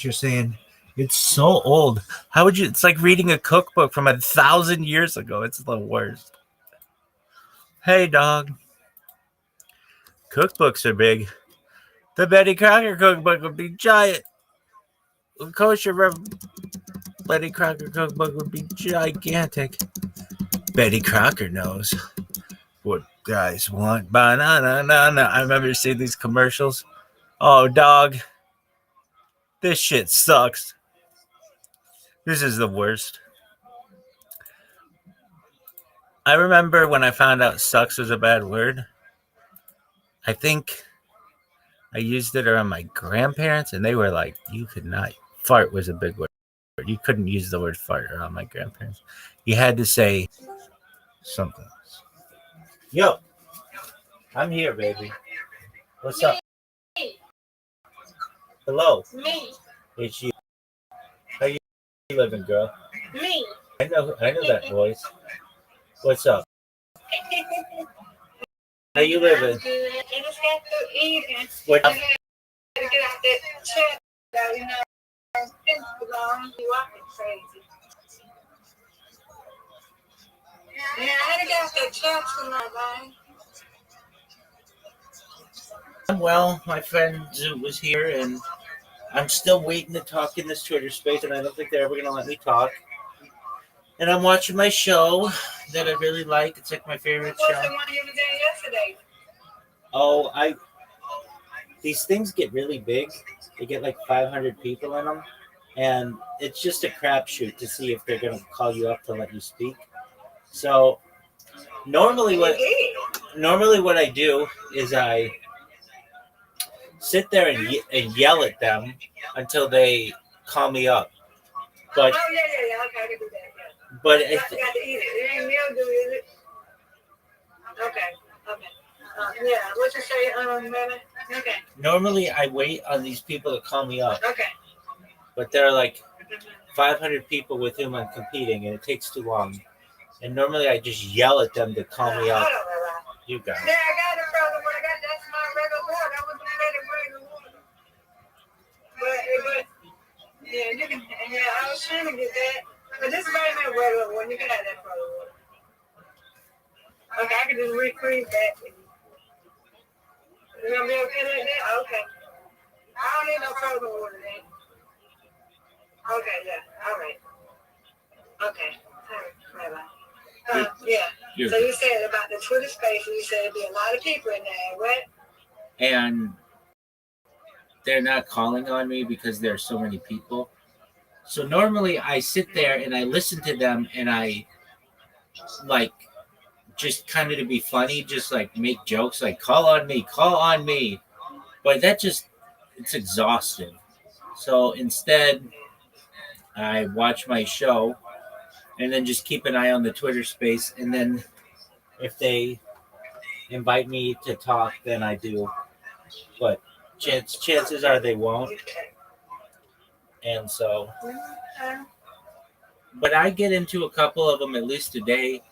you're saying. It's so old. How would you? It's like reading a cookbook from 1,000 years ago. It's the worst. Hey, dog. Cookbooks are big. The Betty Crocker cookbook would be giant. Kosher Betty Crocker cookbook would be gigantic. Betty Crocker knows what guys want. Banana. I remember seeing these commercials. Oh, dog. This shit sucks. This is the worst. I remember when I found out sucks was a bad word. I think I used it around my grandparents, and they were like, you could not. Fart was a big word. You couldn't use the word fart around my grandparents. You had to say something else. Yo, I'm here, baby. What's up? Hello. Me. It's you. How you living, girl? Me. I know that voice. What's up? How you living? I just got to eat. What? I got to get out that chat. You know, it's been long. You walking crazy. Yeah, I had to get out that chat tonight, man. Well, my friend was here, and I'm still waiting to talk in this Twitter space, and I don't think they're ever going to let me talk. And I'm watching my show that I really like. It's like my favorite show. What was the one you were doing yesterday? Oh, these things get really big. They get like 500 people in them, and it's just a crapshoot to see if they're going to call you up to let you speak. So normally what I do is I sit there and yell at them until they call me up. But okay, I can do that. Yeah. But you got to eat it. It ain't meal, do is it? Okay. Yeah. What you say, baby? Okay. Normally, I wait on these people to call me up. Okay. But there are like 500 people with whom I'm competing, and it takes too long. And normally, I just yell at them to call me up. You got it. Yeah, I got it, brother. What I got, that's my regular water. That was my regular water. But yeah, you can. Yeah, I was trying to get that. But this is right now regular one. You can have that brother water. Okay, I can just recreate that. You gonna be okay like that? Okay. I don't need no frozen water then. Okay, yeah. All right. Okay. All right. Bye-bye. Yeah. So you said about the Twitter space, you said there'd be a lot of people in there, right? And they're not calling on me because there are so many people. So normally I sit there and I listen to them and I like just kind of to be funny, just like make jokes like call on me. But it's exhausting. So instead I watch my show and then just keep an eye on the Twitter space, and then if they invite me to talk, then I do. But chances are they won't. And so, but I get into a couple of them at least a day.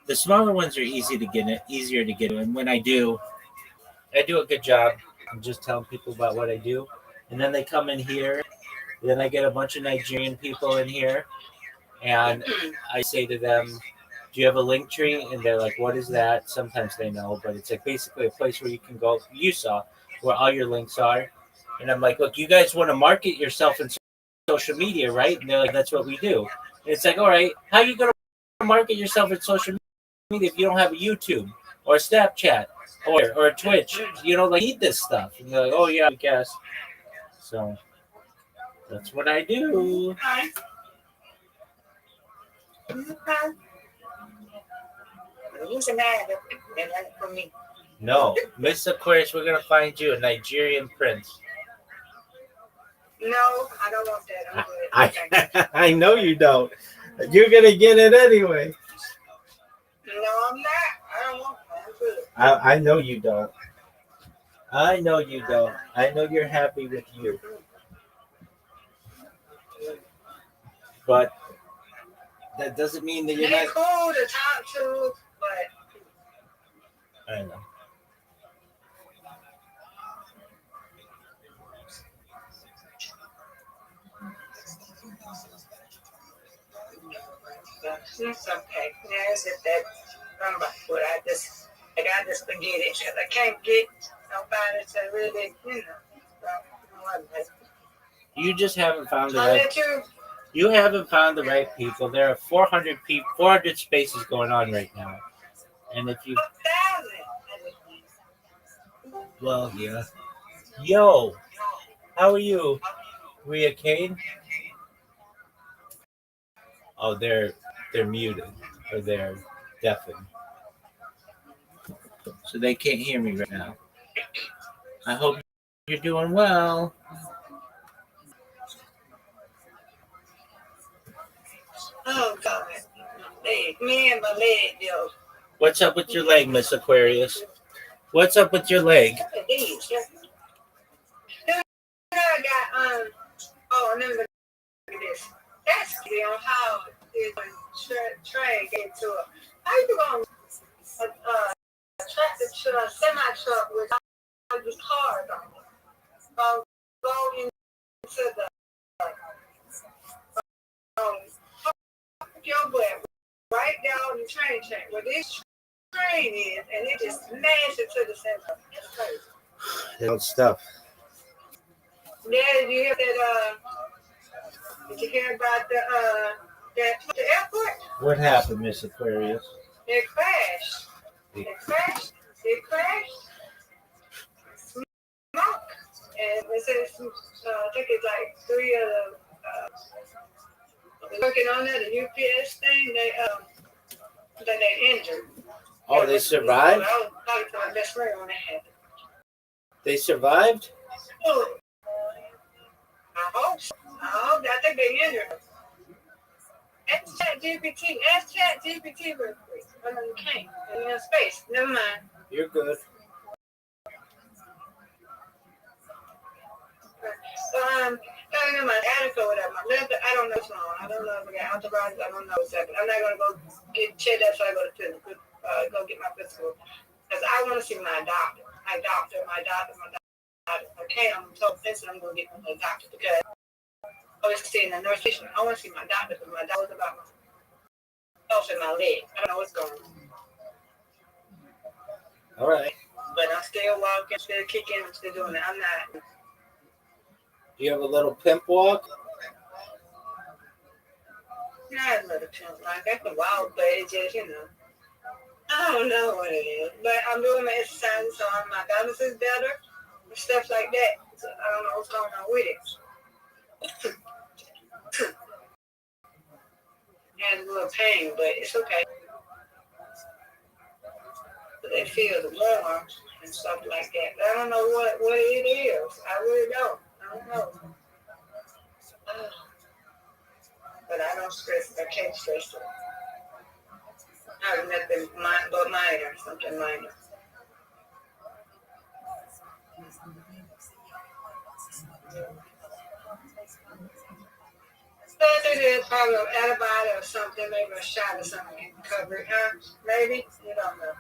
The smaller ones are easier to get in. And when I do a good job. I'm just telling people about what I do. And then they come in here. Then I get a bunch of Nigerian people in here. And I say to them, do you have a link tree? And they're like, what is that? Sometimes they know, but it's like basically a place where you can go, you saw, where all your links are. And I'm like, look, you guys want to market yourself in social media, right? And they're like, that's what we do. And it's like, all right, how are you going to market yourself in social media if you don't have a YouTube or a Snapchat or a Twitch? You don't like need this stuff. And they're like, oh, yeah, I guess. So that's what I do. For me. No, Miss Aquarius, we're gonna find you a Nigerian prince. No, I don't want that. I'm good. Okay. I know you don't. You're gonna get it anyway. No, I'm not. I don't want that. I'm good. I know you don't. I know you don't. I know you're happy with you. But that doesn't mean that you're not cool to talk to, but I know. It's okay. Yeah, it's just that I'm about to put. I got the spaghetti because I can't get nobody to really, You just haven't found the right. You haven't found the right people. There are 400 people, 400 spaces going on right now, and if you, well, yeah. Yo, how are you, Rhea Kane? Oh, they're muted or they're deafened, so they can't hear me right now. I hope you're doing well. Oh God, me and my leg, yo. What's up with your leg, Miss Aquarius? What's up with your leg? I got oh, and then look at this. That's on how is a train get to it. How you gonna tractor truck, semi truck with all these cars on it? Go into the your butt right down the train track where this train is, and it just smashed into the center. That's crazy. That stuff. Yeah, did you hear that? Did you hear about the airport? What happened, Miss Aquarius? It crashed. It crashed. Smoke. And it says, I think it's like three of the working on it, the UPS thing. They injured. Oh, they survived? I was talking to my best friend when it happened. They survived? Oh, I hope so. I think they injured. Ask ChatGPT real quick. I know you can't. You're in space. Never mind. You're good. Never mind. Attic or whatever. My left, I don't know what's wrong. I don't know if I got arthritis. I don't know what's happening. I'm not going to go get checked out so I go to physical. Go get my physical. Because I want to see my doctor. My doctor. I can't. I'm so offensive. I'm going to get my doctor because I was seeing a nurse patient. I want to see my doctor because my doctor's about my health in my leg. I don't know what's going on. All right. But I'm still walking, still kicking, I'm still doing it. I'm not. Do you have a little pimp walk? Not a little pimp walk. That's a wild, but it just, I don't know what it is. But I'm doing my exercises, so my balance is better and stuff like that. So I don't know what's going on with it. It has a little pain, but it's okay. But it feels warm and stuff like that. But I don't know what it is. I really don't. I don't know. But I don't stress it. I can't stress it. I have nothing but minor, something minor. So I think it's probably an antibiotic or something, maybe a shot or something can cover it, huh? Maybe? You don't know.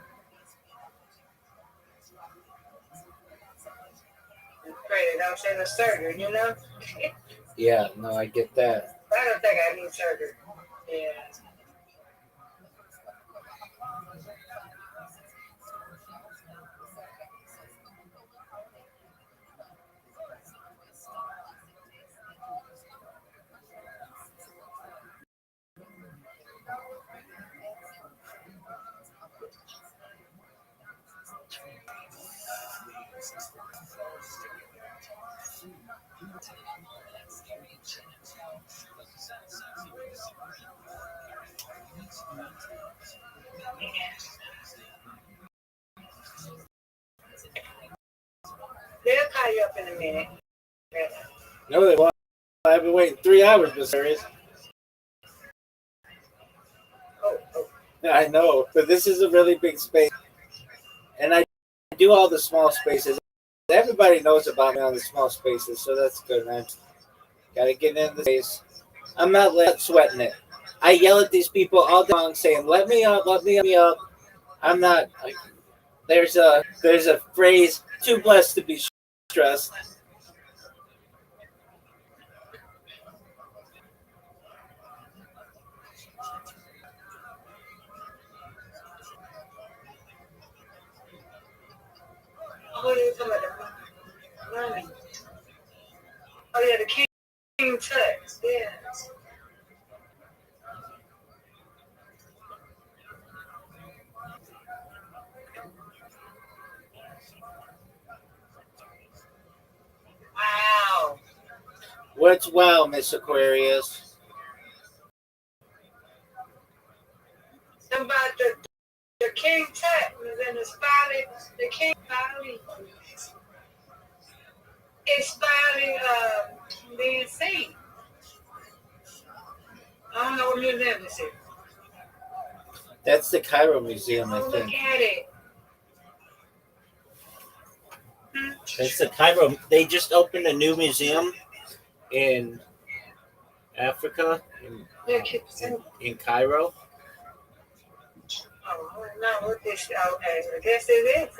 Pray they don't say no surgery, Yeah, no, I get that. I don't think I need surgery. Yeah. They'll call you up in a minute. No, they won't. I've been waiting 3 hours, Miss Aquarius. Oh. I know, but this is a really big space. And I do all the small spaces. Everybody knows about me on the small spaces, so that's good, man. Gotta get in the space. I'm not sweating it. I yell at these people all day long saying, let me up. I'm not like, there's a phrase, too blessed to be stressed. What are you talking about? The money. Oh yeah, the King Tut. Yeah. Wow. What's wow, Miss Aquarius? About the King Tut was in the Spotty. The King Spotty. It's finally being seen. I don't know what museum this is. That's the Cairo Museum, I Oh, look think. at it. That's the Cairo. They just opened a new museum in Africa, in Cairo. Oh, I don't know what this. Okay, I guess it is.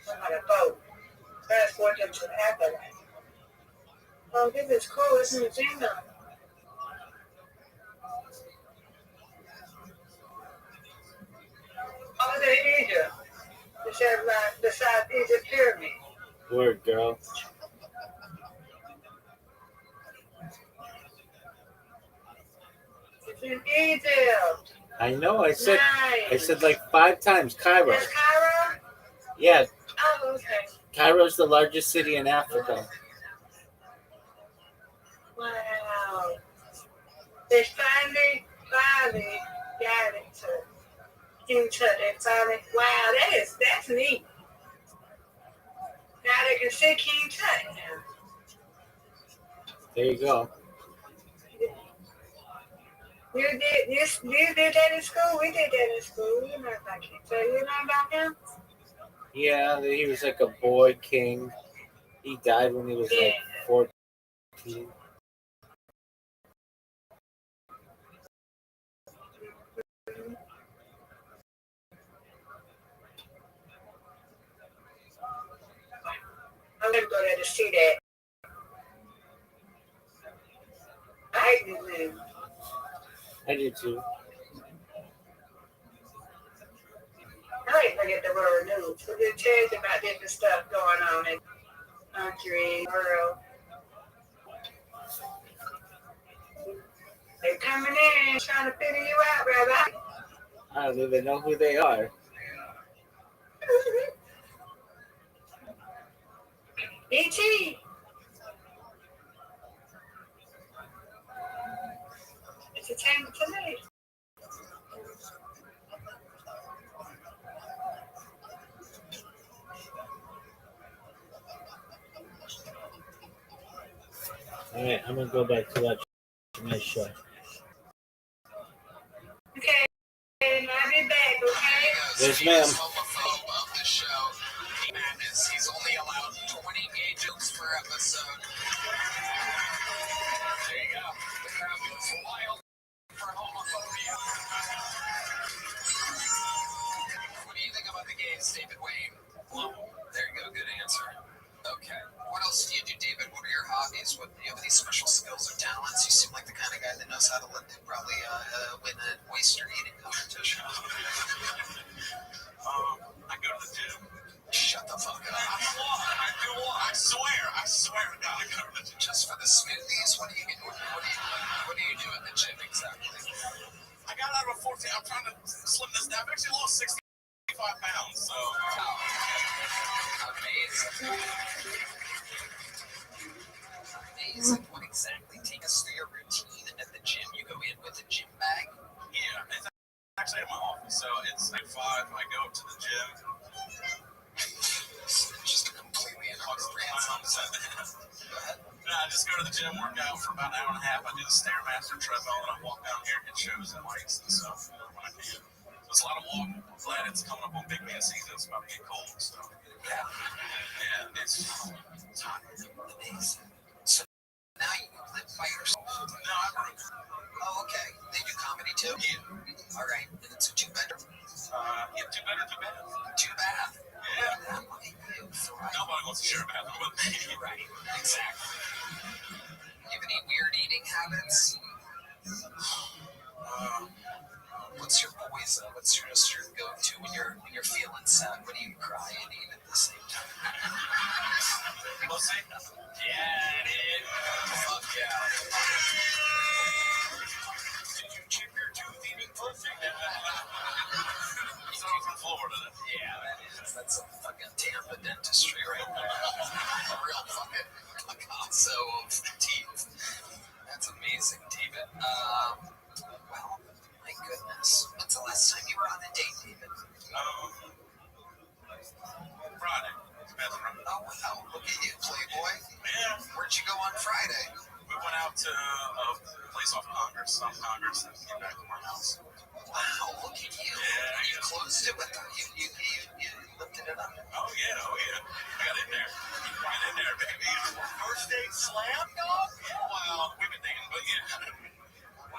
I'm on a boat. Transport them to Africa. Oh, this is cool. It's a museum. Oh, it's in Egypt. It's at the South Egypt Pyramid. Word, girl. It's in Egypt. I know. I said Nice. like 5 times Cairo. It's Cairo? Yeah, Oh, okay. Cairo's the largest city in Africa. Wow. They finally got it to King Tut. They finally, wow, that's neat. Now they can see King Tut now. There you go. You did that in school? We did that in school. You know about King Tut. You know about him? Yeah, he was like a boy king. He died when he was Yeah. like 14. I'm gonna go there to see that. I hate this news. I did too. I hate to get the word news. Because it tells you about different stuff going on in the country, world. They're coming in trying to figure you out, Rabbi. I don't even know who they are. E.T. It's a tangle today. All right, I'm gonna go back to watch my show. Okay, I'll be back, okay? Yes, ma'am. He's only allowed 20 gay jokes per episode. There you go. The crowd goes wild for homophobia. What do you think about the gays, David Wayne? Well, there you go. Good answer. Okay. What else do you do, David? What are your hobbies? What do you have any special skills or talents? You seem like the kind of guy that knows how to probably win an oyster eating competition. I go to the gym. Shut the fuck up. I do what? I swear to God, I go to the gym. Just for the smoothies? What do you do at the gym exactly? I got out of a 14. I'm trying to slim this down. I've actually lost 65 pounds, so. Oh. Amazing. Amazing. What exactly? Take us through your routine at the gym. You go in with a gym bag? Yeah, it's actually in my office. So it's like 5. I go up to the gym. Just a completely incomprehensible. Go ahead. I just go to the gym, work out for about an hour and a half. I do the Stairmaster treadmill, and I walk down here, get shows and lights and stuff when I can. So it's a lot of walking. I'm glad it's coming up on big man season. It's about to get cold, so yeah, it's hot. Amazing. So now you live by yourself? No, I'm a Oh, okay. They do comedy too? Yeah. All right. And it's a 2-bedroom? Yeah, 2-bedroom, 2 bath. 2 bath? Yeah. Nobody wants to share a bathroom with me. Right. Exactly. You have any weird eating habits? Lisa, what's your go-to when you're feeling sad? What do you cry and eat at the same time? Pussy? Yeah, dude. Fuck yeah. Did you chip your tooth eating pussy? He's from Florida. Yeah, that is. That's some fucking Tampa dentistry right there. A real fucking Picasso of teeth. That's amazing, David. Well, my goodness. When's the last time you were on a date, David? Friday. Oh, wow. Look at you, Playboy. Yeah. Where'd you go on Friday? We went out to a place off Congress, and came back to my house. Wow, look at you. Yeah. You closed it with her. You lifted it up. Oh, yeah. I got in there. Right in there, baby. First date slam, dog? Yeah. Well, we've been dating, but yeah.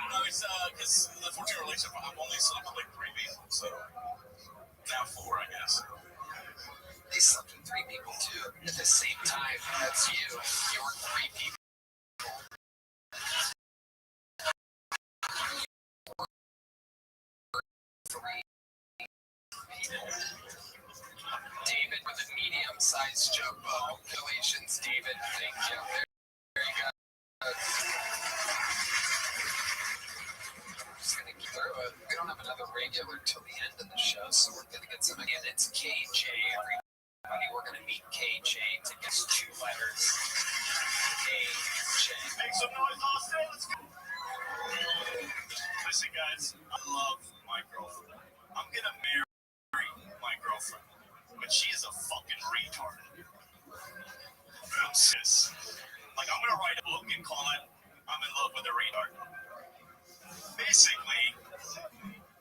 No, it's because the 14 relationship, I've only slept with like 3 people, so now 4, I guess. They slept with 3 people too at the same time. That's you. You're 3 people. David with a medium-sized jumbo. Congratulations, David. Thank you. There you go. Just gonna get through it. We don't have another regular till the end of the show, so we're gonna get some again. It's KJ, everybody. We're gonna meet KJ to get 2 letters. KJ. Make some noise, Austin. Let's go. Listen, guys, I love my girlfriend. I'm gonna marry my girlfriend, but she is a fucking retard. Sis. Like, I'm gonna write a book and call it "I'm in Love with a Retard." Basically,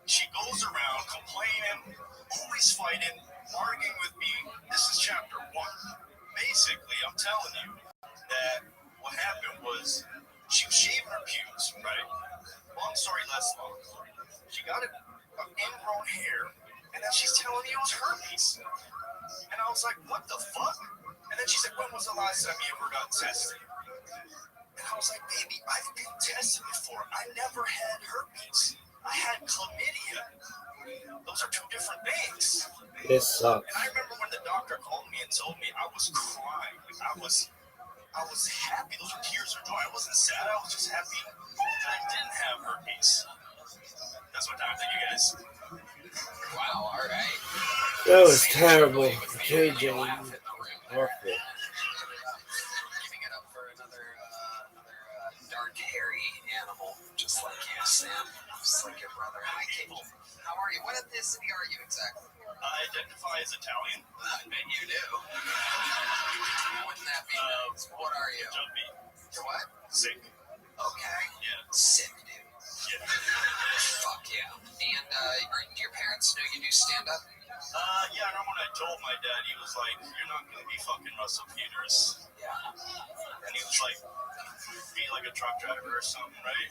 she goes around complaining, always fighting, arguing with me. This is chapter 1. Basically, I'm telling you that what happened was she was shaving her pubes, right? Long story less long. She got an ingrown hair, and then she's telling me it was herpes. And I was like, what the fuck? And then she said, when was the last time you ever got tested? And I was like, baby, I've been tested before. I never had herpes. I had chlamydia. Those are 2 different things. This sucks. And I remember when the doctor called me and told me, I was crying. I was happy. Those were tears of joy. I wasn't sad. I was just happy that I didn't have herpes. That's my time. Thank you, guys. Wow, all right. That was terrible. KJ. Awful. Giving it up for another dark, hairy animal, just like you, Sam. Just like your brother. Hi, Cable. How are you? What ethnicity are you exactly? I identify as Italian. I bet you do. Wouldn't that be nice? What are you? Jumpy. You're what? Sick. Okay. Yeah. Sick, dude. Yeah. Fuck yeah. And do your parents know you do stand-up? Yeah, I remember when I told my dad, he was like, you're not going to be fucking Russell Peters. Yeah. And he was like, be like a truck driver or something, right?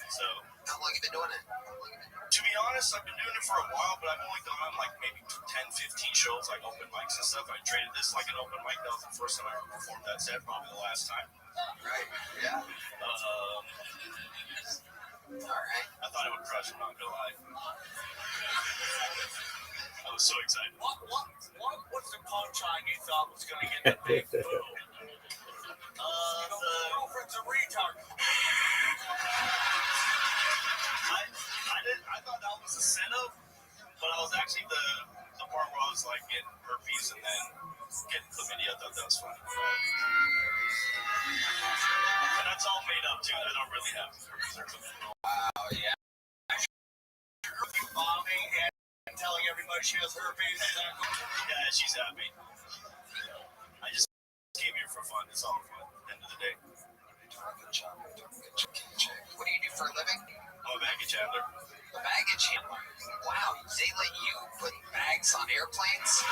So. How long have you been doing it? To be honest, I've been doing it for a while, but I've only gone on like maybe 10, 15 shows, like open mics and stuff. I treated this like an open mic. That was the first time I ever performed that set, probably the last time. Right. Yeah. All right. I thought it would crush, I'm not gonna lie. I was so excited. What's the punchline you thought was gonna get the big boom? The girlfriend's a retard. I thought that was a setup, but I was actually the part where I was like getting herpes and then getting chlamydia. I thought that was funny. And that's all made up too. I don't really have herpes or chlamydia. Wow, yeah. Bombing and telling everybody she has herpes. Yeah, she's happy. I just came here for fun. It's all fun at the end of the day. Good job. What do you do for a living? I'm a baggage handler. A baggage handler? Wow, they let you put bags on airplanes?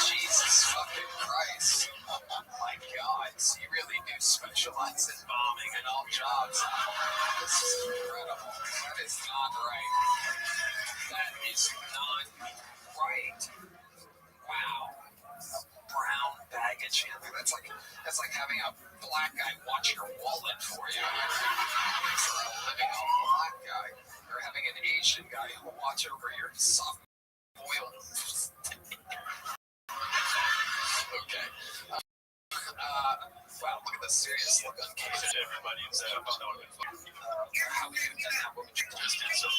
Jesus fucking Christ. Oh my God. So you really do specialize in bombing and all jobs. This is incredible. That is not right. That is not right. Wow. Brown baggage handler. That's like having a black guy watch your wallet for you. Instead of living a black guy. Or having having an Asian guy who will watch over your soft boil. Okay. Wow, look at the serious look on Casey. Everybody in San Antonio. How can you what would you just do some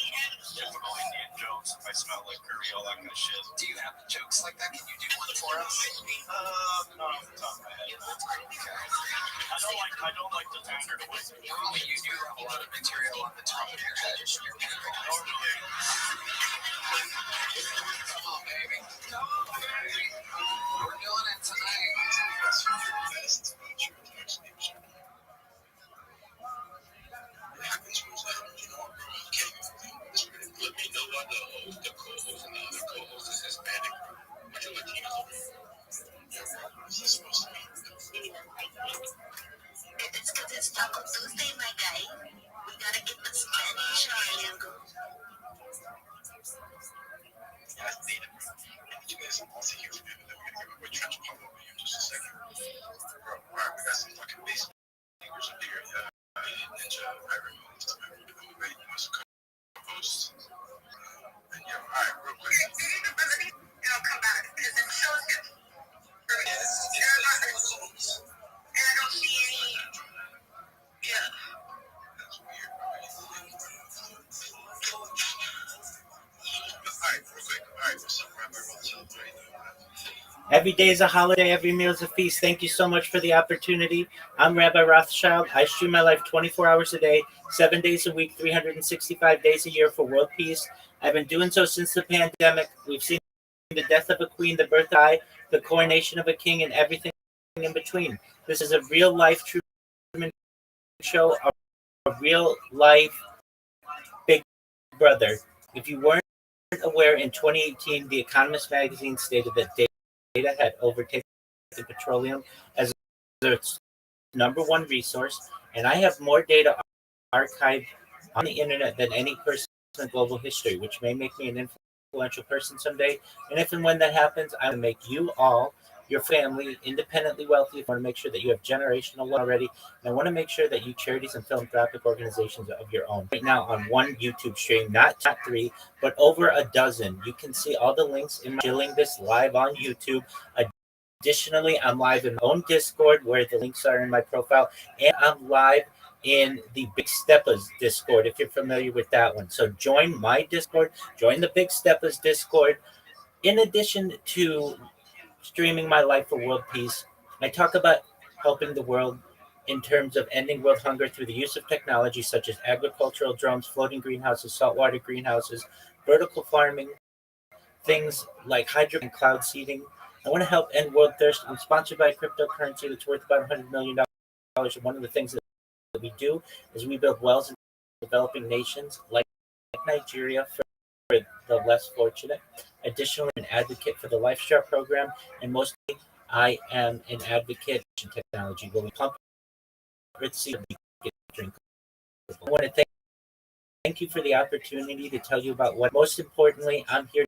typical Indian jokes if I smell like curry, all that kind of shit? Do you have jokes like that? Can you do one for us? Not off the top of my head. I don't like the standard way. Normally you do have a lot of material on the top of your head. Normally. Come on, baby. Come on, baby. We're doing it tonight. Let me know why the co-host and the other co-host is Hispanic. Which are Latinos over here. Is this supposed to be? It's because it's Taco Tuesday, my guy. We gotta get the Spanish triangle. Yeah, I need it. You guys also hear from him, and then we're gonna give away Trench Pop over here in just a second. Bro, alright, we got some fucking bass speakers up here. Ninja, Iron Man, just I'm a great co-host. And yeah, alright, real quick. It'll come back because it shows him. Yes, it's and I don't see any. Yeah. That's weird. Alright, real quick. Alright, what's up, Rabbi Rothschild? Every day is a holiday, every meal is a feast. Thank you so much for the opportunity. I'm Rabbi Rothschild. I stream my life 24 hours a day, 7 days a week, 365 days a year for world peace. I've been doing so since the pandemic. We've seen the death of a queen, the birth of a, the coronation of a king, and everything in between. This is a real life Truman show, a real life Big Brother. If you weren't aware, in 2018, The Economist magazine stated that data had overtaken petroleum as its number one resource, and I have more data archived on the internet than any person in global history, which may make me an influential person someday. And if and when that happens, I will make you all, your family, independently wealthy. I want to make sure that you have generational wealth already, and I want to make sure that you charities and philanthropic organizations of your own. Right now on one YouTube stream, not three, but over a dozen. You can see all the links in my shilling this live on YouTube. Additionally, I'm live in my own Discord where the links are in my profile, and I'm live in the Big Steppas Discord if you're familiar with that one. So join my Discord, join the Big Steppas Discord. In addition to streaming my life for world peace, I talk about helping the world in terms of ending world hunger through the use of technology such as agricultural drones, floating greenhouses, saltwater greenhouses, vertical farming, things like hydro and cloud seeding. I want to help end world thirst. I'm sponsored by a cryptocurrency that's worth about $100 million. And one of the things that we do is we build wells in developing nations like Nigeria for the less fortunate. Additionally, I'm an advocate for the LifeStar program, and mostly I am an advocate for technology where we pump Red Sea drink. I want to thank you for the opportunity to tell you about what. Most importantly, I'm here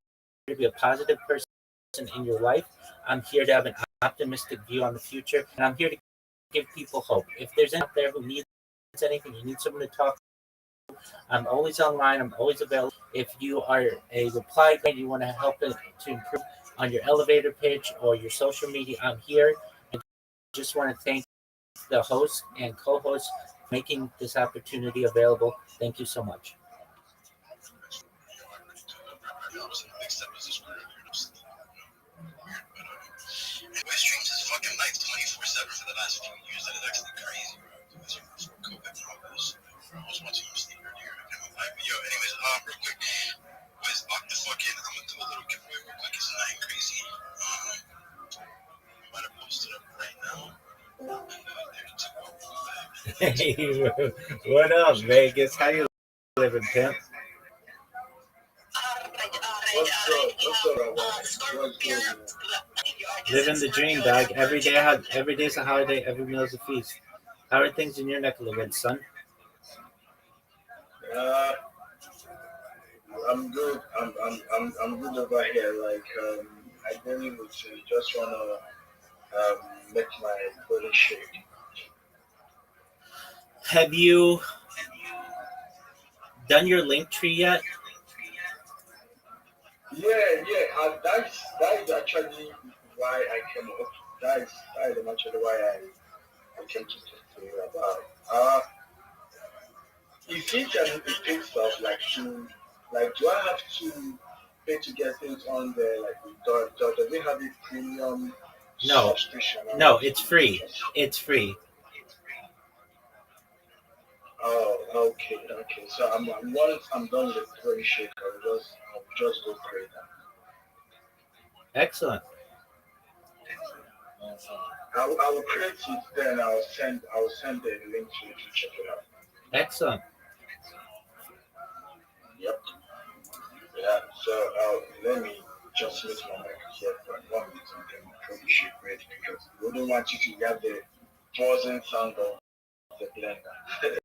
to be a positive person in your life. I'm here to have an optimistic view on the future, and I'm here to give people hope. If there's anyone out there who needs anything, you need someone to talk to, I'm always online. I'm always available. If you are a reply guide, you want to help it to improve on your elevator pitch or your social media, I'm here. I just want to thank the host and co-host for making this opportunity available. Thank you so much. Restream is fucking life 24/7 for the last few years. That is actually crazy, bro. COVID problems. I was watching you sleep earlier. Yo, anyways, real quick. Boys, lock the fuck in. I'm gonna do a little giveaway real quick. It's nothing crazy. I'm about to post it up right now. Hey, what up, Vegas? How you living, pimp? Living the dream, dog. Every day's a holiday. Every meal's a feast. How are things in your neck of the woods, son? Uh, I'm good. I'm good over here. Like, I really would say, just wanna make my body shake. Have you done your link tree yet? Yeah. That is actually why I came up. That is actually why I came to talk to you about. Is it a fix of like to like do I have to pay to get things on there? Like does it have a premium No, subscription or no, not? it's free. It's free. Oh, okay. So once I'm done with the curry shake, I'll just go create that. Excellent. I will create it, then I'll send the link to you to check it out. Excellent. Yep. Yeah. So let me just mute my mic here for 1 minute and then my curry shake ready because we don't want you to get the buzzing sound of the blender.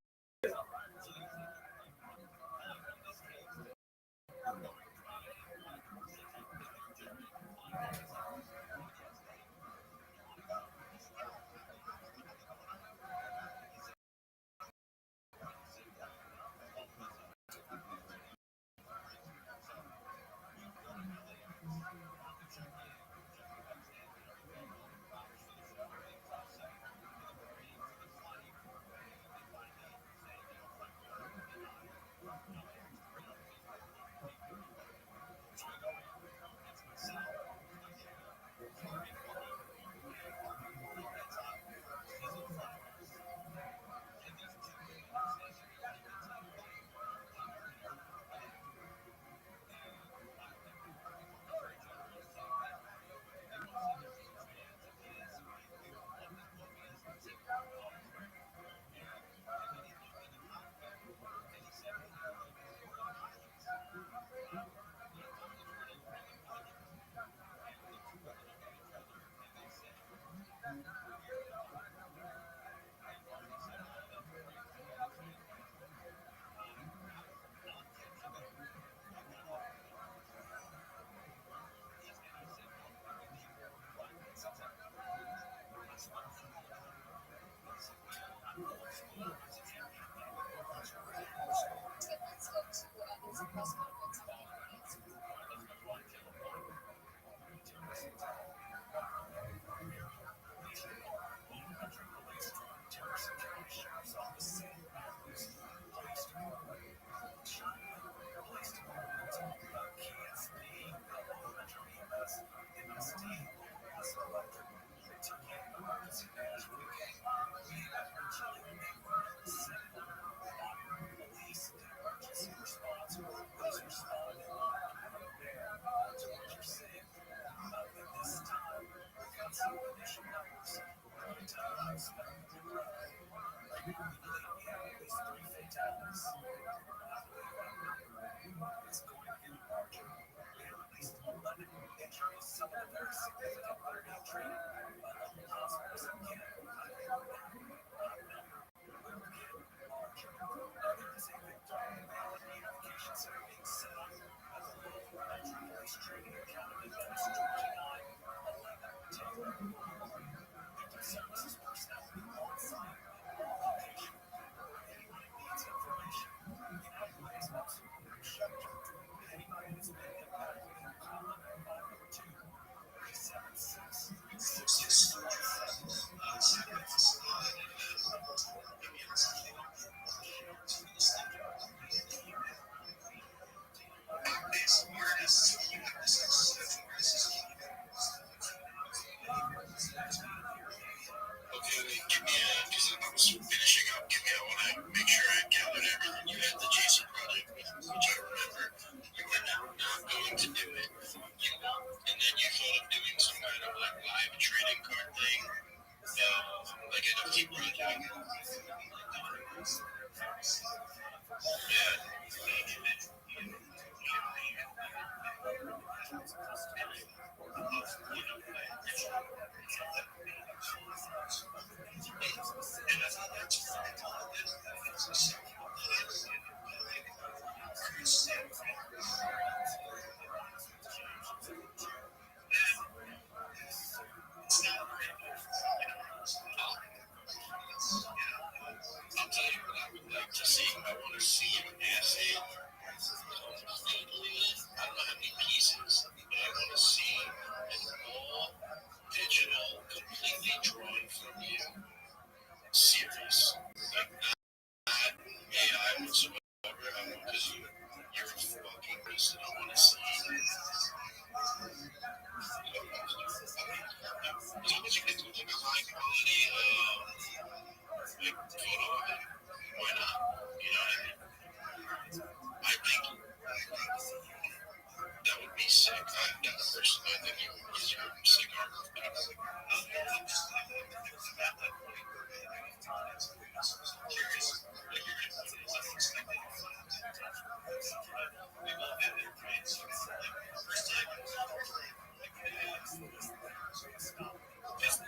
your cigar.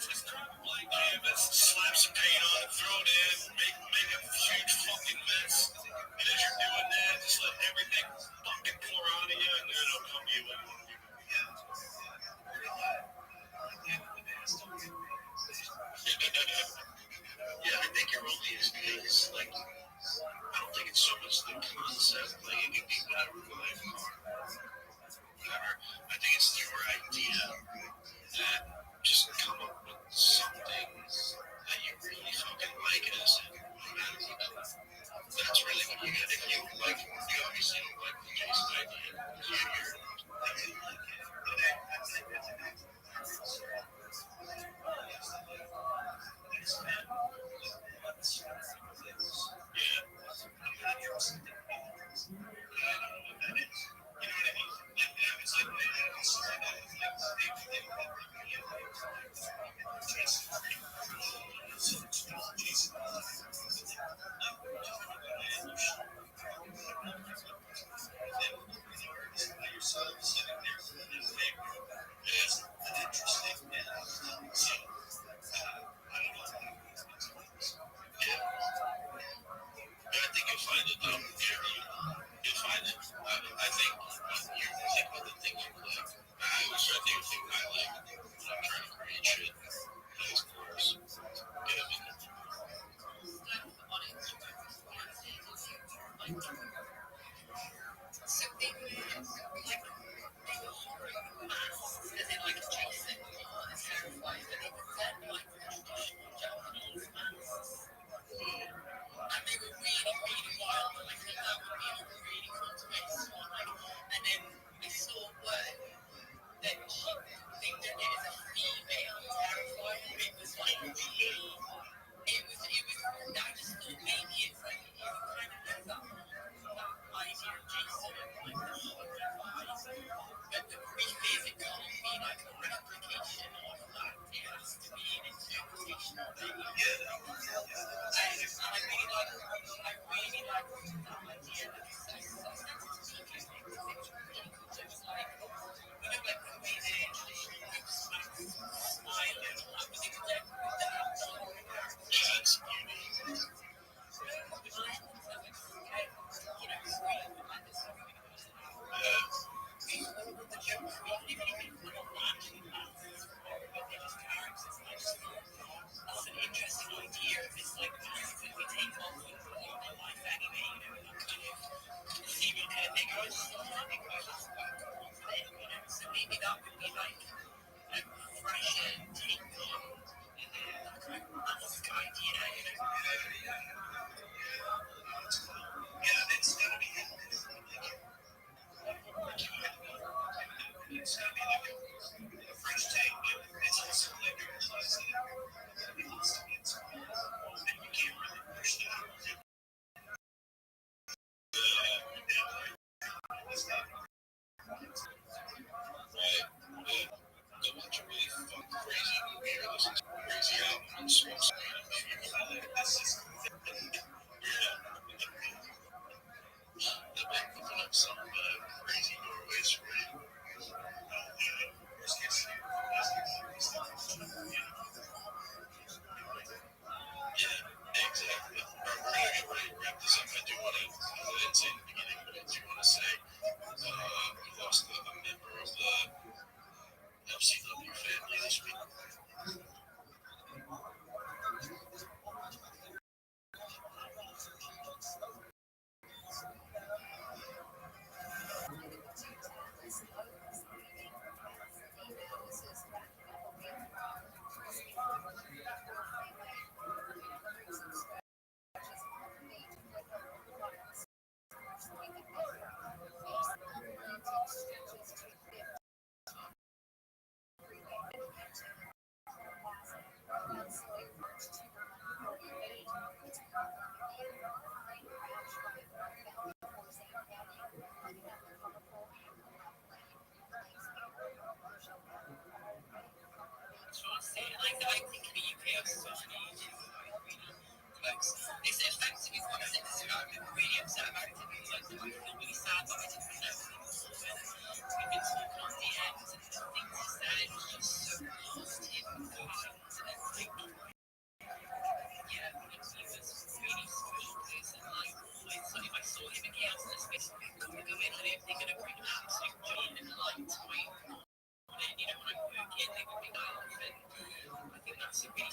Just blank canvas, slap some paint on it, throw it in, make a huge fucking mess. And as you're doing that, just let everything fucking pour out of you, and then it'll come to you. Yeah, I think your only is like, I don't think it's so much the concept, like it could be whatever, whatever. I think it's your idea that just come up with something that you really fucking like it as automatically. That's really what you get. If you like, you obviously don't like the Jason idea. I think you'll find it though. You'll find it. I think you think about the things you like. I always try to think of things I like when I'm trying to create shit. And of course, get them in there.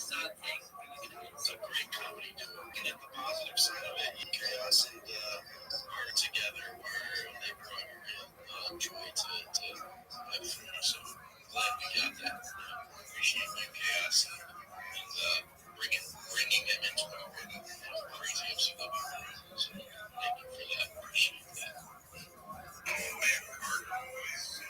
It's a great comedy duo. And at the positive side of it, Chaos and are together where they brought real joy to everything. So glad we got that. Appreciate you, Chaos, and bringing them into our crazy MCW world. So thank you for that. Appreciate that. Oh man, hard movies.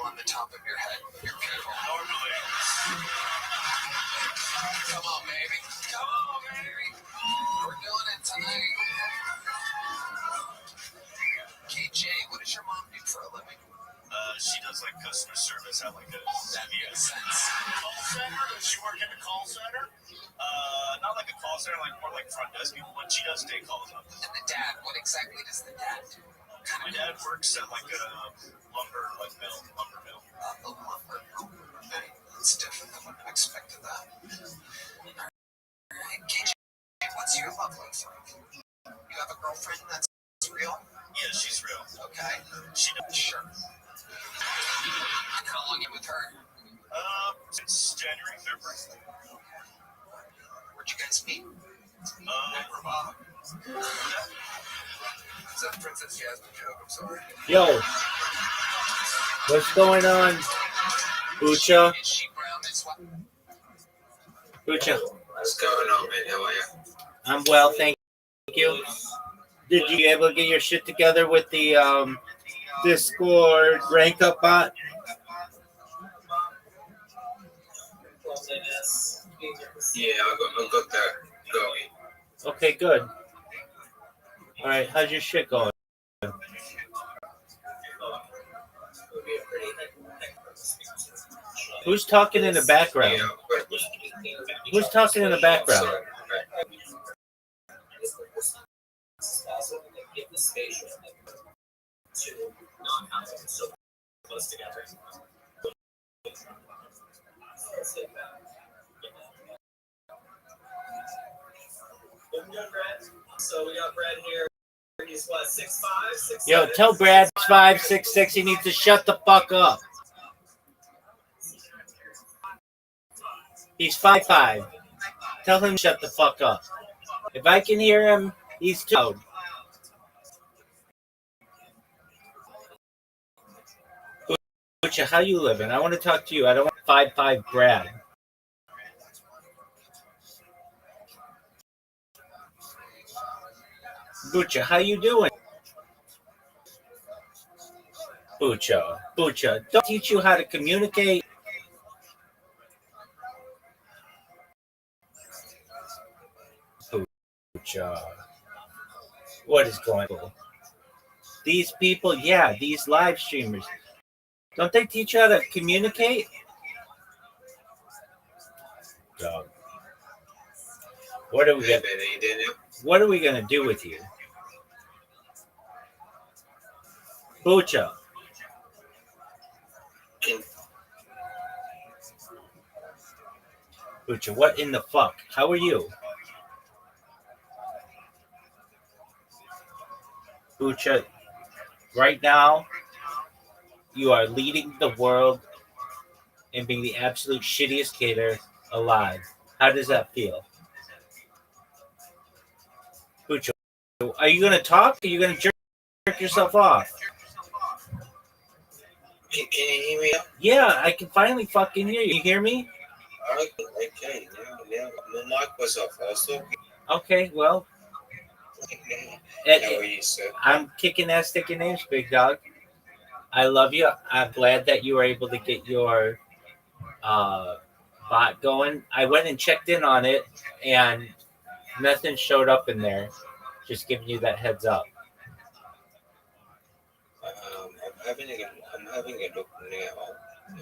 On the top of your head. You're beautiful. Normally. Come on, baby. Come on, baby. We're doing it tonight. KJ, what does your mom do for a living? She does like customer service at like a CVS call center. Does she work in the call center? Not like a call center, like more like front desk people, but she does take calls up. And the dad, what exactly does the dad do? My dad works at like a lumber mill. A lumber mill. Okay. It's different than what I expected that. Alright, KJ, what's your love life like? You have a girlfriend that's real? Yeah, she's real. Okay. She does. Sure. How long are you with her? Since January, February. Where'd you guys meet? Rabat. Is that Princess Jasmine joke? I'm sorry. Yo, what's going on, Bucha? Bucha. What's going on, man? How are you? I'm well, thank you. Did you be able to get your shit together with the Discord rank up bot? Yeah, I got that going. Okay, good. All right, how's your shit going? Who's talking in the background? Who's talking in the background? So we got Brad here. He's what, 6'5", 6'7"? Yo, tell Brad 5'6" he needs to shut the fuck up. He's 5'5". Tell him to shut the fuck up. If I can hear him, he's too loud. Bucha, how you living? I want to talk to you. I don't want 5'5" Brad. Bucha, how you doing? Bucha, don't teach you how to communicate. Bucha, what is going on? These people, yeah, these live streamers, don't they teach you how to communicate? Dog. What are we gonna do with you? Bucha. Bucha, what in the fuck? How are you? Bucha, right now, you are leading the world and being the absolute shittiest skater alive. How does that feel? Bucha, are you gonna talk? Or are you gonna jerk yourself off? Can you hear me? Yeah, I can finally fucking hear you. You hear me? Okay. Now my mic was off. I was talking. Okay, well, How are you, sir? I'm kicking ass, sticking names, big dog. I love you. I'm glad that you were able to get your uh, bot going. I went and checked in on it, and nothing showed up in there. Just giving you that heads up. I'm having a look now.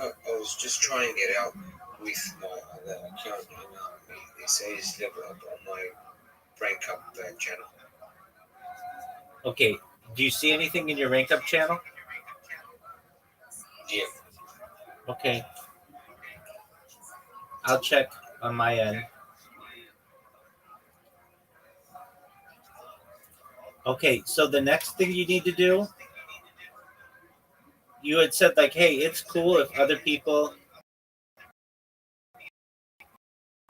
I was just trying to get out with my other account, and it says level up on my rank up channel. Okay, do you see anything in your rank up channel? Yeah. Okay, I'll check on my end. Okay, so the next thing you need to do, you had said like, hey, it's cool if other people.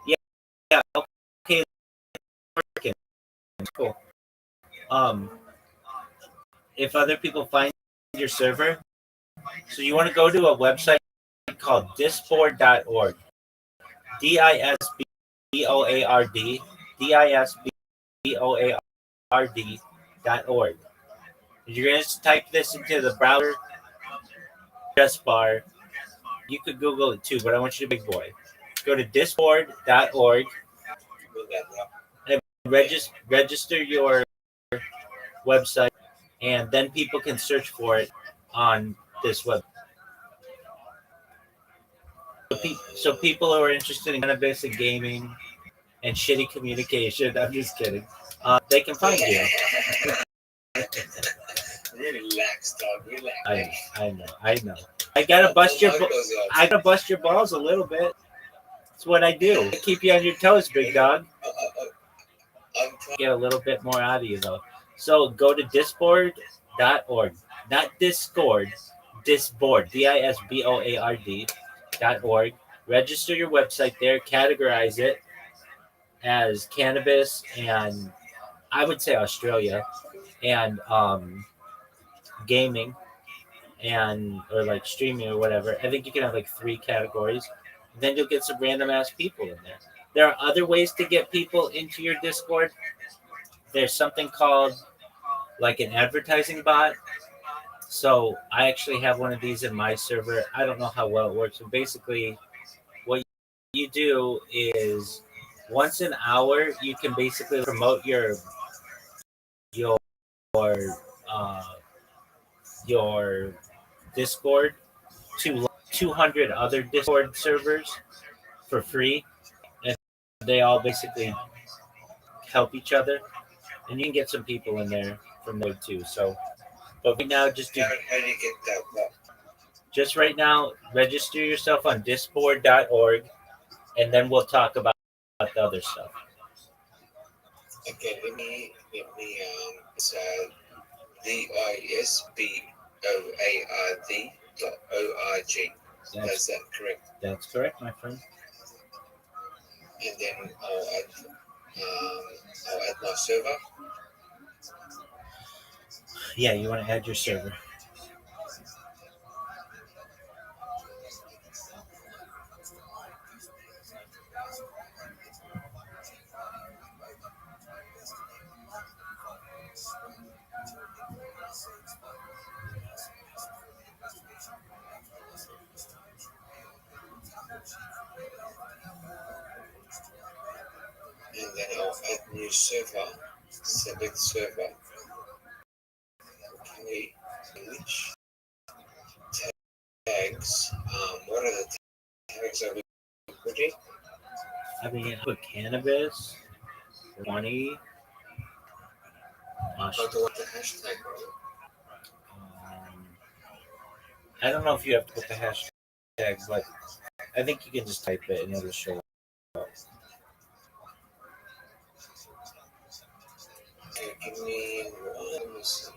Yeah, yeah, okay, it's cool. Um, if other people find your server, so you want to go to a website called disboard.org. DISBOARD, DISBOARD.org. You're going to type this into the browser address bar. You could Google it too, but I want you to big boy. Go to disboard.org and register your website, and then people can search for it on this web. So people who are interested in cannabis and gaming and shitty communication, I'm just kidding, they can find you. Relax, dog. Relax. I know. I gotta bust your balls a little bit. That's what I do. I keep you on your toes, big dog. Get a little bit more out of you though. So go to disboard.org, not Discord, Disboard, DISBOARD.org. Register your website there, categorize it as cannabis and I would say Australia and gaming and or like streaming or whatever. I think you can have like 3 categories. Then you'll get some random ass people in there. There are other ways to get people into your Discord. There's something called like an advertising bot. So I actually have one of these in my server. I don't know how well it works, but basically what you do is once an hour you can basically promote your uh, your Discord to 200 other Discord servers for free, and they all basically help each other, and you can get some people in there from there too. So, but right now, How do you get that? just right now, register yourself on disboard.org, and then we'll talk about the other stuff. Okay, it's DISBOARD.org. Is that correct? That's correct, my friend. And then I'll add my server. Yeah, you want to add your server. And then I'll add new server. Select server. Okay. Which tags? What are the tags are we putting? I mean, put cannabis, 20. How to what the hashtag? Um, I don't know if you have to put the hashtag, but I think you can just type it and it'll show up. Okay, give me one. Let me see.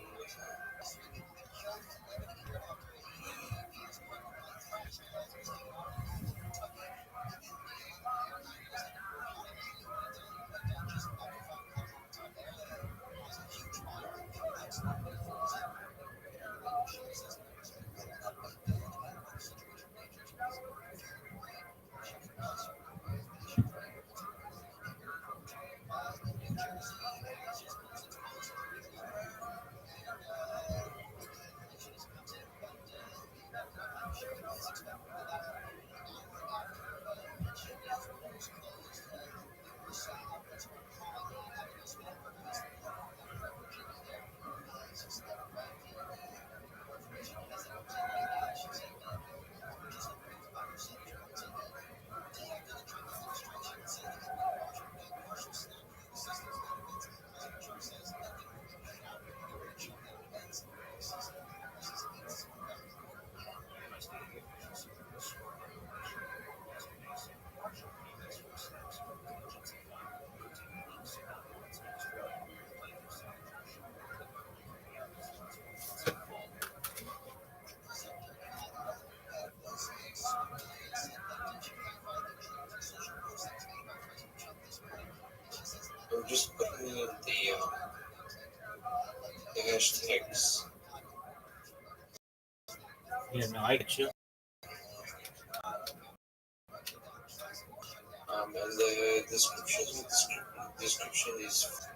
Yeah, no, I get you. And the description is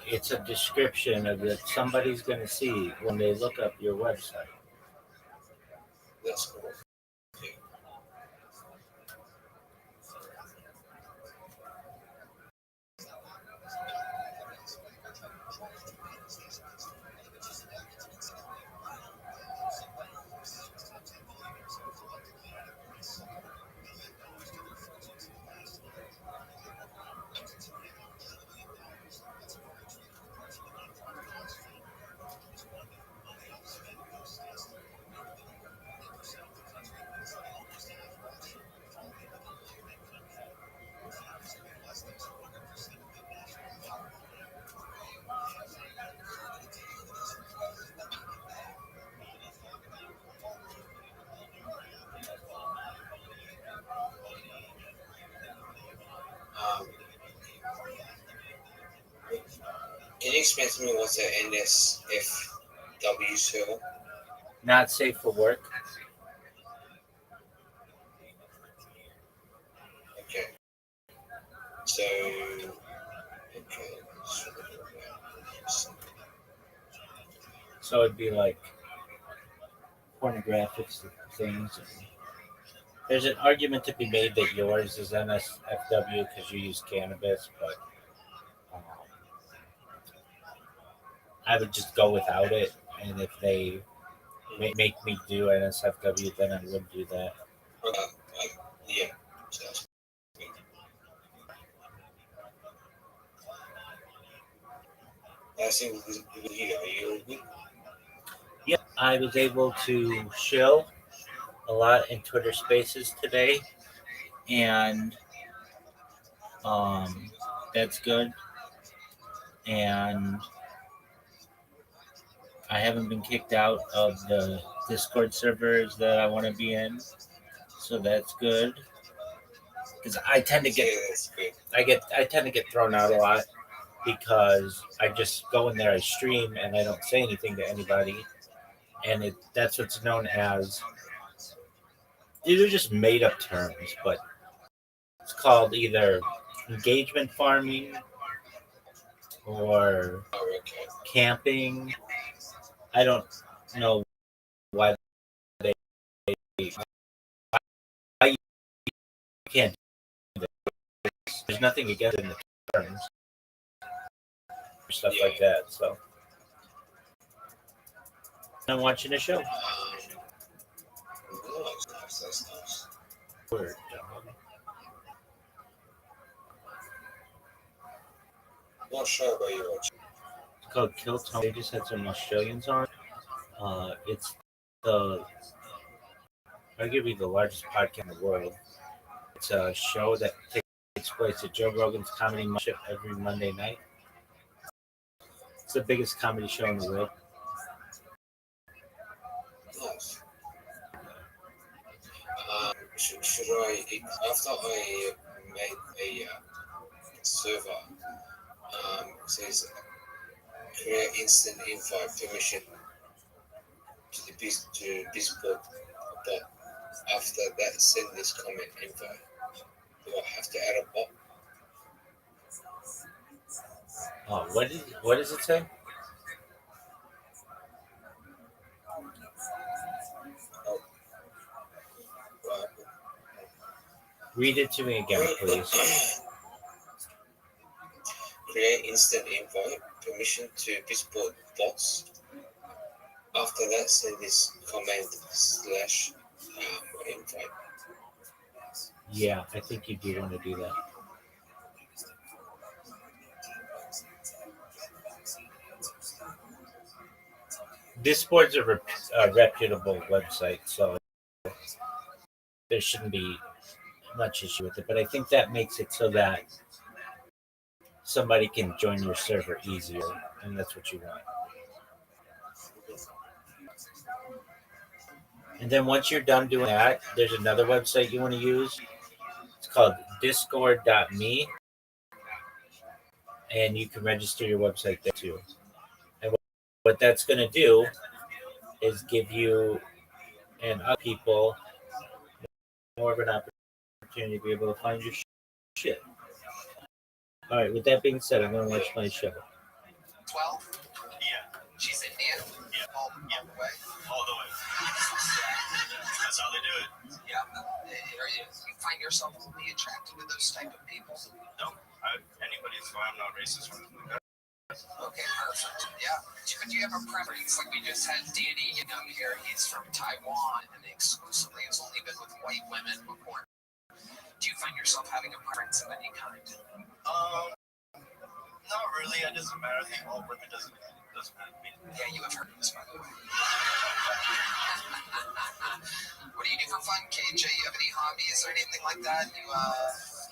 It's a description of that somebody's going to see when they look up your website. that's cool. Um, can you explain to me what's the NSFW server? Not safe for work. Okay. So, okay. So it'd be like pornographic things. There's an argument to be made that yours is NSFW because you use cannabis, but um, I would just go without it. And if they make me do NSFW, then I would do that. Yeah. So that's it with you. Are you good? Yep, I was able to chill a lot in Twitter Spaces today, and um, that's good. And I haven't been kicked out of the Discord servers that I want to be in, so that's good. Because I tend to Yeah, get that's good. I tend to get thrown out a lot because I just go in there, I stream, and I don't say anything to anybody, and that's what's known as these are just made up terms, but it's called either engagement farming or Oh, okay. camping. I don't know why they why you can't do this. There's nothing against it in the terms or stuff like that. So I'm watching a show. That's nice. Word. Not sure about you watching. It's called Kill Tony. They just had some Australians on. It's the arguably the largest podcast in the world. It's a show that takes place at Joe Rogan's Comedy Show every Monday night. It's the biggest comedy show in the world. Nice. Should I, after I made a server, says create instant invite permission to Discord, but after that send this comment invite. Do I have to add a bot? Oh, what does it say? Oh, right. Read it to me again, please. Create instant invite permission to Discord bots. After that, send this comment slash invite. Yeah, I think you do want to do that. Discord's a reputable website, so there shouldn't be much issue with it. But I think that makes it so that somebody can join your server easier, and that's what you want. And then once you're done doing that, there's another website you want to use. It's called discord.me. and you can register your website there too. And what that's going to do is give you and other people more of an opportunity to be able to find your shit. All right. With that being said, I'm going to watch my show. 12? Yeah. She's Indian? Yeah. All the way? All the way. That's how they do it. Yeah. You find yourself only attracted to those type of people? No. Anybody's fine. I'm not racist or anything like that. Okay, perfect. Yeah. But do you have a preference? Like we just had Danny, here. He's from Taiwan and exclusively has only been with white women before. Do you find yourself having a preference of any kind? Not really. It doesn't matter. I think all women doesn't matter to me. Yeah, you have heard of this, by the way. What do you do for fun, KJ? You have any hobbies or anything like that? You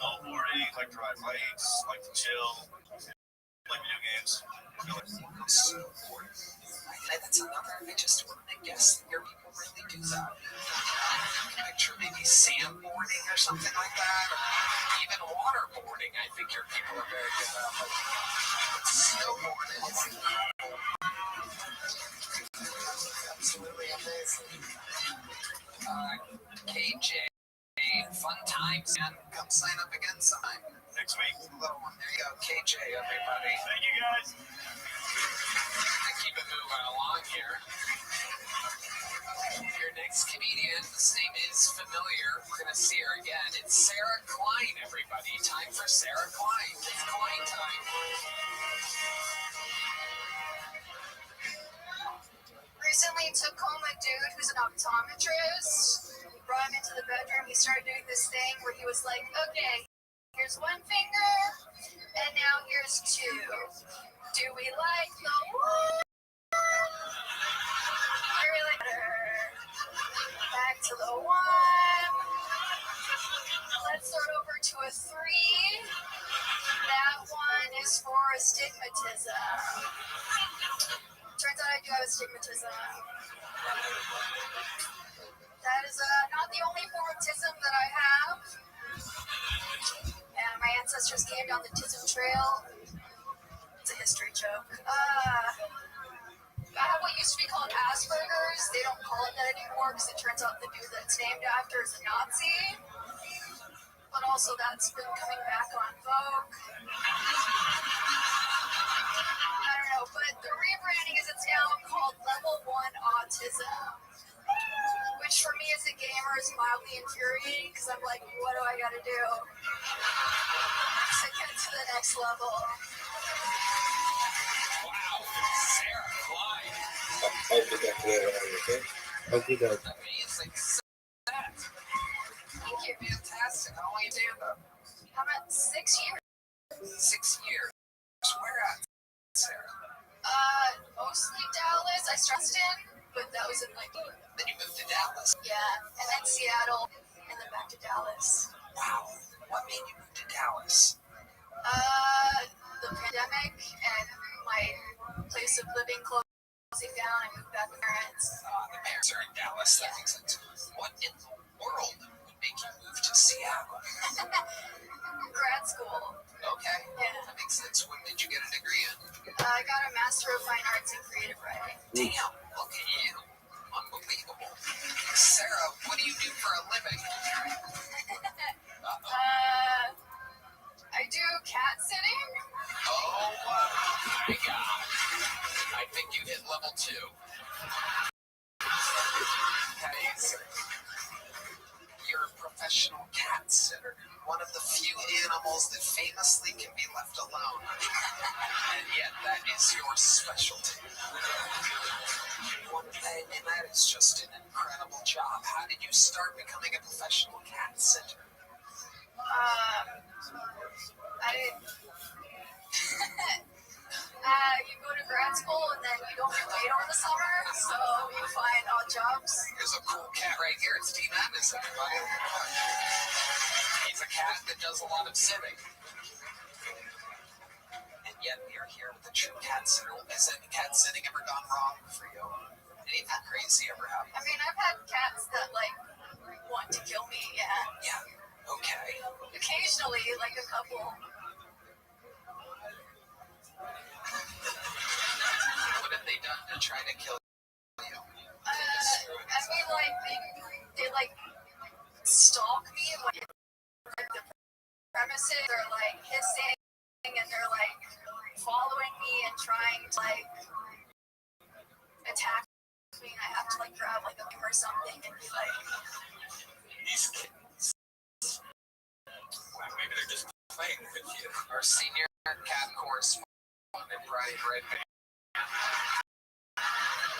snowboarding, like to ride bikes, like to chill, like video games. Snowboarding. That's another. I just wouldn't guess that your people really do that. I can picture maybe sandboarding or something like that, or even waterboarding. I think your people are very good at. But snowboarding is absolutely amazing. KJ, fun times, man. Come sign up again sometime. Next week. Little one. There you go, KJ, everybody. Thank you, guys. I keep it moving along here. Your next comedian, his name is familiar. We're going to see her again. It's Sarah Klein, everybody. Time for Sarah Klein. It's Klein time. Recently took home a dude who's an optometrist. Brought him into the bedroom. He started doing this thing where he was like, okay, here's one finger, and now here's two. Do we like the one? Really better. Back to the one. Let's start over to a three. That one is for astigmatism. Turns out I do have astigmatism. That is not the only form of tism that I have. And my ancestors came down the tism trail. It's a history joke. I have what used to be called Asperger's. They don't call it that anymore because it turns out the dude that it's named after is a Nazi. But also that's been coming back on Vogue. I don't know, but the rebranding is it's now called Level 1 Autism. Which for me as a gamer is mildly infuriating because I'm like, what do I gotta do to get to the next level? Wow, Sarah Klein. I'll be back later on, okay? Okay, go. Amazing set. Thank you. Fantastic. How long you stand up? I'm at 6 years. 6 years. Where at, Sarah? Mostly Dallas. I stressed in, but that was in like, Then you moved to Dallas. yeah, and then Seattle, and then back to Dallas. Wow. What made you move to Dallas? The pandemic and my place of living closing down. I moved back with parents. The parents are in Dallas. That makes sense. What in the world would make you move to Seattle? Grad school. Okay. Yeah. That makes sense. What did you get a degree in? I got a Master of Fine Arts in Creative Writing. Damn. Look at you. Unbelievable. Sarah, what do you do for a living? I do cat sitting. Oh, my God. I think you hit level 2. Amazing. You're a professional cat sitter. One of the few animals that famously can be left alone. And yet that is your specialty. And that is just an incredible job. How did you start becoming a professional cat sitter? You go to grad school and then you don't get paid over the summer, so you find odd jobs. There's a cool cat right here. It's T Madness, everybody. He's a cat that does a lot of sitting. And yet we are here with a true cat sitter. Has any cat sitting ever gone wrong for you? Anything crazy ever happened? I mean, I've had cats that, like, want to kill me, yeah. Yeah. Okay. Occasionally, like a couple. to kill you? I mean, like, they like, stalk me and, like, the premises are, like, hissing, and they're, like, following me and trying to, like, attack me, and I have to, like, grab, like, a beam or something and be like, These kids. Well, maybe they're just playing with you. Our senior cat correspondent, Brian Redman,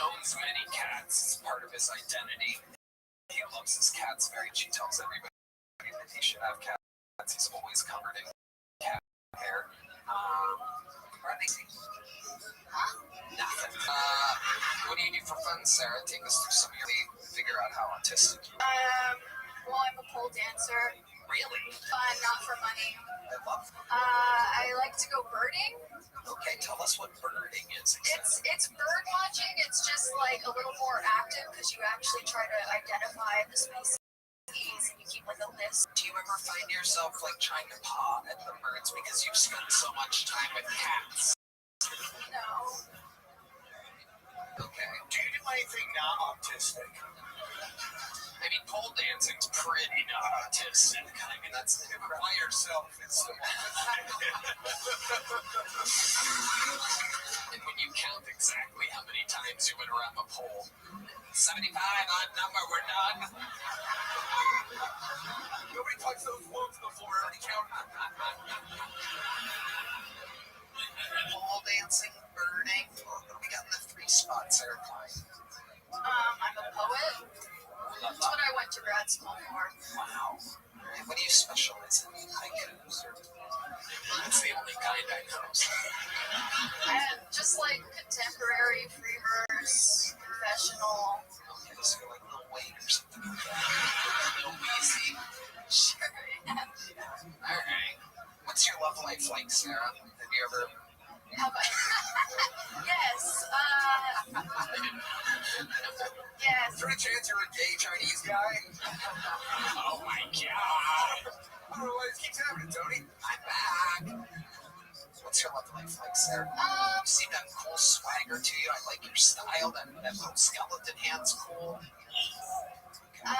owns many cats. It's part of his identity. He loves his cats very much. He tells everybody that he should have cats. He's always covered in cat hair. Are they? Nothing. What do you do for fun, Sarah? Take us through some of your figure out how autistic you are. well, I'm a pole dancer. Really? Fun, not for money. I love them. I like to go birding. Okay, tell us what birding is exactly. It's bird watching. It's just like a little more active because you actually try to identify the species and you keep like a list. Do you ever find yourself like trying to paw at the birds because you've spent so much time with cats? No. Okay. Do you do anything not autistic? I mean, pole dancing's pretty not autistic. I mean, that's by yourself. It's and when you count exactly how many times you went around the pole, 75, odd number, we're done. Nobody touched those wolves before, already counted. Pole dancing, birding. What do we got in the 3 spots there, Clyde? I'm a poet. That's what I went to grad school for. Wow. And what do you specialize in? Haikus? That's the only kind I know. And just like contemporary, free verse, confessional. Okay, so you're like Lil Wayne or something like that. Lil Weezy. Sure. Alright. What's your love life like, Sarah? Have you ever... Yes. Yes. Is there a chance you're a gay Chinese guy? Oh my god. I don't know why this keeps happening, Tony. I'm back. What's your love life like, Sarah? You seem to have cool swagger to you. I like your style. That little skeleton hand's cool. I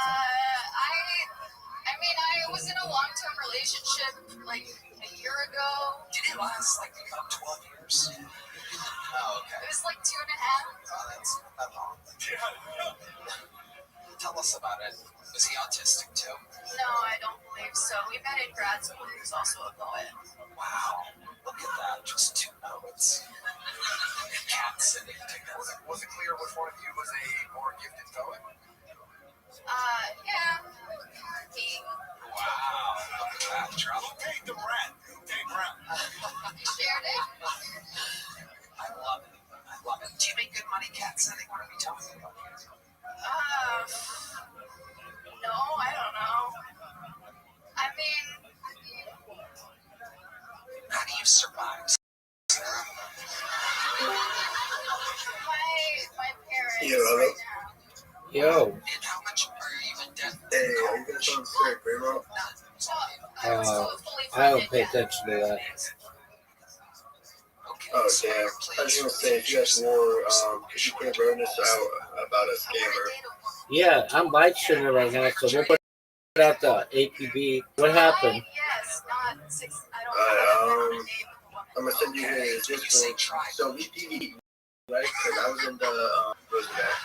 mean, I was in a long-term relationship like a year ago. Did it last like about 12 years? Oh, okay. It was like 2.5. Oh, that's not long. Tell us about it. Was he autistic too? No, I don't believe so. We met in grad school. He was also a poet. Wow. Look at that. Just 2 notes. Cat sitting together. Was it clear which one of you was a more gifted poet? Yeah. He. Wow. Look at that. Trouble. Hey, the Brad. Hey, Brad. Shared it. I love it. I love it. Do you make good money cat sitting? What are we talking about here? No, I don't know. I mean, how do you survive, Sarah? my parents Yeah, hello? right now. Yo. And how much are you in debt? Hey, are you guys on straight, bro? I don't pay attention to that. Oh, damn. I was gonna say, if you guys were, could you put awareness out about a scammer? Yeah, I'm live streaming right now, so we'll put out the APB. What happened? Yes, not 6. I don't know. I'm gonna send you his Discord. So we PvP, right? Because I was in the, what was that?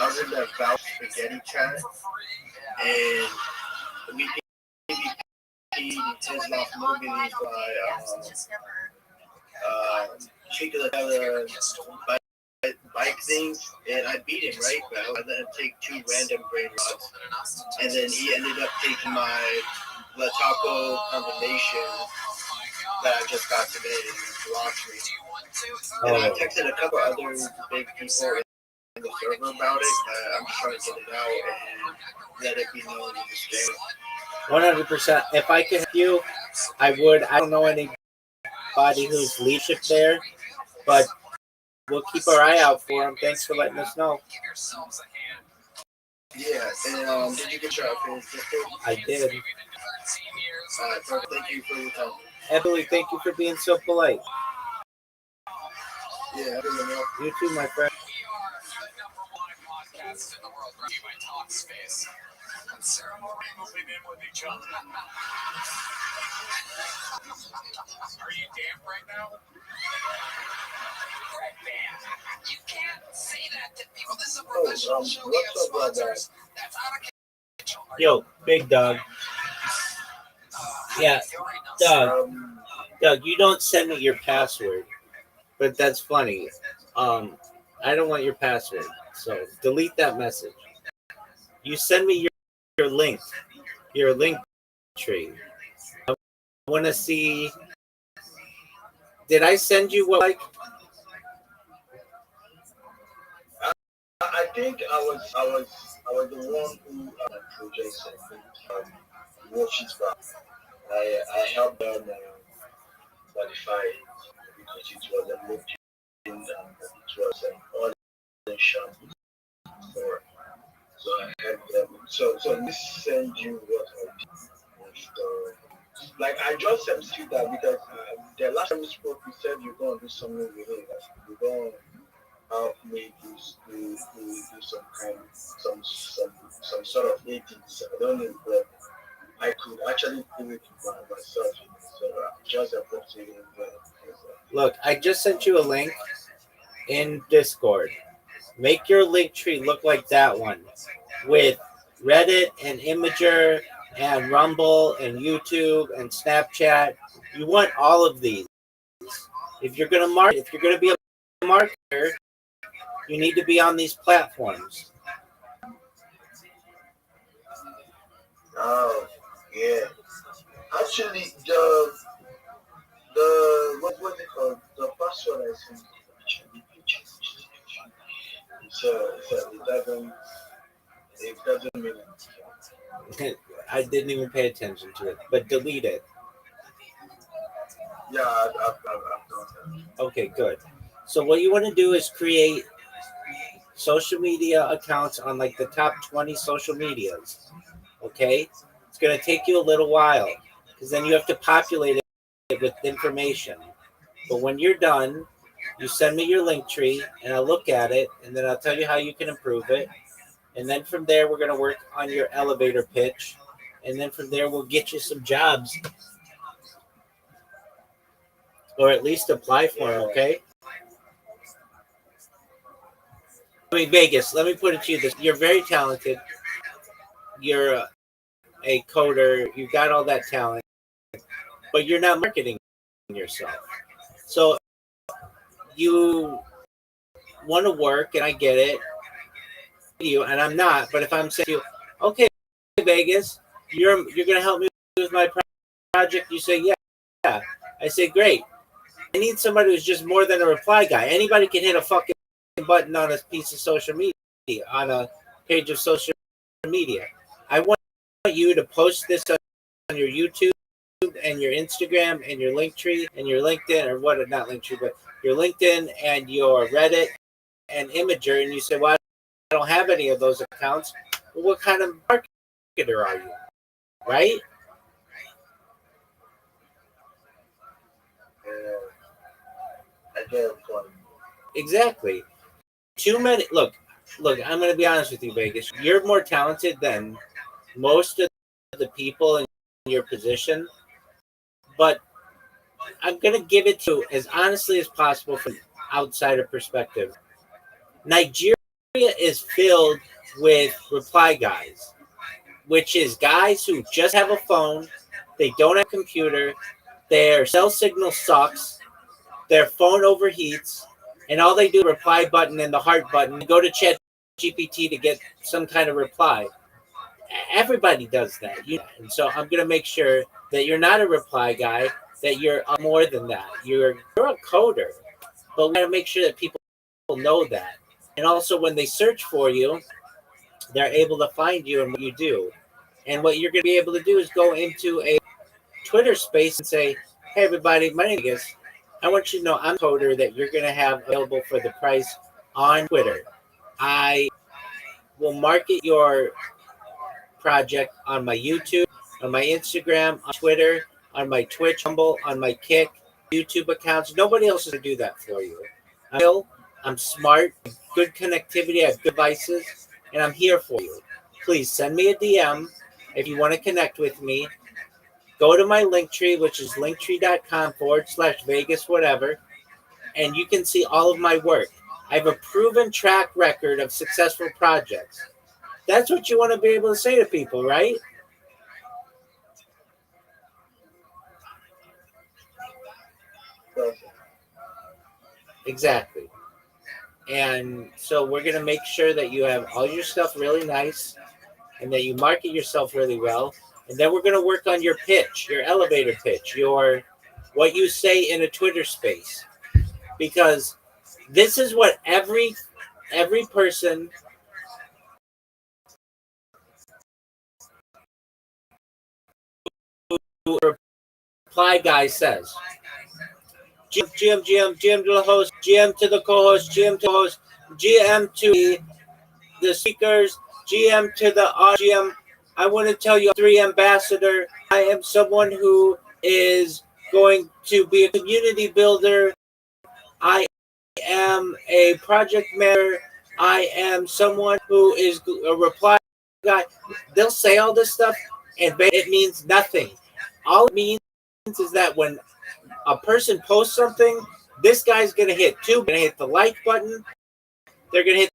I was in the Val Spaghetti chat, and we PvP his last movie by, Chica the bike thing, and I beat him, right? But I let him take 2 random brain rods, and then he ended up taking my La Taco combination that I just got today and blocked me. And I texted a couple other big people in the server about it. I'm just trying to get it out and let it be known in the game. 100%. If I could help you, I would. I don't know anybody who's leadership there, but we'll keep our eye out for him. Thanks for letting us know. Yeah, and did you get your opinions? I did. Perfect. Thank you for your time. Emily, thank you for being so polite. Yeah, I don't know. You too, my friend. best in the world. You might talk space. And Sarah Maureen moving in with each other. Are you damp right now? Red band. You can't say that to people. This is a professional show. We have sponsors. That's out of control. Yo, big dog. Yeah, Doug, you don't send me your password, but that's funny. I don't want your password, so delete that message. You send me your link tree. I want to see. Did I send you what? Like, I think I was the one who projects watches back. I helped them modify it because it was a looking and it was an audition for. So I helped them. So this send you what I did with like I just sent you that because the last time we spoke, you said you're gonna do something with it. You're gonna help me do some kind some sort of edits. I don't know, but I could actually do it by myself. So just approaching look, I just sent you a link in Discord. Make your link tree look like that one with Reddit and Imager and Rumble and YouTube and Snapchat. You want all of these. If you're going to be a marketer, you need to be on these platforms. Oh, yeah. Actually, what was it called? The password I sent actually changed. It doesn't mean anything. I didn't even pay attention to it, but delete it. Yeah, I've done that. Okay, good. So what you want to do is create social media accounts on like the top 20 social medias. Okay? It's going to take you a little while because then you have to populate it with information. But when you're done, you send me your link tree and I'll look at it and then I'll tell you how you can improve it. And then from there, we're going to work on your elevator pitch. And then from there, we'll get you some jobs. Or at least apply for them, okay? I mean, Vegas, let me put it to you this. You're very talented. You're a coder. You've got all that talent. But you're not marketing yourself. So you want to work, and I get it. You and I'm not. But if I'm saying to you, okay, Vegas, you're going to help me with my project, you say, yeah. I say, great. I need somebody who's just more than a reply guy. Anybody can hit a fucking button on a piece of social media, on a page of social media. I want you to post this on your YouTube and your Instagram and your Linktree and your LinkedIn, or what, not Linktree, but your LinkedIn and your Reddit and Imager, and you say, well, I don't have any of those accounts. Well, what kind of marketer are you? Right? I get a point. Exactly. Too many. Look, I'm going to be honest with you, Vegas. You're more talented than most of the people in your position, but I'm going to give it to you as honestly as possible from an outsider perspective. Nigeria is filled with reply guys, which is guys who just have a phone, they don't have a computer, their cell signal sucks, their phone overheats, and all they do is reply button and the heart button and go to Chat GPT to get some kind of reply. Everybody does that. And so I'm going to make sure that you're not a reply guy, that you're more than that. You're a coder, but we got to make sure that people know that. And also when they search for you, they're able to find you and what you do. And what you're going to be able to do is go into a Twitter space and say, hey, everybody, my name is, I want you to know I'm a coder that you're going to have available for the price on Twitter. I will market your project on my YouTube, on my Instagram, on Twitter, on my Twitch, Humble, on my Kick, YouTube accounts. Nobody else is going to do that for you. I'm smart, good connectivity, I have good devices. and I'm here for you. Please send me a DM if you want to connect with me. Go to my link tree, which is linktree.com/Vegas whatever, and you can see all of my work. I have a proven track record of successful projects. That's what you want to be able to say to people, right? Exactly. And so we're going to make sure that you have all your stuff really nice and that you market yourself really well. And then we're going to work on your pitch, your elevator pitch, your what you say in a Twitter space. Because this is what every person who reply guy says. GM to the host, GM to the co-host, GM to the host, GM to the speakers, GM to the GM. I want to tell you, 3 ambassador. I am someone who is going to be a community builder. I am a project manager. I am someone who is a reply guy. They'll say all this stuff, and it means nothing. All it means is that when a person posts something, this guy's going to hit 2, going to hit the like button. They're going to hit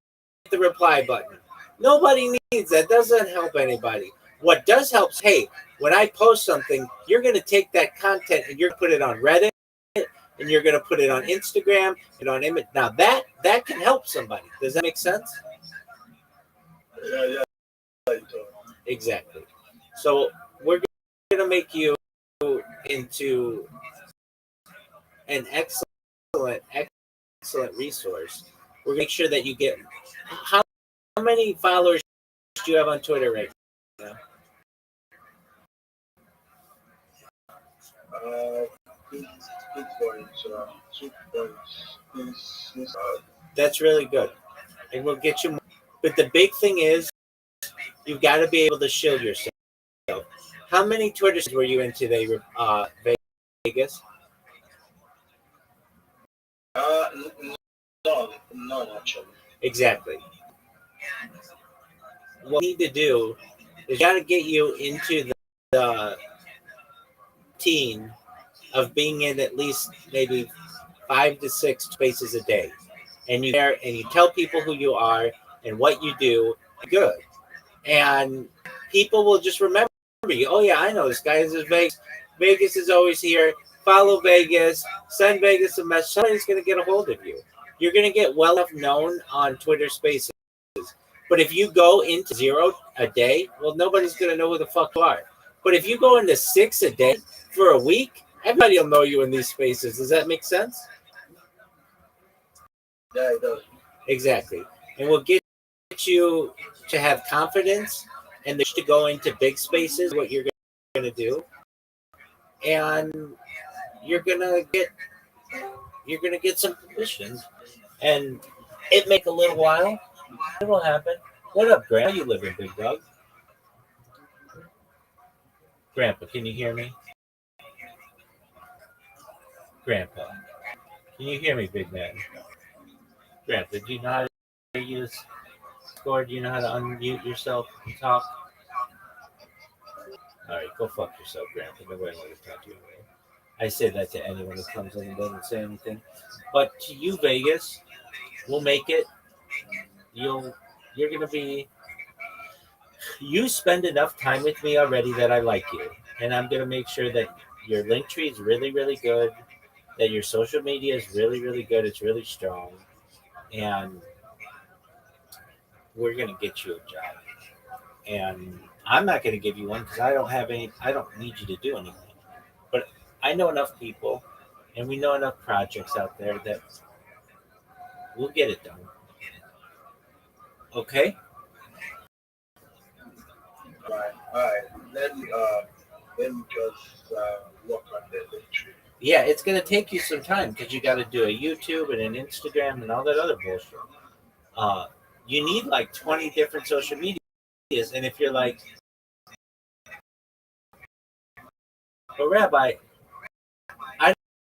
the reply button. Nobody needs that. Doesn't help anybody. What does help is, hey, when I post something, you're going to take that content and you're going to put it on Reddit and you're going to put it on Instagram and on image. Now that can help somebody. Does that make sense? Yeah. Exactly. So we're going to make you into an excellent resource. We're going to make sure that you get how many followers do you have on Twitter right now? That's really good, and we'll get you more. But the big thing is, you've got to be able to shield yourself. How many Twitters were you in today, Vegas? No, actually. Exactly. What we need to do is got to get you into the routine of being in at least maybe 5 to 6 spaces a day, and you there and you tell people who you are and what you do. Good, and people will just remember you. Oh yeah, I know this guy. This is Vegas. Vegas is always here. Follow Vegas. Send Vegas a message. Somebody's going to get a hold of you. You're going to get well enough known on Twitter Spaces. But if you go into 0 a day, well, nobody's going to know who the fuck you are. But if you go into 6 a day for a week, everybody will know you in these spaces. Does that make sense? Yeah, it does. Exactly. And we'll get you to have confidence and to go into big spaces, what you're going to do. And you're going to get some positions. And it make a little while. It will happen. What up, Grandpa? How you living, big dog? Grandpa, can you hear me? Grandpa, can you hear me, big man? Grandpa, do you know how to use Discord? Do you know how to unmute yourself and talk? All right, go fuck yourself, Grandpa. Nobody wants to talk to you anyway. I say that to anyone who comes in and doesn't say anything. But to you, Vegas, we'll make it. You're gonna be. You spend enough time with me already that I like you, and I'm gonna make sure that your link tree is really, really good. That your social media is really, really good. It's really strong, and we're gonna get you a job. And I'm not gonna give you one because I don't have any. I don't need you to do anything. But I know enough people, and we know enough projects out there that we'll get it done. Okay? All right. Let me just work on the tree. Yeah, it's gonna take you some time because you got to do a YouTube and an Instagram and all that other bullshit. Uh, you need like 20 different social medias, and if you're like, but Rabbi, I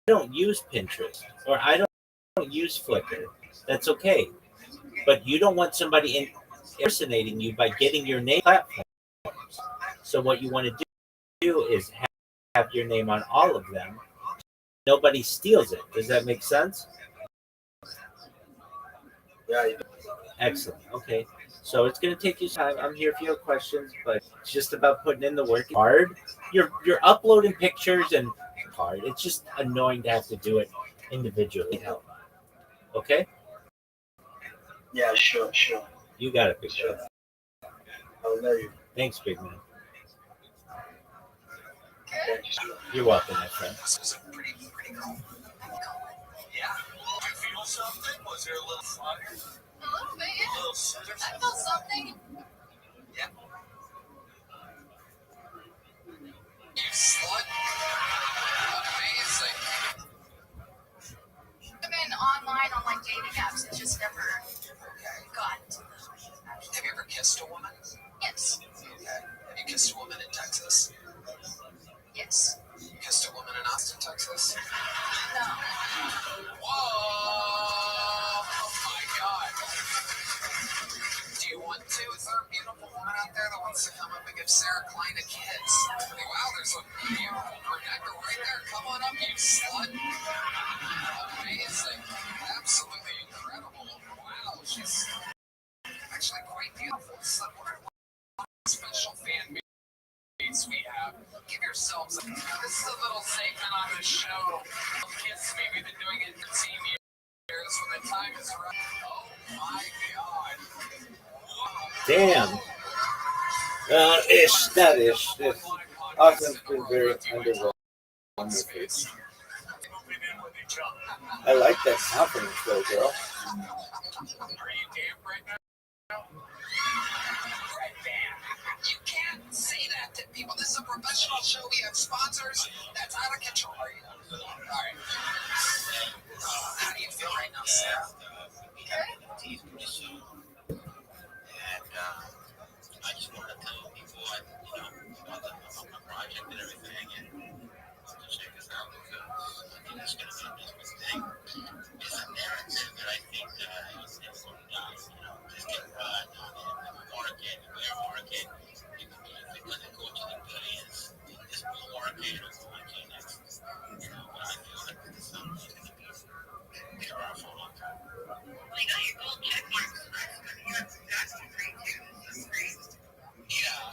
don't use Pinterest or I don't use Flickr. That's okay, but you don't want somebody impersonating you by getting your name platforms. So what you want to do is have your name on all of them. Nobody steals it. Does that make sense? Yeah, Excellent. Okay. So it's going to take you time. I'm here if you have questions, but it's just about putting in the work. It's hard. You're uploading pictures and hard. It's just annoying to have to do it individually. Help. Okay. yeah, sure. You got it, big Sure. man. I'll let you. Thanks, big man. Thank you, sir. You're welcome, my friend. This was a pretty cool. Yeah. Did you feel something? Was there a little fire? A little bit, A yeah. little scissors? I felt something. Yeah. You slut. Amazing. I've been online on like dating apps. It's just never gotten to them. Have you ever kissed a woman? Yes. Okay. Have you kissed a woman in Texas? Yes. Kissed a woman in Austin, Texas? No. Whoa! Oh my God. Do you want to? Is there a beautiful woman out there that wants to come up and give Sarah Klein a kiss? Wow, there's a beautiful brunette right there. Come on up, you slut. Amazing. Absolutely incredible. Wow, she's actually quite beautiful. So what special fan base we have. Give yourselves this is a little segment on the show. Kiss me. We've been doing it for 10 years when the time is right. Oh my God. Whoa. Damn. Not ish. Austin's been very underwhelming. I like that confidence, though, girl. Are you damn right now? Right there. You can't say that to people. This is a professional show. We have sponsors. That's out of control. All right. How do you feel right now, Sarah? Okay. And I just wanted to tell people, about my project and everything, and to check us out because I think it's going to be a business thing. It's a narrative that I think is going to die. Just get run on the market, where market. It doesn't go to the billions. This bull market or the market next. But I feel like this is something that's going to be around for a long time. Well, you got your gold check marks. That's great too. That's great.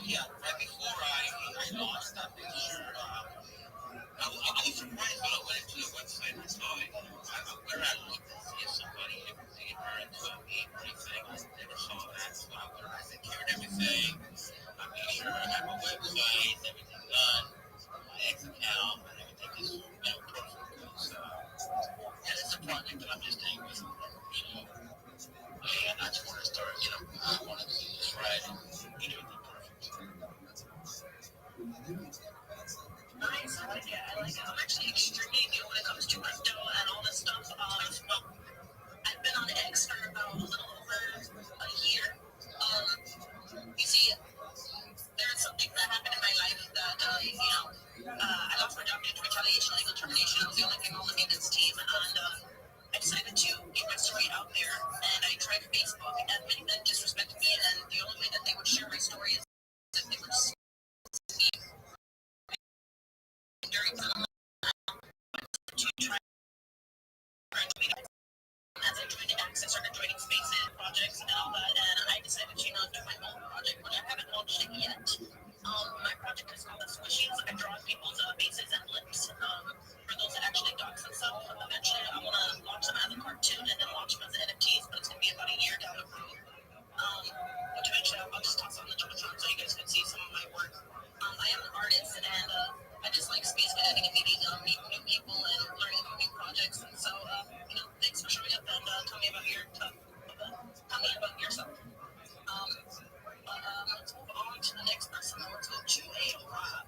Yeah. Right before I launched, I made sure I was surprised when I went to the website and saw it. Where I looked to see if somebody ever paid her into a game or anything, I never saw that. So I secured everything. I made sure I had my website, everything done, my X account, and everything just perfect. So, yeah, it's a project that I'm just taking with me. So, and I just want to start, I want to do this right and get everything perfect. Nice, I like it. I'm actually extremely new when it comes to crypto and all this stuff. Well, I've been on X for about a little over a year. You see, there's something that happened in my life that, I lost my job due to retaliation, legal termination. I was the only female on the maintenance team, and I decided to get my story out there. And I tried Facebook, and many men disrespected me, and the only way that they would share my story is if they would see me during time to try to meet up. As I joined X, I started joining spaces, projects, and all that, and I decided to do my own project, which I haven't launched it yet. My project is called The Squishies. I draw people's faces and lips for those that actually dox themselves. Eventually, I want to launch them as a cartoon and then launch them as NFTs, but it's going to be about a year down the road. Which eventually I'll just toss on the Jumbotron so you guys can see some of my work. I am an artist, and I just like space cadet and meeting new people and learning about new projects. And so, thanks for showing up and tell me about yourself. Let's move on to the next person. Let's go to a Rob.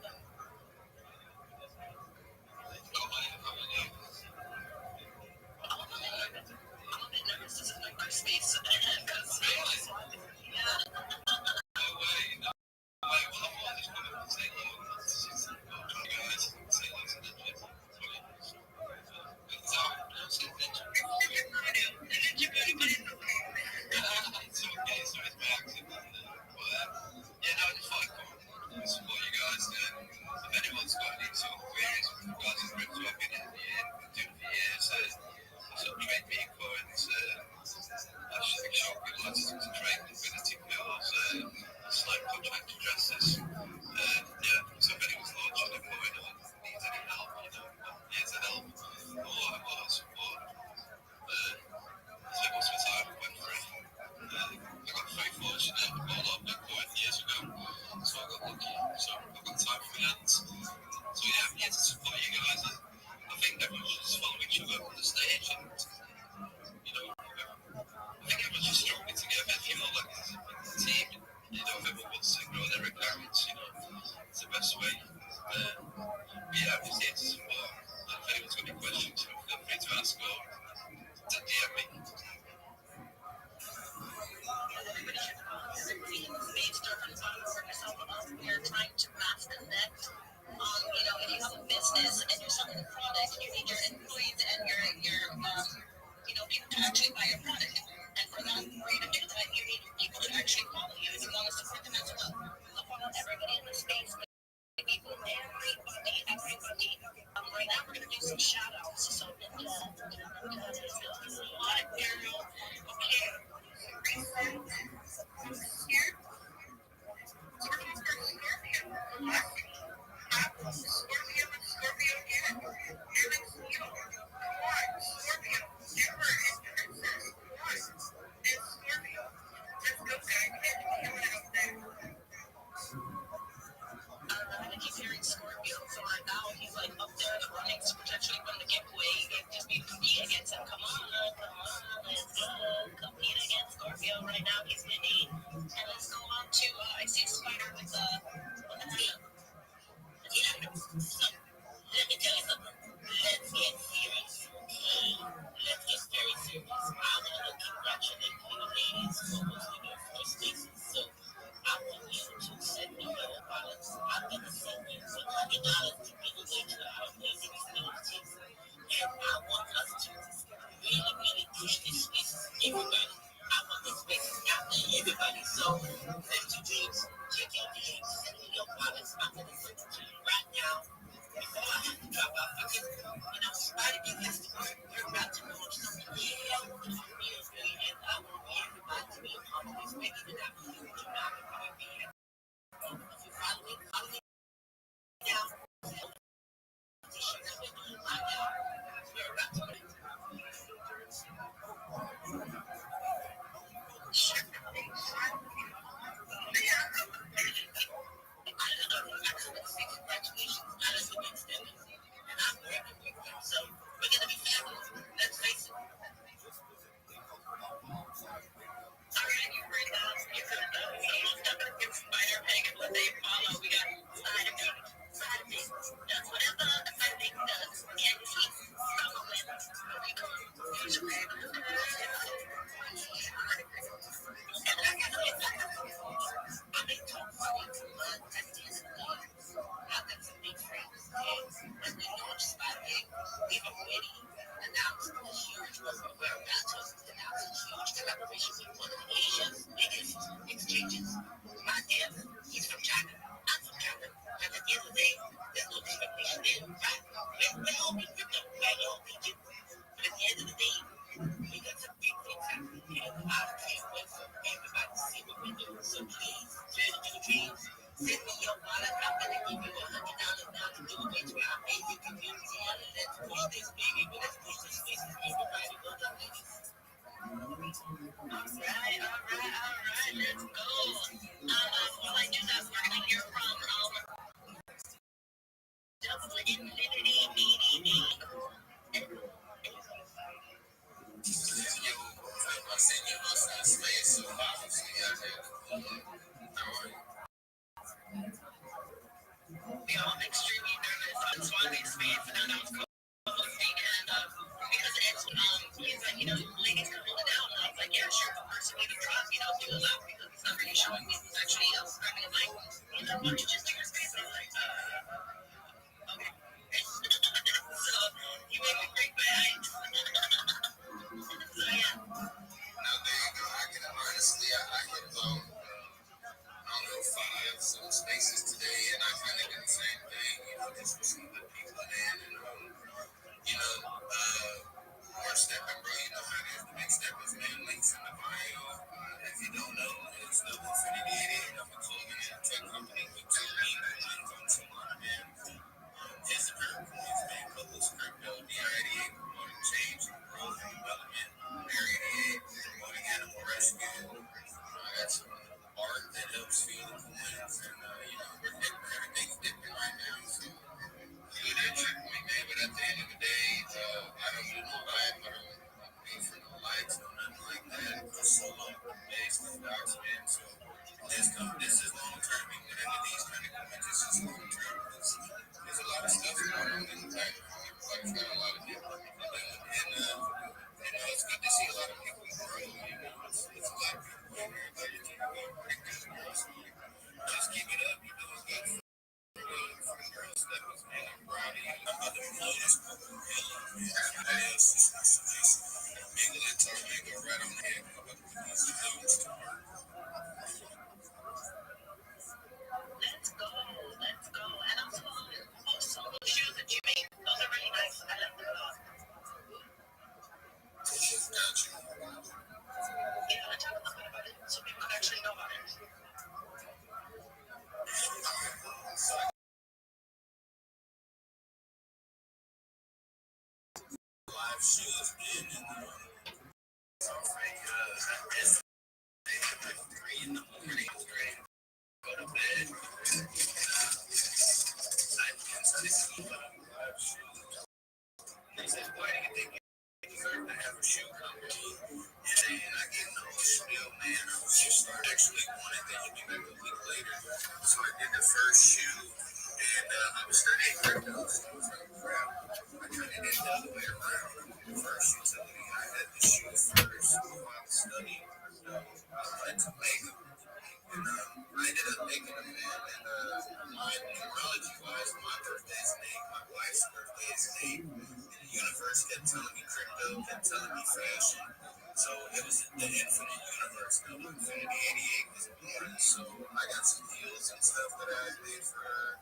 So it was the Infinite Universe. Infinity 88 was born. So I got some deals and stuff that I made for her,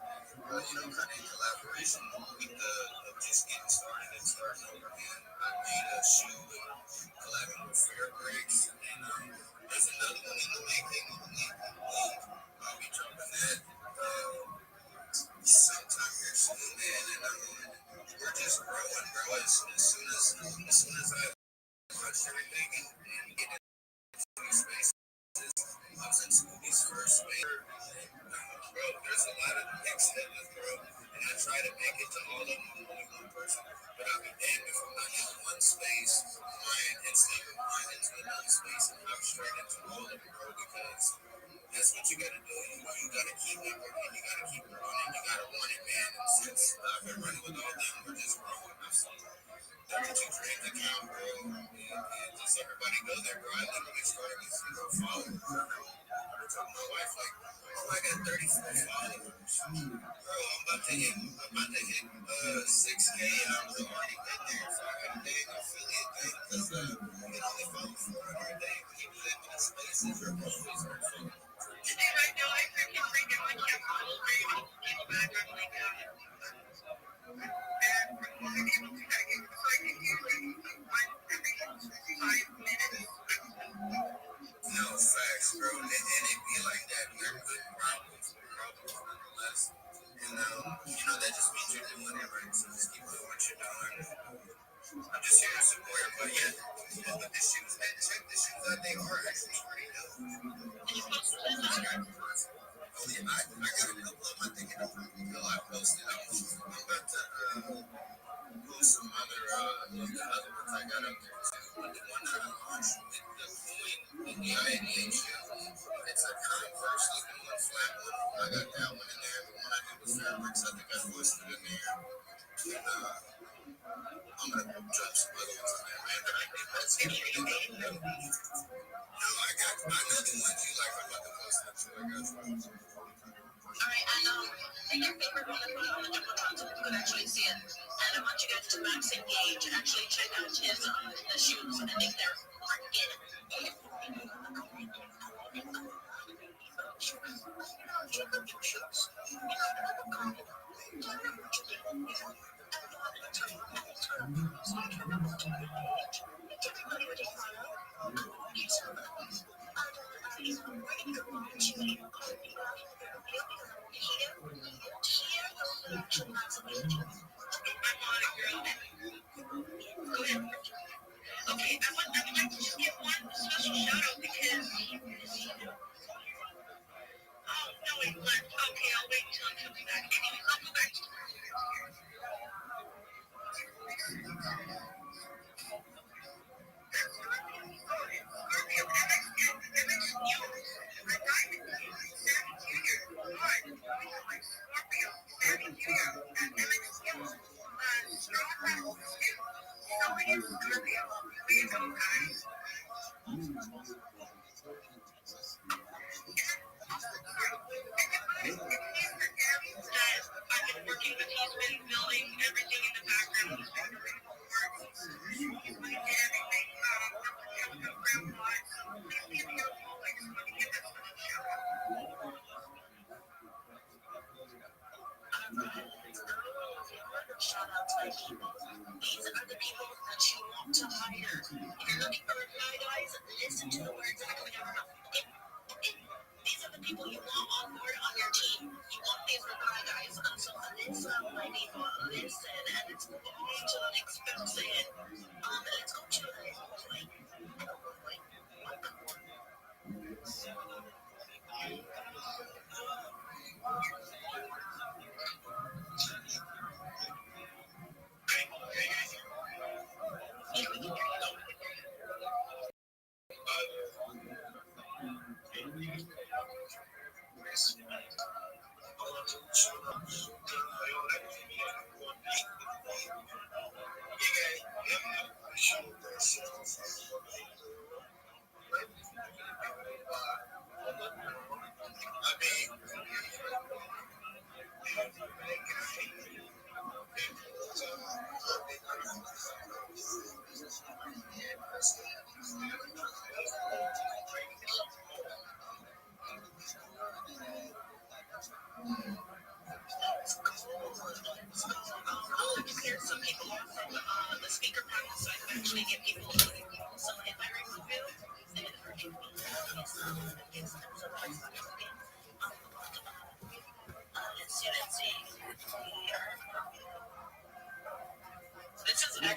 kind of in collaboration with the of just getting started and starting over again. I made a shoe and collabing with Fair Breaks, and there's another one in the making. I'll be dropping that sometime here soon, man. And we're just growing, bro. As soon as I launch everything and get into these spaces, I was in Scooby's first space. Bro, there's a lot of next levels, bro. And I try to make it to all of them. I'm only one person. But I'll be damned if I'm not in one space, and sneaking mine into another space and hop straight into all of them, bro. Because that's what you gotta do. You gotta keep it working. You gotta keep it running. You gotta want it, man. And since I've been running with all them, we're just growing. I've seen the Richard Dream account, bro. And just everybody go there, bro. I literally started with 0 followers. I told my wife, like, oh, I got 34 followers. Bro, I'm about to hit 6K, and I was already in there. So I got a dang affiliate thing because it only follows 400 a day. When you do that many spaces, you're always on phone. Today, right now, I freaking I kept all reading people back. I'm like, and from my able to check it, so I can usually find every 5 minutes. No, facts, bro. And it be like that. We're good problems nonetheless. And, that just means you're doing it right. So just keep doing what you're doing. I'm just here to support everybody. Yeah, but the shoes, man, check the shoes out. They are actually pretty dope. And you post the list? Oh, yeah, I got a couple of them. I think in a profile I posted. I'm about to post some other, the other ones I got up there too. But the one that I launched with the coin, the IADH shoe, it's a Converse looking one, flat one. I got that one in there. The one I did with Fabrics, I think I posted in there. And I'm gonna drop some other ones in there, man. But I think that's it. No, I know the ones you like. I'm about to post that too. I got you. All right, and pick your favorite one and put it on the double account so people can actually see it. And I want you guys to max engage, actually check out his the shoes. I think they're freaking. Okay, I would like to just give one special shout out because. Oh, no, he left. Okay, I'll wait until he comes back. Anyways, I'll go back to the I've been working with, he's been building everything in the background. He's been doing homework. He's been everything. Grandpa. So please give me a call. I just want to give that special shout out. Shout out to my people. These are the people that you want to hire. If you're looking for reply guys, listen to the words that are coming out of your mouth. These are the people you want on board on your team. You want these reply guys. So listen, my people, listen, and let's move on to the next person. Let's go to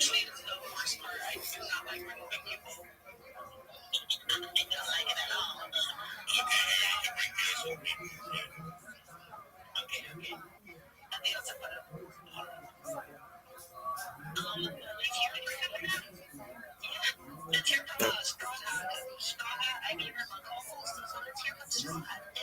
Actually, the worst part, I do not like removing people. I don't like it at all. Okay. Nothing else to put up. Let's hear from Straw Hat. Straw Hat, I gave her my co-host, so let's hear what Straw Hat is.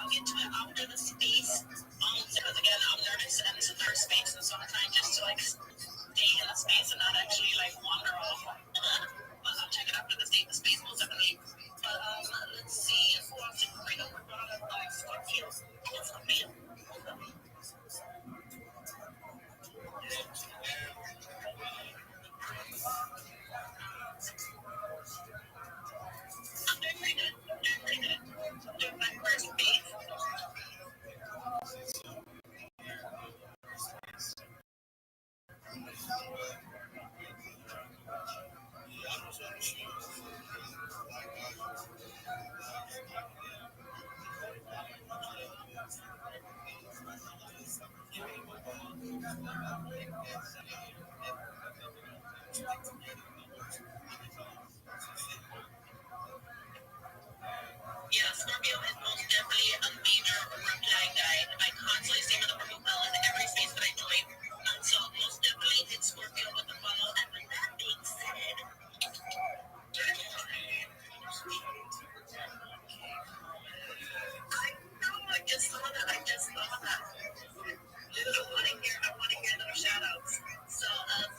I'll get to it after the space. Because again, I'm nervous and it's a 30 Yeah, Scorpio is most definitely a major reply guy. I constantly see him in the purple bell in every space that I join. So most definitely it's Scorpio with the follow. And with that being said, I know I just saw that. I just saw that. I want to hear those shout outs. So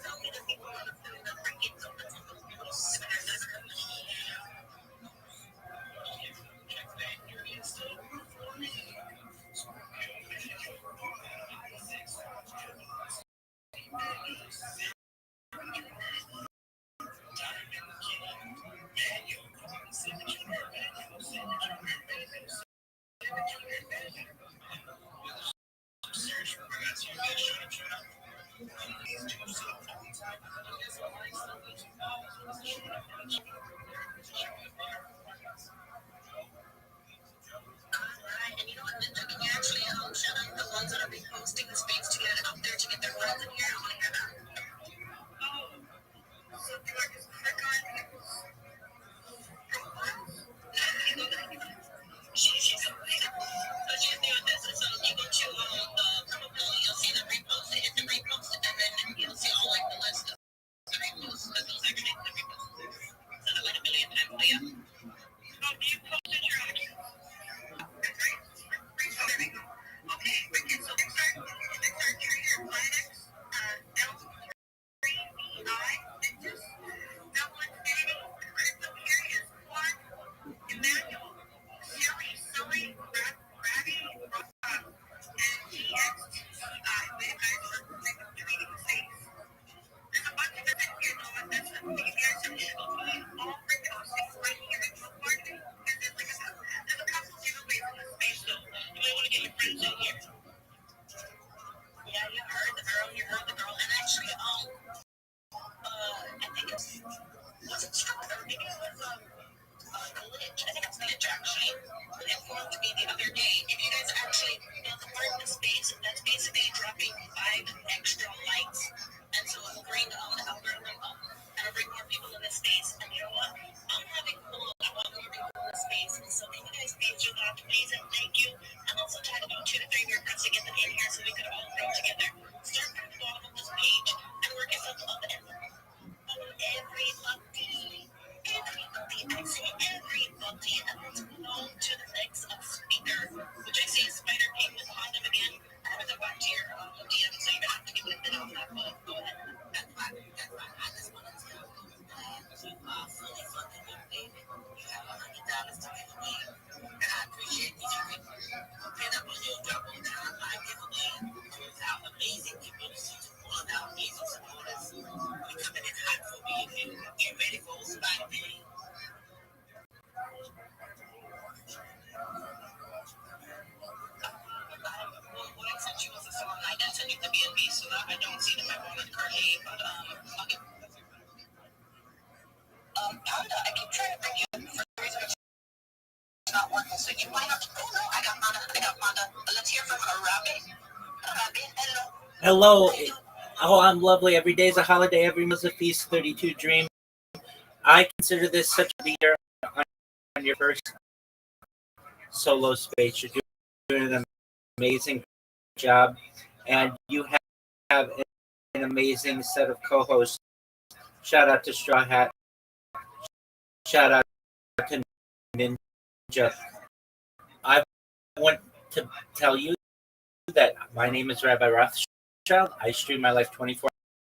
tell me the people on the food that freaking don't let some of those people Alright, and you know what, Linda, can you actually shout out the ones that are reposting the space to get it out there to get their friends in here? I want to hear that. So do I just click on people's profiles? She's amazing. So she's doing this. So you go to the profile, you'll see the repost, hit the repost, and then you'll see all like the list of the reposts. But those actually the reposts. So that like a million times, but yeah. Oh, you posted your actual. Okay, wicked. So next time, your Planex, L3BI, and just double infinity, crystal curious, one, Emmanuel, Shelly, Sully, Ravi, and GXTI. Man, guys are reading the face. There's a bunch of different here, Noah. That's the thing. You guys are all reposting right here in book marketing. And there's like there's a couple giveaways in the space, so you might want to get your friends in here. Yeah, you heard the girl, and actually, I think it's, was it Structure? Maybe it was, Glitch. I think it's Glitch, actually. Informed me the other day. If you guys actually build a part in the space, that's basically dropping 5 extra likes. And so it'll bring the algorithm up. And it'll bring more people in the space. And you know what? I'm having fun. I want more people in the space. And so can you guys please do that, please? And thank you. And also tag about 2 to 3 of your friends to get them in here so we could all grow together. Start from the bottom of this page and work yourself up and follow everybody. I see everybody. And let's move on to the next speaker, which I see is Spider Pig with Condom again. I haven't got back to your DM, so you're going to have to give it a bit on that, but go ahead. That's fine. I just want to tell you that you are fully funded with David. You have $100 to give away. And I appreciate you doing pin up on your double down live giveaway with our amazing community to pull out amazing supporters. We're coming in hot for me. Get ready for Spider Pig. What I sent you was a song. I didn't send you the B&B, so that I don't see them at one currently, but okay. Panda, I keep trying to bring you for some reason it's not working, so you might have to. Oh no, I got Panda. Let's hear from Arabi. Arabi, hello. Hello. Oh, I'm lovely. Every day is a holiday. Every meal's a feast. 32 Dream. I consider this such a big year on your first solo space. You're doing an amazing job, and you have an amazing set of co-hosts. Shout out to Straw Hat. Shout out to Ninja. I want to tell you that my name is Rabbi Rothschild. I stream my life 24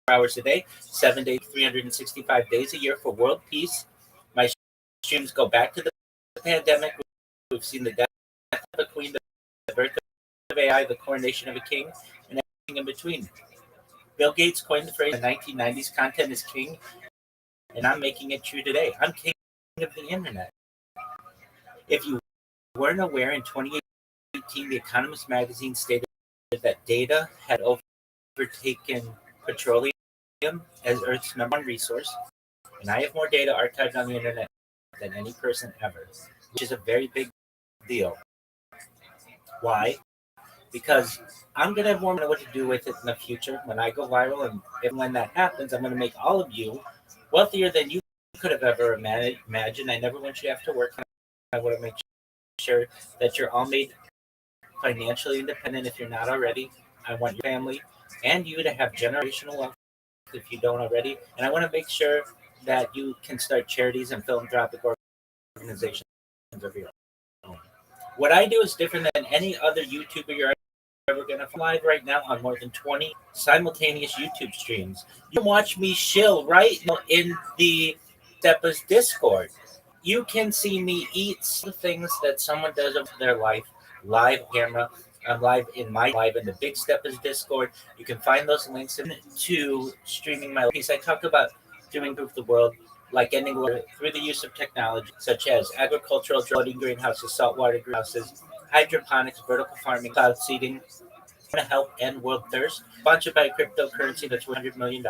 hours a day, 7 days, 365 days a year for world peace. My streams go back to the pandemic. We've seen the death of a queen, the birth of AI, the coronation of a king, and everything in between. Bill Gates coined the phrase in the 1990s, content is king, and I'm making it true today. I'm king of the internet. If you weren't aware, in 2018, The Economist magazine stated that data had overtaken petroleum as Earth's number one resource, and I have more data archived on the internet than any person ever, which is a very big deal. Why? because I'm gonna have more know what to do with it in the future when I go viral, and if when that happens, I'm gonna make all of you wealthier than you could have ever imagined. I never want you to have to work. I want to make sure that you're all made financially independent if you're not already. I want your family and you to have generational wealth if you don't already. And I want to make sure that you can start charities and philanthropic organizations of your own. What I do is different than any other YouTuber you're ever going to live right now on more than 20 simultaneous YouTube streams. You can watch me shill right now in the Steppa's Discord. You can see me eat the things that someone does of their life live camera. I'm live in my live in the Big Steppers Discord. You can find those links in to streaming my piece. I talk about doing good for the world, like ending war through the use of technology such as agricultural floating greenhouses, saltwater greenhouses, hydroponics, vertical farming, cloud seeding, to help end world thirst, sponsored by a cryptocurrency that's $100 million.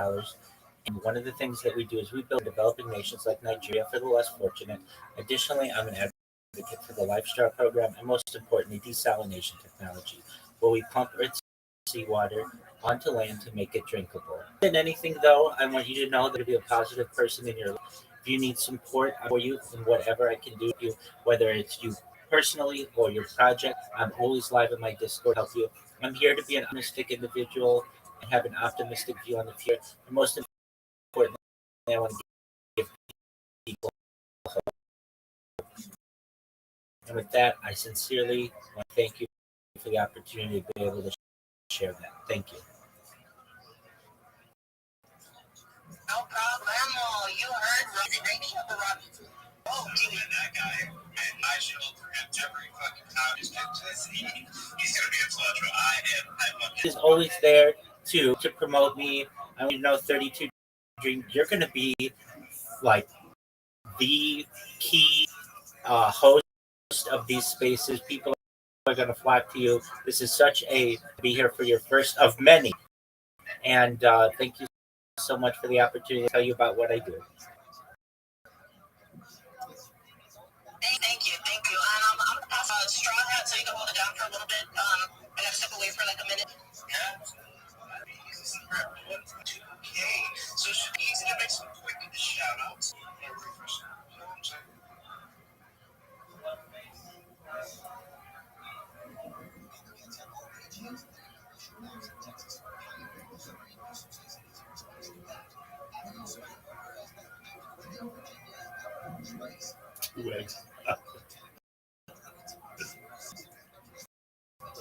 And one of the things that we do is we build developing nations like Nigeria for the less fortunate. Additionally, I'm an advocate for the Lifestyle program and most importantly, desalination technology, where we pump Earth's seawater onto land to make it drinkable. Than anything, though, I want you to know that to be a positive person in your life. If you need support for you in whatever I can do for you, whether it's you personally or your project, I'm always live in my Discord to help you. I'm here to be an optimistic individual and have an optimistic view on the future. And most importantly, I want to give people hope. And with that, I sincerely want to thank you for the opportunity to be able to share that. Thank you. No problemo. You heard Rosie Rainey of the Rocky. Oh, that guy. Man, I should look for him every fucking time. He's gonna be a clutch. Is always there to promote me. I mean, 32 Dream. You're gonna be like the key host of these spaces. People are gonna flock to you. This is such a be here for your first of many. And thank you so much for the opportunity to tell you about what I do. Thank you. And I'm gonna pass a straw hat so you can hold it down for a little bit. I'm gonna step away for like a minute. Yeah. Okay. So it should be easy to make some quick shout outs.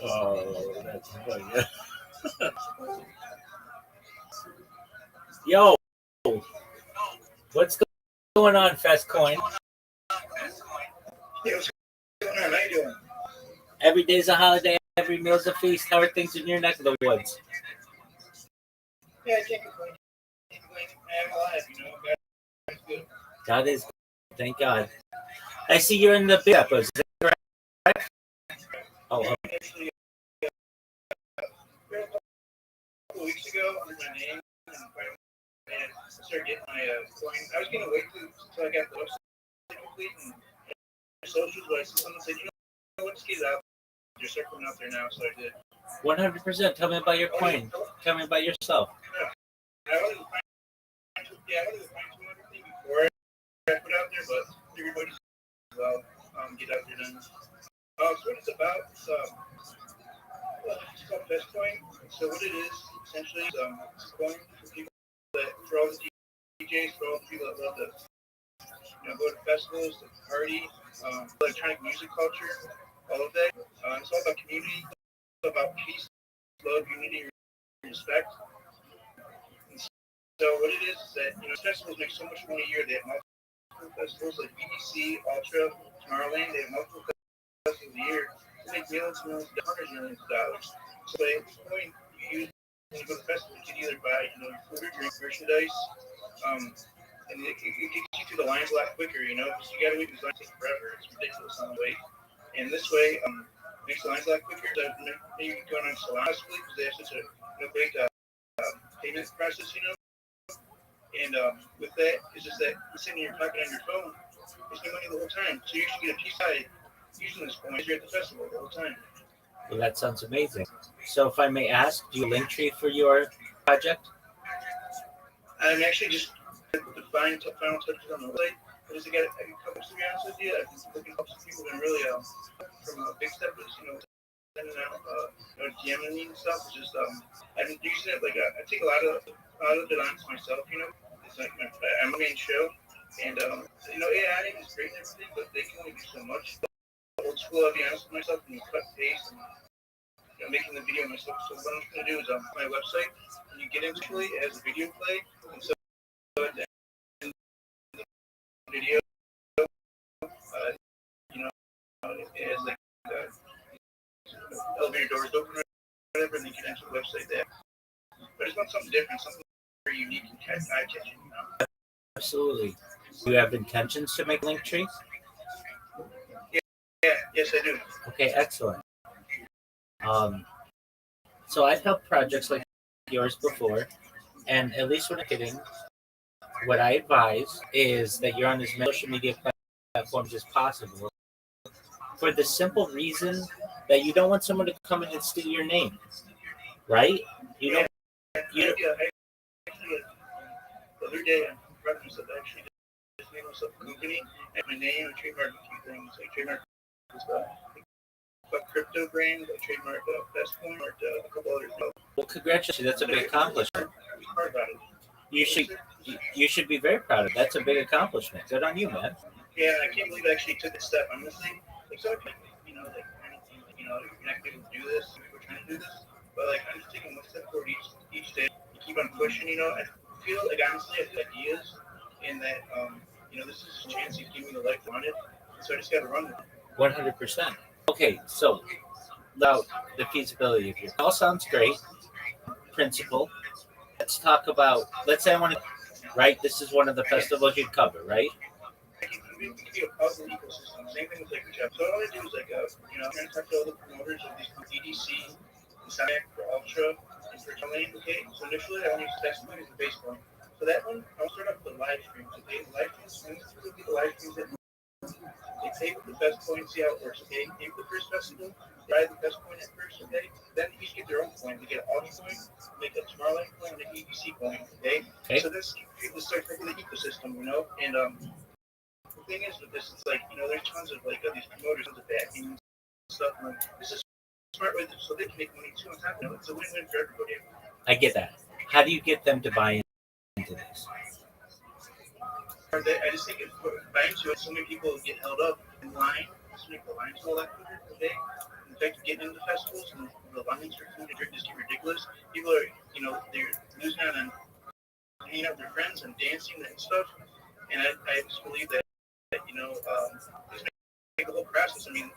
Oh, that's funny. Yo, what's going on, Fest Coin? Yeah, what's going on? How you doing? Every day's a holiday, every meal's a feast. How are things in your neck of the woods? Yeah, I can't complain. I'm alive, God's good. God is, thank God. I see you're in the big episodes. Is that correct? Oh, Actually, a couple weeks ago, I heard my name and started getting my coin. I was going to wait until I got the website complete and socials, but someone said, what, just get it out. You're circling out there now, so I did. 100%. Tell me about your coin. Tell me about yourself. I wanted to find everything before I put out there, but everybody's well, get out there then. So what it's about, it's called Best Coin. So what it is, essentially, is it's a coin for people that, for all the DJs, for all the people that love to, go to festivals, to party, electronic music culture, all of that. It's all about community, it's all about peace, love, unity, and respect. And so what it is that, festivals make so much money a year. They have multiple festivals like EDC, Ultra, Tomorrowland. They have multiple festivals a year. They make millions, hundreds of millions of dollars. So they coin you use when you go to festivals, you can either buy, food or drink, merchandise, and it gets you to the lines a lot quicker, because you got to wait. These lines take forever. It's ridiculous on the wait. And this way, makes the lines a lot quicker. So maybe going on Solana because they have such a great payment process, And with that, it's just that you're sitting in your pocket on your phone, there's no money the whole time. So you should get a piece side using this coin. You're at the festival the whole time. Well, that sounds amazing. So, if I may ask, do you link tree for your project? I'm actually just the final touches on the website. Just to get a couple, to be honest with you, I've been looking up some people and really from big steppers, sending out DMing me and stuff. It's just I've been using it like I take a lot of it onto myself. It's like I'm a main show, and AI is great and everything, but they can only do so much. Old school, I'll be honest with myself, and you cut paste and making the video myself. So what I'm just gonna do is on my website, when you get into it, it has a video play, and so in the video, you know, it has like elevator doors open or whatever, and then you get into the website there. But it's not something different, something very unique and eye-catching. Absolutely. Do you have intentions to make link tree? Yeah, yes, I do. Okay, excellent. Um, so I've helped projects like yours before, and at least when I'm kidding, what I advise is that you're on as many social media platforms as possible for the simple reason that you don't want someone to come in and steal your name, right? You don't. You don't Actually, the other day, I'm proud of myself. I actually just made myself a company, and my name, I trademarked a few things. I trademarked crypto brand, I trademarked Bestcoin, or a couple other things. well, congratulations. That's a big accomplishment. Hard about it. You should you should be very proud of. That's a big accomplishment. Good on you, man. Yeah, I can't believe I actually took a step. Honestly, like some people, like anything, you're not going to do this. We're trying to do this, but like I'm just taking one step forward each day. You keep on pushing. I feel like honestly, I have ideas, and that this is a chance to give me the life I wanted. So I just got to run with it. 100%. Okay, so about the feasibility of your all sounds great. Principle. Let's talk about. Let's say I want to. Right, this is one of the festivals you'd cover, right? It can be a puzzle ecosystem. Same thing with like the job. So all I do is like I'm trying to talk to all the promoters of these EDC, Sonic, for Ultra, and for Tulane. Okay, so initially I want to use text point as the base point. So that one, I'll start off with the live streams. Okay, the live streams, the live streams that they take the best point, see how it works. Okay, take the first festival, try the best point at first. Okay, then each get their own point. They get an Audi point, make a Tomorrowland point, and an EDC point. Okay, so this people start thinking the ecosystem, and the thing is with this, it's like there's tons of like these promoters, tons of backing and stuff. And this is a smart way so they can make money too. On top of it, it's a win-win for everybody. I get that. How do you get them to buy into this? I just think buying to it, so many people get held up in line. So many lines all that quicker today. In fact, getting into festivals and the lines for food and drink just get ridiculous. People are, they're losing out on hanging out with their friends and dancing and stuff. And I just believe that just make the whole process. I mean,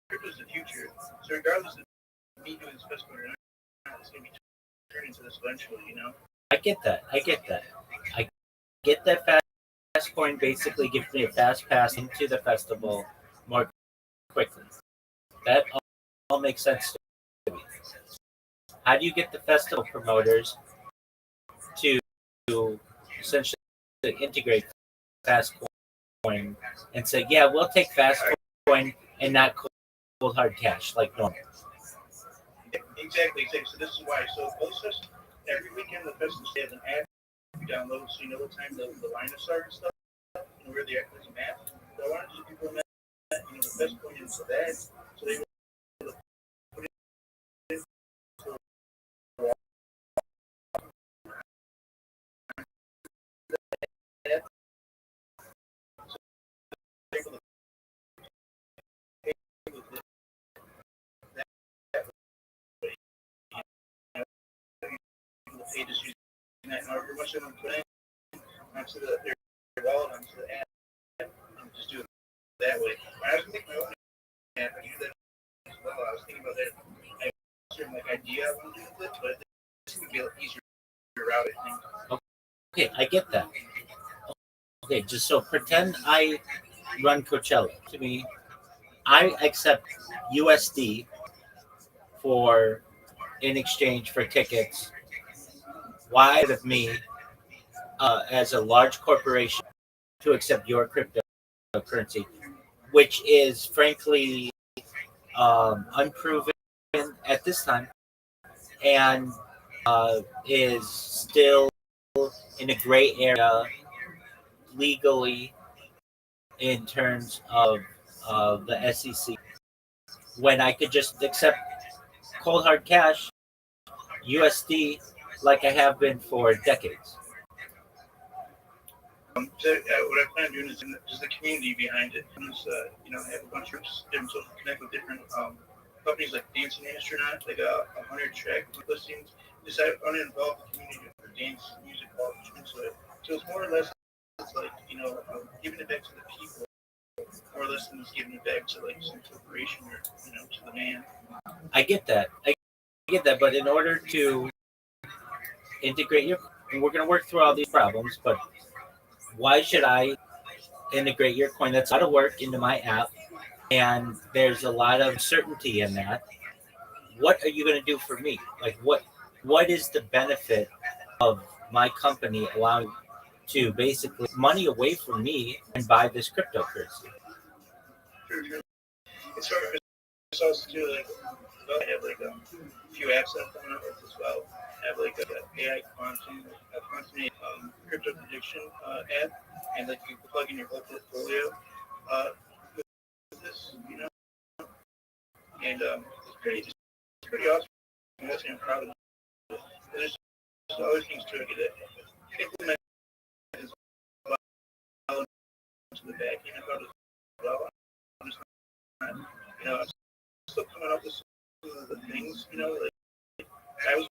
crypto is the future. So regardless of me doing this festival or not, it's going to be turned into this eventually. I get that. I get that fast coin basically gives me a fast pass into the festival more quickly. That all makes sense to me. How do you get the festival promoters to essentially integrate fast coin and say, yeah, we'll take fast coin and not cold hard cash like normal? Exactly. So this is why. So most every weekend the festival has an app you download, so you know what time the lineups start and stuff, and where the actual map. So I wanted to give people that, the best point into that, so they will put it into that. So they're able to pay with that way. People pay just using that, however much they want to put in onto their wallet, onto the app, and just do it that way. I was thinking my own app, I do that as well. I was thinking about that. I have a certain idea I want to do with it, but this would be an easier route, I think. Okay, I get that. Okay, just so pretend I run Coachella. To me, I accept USD for in exchange for tickets. Why of me as a large corporation to accept your cryptocurrency, which is frankly unproven at this time, and is still in a gray area legally in terms of the SEC. When I could just accept cold hard cash, USD, like I have been for decades. What I plan on doing is just the community behind it. Have a bunch of different social connect with different companies like Dancing Astronaut, like 100 track listings. Just I want to involve the community for dance music culture into it. So it's more or less it's like giving it back to the people, more or less than just giving it back to like some corporation or to the man. I get that. But in order to integrate and we're going to work through all these problems, but why should I integrate your coin? That's a lot of work into my app, and there's a lot of certainty in that. What are you going to do for me? Like, what is the benefit of my company allowing to basically money away from me and buy this cryptocurrency? Sure. As far as also too, like I have like a few apps that I'm coming up with as well. I have like an AI quantum crypto prediction app, and like you can plug in your whole portfolio with this, and it's pretty awesome. I'm proud of it. There's other things to it that implement as well into the back end of it as well. I'm just not, I'm still coming up with some of the things, like I was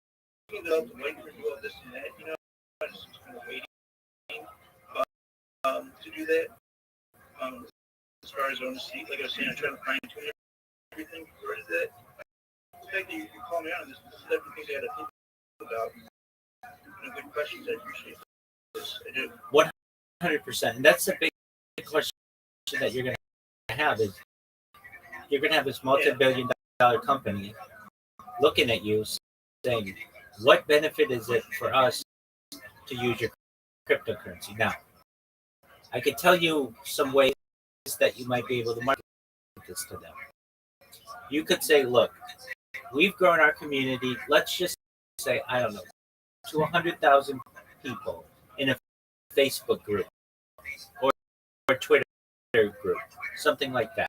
waiting for you all this and that, I was just kind of waiting to do that. As far as I want to see, like I was saying, I'm trying to fine tune everything before I do that. The fact that you call me on this is everything I had to think about. Good questions. I appreciate this. I do. 100%. And that's the big question that you're going to have is you're going to have this multi-billion-dollar company looking at you saying, what benefit is it for us to use your cryptocurrency? Now, I could tell you some ways that you might be able to market this to them. You could say, look, we've grown our community, let's just say, I don't know, to 100,000 people in a Facebook group or Twitter group, something like that.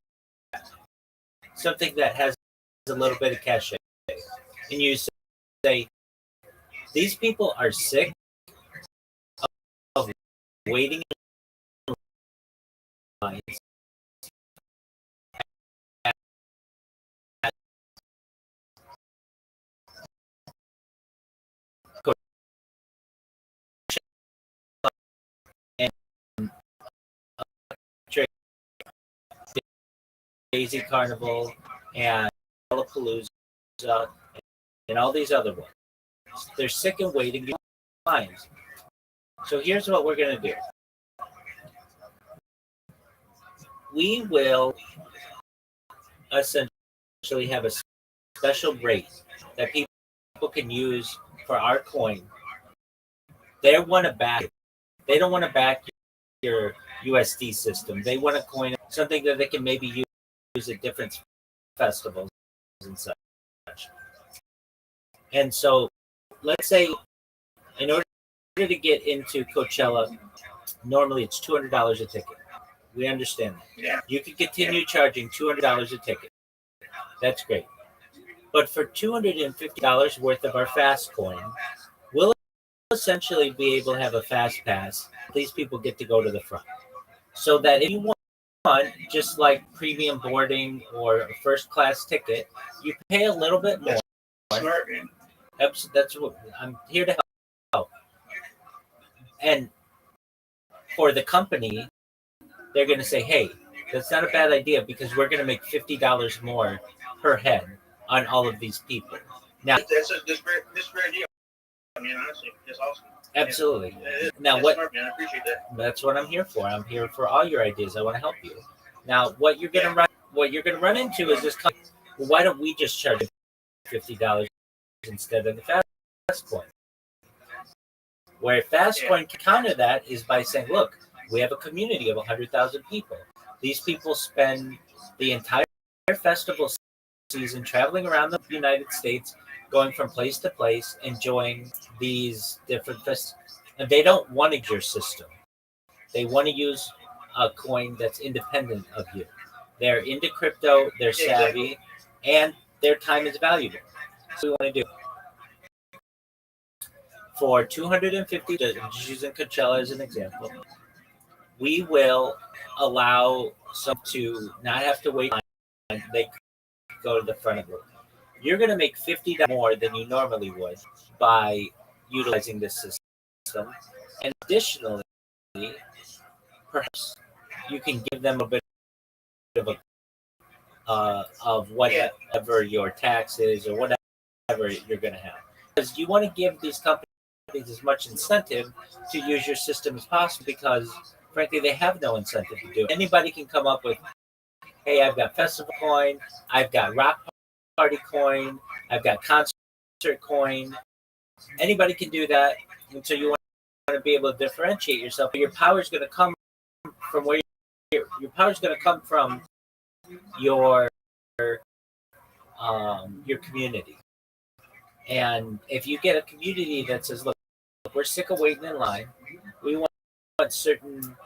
Something that has a little bit of cachet. And you say, these people are sick of waiting in lines and Daisy Carnival and Lollapalooza and all these other ones. They're sick and waiting in lines. So here's what we're going to do. We will essentially have a special rate that people can use for our coin. They want to back it. They don't want to back your USD system. They want a coin, something that they can maybe use at different festivals and such. And so let's say in order to get into Coachella, normally it's $200 a ticket. We understand that. Yeah. You can continue charging $200 a ticket. That's great. But for $250 worth of our fast coin, we'll essentially be able to have a fast pass. These people get to go to the front. So that if you want, just like premium boarding or a first class ticket, you pay a little bit more. Smart, man. That's what I'm here to help. And for the company, they're going to say, hey, that's not a bad idea because we're going to make $50 more per head on all of these people. Now, this great idea. I mean, honestly, it's awesome. Absolutely. Yeah, now, what? Smart, man. I appreciate that. That's what I'm here for. I'm here for all your ideas. I want to help you. Now, what you're going to run into is this. Well, why don't we just charge $50 instead of the fast coin? Where fast coin can counter that is by saying, look, we have a community of 100,000 people. These people spend the entire festival season traveling around the United States, going from place to place, enjoying these different festivals. And they don't want to use your system. They want to use a coin that's independent of you. They're into crypto, they're savvy, and their time is valuable. So we want to do for 250, just using Coachella as an example, we will allow some to not have to wait. They go to the front of it. You're going to make $50 more than you normally would by utilizing this system. And additionally, perhaps you can give them a bit of a of whatever your taxes or whatever you're going to have, because you want to give these companies as much incentive to use your system as possible, because frankly they have no incentive to do it. Anybody can come up with, hey, I've got festival coin, I've got rock party coin, I've got concert coin. Anybody can do that. And so you want to be able to differentiate yourself. Your power is going to come from where your power is going to come from your community. And if you get a community that says, look, we're sick of waiting in line, we want certain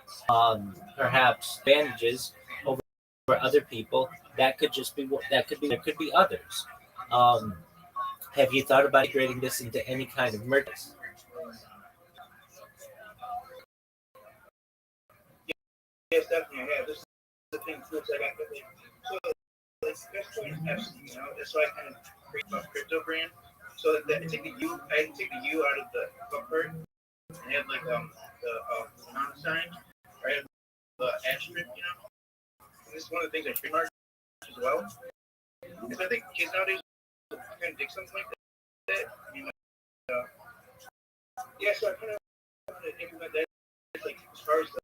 perhaps advantages over other people, that could just be there could be others. Have you thought about integrating this into any kind of merchandise? Yes, definitely. Yeah, this is the thing too. It's like that's why I kind of create my crypto brand. So that I take the U out of the part and have like the non sign, right? The asterisk, And this is one of the things I trademark as well. Because I think kids nowadays kind of dig something like that. Yeah, so I kind of want to implement that. It's like as far as the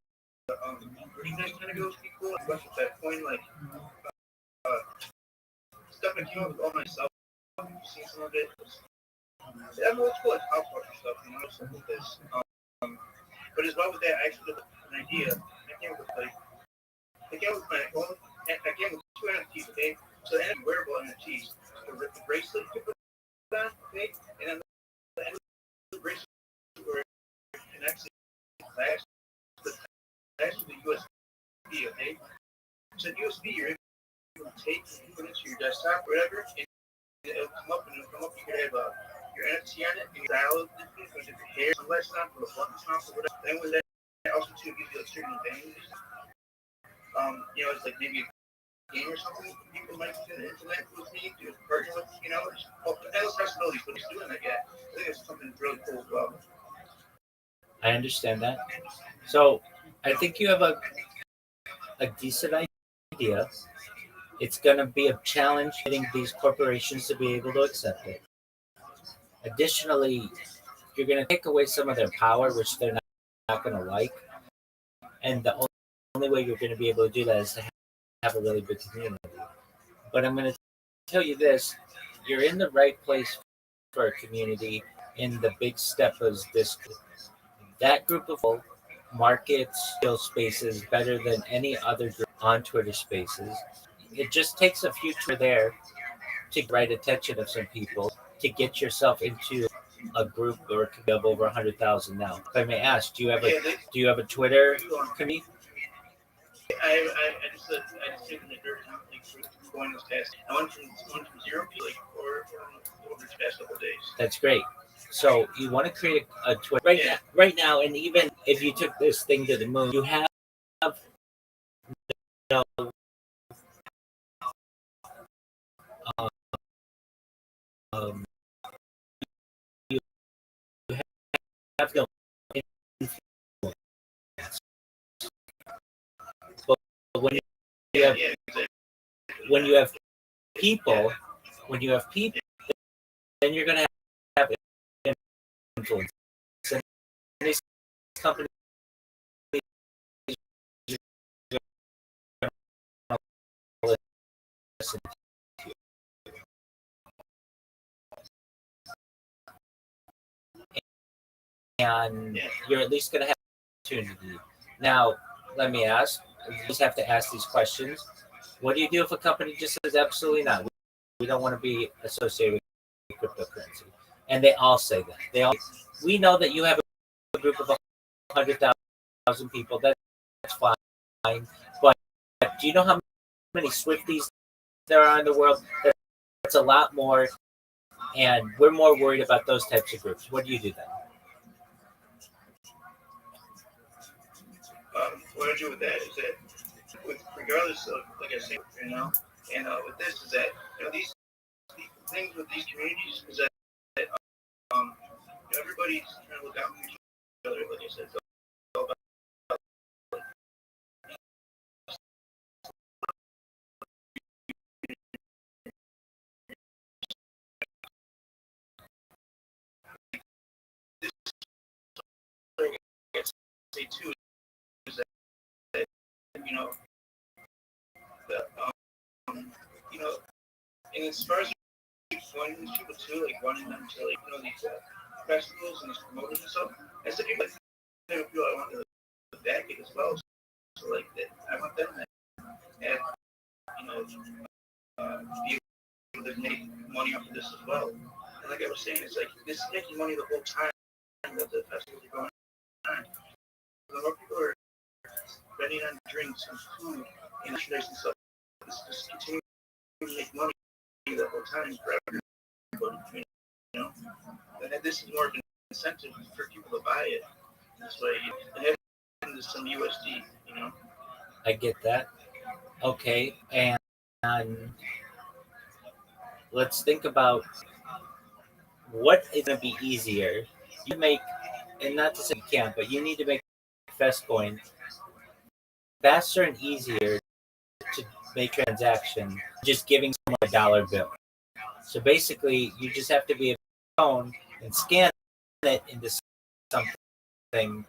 merchandise kind of goes, be cool. Especially at that point, like stuff I came up with all myself. You've seen some of it. I'm old school like pop art and stuff, stuff like this. But as well with that, I actually had an idea. I came up with my own. I came with two NFTs, okay? So the wearable NFTs, the bracelet you put on, okay? And then the bracelet where it connects the flash to the USB, okay? So USB, you're able to take and put it into your desktop, or whatever, and it'll come up. You can have your NFT on it, and you dial it with your hair, sunglasses on, with a button top, or whatever. Then with that, also too gives you like certain advantages. It's like maybe a game or something people might do the internet with me to partner with, endless possibilities, but it's doing that yet. I think it's something really cool as well. I understand that. So I think you have a decent idea. It's going to be a challenge getting these corporations to be able to accept it. Additionally, you're going to take away some of their power, which they're not going to like. And the only way you're going to be able to do that is to have a really big community. But I'm going to tell you this, you're in the right place for a community in the big step as this. That group of people markets those spaces better than any other group on Twitter Spaces. It just takes a few there to get right attention of some people to get yourself into a group or could have over 100,000 now. If I may ask, do you have a Twitter community? I just did the dirt going this past. I went from 0 to or over the past couple of days. That's great. So you want to create a Twitter right now, and even if you took this thing to the moon, you have you have no influence. But when you have people, then you're going to have influence. And these companies listen to you. And you're at least going to have an opportunity. Now, let me ask, you just have to ask these questions. What do you do if a company just says absolutely not? We don't want to be associated with cryptocurrency. And they all say that. We know that you have a group of 100,000 people. That's fine. But do you know how many Swifties there are in the world? That's a lot more. And we're more worried about those types of groups. What do you do then? What I do with that is that, regardless of, like I said, and with this is that, these things with these communities is that everybody's trying to look out for each other. Like I said, it's all about this. Say too is that the and as far as joining these people too, like wanting them to these festivals and these promoters and stuff, that's the people that feel I want to back it as well. So like that, I want them to have be able to make money off of this as well. And like I was saying, it's like this is making money the whole time that the festivals are going on. The more people are spending on drinks and food and merchandise and stuff, this just continuing to make money the whole time for everybody. And this is more of an incentive for people to buy it. This way, it has some USD. I get that. Okay, and let's think about what is going to be easier. You make, and not to say you can't, but you need to make Festcoin faster and easier to make transaction. Just giving someone a dollar bill. So basically, you just have to be a phone and scan it into something,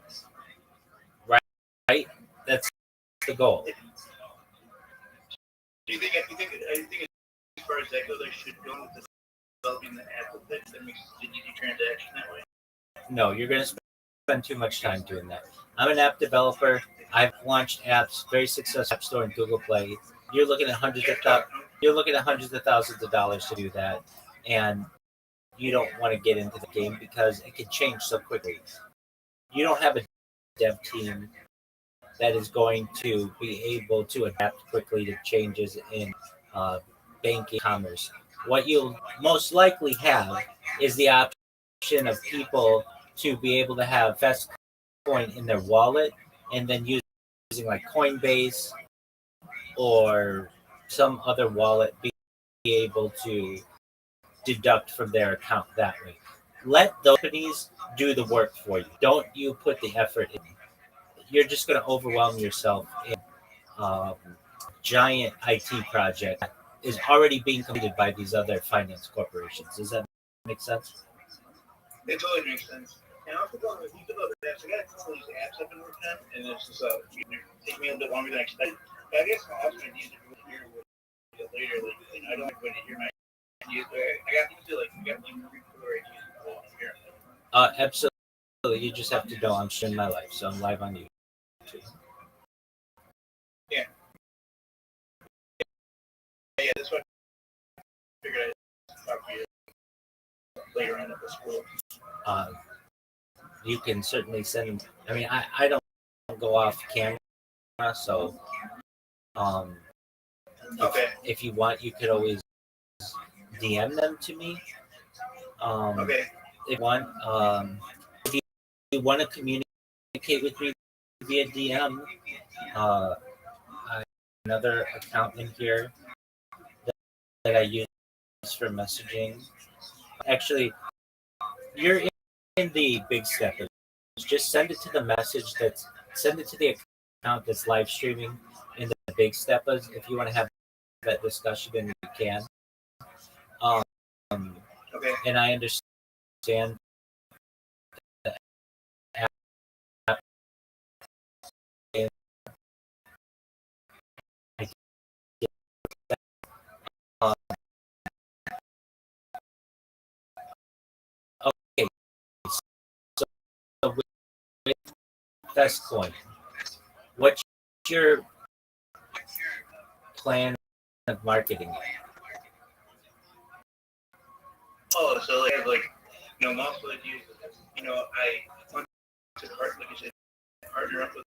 right? Right? That's the goal. Do you think as far as that goes, they should go with developing the app with it that makes the easy transaction that way? No, you're going to spend too much time doing that. I'm an app developer. I've launched apps, very successful App Store and Google Play. You're looking at hundreds of thousands of dollars to do that, and you don't want to get into the game because it can change so quickly. You don't have a dev team that is going to be able to adapt quickly to changes in banking commerce. What you'll most likely have is the option of people to be able to have Festcoin in their wallet and then using like Coinbase or some other wallet be able to deduct from their account that way. Let those companies do the work for you. Don't you put the effort in. You're just going to overwhelm yourself in a giant IT project that is already being completed by these other finance corporations. Does that make sense? It totally makes sense. And also, you develop apps. I got a couple of these apps I've been working on, and it's just take me a little bit longer than I expected. But I guess my option is to hear later. Like, I don't like when you hear my ideas, but I got used to like 3 4 ideas here. Absolutely. You just have to know I'm streaming my life, so I'm live on YouTube. Yeah. Yeah, that's what I figured I'd talk to you later on at the school. You can certainly send them. I mean, I don't go off camera, so Okay. if you want, you could always DM them to me. Okay. If you want to communicate with me via DM, I have another account in here that I use for messaging. Actually, you're in the big step. Just send it to the send it to the account that's live streaming in the big steppers. If you want to have that discussion, then you can. Okay. And I understand the app. I get that. Okay, so with Festcoin, what's your plan of marketing? Oh, so like, I have like, multiple ideas. I want to like I said, partner up with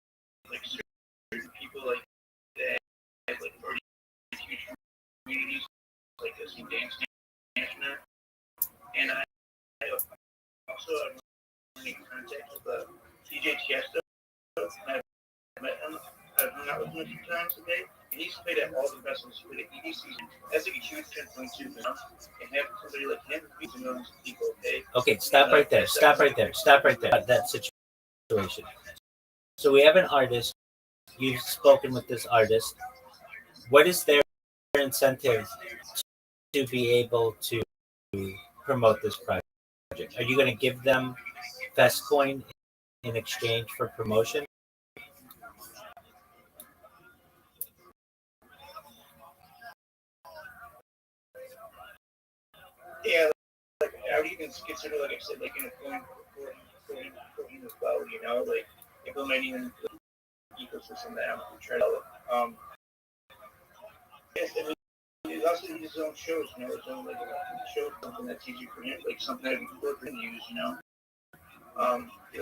like certain people like that have like already huge communities, like some dance national, and I also I'm in contact with DJ Tiesto. I've met him. I've hung out with him a few times today, and he's played at all the festivals for the EDC. That's like a huge trend too, and have somebody like him be to know people. Okay, stop right there. Stop right there. Stop right there. That situation. So we have an artist. You've spoken with this artist. What is their incentive to be able to promote this project? Are you going to give them Festcoin in exchange for promotion? Yeah, like I would even consider, like I said, like coding as well. Like implementing the ecosystem that I'm trying to develop. Yes, and he also his own shows. His own like shows, something that's easy for him, like something that we can use.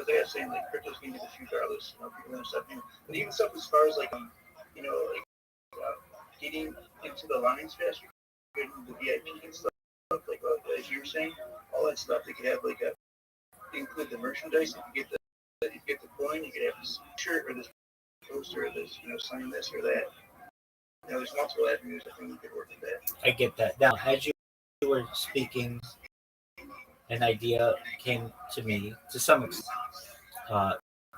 They are saying like crypto's going to be the future, regardless. People and stuff. But even stuff as far as like like getting into the lines faster, getting the VIP and stuff. Like as you were saying, all that stuff. They could have like include the merchandise. You get the coin. You could have this shirt or this poster or this sign this or that. There's multiple avenues. I think we could work with that. I get that. Now, as you were speaking, an idea came to me to some extent.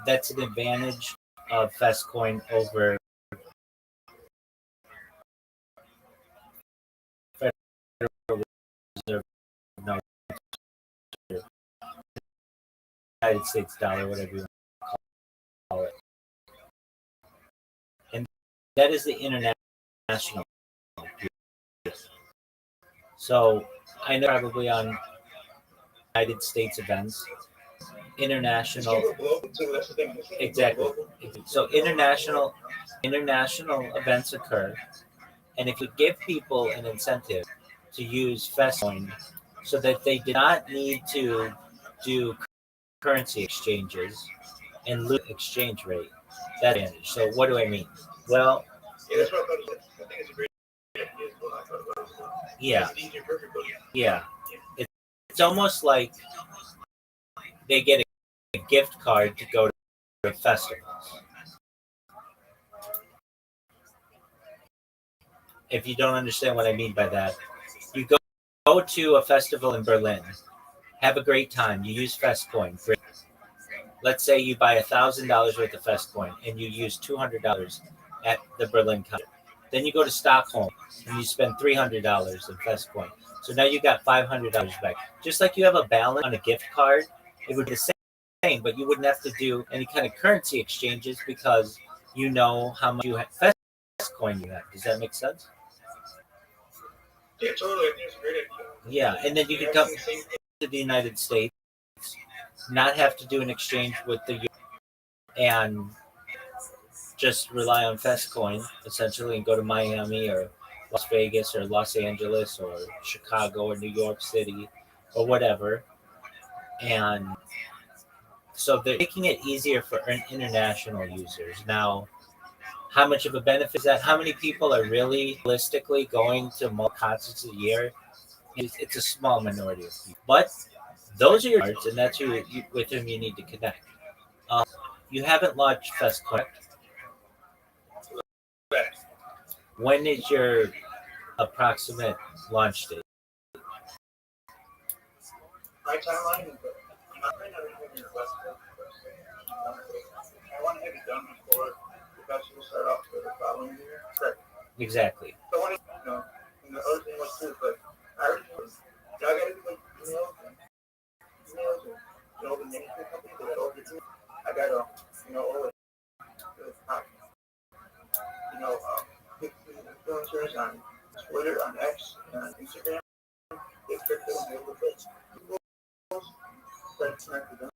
That's an advantage of Festcoin over Federal Reserve notes, United States dollar, whatever you want to call it. And that is the international piece. So I know probably on United States events, international. Exactly. So international events occur, and if you give people an incentive to use Festcoin so that they do not need to do currency exchanges and lose exchange rate, that advantage. So what do I mean? Well, yeah, that's what I thought. I think it's a great idea. Yeah, yeah. It's almost like they get a gift card to go to festivals. If you don't understand what I mean by that, you go to a festival in Berlin, have a great time. You use Festcoin. Let's say you buy $1,000 worth of Festcoin and you use $200 at the Berlin concert. Then you go to Stockholm and you spend $300 in Festcoin. So now you got $500 back. Just like you have a balance on a gift card, it would be the same, but you wouldn't have to do any kind of currency exchanges because you know how much you have Festcoin you have. Does that make sense? Yeah, totally. I think it's a great idea. Yeah, and then you can come to the United States, not have to do an exchange with the euro, and just rely on Festcoin essentially and go to Miami or Las Vegas or Los Angeles or Chicago or New York City or whatever. And so they're making it easier for international users. Now, how much of a benefit is that? How many people are really realistically going to more concerts a year? It's a small minority of people. But those are your cards, and that's with whom you need to connect. You haven't launched Fest, correct? When is your approximate launch date? My timeline is right now in your West Coast. I want to have it done before the festival start off for the following year. Correct. Exactly. So I want to, and the other thing was too, but I already I got to do like emails and the management company that I ordered to. I got to, all the top, influencers on Twitter, on X, and on Instagram. They crypto and they look like people that connect with them.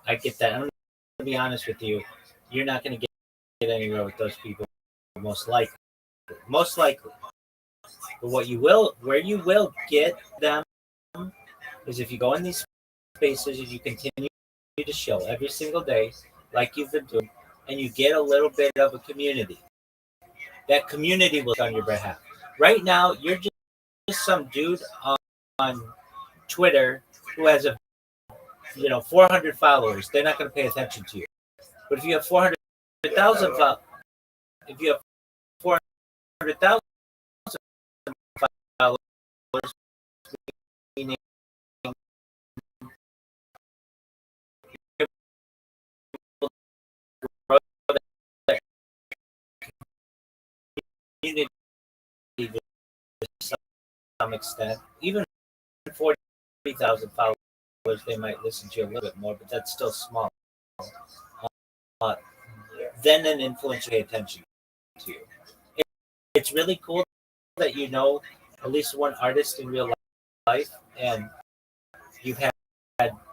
I get that. I'm going to be honest with you. You're not going to get anywhere with those people most likely. Most likely. But where you will get them is if you go in these spaces and you continue to show every single day, like you've been doing, and you get a little bit of a community. That community will on your behalf. Right now, you're just some dude on Twitter who has 400 followers. They're not going to pay attention to you. But if you have 400,000 if you have 400,000 followers, meaning that community to some extent, even 40,000 followers, they might listen to you a little bit more, but that's still small. Uh, then an influencer pay attention to you. It's really cool that you know at least one artist in real life, and you've had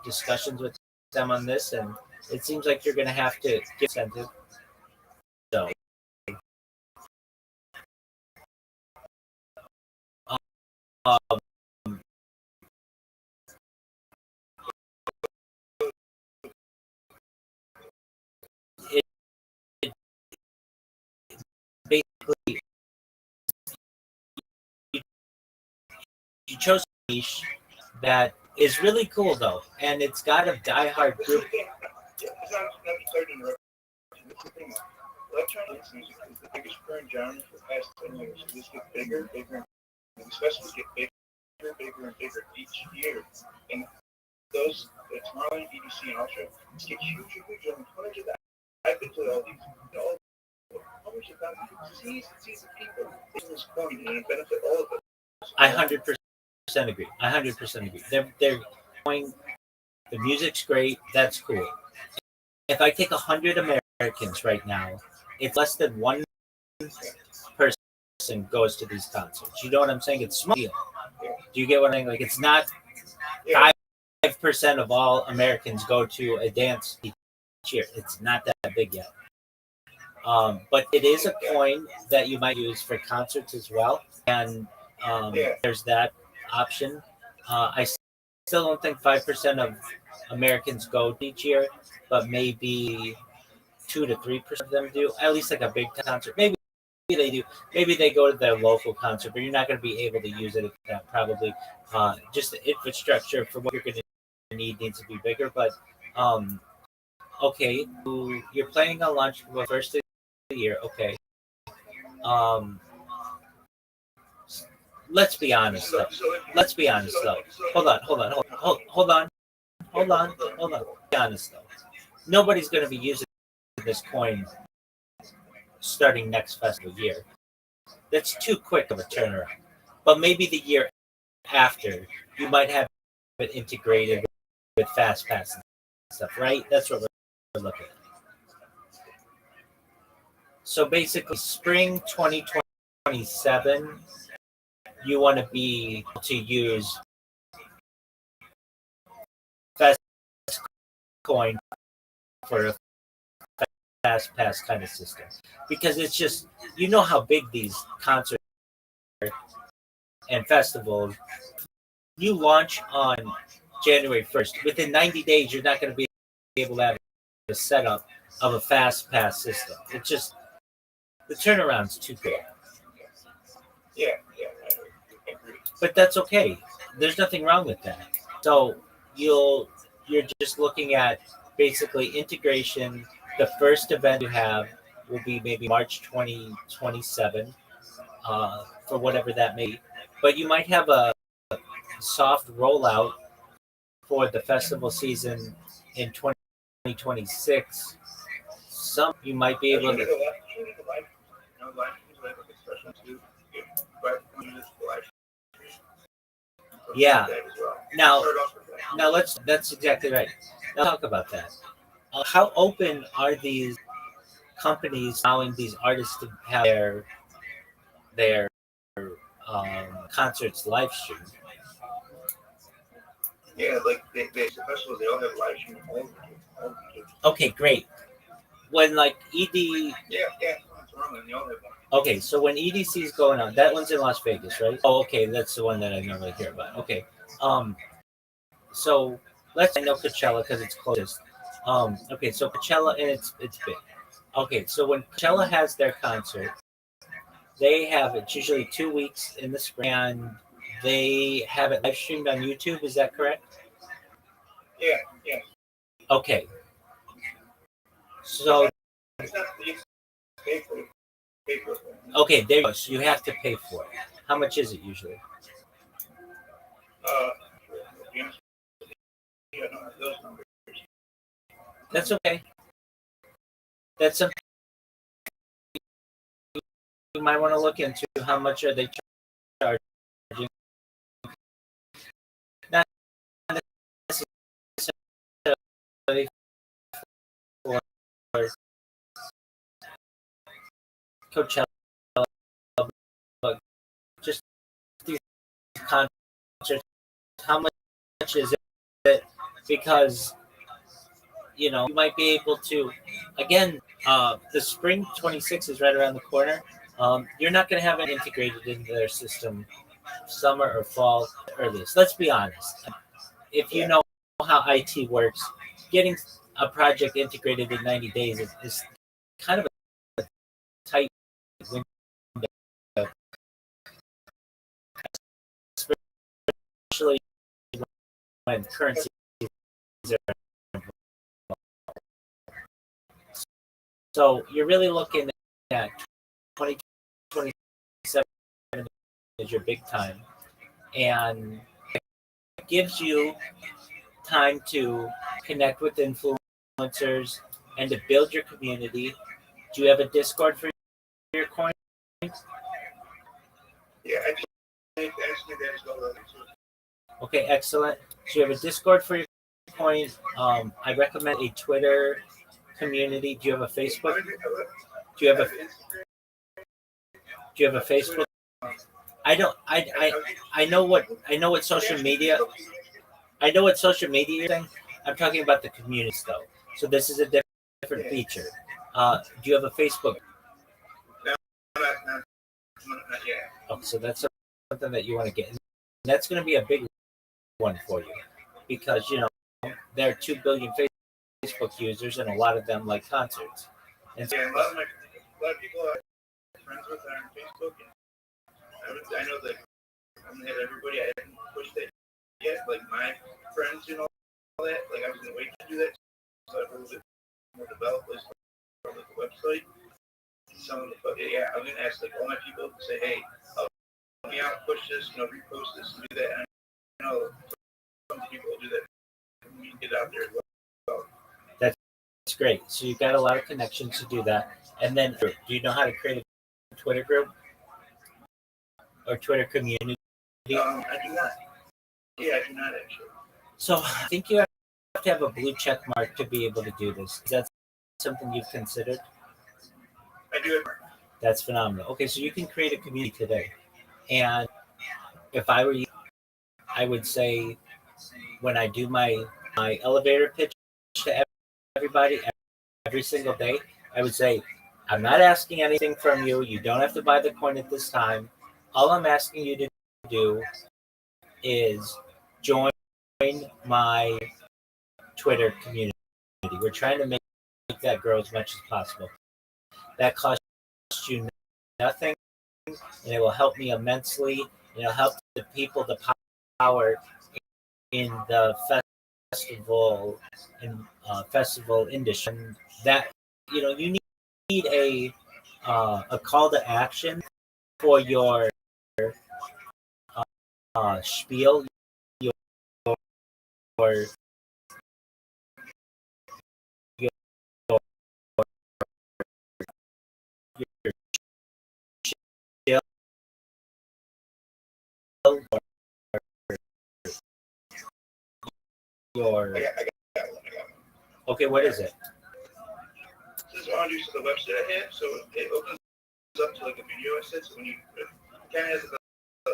discussions with them on this, and it seems like you're going to have to give incentive. So, um, it basically you chose a niche that is really cool though, and it's got a diehard group. Electronic music is the biggest current genre for the past 10 years. It just gets bigger, bigger, and especially get bigger, bigger, and bigger each year. And those, the Tomorrowland, EDC, and Ultra, just get huge, huge, and hundreds of thousands. I've been to all these, hundreds of thousands, seas of people in this point, and it benefit all of us. I 100% agree. I 100% agree. They're going. The music's great. That's cool. If I take 100 Americans right now, it's less than one person goes to these concerts. You know what I'm saying? It's small. Do you get what I'm saying? Like it's not 5% of all Americans go to a dance each year. It's not that big yet. But it is a coin that you might use for concerts as well. And there's that option. I still don't think 5% of Americans go each year, but maybe 2 to 3% of them do. At least like a big concert. Maybe they do. Maybe they go to their local concert, but you're not going to be able to use it at that. Probably just the infrastructure for what you're going to need needs to be bigger. But okay, you're planning on launch for the first of the year. Okay. Let's be honest though. Let's be honest though. Hold on. Be honest though. Nobody's going to be using this coin starting next festival year. That's too quick of a turnaround. But maybe the year after, you might have it integrated with Fast Pass and stuff, right? That's what we're looking at. So basically, spring 2027, you want to be able to use Fast Coin for a Fast Pass kind of system, because it's just how big these concerts and festivals. You launch on January 1st. Within 90 days, you're not going to be able to have a setup of a Fast Pass system. It's just the turnaround's too quick. Yeah, I agree. But that's okay. There's nothing wrong with that. So you're just looking at basically integration. The first event you have will be maybe March 2027, for whatever that may be. But you might have a soft rollout for the festival season in 2026. Some you might be able to. Yeah. Now that's exactly right. Now talk about that. How open are these companies allowing these artists to have their concerts live streamed? Yeah, like the festivals, they all have live stream all the kids. Okay, great. When like ED, Yeah. Maryland, they all have one. Okay, so when EDC is going on, that one's in Las Vegas, right? Oh, okay, that's the one that I normally hear about. Okay, um, so let's I know Coachella because it's closest. Okay, so Coachella and it's big. Okay, so when Coachella has their concert, they have it's usually 2 weeks in the spring, and they have it live streamed on YouTube. Is that correct? Yeah, yeah. Okay, so It's not you pay for it. Pay for it. okay, there you go. So you have to pay for it. How much is it usually? To be honest with you, I don't have those numbers. That's okay. That's something you might want to look into. How much are they charging? Not necessarily for Coachella, but just these concerts. How much is it? Because you might be able to. Again, the spring 26 is right around the corner. You're not going to have it integrated into their system summer or fall earliest. Let's be honest. If you know how IT works, getting a project integrated in 90 days is kind of a tight window, especially when currencies are. So you're really looking at 2027 is your big time, and it gives you time to connect with influencers and to build your community. Do you have a Discord for your coin? Yeah, actually, there's no other. Okay, excellent. So you have a Discord for your coin. I recommend a Twitter community. Do you have a Facebook? Do you have a Do you have a Facebook? I don't. I know what social media. I know what social media you're saying. I'm talking about the community though. So this is a different feature. Do you have a Facebook? No, not yet. Oh, so that's something that you want to get. And that's going to be a big one for you because there are 2 billion Facebook users, and a lot of them like concerts. And so, Yeah, a lot of people are friends with on Facebook. And I know that I'm gonna have everybody. I haven't pushed that yet. Like my friends and all that. Like I was gonna wait to do that. So I was a little bit more developed as far as the website. But yeah, I'm gonna ask like all my people to say, hey, help me out, push this, repost this, and do that. And I know some people do that. We can get out there as well. that's great. So you've got a lot of connections to do that. And then, do you know how to create a Twitter group or Twitter community? I do not. Yeah, I do not actually. So I think you have to have a blue check mark to be able to do this. Is that something you've considered? I do it. That's phenomenal. Okay, so you can create a community today. And if I were you, I would say when I do my elevator pitch to everybody every single day, I would say, I'm not asking anything from you. You don't have to buy the coin at this time. All I'm asking you to do is join my Twitter community. We're trying to make that grow as much as possible. That costs you nothing, and it will help me immensely. And it'll help the people, the power in the festival industry. And that you need a call to action for your spiel, your your spiel, your I got one. okay. What is it? This is what I do to the website I have, so it opens up to like a video I said. So when you kind of has my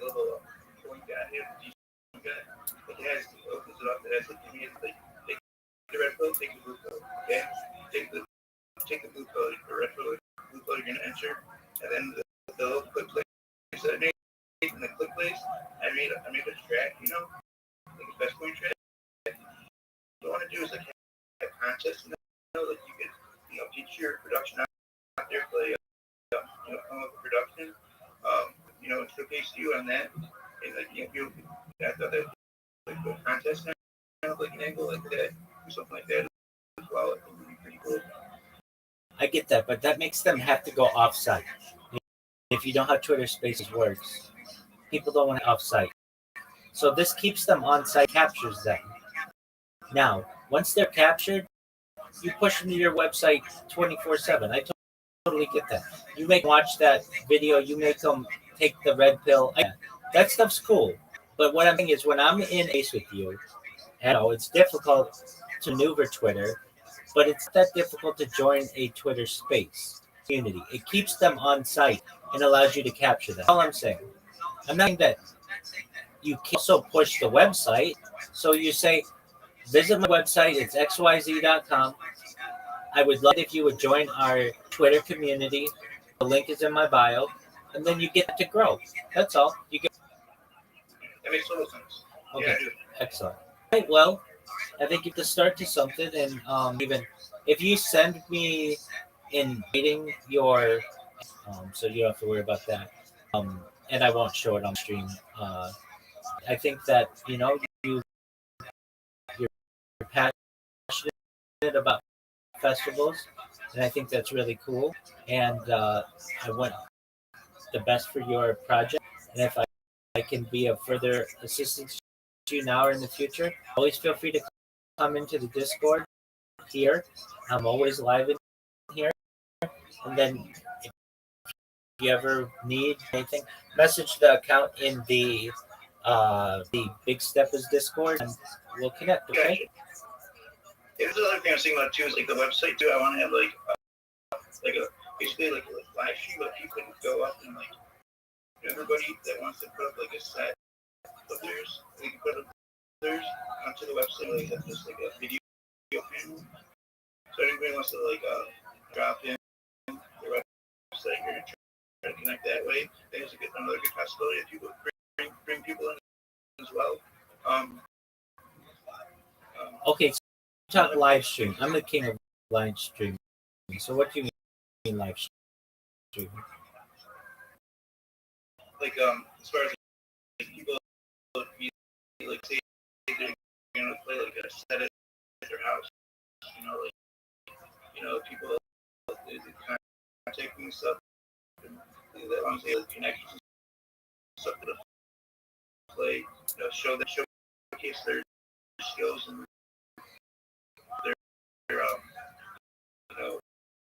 little point down here, it opens it up. It has like take the red pill, take the blue pill. Okay, take the blue pill a red code you're going to enter, and then the little click place that I made, and the click place, I made a track, you know, like a best point track. What I want to do is like have a contest, you know, like you could, you know, get your production out there, play, you know, come up with production, you know, and showcase you on that, and like, you know, I thought that like a contest now, kind of like an angle like that, or something like that as well. I think would be pretty cool. I get that, but that makes them have to go off-site. If you know how Twitter Spaces works, people don't want to off-site. So this keeps them on-site, captures them. Now, once they're captured, you push them to your website 24/7. I totally get that. You make them watch that video. You make them take the red pill. That stuff's cool. But what I'm saying is, when I'm in Ace with you, and it's difficult to maneuver Twitter, but it's not that difficult to join a Twitter space community. It keeps them on site and allows you to capture them. That's all I'm saying. I'm not saying that you can also push the website. So you say, visit my website. It's xyz.com. I would love it if you would join our Twitter community. The link is in my bio, and then you get to grow. That's all. You get. That makes total sense. Okay, Yeah, I do. excellent. Right, well, I think you have to start to something, and even if you send me in writing your, so you don't have to worry about that, and I won't show it on stream. I think that you're passionate about festivals, and I think that's really cool. And I want the best for your project. And if I can be of further assistance to you now or in the future, always feel free to come into the Discord here. I'm always live in here. And then if you ever need anything, message the account in the Big Steppers Discord, and we'll connect. Okay. Yeah, there's another thing I was thinking about too is like the website too. I want to have like a basically like a live stream, but you can go up and like everybody that wants to put up like a set of theirs, we can put up theirs onto the website. Like have just like a video panel. So anybody wants to like drop in the website or try to connect that way, I think it's another good possibility if you would bring people in as well. Okay, so talk live stream. I'm the king of live stream. So what do you mean live stream? Like as far as like, people like say they're gonna play like a set at their house, people they contact me stuff, and that long as they have connections and stuff to play, showcase their skills and their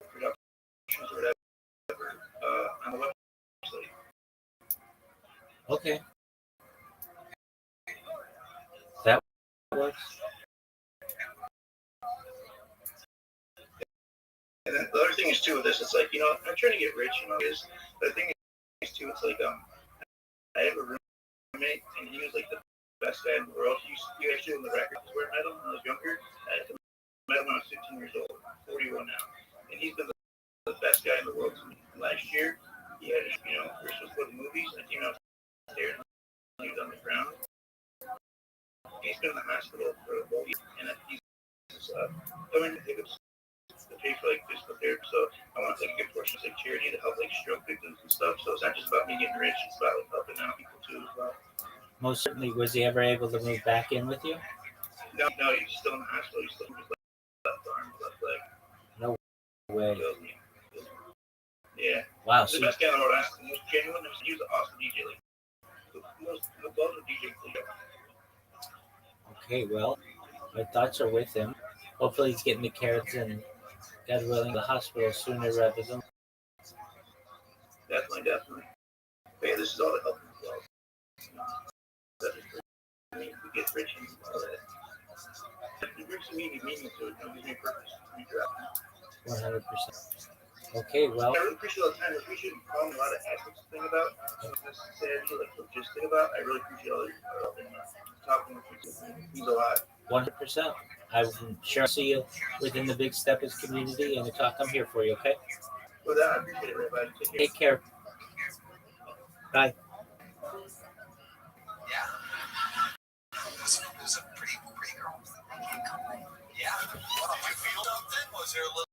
productions or whatever on the website. Okay. That works. And then the other thing is too with this, it's like, I'm trying to get rich, is the thing is too, it's like I have a roommate and he was like the best guy in the world. He actually won the record where I met him when I was younger. I met him when I was 15 years old. I'm 41 now. And he's been the best guy in the world to me. Last year he had we're supposed to go to the movies and I came out there and he was on the ground. He's been in the hospital for a whole year and he's coming to pick up to pay for like physical therapy, so I want to take a good portion of like charity to help like stroke victims and stuff. So it's not just about me getting rich; it's about like helping out people too as well. Most certainly. Was he ever able to move back in with you? No, he's still in the hospital. He's still with left arm, left leg. No way. Yeah. Wow. The best guy in the world. The most genuine. He was an awesome DJ. Like the most DJ. Okay. Well, my thoughts are with him. Hopefully, he's getting the carrots and God willing, the hospital sooner rather than. Definitely. But yeah, this is all to help as well. We get rich and all that. It brings some meaning to it. It gives me a purpose. 100%. Okay, well. I really appreciate all the time. Like, we shouldn't call me a lot of ethics to think about. Like logistic about. I really appreciate all your talking with people. It means a lot. 100%. I'm sure I'll see you within the Big Steppers community, and to talk, I'm here for you, okay? Well, I appreciate it, everybody. Take care. Bye. Yeah. It was a pretty girl. Yeah. What a big field up then? Was there a little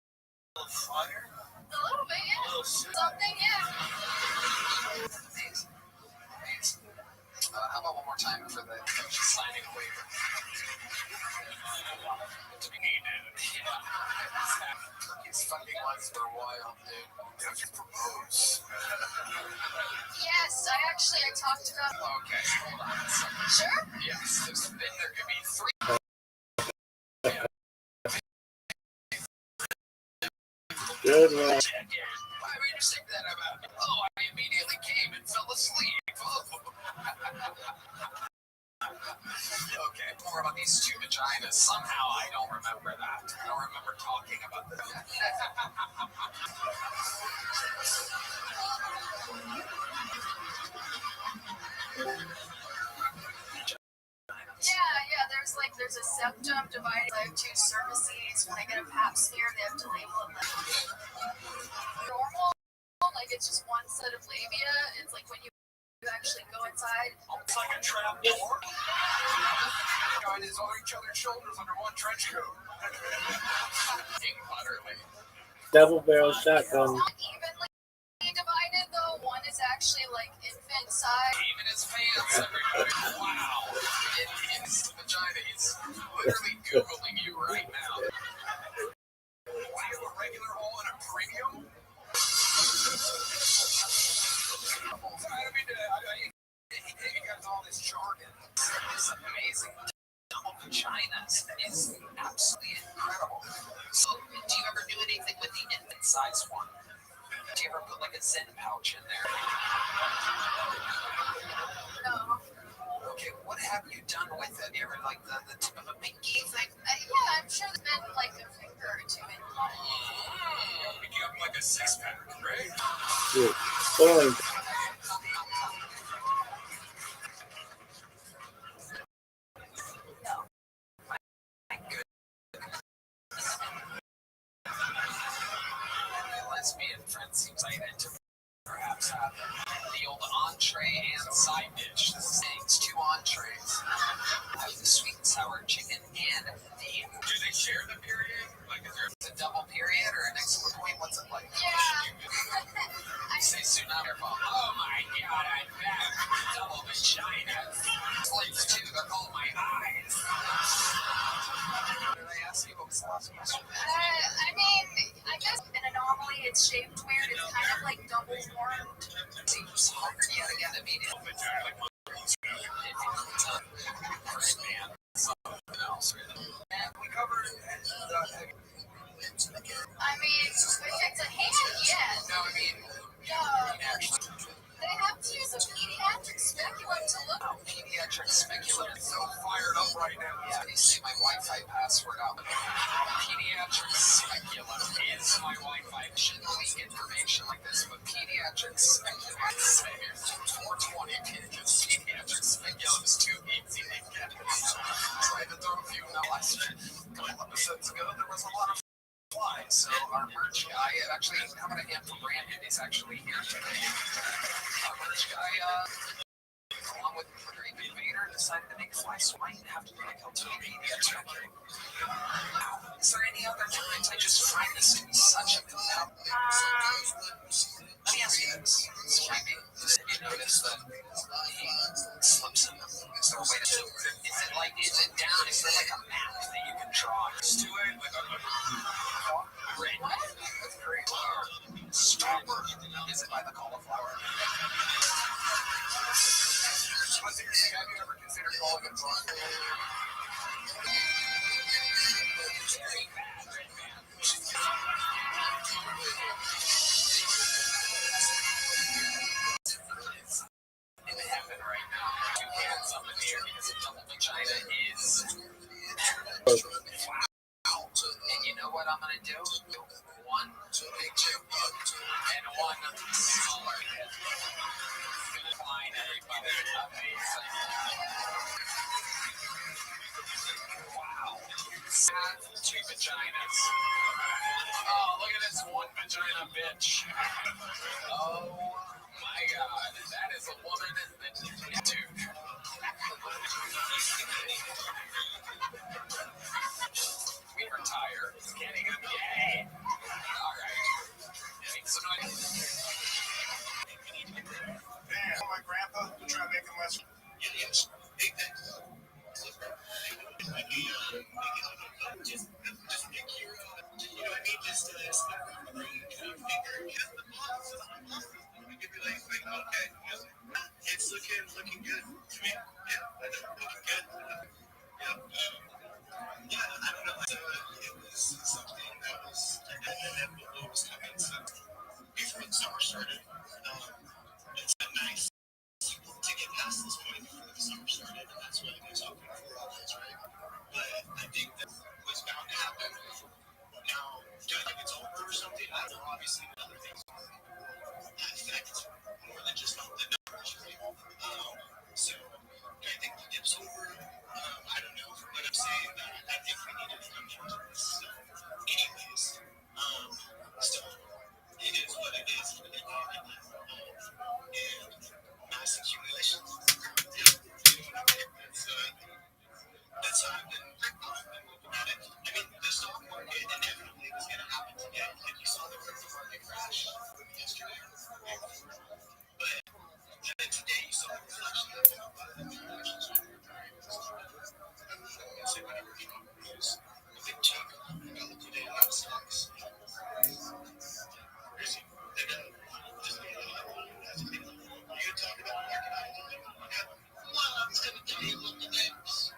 fire? A little bit, yeah. A little Something, yeah. Amazing. How about one more time for the signing waiver? These fucking ones were wild, dude. Have you proposed? Yes, I talked about. Okay, hold on a second. Sure. Yes, there could be three. Good one. Why would you say that about me? Oh, I immediately came and fell asleep. Okay, more about these two vaginas. Somehow I don't remember that. I don't remember talking about that. Yeah. There's a septum divided by two cervices. When they get a pap smear, they have to label it like normal. Like it's just one set of labia. It's like when you actually go inside. It's like a trap door. Guys on each other's shoulders under one trench coat. Utterly. Double barrel shotgun. It's not evenly divided though. One is actually like infant size. Even his pants, everybody. Wow. In his vagina, he's literally Googling you right now. Do you have a regular hole and a premium? He got all this jargon. It's amazing. Double vaginas is absolutely incredible. So, do you ever do anything with the infant size one? Do you ever put like a Zen pouch in there? No. Okay, what have you done with it? You ever like the tip of a pinky thing? Yeah, I'm sure there's been like a finger or two in. You give him like a six-pack, right? Good. Boy. Lesbian friend seems like that to perhaps have the old entree and side dish. This is things, two entrees. I have the sweet and sour chicken and the. Do they share the period? Like, is there a double period or an exclamation point? What's it like? Yeah. Say tsunami. Oh my god, I'm back. Double vaginas. Slaves too, they're called my eyes. Did I ask you what was the last question? I mean, I guess an anomaly. It's shaped weird. It's kind of like double horned. Seems hard yet again immediately. Something else. And we covered. I mean, if it's a hand, yes. No, I mean, actually. They have to use a pediatric speculum to look. Pediatric speculum is so fired up right now. Yeah, they say my Wi-Fi password out. Pediatric speculum is my Wi-Fi. Shouldn't leak information like this, but pediatric speculum is 420 pages. Pediatric speculum is too easy to get. Tried to throw a few now last couple episodes ago. There was a lot of flies. So our merch guy, actually, how about a hand for Brandon? He's actually here today. Our merch guy, along with Great Invader, decided to make fly swine have to be like LTV check. Is there any other times I just find this to be such a let me ask you this. Did you notice that he slips in them? Is there a way to is it down? Is there like a map that you can draw to it? Like a red. That's great. Stopper. Is it by the cauliflower? Seriously, have you ever considered calling it drunk? Very bad, red man. It happened right now. Two hands up in the air because a double vagina is. Wow. And you know what I'm gonna do? One big jump and one smaller hit. Fine, everybody. Amazing. Wow. Two vaginas. Oh, look at this one vagina bitch. Oh my god, that is a woman that dude. We retire. Can't even yay. Alright. So my grandpa to try to make him less. Yes. Big things. Just make your, you know what I mean? Just start with your finger and get the box. You'd be like, okay, it's looking good to me. Yeah, looking good. Yeah. Yeah, I don't know. It was something that was, I didn't know what was coming. So before the summer started, it's been nice to get past this point before the summer started, and that's what I've been talking for all this, right? But I think that was bound to happen. Now, do I think it's over or something? I don't know. Obviously, other things affect more than just the numbers, right? So, do I think the dip's over? I don't know. But I'm saying that I think we need to come into this. So, anyways, so it is what it is. And mass accumulation. Yeah, you know what I mean? That's how I've been looking at it. I mean, the stock market inevitably was going to happen today. Like you saw the crypto market crash yesterday. But then today you saw the reflection of it. So whatever Trump was, a big chunk got liquidated out of stocks. Crazy. And just you talk about market idea. Well, I'm just going to tell you what the names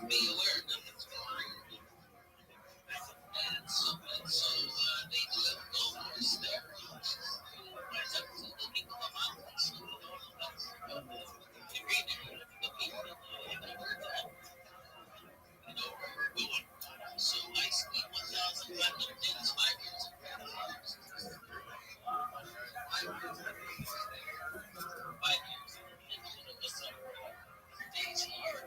be aware that it's going. And so they do have goals there. The people of mountains. You read the people heard that. You know where we're going. So I ski 1,500 days, 5 years. 5 years. Days a year.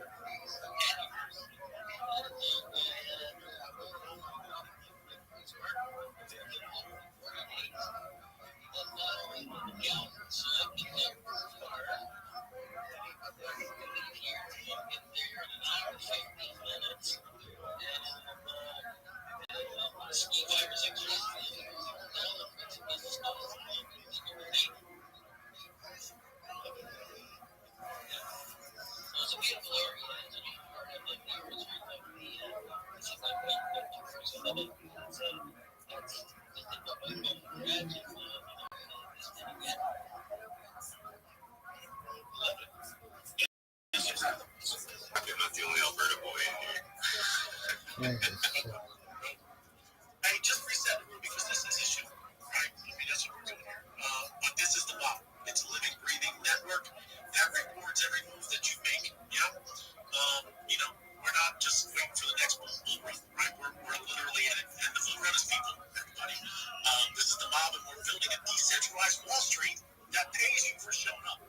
Ski drivers are it's a beautiful area. I'm not the only Alberta boy in here. I just reset the room because this is issue, right? I mean, that's what we're doing here. But this is the law. It's a living, breathing network that records every move that you make. Yeah. You know, we're not just waiting for the next bull run, right? We're literally in it, and the bull run is people, everybody. This is the mob, and we're building a decentralized Wall Street that pays you for showing up.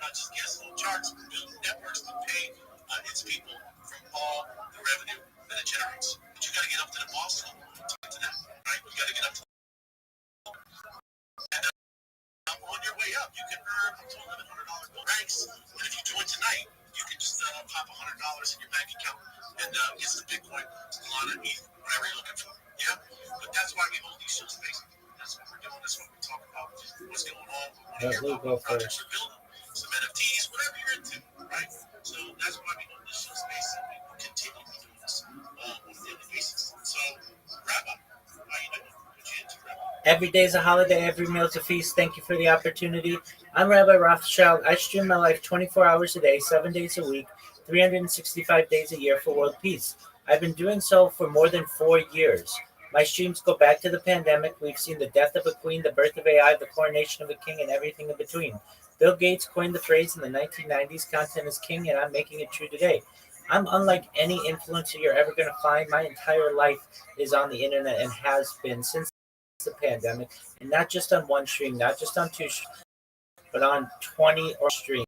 Not just guessing on charts, we're building networks that pay its people from all the revenue that it generates. But you got to get up to the boss level to get to that, right? You got to get up to on your way up, you can earn up to $1,100 bill ranks. And if you join tonight, you can just pop $100 in your bank account and get some Bitcoin, Solana, ETH, whatever you're looking for. Yeah, but that's why we hold these show spaces. That's what we're doing. That's what we talk about. What's going on? We want to hear about what projects you're building, some NFTs, whatever you're into, right? So that's why we hold this show space, and we continue to do this on a daily basis. So, Rabbi, how you doing? Every day is a holiday, every meal is a feast. Thank you for the opportunity. I'm Rabbi Rothschild. I stream my life 24 hours a day, 7 days a week, 365 days a year for world peace. I've been doing so for more than 4 years. My streams go back to the pandemic. We've seen the death of a queen, the birth of AI, the coronation of a king, and everything in between. Bill Gates coined the phrase in the 1990s, content is king, and I'm making it true today. I'm unlike any influencer you're ever going to find. My entire life is on the internet and has been since the pandemic, and not just on one stream, not just on two streams, but on 20 or streams.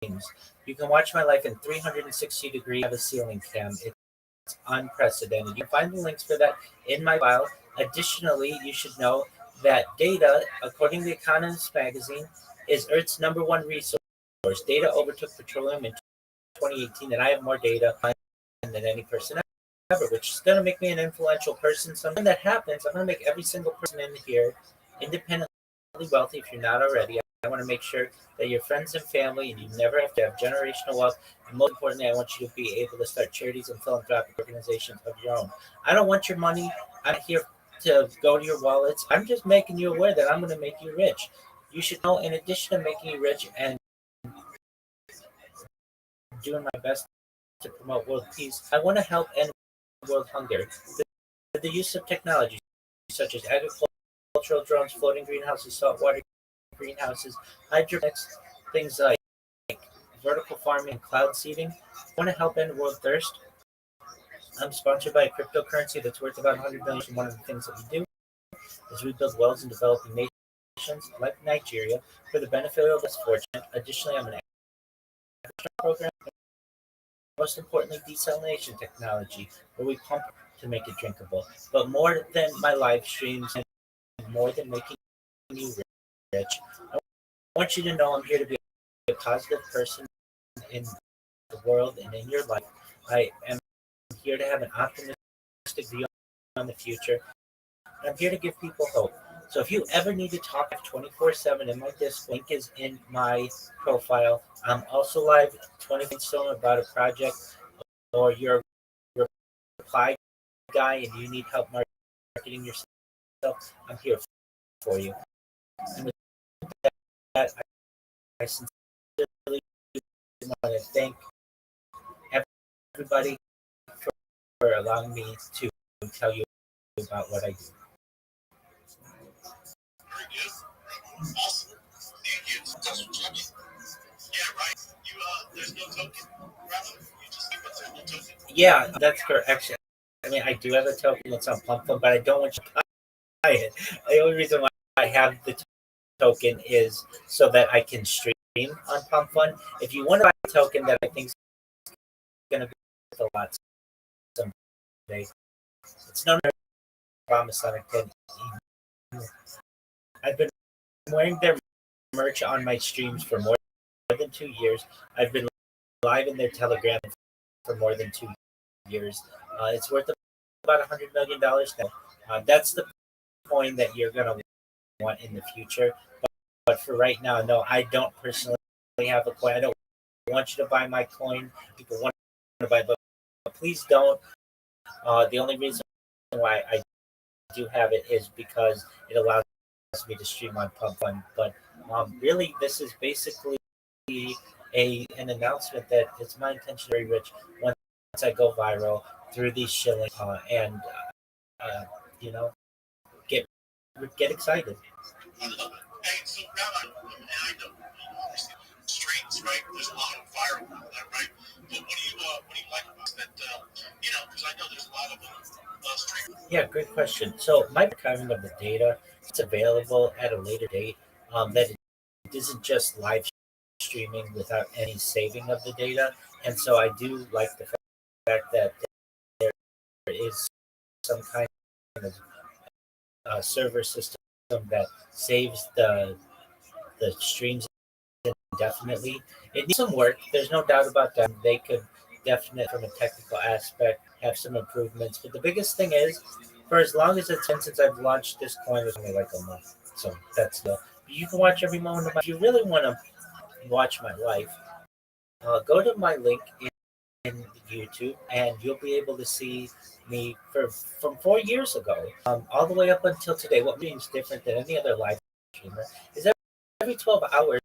You can watch my life in 360 degrees. I have a ceiling cam. It's unprecedented. You can find the links for that in my file. Additionally, you should know that data, according to The Economist magazine, is Earth's number one resource. Data overtook petroleum in 2018, and I have more data than any person ever, which is going to make me an influential person. So when that happens, I'm going to make every single person in here independently wealthy if you're not already. I want to make sure that your friends and family, and you never have to have generational wealth. And most importantly, I want you to be able to start charities and philanthropic organizations of your own. I don't want your money. I'm here to go to your wallets. I'm just making you aware that I'm going to make you rich. You should know, in addition to making you rich and doing my best to promote world peace, I want to help end world hunger. The use of technology such as agricultural drones, floating greenhouses, saltwater greenhouses, hydroponics, things like vertical farming and cloud seeding. I want to help end world thirst. I'm sponsored by a cryptocurrency that's worth about 100 million. And one of the things that we do is we build wells in developing nations like Nigeria for the benefit of less fortunate. Additionally, I'm an program. Most importantly, desalination technology, where we pump to make it drinkable. But more than my live streams and more than making you rich, I want you to know I'm here to be a positive person in the world and in your life. I am here to have an optimistic view on the future. And I'm here to give people hope. So if you ever need to talk 24/7, in my disc link is in my profile. I'm also live 24/7 about a project, or you're a reply guy and you need help marketing yourself. I'm here for you. And with that, I sincerely want to thank everybody for allowing me to tell you about what I do. Very good. Awesome. Thank you. That's what you Yeah, right. You there's no token, brother. You just think there's no token. Yeah, that's correct. Actually, I mean, I do have a token that's on Plum Fund, but I don't want you to buy it. The only reason why I have the token is so that I can stream on Pump Fund. If you want to buy a token that I think is going to be worth a lot someday, it's not a promise that I can. I've been wearing their merch on my streams for more than 2 years. I've been live in their Telegram for more than 2 years. It's worth about $100 million now. That's the coin that you're going to want in the future. But for right now, no, I don't personally have a coin. I don't want you to buy my coin. People want to buy, but please don't. The only reason why I do have it is because it allows me to stream on Pump Fund. But really, this is basically an announcement that it's my intention to be rich once I go viral through these shillings and uh, you know get get excited. I love it. Hey, so now I know obviously streams, right? There's a lot of viral with that, right? But what do you like about that? Because I know there's a lot of streams. Yeah, great question. So my archiving of the data, it's available at a later date. That it isn't just live streaming without any saving of the data, and so I do like the fact that there is some kind of server system that saves the streams indefinitely. It needs some work. There's no doubt about that. They could definitely, from a technical aspect, have some improvements. But the biggest thing is, for as long as it's been since I've launched this coin, it's only like a month. So that's the. You can watch every moment of my. If you really want to watch my life, go to my link in YouTube, and you'll be able to see me from 4 years ago, all the way up until today. What means different than any other live streamer is that every 12 hours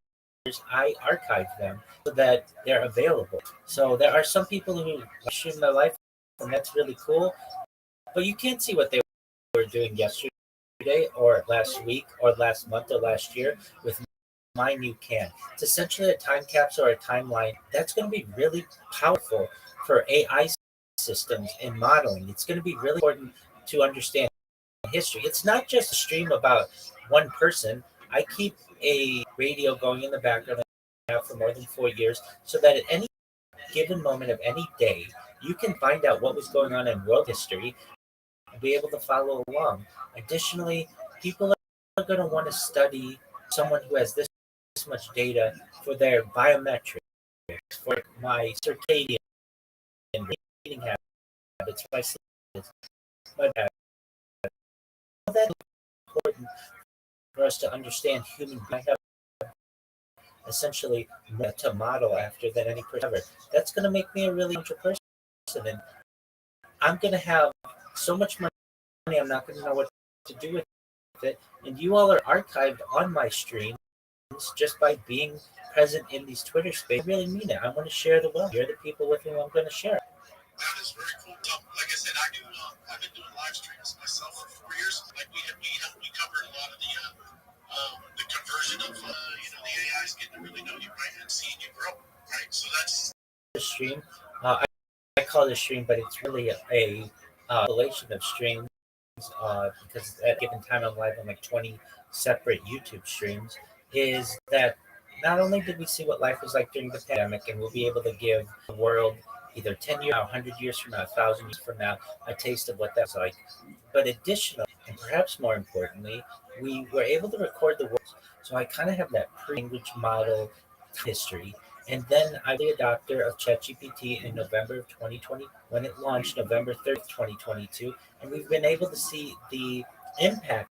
I archive them so that they're available. So there are some people who stream their life, and that's really cool. But you can't see what they were doing yesterday, or last week, or last month, or last year with mine. You can. It's essentially a time capsule or a timeline that's going to be really powerful for AI systems and modeling. It's going to be really important to understand history. It's not just a stream about one person. I keep a radio going in the background have for more than 4 years, so that at any given moment of any day, you can find out what was going on in world history and be able to follow along. Additionally, people are going to want to study someone who has this much data for their biometrics, for my circadian eating habits, my sleep habits, my bad. All that is important for us to understand human beings. I have essentially to model after than any person ever. That's going to make me a really interesting person, and I'm going to have so much money, I'm not going to know what to do with it. And you all are archived on my streams just by being present in these Twitter spaces. I really mean it. I want to share the wealth. You're the people with whom I'm going to share it. That is very cool. So, like I said, I've been doing live streams myself for 4 years. Like we covered a lot of the conversion of the AIs getting to really know you, right, and seeing you grow, right. So that's The stream. I call it a stream, but it's really a compilation of streams because at a given time I'm live on like 20 separate YouTube streams. Is that not only did we see what life was like during the pandemic, and we'll be able to give the world either 10 years, 100 years from now, 1,000 years from now, a taste of what that's like. But additionally, and perhaps more importantly, we were able to record the words. So I kind of have that pre-language model history. And then I was the adopter of ChatGPT in November of 2020 when it launched November 3rd, 2022. And we've been able to see the impact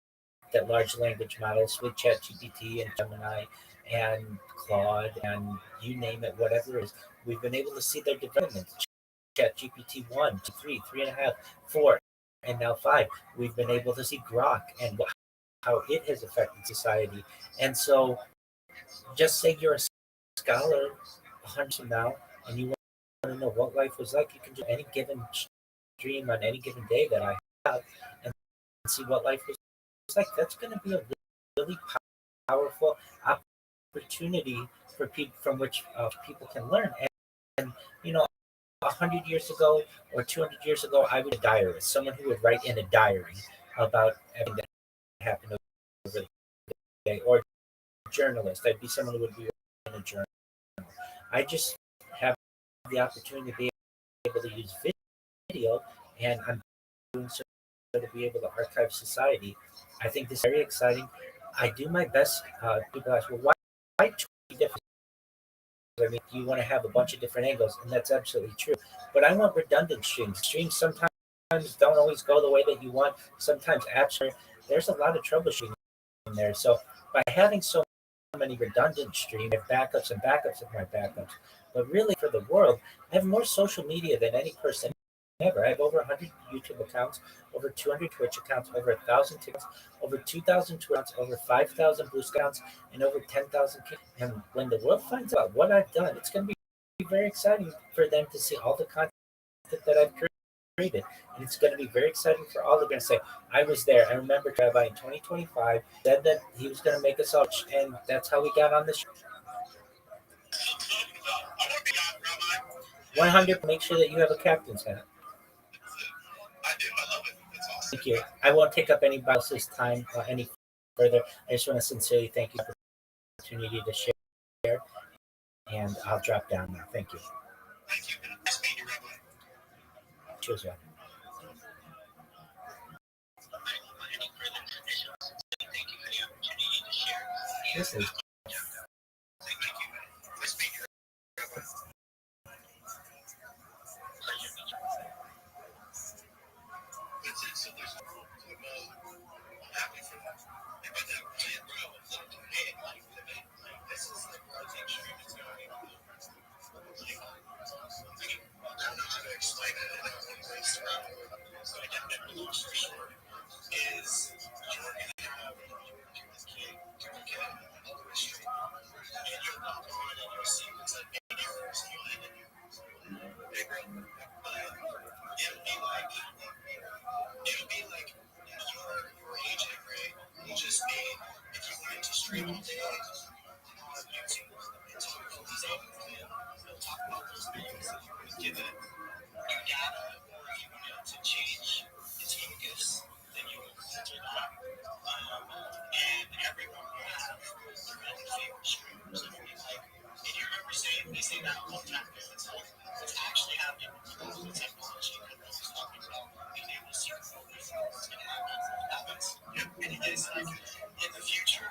that large language models with ChatGPT and Gemini and Claude and you name it, whatever it is, we've been able to see their development. ChatGPT 1, 2, 3, 3.5, 4, and now 5. We've been able to see Grok and how it has affected society. And so just say you're a scholar 100 from now and you want to know what life was like, you can do any given stream on any given day that I have and see what life was like. That's going to be a really powerful opportunity for people from which people can learn. And 100 years ago or 200 years ago, I was a diarist, someone who would write in a diary about everything that happened over the day, or a journalist. I'd be someone who would be in a journal. I just have the opportunity to be able to use video, and I'm doing so to be able to archive society. I think this is very exciting. I do my best. People ask, well, why 20 different? I mean, you want to have a bunch of different angles, and that's absolutely true. But I want redundant streams. Streams sometimes don't always go the way that you want. Sometimes apps there's a lot of troubleshooting in there. So by having so many redundant streams, I have backups and backups of my backups. But really, for the world, I have more social media than any person ever. I have over 100 YouTube accounts, over 200 Twitch accounts, over 1,000 TikToks, over 2,000 Twitter accounts, over 5,000 Blue accounts, and over 10,000. And when the world finds out what I've done, it's going to be very exciting for them to see all the content that I've created. And it's going to be very exciting for all. They're going to say, I was there. I remember Rabbi in 2025 said that he was going to make us all, and that's how we got on this. 100, make sure that you have a captain's hat. I do. I love it. It's awesome. Thank you. I won't take up anybody else's time any further. I just want to sincerely thank you for the opportunity to share, and I'll drop down now. Thank you. Thank you. Nice meeting you, Rabbi. Cheers, man. This is Thank you. Nice meeting you, Rabbi. That's it. So there's a group. I'm happy for that. But that kid, bro, was like, hey, like, this is the project stream is going on. I don't know how to explain it in a place around. So I get that blue stream is you're going to have this kid, you're going to get it's like in the future,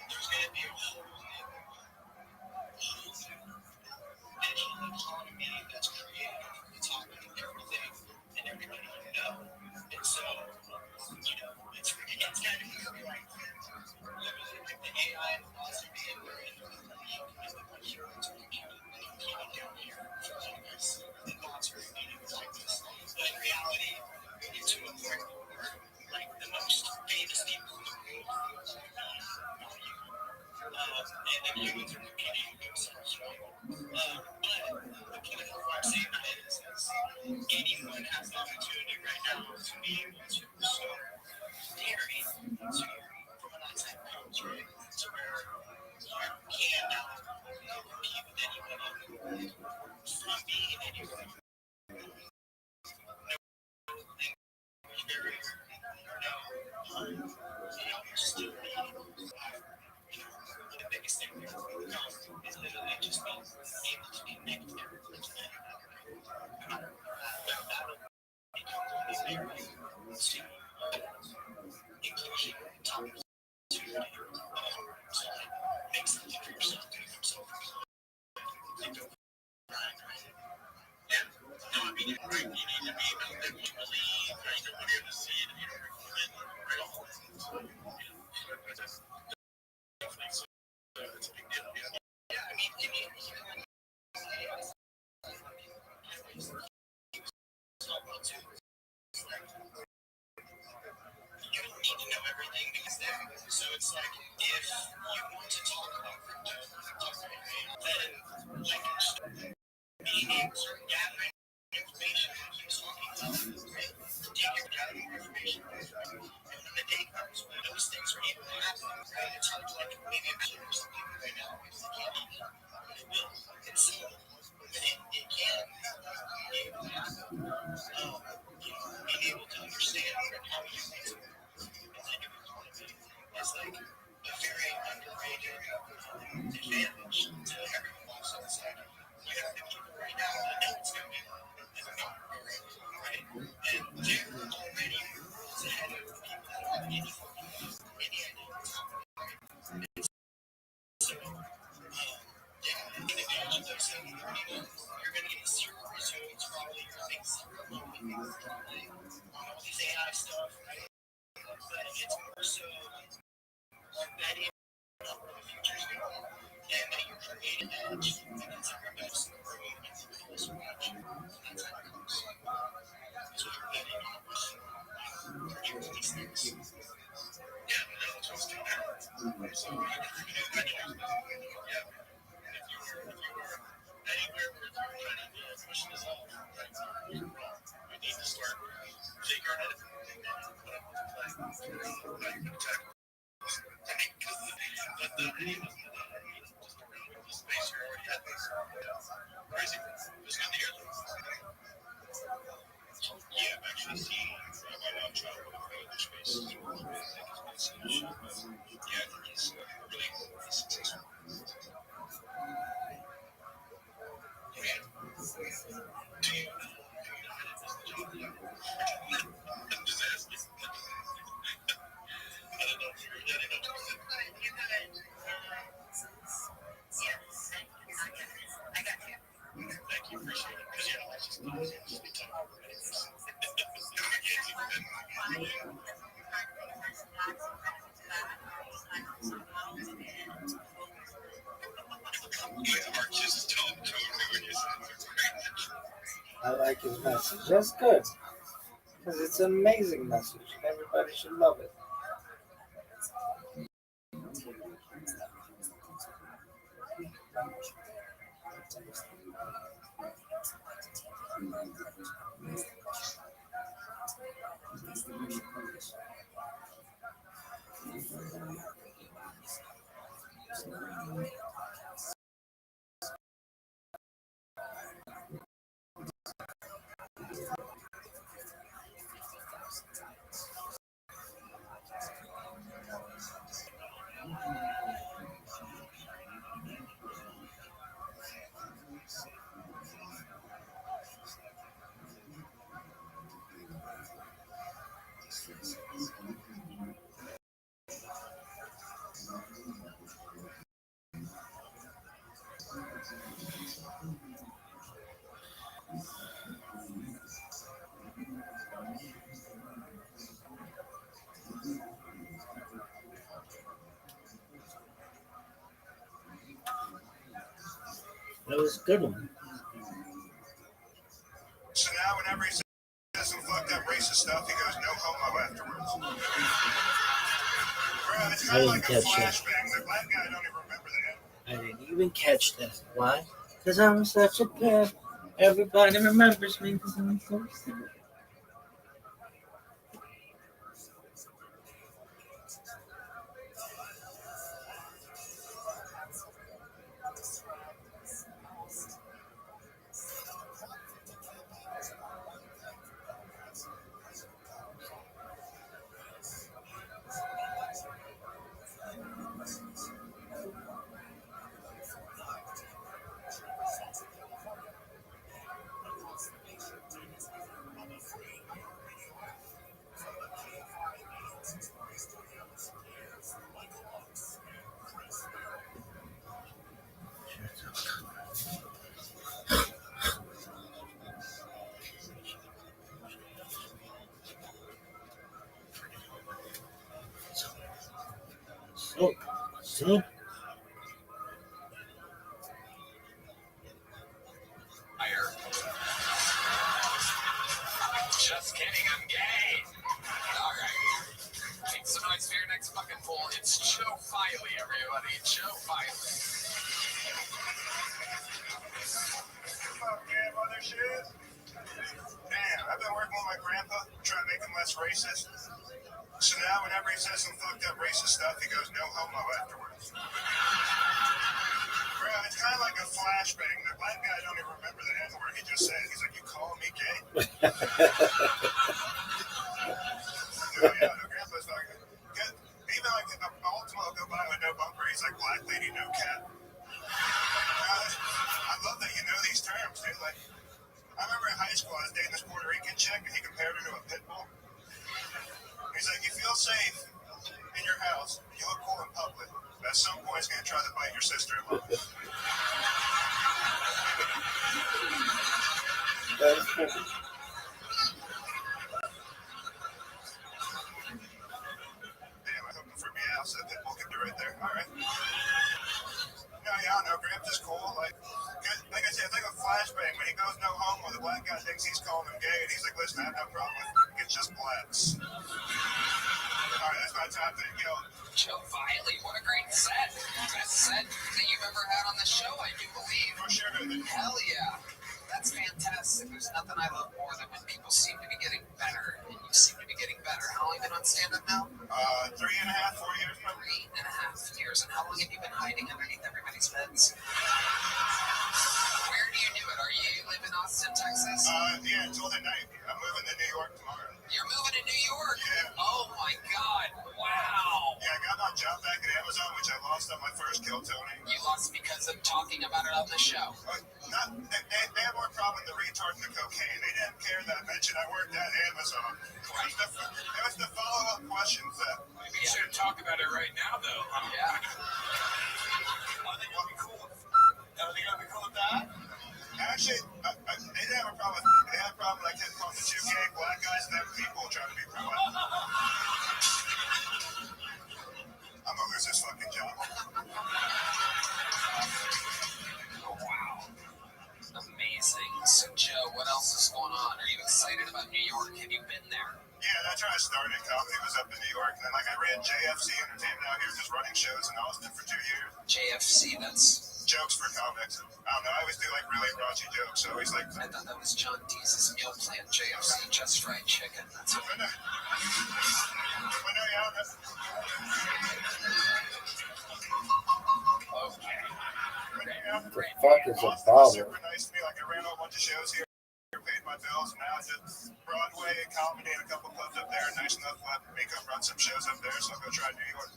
there's going to be a whole new digital economy that's created over the top of everything and everybody you know. And so, it's kind of eerie, like the AI philosophy and where it is the humans are coming down here for us. The thoughts are meaning like this. But in reality, we get to a point where, like, the most famous people in the world and then humans are competing with themselves, right? But the point of why I'm saying that is anyone has the opportunity right now to be able to start theory to from an outside comes, right? To where you can now compete with anybody from being anywhere. No language barrier, no, still be. The biggest thing is literally just being able to connect everyone to that. No matter but that'll become really very to inclusion, topics, to make something for yourself, do it for yourself. Think of yeah. No, I mean, right, you need to be able to believe, right? Nobody else see it, you know, right? Definitely. So it's a big deal. Yeah, I mean, you don't need to know everything because there. So it's like if you want to talk about crypto, then like being able to gather information like you talking about, right? Take your gathering information, and when the day comes when those things are able to happen, right? It's hard to like maybe imagine for some people right now because they can't be but it will. And so it can be able to happen. Being able to understand how you think is like a very underrated advantage to everyone else on the side. You have the people right now that know what's going on and are not worried, right? And they're already ahead of the people that don't have any idea what's happening. So, yeah, in advantage of those things, you're going to get zero results, probably you're going to make zero money on all these AI stuff, right? But it's more so that is where the future's going, and that you're creating edge, and that's everybody else in the room, and everybody else watching. That's how it goes. So you're betting on these things. Yeah, no, it's just too bad. So you can yeah. If you were anywhere where you're trying to push this off, right, you're wrong. We need to start figuring it out and put up with the flag. How you're going to tackle but the video was just around the space you already had this. Crazy. Just good to hear them. Yeah, I've actually seen my mom travel with other spaces. I think it's been so yeah, he's really successful. Yeah. Do you know how to do the job? I'm just asking. I don't know if you're getting up to it. I got you. Thank you, appreciate it. Because I just be talking over it. I like his message. That's good. Because it's an amazing message. Everybody should love it. That was a good one. So now whenever he says some fucked up racist stuff, he goes, no homo afterwards. Bro, it's kind of like a flashbang. The black guy don't even remember that. I didn't even catch that. Why? Because I'm such a pimp. Everybody remembers me because I'm so sad. So, Just kidding, I'm gay. Alright. Make some noise for your next fucking pool. It's Joe Filey, everybody. Joe Filey. Fuck yeah, mother shit. Damn, I've been working with my grandpa, trying to make him less racist. So now whenever he says some fucked up racist stuff, he goes, no homo afterwards. Bro, it's kind of like a flashbang. The black guy don't even remember the N-word he just said. He's like, you calling me gay? No, yeah, no grandpa's like, good. Even like the Ultima will go by with no bumper. He's like, black lady, no cat. I love that you know these terms, dude. Like, I remember in high school, I was dating this Puerto Rican chick, and he compared her to a pit bull. He's like, you feel safe in your house, you look cool in public, but at some point, he's going to try to bite your sister-in-law. That's cool. Damn, I hope for me out, so that we'll get it right there. All right. No, yeah, I know. Gramps is cool. Like I said, it's like a flashbang. When he goes no homo, the black guy thinks he's calling him gay, and he's like, listen, I have no problem with it. It's just blacks. All right, that's my top thing. Yo, Joe Filey, what a great set. Best set that you've ever had on the show, I do believe. For sure. Hell yeah. That's fantastic. There's nothing I love more than when people seem to be getting better, and you seem to be getting better. How long have you been on stand-up now? 3.5, 4 years. 3.5 years. And how long have you been hiding underneath everybody's beds? Where do you do it? Are you live in Austin, Texas? Yeah, until the night. I'm moving to New York tomorrow. You're moving to New York? Yeah. Oh my God! Wow. Yeah, I got my job back at Amazon, which I lost on my first Kill Tony. You lost because of talking about it on the show. They had more problem with the retard and the cocaine. They didn't care that I mentioned I worked at Amazon. Right. It was the follow-up questions that... Maybe you should talk about it right now, though. Yeah. I think it'll be cool. Think it'll be cool with that? Actually, they didn't have a problem with it. They had a problem like him calling the two gay black guys and them people trying to be pro. I'm gonna lose this fucking job. Oh, wow. Amazing. So, Joe, what else is going on? Are you excited about New York? Have you been there? Yeah, that's where I started. Comedy was up in New York. And then, I ran JFC Entertainment out here, just running shows in Austin for 2 years. JFC, that's... Jokes for comics. I don't know. I always do, really raunchy jokes. So I always I thought that was John Deese's meal plan, JFC, just fried chicken. That's it. But no, yeah, The fuck is a bottle? Super nice to me. I ran a whole bunch of shows here, paid my bills, and now I just Broadway, comedy, and a couple clubs up there. Nice enough to let me come run some shows up there, so I'll go try New York.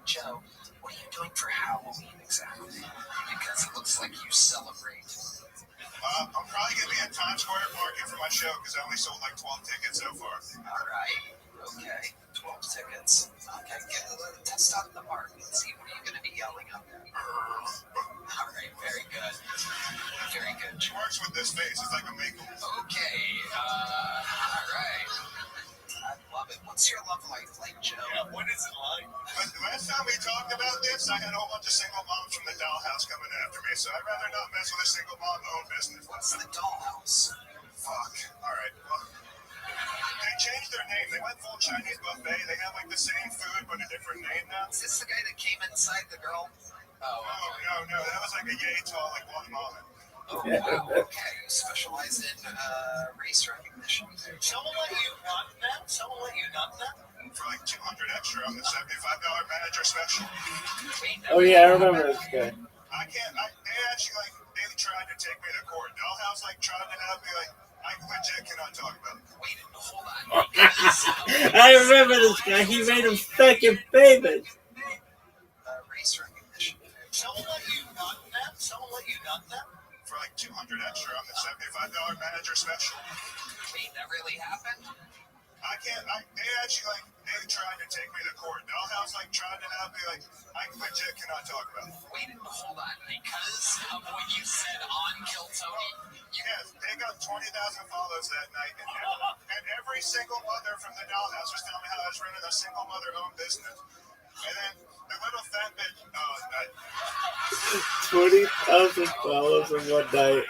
Joe, what are you doing for Halloween exactly? Because it looks like you celebrate. I'm probably going to be at Times Square parking for my show because I only sold 12 tickets so far. All right. Okay. 12 tickets. Okay. Test out the mark and see what are you going to be yelling up there. All right. Very good. Very good. She works with this face. It's like a makeup. Okay. All right. I love it. What's your love life like Joe. Yeah, what is it like? But last time we talked about this, I had a whole bunch of single moms from the dollhouse coming after me, so I'd rather not mess with a single mom-owned business. What's the dollhouse? Fuck. All right. Well, they changed their name. They went full Chinese buffet. They have like the same food but a different name now. Is this the guy that came inside the girl? Oh, No. That was like a yay tall, like Guatemalan. oh wow. Okay, you specialize in race recognition. Someone let you nut them? Someone let you nut them? For like $200 extra on the $75 manager special. Wait, Oh yeah, I remember this guy. They actually like, they tried to take me to court. Dollhouse like tried to have me like, I legit cannot talk about it. Wait, hold on. Because, I remember this guy. He made him fucking famous. race recognition. Someone let you nut them? Someone let you nut them? For like $200 extra on the $75 manager special. Wait, that really happened? They actually like, they tried to take me to court. Dollhouse like tried to have me like, I legit cannot talk about it. Wait, hold on. Because of what you said on Kill Tony, Yes, they got 20,000 follows that night, and every single mother from the dollhouse was telling me how I was running a single mother-owned business. And then the little fat bitch, 20,000 followers in one night.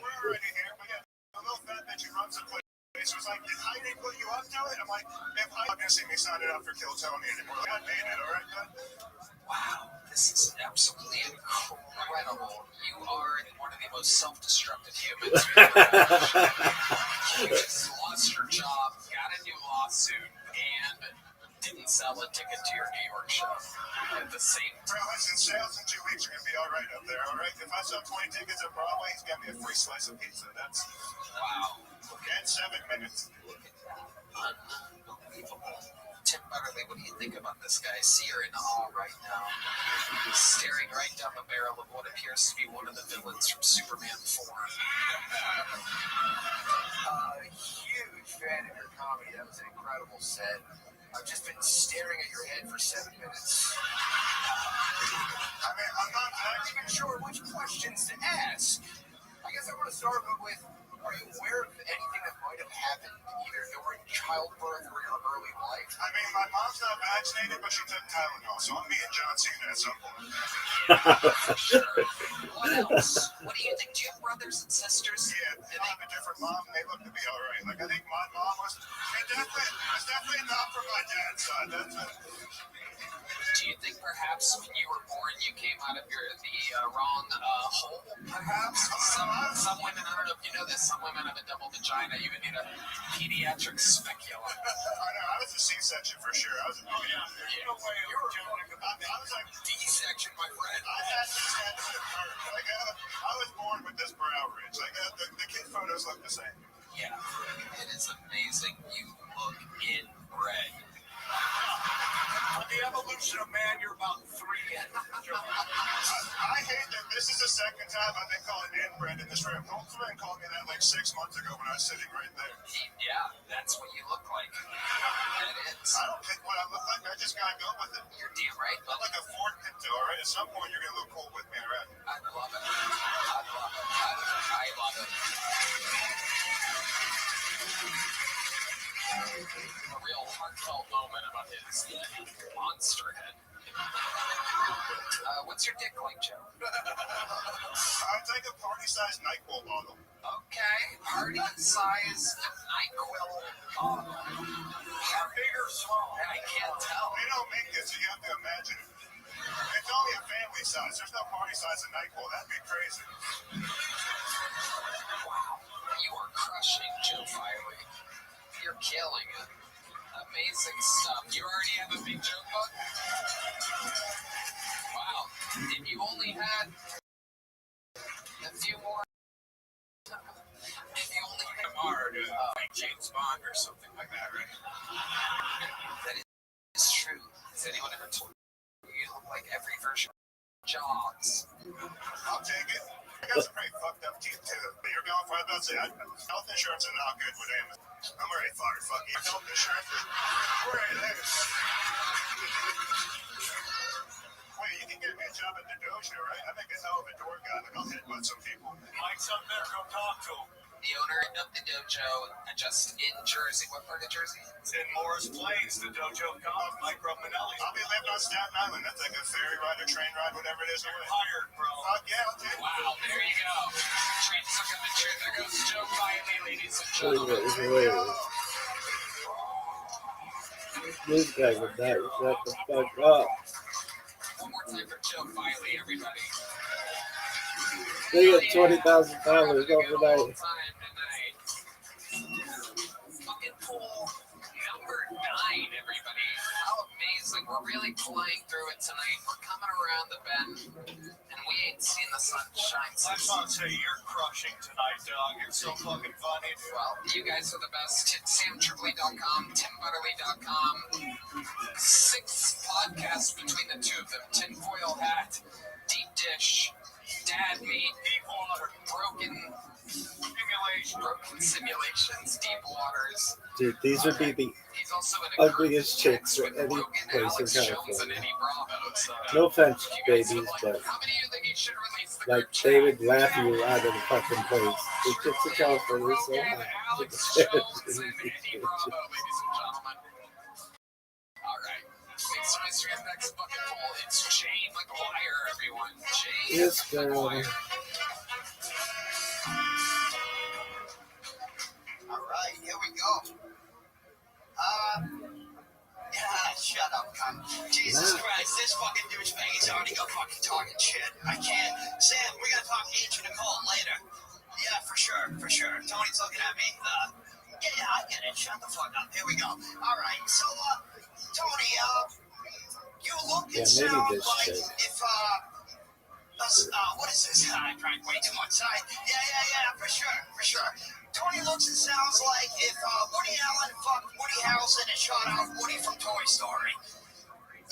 we're already here, but yeah, the little fat bitch who runs the place was like, did Heidi put you up to it? I'm like, if Heidi didn't see me sign it up for Kill Tony anymore, I made it, all right, bud? wow, this is absolutely incredible. You are one of the most self-destructive humans. You just lost your job, got a new lawsuit, and didn't sell a ticket to your New York show at the same Bro, time. listen, sales in 2 weeks are going to be all right up there, all right? If I sell 20 tickets at Broadway, he's got me a free slice of pizza. That's, Wow. in 7 minutes. Unbelievable. Tim Butterly, what do you think about this guy? See her in awe right now. He's staring right down the barrel of what appears to be one of the villains from Superman 4. Huge fan of your comedy. That was an incredible set. I've just been staring at your head for 7 minutes. I mean, I'm not I'm not even sure which questions to ask. I guess I want to start with, are you aware of anything that might have happened either during childbirth or your early life? I mean, my mom's not vaccinated, but she took Tylenol, so I'm meeting John Cena at some point. What else? What do you think? Do you have brothers and sisters? Yeah, they have a different mom, and they look to be all right. Like, I think my mom was definitely not from my dad's side. That's it. Do you think perhaps when you were born you came out of the wrong hole? Perhaps some women, I don't know if you know this, some women have a double vagina. You would need a pediatric speculum. I know, I was a C-section for sure. I was no way you were joking. I was like D-section, my friend. I had this head to the curve. Like I was born with this brow ridge. Like the kid photos look the same. Yeah, it is amazing. You look inbred. On the evolution of man, you're about 3 in. I hate that this is the second time I've been called inbred in this room. Holtzman called me that like 6 months ago when I was sitting right there. Yeah, that's what you look like. That is. I don't think what I look like. I just gotta go with it. You're damn right. I'm like a Ford Pinto, all right? At some point, you're gonna look cool with me, all right? I love it. I love it. I love it. A real heartfelt moment about his monster head. What's your dick like, Joe? I'd take a party-sized NyQuil bottle. Okay, party-sized NyQuil bottle. Big or small? I can't tell. They don't make it, so you have to imagine it. It's only a family size. There's no party size of NyQuil. That'd be crazy. Wow, you are crushing Joe Firey. You're killing it. Amazing stuff. You already have a big joke book? Wow. If you only had a few more. If you only had tomorrow to like James Bond or something like that, right? That is true. Has anyone ever told you you look like every version of Jaws? I'll take it. I got some pretty fucked up teeth too. But you're going for it. I'll say health insurance is not good with Amazon. I'm already fired. Fuck you. Health insurance. Right there. Wait, you can get me a job at the dojo, right? I make a hell of a door guy. Like I'll headbutt some people. Mike's up there. Go talk to him. The owner the dojo just in Jersey. What part of Jersey? It's in Morris Plains, the dojo comes. Mike Manelli. I'll be living on Staten Island. That's like a ferry ride or train ride, whatever it is. You're hired, bro. Fuck yeah, I'll take it. Wow, there you go. Trains are coming through. There goes Joe Riley, ladies and gentlemen. This guy would die. Shut the fuck up. One more time for Joe Riley, everybody. They get $20,000 overnight. Fucking pool number 9, everybody. How amazing. We're really flying through it tonight. We're coming around the bend, and we ain't seen the sunshine I since. just want to say you're crushing tonight, dog. You're so fucking funny. Well, you guys are the best. SamTripoli.com, TimButterly.com. 6 podcasts between the two of them. Tinfoil Hat, Deep Dish, Dad Meat, Deep water. Broken Simulations, Deep Waters. Dude, these would be the He's also in a ugliest chicks with at any Rogan, place in Alex Jones, and California. Eddie Bravo. So, No offense, you guys would babies, like- but how many of you think he should release the like group chat? they would laugh you out of the fucking place. The chicks in California are so Rogan, hot. Alex Jones, and Eddie Bravo, ladies and gentlemen. All right. It's Mystery of next bucket pool. It's Jay McGuire, everyone. Jay Yes, girl. McGuire. All right, here we go. Shut up, cunt. Jesus Christ, this fucking douchebag is already go fucking talking shit. I can't. Sam, we're gonna talk to Agent Nicole later. Yeah, for sure. Tony's looking at me. Yeah, I get it. Shut the fuck up. Here we go. All right, so, Tony, you look Yeah, and maybe sound this like chick. if, what is this? I drank way too much tonight. Yeah, for sure. Tony looks and sounds like if Woody Allen fucked Woody Harrelson and shot out Woody from Toy Story.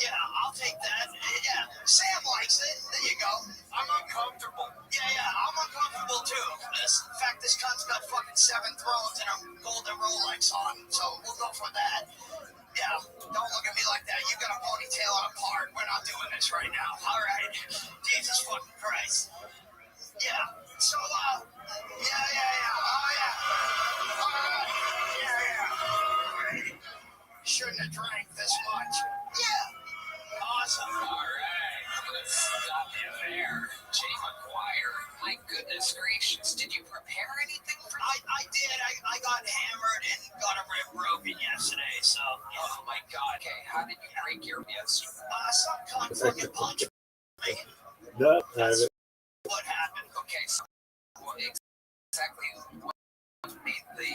Yeah, I'll take that. Yeah, Sam likes it. There you go. I'm uncomfortable. Yeah, I'm uncomfortable too. In fact, this cunt's got fucking 7 thrones and a golden Rolex on, so we'll go for that. Yeah, don't look at me like that. You got a ponytail and a part. We're not doing this right now. All right. Jesus fucking Christ. Yeah. So, yeah. Oh, yeah. All right. Yeah. Shouldn't have drank this much. Yeah. Awesome. All right, I'm gonna stop you there. Jay McGuire, my goodness gracious, did you prepare anything for I did. I got hammered and got a rib broken yesterday, so. Oh my god. Okay, how did you break your yesterday? Some cunt fucking punched me. No, private. What happened? Okay, so what exactly what made the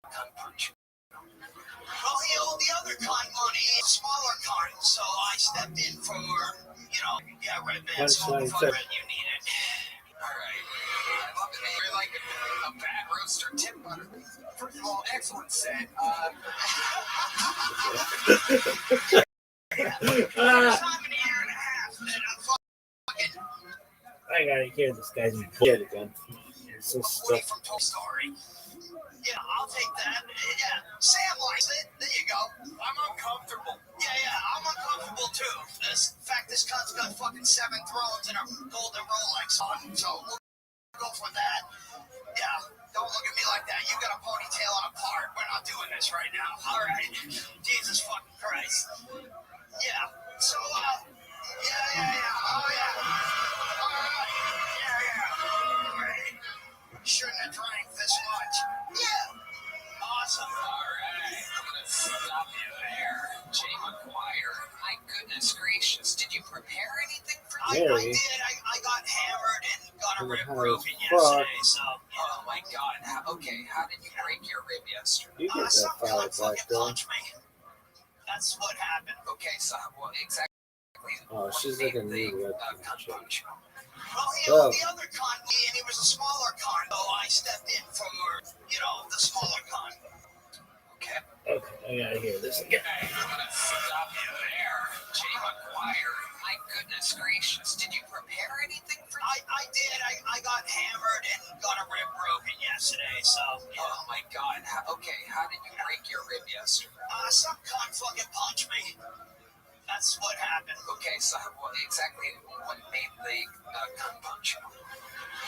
gun punch? Well, the other kind money, smaller kind, so I stepped in for, Red Man, smoke the fuck red, you need it. Alright, I love it. You're like a bad roaster tip butter. First of all, excellent set. Time in a year and a half that I'm fucking I gotta hear this guy's bullshit again. It's so Woody stuck. from Toy Story. Yeah, I'll take that. Yeah, Sam likes it. There you go. I'm uncomfortable. Yeah, I'm uncomfortable too. In fact, this cunt's got fucking 7 thrones and a golden Rolex on, so we'll go for that. Yeah, don't look at me like that. You got a ponytail and a part. We're not doing this right now. All right. Jesus fucking Christ. Yeah. So, yeah. Oh, yeah. All right. Yeah. Right. Shouldn't have drank this much. Yeah. Awesome. Alright, I'm gonna stop you there. Jay McGuire, my goodness gracious, did you prepare anything for I Mary. did. I got hammered and got a rib How broken the yesterday, so. Oh my god, okay, how did you break your rib yesterday? You get that Some fire cunt fucking back there. punched me. That's what happened. Okay, so what exactly? Oh, she's like a new webcam gun chick. punch. Well, the other con, and he was a smaller con, so I stepped in for, the smaller con. Okay. Okay, I gotta hear this again. Okay, I'm gonna stop you there. Jay McGuire, my goodness gracious, did you prepare anything for I did. I got hammered and got a rib broken yesterday, so. Oh my god, okay, how did you break your rib yesterday? Some con fucking punched me. That's what happened. Okay, so what exactly what made the gun punch?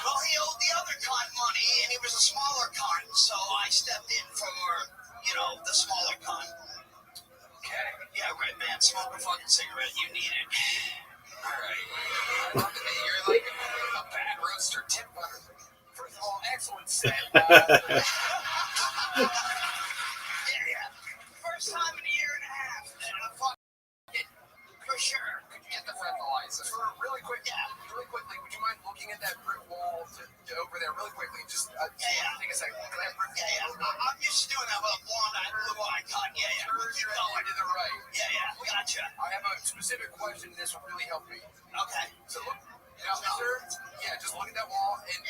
Well, he owed the other cunt money, and he was a smaller cunt, so I stepped in for, the smaller cunt. Okay. Yeah, Red Man, smoke a fucking cigarette. You need it. All right. You're like a bad roaster tip butter. First of all, excellent set. Yeah. First time in a year and a half, and I fucking for sure. Could you get the breathalyzer? Really quick, really quickly, would you mind looking at that brick wall over there really quickly? Just take a second. I'm used to doing that with a blonde-eyed, blue-eyed cunt. Yeah. I did it right. Yeah. Gotcha. I have a specific question. This will really help me. Okay. So look, sir. Yeah, just look at that wall. And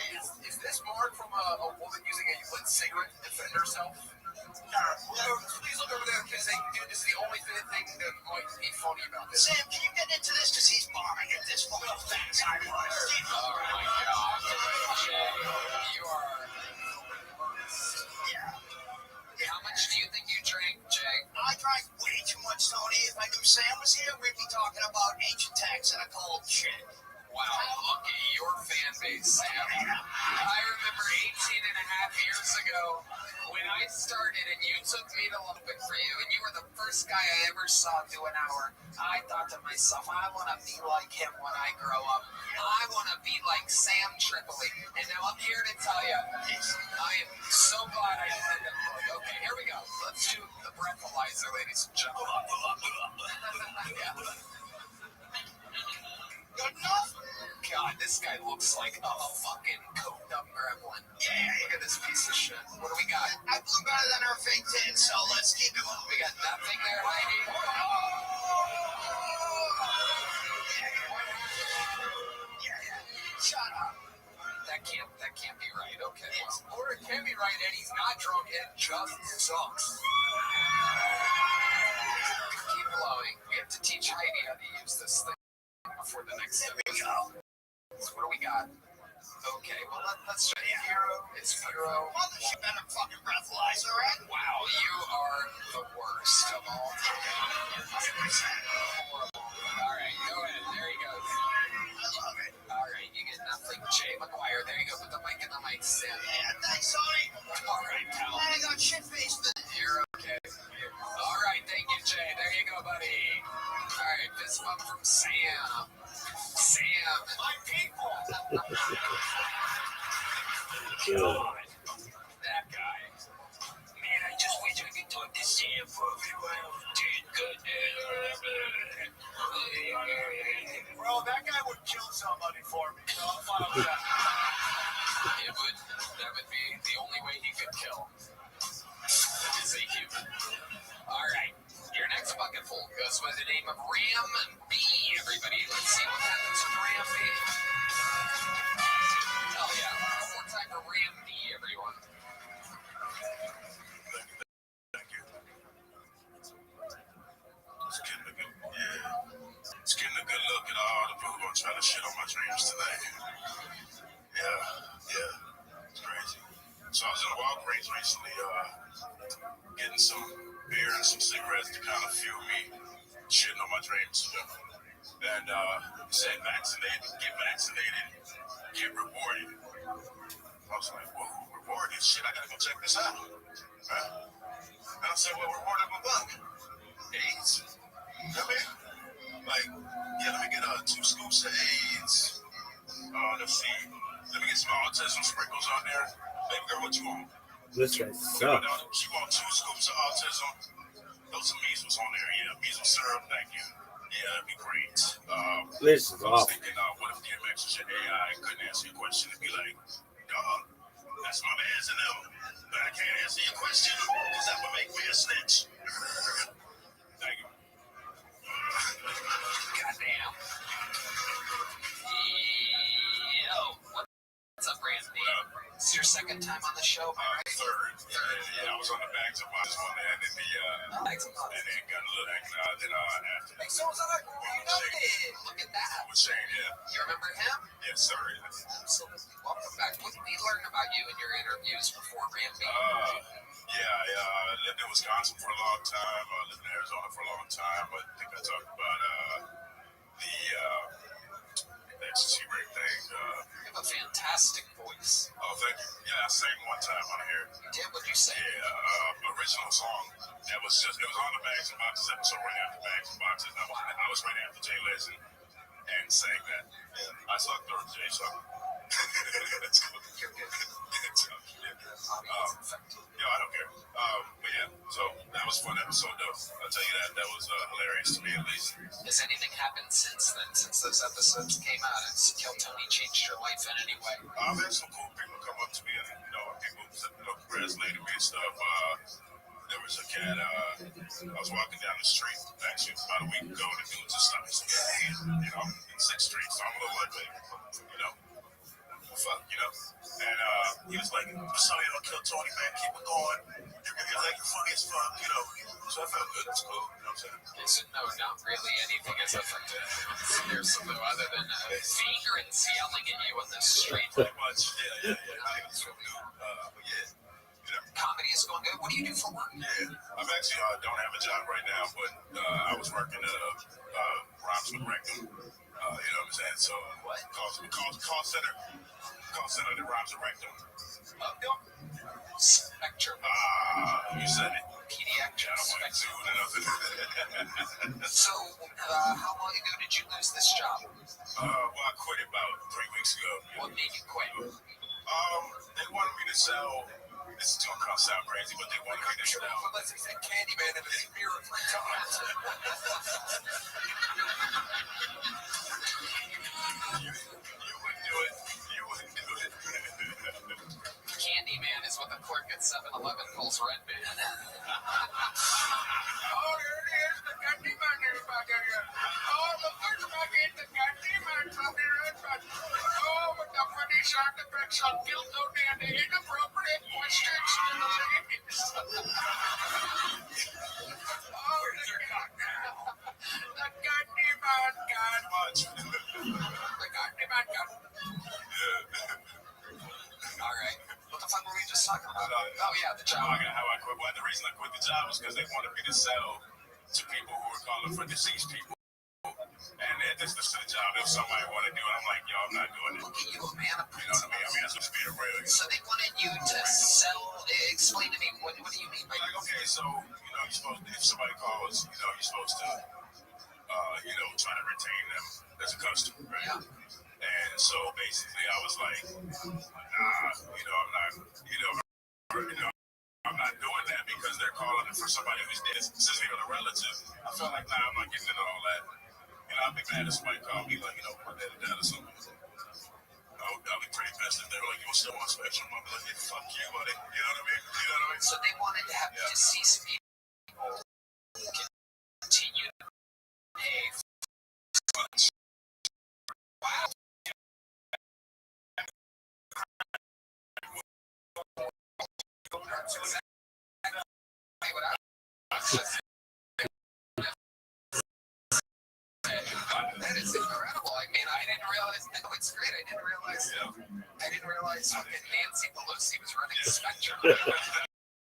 is this mark from a woman using a lit cigarette to defend herself? Please look over there because this is the only thing that might be funny about this. Sam, can you get into this? Because he's bombing at this point. Oh, thanks, I was. Oh my God. You are. Yeah. How much do you think you drank, Jay? I drank way too much, Tony. If I knew Sam was here, we'd be talking about ancient texts and a cold shit. Wow, look at your fan base, Sam. I remember 18 and a half years ago when I started and you took me to Lubbock for you, and you were the first guy I ever saw do an hour. I thought to myself, I want to be like him when I grow up. I want to be like Sam Tripoli. And now I'm here to tell you, I am so glad I had that book. Okay, here we go. Let's do the breathalyzer, ladies and gentlemen. Good enough? God, this guy looks like a fucking coked up gremlin. Yeah, look at this piece of shit. What do we got? I blew better than her fake tits, so let's keep it moving. We got nothing there, Heidi. Shut up. That can't be right. Okay. Or it can be right, and he's not drunk. It just sucks. Keep blowing. We have to teach Heidi how to use this thing before the next There we go. So what do we got? Okay, well, let's try hero. It's hero. Mothership better fucking breathalyzer, right? Wow, you are the worst of all time. Horrible. All right, go ahead. There he goes. I love it. All right, you get nothing. Jay McGuire, there you go. Put the mic in the mic stand. Yeah, thanks, Tony. All right, pal. I got shit-faced. You're okay. All right, thank you, Jay. There you go, buddy. All right, fist bump from Sam. Sam, my people. God, that guy. Man, I just wish I could talk to Sam for a few hours. Dude, good. Bro, that guy would kill somebody for me, so I'm fine with that. That would be the only way he could kill. Is a human. All right. Your next bucketful goes by the name of Ram B, everybody. Let's see what happens with Ram B. Hell yeah. One more time for Ram B, everyone. Thank you. It's getting a good look at all the people who are trying to shit on my dreams tonight. Yeah. It's crazy. So I was in a Walgreens recently, getting some beer and some cigarettes to kind of fuel me shitting on my dreams. And it said get vaccinated, get rewarded. I was like, whoa, rewarded? Shit, I gotta go check this out. Huh? And I said, well, rewarded with what? AIDS? You know what I mean? Like, yeah, let me get 2 scoops of AIDS. Let's see. Let me get some autism sprinkles on there. Baby girl, what you want? This right sucks. She want 2 scoops of autism. Those some measles on there. Yeah, measles syrup. Thank you. Yeah, that'd be great. This is I was awful. thinking, what if DMX was your AI? Couldn't answer your question. It'd be like, dog, that's my man's and them. But I can't answer your question because that would make me a snitch. Thank you. Goddamn. Yo, what's up, Randy? This is your second time on the show, right? Third. Yeah, I was on the bags of my one and then and then got a little then after that. So you know it. Look at that. With Shane, yeah. You remember him? Yes, sir. Absolutely. Welcome back. What did we learn about you in your interviews before Randy? I lived in Wisconsin for a long time. I lived in Arizona for a long time. But I think I talked about the ecstasy ring thing. have a fantastic voice. Oh, thank you. Yeah, I sang one time on here. You did what you say. Yeah, original song. It was on the Bags and Boxes episode right after Bags and Boxes. I was right after Jay Legend and sang that. Yeah, I sucked through Jay, so. That's cool. You're good. Yeah, I don't care. But yeah, so that was a fun episode, though. I'll tell you that. That was hilarious to me, at least. Has anything happened since then, since those episodes came out? Has Kill Tony changed your life in any way? I've had some cool people come up to me and, people congratulated me and stuff. There was a cat, I was walking down the street, actually, about a week ago, and the dude just stopped me and said, hey, I'm in 6th Street, so I'm a little elevated, fuck, And he was like, sorry, I don't kill Tony, man, keep it going. You're like, you're funny as fuck, So I felt good, it's cool, you know what I'm saying? So no, not really anything has affected there's something other than vagrants yelling at you on the street. Pretty much, yeah. I think it's really new, but yeah. Comedy is going good. What do you do for work? Yeah, I'm actually don't have a job right now, but I was working at Rhymes with Rectum. You know what I'm saying? So what? Call center that Rhymes with Rectum. Spectrum. You said it. Pediatric spectrum. So, how long ago did you lose this job? Well, I quit about 3 weeks ago. What made you quit? They wanted me to sell. This is gonna sound crazy, but they wanted me to sell. Unless he said Candyman in a mirror 3 times. You wouldn't do it. Candyman is what the clerk at 7-Eleven calls Red Man. Oh, here it is, the Candyman is back here. Oh, the first back in the Candyman from the Red Man. Oh, with the pretty sound effects on Kill Tony and the inappropriate questions to the ladies. Oh, the Candyman gun. The Candyman gun. All right. What the fuck were we just talking about? Oh, yeah, the job. How I quit. Well, the reason I quit the job was because they wanted me to sell to people who were calling for deceased people. And this is the job. If somebody wanted to do it, I'm like, yo, I'm not doing it. Look at you, a man of You know what I mean? I mean, that's just being real. So they wanted you to sell. Explain to me, what do you mean by Like, okay, so, you're supposed to, if somebody calls, you're supposed to, try to retain them as a customer, right? Yeah. And so basically I was like, nah, I'm not doing that because they're calling for somebody who's dead. Since they're a relative, I felt like, nah, I'm not getting into all that. I'd be mad if somebody called me like, put that down or something. I'll be pretty pissed if they were like, you still on Spectrum? I'll be like, yeah, fuck you, buddy. You know what I mean? So they wanted to have deceased people continue to pay. Wow. That is incredible. I mean, I didn't realize. No, it's great. I didn't realize fucking Nancy Pelosi was running Spectrum.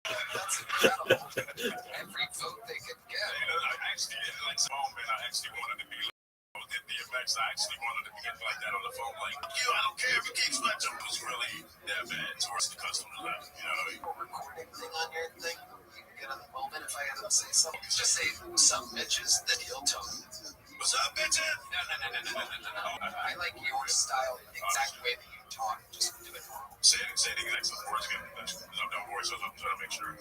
That's incredible. Every vote they could get. I actually, like, I actually wanted to be with DMX. I actually wanted to get like that on the phone. Like, I don't care if it keeps Spectrum. It was really that bad towards the customers. You know what I mean? Recording thing on your thing. You can get on the moment if I had to say something. Just say some bitches that Kill Tony. What's up, bitches? No. I like your style, the exact way that you talk. Just do it normal. Say the exact words again. I'm done words, so I'm trying to make sure.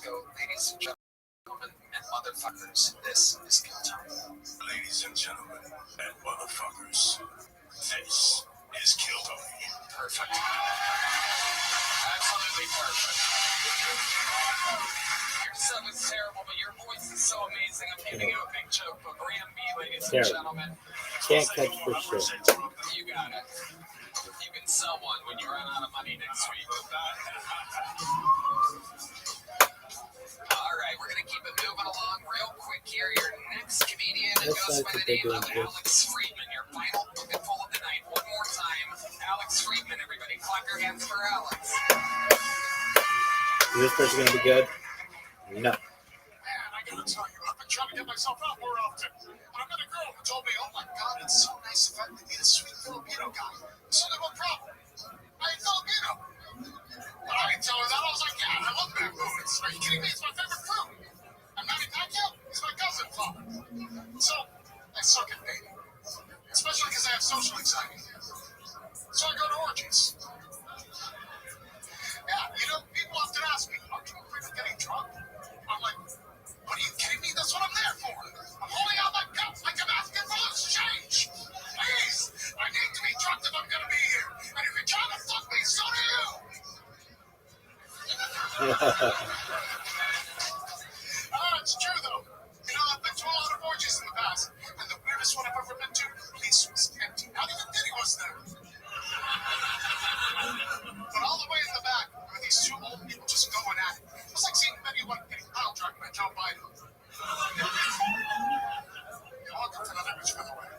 Go, ladies and gentlemen and motherfuckers, this is Kill Tony. Ladies and gentlemen and motherfuckers, this is Kill Tony. Perfect. Absolutely perfect. Your sub is terrible, but your voice is so amazing. I'm giving you a big joke, but Graham B, ladies and gentlemen. Can't catch for sure. You got it. You can sell one when you run out of money next week. All right, we're going to keep it moving along real quick here. Your next comedian goes by the name of Alex Friedman. Your final bucket full of the night. One more time. Alex Friedman, everybody. Clap your hands for Alex. Is this person going to be good? No. Man, I gotta tell you, I've been trying to get my myself out more often. And I met a girl who told me, oh my God, it's so nice if I could meet a sweet Filipino guy. So then what problem? I ain't Filipino. But I didn't tell her that. I was like, yeah, I love baboons. Are you kidding me? It's my favorite fruit. And Manny Pacquiao is my cousin father. So I suck at dating. Especially because I have social anxiety. So I go to orgies. Yeah, people often ask me, aren't you afraid of getting drunk? I'm like, what are you kidding me? That's what I'm there for. I'm holding out my cup like I'm asking for loose change. Please, I need to be drunk if I'm going to be here. And if you're trying to fuck me, so do you. It's true, though. I've been to a lot of orgies in the past. And the weirdest one I've ever been to, the place was empty. Not even Diddy was there. But all the way in the back were these two old people just going at it. It was like seeing Betty White getting pile driven by Joe Biden. I'll get to that image, by the way.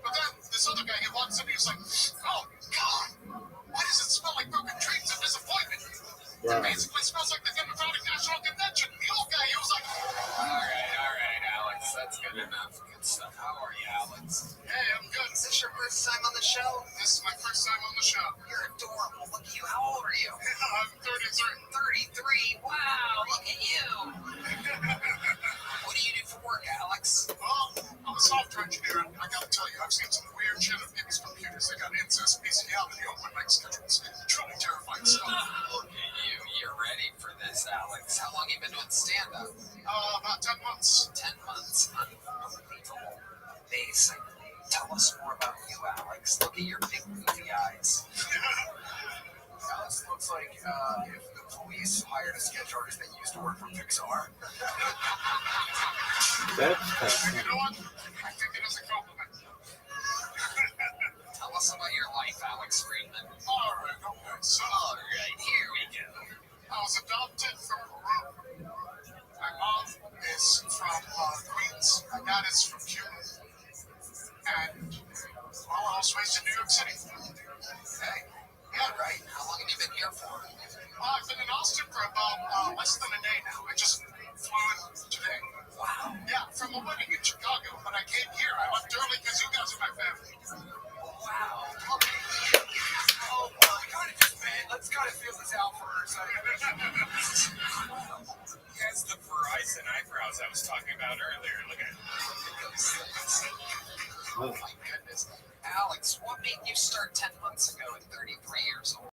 But then this other guy, he walks in, he's like, oh, God, why does it smell like broken dreams and disappointment? It basically smells like the Democratic National Convention. The old guy, he was like, all right, Alex, that's good enough. Good stuff. How are you, Alex? hey, I'm good. Is this your first time on the show? This is my first time on the show. You're adorable. Look at you. How old are you? I'm 33. 33. Wow, look at you. What do you do for work, Alex? Well, I'm a software engineer, and I gotta tell you, I've seen some weird shit on people's computers. They got incest, bestiality, open mic schedules. Truly terrifying stuff. Look at you. You're ready for this, Alex. How long have you been doing stand-up? About 10 months. 10 months. Unbelievable. Amazing. Tell us more about you, Alex. Look at your big movie eyes. Alex looks like if the police hired a sketch artist that used to work for Pixar. You know what? I think it is a compliment. Tell us about your life, Alex Friedman. All right, okay. So, Here we go. I was adopted from Peru. My mom is from Queens. My dad is from Cuba. And, well, I was raised in New York City. Hey, yeah, right. How long have you been here for? I've been in Austin for about less than a day now. I just flew in today. Wow. Yeah, from a wedding in Chicago. When I came here, I left early because you guys are my family. Wow. Okay. Oh, well, let's kind of feel this out for a second. That's the Verizon eyebrows I was talking about earlier. Look at those. Oh, my goodness. Alex, what made you start 10 months ago at 33 years old?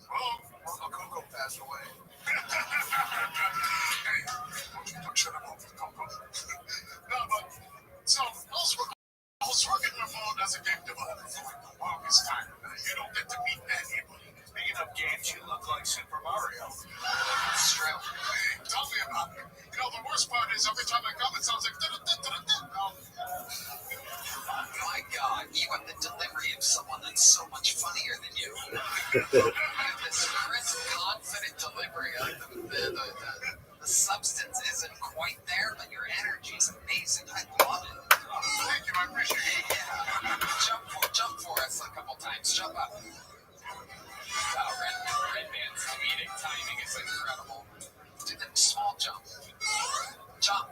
Well, Coco passed away. Hey, don't shut up over Coco. No, but, so, I was working remote as a game developer for like the longest time. You don't get to meet anybody. Speaking of games, you look like Super Mario. It's true. Hey, tell me about it. The worst part is every time I come, it sounds like... My God, you have the delivery of someone that's so much funnier than you. You have this crisp, confident delivery. Like the substance isn't quite there, but your energy is amazing. I love it. Thank you, I appreciate it. Yeah. Jump for us a couple times. Jump up. Wow, Red Band's comedic timing is incredible. Do the small jump. Jump.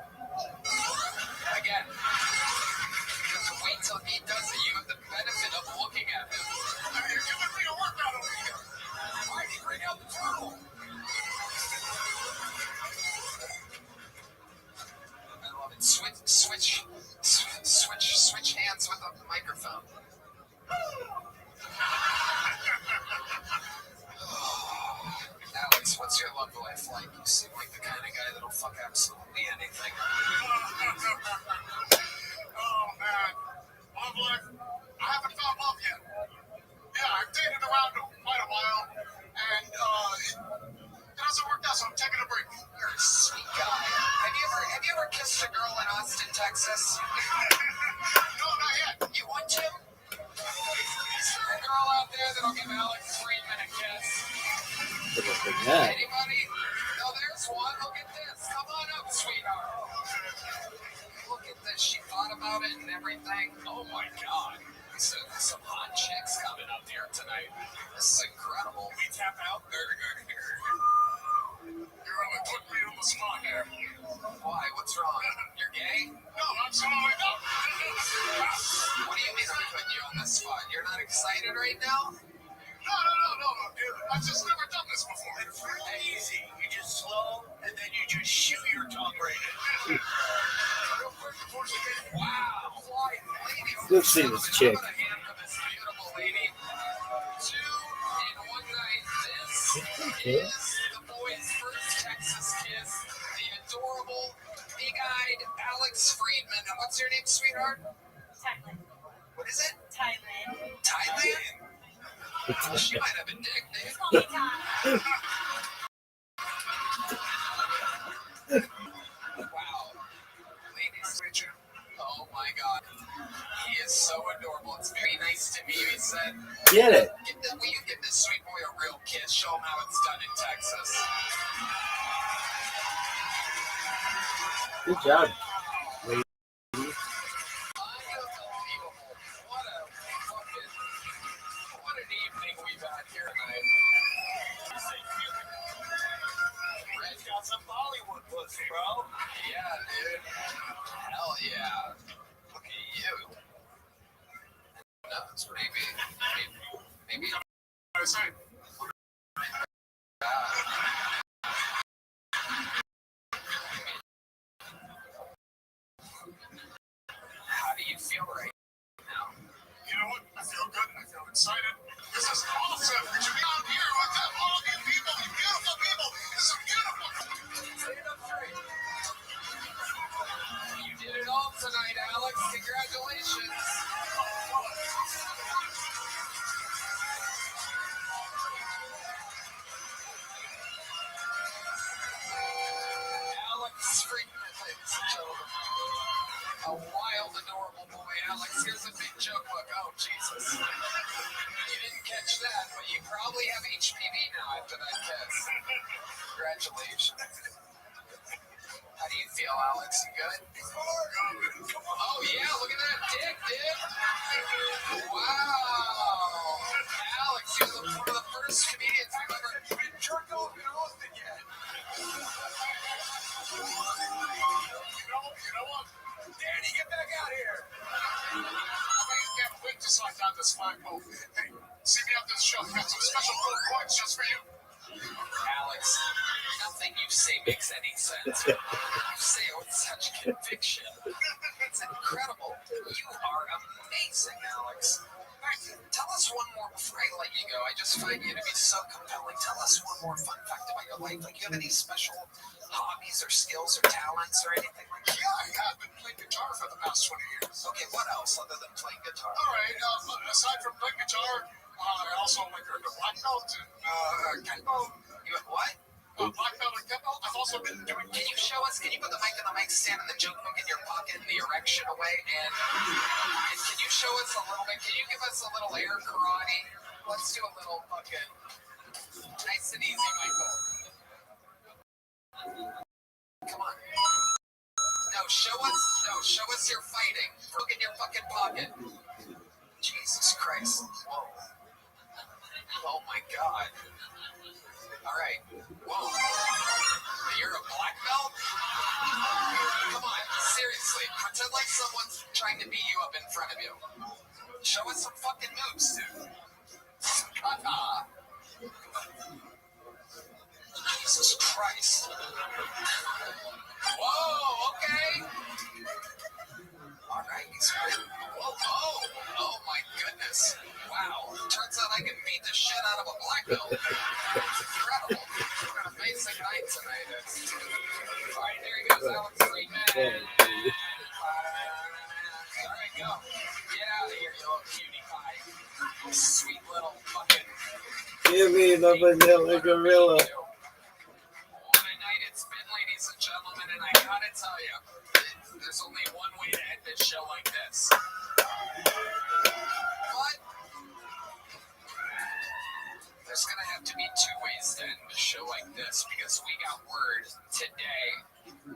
Again. You have to wait till he does it. You have the benefit of looking at him. You're giving me a workout over here. Why did you bring out the turtle? I love it. Switch hands with the microphone. Alex, what's your love life like? You seem like the kind of guy that'll fuck absolutely anything. Oh, man. Love life? I haven't found love yet. Yeah, I've dated around quite a while, and it hasn't worked out, so I'm taking a break. You're a sweet guy. Have you ever kissed a girl in Austin, Texas? No, not yet. You want to? Is there a girl out there that'll give Alex Friedman a kiss? Anybody? No, there's one. Look at this. Come on up, sweetheart. Look at this. She thought about it and everything. Oh my God. So there's some hot chicks coming up here tonight. This is incredible. We tap out. You're a it put me on the spot here. Why? What's wrong? You're gay? No, absolutely not. What do you mean I'm putting you on the spot? You're not excited right now? No, dude. I've just never done this before. It's really easy. You just slow, and then you just shoot your tongue right in. Real quick before she gets Wow. Ladies, Let's see this chick. How about a hand for this beautiful lady? 2 in 1 night. This is the boys' first Texas kiss. The adorable, big-eyed Alex Friedman. And what's your name, sweetheart? Thailand. What is it? Thailand. Thailand? She might have a dick, dude. Call me Thai. Wow. Ladies, oh my God. He is so adorable. It's very nice to meet you, he said. Get it. Will you give this sweet boy a real kiss? Show him how it's done in Texas. Good job. Unbelievable. What an evening we've had here tonight. Red's got some Bollywood pussy, bro. Yeah, dude. Hell yeah. Look at you. No, it's maybe. I say, How do you feel right now? you know what? I feel good. I feel excited. This is awesome. We should be out here with all of you people, you beautiful people. This is beautiful. Say it up straight. You did it all tonight, Alex. Congratulations. Alex Friedman, ladies and gentlemen. A wild, adorable boy. Alex, here's a big joke book. Oh, Jesus. You didn't catch that, but you probably have HPV now after that kiss. Congratulations. How do you feel, Alex? You good? Oh, yeah, look at that dick, dude. Wow. Alex, you're one of the first comedians I've ever been jerked off and roasted yet. You know what? Danny, get back out here. I can't wait to slide down this flagpole. Hey, see me up this show. Got some special gold coins just for you. Alex, nothing you say makes any sense. You say it with such conviction. It's incredible. You are amazing, Alex. All right, tell us one more before I let you go. I just find you to be so compelling. Tell us one more fun fact about your life. Like, you have any special hobbies or skills or talents or anything like that? Yeah, I've been playing guitar for the past 20 years. Okay, what else other than playing guitar? All right, aside from playing guitar, I also earned a black belt in kendo. You have what? Black belt in kendo. I've also been doing. Can you show us? Can you put the mic in the mic stand and the joke book in your pocket and the erection away? And can you show us a little bit? Can you give us a little air karate? Let's do a little fucking nice and easy, Michael. Come on. No, show us your fighting. Look in your fucking pocket. Jesus Christ. Whoa. Oh my God. All right. Whoa. You're a black belt? Come on, seriously. Pretend like someone's trying to beat you up in front of you. Show us some fucking moves, dude. Kata. Jesus Christ. Whoa, okay. All right, he's good. Whoa, oh my goodness. Wow. Turns out I can beat the shit out of a black belt. It's incredible. What an amazing night tonight. All right, there he goes, Alex Friedman. All right, go. Get out of here, you little cutie pie. Sweet little fucking... Give me the vanilla gorilla. What a night it's been, ladies and gentlemen, and I gotta tell you, there's only one way to end this show like this. But there's gonna have to be 2 ways to end the show like this, because we got word today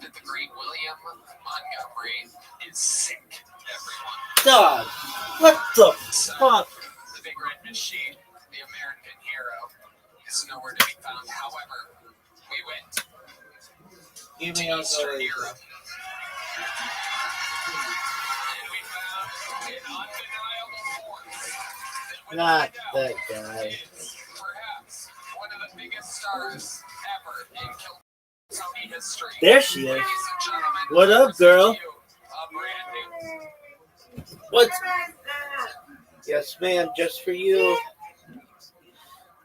that the great William Montgomery is sick, everyone. God, what the So, fuck? the Big Red Machine, the American hero, is nowhere to be found. However, we went Give me on Eastern the. Europe. And we found an undeniable force that without Not a doubt that guy. is perhaps one of the biggest stars ever in Sony history. There she is. Ladies and gentlemen, What up, girl? to you, a brand new What's. Yes, ma'am. Just for you.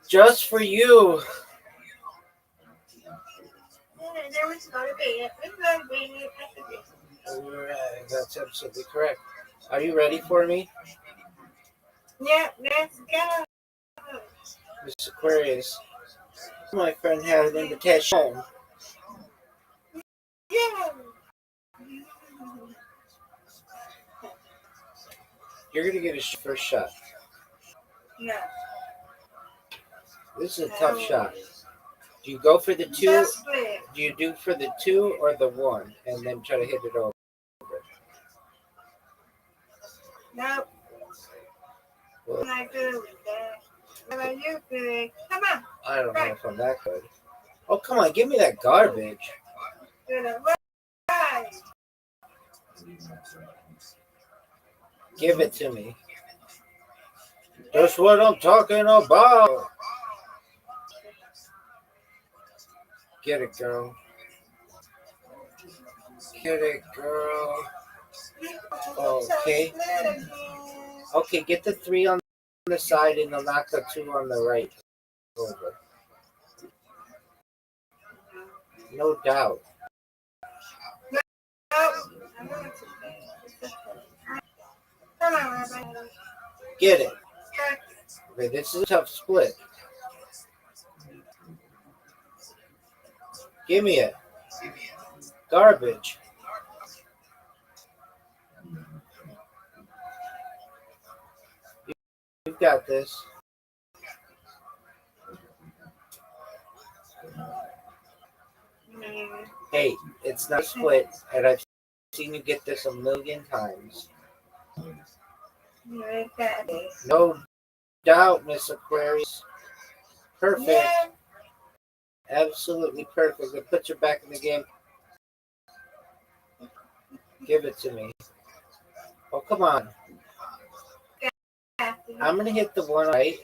Just for you. There was going to be. Alright, that's absolutely correct. Are you ready for me, Yeah, let's go. Miss Aquarius? My friend had an invitation. Yeah. You're gonna get a first shot. No. This is a tough shot. Do you go for the two? Just split. Do you do for the 2 or the 1, and then try to hit it over? Nope. Well, I'm not good with that. What about you, good? Come on. I don't know if I'm that good. Oh, come on, give me that garbage. Good. Right. Give it to me. That's what I'm talking about. Get it, girl. Get it, girl. Okay. Okay, get the 3 on the side and then knock the 2 on the right over. No doubt. Come on, Rabbi. Get it. Okay, this is a tough split. Give me it. Garbage. You've got this. Hey, it's not split, and I've seen you get this a million times. No doubt, Miss Aquarius. Perfect. Yeah. Absolutely perfect. It puts you back in the game. Give it to me. Oh, come on. I'm going to hit the one right.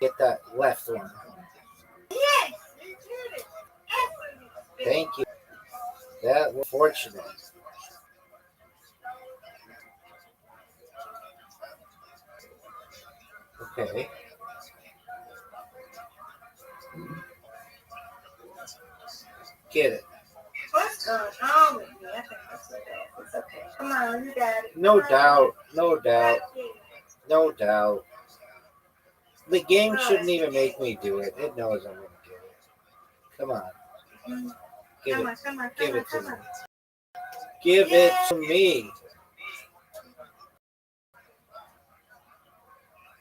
Get that left one. Yes. Thank you. That was fortunate. Okay. Get it. What's going on with me? I think that's okay. It's okay. Come on, you got it. No doubt. No doubt. No doubt. The game shouldn't even make me do it. It knows I'm going to get it. Come on. Give it. Give it to me. Give it to me.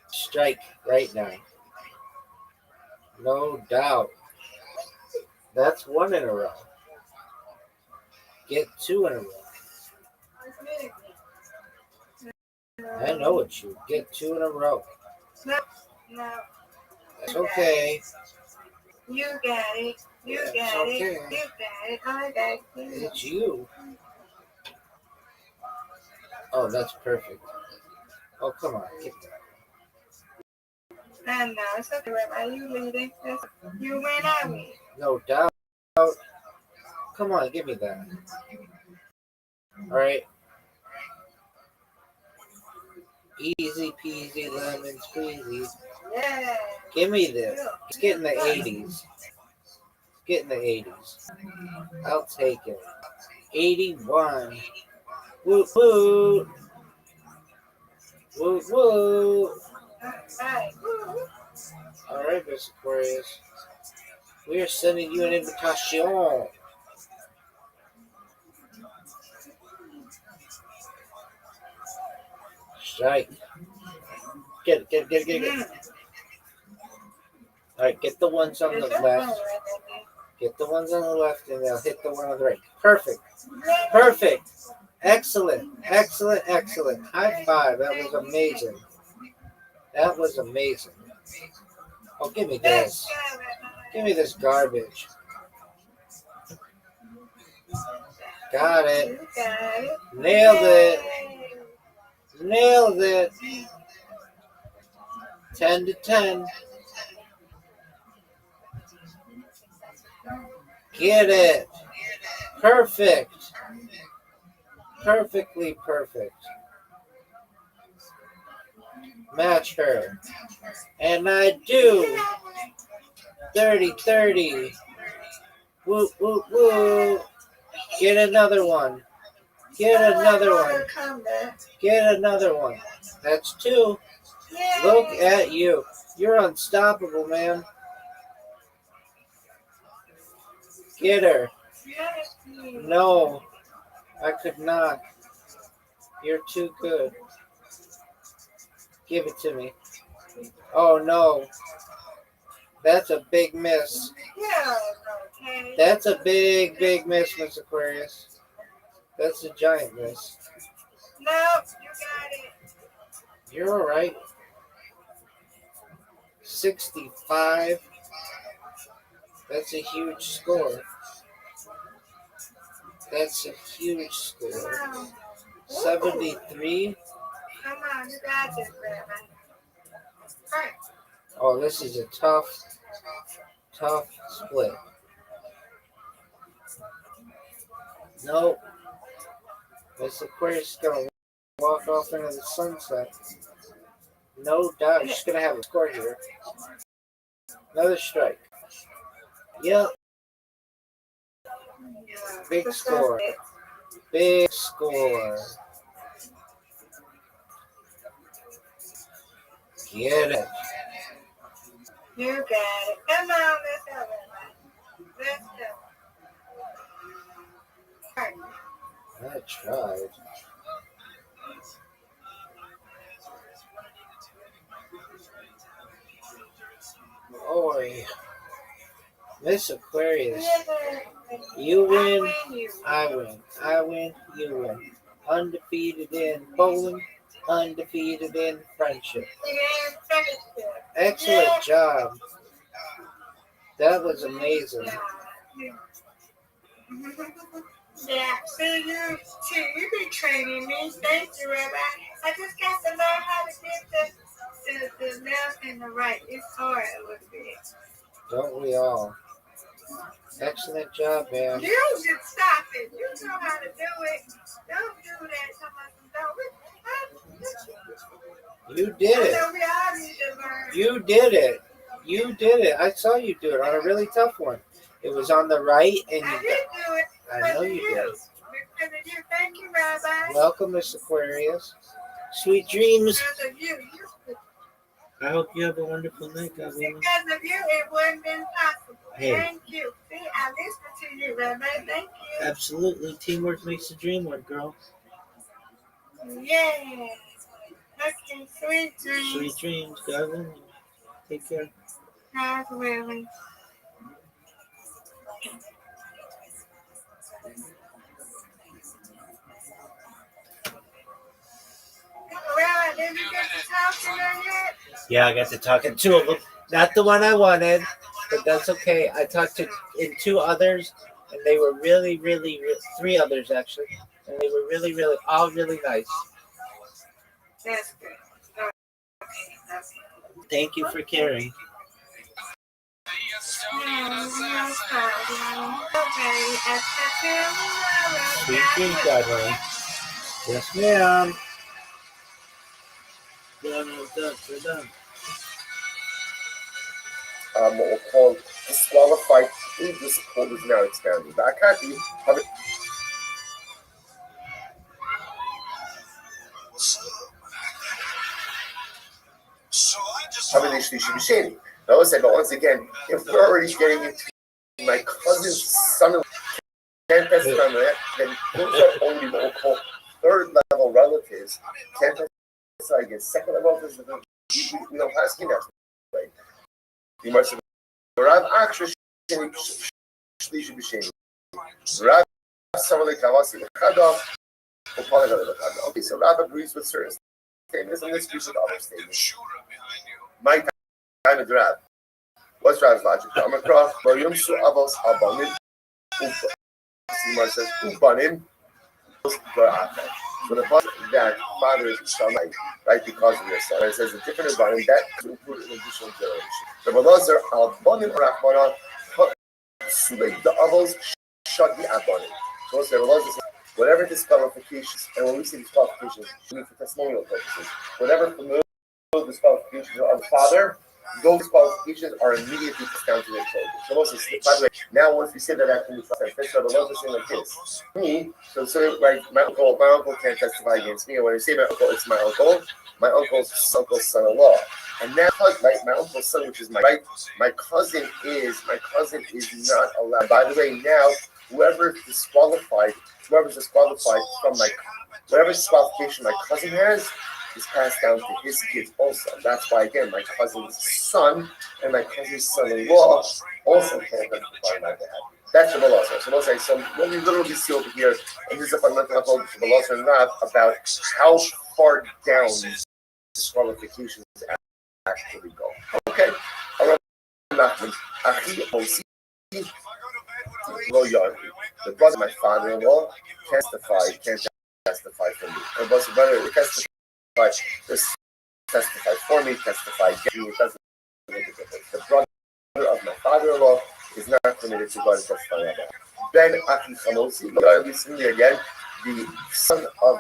Strike right now. No doubt. That's 1 in a row. Get 2 in a row. I know it's you. Get 2 in a row. No. That's okay. You got it. You got okay. it. You got it. I got it. It's you. Oh, that's perfect. Oh, come on. Get that. I know. It's okay, Rabbi. You leading. You win, I win. No doubt. Come on, give me that. All right. Easy peasy lemon squeezy. Yeah. Give me this. Let's get in the 80s. Get in the 80s. I'll take it. 81. Woo woo. Woo woo. All right, Miss Aquarius. We are sending you an invitation. Strike. Get it. All right, get the ones on the left. Get the ones on the left, and they'll hit the one on the right. Perfect. Perfect. Excellent. Excellent. Excellent. High five. That was amazing. That was amazing. Oh, give me this. Give me this garbage. Got it. You got it. Nailed it. Yay. Nailed it. 10 to 10. Get it. Perfect. Perfectly perfect. Match her. And I do. 30-30. Woo, woo, woo. Get another one. Get another one. Get another one. That's 2. Look at you. You're unstoppable, man. Get her. No, I could not. You're too good. Give it to me. Oh, no. That's a big miss. That's a big, big miss, Miss Aquarius. That's a giant miss. No, you got it. You're all right. 65. That's a huge score. That's a huge score. 73. Come on, you got this, Rabbi. Right. Oh, this is a tough split. Nope. Miss Aquarius is going to walk off into the sunset. No doubt. She's going to have a score here. Another strike. Yep. Big score. Big score. Get it. You got it. Come on, let's go, Rabbi. Let's go. I tried. Boy. Miss Aquarius. You win, I win. I win, you win. Undefeated in bowling, undefeated in friendship. Excellent job. That was amazing. Yeah, you be training me. Thank you, Rabbi. I just got to learn how to get the left and the right. It's hard a little bit. Don't we all? Excellent job, man. You should stop it. You know how to do it. Don't do that. You did it. I know we all need to learn. You did it. You did it. I saw you do it on a really tough one. It was on the right, and I you did do it. I know you did. Because of you. Thank you, Rabbi. Welcome, Miss Aquarius. Sweet dreams. Because of you. I hope you have a wonderful night, God willing. Because of you, it wouldn't been possible. Hey. Thank you. See, I listened to you, Rabbi. Thank you. Absolutely. Teamwork makes the dream work, girl. Yeah. Okay, sweet dreams. Sweet dreams, God willing. Take care. God willing. Well, did you get to talk to her yet? Yeah, I got to talk to 2 of them. Not the one I wanted, but that's okay. I talked to in 2 others, and they were really, 3 others actually, and they were really, all really nice. That's good. Okay. Thank you for caring. Sweet dreams, God willing. Yes, ma'am. Done. What we'll call disqualified. This code is now expanding. Back happy. Have it. Have an issue should be shady. Now I said, but once again, if we're already getting into my cousin's son, can't testify on that, then those are only what we'll call third level relatives. Can't testify against second level relatives. We don't ask you that. Right? You must have. Rav actually should be shady. Rav someone like Kawasi Chada. Okay, so Rav agrees with certain statements and disputes with other statements. My time of Rav. What's Rav's logic? Simar says, Ubanim, so the fact that fathers shall not, right, because of your son. And it says a different environment that could include an additional generation. The Balazar al-Banim Rahmana, the Avos shall be Abanim. So the Balazar says, whatever disqualifications, and when we say disqualifications, we mean for testimonial purposes, whatever familial disqualifications are on the father, those qualifications are immediately discounted to their children. So Moses, by the way, now once we say that after the first the Lord is saying like this. Me, so right, my uncle can't testify against me. And when I say my uncle, it's my uncle's son-in-law. And now, like my uncle's son, which is my cousin is not allowed. By the way, now whoever's disqualified from whatever disqualification my cousin has is passed down to his kids also. That's why, again, my cousin's son and my cousin's son-in-law also can't testify my dad. That's the Balazar. So we'll say, so what we literally see over here, and this is a fundamental level of Balazar Nav about how far down these disqualifications actually go. Okay? The brother of my father-in-law can't testify for me. And was brother testify for me, testify against me. It doesn't make a difference. The brother of my father-in-law is not permitted to go and testify on that. Then Achi Chamosi, listen to me again, the son of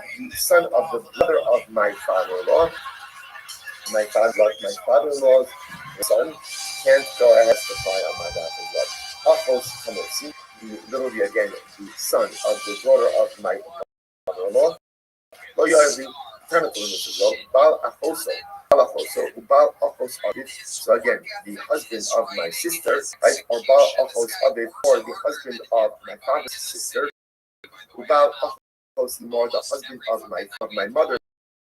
the brother of my father-in-law, my father-in-law's son can't go and testify on my behalf as well. Achos Chamosi, literally again, the son of the daughter of my father-in-law, so again, the husband of my sister, right, or the husband of my father's sister, the husband of my mother's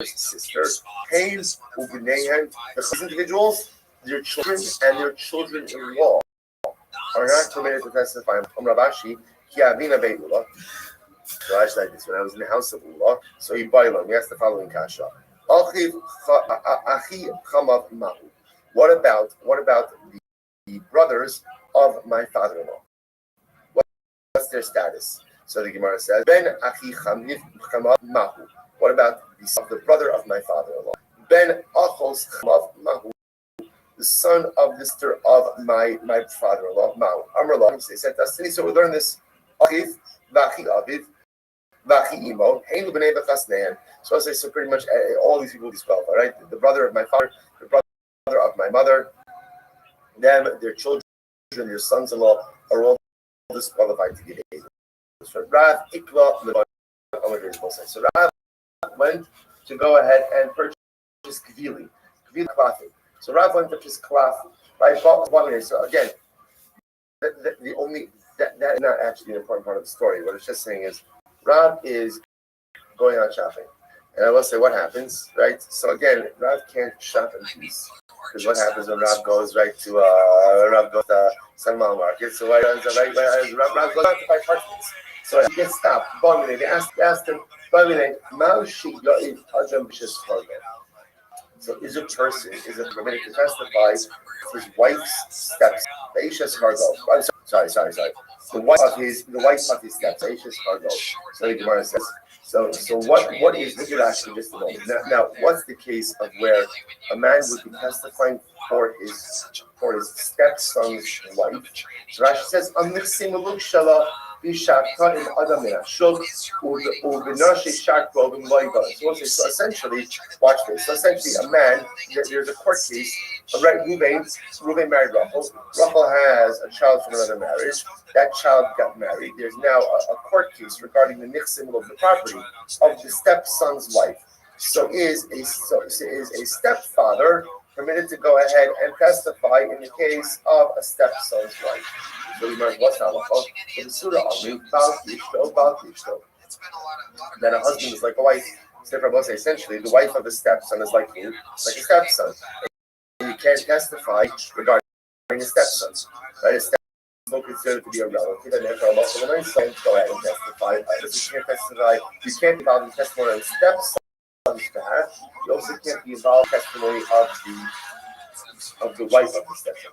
sister, these individuals, their children and their children-in-law are not permitted to testify. Rabashi, Raj like this, when I was in the house of Allah, so he bailon. He asked the following kasha. What about the brothers of my father-in-law? What's their status? So the Gemara says, Ben achi chamav mahu. What about the brother of my father-in-law? Ben achos chamav mahu. The son of the sister of my father-in-law, Mahu. Amrullah, he said, so we learn this. Achiv, vachi aviv, vachi imo, heinu b'nei b'chasnein. So I say, so pretty much all these people disqualified, right? The brother of my father, the brother of my mother, them, their children, their sons-in-law are all disqualified to give aid. So Rav Ikva, so Rav went to go ahead and purchase Kvili clothing. So Rav went to purchase cloth, right? So again, that is not actually an important part of the story. What it's just saying is Rav is going out shopping. And I will say what happens, right? So again, Rav can't shop in peace. Because what happens when Rav goes to Sanmal Market? So Rav goes out to buy parchments. So he gets stopped. They asked him, so is it permitted to testify his wife's steps? Sorry. The wife of his steps, Aisha's cargo. So the Gemara says, so what is this actually just a moment? Now what's the case of where a man would be testifying for his stepson's wife? So Rashi says, so essentially, watch this. So essentially, a man, there's a court case. Right, Ruben married Rachel. Rachel has a child from another marriage. That child got married. There's now a court case regarding the nichsim of the property of the stepson's wife. So is a stepfather permitted to go ahead and testify in the case of a stepson's wife? So you might what's halacha? So the surah only bal kishto. Then a husband is like a wife. Essentially, the wife of a stepson is like you, like a stepson. And you can't testify regarding a stepson. Right? A stepson is considered to be a relative, and therefore Allah go ahead and testify. You can't testify. You can't involve in testimony on stepson's behalf. You also can't be involved in testimony of the wife of the stepson.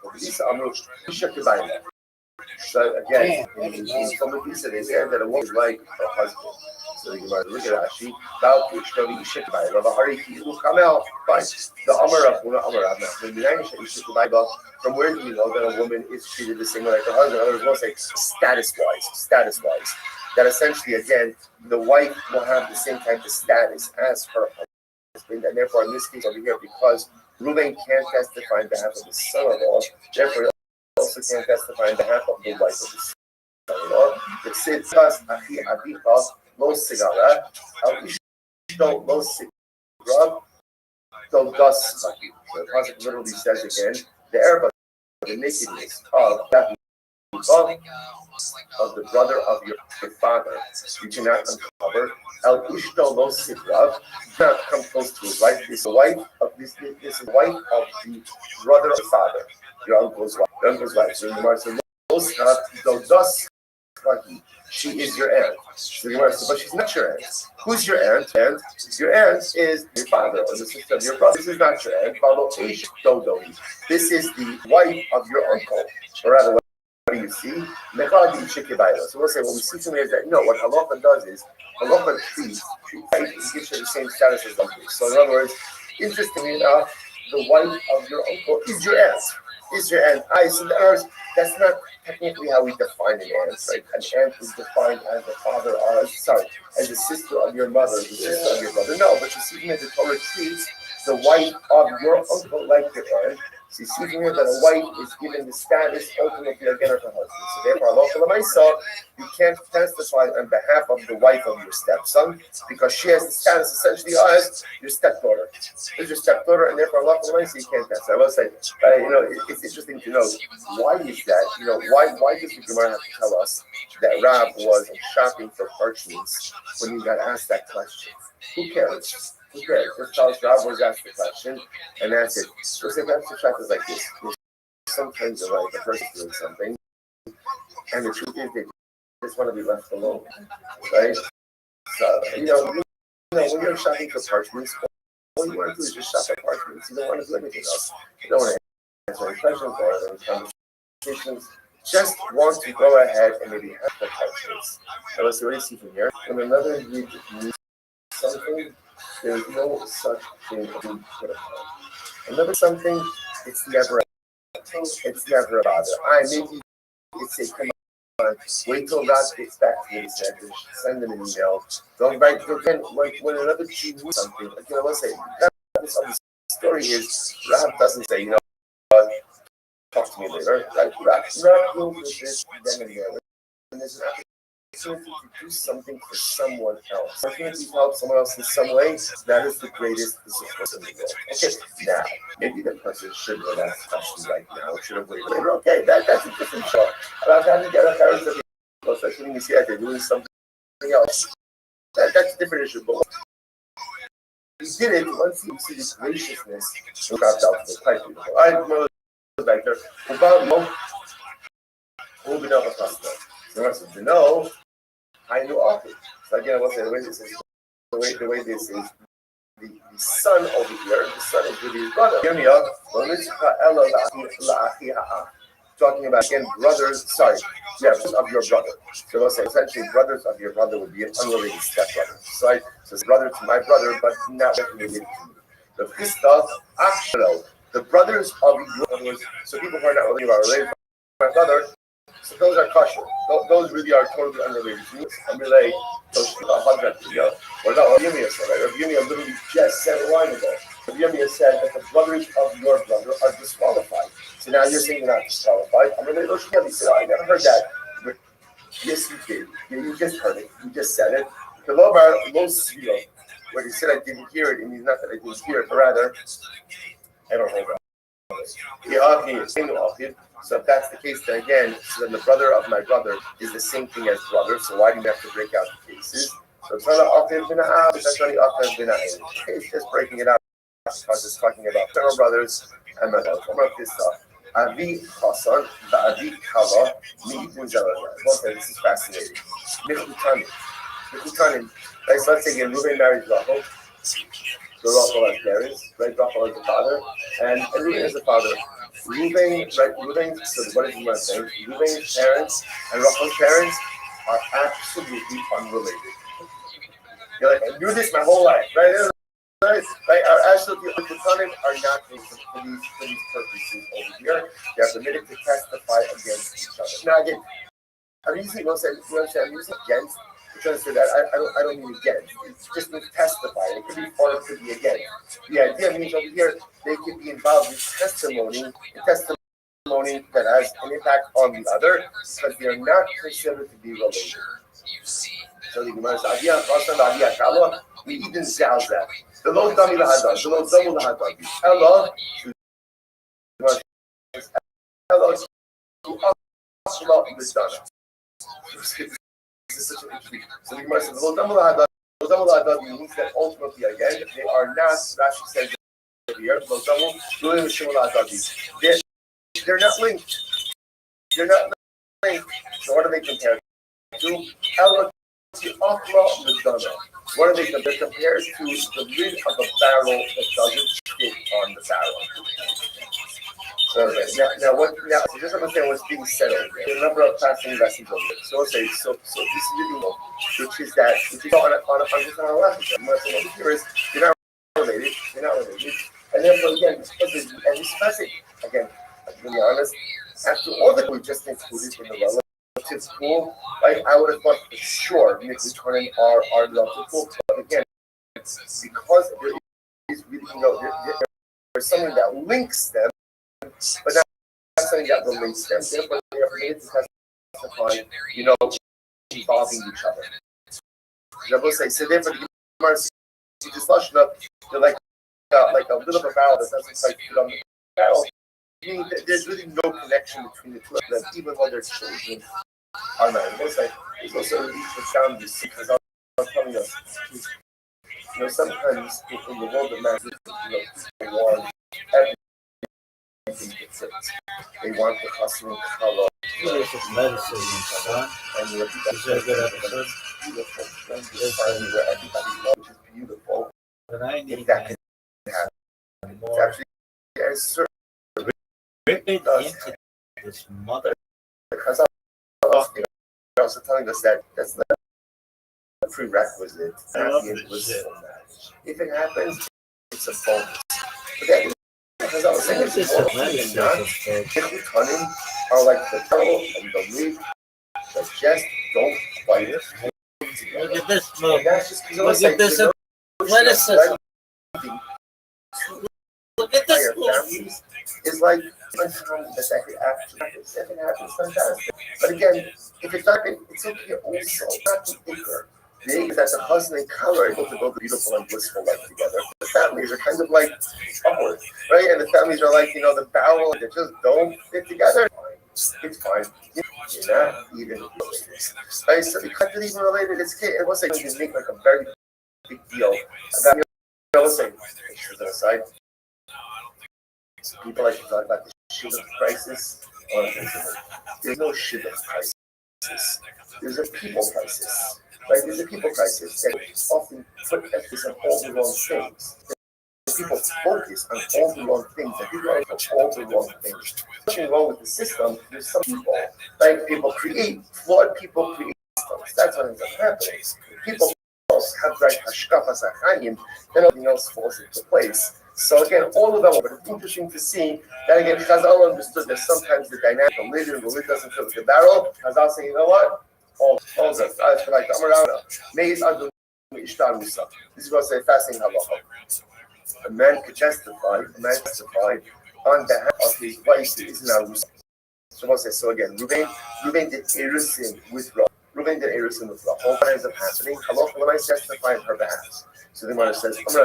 So again, in some of these they said that a woman is like her husband. So you might look at Rashi. About which go to Ishik by Rabbi Hariki who come out. Fine. The Amar of Una Amar of the Minayisha Ishik Bible. From where do you know that a woman is treated the same way like her husband? Others will say status wise. That essentially again the wife will have the same type of status as her husband, and therefore in this case over here, because Reuben can't testify on behalf of his son-in-law, therefore he also can't testify on behalf of the wife of his son-in-law. It says Achi Abicha Lo Sigara, Al Ishto Lo Sigara, Do Das. The pasuk literally says again, the erba, the nakedness of that of the brother of your father, you cannot uncover. El Ishto Lo Sigrav, do not come close to his wife. This is the wife of this is the wife of the brother of the father, your uncle's wife. Your uncle's wife. So the Gemara says, Lo Sigrav, Do Das. She is your aunt. So the Gemara says, but she's not your aunt. Who's your aunt? And your aunt is your father or the sister of your brother. This is not your aunt. This is the wife of your uncle. Or rather, what do you see? So we'll say what we see from here is that no, what halacha does is halacha treats gives her the same status as uncle. So in other words, interestingly enough, the wife of your uncle is your aunt. So in other words, that's not technically how we define an aunt, right? An aunt is defined as the father, as the sister of your mother, the sister of your brother. No, but you see that the Torah treats the wife of your uncle like your aunt. So you see here that a wife is given the status ultimately again of her husband. So therefore, you can't testify on behalf of the wife of your stepson because she has the status essentially as your stepdaughter. Is your stepdaughter, and therefore, you can't testify. I will say, it's interesting to know why is that. Why does the Gemara have to tell us that Rab was shopping for parchments when he got asked that question? Who cares? Just tell us Rab was asked the question, and that's it. So say perhaps the fact is like this. Sometimes like a person doing something, and the truth is they just want to be left alone, right? So when you're shopping for parchments, all you want to do is just shop for parchments. You don't want to do anything else. You don't want to answer any questions or any conversations. Just want to go ahead and maybe have the parchments. So let's see what you see from here. When another needs something, there's no such thing as being put upon. Another something, it's never a bother. Maybe it's a come on, wait till God gets back to me, send them an email. Don't write again when another Jew needs something. Again, I want to say this other story is Rahab doesn't say, talk to me later. Right? Rahab deals with this then and there. And there's an opportunity to do something for someone else. Opportunity to help someone else in some way, that is the greatest support in the world. Okay, now, maybe the person shouldn't have asked the question right now, should have waited later. Okay, that's a different show. About having to get a parents of people, especially when you see that they're doing something else. That's a different issue. But he did it once you see this graciousness, look out for the quite beautiful. I know back there. About who we know about that. So to know, I know often. So again, I will say the way this is, the son over here, the son is really his brother. Talking about again brothers of your brother. So we'll say essentially brothers of your brother would be an unrelated stepbrother. So it's brother to my brother, but not related to me. The Christoph, the brothers of your brother, so people who are not related to my brother. So those are kosher. Those really are totally unrelated. Unrelated. Those are 100. What about Rav Yirmiyah said? Rav Yirmiyah literally just said a line ago. Rav Yirmiyah said that the brothers of your brother are disqualified. So now you're saying they're not disqualified. Unrelated. He said, I never heard that. But yes, you did. You just heard it. You just said it. The Lobar Lo, where he said I didn't hear it, and he's not that I didn't hear it, but rather I don't hold on. So if that's the case, then again, so then the brother of my brother is the same thing as brother. So why do you have to break out the cases? So it's just breaking it out because it's talking about fellow brothers and my this stuff. Avi Hassan, the Avi Kala, this is fascinating. Mechutanim. Right, so let's say again, Reuben marries Rachel. So Rachel has parents, right? Rachel is the father, and Reuben is the father. Ruvain, right? Ruvain, so what is my saying? Ruvain's parents and Rachel's parents are absolutely unrelated. You're like, I knew this my whole life, right? Right? Are absolutely the Ketanim are not for these purposes over here. They are permitted to testify against each other. Now again, I'm using I'm using against because that I don't mean against. It just means testify. It could be for, it could be against. The idea means over here they could be involved in testimony that has an impact on the other because they are not considered to be related. So the Gemara says, "Avia Chasan Avia Kala, we eat in Zalzal. The Lord Dami Lahadar, the Lord Damu Lahadar. Ella, Ella, Asla Misdana." So the Gemara says, "The Lord Damu Lahadar means that ultimately again they are not." Rashi says here, the Lord Damu doing Shimon Lahadar. They're not linked. They're not linked. So what are they compared to? Ella. What are they compared? They're compared to the lid of a barrel that doesn't fit on the barrel. Okay. Now, so just understand what's being said over there. There are a number of fascinating lessons over there. So this is the rule, which is on a lesson. What here is you're not related, and therefore again, and this message again, to be honest, after all that we just included in the relative pool, right? I would have thought for sure Nick are relative pool, but again, because there is really there's something that links them, but not something that relates them. Therefore, they are permitted to testify, involving each other. I will say, so therefore, the Gemara just lushing up, they're like a little bit of a barrel that doesn't quite fit on the barrel. Meaning that there's really no connection between the two of them, even though their children are married. There's also a relief found this because I was telling us, sometimes in the world of marriage, people want everything to fit. They want the costume color. This is medicine, son. And is there a good episode? Beautiful. Where everybody knows is beautiful. But I need that can happen. It's actually ripping into this mother. Because I'm also telling us that that's not a prerequisite. If it happens, it's a bonus. But that is because I was saying it's important not. The cunning are like the pearl and the leaf that just don't quite it. Look at this move. Look at this athleticism. Look at this move. It's like uncommon that could actually happen. If it happens, fantastic. But again, if it's not, it's okay also. Not to bigger. That the husband and Kala are able to build a beautiful and blissful life together. The families are kind of like upward, right? And the families are like, the barrel, they just don't fit together. It's fine. You're not even related. Right? So because they're even related, it's okay. It wasn't going to make like a very big deal about, let's say, to the side. People like to talk about the shidduch crisis. There's no shidduch crisis. There's a people crisis. Right? There's a people crisis that often put emphasis on all the wrong things. People focus on all the wrong things. And people are all the wrong things. Nothing wrong with the system. There's some people, right? People create flawed people create systems. That's what ends up happening. People have like hashkafa zachayim, then everything else falls into place. So again, all of them, but it's interesting to see that again, Chazal understood that sometimes the dynamic, the lid doesn't fit with the barrel. Chazal saying, you know what? All good. I feel like this is what I say, fasting halacha. A man could testify on behalf of his wife who is now Rusa. So what I say, so again, Ruvain did Erusin with Rachel. Ruvain did Erusin with Rachel. What ends up happening? Halacha l'may testify on her behalf. So the Gemara says, that's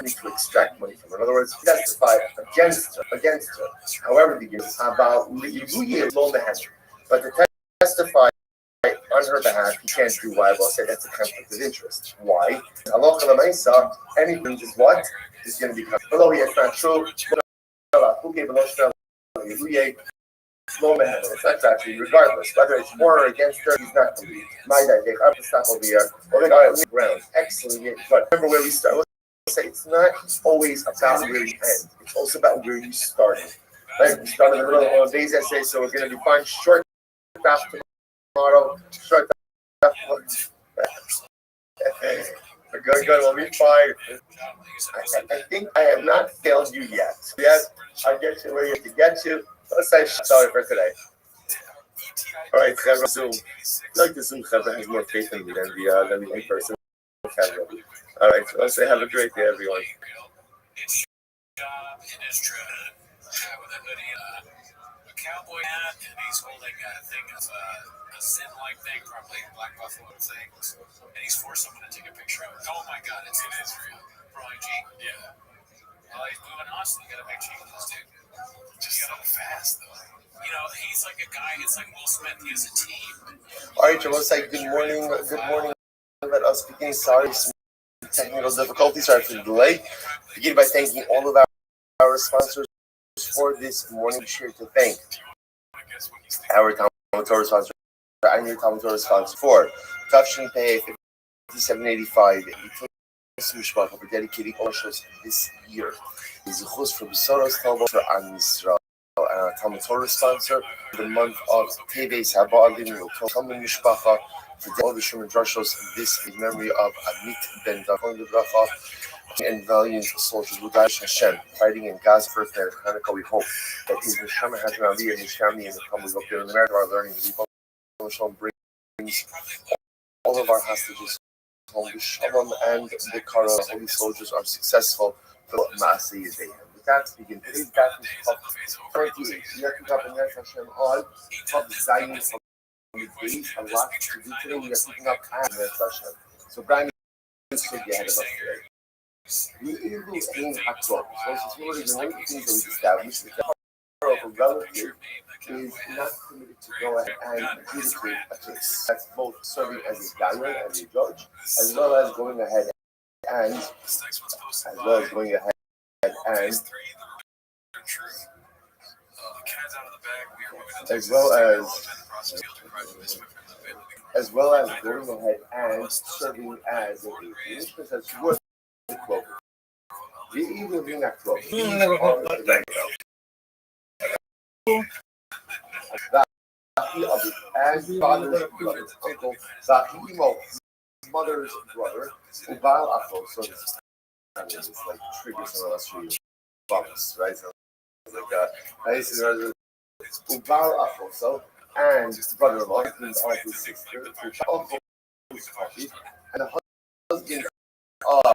me to extract money from her. In other words, testify against her. However, the about but to testify on her behalf, he can't do why. Well, say that's a conflict of interest. Why? Halacha l'maisa, anything is what is going to become. Below here, it's not true. It's not actually, regardless whether it's for or against her, he's not going to be. My dad, I'm to stop over here. All right, ground. Excellent. But remember where we start. say it's not always about where you end. It's also about where you started. Right? We started in the middle of days essay, so we're going to be fine. Short path tomorrow. Short path. We're good. We'll be fine. I think I have not failed you yet. Yes, I'll get you where you have to get to. Let's say sorry for today. All right, Trevor, Zoom. I like the Zoom Trevor has more faith in me than the in-person camera. All right, so let's say have a great day, everyone. With a hoodie, a cowboy hat, and he's holding a thing of a sin-like thing, probably a black buffalo thing, and he's forced someone to take a picture of it. Oh my God, it's in Israel. Probably G. Yeah. Well, he's moving awesome. You got a picture of this dude. Just so fast, though. You know, he's like a guy. It's like Will Smith. He has a team. All right, so let's say good morning. Good morning. Let us begin. Sorry, some technical difficulties. Sorry for the delay. Begin by thanking all of our sponsors for this morning. Be sure to thank our Talmud Torah sponsor, our new Talmud Torah sponsor for Tafshin Pay 5785. For dedicating all shows this year. Zichus for Besoros Talmud for Am Yisrael. Our Talmud Torah sponsor for the month of Teves Haba'alim will come in Mishpacha for all the Shuman Drashos. This in memory of Amit Ben Davon Lebracha and valiant soldiers who died Hashem fighting in Gaza for Hanukkah. We hope that his Neshama has an Aliyah and his family and the come we hope that in America are learning that Hashem brings all of our hostages home. The Shalom and the Kara holy soldiers are successful for Maaseh Yadayim. With that, we begin today's battle of 38. We have to have a Nes Hashem all of Zion from the days. A lot to do today. We are picking up and Nes Hashem. So Brian is should be ahead of us today. We will aim at 12. So it's one of the things that we've established is that the power of a relative is not permitted to go ahead and adjudicate a case. That's both serving as a dayan, as a judge, as well as going ahead and serving as a witness that's worth the quote. The evil being a quote. And father's brother, uncle, Zahimo, mother's brother, Ubal Afo. So it's like triggers some of us for you. Bumps, right? So it's like Ubal Afo. So, and brother-in-law, means of his sister, which uncle is copied, and the husband of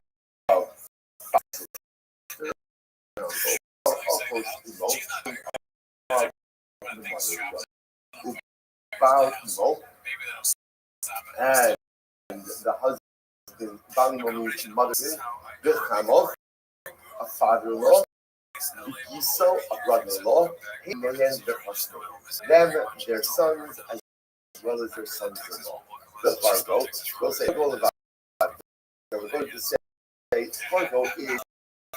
and the husband, Bali means mother, Vilchamo, a father-in-law, Giso, a brother-in-law, and their husband. Them, their sons, as well as their sons-in-law. The Fargo, we'll say, we're going to say, Fargo is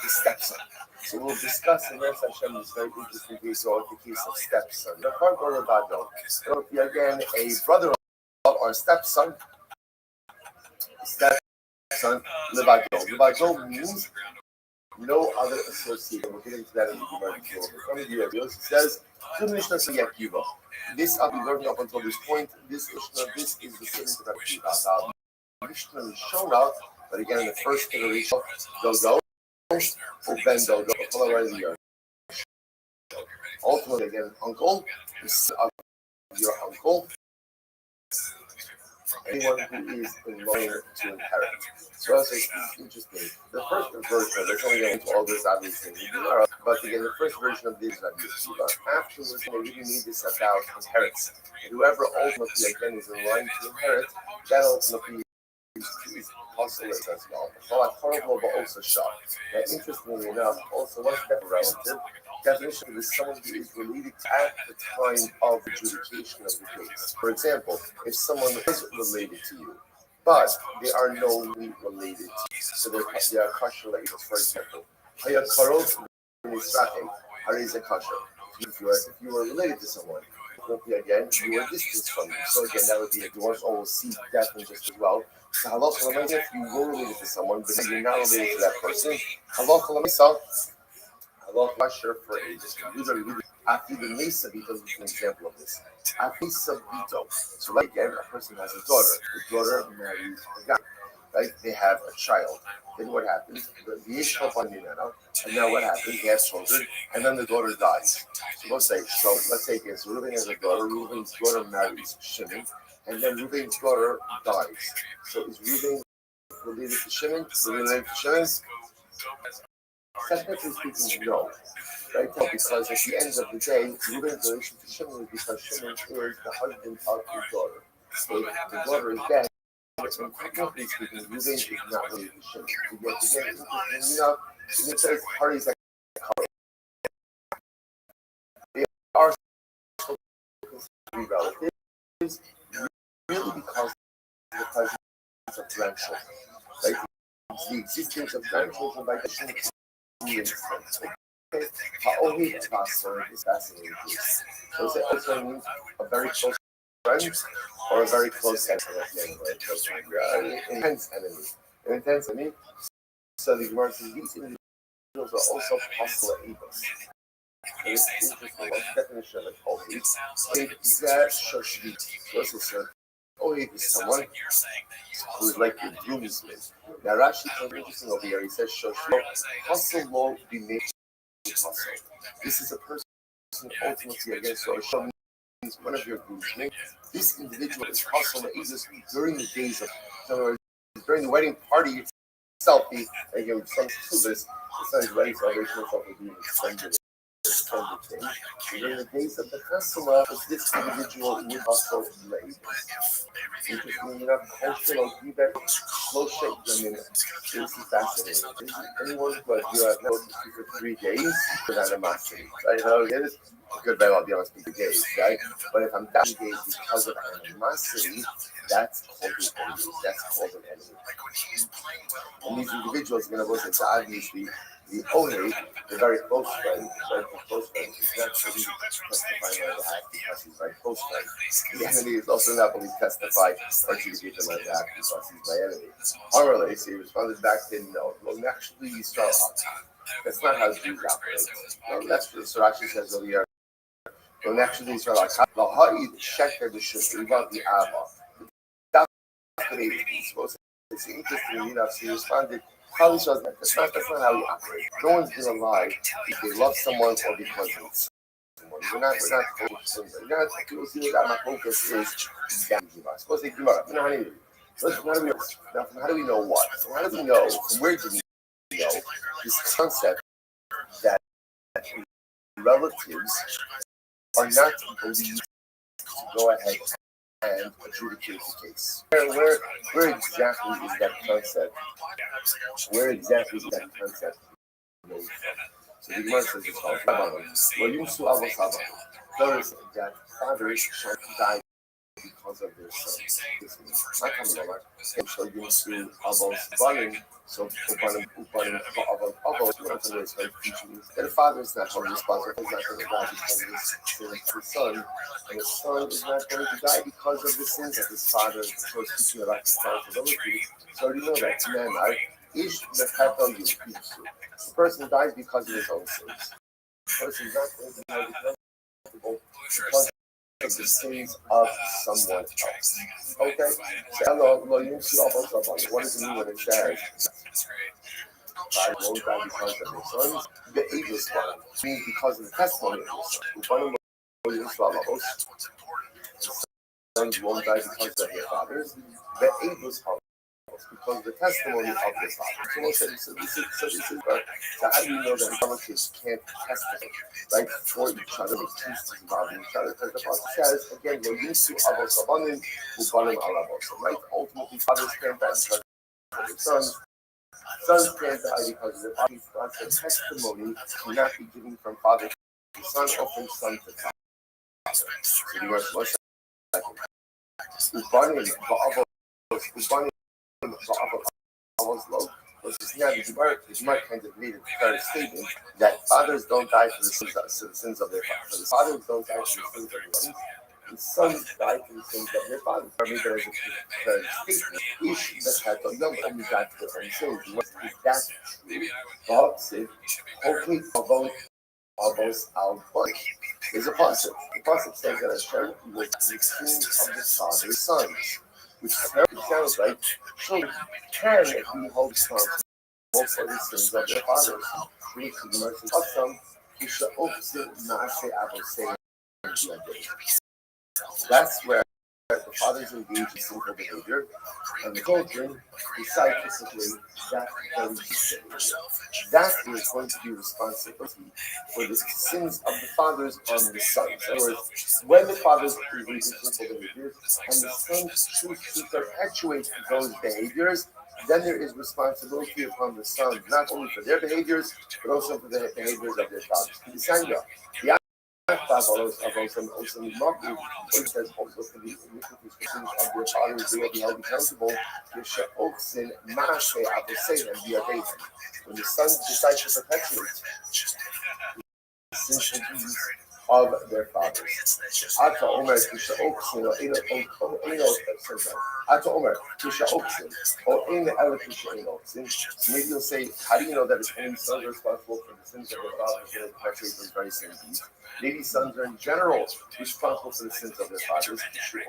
the stepson. So we'll discuss in Res Hashem this very interesting case of the case of stepson. The Fargo Levado. It'll be again a brother-in-law or stepson. Levado. Levado means no other association. We'll get into that in the Gemara. It says, this I'll be learning up until this point. This is the statement of Akiva. Mishnah is shown up, but again in the first iteration, Dodo, Ben Dodo, ultimately again, uncle, your uncle, anyone who is in line to inherit. So it's interesting. The first version, they're going to get into all this obviously, but again, the first version of this is Akiva. Afterwards, they really need this about inheritance. Whoever ultimately again is in line to inherit, that ultimately is possible as well. But horrible, but also shock. Now, interestingly enough, also what's that relative? Definition is someone who is related at the time of adjudication of the case. For example, if someone is related to you, but they are no related to you, so they are kosher related. For example, Hayakarot Misrakim, Hariza kosher. If you were related to someone, again, you were distant from them. So again, that would be a divorce, or we'll see death in just as well. If you were related to someone, but you're not related to that person, halacha sure for ages. After the Mesa Vito is an example of this. After Mesa Vito, so like again, a person has a daughter. The daughter marries a guy. Right? They have a child. Then what happens? The Ish and now what happens? They have children, and then the daughter dies. So let's say again, so Reuben has a daughter. Reuben's daughter marries Shimon, and then Reuben's daughter dies. So is Reuben related to Shimon? Related to Shimon? Technically speaking, no. Right? No, because at the end of the day, Reuben's relation to Shimon is because Shimon is the husband of his daughter. So the daughter is dead. So technically speaking, Reuben is not related to Shimon. It says parties that they are supposed to be relatives, really because of the presence of grandchildren. Right? It's the existence of grandchildren by definition. Only is fascinating. So it also means a very close friend or a very close enemy. Intense enemy. An intense enemy. So the Gemara says these individuals are also possible evils. It's interesting. What's the definition of Ohid? Ohid is that Shoshvi. What's this? Ohid is someone who is like a groomsman. Now Rashi is interesting over here. He says Shoshvi. Hustle won't be made. This is a person ultimately against so Hashem means one of your groomsmen. This individual is hustle Jesus during the days of, in other words, during the wedding party itself. Again, some to this, it's not his wedding celebration itself is being extended thing. During the days of the Chasana, this individual would hustle late. Interestingly enough, cultural feedback, slow shake. I mean, this is fascinating. Anyone but you have known for 3 days with animosity. Right? Now, it is a good bet, I'll be honest, with the days, right? But if I'm that engaged because of animosity, that's called an enemy. That's called an enemy. And these individuals are going to look at obviously the Ohid, the very close friend, is not really testifying on behalf because he's very close friend. The enemy is also not going to testify or to give him on behalf because he's my enemy. However, he responded back, then no. Well, actually, you start out. That's not how Jews operate. No, that's what Rashi says over here. Well, actually, you start out. Laha'id sheker b'shukriva v'ava. That's what he's supposed to say. It's interesting enough, so he responded, that's not how we operate. No one's going to lie if they love someone or because they love someone. We're not focusing. You're not people see what my focus is. Supposed to give up. How do we know what? So how do we know? From where do we know this concept that relatives are not believed to go ahead and adjudicate the case? Where exactly is that concept? Where exactly is that concept? So the Gemara says it's called those that fathers shall die because of their sons. This is not coming over. And so you see Avos Banim, so their father is not held responsible. He's not going to die because of his son. And his son is not going to die because of the sins of his father. So it's teaching about responsibility. So you know that man, right? The person dies because of his own sins. The person is not going to die because of the sins of someone else. Okay? So, what does it mean when it says I won't die because of his sons? The ageless one means because of the testimony of his son. Sons won't die because of their fathers. The ageless one because the testimony of the father. So how do you know that relatives can't testify, right, for each other, with cases about each other? Because the Bible says, again, we're used to avos abanim, ubanim alavos, right? Ultimately, fathers can't die because of their sons. Sons can't die because of their bodies. God's testimony cannot be given from father to son or from son to father. So the verse was ubanim, ubanim, the Gemara kind of made a declarative statement that fathers don't die for the sins of their fathers. Fathers don't die for the sins of their sons, The sons die for the sins of their fathers. I mean, there is a statement. Ish that had the young only died for their own sins. Is that true? God said, hopefully, Avos al There's a pasuk. The pasuk says that Hashem was the sins of the father's sons, which sounds like children can be held responsible for the sins of their fathers. Due to the mercy of some, who shall open Maase Avosei. That's where the fathers engage in sinful behavior, and the children decide to simply that very behavior. That is going to be responsibility for the sins of the fathers on the sons. In other words, when the fathers engage in sinful behaviors and the sons choose to perpetuate those behaviors, then there is responsibility upon the sons, not only for their behaviors, but also for the behaviors of their fathers. The it says also for the iniquities of their fathers, they will be held accountable. When the sons decide to perpetuate sinful deeds of their fathers. Ata Omer Kisha Oksin or Ata Omer Kisha Oksin or in the Ela Kisha Oksin. Maybe you'll say, how do you know that it's only sons are responsible for the sins of their fathers that perpetuate those very same deeds? Maybe sons are in general responsible for the sins of their fathers.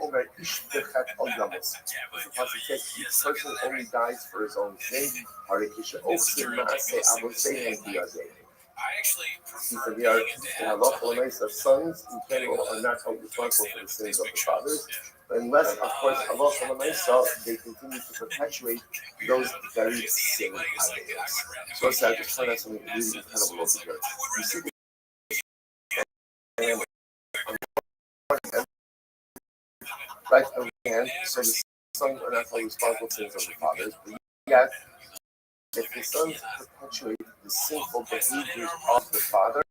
Omer Ish Bechat Al Yamas. The passage says each person only dies for his own sin. Hare Kisha Oksin Maase Avosei and Diazeh. So we are sons in general are not held responsible for the sins of the fathers, unless, of course, Allah they continue to perpetuate those very same ideas. So it's like just find out something really incredible over here. You see right on the hand, so the sons are not held responsible for the sins of the fathers, but yet if the sons perpetuate the sinful behaviors of the father,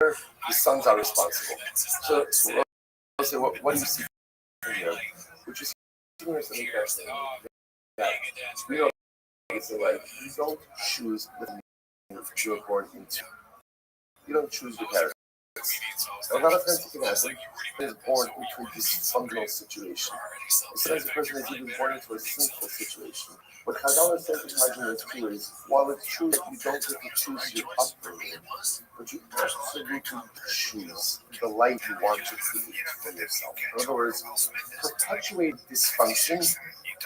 the sons are responsible. So we'll say, what do you see here? Which is something that we don't say, like, you don't choose the name you're born into. You don't choose your parents. A lot of times it can happen. Is born into a dysfunctional situation. Sometimes a person is even born into a sinful situation. What Chazal says in Hajj 2 is, while it's true that you don't get to choose your upbringing, but you absolutely choose the life you want to create for yourself. In other words, perpetuate dysfunction,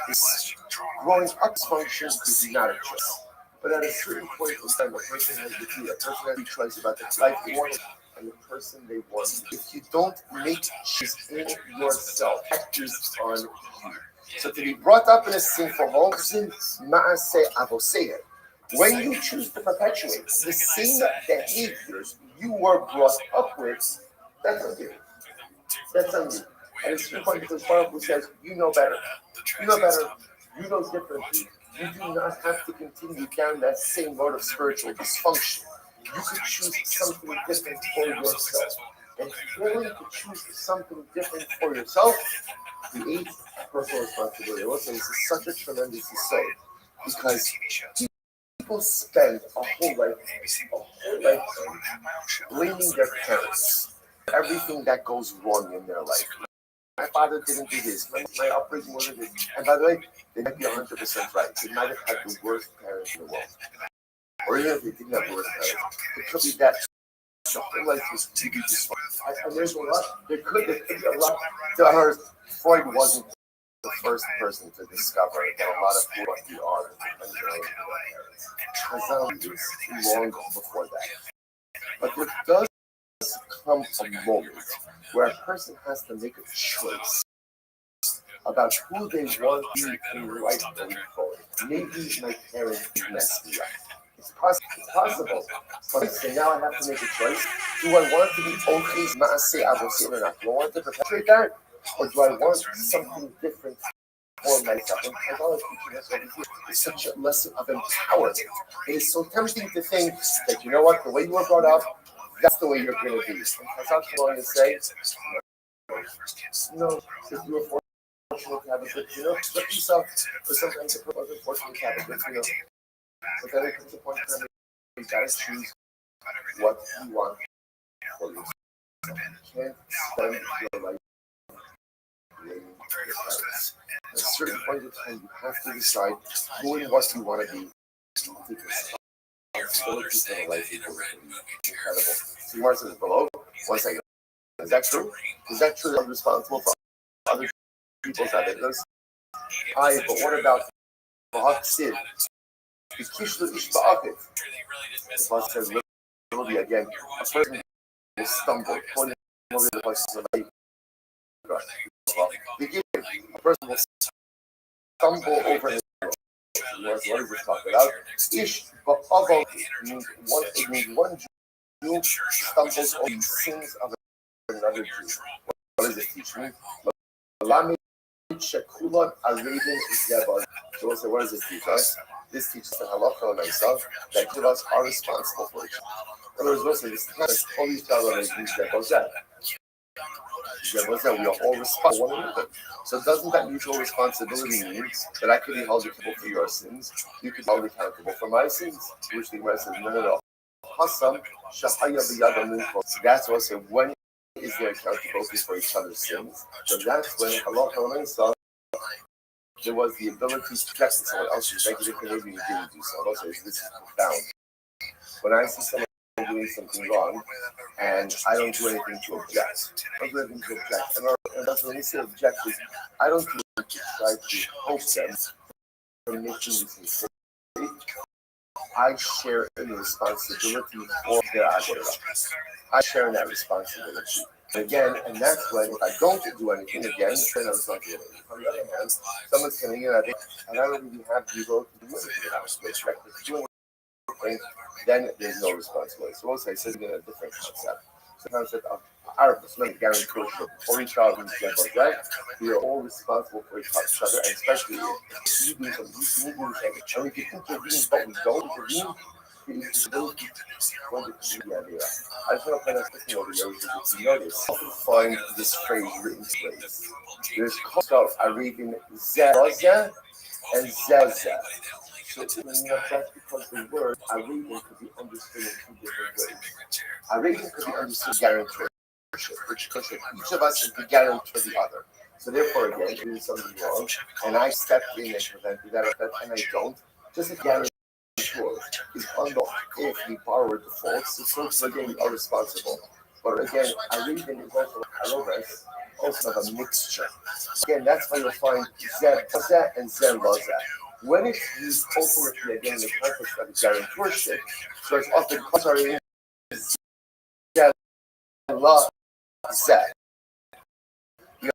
this growing up dysfunction is not a choice. But at a certain point in time, a person has the choice about the life they want and the person they want. If you don't make choice in yourself, actors on you. So to be brought up in a sinful home, when you choose to perpetuate the same behaviors you were brought up with, that's on you. That's on you. And it's the point because Bible says, you know better. You know better. You know differently. You do not have to continue down that same road of spiritual dysfunction. You could choose something different for yourself. And failing to choose something different for yourself creates personal responsibility. Also, this is such a tremendous assault because people spend a whole life blaming their parents for everything that goes wrong in their life. My father didn't do this. My upbringing wasn't this. And by the way, they might be 100% right. They might have had the worst parents in the world. Or even if they didn't have the worst parents, it could be that the whole life was really dysfunctional. And there's a lot. There could be a lot. Freud wasn't the first person to discover that a lot of people we are long before that. But there does come a moment where a person has to make a choice about who they want to be in life going forward. Maybe my parents messed me up. It's possible. But so now I have to make a choice. Do I want to be okay? Do I want to perpetuate that? Or do I want something different for myself? And Kabbalah teaching us over here is such a lesson of empowerment. It is so tempting to think that, you know what, the way you were brought up, that's the way you're going to be. And Chazal going to say, no, if you were fortunate to have a good, look yourself, for sometimes the person wasn't fortunate to have a good, but then it comes to a point in time you got to choose what you want for yourself. You can't spend your life blaming your parents. At a certain point in time, you have to decide who and what you want to be. Take responsibility for the life you live. Incredible. So Mark says below, 1 second. Is that true? Is that true that I'm responsible for other people's happiness? Aye, but what about Sid? The Bible says literally again, a person will stumble, pointing over the places of life. A person will stumble over his world. What is this talking about? Ish, but although it means one Jew stumbles over the sins of another Jew. What does this teach me? Shekulon Arabian Zebon. So we'll say, what does this teach us? This teaches the halacha and myself that each of us are responsible for each other. In other words, we'll say, this is not all these generations that goes out. We are all responsible for one another. So doesn't that mutual responsibility mean that I could be held accountable for your sins? You could be held accountable for my sins? Which the Gemara says, no. Hasam Shahaya B'Yadam. That's also when is there accountability for each other's sins? So that's when Allah saw there was the ability to check someone else's negative behavior and didn't do so. Also, this is profound. When I see someone doing something wrong and I don't do anything to object, and that's when we say object is I don't do it to try to help them from making this mistake. I share in the responsibility for their agora. I share in that responsibility. Again, and that's when if I don't do anything again, then I'm not doing it. On the other hand, someone's coming in and I don't even have the ability to do anything else. Then there's no responsibility. So also I said in a different concept. So the concept of Arabs, guarantorship, or each other, we are all responsible for each other, and especially if you do something, and if you intervene, but we don't intervene, I just want to point out something over there, which is if you notice, you find this phrase written phrase. There's called Arabian Zeza and Zeza. So that's because the word Arabian could be understood in 2 different ways. Arabian could be understood guarantor, which each of us is the guarantor of the other. So therefore, again, if you do something wrong, and I step in and prevent that, and I don't, just a guarantor is under if the borrower defaults, so again we are responsible. But again, Arabian is also Arobas, also have a mixture. Again, that's why you'll find Zeb and Zelaza. When it's used ultimately again in the context of guarantorship, so it's often contrary Zeb. You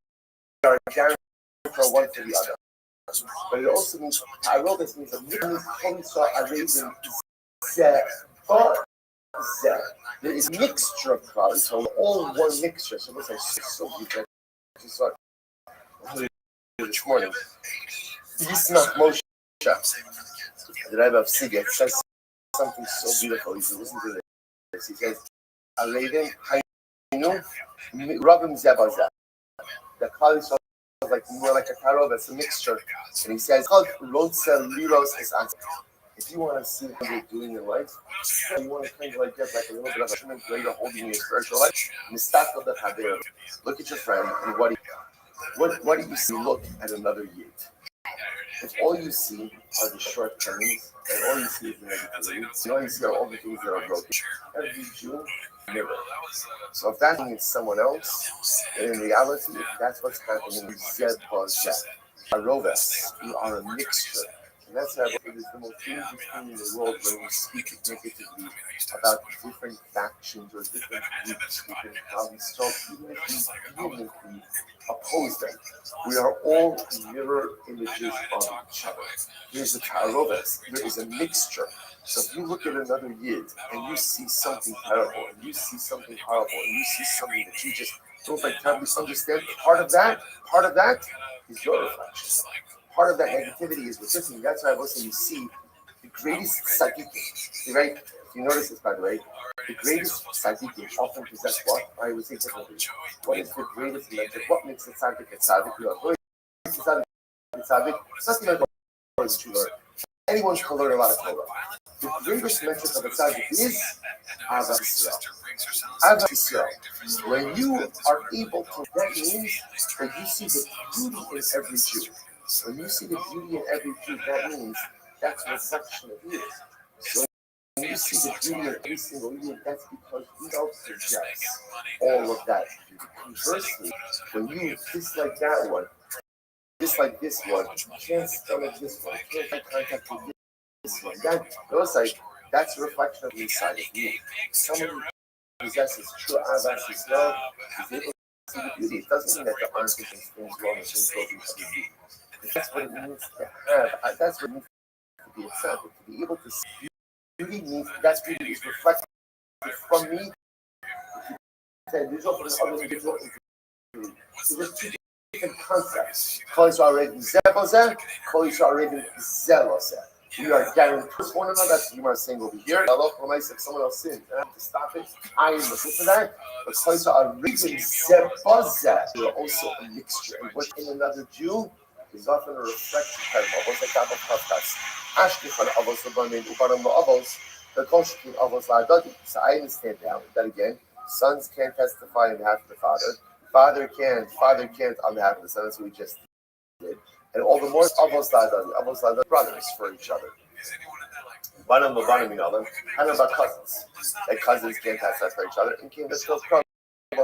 are a guarantor one to the other. But it also means, I wrote this means a Arabian Zeb. There is a mixture of clouds, so all one mixture. So this is so beautiful. Just like this morning. Yismach Moshe, the Rebbe of Siget, says something so beautiful. You should listen to this. He says, Aleivim Hainu Rabim Zebazeh. The cloud is like more like a tarot, that's a mixture. And he says, if you want to see what you're doing in life, you want to kind of like get like a little bit of a human greater holding in your spiritual life. Look at your friend and what do you see? Look at another yid. If all you see are the shortcomings, and all you see is the negativity, and all you see are all the things that are broken, every Jew, mirror. So if that means someone else, then in reality, that's what's happening with Zeb Zeb. Aroves, you are a mixture. And that's why it is the most dangerous thing in the world when we speak negatively about different factions or different groups, different problems. So even if we vehemently oppose them, we are all mirror images of each other. There's a taroves, there is a mixture. So if you look at another yid and you see something terrible, and you see something horrible, and you see something that you just don't like terribly understand, part of that is your reflection. Part of that negativity is what's listening. That's why I was saying you see the greatest tzaddikim, right? If you notice this, by the way, the greatest tzaddikim often possess what? I would say differently. What is the greatest message? What makes a tzaddik a tzaddik? What makes a tzaddik a tzaddik? It's not the that you learn. Anyone can learn a lot of Torah. The greatest metric of a tzaddik is Ahavas Yisrael. Ahavas Yisrael. When you are able to, that means that you see the beauty in every Jew. When you see the beauty in every Jew, that means that's a reflection of you. So when you see the beauty in every single Jew, that's because you don't possess all of that beauty. Conversely, when you dislike that one, dislike this one, can't stomach this one, can't have contact with this one, that's a reflection of the inside of you. Someone who possesses true Ahavas Yisrael is able to see the beauty. It doesn't mean that there aren't things wrong and things broken to be. That's what it means to have. That's what it means to be accepted. To be able to see beauty means that beauty is reflected from me. There's also other individual. So there's two different concepts. Kol Yisrael Revin Zeh, Kol Yisrael Revin Zeloseh. We are guaranteed one another. That's what you are saying over here. If someone else sins, I have to stop it. I am looking for that. But Kol Yisrael Revin Zeh. They are also a mixture. And what's in another Jew is often a reflection of Avos Ekabel Kafkas. Ashkechan Avos Lebanim Ubaram Avos. The Koshkin Avos La'adadi. So I understand now that again, sons can't testify on behalf of the father. Father can't on behalf of the son. That's what we just did. And all the more Avos La'adadi, brothers for each other. Banam Lebanim Minalim. And about cousins. That cousins can't testify for each other. And King this goes from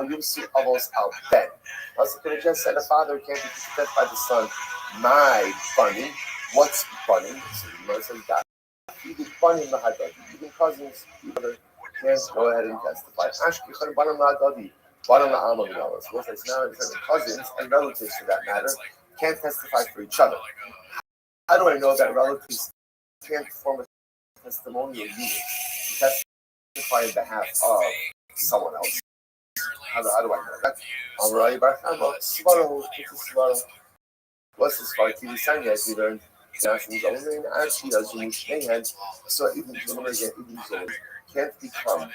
you see Avos Al Ben. Also could have just said a father can't be tested by the son. My bunny. What's bunny? So the Gemara says that. Even bunny Lahadadi. Even cousins, brother can't go ahead and testify. Ashkechan Banam La'adadi. Banam La'amal Minalim. So it's now cousins and relatives for that matter can't testify for each other. How do I know that relatives can't form a testimonial unit to testify on behalf of someone else? How do I know that? What's this part? TV sign as we learned. So even can't become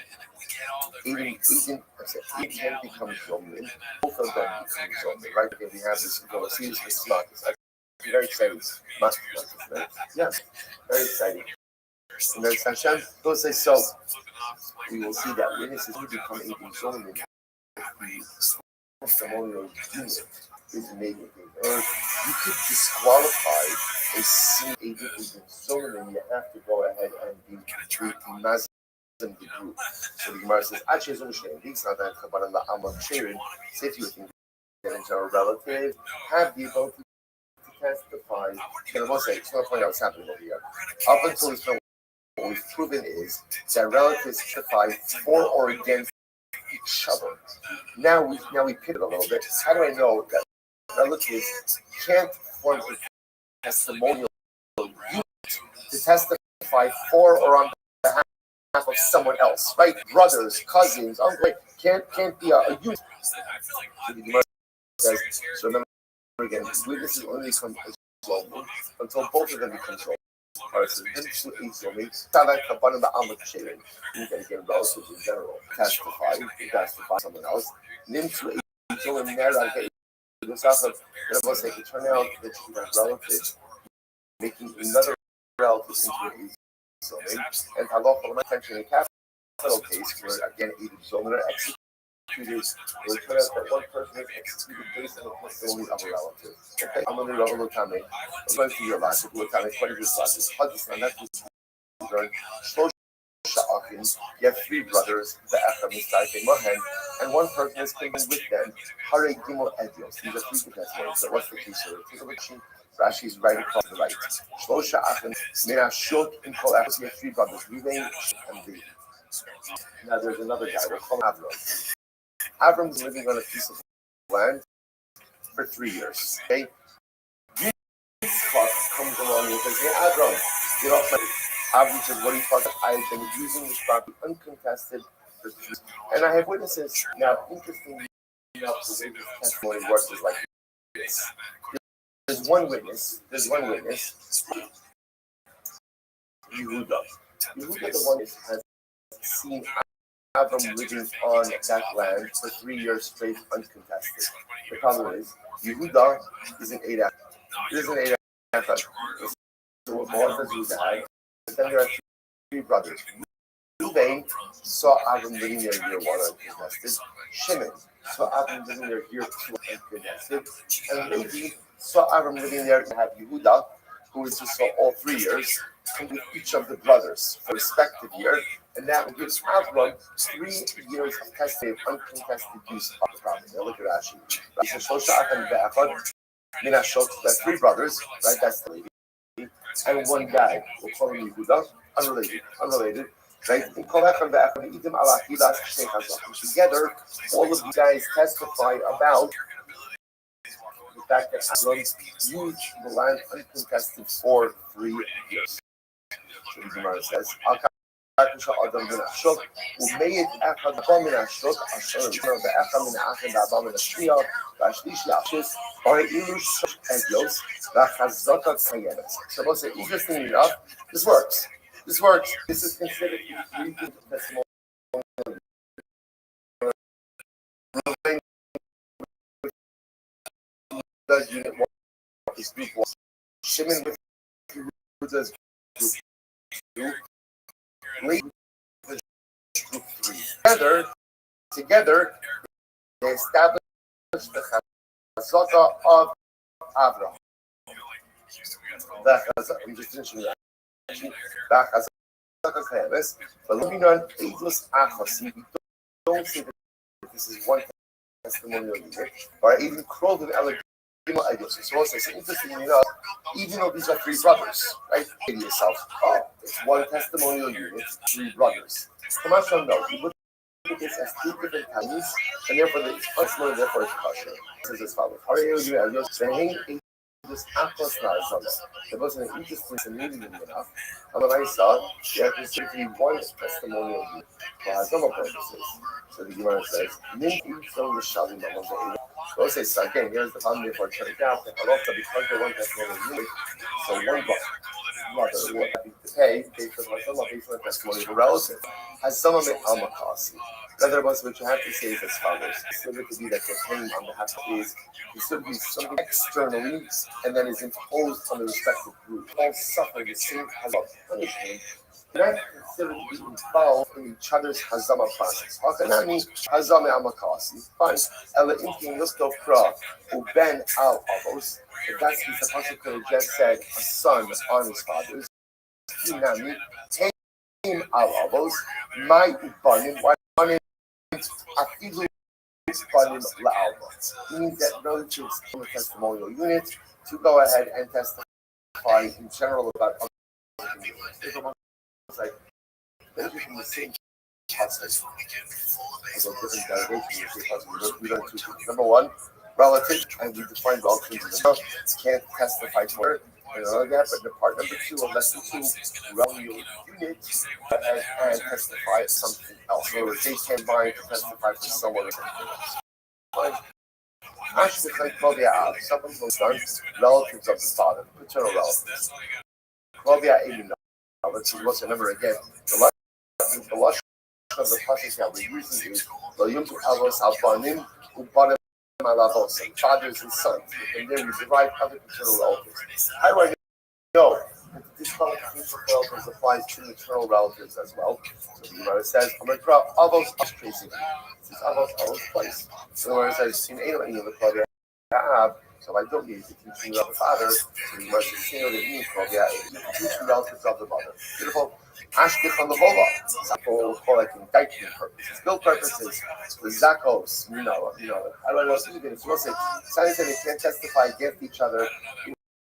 can't become Zomin. Both of them become Zomin. Right? Again, we have this series with Smart. Very exciting. Yeah, very exciting. And there's Hashem. So we will see that witnesses who become Abel Zomin. The testimonial unit is amazing. Or you could disqualify a sin agent who's Zomin, and you have to go ahead and be Mazim the group. So the Gemara says, actually, it's not that Kabbalah Amon Sharon. Say if you think that into a relative, have the ability to testify. And I will say, it's not point out what's happening over here. Up until this point, what we've proven is that relatives testify for or against each other. Now we pivot a little bit. How do I know that relatives can't form a testimonial unit to testify for or on behalf of someone else, right? Brothers, cousins, uncle, can't be a unit. So remember again, witnesses only come until both of them become soul. You can get relatives in general. Testify someone else. It turn out that you have relatives making another relative into an and halacha mentioned in a capital case where again either Zomer are executed, or it turns out that one person is executed based on the testimony of a relative. Okay, I'm going to Rabbi Lotame. I'm going to your logic. Lotame, 20 years logic. Hadisman, that's what you learn. You have three brothers, the Echad, Mistake, Mohen, and one person is living with them. Hare Gimel Edios. These are three testimonies. So what's the case here? Take a look. Rashi's right across the right. Shlosha Achim, Mina Shuk, and Kol Achim, you have three brothers, Ruvain and Levi. Now there's another guy, we'll call him Avram. Avram's living on a piece of land for 3 years. Okay? Yitzchak comes along and says, hey Avram, get off my... Avram says, what are you talking about? I've been using this property uncontested for 3 years. And I have witnesses. Now, interestingly enough, the way this testimony works is like this. There's one witness. Yehuda. Yehuda, the one that has seen Avram living on that land for 3 years straight uncontested. The problem is, Yehuda is an 8 He is an 8 So what Moab does Yehuda have, but then there are three brothers. Reuben saw Avram living there year one uncontested. Shimon saw Avram living there year two uncontested. And Levi saw Avram living there to have Yehuda, who was just saw all 3 years, and with each of the brothers for respective year. And that gives Avram 3 years of tested, uncontested use of the property. Now look at Rashi. Rashi says, that's 3 brothers, right? That's the Levi. And 1 guy, we'll call him Yehuda, unrelated. Right? Together, all of these guys testify about the fact that Avram used the land uncontested for 3 years. So the Gemara says, Adam ben Ashok, ומית אחד בא מן השוק, אשר נאמר באחד מן האחים והבא מן השנייה, והשליש לאפשס, הרי אילו שוק עדיוס, והחזקה קיימת. So we'll say, interestingly enough, this works. This is considered testimony. Does unit 1 is group 1. Shimon with Yehuda's group 2. Levi with group 3. Together, they establish the chazaka of Avraham. I'm just finishing that. But looking on Eidos Achasi, we don't say that this is one testimonial unit, or even called an elegant. So also, it's interesting enough, even though these are 3 brothers, right? Say to yourself, oh, it's one testimonial unit, 3 brothers. Come on, no, you look at this as 2 different times, and therefore the testimony, therefore it's kosher. This is as follows. There wasn't an interesting community enough. And when I saw, there was simply 1 testimonial unit for Hazama purposes. So the Gemara says, so say, so again, here's the family for church out, because they're 1 testimonial unit, so 1 brother will have to pay based on Hazama, based on the testimony of a relative. Hazama me Almakasi. In other words, what you have to say is as follows. Consider to be that you're paying on behalf of is consider to be something externally and then is imposed on the respective group. All suffer the same punishment. Not consider to be involved in each other's hazama process. Hakanani hazame amakasi. Fine. Ela inking lustov pra uben al avos. If that's what the pasuk could have just said, a son on his father's. Inami came al avos. My ubanim. Why ubanim? Afidu ubanim la'alva. Means that relatives in the testimonial unit to go ahead and testify in general about other people. Like maybe from the same process. Different derivations. We learn 2 things. Number 1, relative, and we define relatives as can't testify to her. And another that, but the part number 2 or lesson 2, relative units and testify something else. In other words, they can bind to testify for someone else. Fine. Someone who's done relatives of the father, paternal relatives. Let's remember again, the lashon of the pasuk that we're using is fathers and sons, and then we derive other paternal relatives. How do I know that the disqualification of relatives applies to maternal relatives as well? So the Gemara says, avos tracing. This is avos place. So the Gemara says, so I don't need to continue of the father, so you must continue the meaning of the relatives of the mother. Beautiful. Ashkich on the Bola. We'll call it indictment purposes. Bill purposes, the Zakos, I don't know even. So we'll say, science and they can't testify against each other in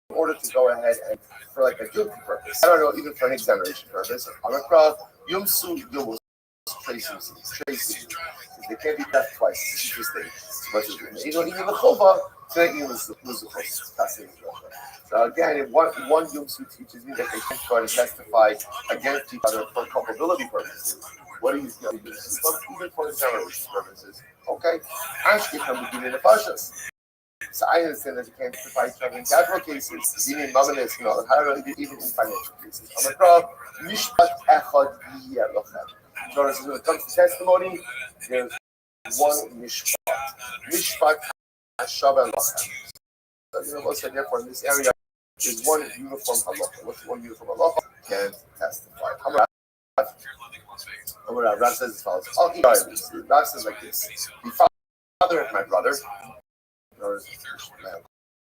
order to go ahead and for like a guilty purpose. I don't know, even for an exoneration purpose. Amakra, Yumsu, Yumus, tracing. They can't be death twice. It's interesting. Even the Chova, today you lose the fascinating. So again, if one Yumsu teaches me that they can't try to testify against each other for culpability purposes, what do you do? Even for exoneration purposes. Okay, Ashki can be given the Pashas. So I understand that you can't testify each other in capital cases, even Mamanis, how do you even in financial cases? Amakra, Mishpat Echad Yelochem. Notice when it comes to testimony, there's 1 mishpat. Mishpat hashav elochem. So we'll say therefore in this area, there's 1 uniform halacha. What's 1 uniform halacha? Can't testify. And what Rav says as follows. Rav says like this. The father of my brother, or my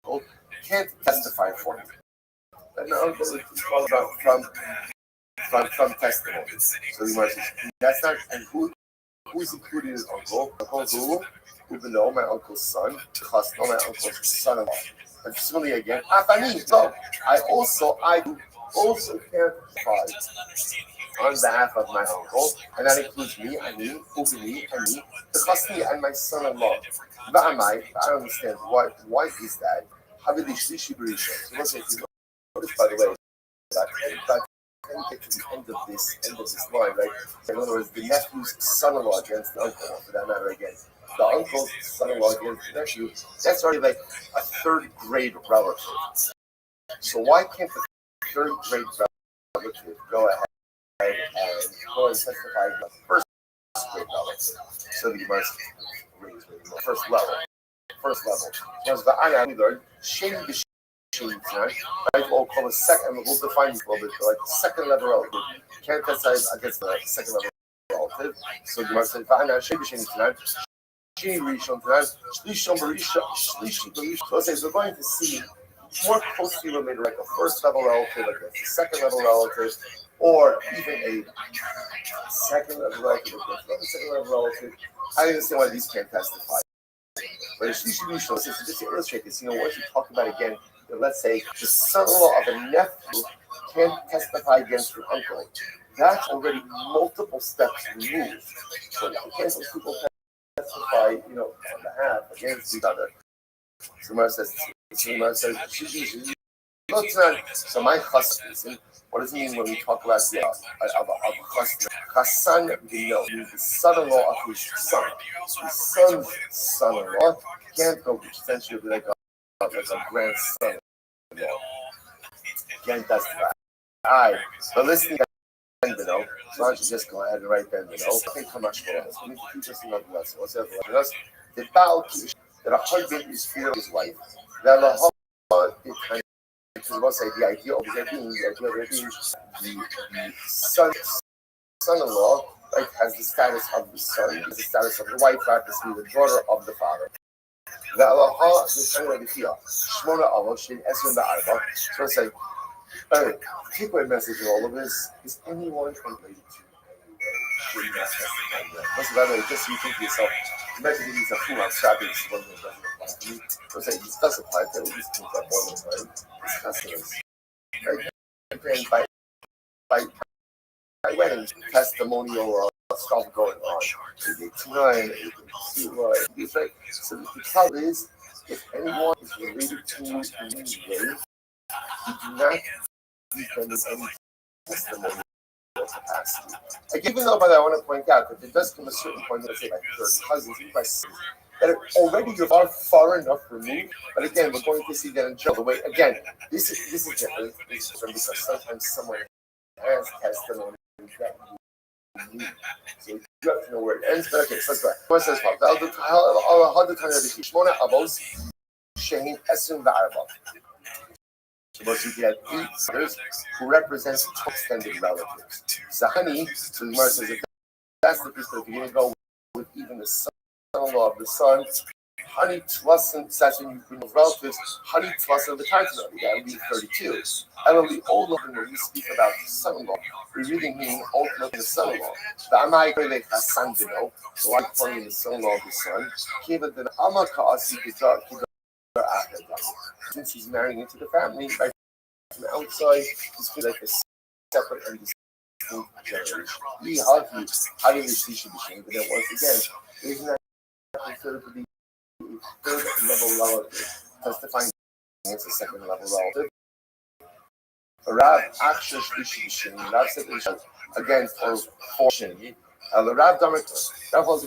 uncle, can't testify for him. And my uncle is from testimony. So the Gemara says, that's not, and who's included as uncle? Uncle who know my uncle's son, Chasno, my uncle's son-in-law. And similarly again, so I also can't testify on behalf of my uncle, and that includes me, Ubini, and me, the Chasni, and my son-in-law. I don't understand why is that? How did they shlishi b'rishon? So let's say, notice by the way, that get to the end of this line, right? In other words, the nephew's son-in-law against the uncle, for that matter again. The uncle's son-in-law against the nephew, that's already like a third grade relative. So why can't the third grade relative go ahead and go and testify in the first grade relative? So the Gemara first level. Because the ayah we learned, right? We'll call a second, we'll define this a little bit, like second level relative. Can't testify against the second level relative. So the Gemara said, so we're going to see more closely related, like a first level relative, like a second level relative, or even a second level relative, I understand why these can't testify. But it's usually just to illustrate this, once you talk about again, let's say the son-in-law of a nephew can't testify against your uncle. That's already multiple steps removed. So why can't those people testify, on behalf against each other? Sumar says, so my chassan, what does it mean when we talk about the chassan? Chassan, means the son-in-law of his son. His son's son-in-law can't go, which essentially would be like a grandson-in-law. Can't testify. Alright, but listen, so why don't you just go ahead and write Ben Beno? Okay, come on, we need to teach us another lesson. What's the other lesson? The Baal Kish, that a husband is fear of his wife. That we'll say the idea of there being the son-in-law, right, has the status of the son, has the status of the wife, right, to be the daughter of the father. The Allah, the son of the Fia, Shmona Allah, Shin Esrin the Arba. So it's like, takeaway message of all of this is anyone related to most of that, just so you think to yourself, imagine giving yourself 2 months strapping this one that doesn't apply to me. So say, this does apply to these things up all the time. It's customers. Right? By weddings, testimonial stuff going on. Tonight, it's like, so the problem is, if anyone is related to you in any way, you do not depend on any testimony capacity. Like, even though, by the way, I want to point out that there does come a certain point, let's say, like third cousins, by sisters, that already you're far enough removed. But again, we're going to see that in jail. The way, again, this is different because sometimes someone has testimony that you need. So you have to know where it ends. But okay, so let's go back. What says but you get 8 brothers who represent 2 extended relatives. Zahani, so the Gemara says, if that's the piece that if you didn't go with even the son-in-law of the son, Honey Twasan, that's when you bring relatives, Honey Twasan of the Tartan, that would be 32. And when we all look when we speak about the son-in-law, we really mean ultimately the son-in-law. The Amai Grele Hassan Dino, so I'm calling the son-in-law of the son, Kiva the Amaka Asi Kizar, since he's marrying into the family, right from outside, he's like a separate and distinct generation. How do you see should be changed? But then once again, isn't that considered to be a third level relative, testifying against a second level relative? Rav actually should be Rav said against or for Shini. The Rav Damek, Rav was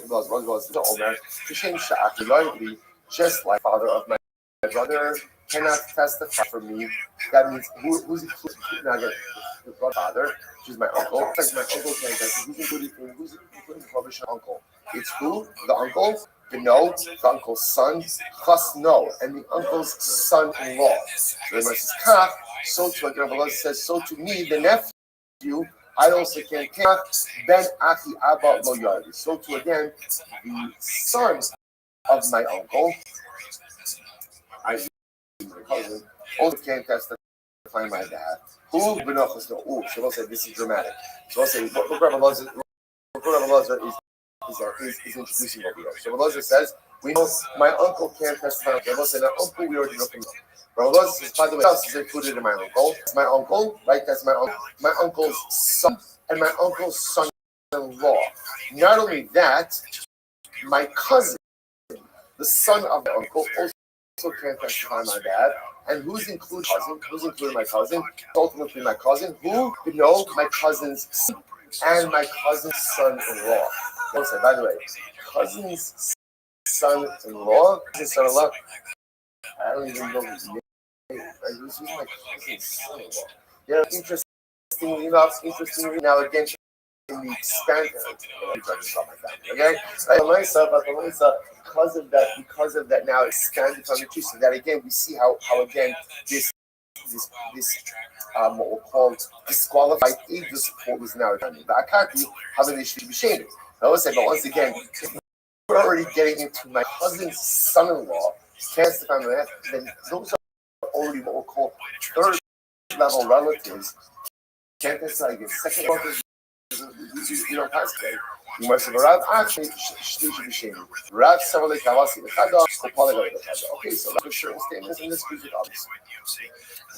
the Omer, Kishem Sha'ach, just like father of my brother cannot testify for me. That means who's included? Now again, the father, which is my uncle. Like my uncle can't testify. Who's including the provision uncle? It's who? The uncle, the uncle's son, plus no, and the uncle's son-in-law. So the verse is kach. So to again, Allah says, so to me, the nephew, I also can't Ben Aki Abba Lo Yardi. So to again, the son of my uncle, I my cousin, also can't testify my dad. Who Benachos no? Oh, Shabbos said this is dramatic. Shabbos said what Rabbi Lazar is introducing over here. So Rabbi Lazar says, we know my uncle can't testify. Rabbi said, uncle, we already know from Rabbi Lazar says, by the way, else is included in my uncle. It's my uncle, right? That's my uncle's son and my uncle's son-in-law. Not only that, my cousin, the son of my uncle, also can't testify my dad. And who's included cousin? Who's included my cousin? Ultimately my cousin. Who? You know, my cousin's son and my cousin's son-in-law. Also, by the way, cousin's son-in-law, I don't even know his name. Who's my cousin's son-in-law? You know, interestingly now again, in the expanded, okay? Because of that now expanded from the truth, so that again we see how again this what we'll call disqualified age support is now done. But I can't do how many should be shamed. I always say, but once again, we're already getting into my cousin's son-in-law, testifying that, then those are already what we'll call third level relatives. Can't testify against second level. You don't pass today. You must have Rav actually should be shamed. Rav Savalei Kawasi, the Chada, the Polygon, the Chada. Okay, so that's for certain statements in this music, obviously.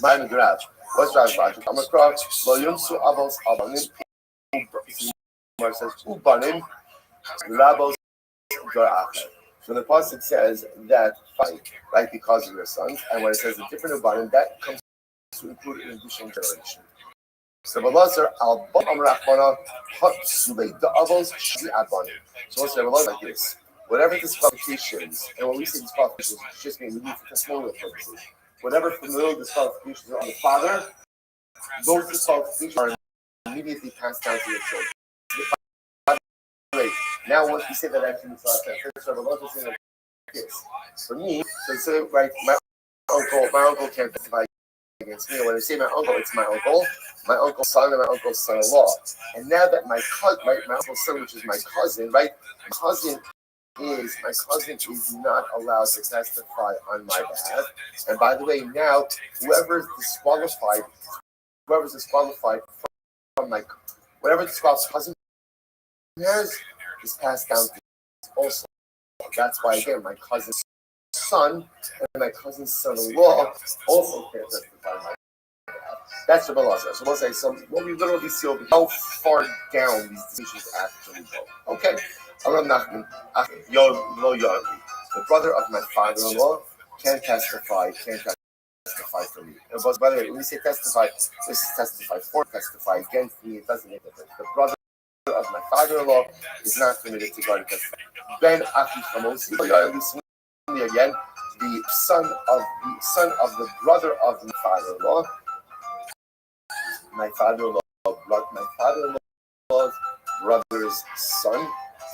Mine Grav. What's Rav's logic? I'm a crowd. Lo Yumsu Abos Abanim. Mar says, Ubanim, Rabos Garach. So the Pasuk says that fight, right, because of your sons, and when it says a different Ubanim, that comes to include an additional generation. So Balazar al Amrachmana Hatsube the Avos Shi Adbani. So let's say Balazar like this. Whatever disqualifications, and when we say disqualifications, it's just mean we need testimonial purposes. Whatever familial disqualifications are on the father, those disqualifications are immediately passed down to your children. Wait, now once we say that actually we saw that so Balazar saying like this. For me, so say right, my uncle can't testify against me. When I say my uncle, it's my uncle's son, and my uncle's son-in-law. And now that my cousin, right, my uncle's son, which is my cousin, right, my cousin is not allowed to testify on my behalf. And by the way, now whoever's disqualified from my whatever disqualified cousin has is passed down to also. That's why again my cousin's son and my cousin's son-in-law also can't testify on my behalf. That's the Balazar. So we'll say what we literally see over how far down these decisions actually go. Okay. The brother of my father-in-law can't testify for me. And by the way, when we say testify, this is testify for, testify against me, it doesn't make a difference. The brother of my father-in-law is not permitted to go to testify. Ben Aki Chamosi, again, the son of the brother of my father-in-law's brother's son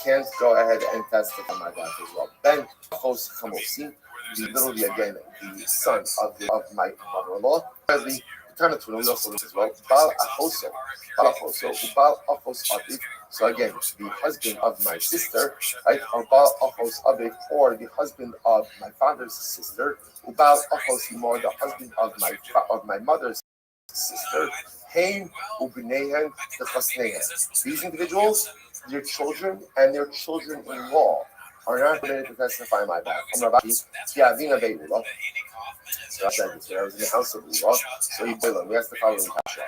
can't go ahead and testify on my behalf as well. Ben Chos Chamosi, literally again the son of my mother-in-law. Thirdly, kind of we also as well. Bal Achoso, Bal Achos Aviv. So again, the husband of my sister, right? Or Bal Achos Aviv, or the husband of my father's sister. Ubal Achos Imor, the husband of my mother's sister. Haim Ubinehen the Chasnehen. These individuals, their children and their children-in-law are not permitted to testify on my behalf. So I was in the house of Ula, so he told him, we asked the following question.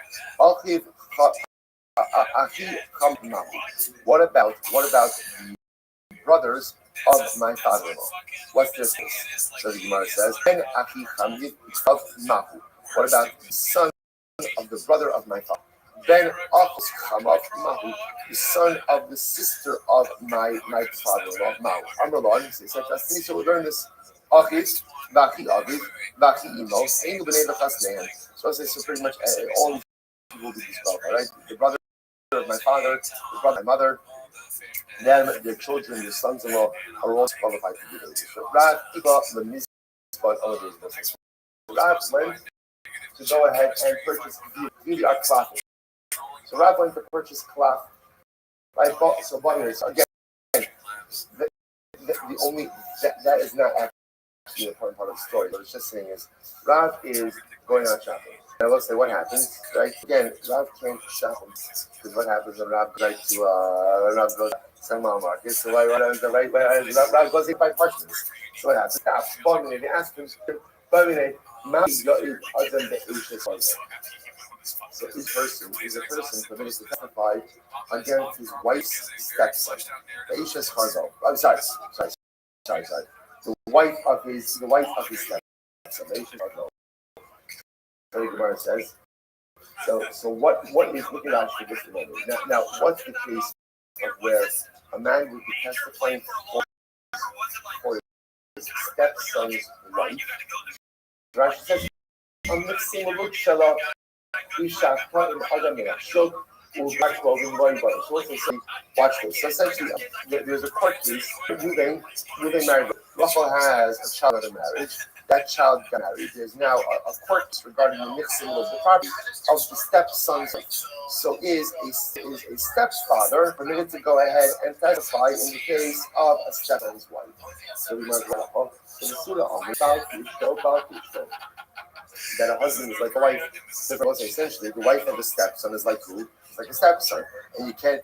What about the brothers of my father-in-law? What's this case? So the Gemara says, what about the son of the brother of my father? Ben Achos Chamav Mahu, the son of the sister of my father-in-law, Mahu. Amrullah, so we learn this. Achis, Vaki Aviv, Vaki Imo, Einu B'nei B'chasnehem. So I say, so pretty much all these people will be disqualified, right? The brother of my father, the brother of my mother, then their children, their sons-in-law are all qualified to be those. So Rav, Iba, Lemizbah, all of those Muslims. Rav went to go ahead and purchase beauty art clothing. So Rav went to purchase cloth. Right? So button. So again, the only that is not actually the important part of the story. What it's just saying is Rav is going out shopping. Now let's say what happens, right? Again, Rav can't shop because what happens when Rav goes to Rav goes to Sangmal market? So why is the right way? Rav goes to buy parchments. So what happens? Stops. Bottom they ask him. So each person is a person permitted to testify against his wife's stepson. The Isha's Hardo. I'm sorry. The wife of his stepson. The Isha's Hardo. So the Gemara says. So what is looking at for just a moment? Now what's the case of where a man would be testifying for his stepson's wife? Rashi says, I'm mixing a look shalom. Isha caught in Adamina. So watch this. So essentially, there's a court case. Ruben married. Rachel has a child out of marriage. That child got married. There's now a court case regarding the mixing of the property of the stepson's wife. So is a stepfather permitted to go ahead and testify in the case of a stepson's wife? So we went to the Surah on that a husband is like a wife. So essentially, the wife of the stepson is like who? It's like a stepson, and you can't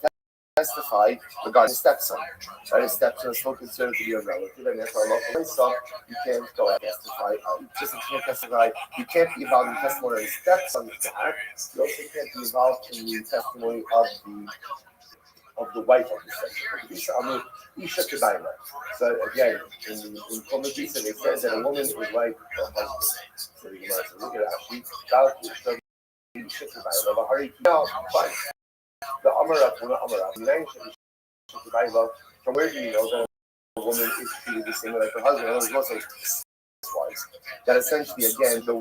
testify regarding a stepson. Right? A stepson is still considered to be a relative, and therefore, you can't go and testify. Just you can't testify. You can't be involved in the testimony of the stepson's dad. You also can't be involved in the testimony of the wife of the stepson. Isha Kedaima. So again, in Komagisa, they said that a woman is like her husband. So you must look at that. Now, fine. The Amara, from where do you know that a woman is treated the same way like her husband? And there's also twice. That essentially, again, the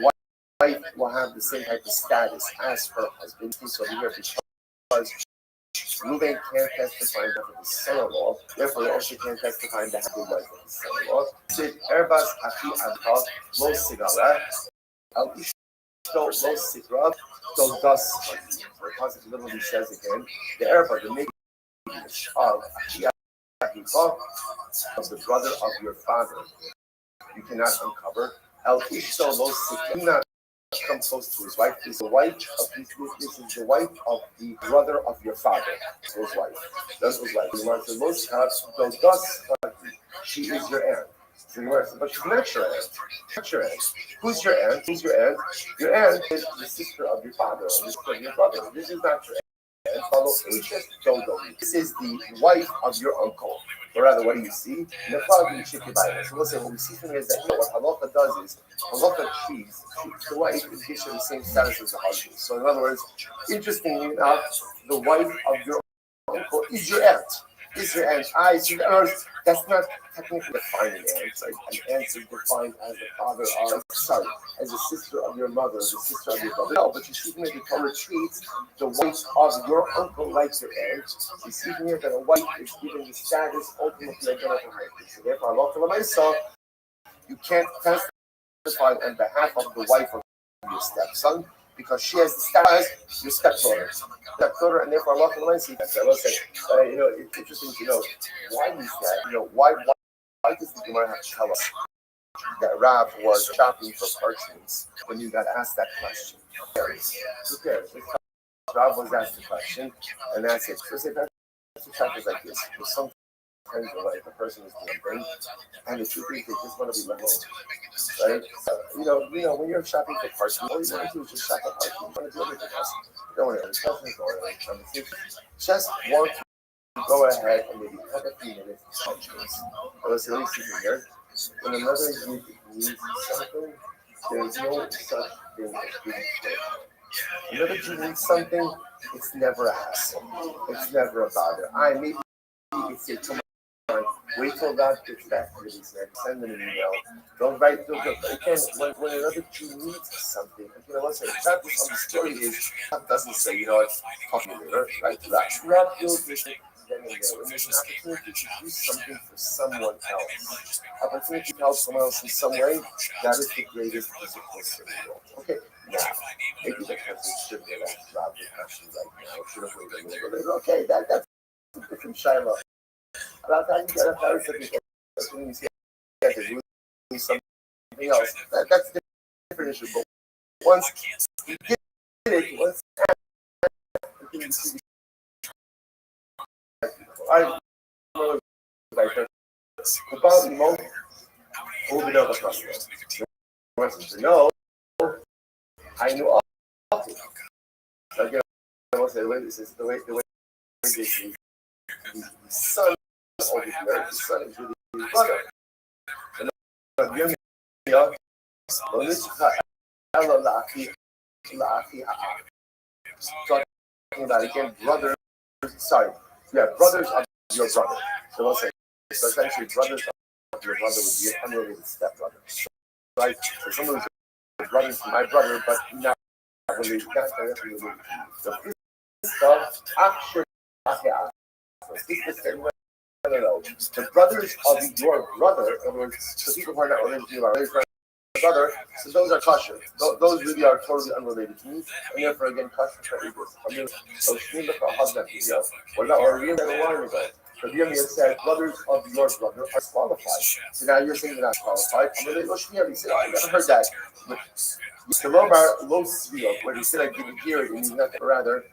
wife will have the same type of status as her husband. So here, because Ruben can't testify in behalf of his son-in-law, therefore he also can't testify in behalf of the wife of his son-in-law. Said, Erbas Aki Adha, Lo Sigara, Al Ishto Lo Sigra, So thus, the concept literally says again, the Erbas, the making of Aki Adha, of the brother of your father, you cannot uncover. Al Ishto Lo Sigra, come close to his wife. This is the wife of this is the wife of the brother of your father. So his wife. That's his wife. He wants the most thus she is your aunt. So you want, but she's not your aunt. Not your aunt. Who's your aunt? Who's your aunt? Your aunt is the sister of your father, or the sister of your brother. This is not your aunt. Follow This is the wife of your uncle. Or rather, what do you see? So we'll say what we see from here is that what halacha does is halacha treats the wife and gives her the same status as the husband. So in other words, interestingly enough, the wife of your uncle is your aunt. Is your aunt? That's not technically defined an aunt. Like an aunt is defined as the father of, as a sister of your mother, the sister of your brother. No, but you see from here the Torah treats the wife of your uncle like your aunt. You see from here that a wife is given the status ultimately identical. So therefore, Allah you can't testify on behalf of the wife of your stepson because she has the status as your stepdaughter, and therefore Allah see that. So Allah said, it's interesting to know why is that? Why does the Gemara have to tell us that Rav was shopping for parchments when you got asked that question? Who cares? Rav was asked the question, and that's it. So say that the fact is like this. Sometimes like the person is doing and the truth is they just want to be let alone, right? When you're shopping for parchments, all you want to do is just shop for parchments. You want to do everything else. You don't want to discuss it. Just want to go ahead and maybe have a few minutes of parchments. Let's at least here. When another group needs something, there is no such thing as being told. Another Jew needs something, it's never a hassle. It's never a bother. Maybe you can say, come on, wait till God gets back to you, send them an email. Don't write, again, when another Jew needs something, what's it? Not this on the story is, God doesn't say, it's talking later, right? Grab those then and there. When there's an opportunity to do something for someone else, opportunity to help someone else in some way, that is the greatest physical thing in the world. Okay, now. Maybe the person should be that job the question right now. Should have waited a little bit. Okay, that's a different Shiloh. About that, you got a thousand people. That's when you see that they're doing something else. That's a different issue. But once you get it, once I know about emotion, moving over customer. No, I knew all of it. Again, I will say the way this is the way this is the son of his marriage, the son is really his brother. And talking about again brothers. Sorry, yeah, brothers of your brother. So we'll say so essentially brothers of your brother would be an unrelated stepbrother. Right? So someone who's brothers to my brother, but not related, not directly related. So this stuff actually no. The brothers of your brother, in other words, the people who are not related to you are related to my brother, so those are kosher. Those really are totally unrelated to me, and therefore again kosher for equals. I mean, so Shmuel for husband, or not, or even a while ago. So the Yirmiyah said, brothers of your brother are qualified. So now you're saying they're not qualified. I'm going to go Shmuel. He said, I never heard that. But the Lobar Los Svio, where he said I didn't hear it, and he's not rather.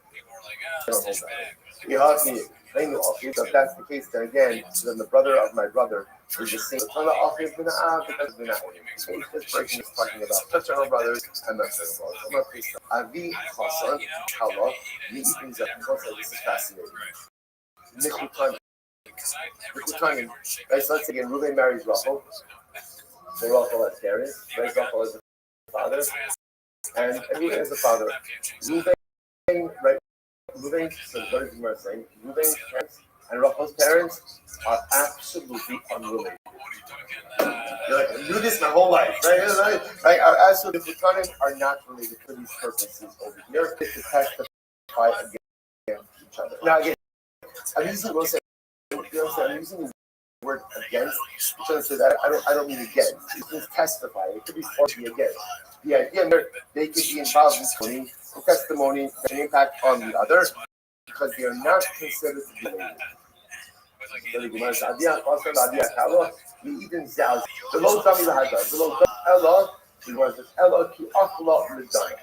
I don't hold that. He asked me, so if that's the case, then again, then the brother of my brother is the same. This person is talking about fraternal brothers and maternal brothers. Avi Chassan, Kala, Meetings at Kosa, this is fascinating. Nichutanim. Right, so let's say again, Ruben marries Rachel. So Rachel has parents, right? Rachel is the father, and Ruben is the father. Ruben, right? Ruben, so the brothers are saying, Ruben's parents and Rachel's parents are absolutely unrelated. You're like, I knew this my whole life, right? Right? As so the Futanim are not related for these purposes over here. It's to testify against each other. Now again, I'm using the word against. I'm trying to say that I don't mean against. It means testify. It could be for the against. The idea that they could be involved in testimony and impact on the other because they are not considered to be related. So the Gemara says, the low dummy lahada, the low Ella, the Gemara says, Ella ki achla l'dana.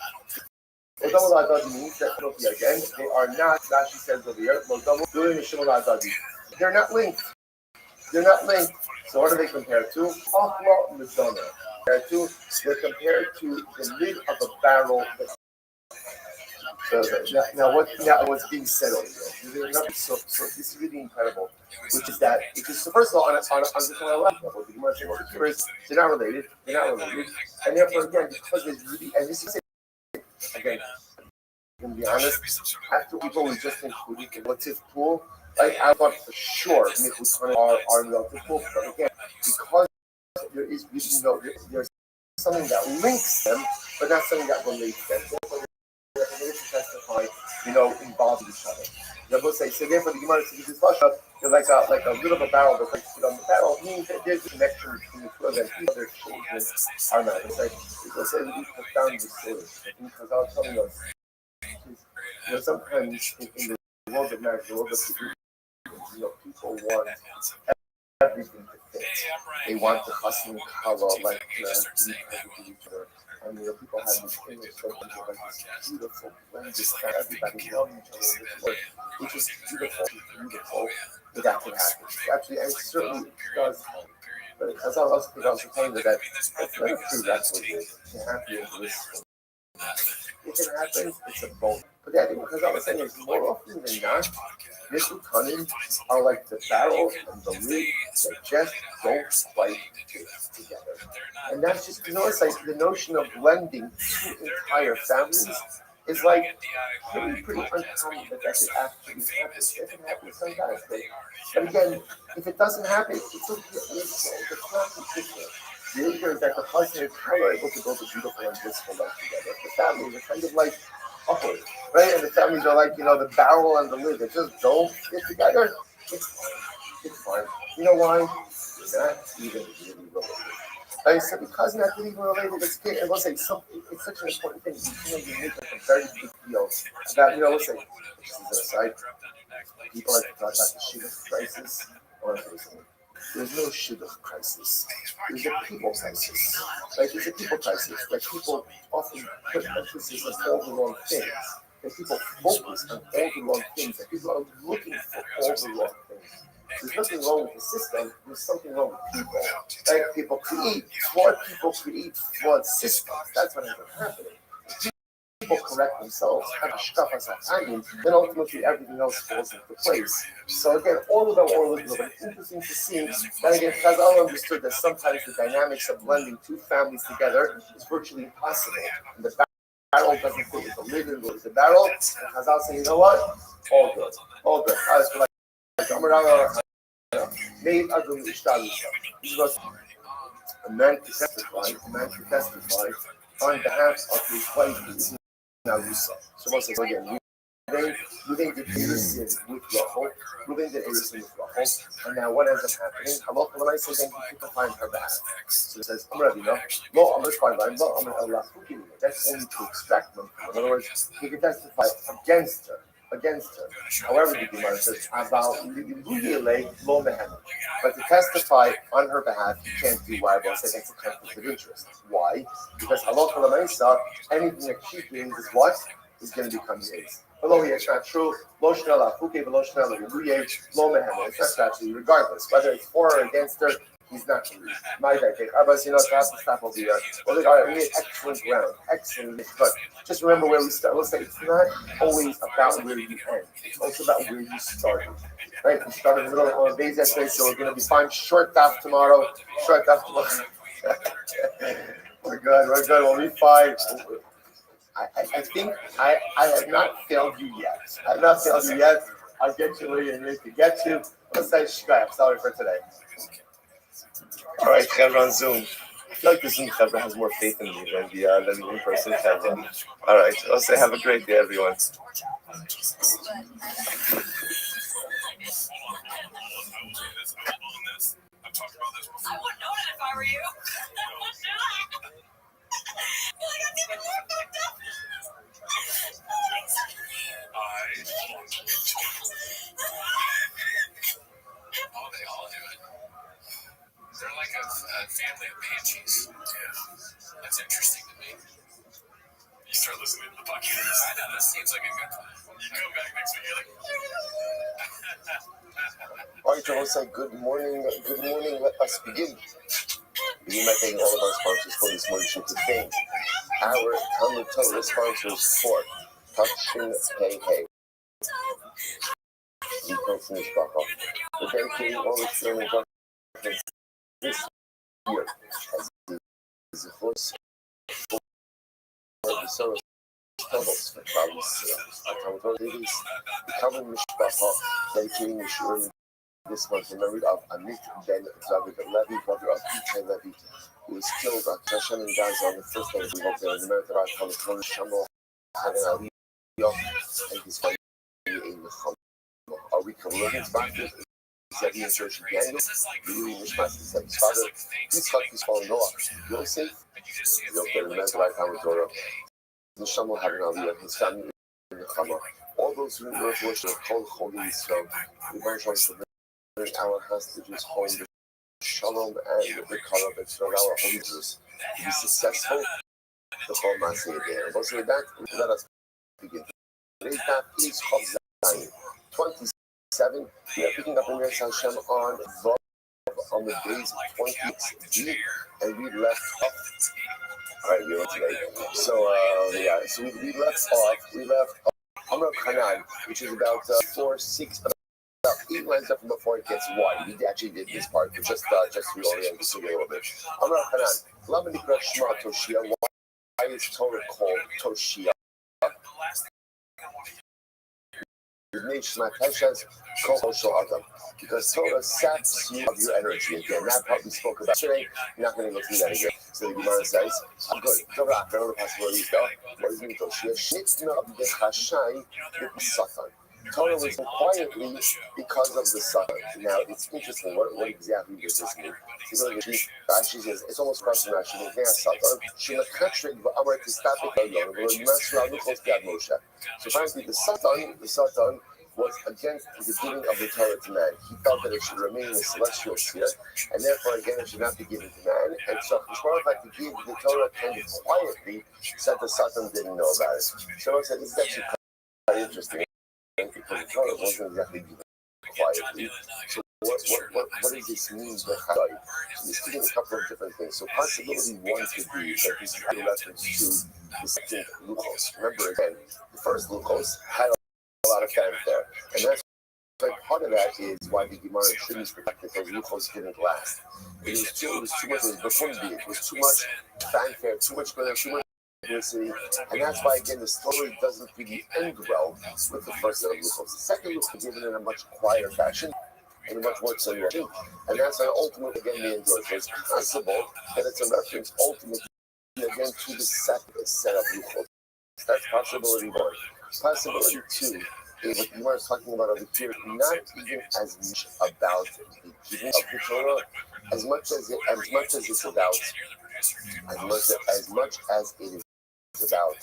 Low dummy lahada means that again, they are not, Rashi says over here, low dummy, doing the shimon lahada. They're not linked. They're not linked. So what are they compared to? Achla l'dana. They're compared to the lid of a barrel. Now what's being said over here? So this is really incredible, which is that so first of all on this level, the Gemara says they're not related, and therefore again because there's really and this is again, I'm gonna be honest, after people we just included in what's his pool, like I thought for sure Nichutanim are relative pool, but again because there is really there's something that links them, but not something that relates them. To testify, involved with each other. They both say, so therefore the Gemara says this Pasha, they're like a little of a barrel that's like put on the barrel, means that there's a connection between the two of them. Their children are not. It's like people say we profound disorders. Because I was telling us, sometimes in the world of marriage, the world of people want everything to fit. They want the custom color, like each other. And people have these things so like this beautiful blend, this kind of everybody loving each other, which is beautiful, but that can happen. Actually, and it certainly does happen. But as I was saying that that's not true, that's what it is. It can happen in this. If it happens, it's a bonus. But yeah, because I was saying is more often than not, Nichutanim are like the barrel and the lid that just don't quite fit together. And that's just, it's like the notion of blending two entire families is like pretty uncommon that could actually happen. It can happen sometimes. But again, if it doesn't happen, it's okay. It's not consistent. The issue is that the husband and wife are able to build a beautiful and blissful life together. The families are kind of like, okay, right? And the families are like, the barrel and the lid. They just don't fit together. It's fine. You know why? You're not even really related. I said, because not even related, it's good. And we'll say something, it's such an important thing. You make like a very big deal about, we'll say, just as an aside, people like to talk about the shidduch crisis. I want to say something. There's no shidduch crisis. There's a people crisis. Like, there's a people crisis. Like, people often put emphasis on all the wrong things. And people focus on all the wrong things. And people are looking for all the wrong things. There's nothing wrong with the system. There's something wrong with people. Like, people create flawed systems. That's what ends up happening. People correct themselves, then ultimately everything else falls into place. So again, all of them are interesting to see. Then again, Chazal understood that sometimes the dynamics of blending two families together is virtually impossible. And the barrel doesn't fit with the lid with the barrel. And Chazal said, you know what? All good. All good. A man to testify on behalf of his wife. Now you saw. So once again, Ruben did Erusin with Rachel. Ruben did Erusin with Rachel. And now what ends up happening? When I say then people find her back. So it says, Lo Amr Farlan, Lo Amr Allah. That's only to extract them. In other words, he can testify against her. However, the Gemara says about Lo Mehem. But to testify on her behalf, you can't do why I say that's a conflict of interest. Why? Because Halakha L'Maisa, anything that she brings is what? Is going to become his. Below here, it's not true. Lo Shnei Lafuke, Lo Shnei L'Ruye, Lo Mehem. It's not actually, regardless. Whether it's for or against her, he's not true. My bad. Abbas, to stop over here. Well, we had excellent ground. Excellent. But just remember where we start. We'll say it's not always about where you end. It's also about where you started. Right? We started in the middle of days yesterday, so we're going to be fine. Short off tomorrow. We're good. We'll be fine. I think I have not failed you yet. I'll get you where you need to get to. Let's say shkaya. Sorry for today. All right, Chevron on Zoom. I feel like the Zoom Chevron has more faith in me than the in-person Chevron. All right, I'll say have a great day, everyone. I wouldn't know it if I were you. I got even more fucked up. Oh, they all do it. They're like a family of banshees. Yeah. That's interesting to me. You start listening to the podcast. I know, that seems like a good plan. You come back next week, you're like, all right, Joe, say good morning. Let us begin. Begin by thanking all of our sponsors for this morning shoot. Thank our Talmud Torah sponsors for Touching Hey. We come from this back up. We're dedicating all the training this year as a horse for the Soros Troubles for Travis. Our Talmud Torah ladies, the Talmud Mishpacha, dedicating the Shurim this month in memory of Amit Ben Zavid Levi, brother of P.J. Levi, who was killed at Hashem in Gaza on the first day of the war in the American Right Talmud Torah Shamo Hagan Aliyah and his family in the Chum. Are we Koreans back there? Zevi and Church Daniel, really Mishmas and his father, Yitzchak, his father Noah, Yosef, the American Right Talmud Torah, the Shamo Hagan Aliyah, his family in the Chum. All those who were worship Kol Chol Yisrael, we worship our hostages home, the shalom and the color of our hostages to be successful. The whole Masih there. We'll say that. Let us begin. Today's daf is Chav Zayin 27. We are picking up in Res Hashem on the days 20 and we left off. All right, we're on today. So we left off Amr Hanan, which is about 8 lines up before it gets wide. We actually did this part, but just reorient the studio a little bit. Amar Hanan, Lamani Shema Toshia. Why is Torah called Toshia? Because Torah saps you of your energy again. That part we spoke about today. You're not going to go through that again. So the Gemara says, I'm good. Torah, I don't know the possibilities though. What does it mean, Toshia? Shnitna b'chashai b'satan. Torah was quietly because of the Satan. Now, it's interesting. What exactly does this mean? Rashi says, it's almost crossing Rashi. So apparently the Satan was against the giving of the Torah to man. He felt that it should remain in the celestial sphere, and therefore, again, it should not be given to man. And so, Hashemah had to give the Torah kind of quietly, so that the Satan didn't know about it. So I said, this is actually quite interesting, because the Torah wasn't exactly given quietly. So what does this mean? So he's speaking a couple of different things. So possibility one could be that he's had a reference to the second Luchos. Remember again, the first Luchos had a lot of fanfare, and that's like part of that is why the Gemara shouldn't protect those Luchos didn't last. It was too much. It was too much fanfare, too much publicity, and that's why again the story doesn't really end well with the first set of Luchos. The second Luchos is given in a much quieter fashion, in a much more cellular, and that's why ultimately again the endurance. So it's possible that it's a reference ultimately again to the second set of Luchos. That's possibility one. Possibility two is what you are talking about over here, not even as much about the giving of the Torah, as much as it's about, as much as it is about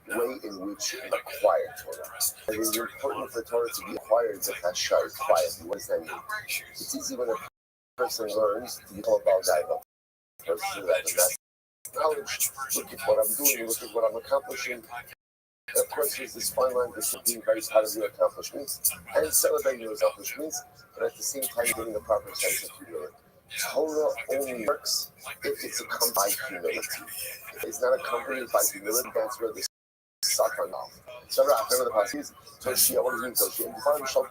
the way in which you acquire Torah. It is important for Torah to be acquired with Hashar quietly. What does that mean? It's easy when a person learns to be called Balgaiva. Person that has knowledge, look at what I'm doing, look at what I'm accomplishing. And of course, there's this fine line between being very proud of your accomplishments and celebrating your accomplishments, but at the same time getting the proper sense of humility. Torah only works if it's accompanied by humility. If it's not accompanied by humility, that's where the Satan off. So, remember the passage is Toshia, what does it mean? Toshia,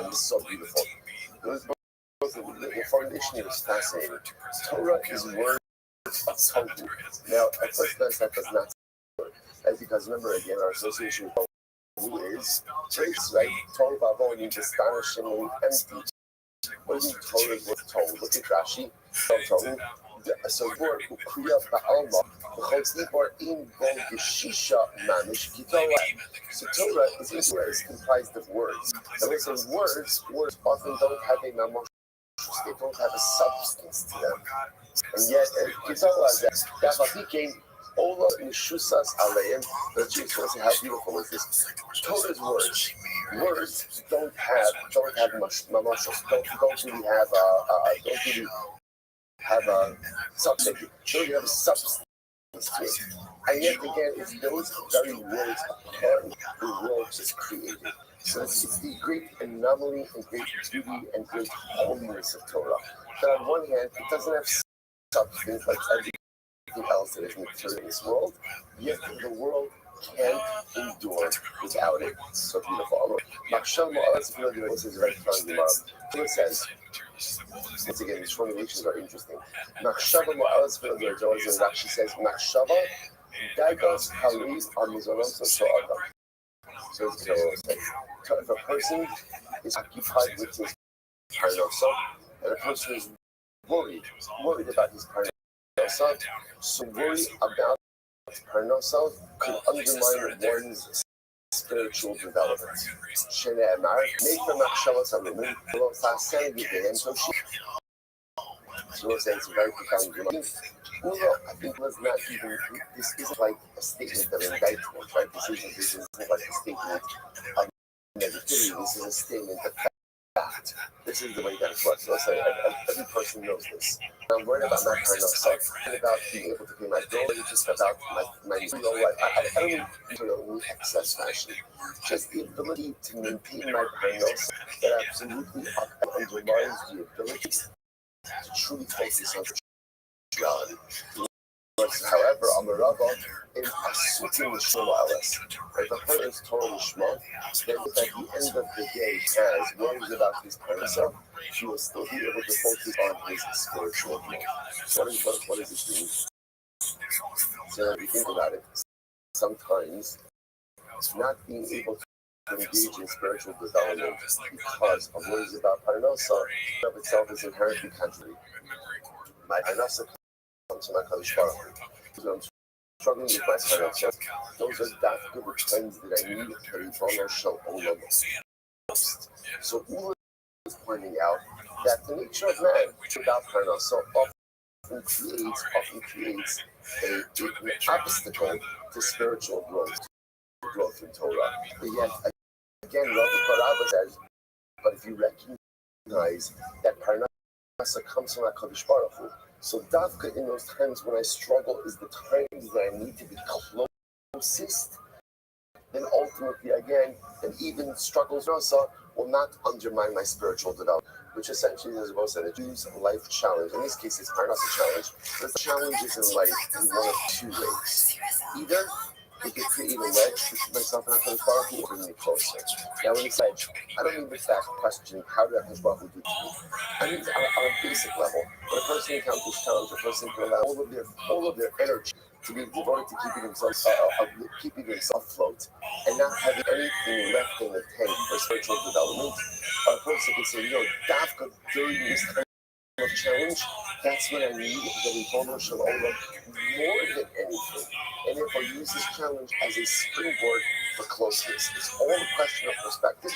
this is so beautiful. The foundation is fascinating. Torah is word of Torah. Now, at first glance, that does not. That's because remember again, our association with who is trace, right? Torah Bavo means astonishingly empty. What do you mean Torah is what's told? Look at Rashi. So word Ukriya Ba'alma, B'chotznibor in Bo Geshisha Manish Gitola. So Torah is comprised of words. And we say words often don't have a mamash. They don't have a substance to them. And yet, Gitola, that became Ola Mishusas Aleim. The Jews want to say how beautiful is this? Torah's words. Words don't have much mamashos. Don't really have a substance. Don't really have a substance to it. And yet again, it's those very words upon the world is created. So it's the great anomaly and great beauty and great holiness of Torah. That on one hand, it doesn't have substance like everything else that is material in this world, yet the world can't endure without it. So beautiful. This is very fun. It says, once again, these formulations are interesting. Machshava Ma'alas Filadir Jones and Rashi says, Machshava Daigos Halis Amizonos So'adam. So if a person is occupied with his parnosa, and a person is worried about his parnosa, so worry about parnosa could undermine one's spiritual development. So we'll say it's a very profound remark. I think was not even, this isn't like a statement of indictment, right? This isn't like a statement of negativity, this is a statement of fact. This is the way that it works. So say, every person knows this. I'm worried about my parnasa, I'm about being able to pay my bill, it's just about my real life. I don't need any excess fashion. Just the ability to maintain my parnasa that absolutely undermines the ability to truly focus on God. However, Amarava in Asutim Shemalis, if a person is totally Shema, then if at the end of the day has worries about his parnasa, he will still be able to focus on his spiritual growth. What does this mean? So if you think about it, sometimes not being able to engage in spiritual development because of worries about parnasa of itself is inherently contrary. My parnasa comes to my Kadosh Baruch Hu. struggling with my financial. Those are that good trends that I need to follow show all over. So Ula is pointing out that the nature of man without financial often creates an obstacle to spiritual growth in Torah. But yet again, Rabbi Barabba says, but if you recognize that parnasa comes from HaKadosh Baruch Hu, so Davka in those times when I struggle is the times that I need to be closest, then ultimately again, and even struggles also will not undermine my spiritual development, which essentially is about a Jew's life challenge. In this case, it's parnasa challenge. There's challenges in life in one of two ways. Either it could create a wedge between myself and HaKadosh Baruch Hu or bring me closer. Now, when it's wedge, I don't mean the fact questioning how did HaKadosh Baruch Hu do to me. I mean on a basic level, when a person encounters challenge, a person can allow all of their energy to be devoted to keeping themselves afloat and not having anything left in the tank for spiritual development. Or a person can say, Dafka during this time of challenge, that's what I need the Ribono Shel Olam more than anything. And therefore use this challenge as a springboard for closeness. It's all a question of perspective,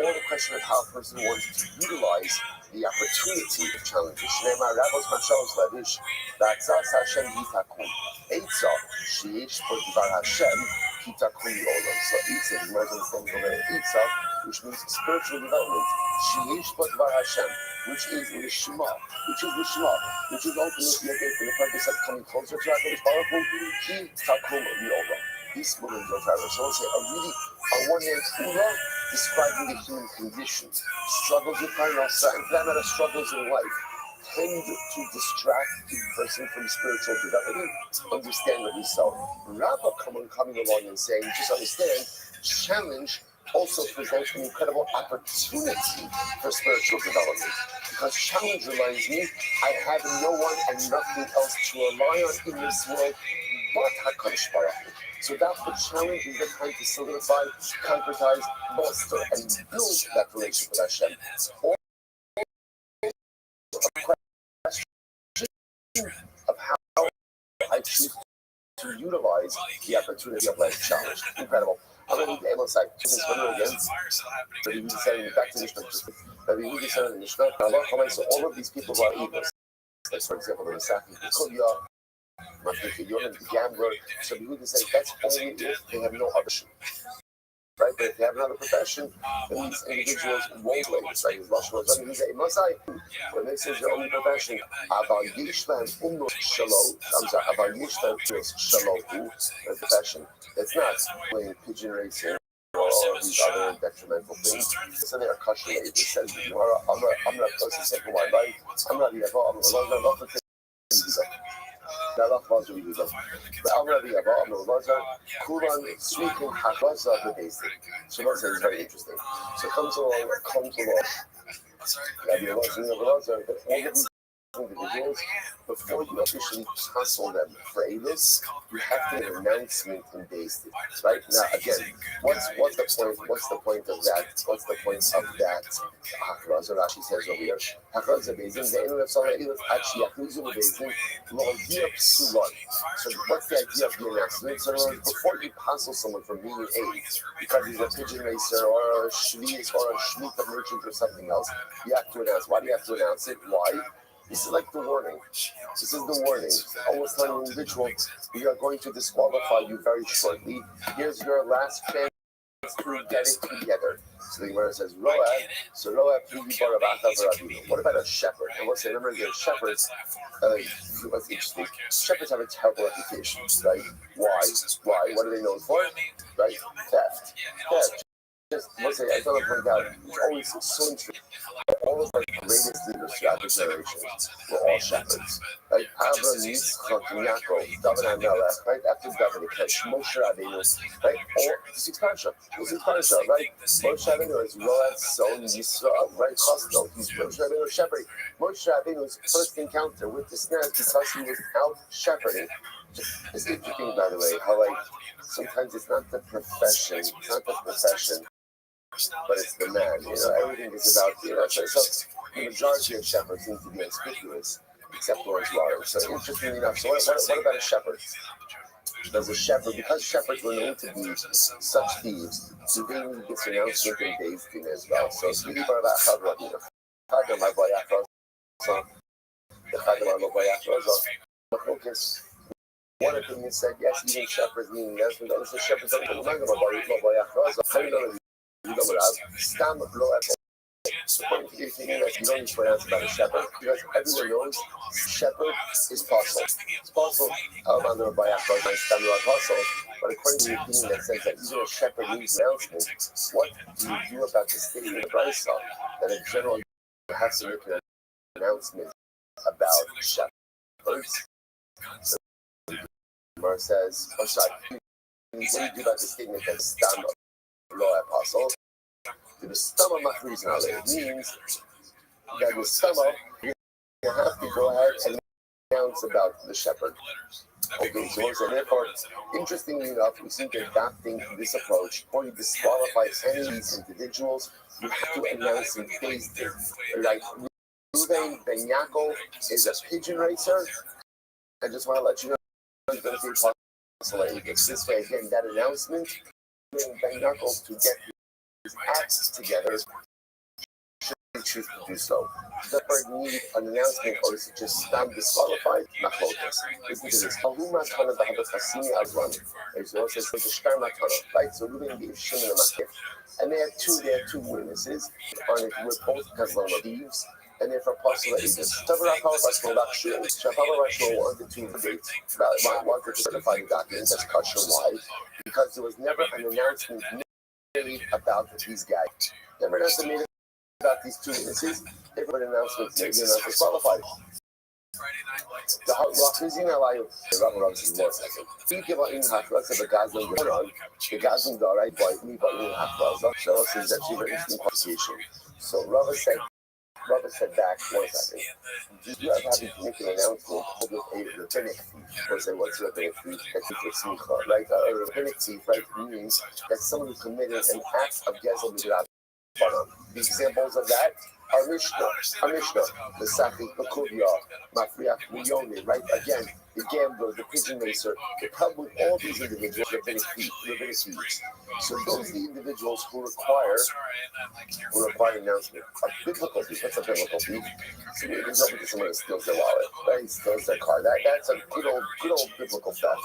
all a question of how a person wants to utilize the opportunity of challenges. Shneimar Rabos Mashalos Lavish, Vatzas Hashem Yitakun. Eitzah, Sheish Podvar Hashem, Yitakun Olam. So Eitzah, you might understand the word Eitzah, which means spiritual development. Sheish Podvar Hashem, which is Lishma, which is ultimately again for the purpose of coming closer to HaKadosh Baruch Hu, Yitakun Olam. This woman is our so say really on one hand, Ula describing the human condition, struggles with parnasa, and for that matter, struggles in life, tend to distract the person from spiritual development, understandably so. Rabbah coming along and saying, just understand, challenge also presents an incredible opportunity for spiritual development. Because challenge reminds me, I have no one and nothing else to rely on in this world but HaKadosh Baruch Hu. So that's the challenge is the time to solidify, concretize, bolster, and build that relationship with Hashem. Or a question of how I choose to utilize the opportunity of life challenge. Incredible. I'm going to need to emphasize this again. But you say back to Mishnah. But we need to say in Mishnah. So all of these people who are evil, like for example, the Saki, the Kuya, the gambler. So we need to say that's only if they have no other profession. Right? But if they have another profession, then these individuals won't play. It's like Russian was saying, say, when they say their only profession, Aval Yishvan Umno Shalom, I'm sorry, Aval Yishvan Shalom, a profession. It's not playing pigeon racing or all these other detrimental things. So they are kosher. It says, I'm not supposed to say for my life, I'm not even involved. I'm not So is very interesting. So comes along. Individuals, before you officially tussle them for Avis, you have to make an announcement in Beis Din, right? Now, again, what's the point? What's the point of that? What's the point of that? Hakrazah, Rashi says over here, Hakrazah Beis Din, the end of Salah Avis, actually Hakrazah Beis Din, Lo'avia Psulon. So what's the idea of the announcement? So before you tussle someone for being an Avis, because he's a pigeon racer or a shviz or a shmita merchant or something else, you have to announce. Why do you have to announce it? Why? This is like the warning. This is the warning. Almost telling an individual, we are going to disqualify you very shortly. Here's your last chance to get it together. So the Gemara says, Roa, so Roa, what about a shepherd? And we'll say, remember, the shepherds, what's interesting, shepherds have a terrible reputation, right? Why? What are they known for? Right? Theft. Let's say, I don't know point out, it's always so interesting. All of our greatest leaders throughout the generations were all shepherds. Like Abraham, Yitzchak, and Yaakov, David and Melech, right? After David, Moshe Rabbeinu, right? All this is Parsha, right? Moshe Rabbeinu is Road's son, Yisrael, right? Chosno, he's Moshe Rabbeinu shepherding. Moshe Rabbeinu's first encounter with the snare because he was out shepherding. It's interesting, by the way, how like sometimes it's not the profession, but it's the man, everything is about, so the majority of shepherds seem to be unscrupulous, except Lord's Water. So interestingly enough, so what about a shepherd? Does a shepherd, because shepherds were known to be such thieves, so they need this announcement in Dave's Din as well. So Sidi Barabachad Rabina, Chagam Arbayachad, so the Chagam Arbayachad, Machlokas. One opinion said yes, even shepherds need an announcement. Others said shepherds don't know Arbayachad, Stam Lo. According to the opinion that you don't need to pronounce about a shepherd, because everyone knows shepherd is possible. It's possible under by my standard apostle, but according to the opinion that says that even a shepherd needs an announcement, what do you do about the statement of Brisa that in general you have to make an announcement about shepherds? So Mar says, I'm sorry, what do you do about the statement that standard law apostle? The stomach it means that the stomach you have to go ahead and announce about the shepherd. Okay, so therefore, interestingly enough, we seem to adopting this approach. Before you disqualify any of these individuals, you have to announce in phase like Ruben Ben Yaakov is a pigeon racer. I just want to let you know he's going to be possible. This way, again, that announcement, Ruben Ben Yaakov to get acts together, should we choose to do so? Does the bird need an announcement or is it just stand disqualified? Machlokas. Listen to this. Aluma Tana Bahaba Fasini Azran. There's also says the Shkarma Tana, right? So Ruben gave Shimon a Makif. And they had two witnesses on it with both Kazlama thieves. And if apostle is Shavarachal Rashmo Bakshir, Shavar Rashmo wanted to wanted to certify the document that's kosher. Why? Because there was never an announcement about these guys. Never estimated about these two witnesses. They put an announcement maybe they're not disqualified. The Rockizin Alayu, the Rabbi is more second. We give out in Hafras of the Gazan Garan, the Gazan Garai, by me, but in Hafras, so it's actually very interesting conversation. So Rabbi said back, 1 second. You have to make an announcement of a rabbinic thief. Or say, what's a rabbinic thief? That's a smicha, right? A rabbinic thief, right, means that someone who committed an act of gezel midrash. The examples of that are Mishnah, the Saki, the Kuvya, Mafriach, Miyone, right? Again, the gambler, the pigeon racer, probably all these individuals are rabbinic thieves. So those are the individuals who require announcement. A biblical thief, that's a biblical thief. So it ends up with someone who steals their wallet, right? Steals their car. That's a good old biblical theft.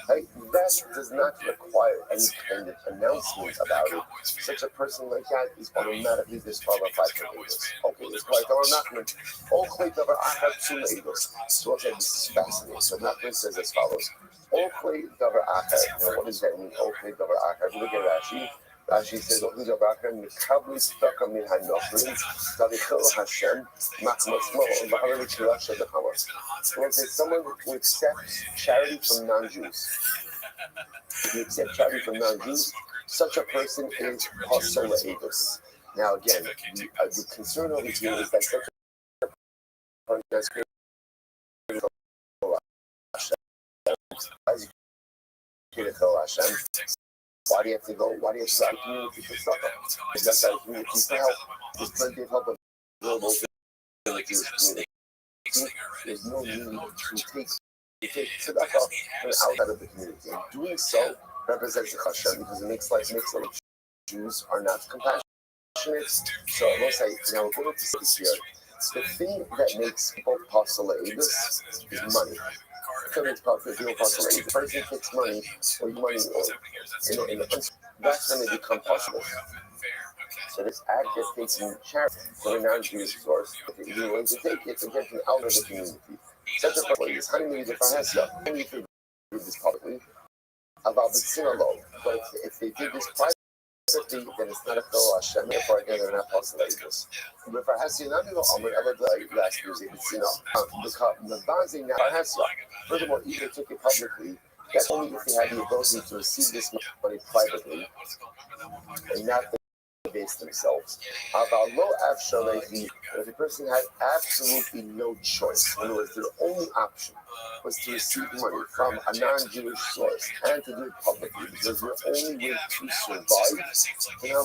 Right? That does not require any kind of announcement about it. Such a person like that is automatically disqualified from this. Okay, it's quite automatic. All clay cover I have 2 labels. So okay, this is fascinating. So Nachman says as follows. All clay cover acher. Now what does that mean? All clay cover acher. Look at Rashi. Rashi says, when there's someone who accepts charity from non-Jews, if you accept charity from non-Jews, such a person is Pasol Eidos. Now again, the concern over here is that such a person has created Hashem. Why do you have to go? Why do you have to start community for stuff? That's how community for help. There's plenty of help available to the community. There's no need to take tzedakah from outside of the community. And doing so represents the Hashem because it makes life Jews are not compassionate. So I will say, now we're going to see here. The thing that makes people possible is money. The person takes money or money in the that's when they become possible. So this act is taking charity from a non-Jewish source. If you're willing to take it to get them out of the community. Such a person is honey the Farhasya. And if they do this publicly, about the synagogue. But if they did this privately, then it's not a Chol Hashem. Therefore, again, they're not possible. But Farhasya, not even Amr, last year's the Bazing now Farhasya. Furthermore, if they took it publicly, that's only if they had the ability to receive this money privately and not base themselves. About low afshalei, if the person had absolutely no choice, in other words, their only option was to receive money from a non-Jewish source and to do it publicly because their only way to survive. You know,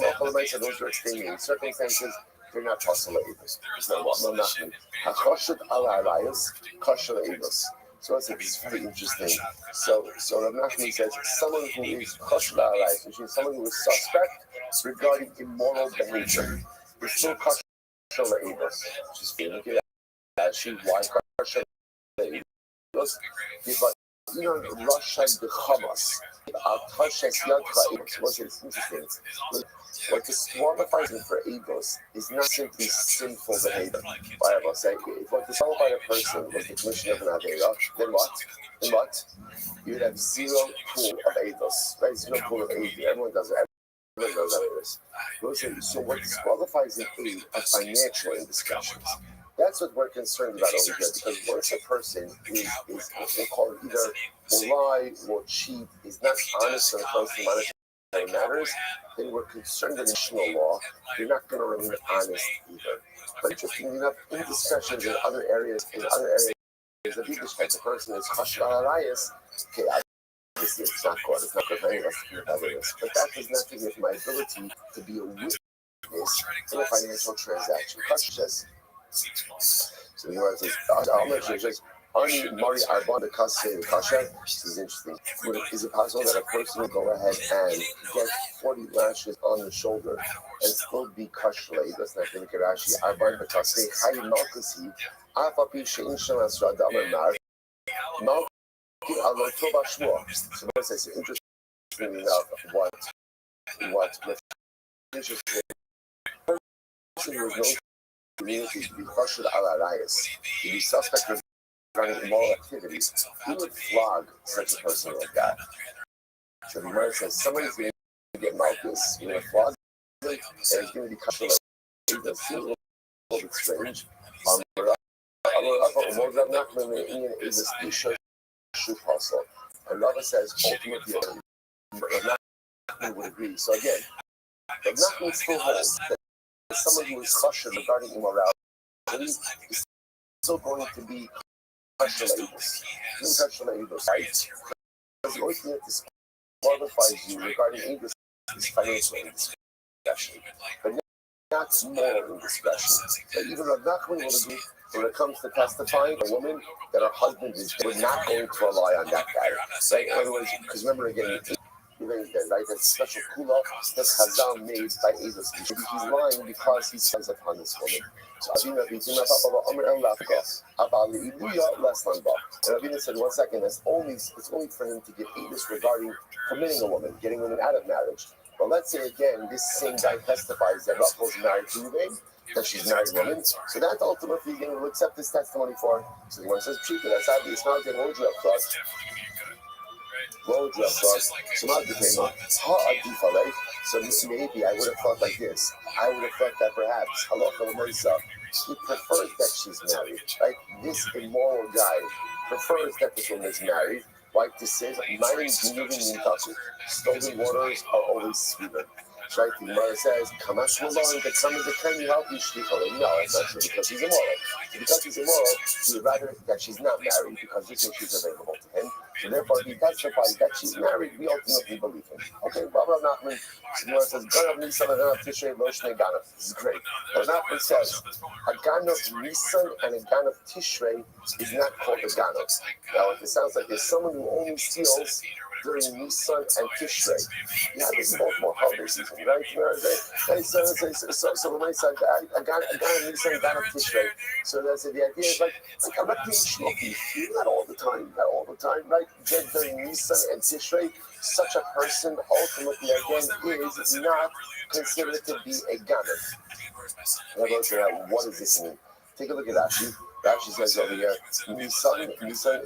those are extenuating circumstances. They're not possible. There's no nothing. Hachoshet ala arayos, kosher eidos. So it's very interesting. So Rav Nachman says someone who is kosher la'arayis, which means someone who is suspect regarding immoral behavior, is still kosher la'ibos. Which is look at actually why kosher la'ibos. Russia the Hamas. What's interesting? What disqualifies him for egos is not simply sinful behavior. I will say, if what disqualified a person was the commission of an avera, then what? Then what? You would have zero pool of egos, right? Zero pool of egos. Everyone does it. Everyone knows how it is. So what disqualifies him are financial indiscretions. That's what we're concerned about over here, because once a person is what we'll call either will lie or cheat, is not honest when it comes to monetary matters, then we're concerned in national law, you're not going to remain honest either. But interestingly enough, indiscretions in other areas of Yiddishkeit, the person is kosher arayis, okay, obviously it's not good for any of us to hear about this, but that does not give me my ability to be a witness in a financial transaction. Kosher says, so the Gemara says, Ani Mari Arban the Kaseh Kasha. This is interesting. Is it possible that a person will go ahead and get 40 lashes on the shoulder and still be kashlei? That's not going to get Rashi. Arban the Kaseh Hay Malkusi Afapi Shein Shamas Radam Mar Malki Alotoba Shmuah. So what is interesting enough? What interesting person who is known community to be kosher al-arayis, to be suspect regarding immoral activities, he would flog such a person like that. So the Gemara says somebody's going to get malchus, you're going to flog them, and it's going to be kosher al-arayis. That seems a little bit strange. And Rava says ultimately, Rav Nachman would agree. So again, Rav Nachman still holds that someone who is kosher regarding immorality is still going to be kosher la'ibos. Right? Because the only thing that disqualifies you regarding English is financial indiscretion, but not moral indiscretion. But even Rav Nachman will agree when it comes to testifying a woman that her husband is, we're not going to rely on that guy. Right? In other words, because remember again, right? That special kula that Chazal made by Eidos. He's lying because he says upon this woman. So Avina said, 1 second, it's only for him to give Eidos regarding committing a woman, getting women out of marriage. But let's say again, this same guy testifies that Rachel is married to Ruvain, that she's a married woman. So that ultimately he will accept this testimony for her. So the one says, Pshita, that's obvious. Now get hold you up front. So maybe I would have thought like this. I would have thought that perhaps he prefers that she's married, right? This immoral guy prefers that this woman is married. Like this says, stolen waters are always sweeter. Right? The Gemara says, Kamash Malon, that some of the can you help you shlichah. No, it's not true because he's immoral. So because he's immoral, he would rather that she's not married because this issue is available to him. So therefore, he testifies that she's married. We ultimately believe him. Okay, Rabbi Nachman, the Gemara says, Ganav Nisan Aganav Tishrei Lo Shnei Ganav. This is great. But Nachman says, a Ganav Nisan and a Ganav Tishrei is not called a Ganav. Now, it sounds like there's someone who only steals during Nisan and Tishrei. Yeah, this is both more holiday season, right? So when I said I got a Nisan, got a Tishrei. So that's it. The idea is like I'm not being schmucky. Not all the time, right? During Nisan and Tishrei, such a person ultimately again is not considered to be a Ganav. What does this mean? Take a look at Rashi. Rashi says over here, Nisan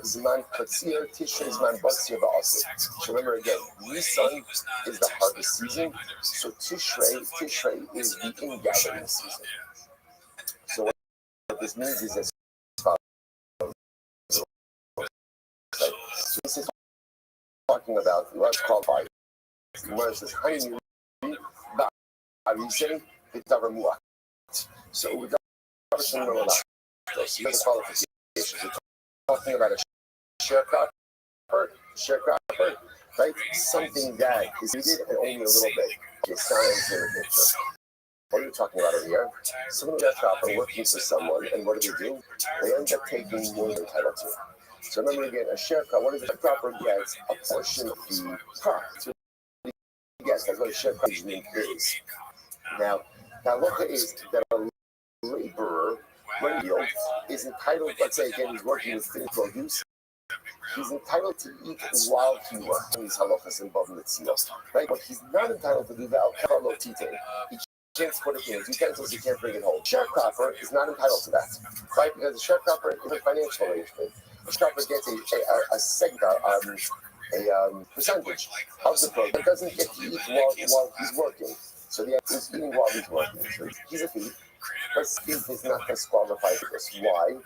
Zman Katsir, Tishrei Zman Batzir Va'asir. So remember again, Nisan is the harvest season, so Tishrei is the ingathering season. So what this means is as follows. So this is talking about what's called fire. The Gemara says, Hani Ba'arisei V'Tavamuach. So with the qualifications. We're talking about a sharecropper, right? Something that is needed and only a little bit. The science in the picture. What are you talking about over here? Someone got a sharecropper working for someone, and what do? They end up taking more than entitled to. So remember again, a sharecropper, what is a sharecropper gets? A portion of the crop. So yes, that's what a sharecropping is. Now, the halacha is that a laborer, when he is entitled, let's say again, he's working with finished produce, he's entitled to eat while he works. These halachas involved in the tziyah, right? But he's not entitled to do the al tite. He can't put it in his utensils, he can't bring it home. Sharecropper is not entitled to that, right? Because the sharecropper is a financial arrangement. The sharecropper gets a segment, percentage of the product, but doesn't get to eat while he's working. So the act is eating while he's working. So he's a thief, but thief is not disqualified for this. Why?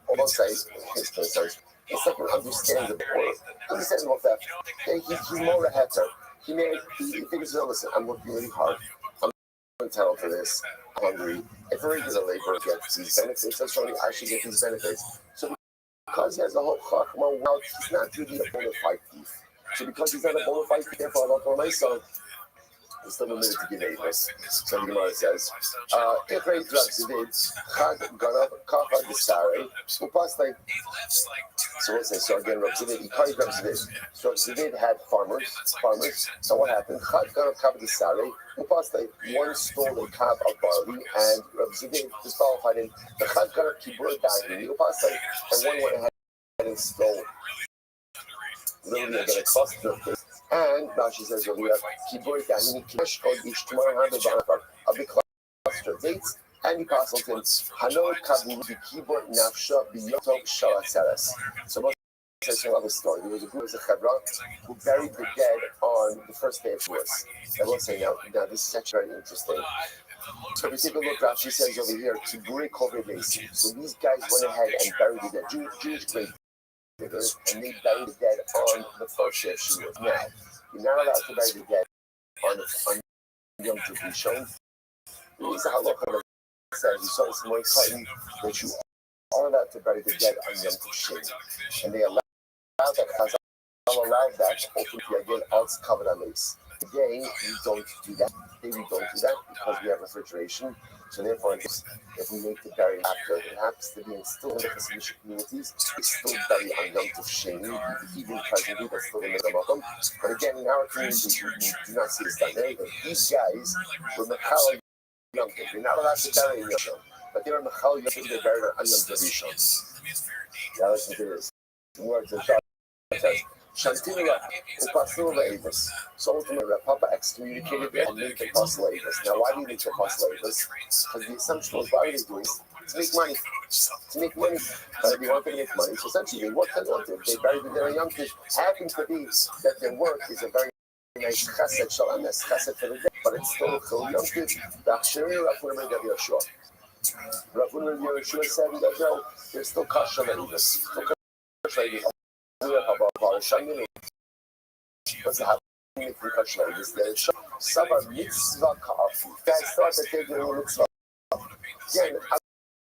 Although say his concern, it's like an understandable theft. He's more a heter. He thinks, no, listen, I'm working really hard. I'm entitled to this. I'm hungry. If a regular laborer gets these benefits, that's only I should get these benefits. So because he has a whole chachma, well, he's not really a bona fide thief. So because he's not a bona fide thief, therefore I don't call myself. It's still limited to give Avis. So the Gemara says, if a drug zvid, chad ganav kacha desare, upaste. So we'll say, so again, Rav Zvid, he carried Rav Zvid. So Rav Zvid had farmers. So what happened? Chad ganav kacha desare, upaste. One stole a cab of barley, and Rav Zvid disqualified him. The chad ganav kibur dagni, upaste. And one went ahead and stole literally again a cluster of things. And Rashi says over here, Kibur Dahini Kishkod Ishtumar Hadabanafar of the cluster of dates, and he passed him Hano Kabu the Kibur Nafsha Biyoto Shalatzeres. So most says another story. There was a group of Chevra who buried the dead on the first day of Shavuos. I will say now this is actually very interesting. So if we take a look, Rashi says over here, Kibur Kobe Basi. So these guys went ahead and buried the dead, Jewish grave diggers, and they buried the dead on the first day of Shavuos. Now, you're not allowed to bury the dead on Yom Tov Rishon. There is a halacha that says you saw this more cutting that you are allowed to bury the dead on Yom Tov Sheni, and they allow that. Chazal allowed that. Ultimately, again, odds covered on this. Today we don't do that. Today we don't do that because we have refrigeration. So therefore, if we make the bury after, it happens to be still in the Hasidic communities, it's still bury on Yom Tov Sheni, even presently, that's still in the Ramadan. But again, in our community, we do not see this done. Anyway, these guys were Mechal Yom Tov. You're not allowed to bury in Yom Tov, but they were Mechal Yom Tov, they buried on Yom Tov Rishon. Now listen to this. The words of God says, Shantinula, Upasula Avis. So ultimately, Papa excommunicated them and made the Apostle Avis. Now, why do you make the Apostle Avis? Because the assumption was, why are they doing this? To make money. To make money. They wanted to make money. So essentially, they worked and wanted. They buried their young kids. Happens to be that their work is a very nice chesed, shalames, chesed for the day, but it's still a cool young kid. Bachshiri, Rafun Ben Yeshua. Rafun Ben Yeshua said that, no, there's still kasha Avis. What's the happening with Kasha Avis? There's some mitzvah ka'afu. Guys thought that they're doing mitzvah. Again,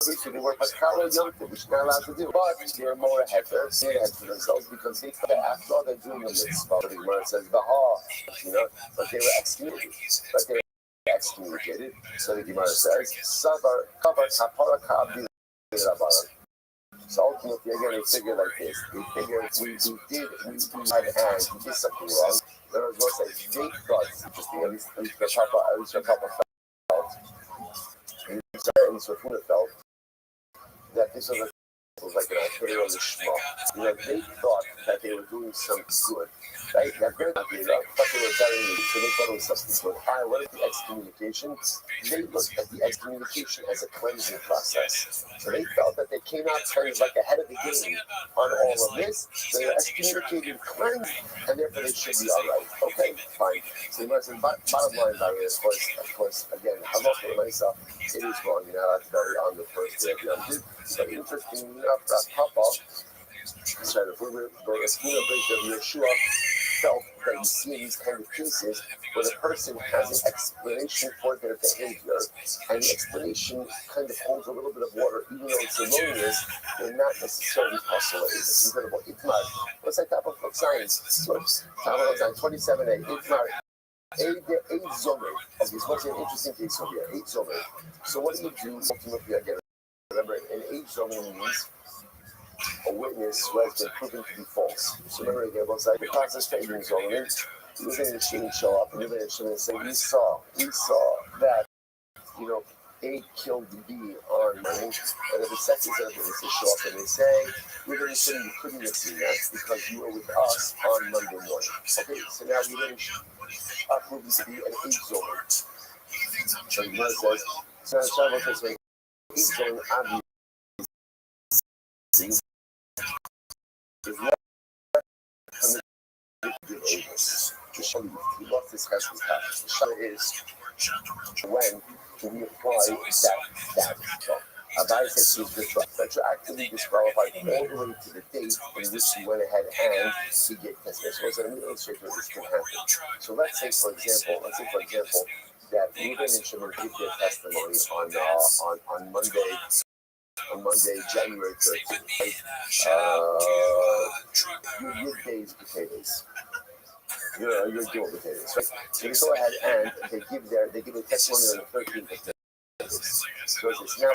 obviously they were Paschal Yom Tov, which they're allowed to do. But they're more ahead for themselves because they thought that after all they're doing the mitzvah. The Gemara says, but they were excommunicated. So the Gemara says, Sabar kabar kapara ka'abdi l'rabanan. So ultimately, again, they figure like this. They figure we had and we did something wrong. There was no say they thought it's interesting. At least the Papa felt. At least Rafuna felt that this was like an activity on the shema. They thought that they were doing something good. Right? That they're not doing that, but they were burying it, so they thought it was something good. What is the excommunication? They looked at the excommunication as a cleansing process. So they felt that they came out kind of like ahead of the game on all of this. So they were excommunicated, cleansed, and therefore they should be all right. Okay, fine. So you must say, bottom line, Barry, of course, again, I'm not for myself. It is wrong. You're not allowed to bury on the first day of Yom Tov. But interestingly enough, Papa, sorry, the Eskina Bridge of Yeshua felt that you see in these kind of cases where the person has an explanation for their behavior, and the explanation kind of holds a little bit of water, even though it's erroneous, they're not necessarily postulated. It's incredible. Itmar, what's that type of science? Tablet of science, 27a. Itmar. Eight zomer. Okay, so what's an interesting case over here? 8 zomer. So what do you do ultimately again? Remember, an 8 zomer means a witness who has been proven to be false. So remember again, once I the process for Abraham Zolomon, Reuben and Shimon show up, and Reuben and Shimon say, we saw that, A killed B on Monday, and then the second set of witnesses show up and they say, Reuben and Shimon, you couldn't have seen that because you were with us on Monday morning. Okay, so now Reuben and Shimon are proven to be an A Zolomon. So the Gemara says, so Shabbos says, A Zolomon obviously is not to show you he lost his husband's house. The shadow is when we apply that. So Abai says he's retroactively disqualified all the way to the date in which he went ahead and he gave testimony. So let me illustrate where this can happen. So let's say for example that Reuben and Shimon give their testimony on Monday, January 13th. Your day's potatoes. Your dual potatoes, right? So they go ahead and they give a testimony on the 13th of potatoes. Now,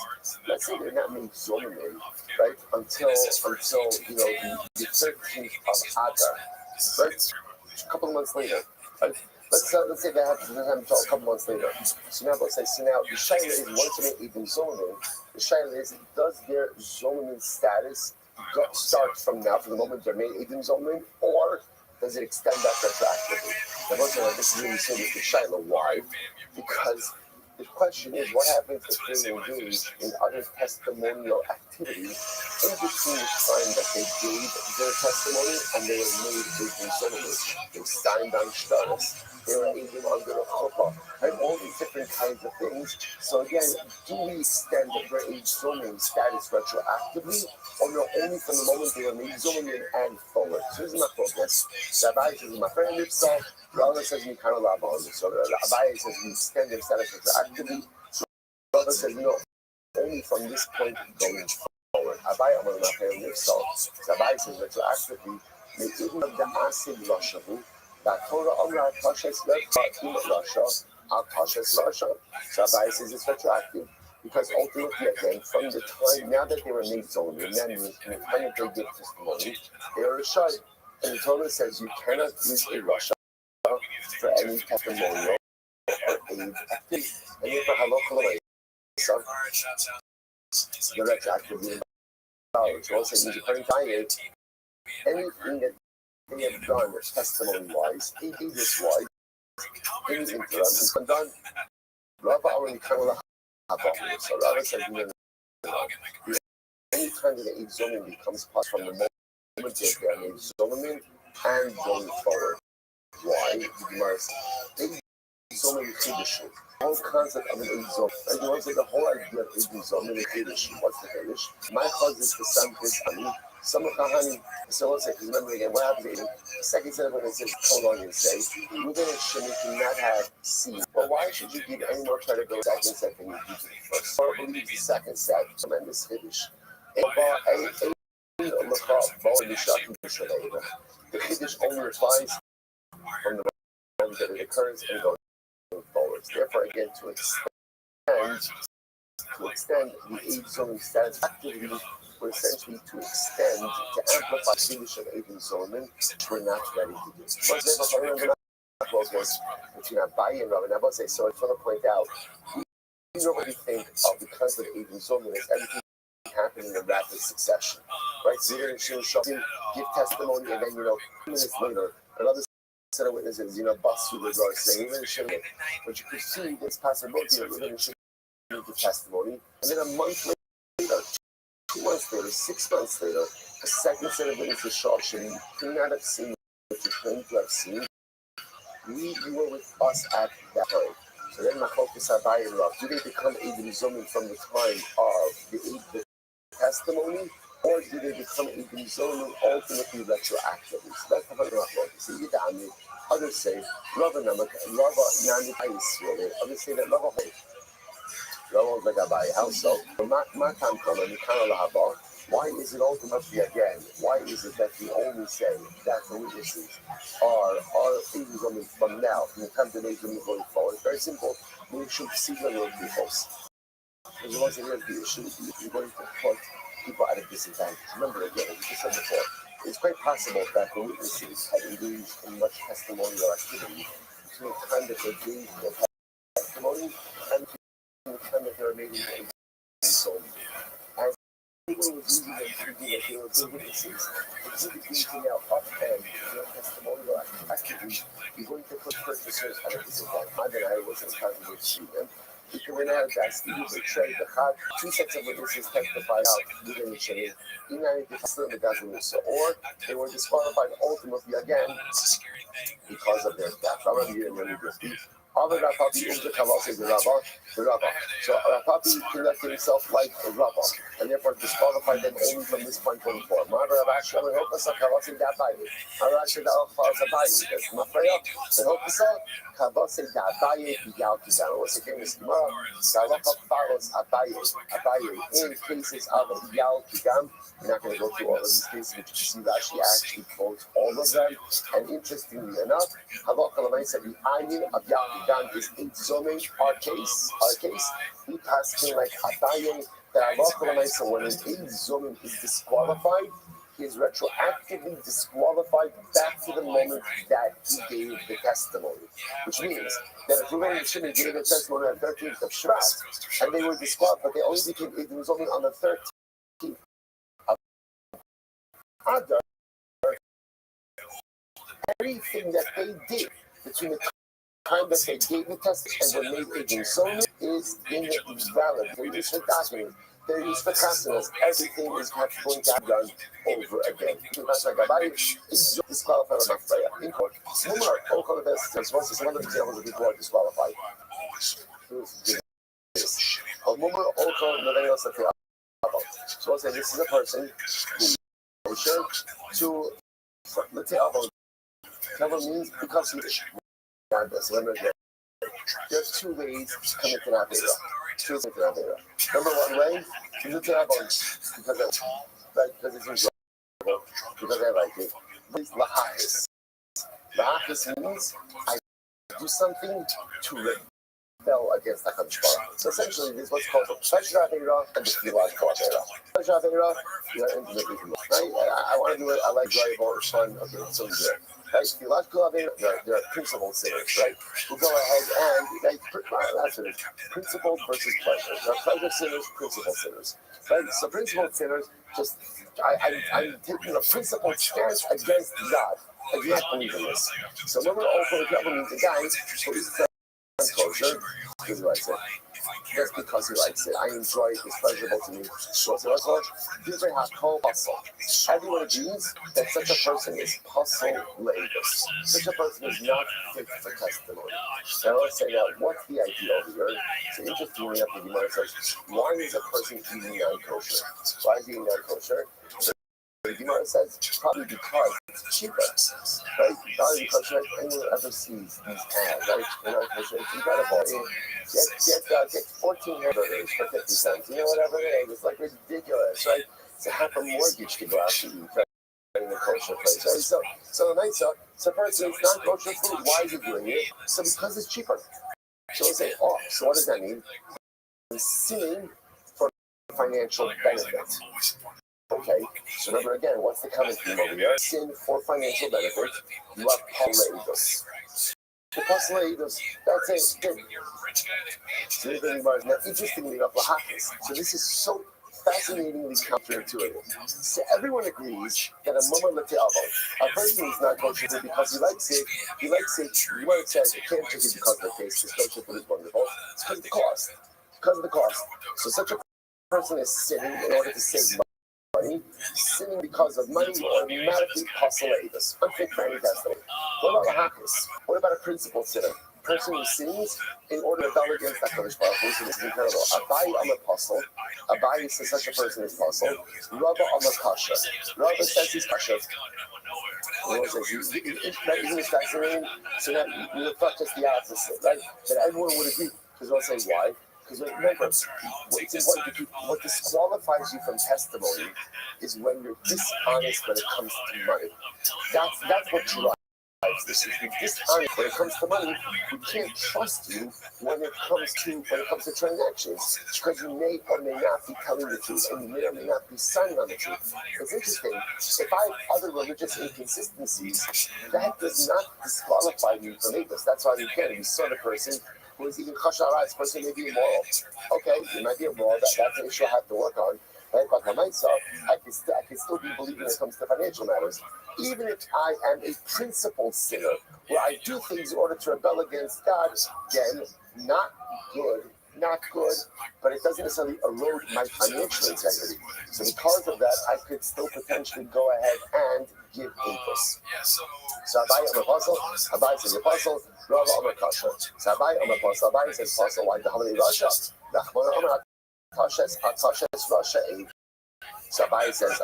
let's say they're not made Zolomon, right? Until the 13th of Adar, right? A couple of months later, right? Let's say that happens until a couple months later. So now let's say, the shaila is once they make Ibn Zolomon, the shaila is, does their Zolomon status start from now, from the moment they're made Ibn Zolomon, or does it extend that retroactively? Now, most of this is really serious with shaila. Why? Because the question is, what happens if they engage in other testimonial activities in between the time that they gave their testimony and they were made Ibn Zolomon? They signed on shtaros. They were even under a chuppah, and all these different kinds of things. So again, do we extend their age Zolomon status retroactively, or no, only from the moment they were made Zolomon and forward? So this is my focus. So Abai says, my friend himself, Rava says, we kind of love on this. So Abai says, we extend their status retroactively. Rava says, no, only from this point going forward. Abai, I'm going to friend himself. So Abai says, retroactively, even of the Asid Lashavu, that Torah Amra Tashes Lefim Rasha, Al Tashes Rasha. So Abai says it's retroactive because ultimately, again, from the time now that they were made Zolomon, that means from the time that they give testimony, they are Rashai. And the Torah says you cannot use a Rasha for any testimonial or aid activity. And if a halacha the retroactively knowledge also means according to ayat, anything that they have done testimony-wise, aidus-wise, in the interim is done. Rava already kind of so Rava says, any time that the Eid Zolomon becomes part from the moment they are made Zolomon and going forward. Why? The Gemara says, Eid Zolomon is Chiddush. The whole concept of an Eid Zolomon, and you want to say the whole idea of Eid Zolomon is Chiddush. What's the Chiddush? My cause is the son of his honey. Some of Kahani, so let's say, because remember again, what happens is, the second set of witnesses hold on and say, Reuben and Shimon cannot have seen. Well, why should you give any more credibility to the second set than you do to the first? So I believe the second set, tremendous Chiddush. The Chiddush only applies from the moment that it occurs and going forward. Therefore, again, to extend the Eid Zolomon status activity, we're essentially to extend, to amplify the English of Ibn Zolomon, which we're not ready to do. For example, if I remember between Abai and Rav, and I will say, so I just want to point out, we normally think of the concept of Ibn Zolomon as everything happening in rapid succession, right? So you're going to give testimony, and then, 2 minutes later, another set of witnesses, bust through the door saying, Reuben and Shimon. But you could see this possibility of Reuben and Shimon give testimony, and then a month later, 2 months later, 6 months later, a second set of witnesses show up and you could not have seen what you claim to have seen. You were with us at that time. So then Machlokas Abai and Rav, do they become Ibn Zolomon from the time of the testimony, or do they become Ibn Zolomon ultimately retroactively? So that's the Machlokas. So Yidami, others say, Rava Nami Ais, really. Others say that Rava like Abai. How so? Why is it ultimately again? Why is it that we only say that the witnesses are Ibn Zolomon from now, from the time that they going forward? Very simple. We should see the real peoples. Because once again, the issue is going to put people at a disadvantage. Remember, again, as we just said before, it's quite possible that the witnesses had engaged in much testimonial activity between the time that they gave their testimony and the time that they were made into sold. And people was using them thinking that they were good witnesses. If you begin to now upend your testimonial activity, you're going to put purchasers at a disadvantage. I mean, I wasn't trying to cheat them. Because when I had that Steve betrayed the heart, two sets of witnesses testified out within each other, or they were disqualified ultimately again because of their death. I remember you when you speak. Other Rapapi the Rabba. So Rapapi conducted himself like a Rabba, and therefore disqualified them only from this point going forward. Mara Rabash, I hope us a Kavasi Dabai. Arashi da Alphaz Abai. That's Mafreya. I hope us a Kavasi Dabai, Pigal Kizan. What's the famous Mara? Salapa follows Abai in cases of Yal Kigam. I'm not going to go through all of these cases, but you see Rashi actually quotes all of them. And interestingly enough, Halakha Lamaisa, the Ayin of Yal Kigam is a Zomen, our case, he passed me like Abaye, that Halakha Lamaisa, when an Eid Zomen is disqualified, he is retroactively disqualified back to the moment that he gave the testimony. Which means that if Reuben and Shimon gave the testimony on the 13th of Shvat, and they were disqualified, but they only became Eid Zomen on the 13th of Adar, everything that they did between the time that they gave the testimony and were made Eid Zomen is invalid. They're used for documents. They're used for customers. Everything is going to be done over again. Disqualified on Mafreya. In court. Mumar, all kind of investors, once it's one of the examples of people are disqualified. Mumar, all kind of investors. So I'll say this is a person who to let's say Tava means because he there's two ways to commit an Avera. Number one way, you look at because it's enjoyable, because I like it. It's lahakis. Lahakis means I do something to rebel against the Baruch. So essentially, this is what's called the pleasure Avera and the theological Avera. Pleasure Avera, you are intimately familiar, right? I want to do it. I like enjoyable, it's fun. Okay, so we do it. Right? Theological Avera, there are principled sinners, right? We'll go ahead and that's what it is. Principled versus pleasure. There are pleasure sinners, principled sinners. Right? So principled sinners, just I'm taking a principled stance against God. I do not believe in this. So when we're over the devil means a guy who is kosher, because he likes it. Just because he likes it. I enjoy it. It's pleasurable to me. So these are called puzzle. Everyone agrees that such a person is puzzle labors. Such a person is not fit for testimony. Now let's say now, what's the idea over here? So interestingly enough, the Gemara says, why is a person eating non-kosher? Why is he eating non-kosher? The Gemara says probably because it's cheaper, right? Probably because anyone ever sees these ads, right? You know, it's incredible. Get 14 hamburgers for 50 cents. You know, whatever it is, it's like ridiculous, right? It's a half a mortgage to go out to eat in the kosher place, right? So the night so person it's not kosher food. Why is he doing it? So because it's cheaper. So we say, oh, so what does that mean? Sinning for financial benefit. Okay, so remember again, what's the common theme over here? Sin for financial benefit. You have paleidos. The paleidos, that's it. So now, interestingly enough, so this is so fascinatingly counterintuitive. So everyone agrees that a mumar lete'avon, a person is not kosher because he likes it. You might say it can't just be because of the taste. This kosher food is wonderful. It's because of the cost. Because of the cost. So such a person is sinning in order to save money, sinning because of money or automatically paleidos, unfit for any testimony. What about lahakis? What about a principled sinner? Person who sins in order to rebel against HaKadosh Baruch Hu. This is incredible. Abai am apostle. Abai says such a person is apostle. Rabba am a kasha. Rabba says he's kasha. Isn't this fascinating? So now you thought just the opposite, right? That everyone would agree. Because I'll say why. Because remember, it's important to keep, what disqualifies you from testimony is when you're dishonest when it comes to money. That's what drives needs this. If you're dishonest when it comes to money, we can't trust you when it comes to transactions, because you may or may not be telling the truth, and you may or may not be signing on the truth. It's interesting. If I have other religious inconsistencies, that does not disqualify me from Igros. That's why again, you saw the person who is even kosher, this person may be immoral. Okay, you might be immoral. That's an issue I have to work on. Right? But I can still be believing when it comes to financial matters. Even if I am a principled sinner, where I do things in order to rebel against God, again, not good, but it doesn't necessarily erode my financial integrity. So because of that, I could still potentially go ahead and give interest. So Abai Apostle, Abai says Apostle, Rava Amar Kasha. So Abai Apostle, Abai says Apostle, why the Holy Russia? Nachmana Amar Tashes Russia aid. So Abai says,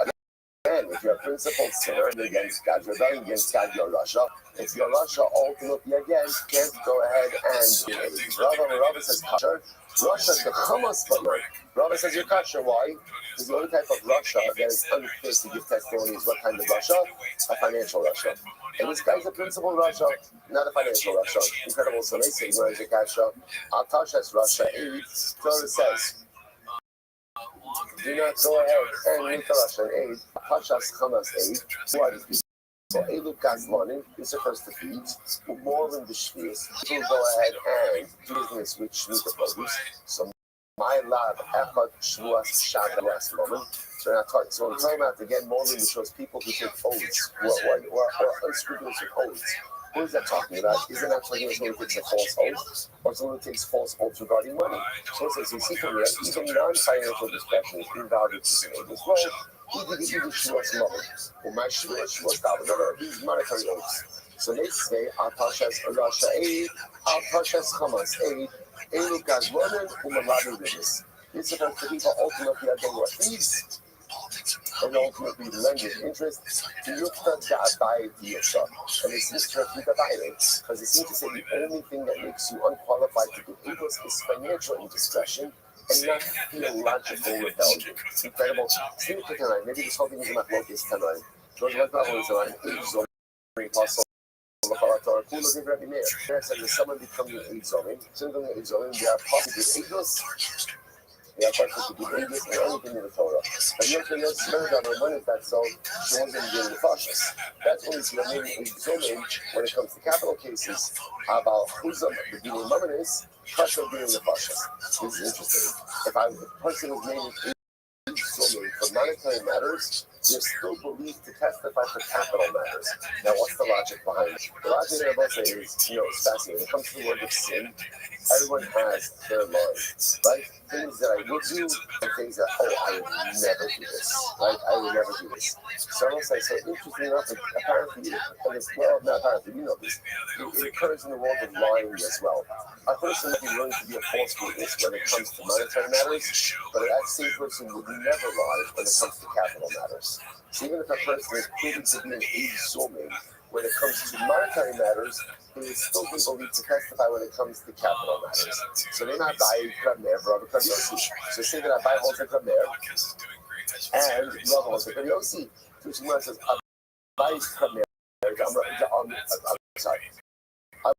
again, if you're a principled sinner and against God, rebelling against God, you're Russia. If you're Russia, ultimately again, can't go ahead and Rava says Kasha. Russia, the Hamas partner. Rava says you're Kasha. Why? Because the only type of Russia that is unfit to give testimony is what kind of Russia? A financial Russia. And this guy's a principled Russia, not a financial Russia. Incredible. So they say, where's your Kasha? Al-Tashas Russia 8. Torah says, do not go ahead and read the Russian aid. Pashas Hamas aid. What is this? So Elu Gazmanin is the first to feed. More than the Shvius, will go ahead and do business with Shmita produce. So my lab, Echad Shvuas Shad last moment. So I'm talking about again more than the shows people who take oaths, who are unscrupulous with oaths. Who is that talking about? Isn't that talking about someone who takes a false oath, or someone who takes false oaths regarding money? So it says, you see from here, even non-financial discretion is invaluable to me as well. Even Shvuas Mother, or my Shvuas David, these monetary oaths. So they say, Al Pashas Russia aid, Al Pashas Hamas aid, Elu Gazmanin, Umaladu business. This is supposed to be ultimately a day of thieves, and ultimately lenders interest to Yukta Da'abai Yusha. And it's misdirected the violence, because it seems to say the only thing that makes you unqualified to do Igros is financial indiscretion and not theological rebellion. Incredible. See the tonight. Maybe this whole thing is about locus tonight. George Michael is on apostle. Says if someone becomes an exomin, they are possibly Igros. Yeah, but to be dangerous and anything in the Torah. And you can just learn that the money that so she wasn't getting the cautious. That's only if you're making a zoning when it comes to capital cases about who's the beginning moment is, cautious being the cautious. This is interesting. If a person is making zoning for monetary matters, you're still believed to testify for capital matters. Now, what's the logic behind it? The logic that I say is, it's fascinating. When it comes to the word of sin, everyone has their line, right? Things that I would do and things that, I would never do this, right? I would never do this. So interesting enough, apparently, not apparently, this, it occurs in the world of lying as well. A person might be willing to be a false witness when it comes to monetary matters, but that same person would never lie when it comes to capital matters. So even if a person is proven to be an exomin when it comes to monetary matters, he is still be believed to testify when it comes to capital matters. So they're not buying Kramer, Rabbi Kraviosi. So say that I buy holds a Kramer, and Rabbi holds a Kraviosi. So someone says, I buy Kramer. I'm sorry. I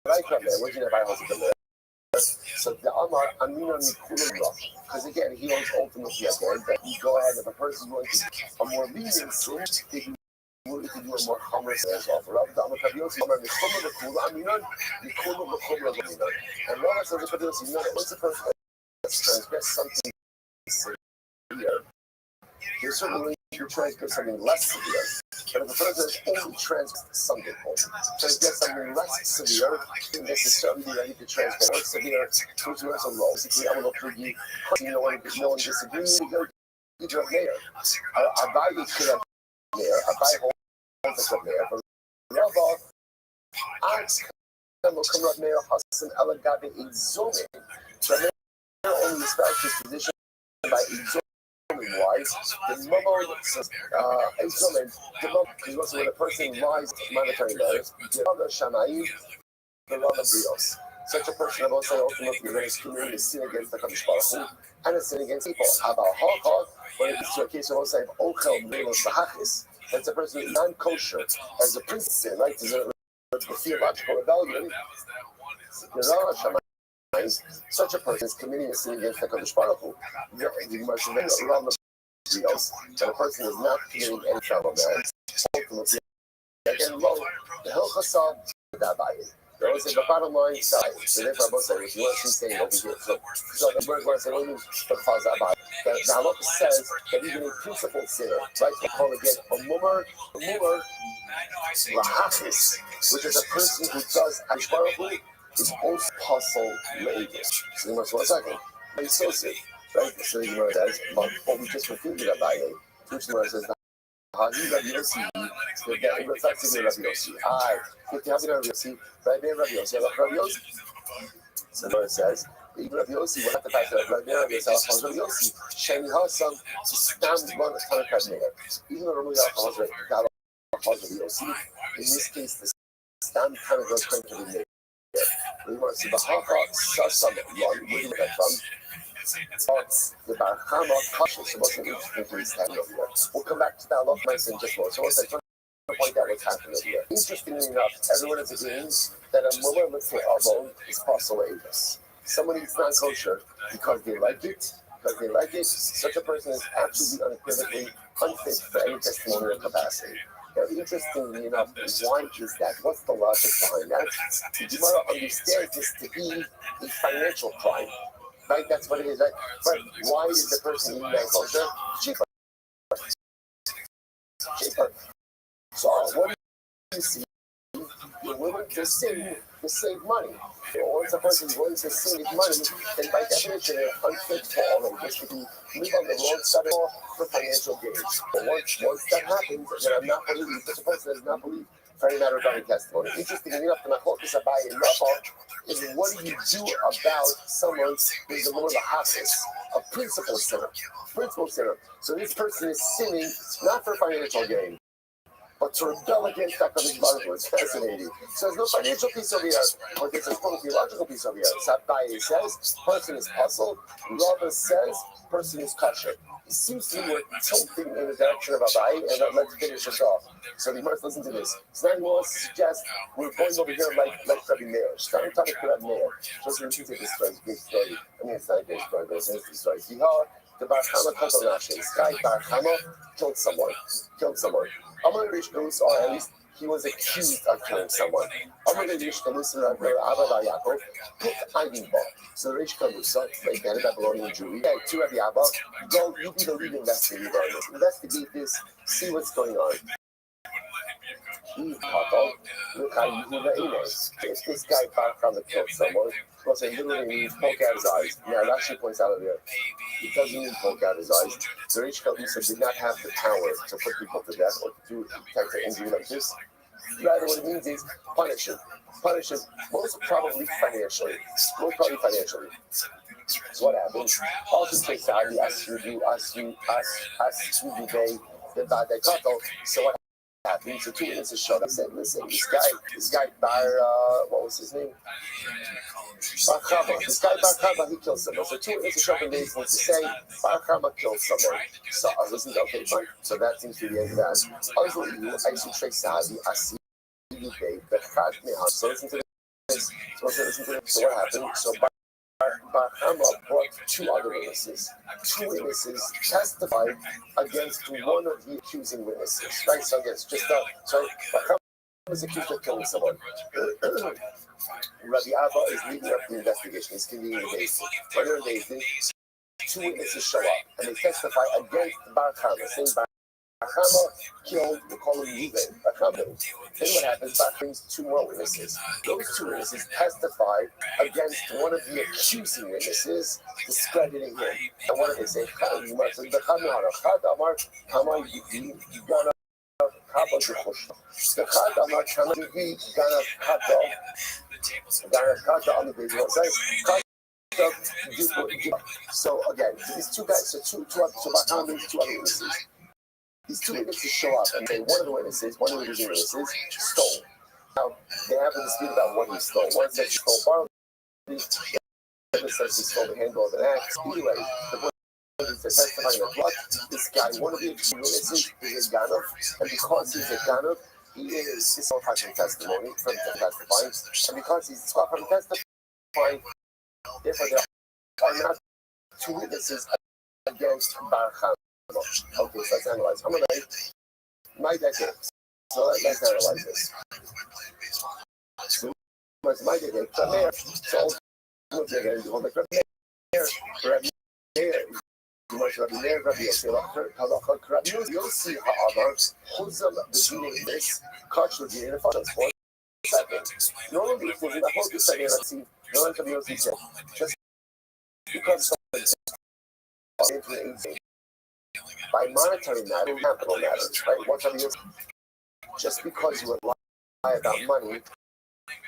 buy Kramer. What did I buy holds a Kramer? So the Amar Amina Nikulullah, because again, he owns ultimately again that you go ahead if a person is going to a more lenient sin, they can do a more humorous as well. For Rabbi Amar Kaviosi, Amar Nikulullah the Kula Aminan, Nikulullah the Kula Aminan. And Rabbi says the Kaviosi, once a person transgress something severe, there's certainly you transgress something less severe. But if a person only transgress something less severe, then necessarily you need to transgress more severe towards a low. Basically, I'm going to put you, no one disagrees, you do a mayor. I buy you to a mayor, I buy holds a mayor, but Rabbi, I come up mayor Hassan Elagabi exoming. So mayor only established his position by exoming. Wise, the mamo says, exomen, the mamo is also when a person lies monetary matters, the other Shamaim, the Rama Brios. Such a person of also ultimately is committing a sin against the Kadosh Baruch Hu and a sin against people. About Hachar, when it is to a case of also Ochel Melos Bahachis, that's a person who is non-kosher as a priest sin, right? the theological rebellion, such a person is committing a sin against the Kadosh Baruch Hu. The Gemara says around the reveals that a person is not committing any travel marriage. Ultimately, again, the Hilchasah Dabayim. Those in the bottom line side. So therefore, both sides. You want to see saying over here. So the word was saying only the cause Dabayim. The Halacha says that even a principal sinner, right? We call again a mumar, lahachis, which is a person who does Kadosh Baruch Hu, is also puzzle language. So the Gemara second. It's so sick, right? So the Gemara says, but we just refuted that by name. Which the Gemara says, Hagi Rabbi Yossi, the reflects in Rabbi Yossi. I, Hagi Rabbi Yossi, Rabbi Yossi, Rabbi Yossi. So the Gemara says, even Rabbi Yossi, what the fact that Rabbi Yossi, Shani Hasam, Stam one Tanakad Mega. Even though Rabbi Yossi, in this case, the Stam Tanakad claim to be made. We want to see the Haka Sasam, where do you get from? The Barhama Kasha, so what's interesting to this time over here. We'll come back to that lot nice in just more. So what's that? Point out what's happening here. Interestingly enough, everyone is agreeing that a mother, let's say, Avon, is possible ages. Someone eats non-kosher because they like it. Such a person is absolutely unequivocally unfit for any testimonial capacity. Now, interestingly enough, why is that? What's the logic behind that? The Gemara understands this to be a financial crime. Right? That's what it is, right? But why is the person eating non-kosher? Cheaper. So what do you see? You're willing to sin to save money. Once a person is willing to save money, then by definition they're unfit for all of this. You can live on the wrong side of for financial gain. But once that happens, then I'm not believing, such a person does not believe for any matter of any testimony. Interestingly enough, the Machlokas Abaye and Rafa is what do you do about someone who's a more of a hafiz, a principal sinner. So this person is sinning not for financial gain, but to rebel against that Kadosh Baruch Hu. It's fascinating. So there's no financial piece over here, but there's a total theological piece over here. Abaye says, person is puzzled. Rava says, person is kosher. It seems to me we're tilting in the direction of Abaye, and let's finish this off. So you must listen to this. So now he wants to suggest we're going over here like Rabbi Meir. Starting talking to Rabbi Meir. Just repeat this story. It's a big story. I mean, it's not a big story, but it's an interesting story. The Bar Chama comes on Rashi. This guy, Bar Chama, killed someone. Amar Rish Galus, or at least he was accused of killing someone. Amar Rish Galus and Rabbi Abba Yaakov put Eidim Bo. So Rish Galus, like the Babylonian Jew, to Rabbi Abba, go, you be the lead investigator on this. Investigate this, see what's going on. He thought, look how you do the emails. If this guy Bar Chama killed someone, because they literally need to poke out his eyes. Now, it actually points out here. He doesn't need to poke out his eyes. The Rish Kalisa did not have the power to put people to death or to do type of injury like this. Rather, what it means is punish him, most probably financially. So what happens? Also, takes out the Asudi Bay, the Badekato. So what happens? So two witnesses showed up and said, listen, this guy, what was his name? Bar Chama. This guy Bar Chama, he killed someone. So two witnesses showed up and they want to say Bar Chama killed someone. So I listened, okay, fine. So that seems to be the end of that. I used to trace Sahabi, Asudi Bay, the Chad Meha. So listen to this. So what happened? So Bar Chama brought two other witnesses. Two witnesses testified against one of the accusing witnesses. Right? So against just Bar Chama was accused of killing someone. Rabbi Abba is leading up the investigation. He's convening the case. Later in the days, two witnesses show up and they testify against Bar Chama, saying Bar Chama killed, we call him Ruben, Bar Chama. Then what happens? Bar brings two more witnesses. Those two witnesses testify against one of the accusing witnesses, discrediting him. And what do they say? So again, these two guys, so two other witnesses. These two witnesses show up and say one of the witnesses stole. Now they have a dispute about what he stole. One says he stole barley, the other says he stole the handle of an axe. Anyway, the is testifying that what this guy, one of the witnesses, is a Ganav, and because he's a Ganav, he is disqualified from testimony, from testifying, and because he's disqualified from testifying, therefore there are not two witnesses against Bar Chama. Okay, so let's analyze. I'm gonna my decade. So let's analyze this. So my decade, so יוסי העבר חוזר בדיני נס, כאשר דיני נפרץ for a second. Normally, if there's a whole disagreement, no one can be able to say, just because by monetary matters, capital matters, right? What can you just because you would lie about money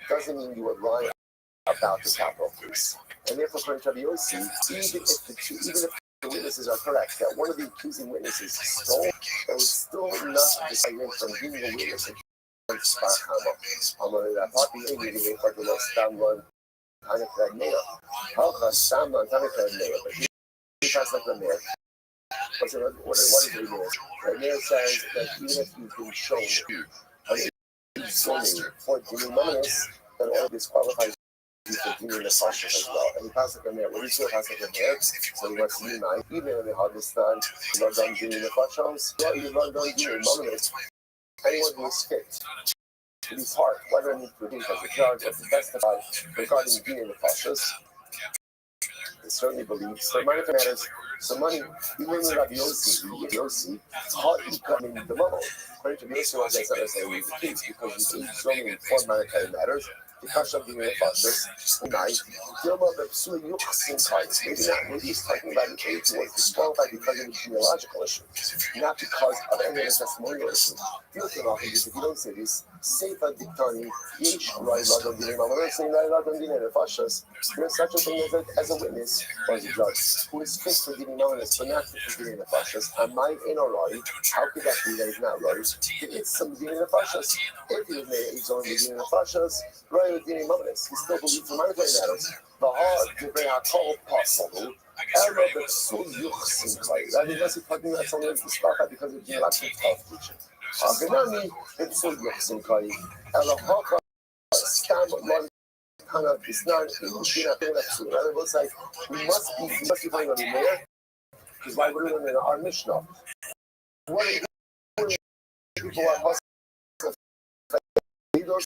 doesn't mean you would lie about the capital piece. And therefore, according to Yossi, even if the witnesses are correct, that one of the accusing witnesses stole, it was still not decided from giving the witness against Bar Chama. that party immediately for the last Stamron, Hanukkah Mayor. Halcha Stamron, Hanukkah Mayor, but he passed like the mayor. What is the mayor? The mayor says that even if you've been shown for giving monies, then all disqualifies for doing the function as well. And he passed like a mayor. When he still passed like a mayor, so he wants to unite. Even in the Hardistan, he runs on doing the functions, he runs on doing monies. Anyone who is fit in his heart, whether he needs to produce as a judge or to testify regarding doing the functions, he certainly believes. So money matters. So money, even when you have Yossi, how you come in the model. According to Yossi, as I said, it's the case because you see so many four monetary matters. The question of the functions, tonight, maybe he's talking about an age who was disqualified because of a genealogical issue, not because of any other testimonial issue. If you don't say this, Sefer Diktani, there's such a thing as a witness or as a judge who is fit for giving knowledge but not fit for giving the fascists. And my inner right, how could that be that he's not right? It's some giving the fascists. If he was made he's only giving the fascists, right with giving knowledge, he still believes in monetary matters. The hard to bring our call possible. That is just talking about someone who's disqualified because of genealogical qualification. Hagenami, it's so yoxinkai. Elahaka, Stam, Lon, Hana, Isnan, Ibushina, Penapsu. In other words, like, we must be finding on the mayor, because why would we in our Mishnah? What are people are hustling? Leaders,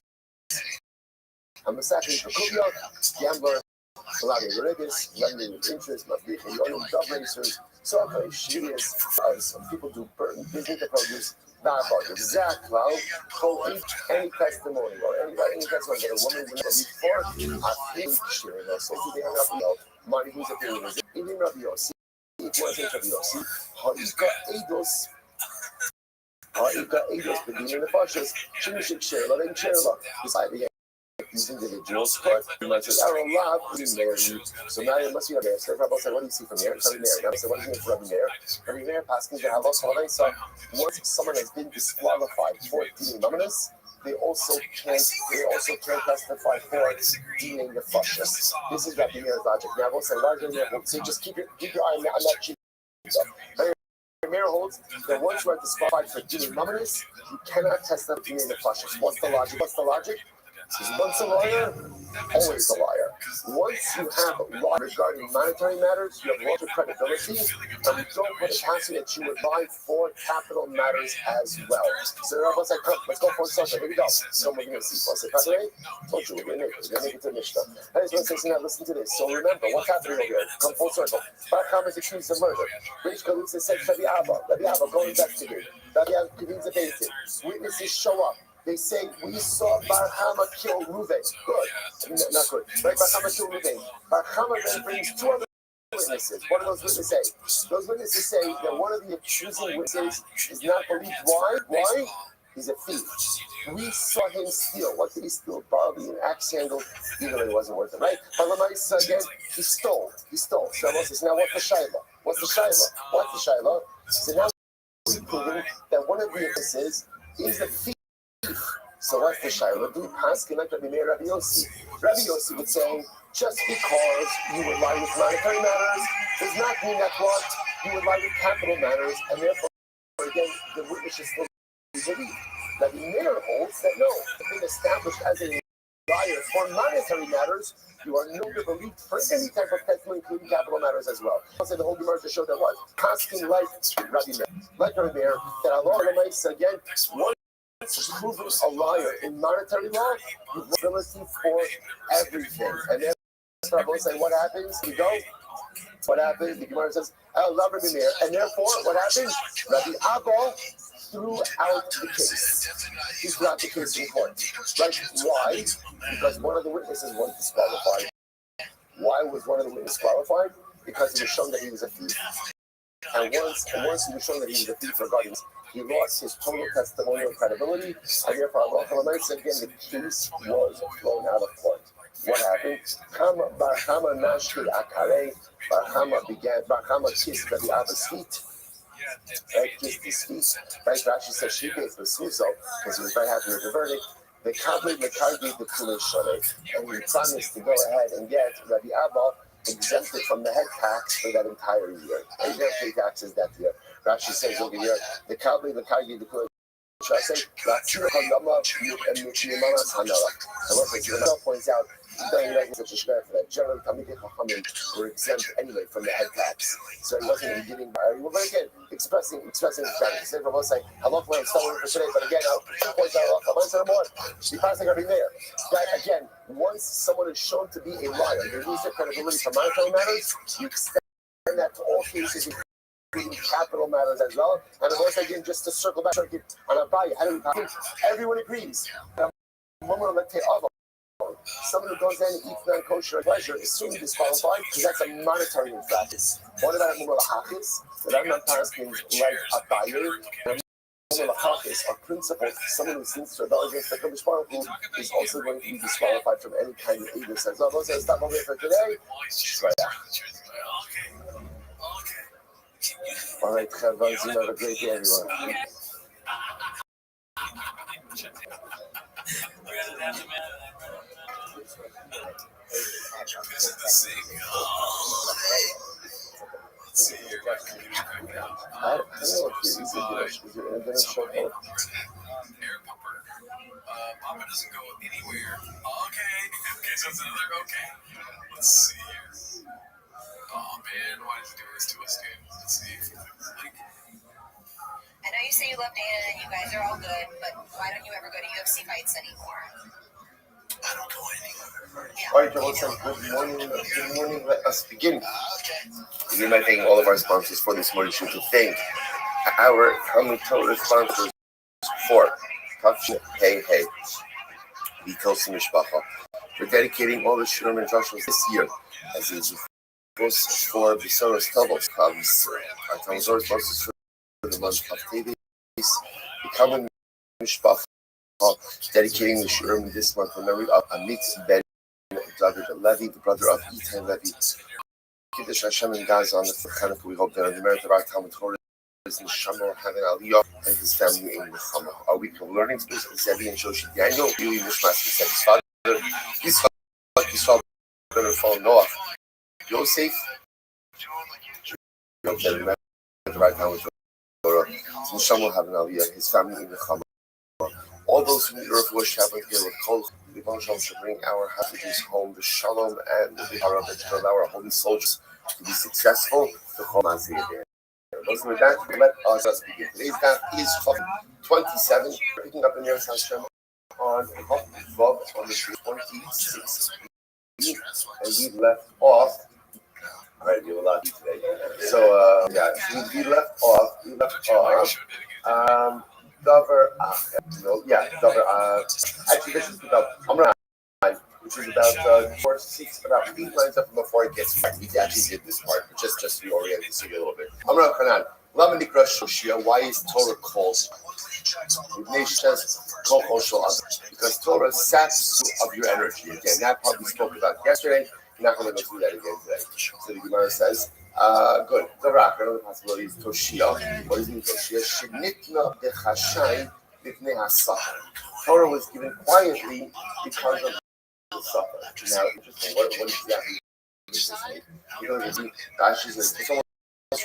and Masaki, Kukubia, Gambler, Malaga Regis, lending with interest, Mafika, Yonim, dove racers, Soka, Shias, some people do business to produce. Not about exact well, any testimony or any testimony that a woman will before I think sharing us. So they hang up, money who's opinion is even Rabbi Yossi. It wasn't Rabbi Yossi. How you got Eidos, but being in the fascists, Shimshik share, let him share about deciding these individuals, but you might say, I don't love you. So now you must be a mayor. So Rabbi said, what do you see from here? Rabbi Mayor. Now I said, what do you mean from Rabbi Mayor? Rabbi Mayor passed me to have us holiday. So once someone has been disqualified for deeming nominous, they also can't testify for deeming the fascist. This is Rabbi Mayor's logic. Now I will say, why is Rabbi Mayor? So just keep your eye on that cheap stuff. Mayor holds that once you are disqualified for deeming nominous, you cannot testify for deeming the fascist. What's the logic? Once a liar, always a liar. Once you have law regarding monetary matters, you have lots of credibility, and we don't put it past you that you would lie for capital matters as well. So Rabbi said, come, let's go for a second. Here we go. So we're going to see. What's the Kadre? Told you we're going to make it. We're going to make it to Mishnah. I just want to say, now listen to this. So remember, what's happening over here? Come full circle. Bar Chama is accused of murder. British Kalutza said, Rabbi Abba, go investigate. Rabbi Abba convenes a basic. Witnesses show up. They say, we saw Bar Chama kill Reuven. Good. Not good. Right? Bar Chama kill Reuven. Bar Chama then brings two other witnesses. What do those witnesses say? Those witnesses say that one of the accusing witnesses is not believed. Why? He's a thief. We saw him steal. What did he steal? Probably an axe handle. Even though it wasn't worth it, right? Palamais, again, he stole. So says, now what's the Shaila? So now we're proving that one of the witnesses is a thief. So what's the Shaila? Do Paskin like Rabbi Meir, Rabbi Yossi? Rabbi Yossi would say, just because you would lie with monetary matters does not mean that what you would lie with capital matters, and therefore, again, the witness is still believed. Rabbi Meir holds that no, being established as a liar for monetary matters, you are no longer believed for any type of testimony, including capital matters as well. I'll say the whole Gemara to show that what? Asking like Rabbi Meir. Like Rabbi Meir, that Allah again, once proven a liar in monetary law, you have ability for everything. And then Rabbi say, what happens? You go. What happens? The Gemara says, I love Rabbi Meir. And therefore, what happens? Rabbi Abba threw out the case. He threw out the case in court. Right? Why? Because one of the witnesses was disqualified. Why was one of the witnesses qualified? Because it was shown that he was a thief. And once he was shown that he was a thief regarding this, he lost his total testimonial credibility, and therefore Allah again the case was thrown out of court. What happened? Barhama Nashri Akare, Barhama kissed Rabbi Abba's feet. Right, kissed his feet. Right, Rashi says she gave the suso because he was very happy with the verdict. The Kabbalah gave the Kulei Shalei, and he promised to go ahead and get Rabbi Abba exempted from the head tax for that entire year. And he didn't pay taxes that year. Rashi says over here, the Kabbalah gave the Kulei Shalei. And what the points out, such a shver for that. Generally, Talmidei Chachamim were exempt anyway from the head tax, so he wasn't giving. He was again expressing his gratitude. Say for most, like halach when I'm selling for today, but again, 2 points out halach. I'm answering more. She passed like every mayor. That again, once someone is shown to be a liar, they lose their credibility for monetary matters. You extend that to all cases, including capital matters as well. And of course, again, just to circle back on Abaye, everyone agrees. Someone who goes in and eats non-kosher pleasure is soon disqualified because that's a monetary infraction. What about Mumulahakis? The Rambam asking like Abaye, Mumulahakis are principles. Someone who seems to rebel against the Kadosh Baruch Hu is also going to be disqualified from any kind of evil. So I'll say stop over here for today. Right out. All right, Chavaz, have a great day, everyone. Let's see here. I don't know if it's easy to is there anything to show up? Air pumper. Papa doesn't go anywhere. Okay. Okay, so it's another okay. Let's see here. Oh man, why did you do this to us, dude? Let's see. Like, I know you say you love Dana and you guys are all good, but why don't you ever go to UFC fights anymore? I don't go anywhere. Yeah, All right, Joel, good morning. Good morning. Let us begin. Begin by thanking all of our sponsors for this morning show. To thank our Talmud Torah sponsors for Tafshin Hey Hey, Vitosi Mishpacha, for dedicating all the Shurim and Drashos this year as it goes for Visoros Tavos. Our Talmud Torah sponsors for the month of Tevis, becoming Mishpacha, dedicating the Shurim this month in memory of Amit Ben David Levi, the brother of Itai Levi. Kiddush Hashem and Gaza on the Chanukah. We hope that on the merit of our Talmud Torah is Neshama having Aliyah and his family in Nechama. Our week of learning is Zevi and Shoshi Daniel, Yuli Nishmas, his father, Yisrael, Ben Fall Noah, Yosef. We hope that on the merit of our Talmud Torah is Neshama having Aliyah, his family in Nechama. All those who need earth worship and here with Kol, the Bonsham should bring our hostages home, the Shalom and the Hara that should allow our holy soldiers to be successful. The Chomazir there. With that, let us begin. Today's daf is 27, picking up in your Hashem on Vav on the 26. And we left off. All right, we have a lot today. So, we left off. Actually, this is about Amran, which is about 8 lines up before it gets back. We actually did this part, but just reorient this a little bit. Amran Kanan, Laman Nikra Shoshia, why is Torah called? Because Torah saps of your energy. Again, that part we spoke about yesterday. We're not going to go through that again today. So the Gemara says, good. The Rak, another possibility is Toshia. What does it mean, Toshia? Shenitna dechashay b'pnei hasachar. Torah was given quietly because of the suffer. Now, interesting. What exactly does this mean? Rashi says, it's almost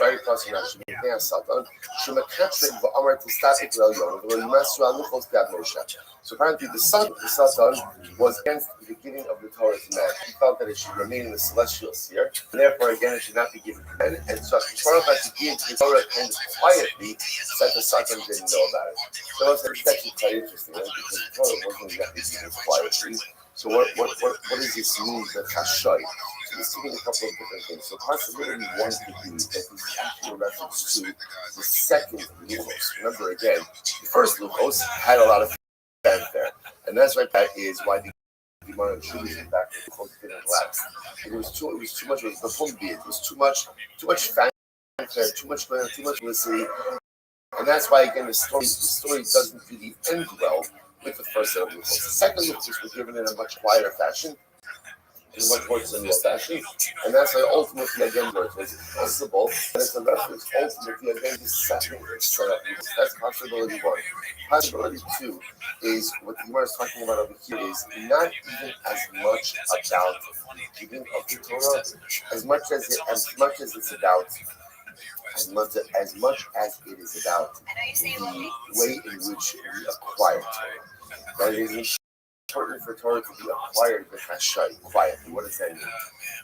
very possible that she became Satan. She mekatrik v'amar tistatik l'elyon v'yimasru aluchos b'yad Moshe. So apparently the Satan was against the giving of the Torah to man. He felt that it should remain in the celestial sphere, and therefore again it should not be given to men. And so Torah had to give the Torah kind of quietly, so that the Satan didn't know about it. So it's actually quite interesting, right? Because the Torah wasn't exactly given quietly. So what does this mean for Chashai? So we're seeing a couple of different things. So possibility one could be that this is actually a reference to the second Luchos. Remember again, the first Luchos had a lot of fanfare, and that's why that is why the Gemara attributed back to Luchos didn't last. It was too much. It was the Humbi. It was too much fanfare, too much publicity, and that's why again the story doesn't really end well with the first set of Luchos. The second Luchos was given in a much quieter fashion, in a much more similar fashion, and that's why ultimately again it was possible, and it's a reference ultimately again the second set of Luchos. That's possibility one. Possibility two is what the Gemara is talking about over here is not even as much about the giving of the Torah, as much as it's about. As much as it is about the way in which we acquire Torah. That it is important for Torah to be acquired with Hashai, quietly. What does that mean?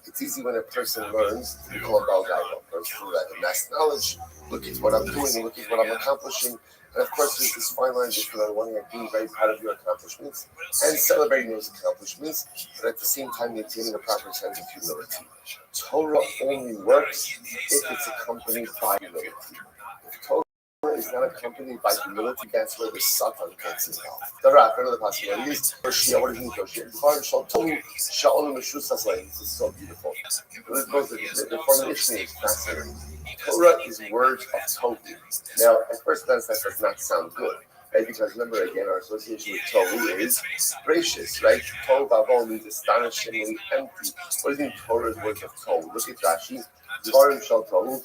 It's easy when a person learns to become a Baal Gaiva, first through that amass knowledge, look at what I'm doing, look at what I'm accomplishing. And of course, there's this fine line between on the one hand being very proud of your accomplishments and celebrating those accomplishments, but at the same time maintaining a proper sense of humility. Torah only works if it's accompanied by humility. If Torah is not accompanied by humility, that's where the Satan gets involved. Another possibility is Shia. What does it mean, Shia? This is so beautiful. The formulation is fascinating. Torah is words of Tohu. Now, at first glance, that does not sound good, right? Because remember, again, our association with Tohu is gracious, right? Tohu Vavol means astonishingly empty. What does it mean, Torah is words of Tohu? Look at Rashi. Dvarim shel Tohu.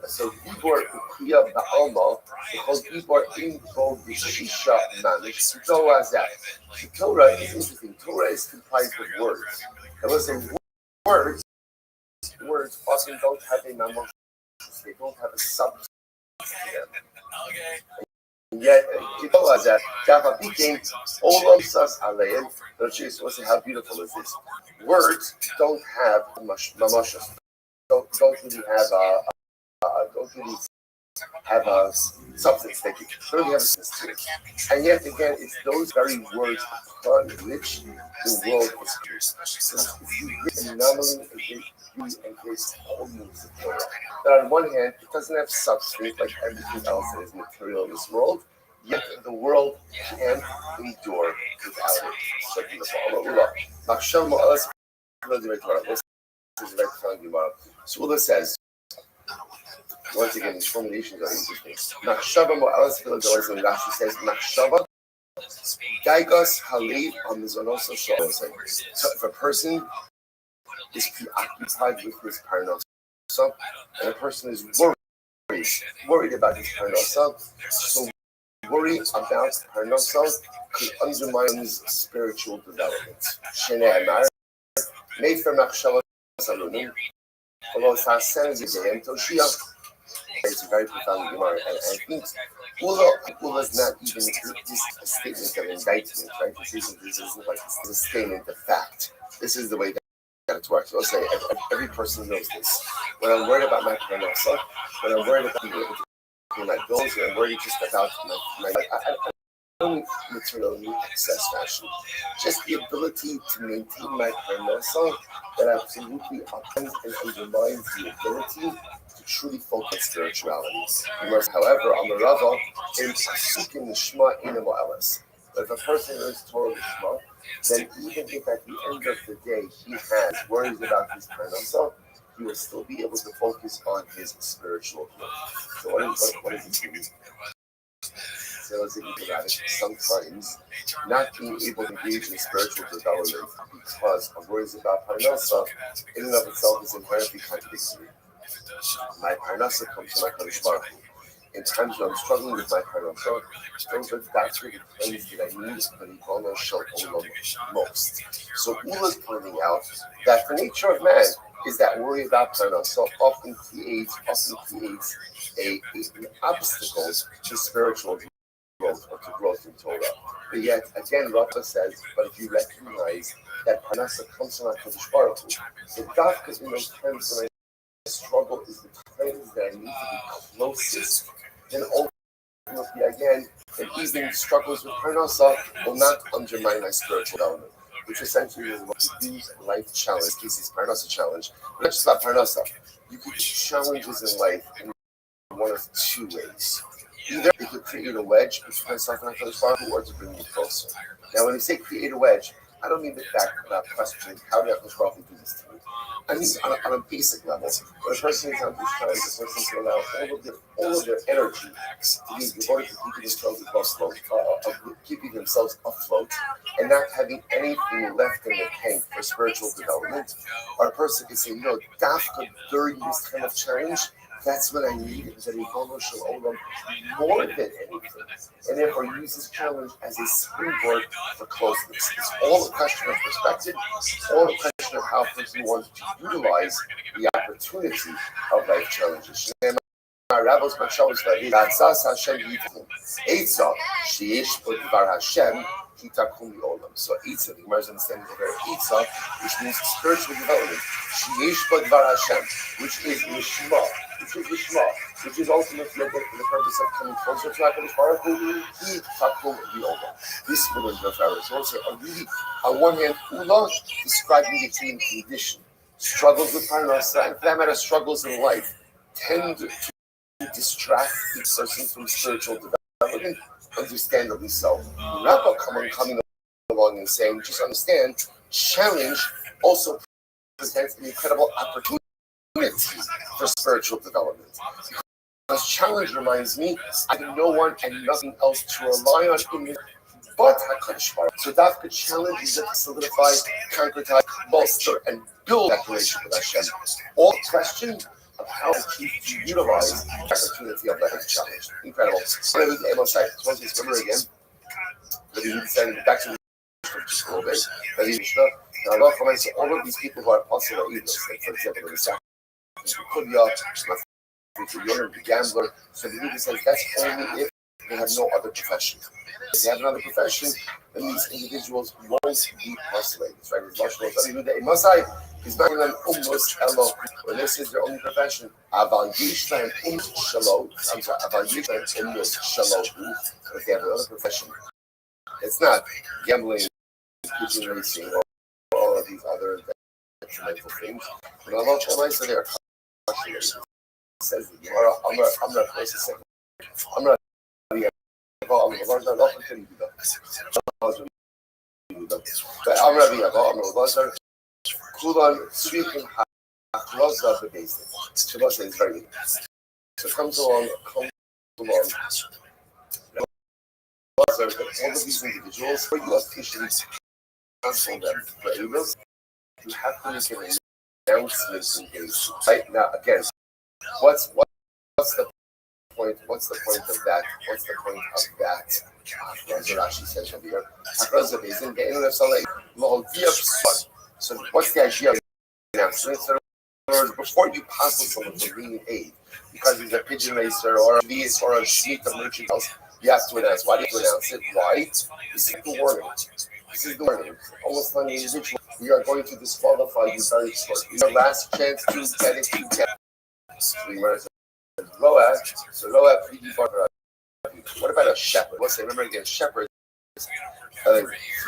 So, Gibor Ukuya Ba'alma, because Gibor Inbo Vishisha Manish, Torah is that. The Torah is interesting. Torah is comprised of words. And listen, words often don't have a memo. They don't have a substance to them. And yet, people are that Java became all of us alein. Listen, how beautiful is this? Words don't have mamashas. Don't really have a substance. They don't have a substance to it. And yet again, it's those very words upon which the world is produced. So if you get an anomaly and this whole means of Torah. That on one hand, it doesn't have substance like everything else that is material in this world, yet the world can't endure without it. So beautiful. So Ula says, once again, these formulations are interesting. Machshava mo'alas filadolis, and Rashi says, Machshava Daigos Halev Amizonoso Sholosa. So if a person is preoccupied with his parnasa, and a person is worried about his parnasa, so worry about parnasa could undermine his spiritual development. Shenei Amar, made for Machshava Salunim, although Sasen Zidayim Toshia. It's a very profound Gemara, and I think Ula is not even a statement of indictment, right? This isn't like a statement of fact. This is the way that it works. I'll say every person knows this. When I'm worried about my parnasa, when I'm worried about being able to pay my bills, when I'm worried just about my I don't material need excess fashion. Just the ability to maintain my parnasa that absolutely upends and undermines the ability to truly focus spirituality. However, on the Rava, in Pasukim Nishma Inamo Elis. But if a person learns Torah Nishma, then even if at the end of the day he has worries about his parnasa, he will still be able to focus on his spiritual growth. So what is it mean? So as if you think about it, sometimes not being able to engage in spiritual development because of worries about parnasa in and of itself is inherently contradictory. My parnasa comes from my Kadosh Baruch Hu. In times when I'm struggling with my parnasa, that's really the place that I need the Nivana Shel Olam most. So Ula is pointing out that the nature of man is that worry about parnasa often creates an obstacle to spiritual growth or to growth in Torah. But yet, again, Rafa says, but if you recognize that parnasa comes from HaKadosh Baruch Hu, so dafka in those times when I struggle is the times that I need to be closest, then ultimately, again, and even struggles with parnasa will not undermine my spiritual development, which essentially is what the use life challenge, this is parnasa challenge, but not just about parnasa. You could use challenges in life in one of two ways. Either it could create a wedge between myself and HaKadosh Baruch Hu, or to bring me closer. Now, when I say create a wedge, I don't mean the fact about questioning how did HaKadosh Baruch Hu do this to me. I mean on a basic level, when a person is on this time, the person can allow all of their energy to be devoted to keeping themselves keeping themselves afloat, and not having anything left in their tank for spiritual development. Or a person can say, dafka during this kind of challenge, that's what I need, is that Ribono Shel Olam more than anything, and therefore use this challenge as a springboard for closeness. It's all a question of perspective, it's all a question of how a person wants to utilize the opportunity of life challenges. Rabos Macho's study, Ratzas Hashem Yitzchak, Eitzah, Sheish B'Dvar Hashem, Kitakum Olam. So Eitzah, the Gemara's understanding of the word Eitzah, which means spiritual development. Sheish B'Dvar Hashem, which is Lishma, which is ultimately for the purpose of coming closer to HaKadosh Baruch Hu, Kitakum Olam. This would have our resources are really, on one hand, Ula, describing the human condition. Struggles with parnasa, and for that matter, struggles in life, tend to distract the person from spiritual development, understandably so. Rabba coming along and saying, just understand, challenge also presents an incredible opportunity for spiritual development. Because challenge reminds me, I have no one and nothing else to rely on in me but HaKadosh Baruch Hu. So dafka challenge is to solidify, concretize, bolster, and build that relationship with Hashem. All question of how to utilize the opportunity of life challenge. Incredible. So let me remember again. Let me send back to the just a little bit. Now, I love comments all of these people who are possible evils, like for example, the sacrifice, the gambler. So the Rebbe says that's only if they have no other profession. If they have another profession, then these individuals won't be isolated. Right? He's not an umnus elo. When this is their only profession, aval yishlan shalom. I'm sorry, aval yishlan umnus shalom. If they have another profession, it's not gambling, pigeon racing, or all of these other detrimental things. But Allah Shalom, they are cautionary. Says the Gemara, I'm not close to saying. I'm not. Kulan sweeping Hachroza the basin. Shabbat is very good. So comes along. All of these individuals, for you officially counsel them for evils, you have to make an announcement in case. Right now, again, what's the point? What's the point of that? What's the point of that? As Rashi says over here, Hachroza basin. So what's the idea of the announcement? So in other words, before you pass on someone for bringing aid, because he's a pigeon racer or a beast or a sheep of merchant else, you have to announce. Why do you announce it? Why? This is the warning. This is the warning. Almost like an individual. We are going to disqualify you very short. It's your last chance to get it. So what about a shepherd? Let's say, remember again, shepherds.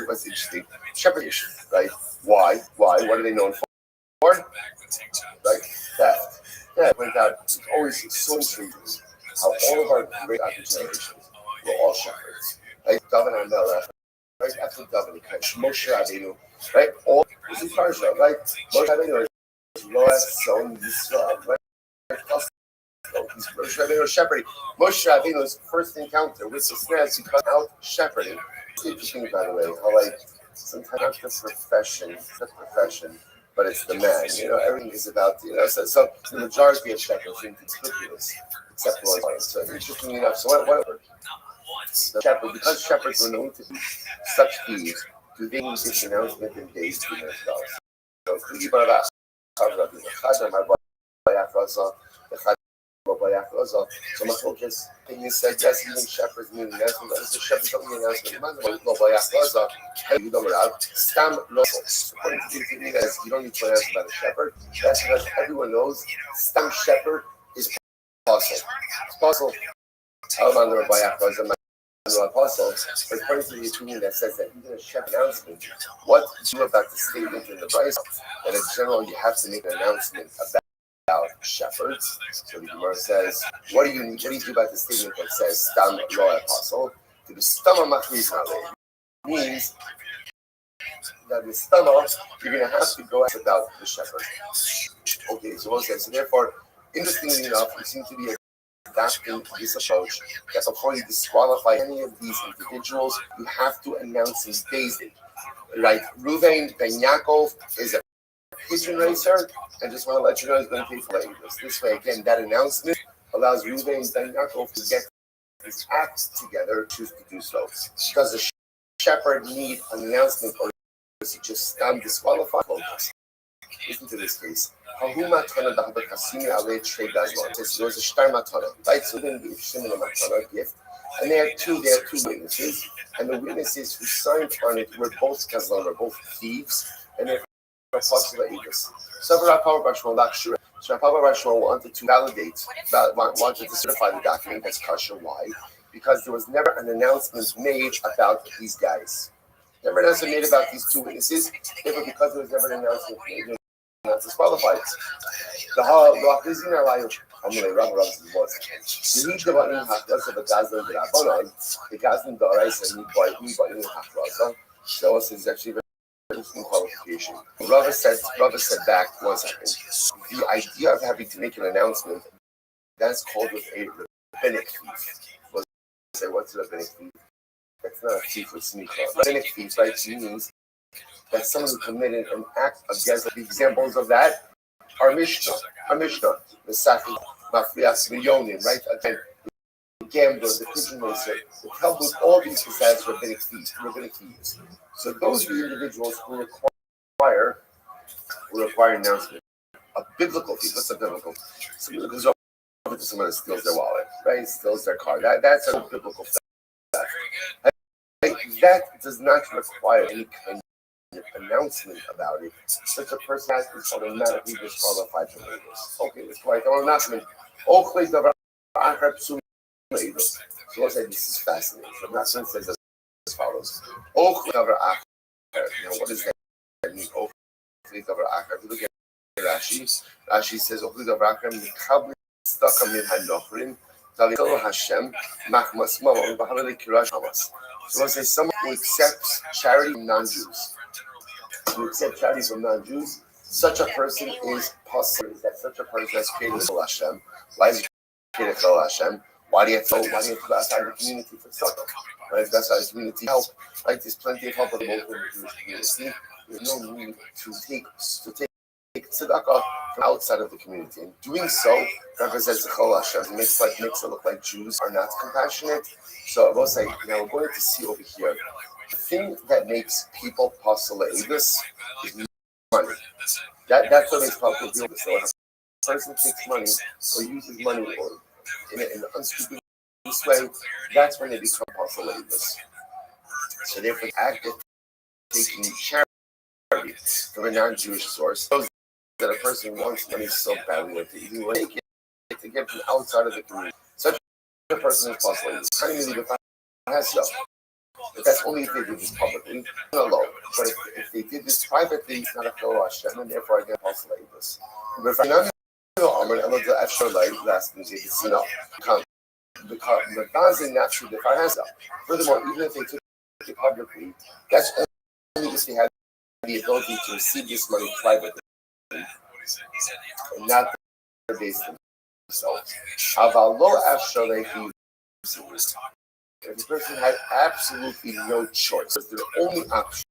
What's interesting? Shepherd, right? Why? What are they known for? Right? Theft. Yeah, went out. It's always so intriguing how all of our great generations were all shepherds. Like David and Melech, right? After David, Moshe Rabbeinu, right? All this is Parsha, right? Moshe Rabbeinu is Loas, son, Yisrael, right? Moshe Rabbeinu is shepherding. Moshe Rabbeinu's first encounter with the snares, he cut out shepherding. It's interesting, by the way, how like sometimes not the profession, but it's the man. Everything is about So the majority of shepherds seem conspicuous, except for one. So interesting enough. So whatever. The shepherd, because shepherds were known to be such thieves, do they need this announcement in days to themselves? So So my focus opinion said yes, even shepherds need an announcement. But the shepherds don't need an announcement. You don't have stam local. According to the opinion, you don't need to announce about a shepherd. That's because everyone knows stam shepherd is apostle. Apostle. Alman Rabbi Achroza, apostle. But according to the opinion that says that even a shepherd announcement, what do you do about the statement in the Bible that in general you have to make an announcement about shepherds? So the Gemara says, what do you do about the statement that says stam lo apostle? To be stama machris hale means that the stama you're going to have to go ask about the shepherd. Okay, so we'll say so. Therefore, interestingly enough, you seem to be adapting this approach that before you disqualify any of these individuals, you have to announce his days. Like Ruvain Ben Yaakov is a pigeon racer, and just want to let you know he's going to pay for language. This way, again, that announcement allows Ruvain Ben Yaakov to get his act together, choose to do so. Does the shepherd need an announcement, or does he just disqualify? Listen to this case. Hahuma Tana Dahaba Kasimi Ale Trade Gazman. There was a Shtar Matana, right? So then the Shimon Matana gift. And they had two witnesses, and the witnesses who signed on it were both Kazlan, were both thieves, and they're possible Aegis. So Rav Papa Bashmal not sure. So Rav Papa Bashmal wanted to wanted to certify the document as kosher. Why? Because there was never an announcement made about these guys. Never an announcement made about these two witnesses. Therefore, because there was never an announcement made, not disqualified. The Rav Izin Alayu. I'm going to run around the words. The need about in Haklaza, the Gazlan, the Rabbanon, the Gazlan, the Arais, and me by in Haklaza. So is actually very interesting qualification. Rava said back 1 second. The idea of having to make an announcement, that's called with a rabbinic thief. We'll say, what's a rabbinic thief? That's not a thief with sneaker. Rabbinic thief, right? Means that someone who committed an act against the examples of that are Mishnah, the Saki, Mafrias, Milyonim, right? Again, the gamblers, the pigeon racer, the Talmud, all these besides rabbinic thieves. So those are the individuals who require announcement. A biblical thief, what's a biblical? Somebody goes over to someone that steals their wallet, right? Steals their car. That's a biblical theft. That does not require any kind of announcement about it. Such a person has to be automatically disqualified from this. Okay, it's quite an announcement. So let's say this is fascinating. So Nassim says as follows. Now, what does that mean? Look at Rashi. Rashi says, so let's say someone who accepts charity from non-Jews. Such a person is possible. That such a person has created Chol Hashem. Why is he created Chol Hashem? Why do you have to go outside the community for tzedakah? Right? That's outside the community help. Right? There's plenty of help in the local Jewish community. There's no need to take tzedakah from outside of the community. And doing so represents the Chol Hashem. It makes it look like Jews are not compassionate. So I will say, now we're going to see over here, the thing that makes people possible this is money. That's what makes people do this. So if a person takes money or uses money or in an unscrupulous way, that's when they become possible this. So therefore, the act of taking charity from a non-Jewish source, shows that a person wants money so badly that he will take it to get from outside of the community. Such a person is possible. It's kind of easy to find stuff. But that's only if they did this publicly, alone. But if they did this privately, it's not a Chol Hashem, and therefore I get possible this. But if I'm not furthermore, even if they took it publicly, that's only if they had the ability to receive this money privately, and not based on themselves. If the person had absolutely no choice, their only option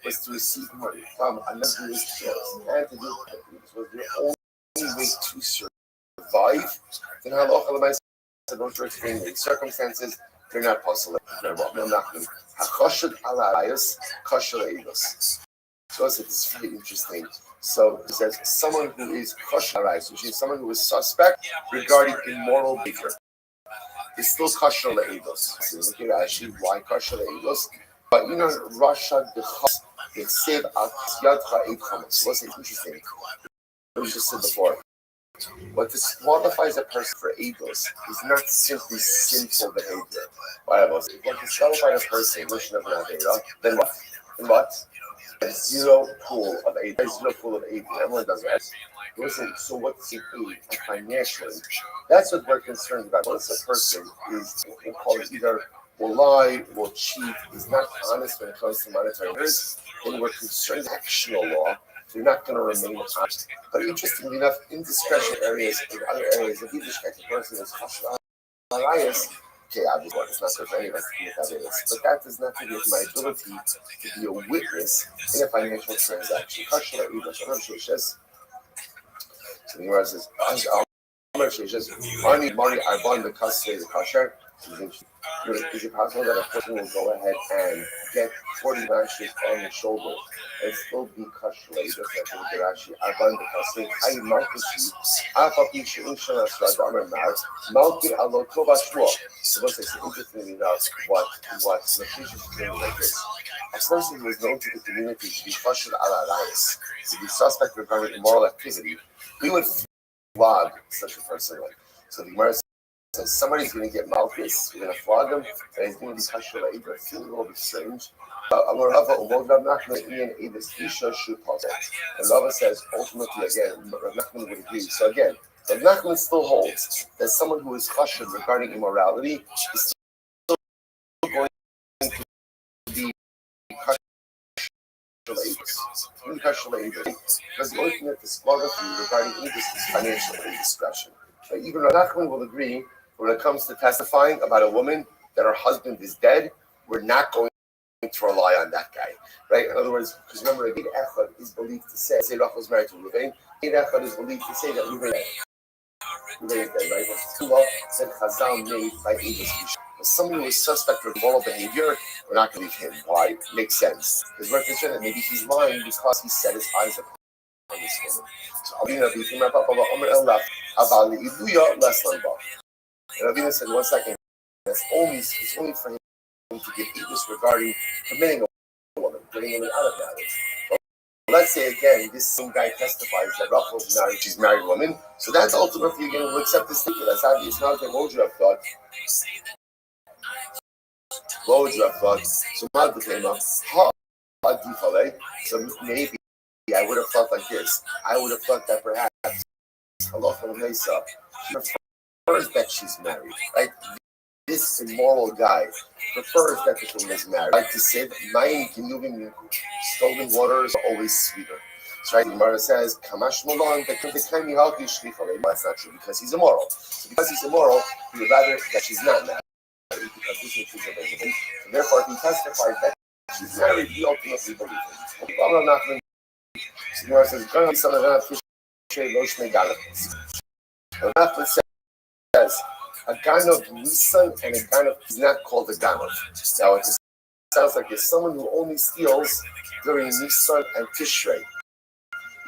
was to receive money from another source, and to do it, this was their only way to survive, then halacha those are extremely circumstances, they're not possible. So I said, this is very interesting. So it says someone who is kosher, which is someone who is suspect regarding immoral behavior. It's still kosher le'edos. So look at Rashi, why kosher le'edos? But you know, Rasha dechas, it said yadcha eid chametz. What's interesting? It was just said before. What disqualifies a person for eidos is not simply sinful behavior. What disqualifies a person, then what? Then what? Zero pool of aid. Zero pool of aid. Everyone does that. Listen, so what's the aid financially? That's what we're concerned about. Once a person is, we'll call it either will lie, will cheat, is not honest when it comes to monetary matters, then we're concerned actual law. You're not going to remain honest. But interestingly enough, in discretion areas, in other areas, if you discretion person is bias, okay, obviously it's not good for anyone to do what that is. But that does not negate my ability to be a witness in a financial transaction. So the Gemara says, Marty, I bought the custody of the kosher. Is it possible that a person will go ahead and get 40 lashes on the shoulder and still be kosher? That's the Rashi. I bought the custody. I marcus Malkin alotova shua. So what's this? Interestingly enough, what Lachish is doing like this. A person who is known to the community to be kosher al-alayis, to be suspect regarding immoral activity, we would flog such a person. So the Gemara says somebody's going to get malchus, you're going to flog him, and he's going to be kosher al-alayis. It feels a little bit strange. And Rava says, ultimately, again, Rav Nachman would agree. So again, Rav Nachman still holds that someone who is kosher regarding immorality is still going to be kosher because the only thing that disqualifies regarding Edus is financial indiscretion. But even Rav Nachman will agree when it comes to testifying about a woman that her husband is dead, we're not going to rely on that guy, right? In other words, because remember, Eid Echad is believed to say Rachel was married to Ruvain. Eid Echad is believed to say that Ruvain is dead, right? That's two law that Chazal made by Edus. But somebody who is suspect of moral behavior, we're not going to leave him. Why? It makes sense. Because we're concerned that maybe he's lying because he set his eyes upon this woman. So Avina beat him up, and Avina said, 1 second, it's only for him to give Edus regarding committing a woman, getting a woman out of marriage. But let's say again, this same guy testifies that Rachel was married, she's a married woman, so that's ultimately going to accept this statement. That's obvious. Now, what would you have thought? What would you have thought? So Malta came up, so maybe I would have thought like this. I would have thought that perhaps Allah from Mesa, she prefers that she's married, right? This immoral guy prefers that the woman is married. Like to say that stolen waters are always sweeter. So right, the Gemara says, Kamash Malon, that's not true because he's immoral. So because he's immoral, he would rather that she's not married because this is his opinion. So therefore, if he testifies that she's married, he ultimately believes him. The Gemara says, says, a Ganov Nisan and a Ganov is not called a Ganov. Now it sounds like it's someone who only steals during Nisan and Tishrei.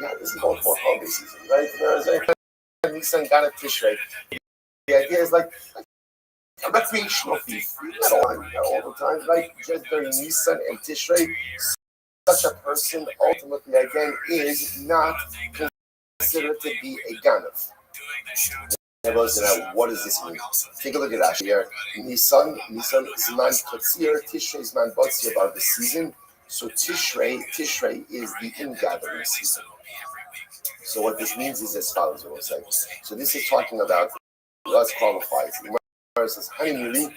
Yeah, this is all for holiday season, right? Nisan, Ganov, Tishrei. The idea is like a recreational thief. Not all the time, right? Just during Nisan and Tishrei. Such a person ultimately, again, is not considered to be a Ganov. What does this mean? Take a look at that here. Nisan is man Katsir, Tishrei is man Batzir about the season. So Tishrei is the ingathering season. So what this means is as follows, we'll say. So this is talking about what's qualified. It says, so here are the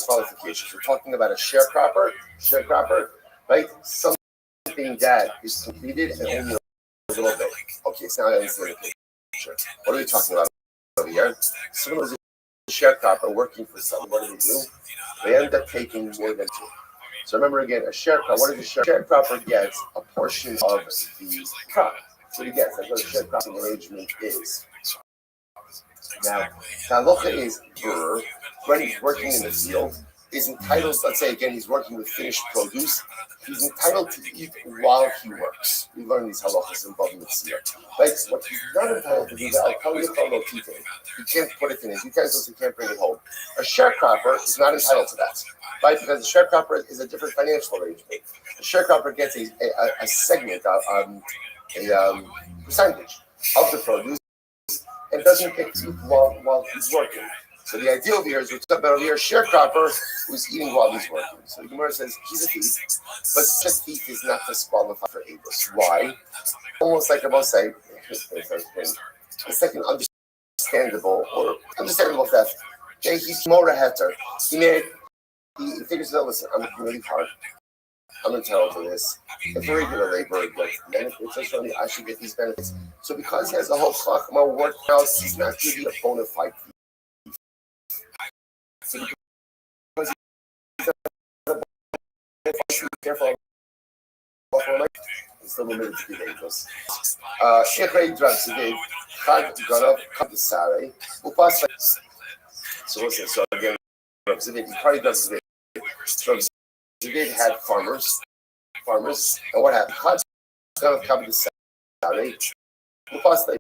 qualifications. We're talking about a sharecropper, right? Something that is completed and only a little bit. Okay, so now I understand the picture. What are we talking about over here? Someone is a sharecropper working for someone. What do? They end up taking more than two. So remember again, a sharecropper. What does a sharecropper get? A portion of the crop. So he gets. That's what a sharecropping arrangement is. Now, halacha is when he's working in the field. is entitled, let's say again, he's working with finished produce, he's entitled to eat while he works. We learn these halachas in Bava Mitzvah. Right? What he's not entitled to do, I'll tell you how he can't put it in his utensils, he can't bring it home. A sharecropper is not entitled to that, right? Because a sharecropper is a different financial arrangement. A sharecropper gets a segment, a percentage of the produce and doesn't get to eat while he's working. So the ideal here is we're talking about a sharecropper who's eating while he's working. So the Gemara says he's a thief, but just thief is not disqualified for Abus. Why? Almost like I must say, the second understandable theft. Okay, he's more a heter. He figures out, listen, I'm working really hard. I'm entitled to this. If a regular laborer gets benefits, I should get these benefits. So because he has a whole chachma work house, he's not really a bona fide thief. So because he's careful, it's still limited to be dangerous. Shechrei drugs again. Chag ganav kabdesare upasa. So listen. So again, he probably does it. David had farmers, and what happened? Chag ganav kabdesare upasa.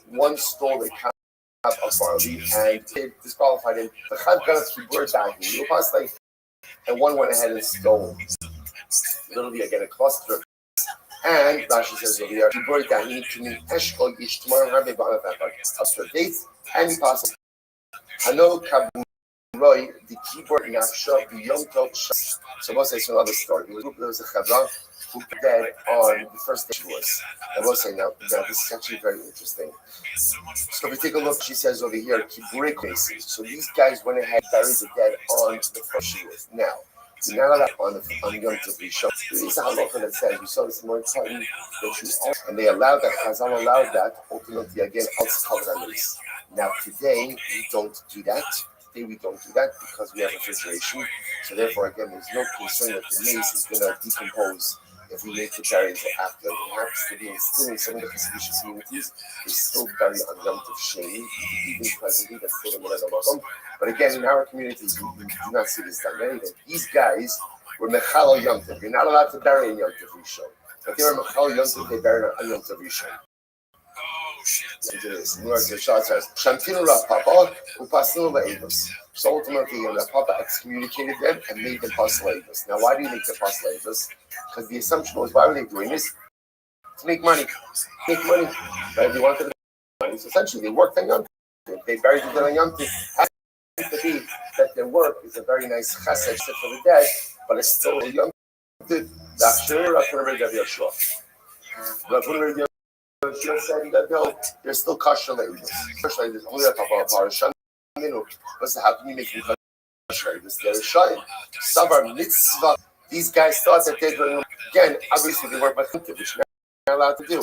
One stole a cow of barley and it disqualified him. The Chag ganav kibur dahi upasa. And one went ahead and stole. Literally again a cluster. And Rashi says over here, he brought down to me Eshkol Ish tomorrow have a banana after dates and he passes. Hano Kabroy, the keyboard in Afsha, the Yom Tov Shas. So we'll say it's another story. There was a Chavra who died on the first day she was. I will say now this is actually very interesting. So if we take a look, she says over here, Kibrik bases. So these guys went ahead and buried the dead on the first she was. Now, you're not allowed on Yom Tov Rishon. There is a halacha that says you saw this more important that you and they allowed that. Chazal allowed that. Ultimately, again, now today we don't do that. Today we don't do that because we have refrigeration. So therefore, again, there's no concern that the mace is going to decompose if we make the burial after. It happens to be still in some of the Hasidic communities. They still bury on Yom Tov Sheni, even presently. That's still the Mulad. But again, in our communities, we do not see this done. Anyway, these guys were Mechal Yom Tov. You're not allowed to bury in Yom Tov Rishon. But they were Mechal Yom Tov, they buried on Yom Tov Rishon. So ultimately, the Papa excommunicated them and made them pasul. Now, why do you make them pasul? Because the assumption was, why were they doing this? To make money. Make money. Right? They wanted to make money. So essentially, they worked on Yom Tov. They buried the dead on Yom Tov. It happens to be that their work is a very nice chesed for the dead, but it's still a Yom Tov. Said that no, they're still kosher labels. Kosher labels only a couple of parashah. Listen, how can you make them kosher labels? They're shayim. Savar mitzvah. These guys thought that they're doing again. Obviously, they were b'chintiv, which they're not allowed to do.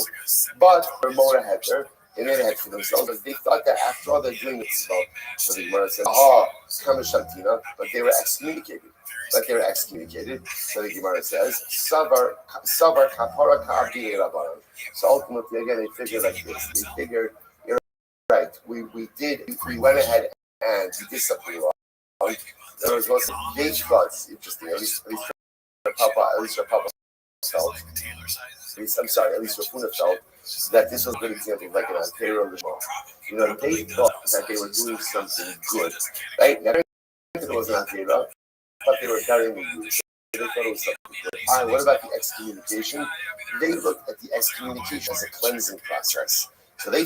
But they're more ahead there. They made a head for themselves. They thought that after all they're doing mitzvah. So the Gemara said, "Kamishantina," but they were excommunicated. So the Gemara says, Savar kapara ka'abdi elabaran. So ultimately, again, they figured like this. They figured, you're right. We went ahead and we did something wrong. There was also gauge floods. Interesting. At least Papa felt. At least Rafuna felt that this was a good example of like an Ontario law. They thought that they were doing something good, right? Now, it was not Ontario. But they were burying the youth. They thought it was something good. All right, what about the excommunication? They looked at the excommunication as a cleansing process. So they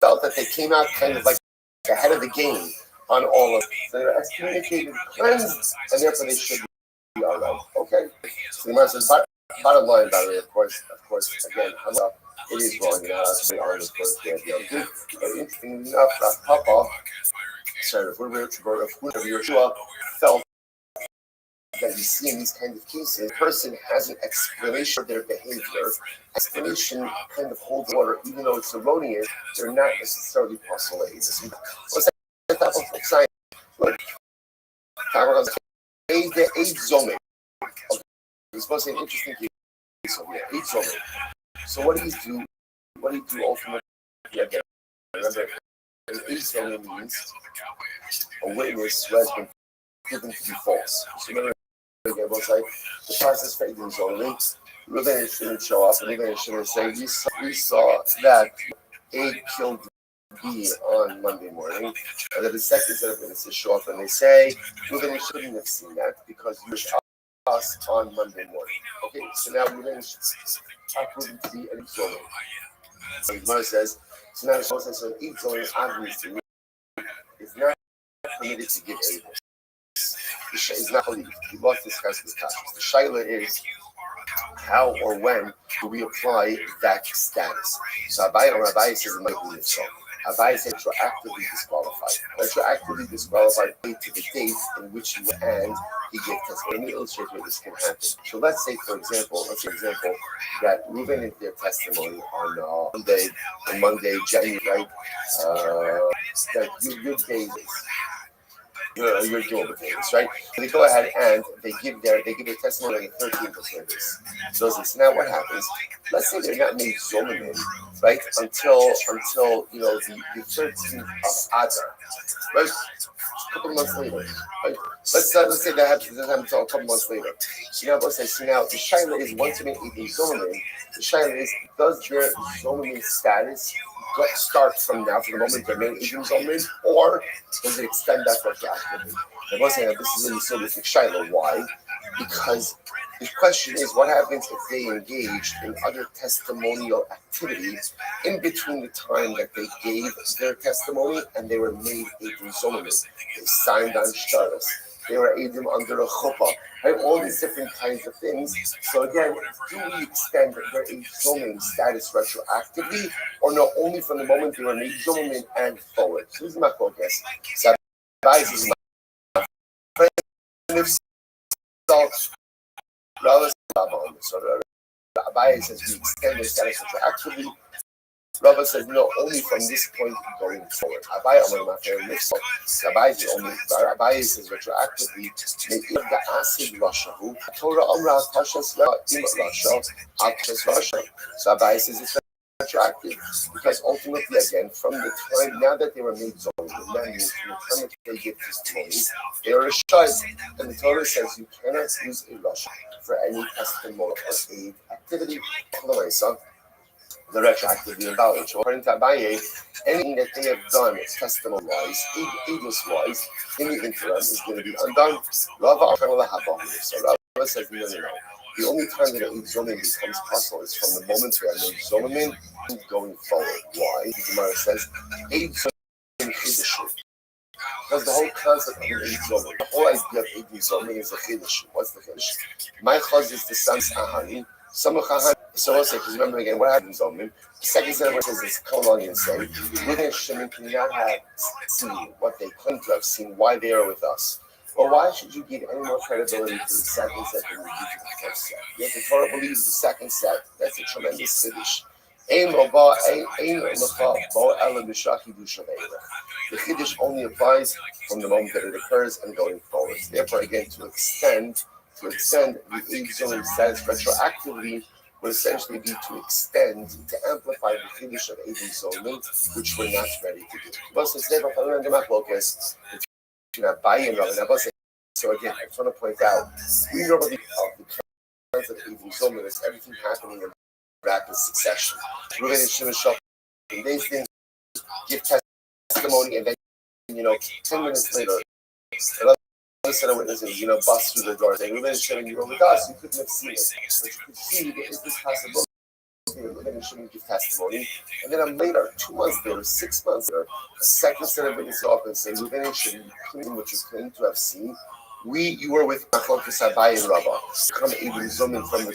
felt that they came out kind of like ahead of the game on all of it. So they were excommunicated, cleansed, and therefore they should be all right. Okay? So the Gemara says, bottom line, by the way, of course, again, it is wrong. You're not allowed to be honest, of course, but interesting enough, that Papa, if Yeshua felt that you see in these kind of cases, the person has an explanation of their behavior. Explanation kind of holds water, even though it's erroneous. They're not necessarily postulates. What's that type of science? Look, eight zoning. You're supposed to say an interesting case over here. Eight zoning. So what do you do? What do you do ultimately? Again, remember, an eight zoning means a witness who has been proven to be false. So remember, again, we'll say the process for Edom Zolim. Reuben shouldn't show up, and Reuben shouldn't say, we saw that A killed B on Monday morning, and then the second set of witnesses show up and they say, Reuben shouldn't have seen that because you were us on Monday morning. Okay, so now Reuben are proven to be an Zolim. So the Gemara says, so now the Gemara says, so Ed Zolim obviously is not permitted to give evidence. Is not believed. He lost this guy's conscience. The shaila is how or when do we apply that status? So Abai says it might be so. Abai says retroactively disqualified. Retroactively disqualified to the date in which you and he gave testimony. Let me illustrate where this can happen. So let's say, for example, that Reuben in their testimony on Monday, January, right? That your days. Your dual potatoes, right? So they go ahead and they give their testimony on the 13th of service. So now what happens? Let's say they're not made Zolomim, right? Until the 13th of Adar, right? A couple of months later, right? Let's say that happens until a couple months later. So now let's say now the shaila is once they make Zolomim, the shaila is does their Zolomim status start from now, from the moment they're made Edom Zolim, or does it extend that retroactively? I was saying that this is really silly for Shiloh. Why? Because the question is, what happens if they engaged in other testimonial activities in between the time that they gave their testimony and they were made Edom Zolim? They signed on shtaros. They were Edom under a chuppah. Right? All these different kinds of things. So again, do we extend their Edom Zolim status retroactively, or not only from the moment they were made Zolim and forward? So this is my focus. So is my friend. So Abai says we extend their status retroactively. Rava says no, only from this point going forward. Abai says retroactively. The acid Russia, Torah Amra Tashas Russia, Akshas Russia. So Abai says it's retroactive because ultimately, again, from the time now that they were made Zolim, from the time that they give testimony, they are a shayt, and the Torah says you cannot use a Russia for any testimony or aid activity. The retroactively invalid. So according to Abaye, anything that they have done testimony-wise, aegis-wise, in the interim is going to be undone. Rava so Rava says no. The only time that Eid Zolim becomes possible is from the moment they are made Zolim going forward. Why? The Gemara says Eid Zolim chidushu. Because the whole concept of Eid Zolim, the whole idea of Eid Zolim is a chidushu. What's the chidushu? My chaz is the son's ahani. Some of so I'll say, because remember again, what happens on me? The second set of verses is come along and say, Reuben and Shimon cannot have seen what they claim to have seen, why they are with us. Well, why should you give any more credibility to the second set than you give to the first set? Yet the Torah believes the second set. That's a tremendous chiddush. The chiddush only applies from the moment that it occurs and going forward. Therefore, again, to extend the Eid Zolim status retroactively would essentially be to extend, to amplify the chiddush of Edom Zolim, which we're not ready to do. So again, I just want to point out, we normally the concept of Edom Zolim is everything happening in rapid succession. Reuben and Shimon show up in these things, give testimony, and then 10 minutes later, another set of witnesses, bust through the door saying, Reuben and Shimon, you were with us, you couldn't have seen it. But you could see that is this possible? Reuben and Shimon give testimony, and then later, 2 months later, 6 months later, a second set of witnesses off and say, Reuben and Shimon, you claim what you claim to have seen. You were with Machlokes Abai and Rava. Become Edom Zolim from the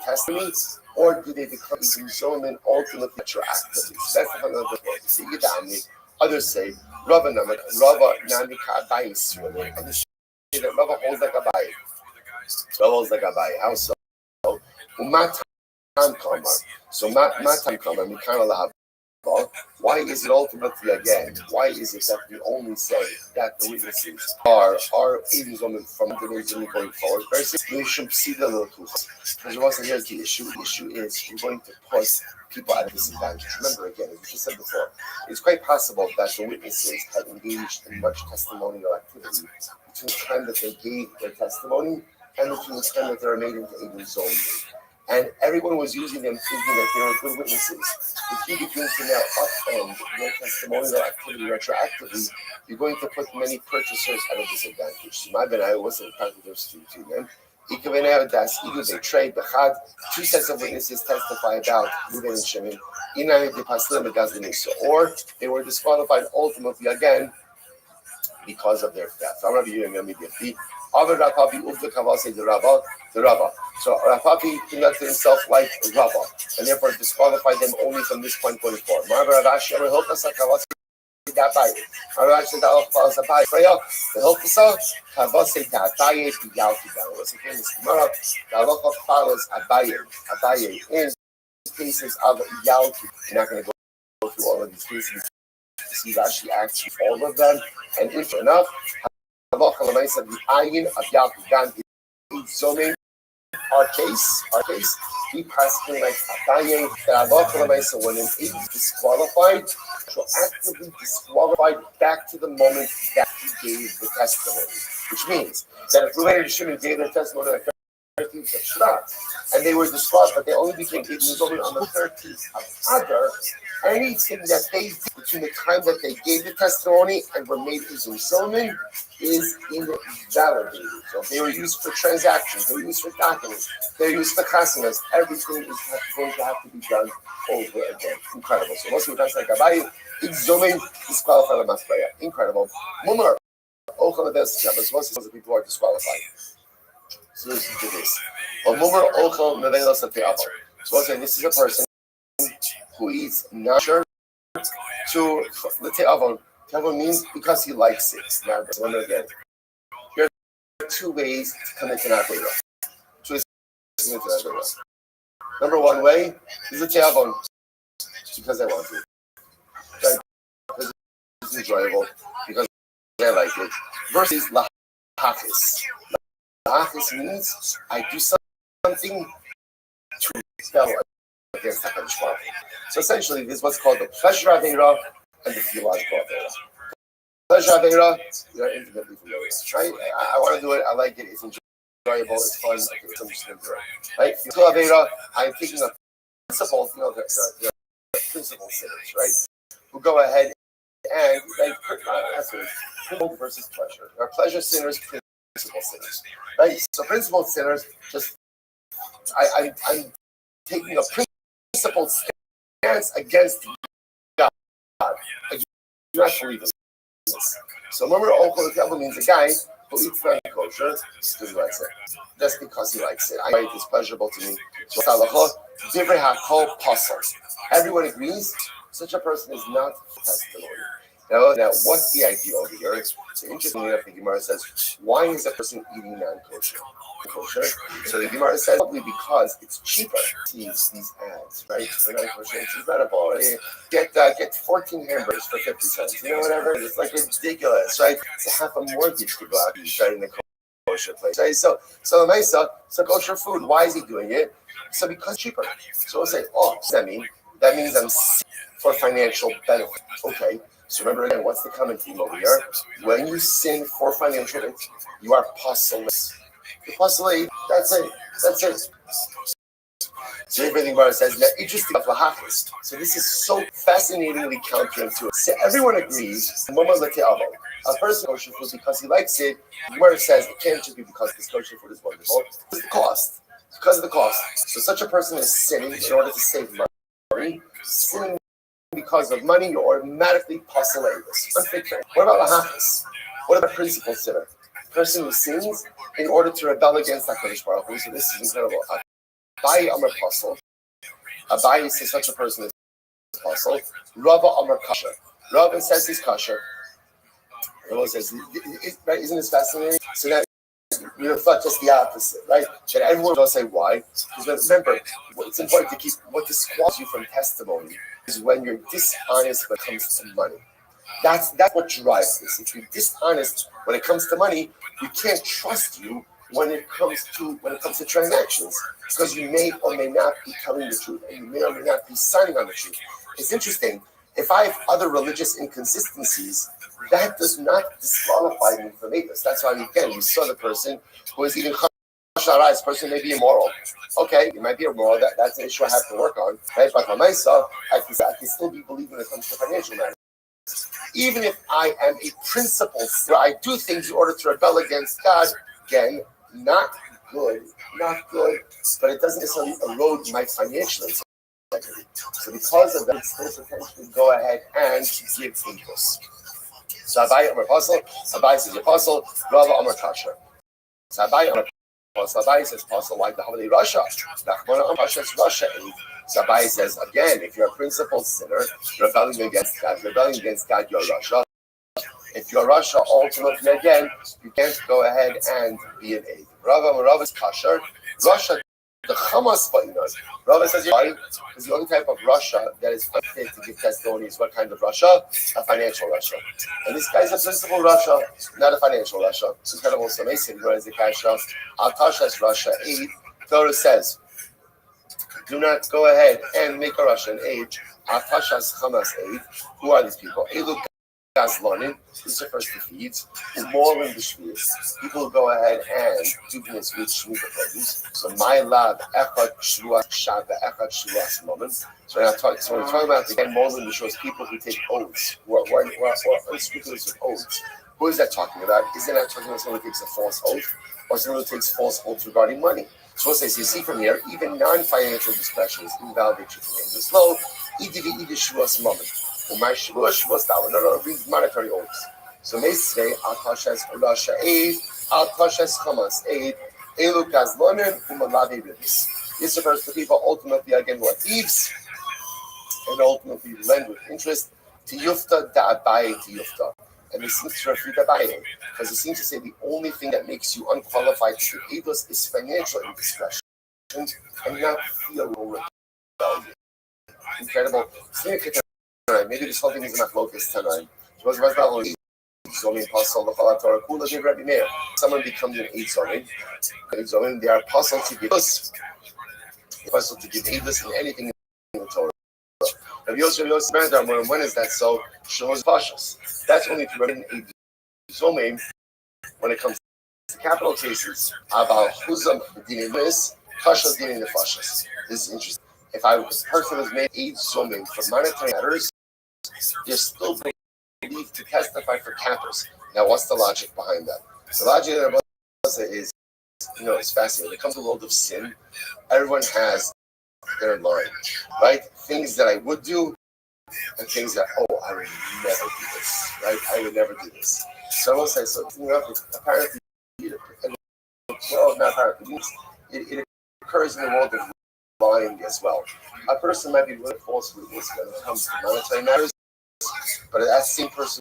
testimony, or do they become Edom Zolim ultimately retroactively? So that's the another point. So others say Rava Nami Ka Abai Yisrael. Others say that Rava holds like Abai. Rava holds like Abai. How so? Umat Tam Kamar. So Matam Kamar, Mikana Lahav. why is it ultimately again? Why is it that we only say that the witnesses are Edens from the region going forward? We should see the little because also here's the issue. The issue is we're going to put people at a disadvantage. Remember again, as we said before, it's quite possible that the witnesses had engaged in much testimonial activity between the time that they gave their testimony and between the time that they were made into Edens only. And everyone was using them thinking that they were good witnesses. If you begin to now upend your testimonial activity retroactively, you're going to put many purchasers at a disadvantage. So my benai wasn't part of those two men. They trade Bechad. Two sets of witnesses testify about Reuben and Shimon. Or they were disqualified ultimately again because of their theft. So Rapapi conducted himself like Rabba, and therefore disqualified them only from this point going forward. In cases of Yalki, you're not going to go through all of these cases. See Rashi acts all of them, and if enough, our case, we pass like Ataye that when an aid is disqualified, so actively disqualified back to the moment that he gave the testimony, which means that if Reuben and Shimon gave their testimony on the 13th of Shvat, and they were disqualified, but they only became Edens only on the 13th of Adar. Anything that they did between the time that they gave the testimony and were made Izum Solomon is invalidated. So they were used for transactions, they were used for documents, they were used for chasanas. Everything is going to have to be done over again. Incredible. So most of the times like Abaye, Izum disqualified the Masbaya. Incredible. Mumar, Ochel Nebes, but most of the people are disqualified. So listen to this. Mumar Ochel Nevelas Te'avo. So also this is a person who eats nasher to the te'avon. Te'avon means because he likes it. Now, remember again, there are two ways to commit an avera. Number one way is a te'avon, because I want to. Right? Because it's enjoyable, because I like it. Versus lahachis. Lahachis means I do something to rebel against HaKadosh Baruch Hu. So essentially, this is what's called the pleasure avera and the theological avera. Pleasure avera, we are intimately familiar with, right? I want to do it. I like it. It's enjoyable. It's fun. It's interesting. Right? Theological avera, I'm taking a principle. The principle sinners, right? Who go ahead and principle versus pleasure. There are pleasure sinners, principle sinners, right? So principle sinners, just I'm taking a principle stance against God. I do not believe in this. So remember, Ochel Te'avo means a guy who eats non-kosher because he likes it. Just because he likes it. I find it is pleasurable to me. Everyone agrees such a person is not testimony. Now, what's the idea over here? So interestingly enough, the Gemara says, why is a person eating non-kosher? So the Gemara says probably because it's cheaper to use these ads, right? For non-kosher, it's incredible. Get 14 hamburgers for 50 cents. You know, whatever. It's like ridiculous, right? It's half a mortgage to go out and try in the kosher place, right? So kosher food. Why is he doing it? So because it's cheaper. So we'll say, oh, what does that mean? That means I'm for financial benefit. Okay. So remember again, what's the common theme over here? When you sin for financial benefit, you are apostleless. Apostlate, that's it. So everything Bar says that interesting of lahachis. So this is so fascinatingly counterintuitive. So everyone agrees. A person kosher food because he likes it. Where it says it can't just be because this kosher food is wonderful. It's the cost. Because of the cost. So such a person is sinning in order to save money. Sinning because of money, you're automatically postulated. What about lahachis? What about principal sinner? Person who sins in order to rebel against HaKadosh Baruch Hu. So this is incredible. Abaye Amar Apostle. Abaye says such a person is apostle. Rava Amar Kasher. Rava says he's kasher. Rava says, isn't this fascinating? So that we would have thought just the opposite, right? That everyone will say why. Because remember, it's important to keep what disqualifies you from testimony is when you're dishonest when it comes to money. That's what drives this. If you're dishonest when it comes to money, we can't trust you when it comes to transactions because you may or may not be telling the truth and you may or may not be signing on the truth. It's interesting. If I have other religious inconsistencies, that does not disqualify me from this. That's why again we saw the person who is even this person may be immoral. Okay, you might be immoral. That's an issue I have to work on. Right? But for myself, I can still be believing when it comes to financial matters. Even if I am a principal, where I do things in order to rebel against God, again, not good, but it doesn't necessarily erode my financial integrity. So because of that, it's still potentially go ahead and give interest. So Abai Amar Apostle, Abai says Apostle, Rava Amar Kasher. So Abai Amar Apostle, Abai says Apostle, like the holiday Russia. Nachmana Amar Kasher Russia. So Abai says again, if you're a principal sinner, rebelling against God, you're Russia. If you're Russia, ultimately again, you can't go ahead and be an aid. Rava is Kasher. Russia, the Hamas Ba'inon. Rava says why? Because the only type of Russia that is unfit to give testimony is what kind of Russia? A financial Russia. And this guy's a principal Russia, not a financial Russia. This is kind of also amazing. Whereas the Kasha, Al-Tasha's Russia aid, Torah says, do not go ahead and make a Russian aid. Al-Tasha's Hamas aid. Who are these people? Gazlonin, these are first defeats, more in the Shvius. People go ahead and do this with Shmita produce. So my lab, Echad Shluas Shabbat, Echad Shluas moment. So when we're talking about again, more in the Shvius, people who take oaths, who are unscrupulous with oaths. Who is that talking about? Is that not talking about someone who takes a false oath, or someone who takes false oaths regarding money? So what says you see from here, even non-financial discretions invalidate you from this low. EDV Shluas moment. My Shavuos brings monetary oaths. So they say Al-Tashes Russia aid, Al-Tashes Hamas aid, Elu Gazlonim, Umalavi Ribis. This refers to people ultimately again who are thieves and ultimately lend with interest to Yufta Da'abaye to Yufta. And this seems to refute Abaye, because it seems to say the only thing that makes you unqualified to be Eidos is financial indiscretion and not theological rebellion. Incredible. Maybe this whole thing is not focused tonight. Someone becomes an aid zomin. They are apostle to give us, aidless in anything in the Torah. When is that so? Shows pashas. That's only if you're in aid zomin when it comes to capital cases. About huzam dinim is pashas dinim the pashas. This is interesting. If a person was made aid zomin for monetary matters, they're still believed to testify for cappers. Now, what's the logic behind that? The logic is, it's fascinating. When it comes to the world of sin, everyone has their line, right? Things that I would do and things that, I would never do this, right? I would never do this. So I will say, apparently, not apparently, it occurs in the world of lying as well. A person might be really false with this when it comes to monetary matters, but that same person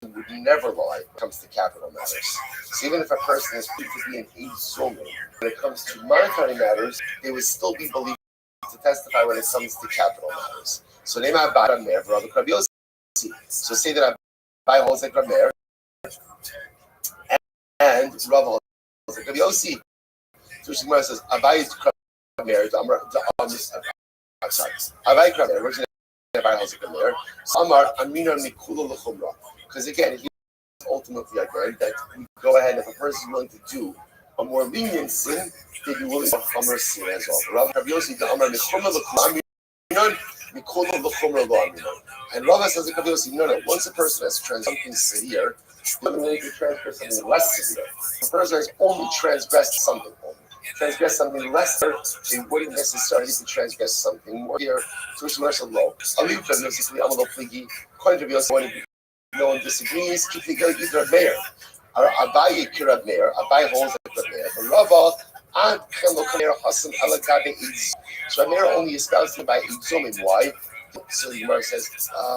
would never lie when it comes to capital matters. So even if a person is proved to be an aid zomin, when it comes to monetary matters, they would still be believed to testify when it comes to capital matters. So they might buy a mer, so say that I buy holds like a mer, and Rav holds like a Yossi. So Shemar says, I buy mer, I'm sorry, I buy mer, originally I holds like a mer. Samar Amina Mikula Luchumra. Because again, he ultimately again that we go ahead if a person is willing to do a more lenient sin, they'd be willing to Hummer sin as well. Rav Yossi the Amar Mikula Luchumra. And Rava says to Yossi, no. Once a person has transgressed something severe, doesn't really transgress something less severe. The person has only transgressed something. Transgress something less severe, they wouldn't necessarily to transgress something more here. So it's commercial law. According to Yossi, no one disagrees. Keep the good either mayor. Abaye kirab mayor. Abaye holds the mayor. But Rava and Kelo Hassan Alakabe Eitz. So mayor only espoused by Eitzomin. Why? So the Gemara says,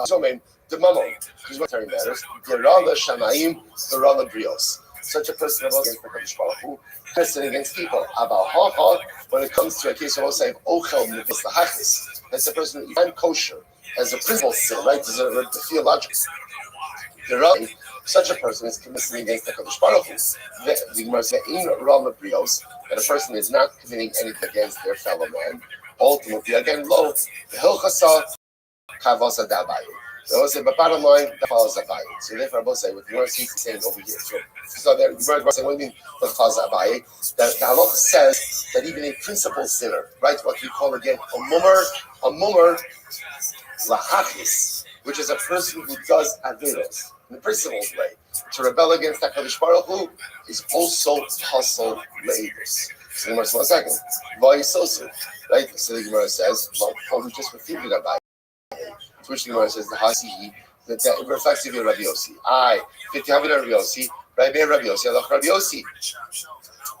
Zomin, the Mamon, because what matters. The Rala Shamaim, the Rala Brios. such a person rebels against the Kadosh Baruch Hu, person against people. When it comes to a case of Osai Ochel Mivis Lahachis, that's a person who is kosher as a principal sin, right? As a theological. Such a person is committing against the Kadosh Baruch Hu. The Gemara says, "In Rama Brios," that a person is not committing anything against their fellow man. Ultimately, again, lo the Hilchasa Kavasa Dabayu. They will say, but bottom line, that follows Abaye. So therefore, I will say, what the Gemara seems to say over here. So there, the Gemara saying, what do you mean what follows Abaye? That the Halacha says that even a principal sinner, right, what we call again a mummer lahachis, which is a person who does aviros in the principal way, to rebel against HaKadosh Baruch Hu is also hustle leidus. So the Gemara says, 1 second, Vayisosu, right? So the Gemara says, well, we just refuted Abaye. To which the Gemara says, the Hasihi, that reflects the Rabbi Yossi. If you have Rabbi Yossi, Rabbi Yossi, Rabbi Yossi.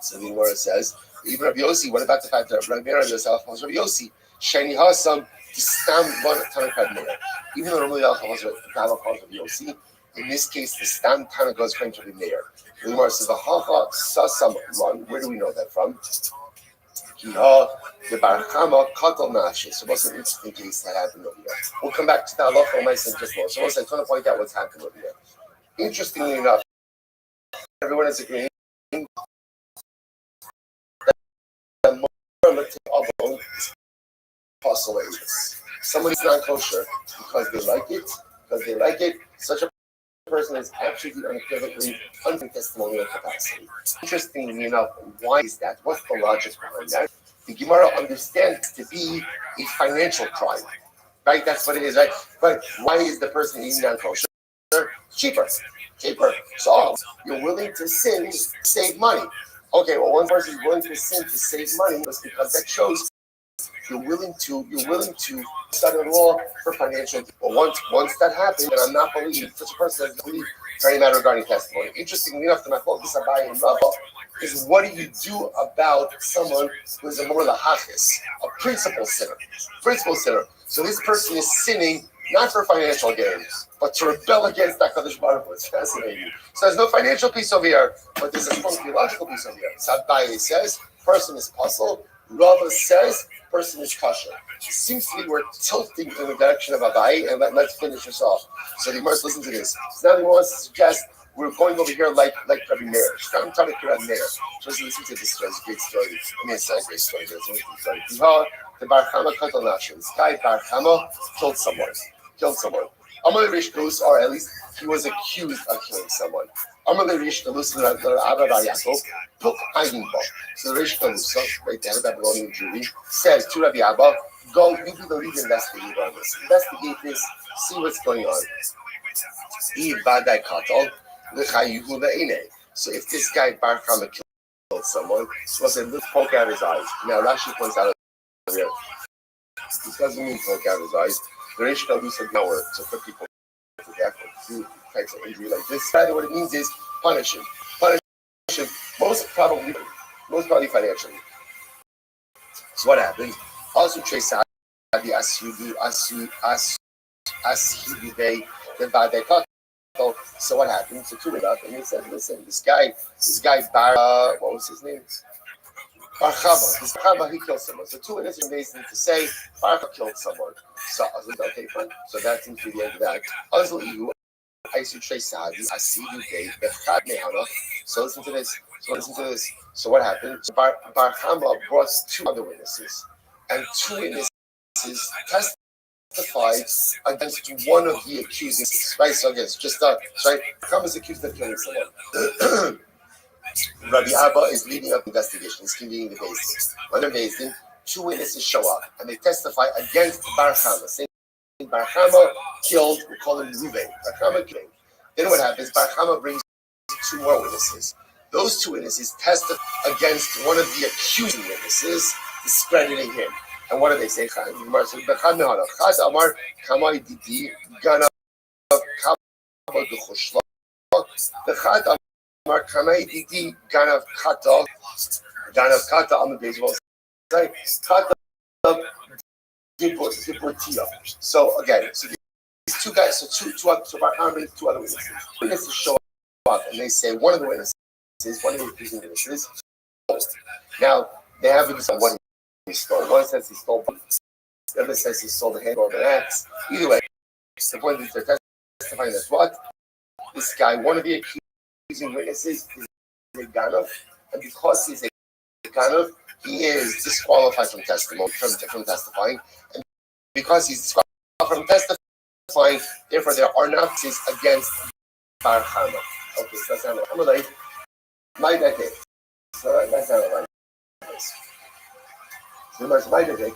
So the Gemara says, even Rabbi Yossi, what about the fact that Rabbi Yossi was Rabbi Yossi? Shani Hasam, to stand one Tanakh Meir. Even though normally Rabbi Yossi, in this case, the stand Tanakh is going to be Meir. The Gemara says, the Hacha Sasam Run. Where do we know that from? The Barachama Katal Nashi. So what's an interesting case that happened over here? We'll come back to the halacha in just more. So I'm trying to point out what's happened over here. Interestingly enough, everyone is agreeing that more is possible. Somebody's not kosher because they like it, such a person is actually unequivocally under testimonial capacity. Interestingly enough, why is that? What's the logic behind that? The Gemara understands to be a financial crime, right? That's what it is, right? But why is the person eating non-kosher? Cheaper. So you're willing to sin to save money. Okay, well, one person is willing to sin to save money was because that shows you're willing to study the law for financial. Well, once that happens, and I'm not believing such a person doesn't believe any matter regarding testimony. Interestingly enough, the Machlokes Abaye and Rava is what do you do about someone who is a more lahachis, a principal sinner. So this person is sinning not for financial gain, but to rebel against HaKadosh Baruch Hu. It's fascinating. So there's no financial piece over here, but there's a strong theological piece over here. So Abaye says, person is puzzled. Rava says, person is kosher. It seems to be we're tilting in the direction of Abaye, and let's finish this off. So the Gemara listen to this. So now he wants to suggest we're going over here like Rabbi Meir. I'm trying to Rabbi Meir. So listen to this story. It's a great story. I mean, it's not a great story, but it's a great story. The Bar Chama Katal Nashim. This guy Bar Chama killed someone. Amalei Rish Galus, or at least he was accused of killing someone. Amalei Rish Galus, the Abba Bar Yaakov, took Eigenbo. So the Rish Galus, right there, the Babylonian Jury, says to Rabbi Abba, go, you be the lead investigator on this. Investigate this, see what's going on. So if this guy Bar Chama killed someone, let's say, let's poke out his eyes. Now Rashi points out here, this doesn't mean poke out his eyes. The Rish Galus of nowhere to put people to death or do types of injury like this. Rather, what it means is punish him, most probably financially. So what happens? Also, trace out the So what happened? So two it up, and he said, "Listen, this guy, Bar, what was his name? Bar Chama. This Bar Chama, he killed someone. So two innocent days need to say Bar Chama killed someone. So I was like, okay, fine. So that seems to be the end of that. So listen to this. So what happened? So Bar Chama brought two other witnesses, and two witnesses testified against one of the accusing. Right. So again, just right. Bar Chama is accused of killing someone. Rabbi Abba is leading up the investigation. He's convening the basin. When they're basing, two witnesses show up and they testify against Bar Chama, saying Bar Chama killed, we call him Ruben. Bar Chama killed. Then what happens? Bar Chama brings two more witnesses. Those two witnesses testify against one of the accusing witnesses, discrediting him. And what do they say? Ganav Kata on the baseball side. So again, so these two guys, so Bar Chama brings two other witnesses. Witnesses show up and they say one of the witnesses one of the accusing witnesses. Now, they have to decide what he stole. One says he stole, the other says he stole the handle of an axe. Either way, the point is they're testifying that what? This guy, one of the accusing witnesses, is a Ganov, and because he's a Ganov, he is disqualified from testimony, from testifying. And because he's disqualified from testifying, therefore there are not cases against Bar Chama. Okay, so that's not I'm like, my decade. So that's not like this. So much my decade.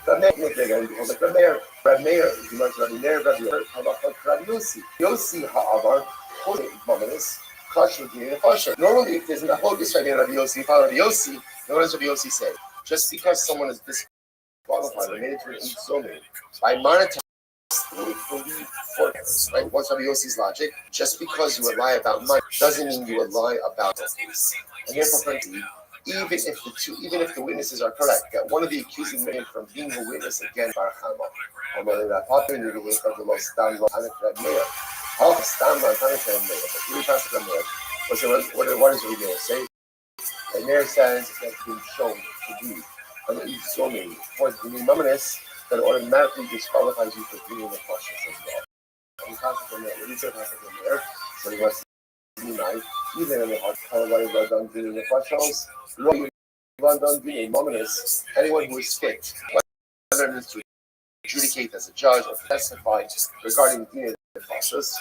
Yossi ha'avar, normally, if there's a whole discussion Rabbi Yossi, Rabbi Yossi, what does Rabbi Yossi say? Just because someone is disqualified or made it to an insomnia by monetary believe for right? What's Rabbi Yossi's logic? Just because you would lie about money doesn't mean you would lie about it. And therefore, even if the witnesses are correct, that one of the accusing men from being a witness against Bar Chama, or whether that partner in the case of the most stand what does the mayor say? The mayor says that's been shown to be an insomnia for the numinous that automatically disqualifies you for being a cautious as well. And consequently, when you say consequently there, so he wants to be nice, even in the heart, what he was done being the cautious, what he was done being numinous, anyone who is fit, whether it is to adjudicate as a judge or testify regarding being the cautious,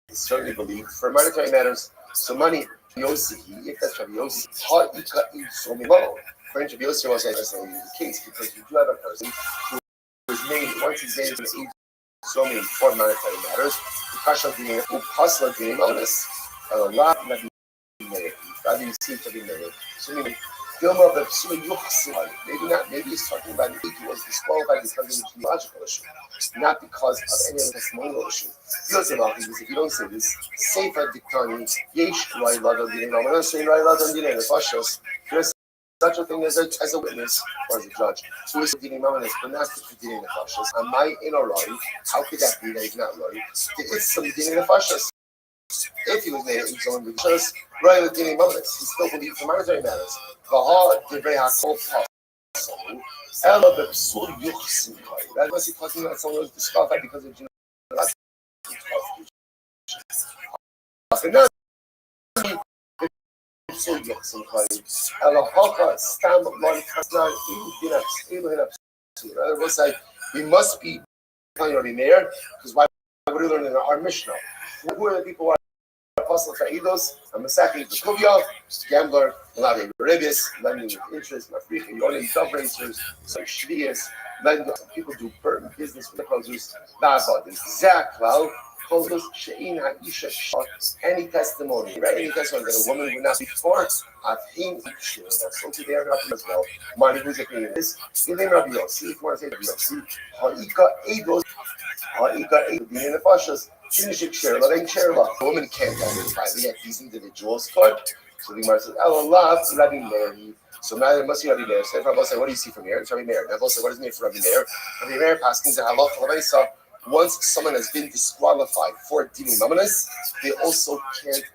certainly believe for monetary matters. So money, Yossi, if that's Rabbi Yossi, so many French Rabbi Yossi was the case because you do have a person who was made once he's made an so many for monetary matters. The question of being a puzzler being honest, a lot not be made. That is seems to be made. So many film of the maybe he's talking about the he was disqualified because of the genealogical issue, not because of any other testimonial issue. If you don't say this, Sefer Diktani, Yesh Rai Ladon Dine, I'm not saying Rai Ladon Dine, the Pashas, there's such a thing as a witness or as a judge. So is Dine Mamanis, but not the Dine the Pashas. Am I in a Rai? How could that be that he's not Rai? It's some Dine the Pashas. If he was made in someone with just Rai Ladine Mamanis, he still believes the monetary matters. Vahar Divrei HaKol Pasul, Ela Bepsul Yuchsin Kai. That was he talking about someone who was disqualified because of genealogical. We must be telling Mayor because why would we learn in our Mishnah? Who are the people who are apostle Fa'idos, a Masaki, the Kuvya, gambler, Malade Rebis, lending with interest, Mafrika, Yoni, dove racers, so Shvias, lending people do business with the closers, Nabod, Zach, Lau. Any testimony, right? Any testimony that a woman would not be before, I've seen so today I'm not as well. Money who's opinion is Ilim Rabbi Yossi, if you want to say Rabbi Yossi, Ha'ika Eidos, Ha'ika Eidos, being in the Pashas, finishing Sherla, then Sherla. A woman can't identify yet these individuals, but so the Gemara says, Allah, Rabbi Meir. So now there must be Rabbi Meir. So if Rabbi said, what do you see from here? It's Rabbi Meir. Now, say, what does it mean for Rabbi Meir? Rabbi Meir passes in Halacha, once someone has been disqualified for Dini Mamanis, they also can't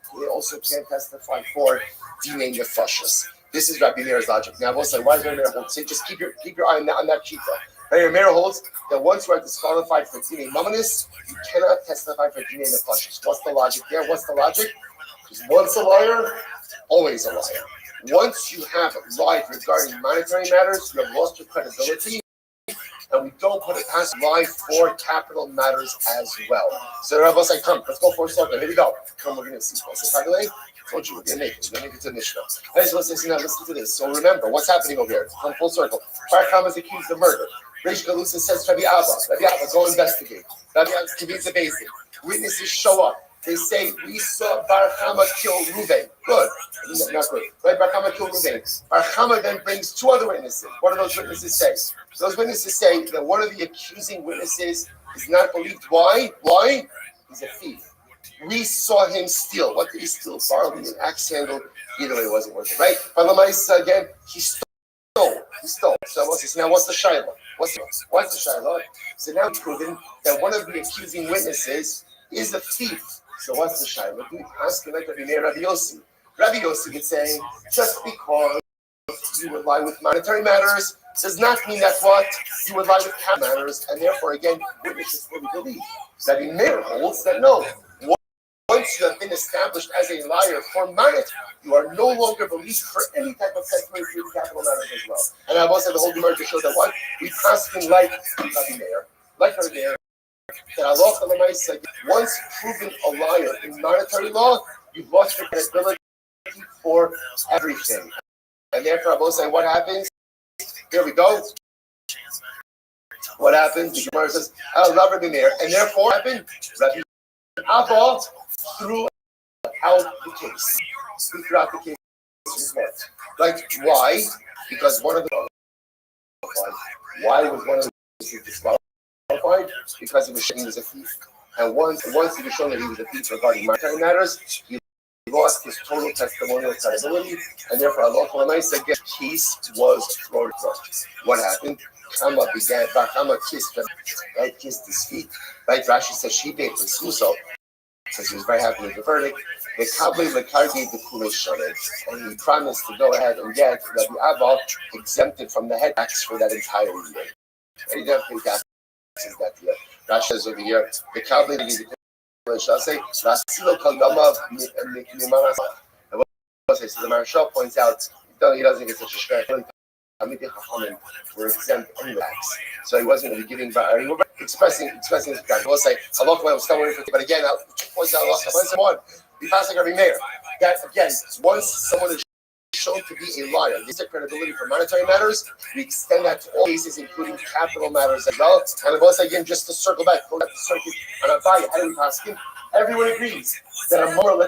testify for Dini Nefashas. This is Rabbi Meir's logic. Now, I will say, why does Rabbi Meir hold? Say, just keep your eye on that sheet. Rabbi Meir holds that once you are disqualified for Dini Mamanis, you cannot testify for Dini Nefashas. What's the logic there? What's the logic? Because once a liar, always a liar. Once you have lied regarding monetary matters, you have lost your credibility. And we don't put it past life for capital matters as well. So Rabbi said, come, let's go for a second. Here we go. Come, we're going to see. So finally, told you, we're going to make it. We're going to make it to Mishnah. Now, listen to this. So remember, what's happening over here? Come full circle. Bar Chama is accused of murder. Reish Galusa says, Rabbi Abba, go investigate. Rabbi Abba convenes the basic. Witnesses show up. They say, we saw Bar Chama kill Reuven. Good. Not good. Right? Bar Chama killed Reuven. Bar Chama then brings two other witnesses. What do those witnesses say? Those witnesses say that one of the accusing witnesses is not believed. Why? Why? He's a thief. We saw him steal. What did he steal? Barley, an axe handle. Either way, it wasn't worth it, right? But Lamaisa, again, he stole. So now what's the Shiloh? What's the Shiloh? So now it's proven that one of the accusing witnesses is a thief. So what's the Shiloh? We ask like Rabbi Yossi. Rabbi Yosef is saying, just because you would lie with monetary matters does not mean that what you would lie with capital matters, and therefore, again, witnesses fully believe. Rabbi Meir holds that no, once you have been established as a liar for money, you are no longer believed for any type of testimony for capital matters as well. And I've also the whole Gemara to show that what we constantly like Rabbi Meir, that Allah said, once proven a liar in monetary law, you've lost your credibility for everything. And therefore, I will say, what happens? Here we go. What happens? The Gemara says, I love Rabbi Meir. And therefore, what happened? Rabbi Abba threw out the case. He threw out the case. Like, why? Because one of the... Why was one of the disqualified? Because he was a thief. And once he was shown that he was a thief regarding monetary matters, he lost his total testimonial credibility, and therefore Allah said the case was thrown out. What happened? Chama began, Chama kissed his feet. Right? Rashi says she paid for Suso, because he was very happy with the verdict. The Kabli Lekar gave the Kulei Shonet, and he promised to go ahead and get Rabbi Abba exempted from the head tax for that entire year. And he didn't pay taxes that year. Rashi says over here, the Kabli gave the Shall say, so the Marshal points out, he doesn't get such a strength. Were exempt on tax, so he wasn't really giving back. He was expressing his plan. We'll say, Allah was still waiting for it, but again, I'll point out Allah. We pass like Rabbi Meir. That again, once someone is shown to be a liar, this is credibility for monetary matters. We extend that to all cases, including capital matters as well. And we'll say again, just to circle back, go back to circuit on Abaya. How do we pass him? Everyone agrees that a moral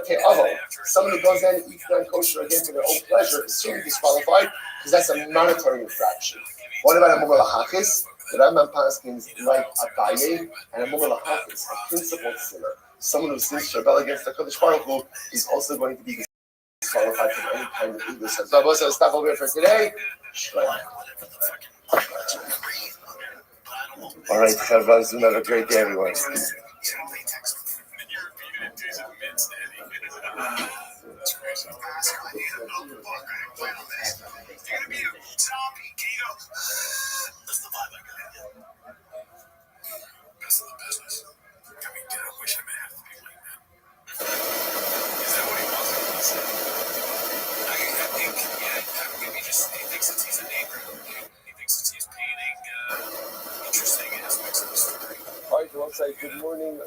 someone who goes in and eats non-kosher again for their own pleasure is certainly disqualified because that's a monetary infraction. What about a moral hachis? The Rambam paskins like Abaye and a moral hachis, a principled sinner, someone who sins to rebel against the Kodesh Baruch Hu, is also going to be disqualified from any kind of evil. So I'll stop over here for today. All right, Chavaz, have a great day, everyone.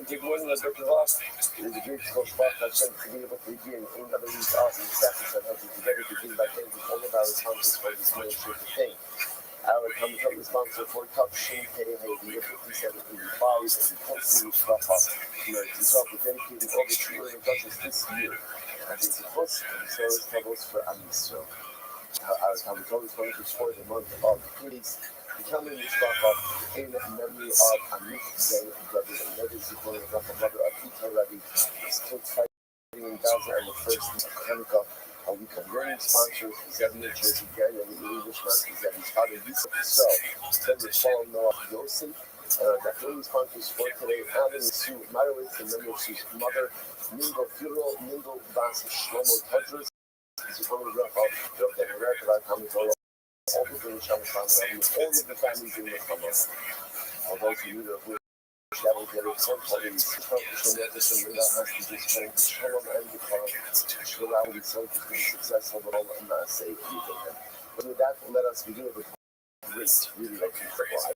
Good morning, Dr. Ross. It is a great spot to be able to begin another week off in the second together to begin by thanking all of our sponsors for this ministry to thank. Our commentator sponsor for Top Shane Pay Haiti, 5785, and constantly stop off. Himself with dedicating over 2 million dollars this year. And it's a plus and service levels for Amisro. Our commentator sponsors for the month of Greece. Becoming the spot off in memory of Amit Zayn, brother and legacy for the brother of Ita Ravi, is killed fighting in Gaza on the first of Hanukkah. A week of learning sponsors, Zebulun Church again, and the English master Zebulun's father, Yusuf himself. Then the Shalom Noah Yosef. The learning sponsors for today, Alan and Sue Marowitz, in memory of Sue's mother, Mingo Furo, Mingo Bas Shlomo Tedros, supporting the Rav of the American Commentator. All of the families in the summer. Although you know who that will get it some parties, so that the Samina has to just trying to show them and to allow themselves to be successful, but all and not safe either. But with that, let us begin with a great, really incredible.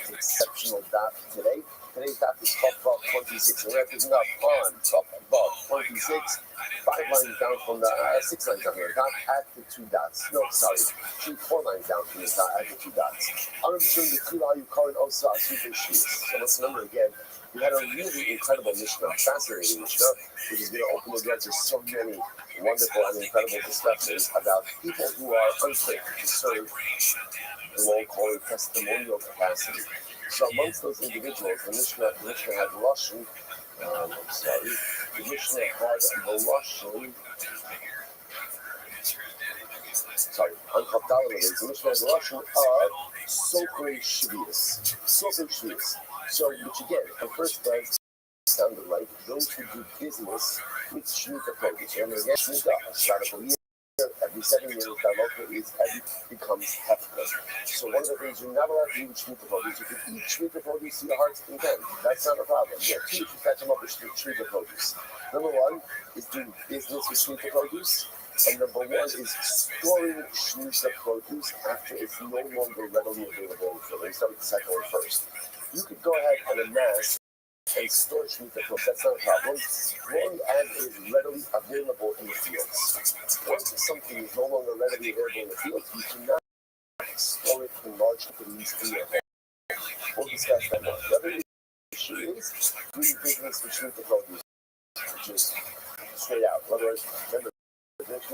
Exceptional dot today. Today's dot is top about 26. So we're picking up on top about 26. 5 lines down from the 6 lines down here. Dot at the 2 dots. No, sorry. 4 lines down from the dot at the 2 dots. I'm showing the Kula you call it also super shoes. So let's remember again. We had a really incredible Mishnah, fascinating Mishnah, which is going to open the doors to so many wonderful and incredible discussions about people who are unfit to serve in what we call a testimonial capacity. So amongst those individuals, the Mishnah had Lashon, the Mishnah had the Lashon, on Chavdallah, the Mishnah had the Lashon of Sofer Shvius. So, which again, the first part sounded like those who do business It's Shemitah produce. Remember, again, Shemitah, a radical year. Every 7 years, the local is becomes hefker. So one of the things you're not allowed to eat Shemitah produce. You can eat Shemitah produce to your heart's content. That's not a problem. Yeah, two, you catch them up with Shemitah produce. Number one is doing business with Shemitah produce. And number one is storing Shemitah produce after it's no longer readily available. So they start with the second one first. You could go ahead and amass and store Shemitah produce. That's not a problem. As long as it is readily available in the fields. Once something is no longer readily available in the fields, you cannot store it in large quantities in your home. We'll discuss that more. The other issue is doing business with Shemitah produce, which is straight out. In other words, remember, there's a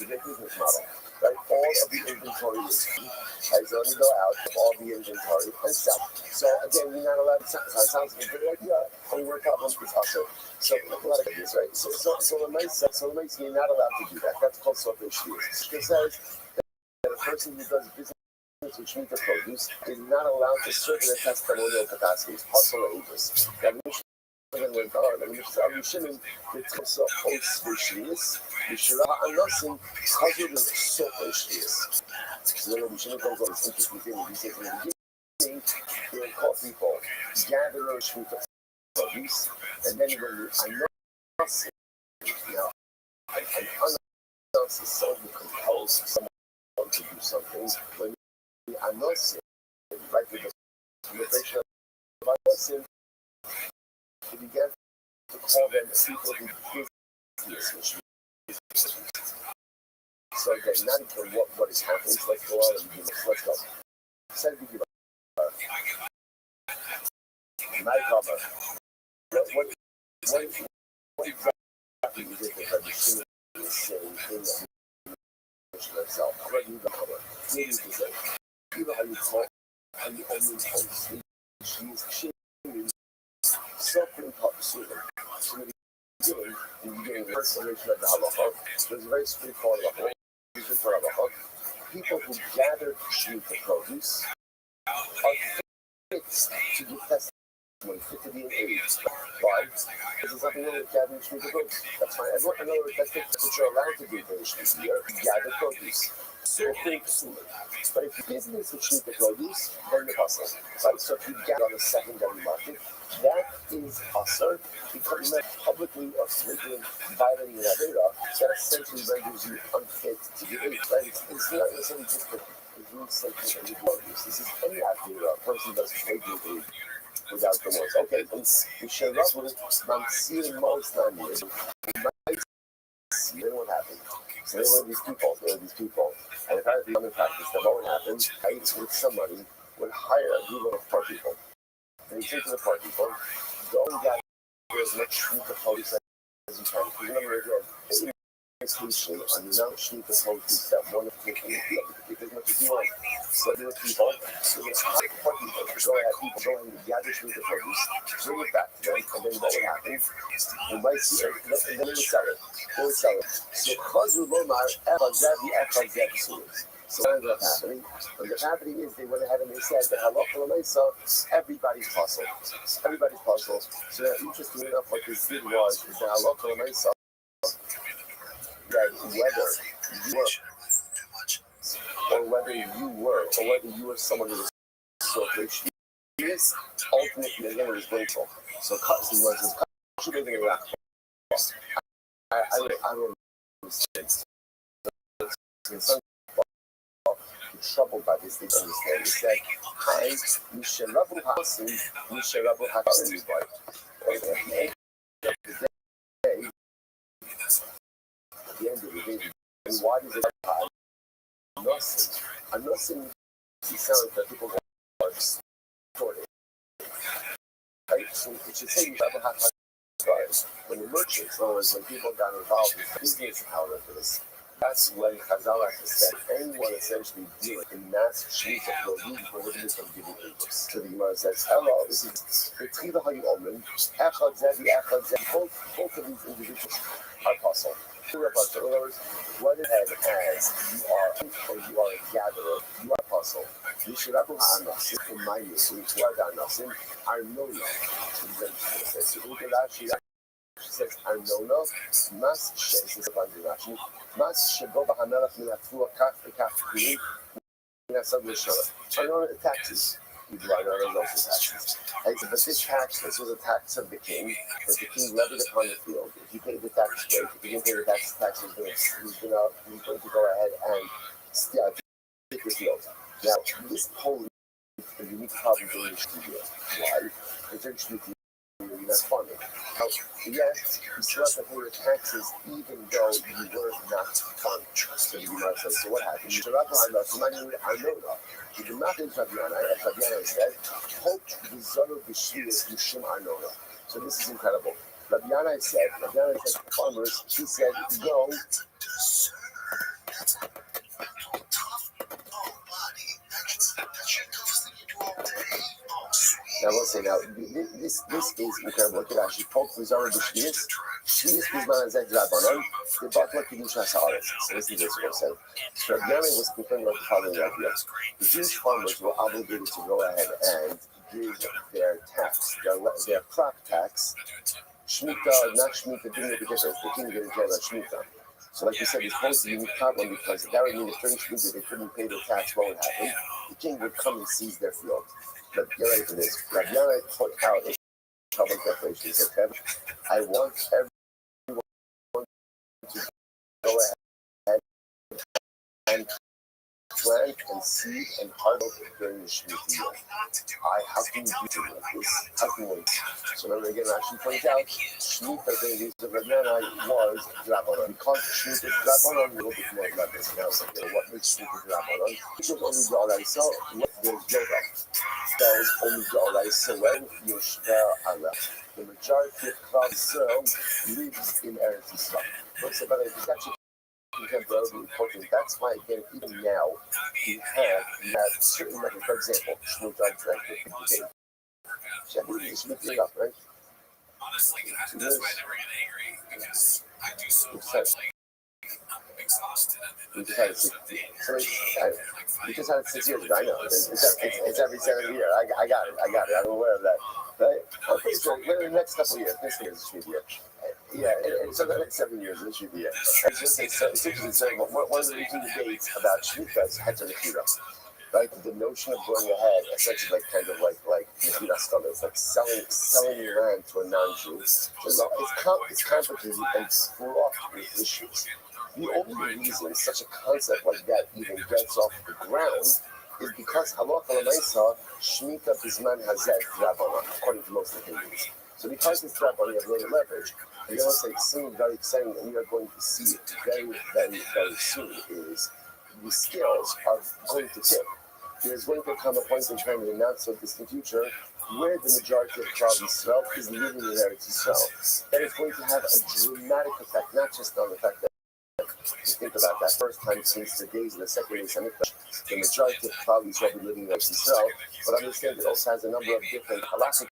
big business model, right? All of the inventory is free. Right? So let me go out of all the inventory and sell. So again, you're not allowed to sell. It sounds like a good idea. Only work out once it's also. So a lot of ideas, right? So the nice, you're not allowed to do that. That's called software shields. It says that a person who does business with Shemitah produce is not allowed to serve in a testimonial capacity. It's hustle ages. That means went on, and Mishinim, it's also Oshvishis, Mishra Anosim, covered with so Oshvis. So then Mishinim comes on this interesting thing, he says in the beginning, he would call people, gather Oshvita produce, and then when Anosim, an Anosim is someone who compels someone to do something, when Anosim, right, with the motivation of Anosim, he began to call them people who business, which is so again, not even what is happening. So let's go on and do this. Let's go. Said we give my cover. What exactly is it that the Shema is saying in the mission itself? What do you cover? Maybe to say, you know how you call, how you only host she is suffering part of Sudan. So in the beginning, the first generation of the halacha, there's a very straightforward halacha. People who gather Shemitah produce are fit to give testimony, fit to be in age. Why? Because there's nothing wrong with gathering Shemitah produce. That's fine. Everyone, in other words, that's what you're allowed to do for this year. Gather produce. So think soon. But if you business with Shemitah produce, then the hustle. Right? So if you gather on the secondary market, that is hustle. Because you publicly or flagrantly violating an avera, that essentially renders you unfit to be age. Right? It's not necessarily just the rule safety and the produce. This is any avera. A person does flagrantly without the words. Okay, we share up with Mamsir most years. Then what happened? So there were these people, and apparently in practice, that what would happen, I with somebody would hire a group of poor people. And he said to the poor people, go and gather as much Shemitah produce as you can. Because remember again, solution on not Shemitah produce that one of the people, take as much as you want. So there were people, so it's hard for people to go ahead and gather Shemitah produce, bring it back to them, and then what would happen? They might see it, and then they would sell it. So Chazru Lomar, Echazeh, Echazeh Psulis. So what ended up happening? What ended up happening is they went ahead and they said that halacha l'maisa, everybody's puzzle. Everybody's puzzle. So interesting enough, what this did was is that halacha l'maisa, that whether you were someone who was so rich, he is ultimately again was grateful. So custody was his custody living in Iraq. I don't understand. Some people troubled by this, they don't understand. He said, hi, Misharabu Hasim, Misharabu Hasim is like, at the end of the day, and why does it have a nursing sounds that people are distorted. Right? So it should say Misharabu Hasim. When the merchants, in other words, when people got involved with business, however, that's when Chazal said anyone essentially dealing in mass Shemitah produce prohibited from giving inputs. So the Gemara says, hello, this is the Tchiva HaYomen, Echad Zevi, Echad Zevi, both of these individuals are possible. In other words, what it has as you are a gatherer, you are puzzle. You should have ha'anasim, in my name, who are the anasim, are known. So you can actually says, Arnona, Mas says Rashi, Mas Sheboba Hamelach Minafua Kaf Kaf Arnona taxes. You do Arnona also taxes. But this tax, this was a tax of the king, that the king levied upon the field. If you paid the tax, great. If you didn't pay the tax, he's going to go ahead and take the field. Now, this whole a unique problem for the studio. Why? It's interesting to you, that's farming. Now, yes, you still have to pay your taxes even though you were not farming. So what happened? So you do not in Fabiana said, Hope the Zoro Bishir Yushim Arnona. So this is incredible. Fabiana said, farmers, she said, go. Now, we'll say now, this is incredible. Look at that. She poked the Zara Bishkiris. Shviris Bizman Zed Rabbanon. The Batla Kiddush HaSa'aretz. So this is this what it said. So Rabbi was concerned about the following idea. The Jewish farmers were obligated to go ahead and give their tax, their crop tax. Shemitah, not Shemitah, didn't make a difference. The king didn't care about Shemitah. So like we said, it's posed a unique problem because that would mean if during Shemitah they couldn't pay their tax, what would happen? The king would come and seize their field. But get ready for this. Rabbi Yana put out a public declaration. He said, I want everyone to go ahead and plant and seed and harvest during the Shemitah year. How can you do like this? How can we? So remember again, Rashi points out, Shemitah during the use of Rabbi Yana was Rabbanon. Because Shemitah is Rabbanon, we will be more about this. Now, what makes Shemitah Rabbanon? It was only the Alai, so there's yoga. That was only the Alai, so when Yoshua Allah, the majority of Klal Yisrael lives in Eretz Yisrael. But it's actually incredibly important. That's why, again, even now, you have certain methods. For example, Shmuel John Franklin. She's lifting up, right? Honestly, that's why I never get angry, because I do so much, like, I'm exhausted. We just had it 6 years ago. I know. It's every 7 years. I got it. I'm aware of that. Right? Okay, so in the next couple of years, this year is a year. Yeah, and so the next 7 years, this should be it. It's interesting to say, one of the recent debates about Shemitah is Heter Nechira. Right, the notion of going ahead, essentially like Nechira Skala, it's like selling your land to a non-Jew. It's complicated and fraught with issues. The only reason such a concept like that even gets off the ground is because Halakha L'Maisa, Shemitah Bizman Hazeh Rabbanon, according to most opinions. So because it's Rabbanon, you have little leverage. And I want to say something very exciting, and we are going to see it very, very, very soon, is the scales are going to tip. There's going to come a point in time in the not so distant future where the majority of Klal Yisrael is living in Eretz Yisrael. That is going to have a dramatic effect, not just on the fact that you think about that first time since the days of the second Beis Hamikdash, the majority of Klal Yisrael will be living in Eretz Yisrael, but understand it also has a number of different halakhic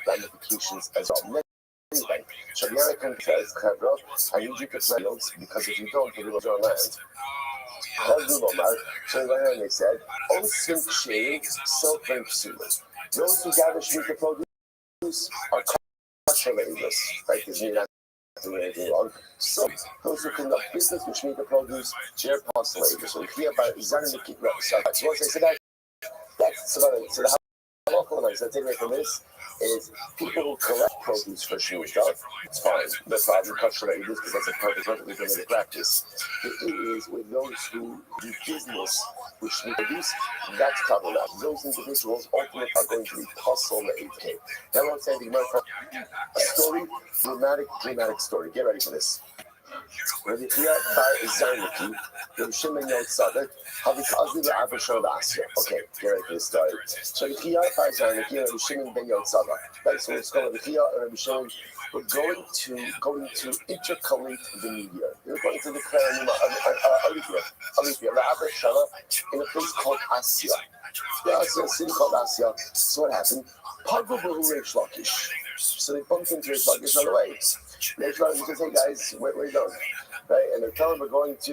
ramifications as well. Anyway, Shabiana says, I need you to play notes because if you don't, you will go land. So they said, "Oh, sink shade, so drink psulas. Those who gather Shemitah produce are kosher ladies, right? Because you're not doing anything wrong. So those who conduct business with Shemitah produce, they're kosher ladies. So here by Zaniki, so that's what they said. So the local ones that take away from this is people who collect produce for Shemitah. It's fine. No problem. Kosher ladies, because that's a perfectly permitted practice. It is with those who do business with Shemitah produce, that's covered up. Those individuals ultimately are going to be kosher ladies. Now I want to say a story, dramatic story. Get ready for this. Rabbi Chia bar Zarniki, Rabbi Shimon Yotzadek, Havikazi the Abishon Asya. Okay, get ready for this story. So Rabbi Chia bar Zarniki, Rabbi Shimon ben Yotzadek. Right, so it's called Rabbi Chia and Rabbi Shimon. We're going to intercalate the new year. We're going to declare a leap year, the Abishana, in a place called Asya. Yeah, it's a city called Asya. So what happened? Pagabu Reish Lakish. So they bumped into Reish Lakish on the way. Reish Lakish says, "Hey guys, where are you going?" Right, and they're telling him we're going to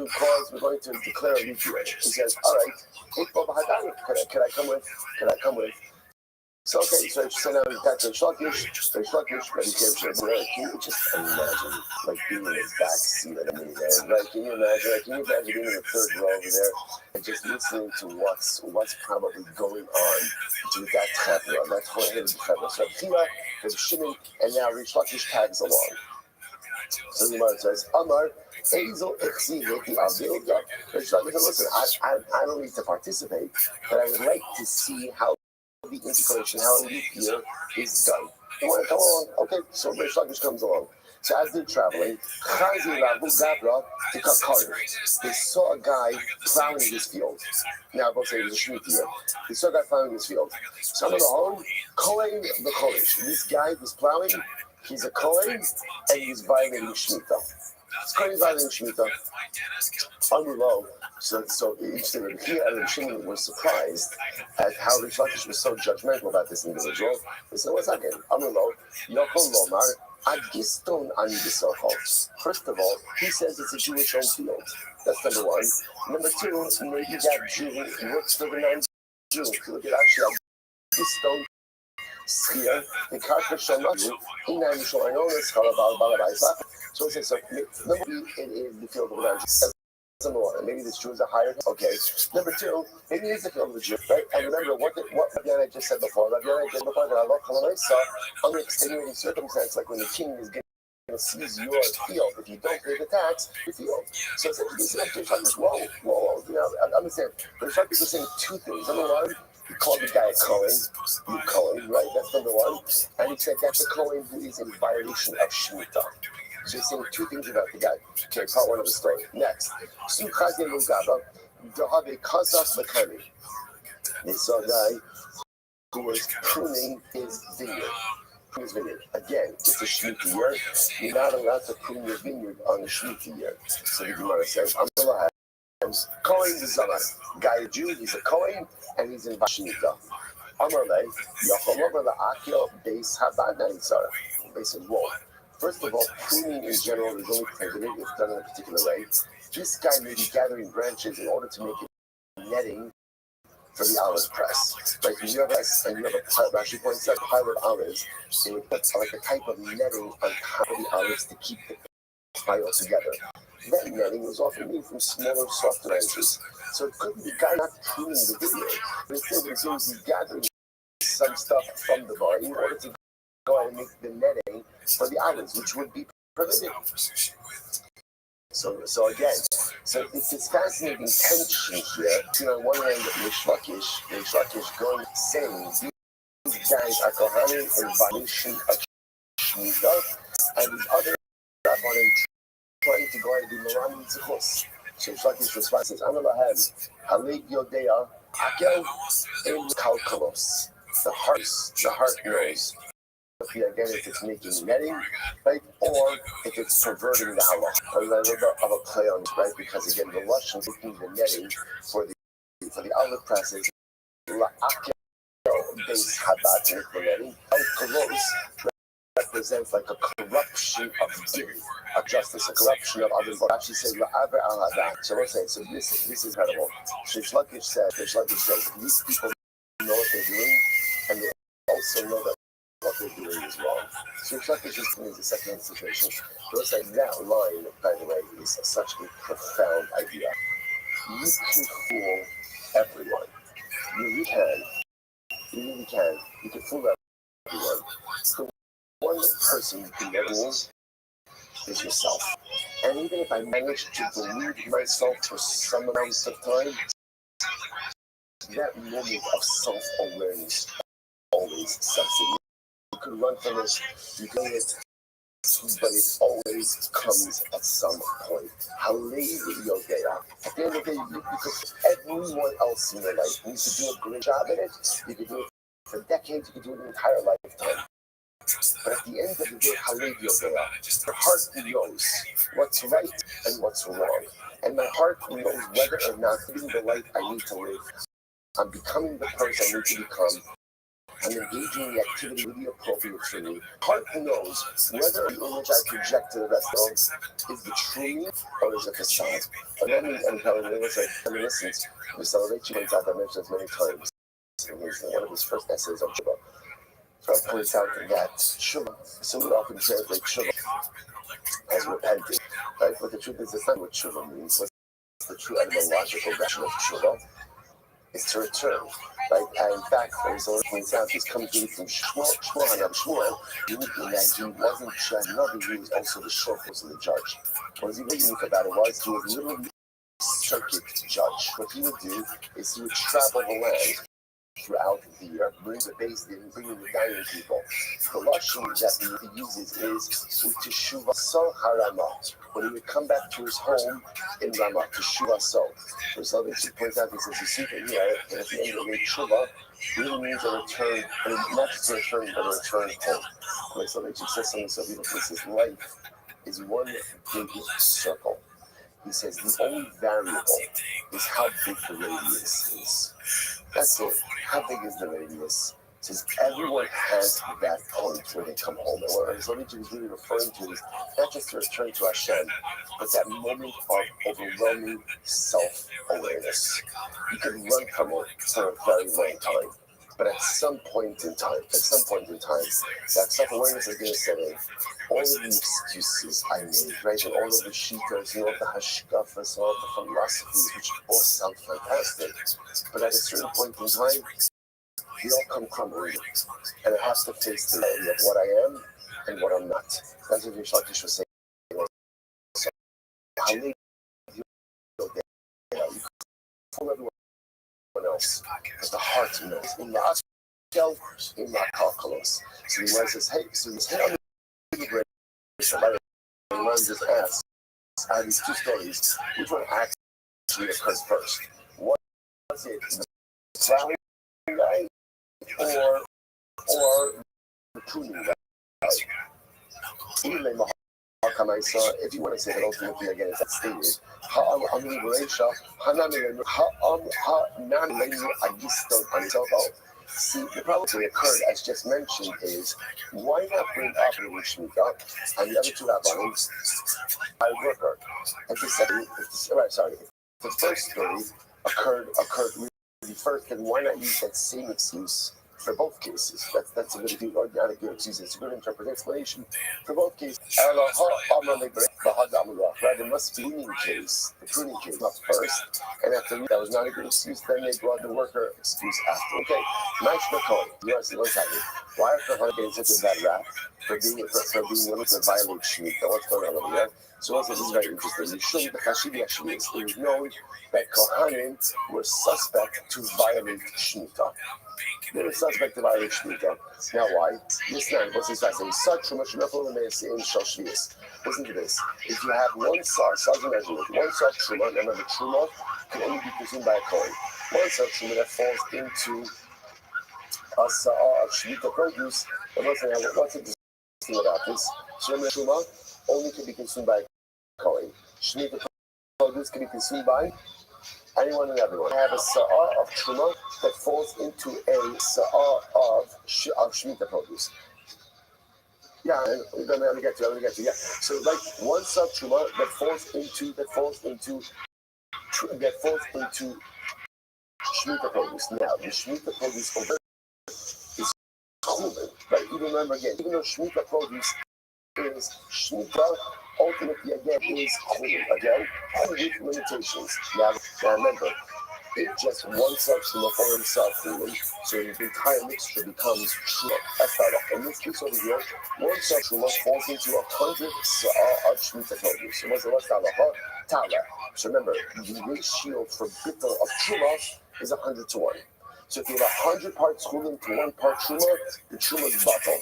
declare a leap year. He says, "All right, can I come with?" So okay, so now we've got the sluggish, but he captures right. Can you just imagine like being in his back seat at a minivan? Like can you imagine being in the third row over there and just listening to what's probably going on with that camera, that four-headed camera. So Tina, there's Shimon, and now Rish Lakish tags along. So the Gemara says, Amar, Hazel Exhibiti Avdilda. Rish Lakish said, listen, I don't need to participate, but I would like to see how the integration, how a leap year is done. You want to come along? Okay, so Rish Lakish comes along. So as they're traveling, they saw a guy plowing his field. Now, both say it was a Shemitah year. They saw a guy plowing his field. Some of the home, Kohen the Kodesh. This guy who's plowing, he's a Kohen, and he's violating Shemitah. Kohen violating Shemitah. Unlow. So interesting. Here, and Shimon was surprised at how Rish Lakish was so judgmental about this individual. They said, "What's happening? Unlow. Yokol Lomar." First of all, he says it's a Jewish owned field. That's number one. Number two, maybe that Jew works for the non-Jew. If you look at actually Agiston, Schia, the Karka Shamachu, Inam Shoanonis, Halabal Balabaisa. So it says, number one, it is the field of the non-Jew. Number one, maybe this Jew is a higher. Okay. Number two, maybe it's the field of the Jew, right? And remember what Rabbi just said before. Rabbi just before that Allah Kalamaisa, under extenuating circumstance, like when the king is going to seize your field, if you don't pay the tax, your field. So essentially, this is whoa. You know, I understand. But it's like people saying two things. Number one, he called the guy a Cohen, you Cohen, right? That's number one. And he said that's a Cohen who is in violation of Shemitah. So he's saying two things about the guy. Okay, part one of the story. Next. They saw a guy who was pruning his vineyard. Again, it's a Shemitah year. You're not allowed to prune your vineyard on the Shemitah year. So the Gemara says, Kohen the Zalai. Guy a Jew, he's a Kohen, and he's in Shemitah. Amarle, Yacholova the Akio, Beis Habana Sarah. They said, whoa. First of all, pruning in general is only prohibited if done in a particular way. This guy may be gathering branches in order to make it netting for the olive press. Like you have a pile, Rashi points out, pile of olives, and it's like a type of netting on top of the olives to keep the pile together. That netting was often made from smaller, soft branches. So it could be the guy not pruning the vineyard, but instead what he's gathering some stuff from the vine in order to go ahead and make the netting for the olives, which would be prohibited. So again, it's this fascinating tension here. You know, on one hand, Rish Lakish going saying these guys are Kohanim in violation of Shemitah, and these other Rabbanim trying to go ahead and be Moran Mitzvos. So Rish Lakish response is, Amalahem, Halig Yodea, Akel, in Kalkalos. The heart knows. Again, if it's making netting, right, or if it's perverting the halacha. A little bit of a play on, right, because again, the lush is making the netting for the olive presses. Base habat for netting. Al represents like a corruption of justice, a corruption of others. But actually says la'aver al hadat. So let's say, so this is incredible. Rish Lakish says these people know what they're doing, and they also know that what they're doing is wrong. So Rish Lakish just means the second situation. So it's like that line, by the way, is such a profound idea. You can fool everyone. You really can. You can fool everyone. The one person you can never fool is yourself. And even if I manage to believe myself for some amount of time, that moment of self-awareness always sets in. You can run from it, you can it, but it always comes at some point. How lazy you're there. At the end of the day, you could everyone else in your life. You could do a great job at it. You could do it for decades. You could do it an entire lifetime. But at the end of the day, how lazy you're there. Your heart knows what's right and what's wrong. And my heart knows whether or not living the life I need to live. I'm becoming the person I need to become. I'm engaging in the activity really appropriate for me. Heart knows whether the image I project to the rest of the world is the true or is a facade. And that means I'm telling you, it's like reminiscence. We celebrate you, I mentioned this many times. one of his first essays on Shuvah. Trump points out that Shuvah, so we often translate Shuvah as repenting, right? But the truth is, that's not what Shuvah means. What's the true etymological definition of Shuvah? Is to return, right? And in fact, as Oren points out, this comes really from Shmuel, meaning that he wasn't just another, he was also the shofar, also the judge. What was he really unique about it was he was literally a circuit judge. What he would do is he would travel the land throughout the year, bring the base in, bring in the dining people. The Lashon that he uses is Teshuvah So Harama. When he would come back to his home in Ramah, Teshuvah So. So she points out, he says, you see that here, that at the end of the Teshuvah really means a return, I mean, not just a return, but a return home. Like so that she says something so beautiful. He says, life is one big circle. He says the only variable is how big the radius is. That's it. How big is the radius? He says everyone has that point where they come home. And what Rizaliji is really referring to is not just to return to Hashem, but that moment of overwhelming self-awareness. You can run from it for a very long time. But at some point in time, that self-awareness is going to set in. All of the excuses I made, right, and all of the shitas, all of the hashkafas, all of the philosophies, which all sound fantastic, but at a certain point in time, they all come crumbling, and I have to face the reality of what I am and what I'm not. That's what Yishlakish was saying. How late you fool everyone else, but the heart knows. In the Ashkel, in the Kalkalos. So the man says, hey, I'm the man just asks, I have these two stories. Which one actually occurs first? Was it the plowing guy or the pruning guy? If you want to say that ultimately again, as I stated, see, the problem that occurred, as just mentioned, is why not bring up the Shemitah and the other two Rabbanim by worker? If the first story occurred really first, then why not use that same excuse for both cases? That's a good excuse, or not a good excuse. It's a good interpretation explanation for both cases. Right, it must be the pruning case, not first. And after that was not a good excuse, then they brought the worker excuse after. Okay, nice McCoy. Yes, what's happening? Why are the getting such a bad rap for being willing to violate Shemitah? What's going on over here? So also, this is very interesting. The Chashivi actually is known that Kohanim were suspect to violate Shemitah. They were suspect to violate Shemitah. Now why? Listen, what's this saying? Such a much in Shashvias. Listen to this. If you have one saw measurement, one saw truma, remember the truma can only be consumed by a coin. One saw truma that falls into a saw of Shemitah produce. And what's interesting about this? Remember, truma only can be consumed by a coin. Shemitah produce can be consumed by anyone and everyone. I have a sa'ah of truma that falls into a sa'ah of Shemitah produce. Yeah, and let me get to. Yeah, so like one sub truma that falls into Shemitah produce. Now the Shemitah produce over is chulin, right? You remember again, even though Shemitah produce is Shemitah, ultimately again is chulin. Again, with limitations. Now remember. It's just one section of for himself, really. So the entire mixture becomes true. That's not it. In this case over here, one section falls into 100 of Shemitah produce. So what's Tala? So remember, the ratio for bittul of truma is 100 to 1. So if you have 100 parts chulin to 1 part truma, the truma is batal.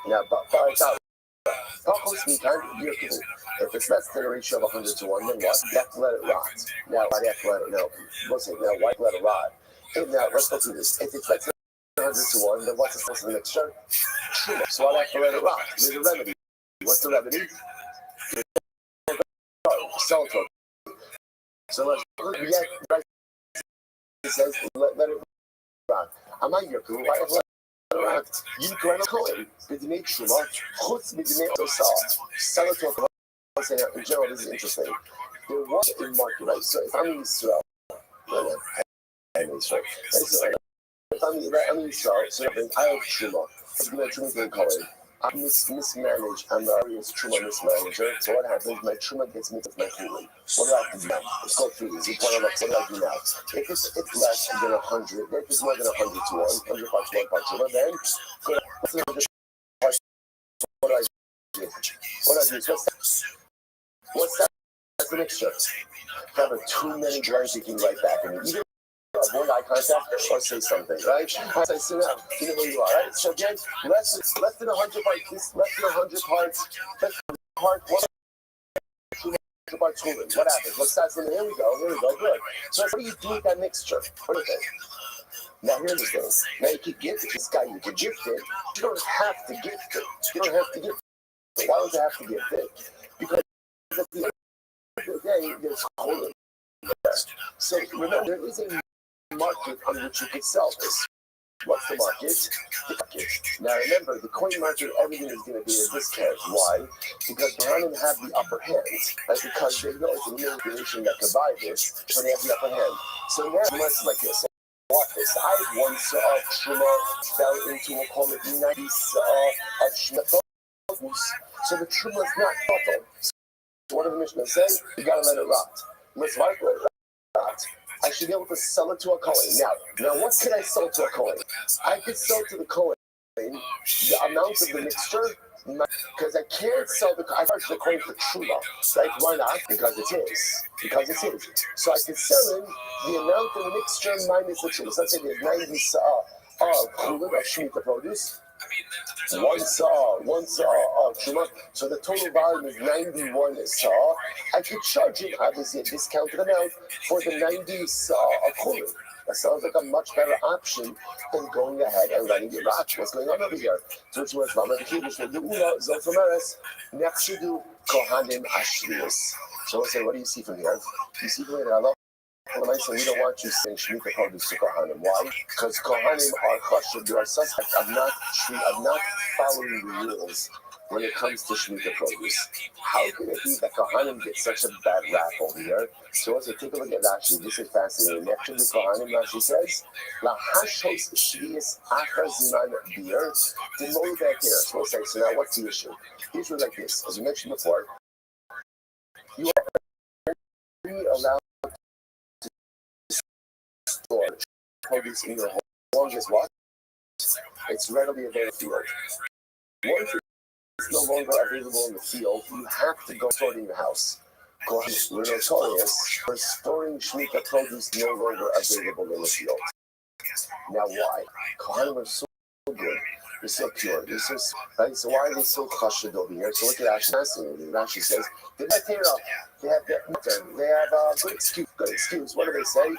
Now, Tala. If it's less than a ratio of 100 to 1, then what? You have to let it rot. Now, why do you have to let it rot? Why let it rot? Now, let's go through this. If it's less than 100 to 1, then what's the source of the mixture? So why do I have to let it rot? There's a remedy. What's the remedy? Sell it. So let's it says, let it rot. I'm not your cool. Why have let you can coin with the truma, chutz midnei osah. Sell it to a in general, this is interesting. There was a market, right? So if I'm in Israel, I have Truma. It's going to Truma color. I mismanage. I'm the various Truma mismanager. So what happens? My Truma gets mixed with my cooling. What do I have to do now? Let's go through this. What do I do now? If it's less than 100, if it's more than 100 to 1, 100 parts 1 part Truma, then what do I do? What's that? That's the mixture. Having too many blinds looking right back at me. Either avoid eye contact or say something, right? As I sit down, you know where you are, right? So again, less than 100 parts, less than 100 parts, part 100 parts cooling. What happens? Let's start saying, here we go, good. So what do you do with that mixture? What do you think? Now here's the thing. Now you can gift it. This guy, you can gift it. You don't have to gift it. You don't have to gift it. Why don't you have to gift it? Because at the end of the day, there's cooling. So remember, there is a market on which you can sell this. What's the market? The market. Now remember, the coin market, everything is going to be a discount. Why? Because Kohanim have the upper hand. That's because they know it's a new creation that can buy this, so they have the upper hand. So now it's like this. Watch this. I have one saw of Truma fell into, we'll call it 90 saw of Shmita. So the Truma is not bottled. So what did the Mishnah say? You gotta let it rot. Let's let it rot. I should be able to sell it to a Kohen. Now what could I sell to a Kohen? I could sell to the Kohen the amount of the mixture, because I can't sell I charge the Kohen for Truma. Right? Why not? Because it's his. So I could sell him the amount of the mixture minus the Truma. So let's say there's 90 saw of Shemitah produce. One saw of Truma. So the total volume is 91 saw. I could charge him obviously a discounted amount for the 90 saw of cooling. That sounds like a much better option than going ahead and letting it rot. What's going on over here? So it's worth Mama the Kiddush with the Ula, Zofameres, Nefshidu, Kohanim, Ashlius. So we'll say, what do you see from here? You see from here that Allah, we don't want you saying Shemitah produce to Kohanim. Why? Because Kohanim are chashuv, they are suspect of not following the rules when it comes to Shemitah produce. How can it be that Kohanim get such a bad rap over here? So let's take a look at Rashi. This is fascinating. Next to the Kohanim, Rashi says, La hashos shvius achar ziman beer, demoted back here. So we'll say, so now what's the issue? The issue is like this. As we mentioned before, you are allowed store produce in your home as long as what? It's readily available. Once it's no longer available in the field, you have to go store it in your house. We're notorious for storing Shemitah produce no longer available in the field. Now why? Kohanim are so good. They're so pure. They're so right. So why are they so chashuv over here? So look at Rashi. Rashi says they have good excuse. Good excuse. What do they say?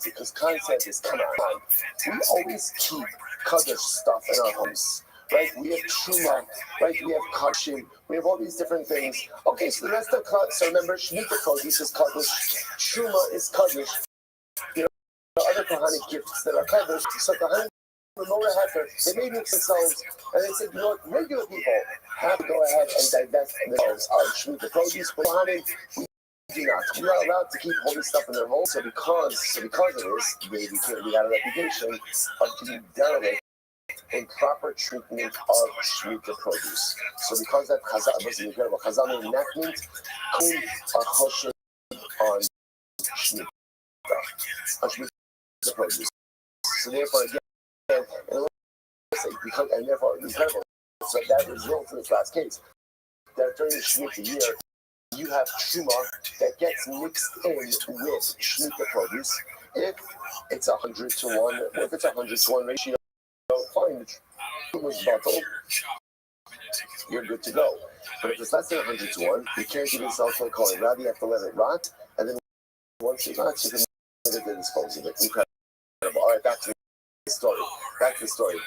Because content is come on. We always keep kaddish stuff in our homes. Right? We have truma, right? We have kashim, we have all these different things. Okay, so the rest of so remember, Shemitah produce is kaddish, truma is kaddish. You know, the other Kohanic gifts that are kaddish. So Kohanim, they may mix themselves, and they said, you know what, regular people have to go ahead and divest themselves of Shemitah produce, but Kohanim, we do not. We're not allowed to keep holy stuff in their home. So because of this, we got a reputation of being derelict in proper treatment of Shemitah produce. So because that Chazal was incredible, Chazal made enactment, Kohen are choshev on Shemitah produce. So therefore, again, and therefore, incredible. So that results in this last case, that during the Shemitah year, you have truma that gets mixed in with Shemitah produce. If it's 100 to 1, if it's 100 to 1 ratio, fine, the truma's bottled, you're good to go. But if it's less than 100 to 1, you can't even sell to a Kohen. Rather, you have to let it rot, and then once it rots, you can dispose of it. Incredible. All right, back to the story.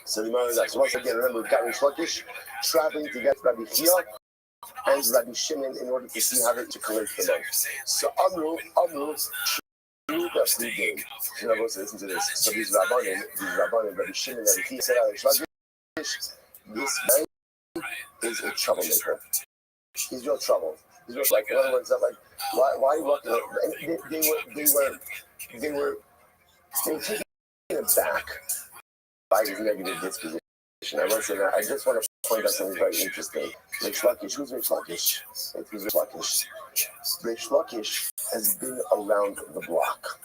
So the Gemara is so once again, remember, we've got Rish Lakish traveling to get Rabbi Chia and Rabbi Shimon in order to see how to collect the money. So Amru, that's the game. You know, listen to this. So these Rabbanim, Rabbi Shimon and Rabbi Chia said, this man is a troublemaker. He's real trouble. It was like, in other words, like, why what? They were taken aback by his negative disposition. I want to say that. I just want to point out something very interesting. Rish Lakish, who's Rish Lakish? Who's Rish Lakish? Rish Lakish has been around the block.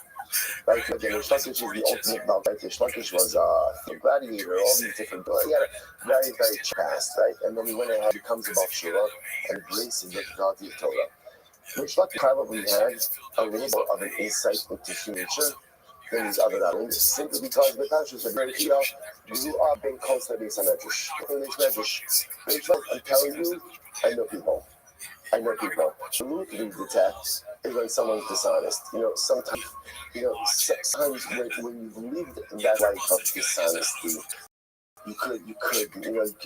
Right? Again, Rish Lakish is the ultimate belt. Right? Rish Lakish was a gladiator, all these different. He had a very, very past, right? And then he went ahead, becomes a Baal Shura, and embraces the Gadati of Torah. Rish Lakish probably had a little bit of an insight into human nature than these other rabbis, simply because the Pashas are very clear. You are being constantly Medrash. I'm telling you, I know people. The root of these attacks is when someone's dishonest. Sometimes when you've lived that life of dishonesty, you could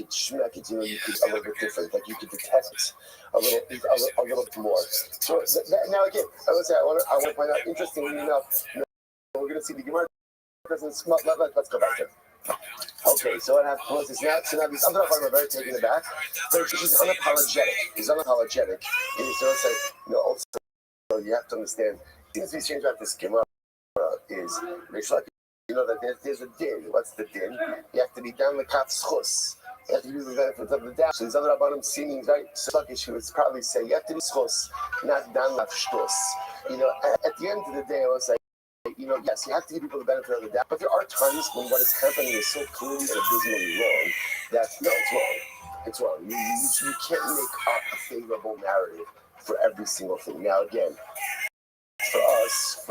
smack it, you could a little bit different, like you could detect a little bit more. So now again, I want to point out, interestingly enough, we're going to see the Gemara doesn't smut. Let's go back there. Okay, so what happens is now these other Chachamim are very taken aback, but he's unapologetic. He's also, you have to understand, things we change about this Gemara is, that there's a din. What's the din? You have to be down the katz chus. You have to be the benefit of the dash. So these other Rabbanim seeming very sluggish, who would probably say, you have to be chus, not down the shtus. At the end of the day, I was like, yes, you have to give people the benefit of the doubt, but there are times when what is happening is so clearly and abysmally wrong that, no, it's wrong. It's wrong. You can't make up a favorable narrative for every single thing. Now, again, for us,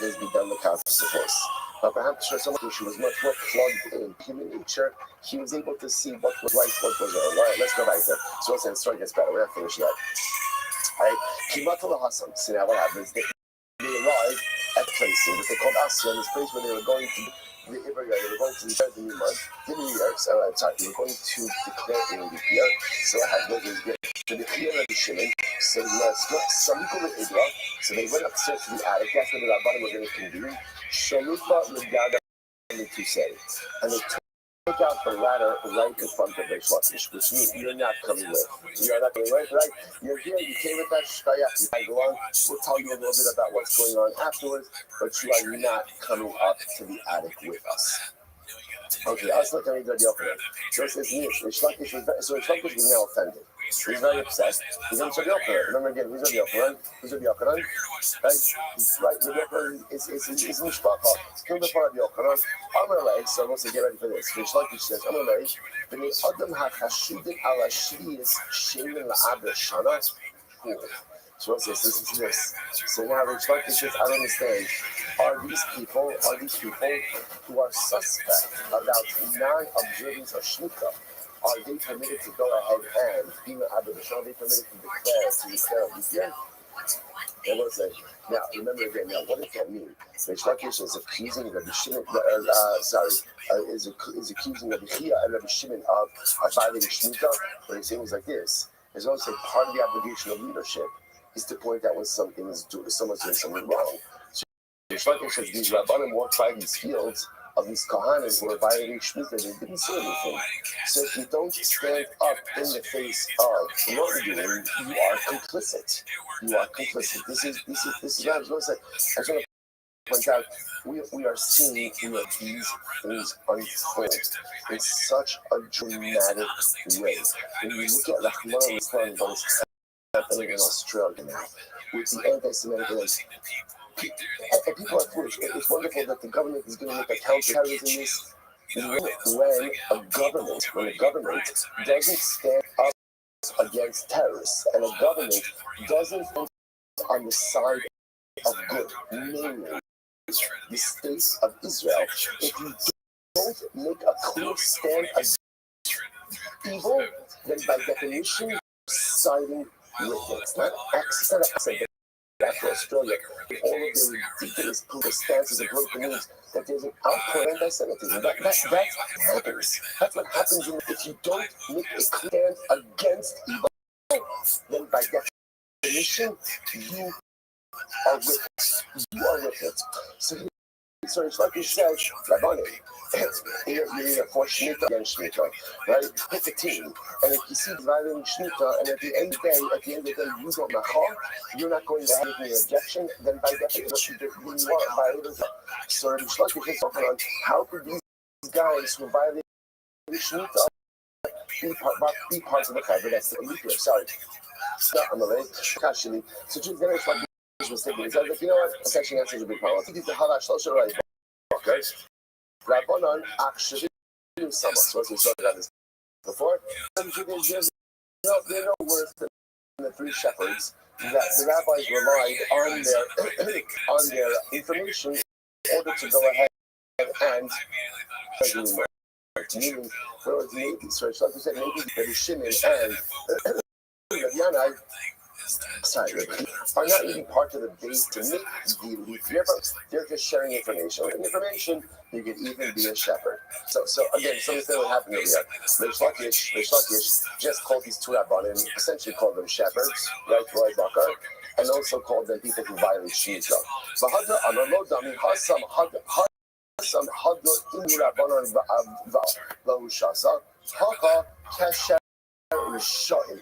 there's be done the concept of course. But perhaps for someone who was much more plugged in human nature, he was able to see what was right, what was wrong. All right, let's go back there. So let's say the story gets better. We're not finished yet. All right, Kimatul Hassam. So now what happens? They arrived at places that they called Asya, this place where they were going to the Ibrahim, they were going to declare the new month, the new year. So they were going to declare the new year. So what happened was good. So the clear of the Shimon, so so they went upstairs to the attic. That's where the Rabbanim were going to convene. Shalufa Medada and they took out the ladder right in front of Rish Lakish, which means you're not coming with. You're not coming with, right? You're here, you came with that shkaya, you can go on. We'll tell you a little bit about what's going on afterwards, but you are not coming up to the attic with us. Okay, I was looking at the Yochanan. So it says, Rish Lakish was now offended. He's very upset. He's on Rabbi Yochanan. Remember again, who's Rabbi Yochanan? Who's Rabbi Yochanan? Right, Rabbi Yochanan is Mishpacha. Came before Rabbi Yochanan. Amalei, so once they get ready for this, Rish Lakish says, Amalei, B'nei Adam HaChashudim Ala Shliis Shemin La'abra Shana. So what's this? Listen to this. So now Rish Lakish says, I don't understand. Are these people who are suspect about non-observance of Shmita, are they permitted to go ahead and, are they permitted to declare a year? And we'll say, now, remember again, what does that mean? Rish Lakish is accusing Rabbi Shimon, is accusing Rabbi Chia and Rabbi Shimon of violating Shmita. What he's saying is like this. There's also part of the obligation of leadership is to point out when someone's doing something wrong. So Rish Lakish says these Rabbanim walked by these fields of these Kohanim who were violating Shemitah, they didn't say anything. So if you don't stand up in the face of wrongdoing, you are complicit. You are complicit. This is what I was going to say. I just want to point out, we are seeing these things unfold in such a dramatic way. When you look at Rahman al-Islam, what is happening in Australia now, with the anti-Semitic events, and people are foolish. It's wonderful that the government is going to make a counterterrorism this. When a government doesn't stand up against terrorists, and a government doesn't stand on the side of good, namely the state of Israel, if you don't make a clear stand against evil, then by definition, you're siding with it. It's not accident. After Australia, with all of their ridiculous political stances and political moves, that there's an outpouring of anti-Semitism. That happens. That's what happens if you don't make a stand against evil, then by definition, you are with it. So So it's like you said, Rabbanim, you're for Shemitah against Shemitah, right? Pick a team. And if you see violating Shemitah, and at the end of the day, you don't machar, you're not going to have any objection, then by definition, you are violating. So it's like you just talking on how could these guys who violate Shemitah be parts of the cover that's the nuclear. Sorry. I'm a late. So just then it's like was thinking, so I was like, you know what? It's actually not such a big problem. I think it's the Halash social right. Okay. Rabbanon actually do some. So as we talked about this before, they're no worse than the three shepherds that the rabbis relied on their information in order to go ahead and meaning, so it's like we said, maybe Rabbi Shimon and Yana are not even part of the base to make the leaf. They're just sharing information. With information, you can even be a shepherd. So again, something what happened over here. Reish Lakish just called these two rabbanim, essentially called them shepherds, right? Roy Bakar, and also called them people who violate Shemitah. But some hadlo inu rabbanon v'ahushasa haka kasher rishoim.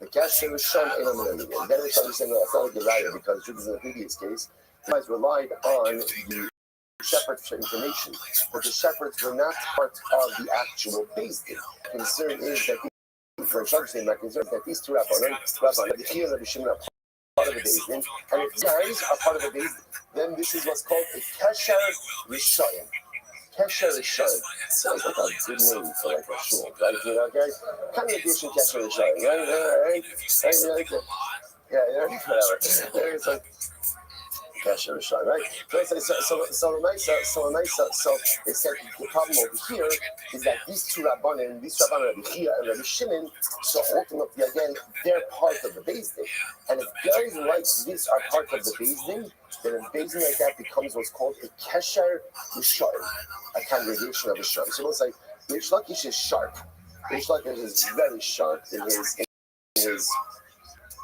The Kasher Rishon ain't on the again. Then it's understanding that it's not like the writer because just in the previous case, you guys relied on the shepherds' information, but the shepherds were not part of the actual base thing. Concern is that for instruction, my concern is that these two rabbis, the Chia and the Shimon, are part of the base thing, and if guys are part of the base, then this is what's called a Kasher Rishon. Kesher Rishon sounds like a good name for like a shul, right? You know, okay? Congregation Kesher Rishon, right? Whatever. It's like Kesher Rishon, right? So it said the problem over here is that these two Rabbanim, Rabbi Chia and Rabbi Shimon, so ultimately again, they're part of the Beis Din. And if guys like this are part of the Beis Din, then a Beis Din like that becomes what's called a Kesher Rishon, a congregation of Rishon. So it's like Reish Lakish is sharp. Reish Lakish is very sharp in his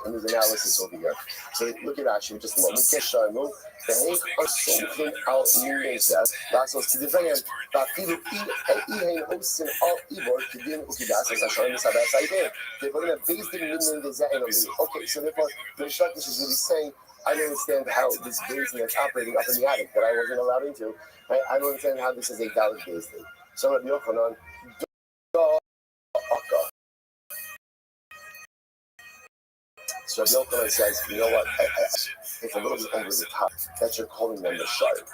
analysis over here. So look at Rashi just a moment. Keshamu, the hate on something out means that that's what's the event. That people eat hosting all evil to do ukidas as Hashem is about idea. They're going to base the meaning the enemy. Okay, so therefore Reish Lakish is really saying, I don't understand how this base is operating up in the attic that I wasn't allowed into. I don't understand how this is a valid base thing. So Rabbi Yochanan, so Rabbi Yochanan says, you know what? It's a little bit over the top that you're calling them the sharp.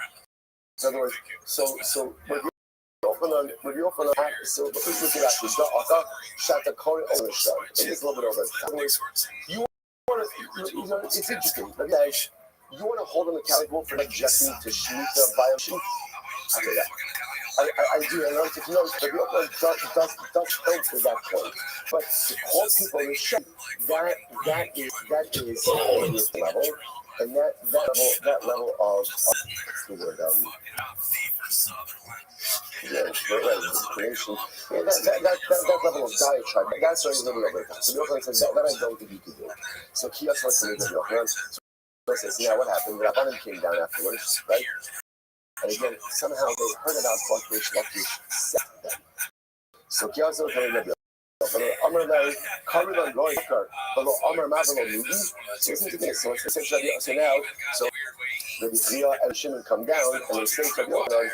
In other words, so Rabbi Yochanan, so let's look at actually the Shata Kori over the sharp. It is a little bit over the top. You want to, it's interesting. You want to hold them accountable for objecting to Shemitah violation? I do that. I do. I know if you know, the real does help with that point. But to call people the shit, that is a level, and that level of creation. Yeah, that level of diatribe. That's already a little over the top. So Yochanan says that I don't think you can do. So Kiyas wants to leave the Yochanan. So says, yeah, what happened? The Rabbanim came down afterwards, right? And again, somehow they heard about what Reish Lakish said them. So Kiyas was telling them, Amar Lai, Karilan Roy Kar, below Amar Mavalo Nubi. So listen to this. So it's essentially, so now, so Rabbi Chia and Shimon come down, and they say to Yochanan,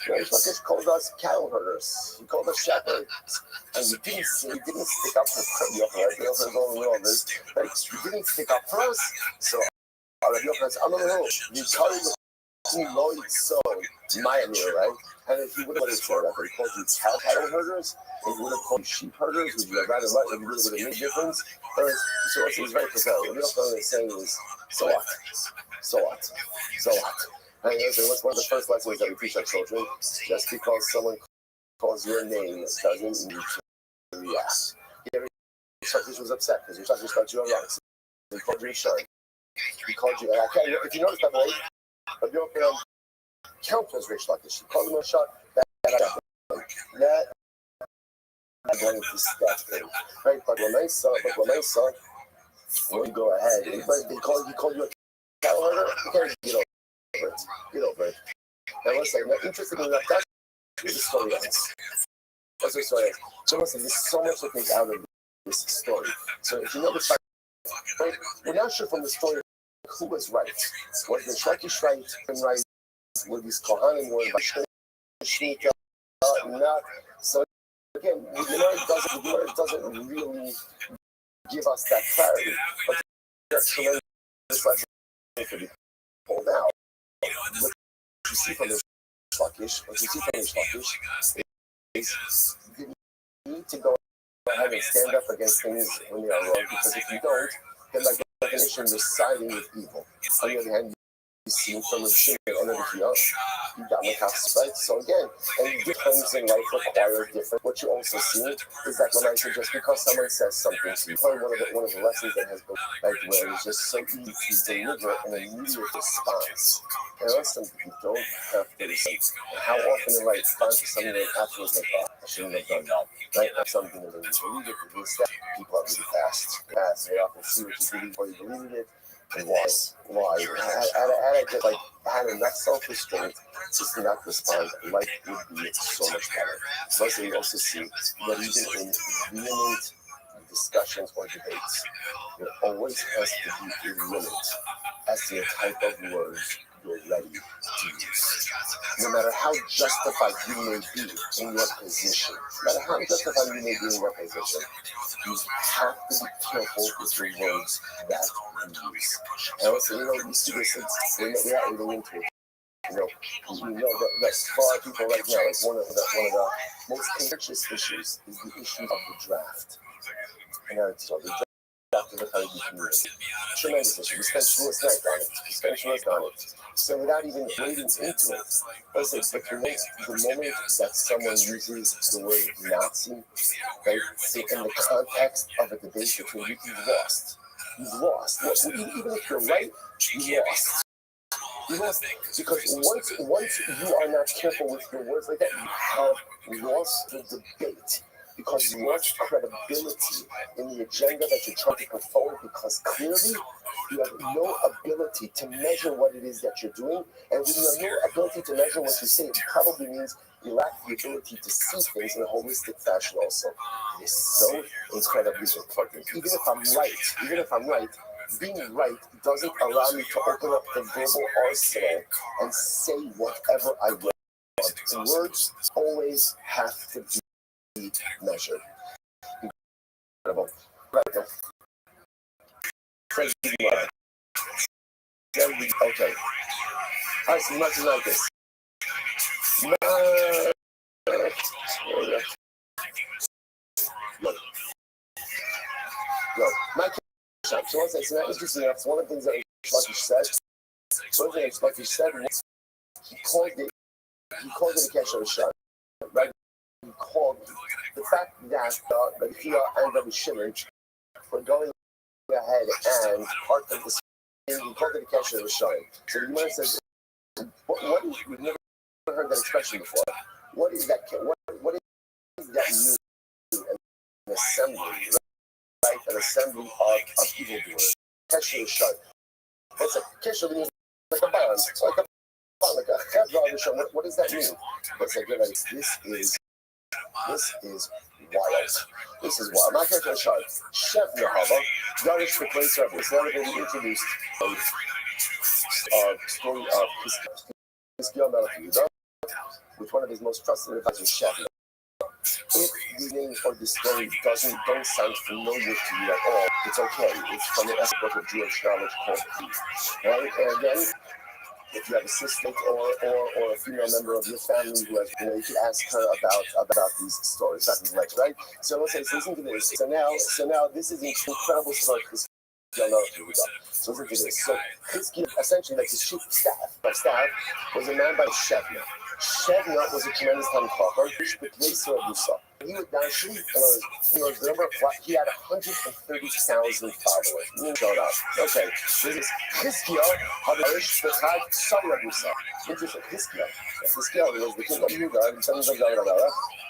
Reish Lakish called us cattle herders. He called us shepherds. And we didn't stick up for Yochanan. Yochanan going with all this. Right? We didn't stick up for us. So Rabbi Yochanan said, no. You carry the Lloyd so Miami, right? And if he would have said that, he called you cattle herders, if he would have called you sheep herders, would you have rather let him really would have made a difference? So it's very profound. What Yochanan is saying is, so what? And what's one of the first lessons that we teach our children? Just because someone calls your name doesn't mean you to react. Reish was upset because Reish Lakish thought you were wrong. So he called you Rishon. He called you, okay, if you notice that way, Rabbi Yochanan counters Reish Lakish. He called him a shot. That going to step in, right? But when I saw, when you go ahead, he called you a cattle herder. Okay, get over it. Now, let's say, now, interestingly enough, that's where the story ends. That's where the story ends. So, listen, there's so much that comes out of this story. So, if you know the fact, we're not sure from the story who was right. Was the Shlekish right and right? Were these Kohanim were by Shmita? Not. So, again, the Gemara doesn't really give us that clarity. But there's tremendous lesson to be pulled out. What you see from the Shlekish is you need to go ahead and stand up against things when they are wrong, because if you don't, then by definition you're siding with evil. On the other hand, you see from the Shimon and the Kiyos, you got Makafs, right? So again, and difference in life require different. What you also see is that when I say just because someone says something to you, probably one of the lessons that has been like where it's just so easy to deliver an immediate response. And also you don't have to receive. How often do I respond to something that afterwards like, oh, I shouldn't have done that. Right? That's something that when you believe it, you step people up really fast. They often see what you believe before you believe it. And why? I just like had enough self-restraint just to not respond. Life would be so much better. Plus, you also see that even in vehement discussions or debates, there always has to be a limit as to the type of words you're ready to use. No matter how justified you may be in your position, no matter how justified you may be in your position, you have to be careful with the words that you use. And also, you see this, we're not really into it. You know that for our people right now, like one of the most contentious issues is the issue of the draft. And so the draft of the Haredi community. Tremendous issue. We spent shul on it. So without even wading into it, let's say, but the moment that someone uses the word Nazi, right, in the context of a debate between you, you've lost. You've lost. Even if you're right, you lost. Because once you are not careful with your words like that, you have lost the debate. Because you lost credibility in the agenda that you're trying to put forward, because clearly you have no ability to measure what it is that you're doing. And when you have no ability to measure what you say, it probably means you lack the ability to see things in a holistic fashion also. It is so incredibly important. Even if I'm right, being right doesn't allow me to open up the verbal arsenal and say whatever I want. The words always have to be measured. Incredible. Right. Okay. All right, so nothing like this. No. My so once I said that, interesting enough, one of the things that Shlekish said, was he called it a kesher shot, right? He called the fact that Rabbi and Rabbi Shimon were going ahead and part of the he called it a kesher shot. So you might have said, what is, we've never heard that expression before. What is that? What is that mean? An assembly, right? An assembly of evildoers. Kesher shot. It's a kesher means like a bond, like a chevron. What does that mean? It's like, this is wild. This is wild. Not kesher shot. Chef Nahava. Yarish the place of this. Now we're going to introduce story of Hiskiel Melech Yehuda with one of his most trusted advisors, Chef. If the name or the story don't sound familiar to you at all, it's okay. It's from the essay book of Jewish knowledge called Peace. Right? And again, if you have a sister or a female member of your family who has, you can ask her about these stories, about these lectures, right? So let's say, listen to this. So now this is an incredible story. So listen to this. So Hiskiel, essentially, like his chief staff was a man by Shevna. Shevna was a tremendous talker. He would actually, remember, he had 130,000 followers. Okay, this is Hiskiel, Havarish, Bechad, Sayabusa. Interesting, Hiskiel was the king of Yehuda,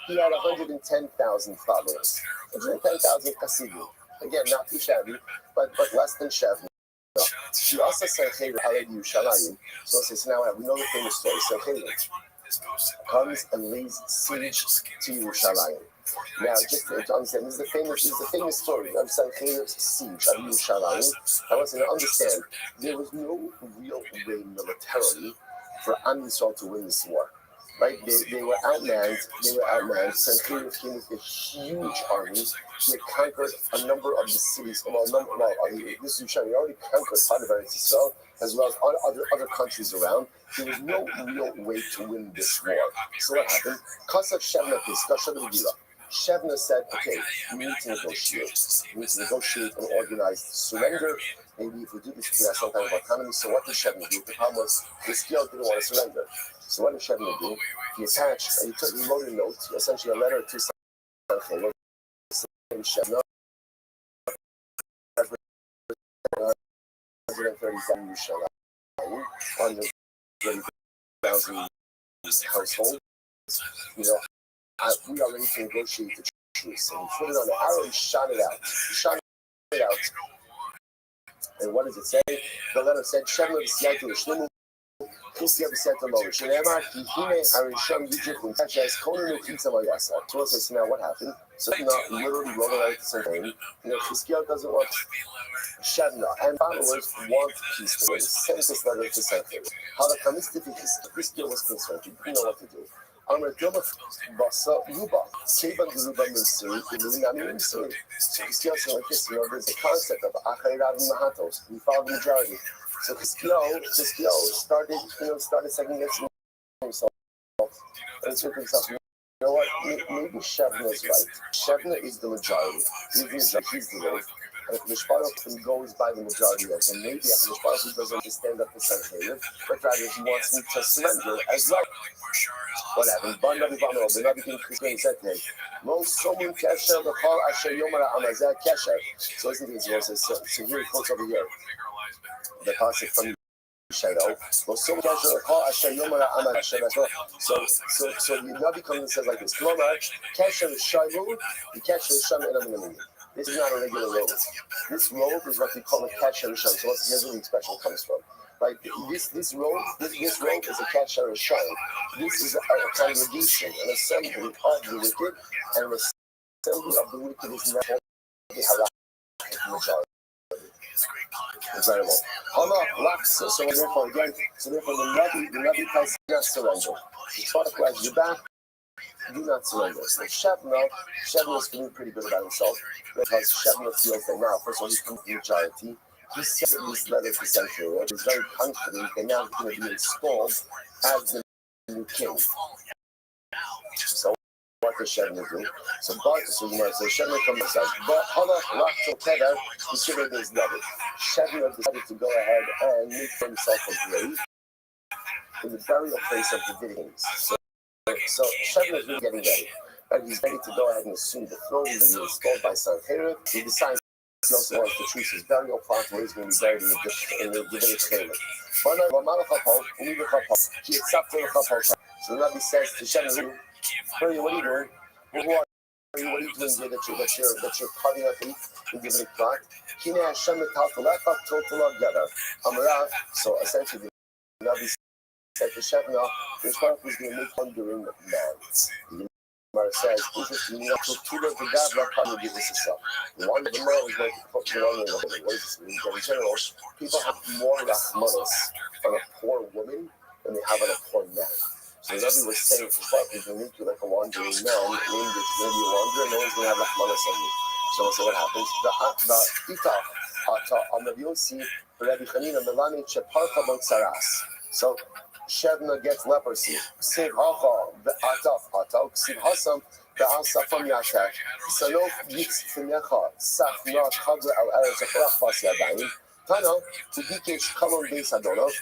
he had 110,000 followers. 110,000 Hasidim. Again, not too shabby, but less than Shevna. She also said, "Hey, Yerushalayim." So now we know the famous story. So hey, comes and lays siege to Yerushalayim. Now, just to understand, this is the famous story of Sancheiriv's siege of Yerushalayim. I want you to understand, there was no real way militarily for Am Yisrael to win this war. Right? They were outmanned. Sancheiriv came with a huge army. He had conquered a number of the cities. This is Yerushalayim. He already conquered part of Eretz Yisrael, as well as other countries around. There was no real way to win this war. So what happened? Shevna said, okay, we need to negotiate. We need to negotiate an organized surrender. Maybe if we do this, we can have some kind of autonomy. So what did Shevna do? The problem was Hiskiel didn't want to surrender. So what did Shevna do? He attached, he wrote a note, essentially a letter to Sancheiriv, saying Shevna, 137 Yerushalayim, 130,000 households. We are ready to negotiate the truce. And he put it on the arrow, he shot it out. And what does it say? The letter said, Shevna v'siyatu l'shlimu, Hiskiel v'siyatu lo. Shenemar, ki hine harisham yijichun, tachas konenu kitzam ayasa. So says, now what happened? So literally wrote a letter to Sancheiriv. Hiskiel doesn't want Shevna and followers want peace. They sent this letter to Sancheiriv. How the Kamistif Hiskiel was concerned, he didn't know what to do. So Hiskiel said like this, there's a concept of Achayrav Mahatos, we follow the majority. So Hiskiel started second guessing himself and said to himself, you know what, maybe Shevna is right. Shevna is the majority. He's the right. And if Mishparoch goes by the majority of them, maybe if Mishparoch doesn't stand up to Sancheiriv, but rather he wants me to surrender as well. What happened? The Nabi King Christian said to him, Somun Kesher B'chol Asher Yomara Amazah Kesher. So listen to these verses. So here it quotes over here. The passage from Shadow. So the Nabi comes and says like this, Kesher Shavu, Kesher Sham Elam. This is not a regular robe. This robe is what we call a Kesher Sham. So here's where the expression comes from. Right, this robe is a Kesher Sham. This is a congregation, an assembly of the wicked, and an assembly of the wicked is not the halakhic majority. Incredible. So therefore the Nabi Christ did not surrender. The Tzaddik as you back, do not surrender. So Shevna is feeling pretty good about himself because Shevna feels that now, first of all, he's come to the majority. He sent this letter to Sancheiriv. He's very confident that now he's going to be installed as the new king. So what does Shevna do? So Shevna comes and says, but Shevna decided to go ahead and make for himself a grave in the burial place of the Davidians. So Shevna is really getting ready. And he's ready to go ahead and assume the throne and be installed by Sancheiriv. He decides he also wants to choose his burial plot where he's going to be buried in the Davidic kingdom. So the Nabi says to Shevna, what are you doing? What are you doing here that you're cutting up the Davidic plot? So essentially, the Nabi said to Shevna, this part was going to make wandering man. The Gemara says, interestingly, one of the man is going to put the wrong in. What does this mean? In general, people have more rachmanos on a poor woman than they have on a poor man. So the Nabi was saying, we're going to make you like a wandering man, meaning that you're going to be a wanderer, no one's going to have rachmanos on you. So what happens? The Itach, on the Yosi, Rabbi Chanina, Melani, Cheparcha Botsaras. So Shevna gets leprosy. Siv Hacha, Ataf, Siv Hasam, Asafam Yashak. Sanof Yitz Finecha, Safna Kabra al Eretz Achrach Bas Yadayim. Tana, Tibikesh Kamon Beis Adonov.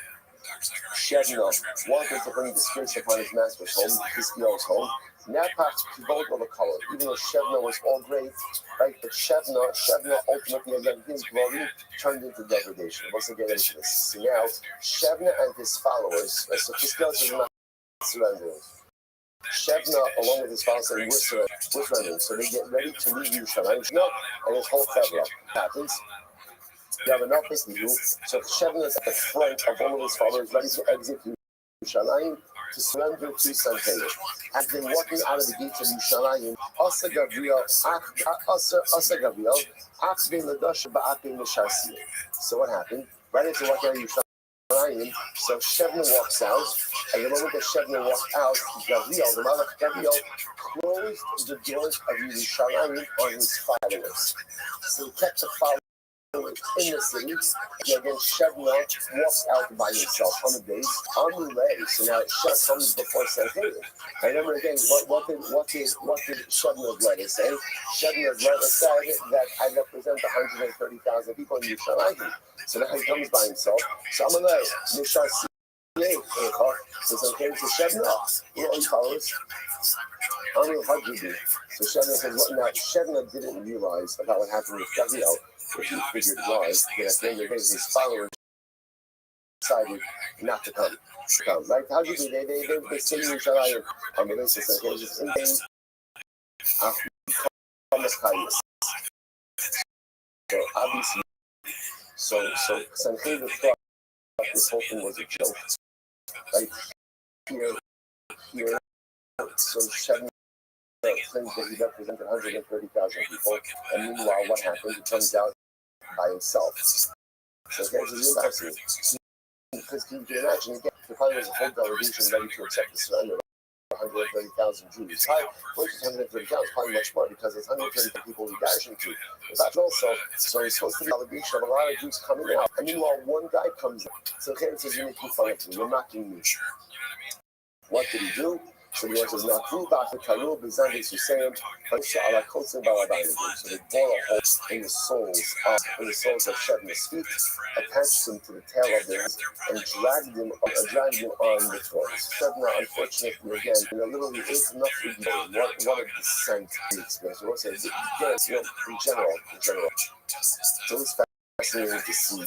Shevna wanted to bring disgrace upon his master's home, Hiskiel's home. Napak both of the color, even though Shevna was all great, right? But Shevna ultimately, again, his glory turned into degradation. Once again, into this. So now, Shevna and his followers, so Hiskiel is not surrendering. Shevna, along with his followers, say, we're surrendering. So they get ready to leave Yerushalayim. No, and his whole Fevra happens. You have enough view. So Shevna is at the front of all of his followers, ready to exit Yerushalayim to surrender to Sanhedrin. As they're walking out of the gates of Yerushalayim, Asa Gabriel, so what happened? Right as they walk out of Yerushalayim, so Shevna walks out, and the moment that Shevna walked out, Gabriel, the Malach Gabriel, closed the doors of Yerushalayim on his followers. So he kept the followers in the city, and then Shevna walks out by himself on the base, on the way. So now Shevna comes before Sanhedrin. I remember again, what did Shevna's letter say? Shevna's letter said that I represent 130,000 people in Yerushalayim. So now he comes by himself. So I'm going to Mishar so Sanhedrin says, Shevna, who are you followers? So Shevna says, now Shevna didn't realize about what happened with Gabriel. What he figured was that at the end of the day, his followers decided not to come. Right? How do you do? They say Yerushalayim on the basis that there's this insane so obviously, so Sanhedrin thought this whole thing was a joke. Right? Here, so Shevna claims that he represented 130,000 people, and meanwhile, what happened? It turns out by himself. So there's an embarrassment. Because can you imagine, again, there probably was a whole delegation ready to accept the surrender of 130,000 Jews. Probably 130,000, probably much more, because it's 130 people we dash into. But also, so it's supposed to be a delegation of a lot of Jews coming out. And meanwhile, one guy comes in. So Karen says, you're making fun of me, you're mocking me. What did he do? So he says, now through back the Kalu, Bizanti Susaim, so they bore a hole in the soles of Shevna's feet, attached them to the tail of their head, and dragged him on the thorns. Shevna, unfortunately, again, literally is nothing. What a descent he experienced. We'll say, in general. So it's fascinating to see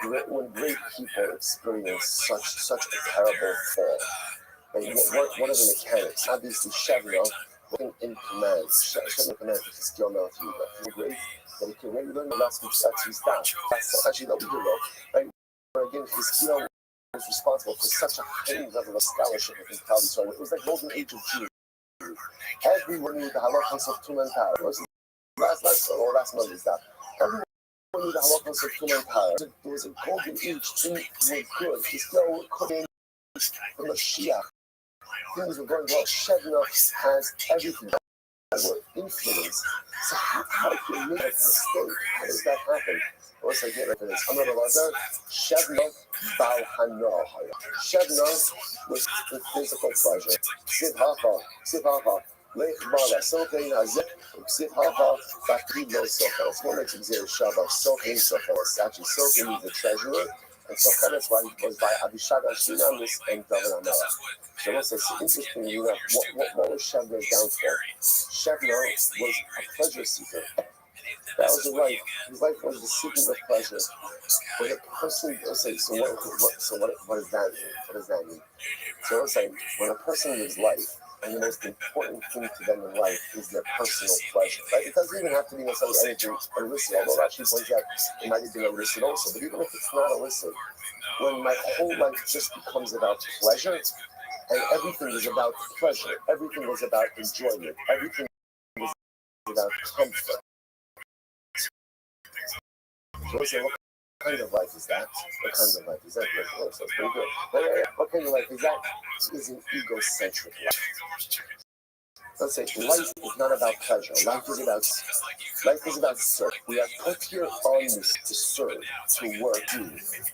when great people experience such a terrible fall. And what are the mechanics? Obviously, Shevna in command. Shevna in command is a skill military. He's great, but he can really learn the last week's staff. That's actually what we do, though. Right? But again, his skill was responsible for such a high level of scholarship in Talmud. So it was like golden age of Jews. Everyone knew the halachas of Tum and Tar. Last month is that. Everyone knew the halachas of Tum and Tar. There was a golden age. Things were good. His skill could in the Mashiach. Things were going well. Shevna has everything that were influence. So how can you make a mistake? How does that happen? Once I get ready for this, I'm going to Lazar. Shevna Bal Hanoah. Shevna was the physical pleasure. Siv Hacha. Lech Bala. Sochein Hazek. Siv Hacha. Bakrid Lo Socha. It's one makes exer Shabbat. Sochein Socha. It's actually Sochein means the treasurer. And Socha, that's why it was by Abishag Ashinamis and David Amara. So what's this? Interestingly enough, what was Shevna's downfall? Shevna was a pleasure seeker. That was his life. His life was the seeking of pleasure. When a person say, what does that mean? What does that mean? So let's say when a person lives life, and the most important thing to them in life is their personal pleasure. Right? It doesn't even have to be necessarily anything illicit, although actually points out it might be illicit also. But even if it's not illicit, when my whole life just becomes about pleasure, and everything is about pleasure, everything is about enjoyment, everything is about comfort. So we say, what kind of life is that? What kind of life is that? So it's pretty good. What kind of life is that? Is an egocentric life. Let's say life is not about pleasure. Life is about service. We are put here on this to serve, to work.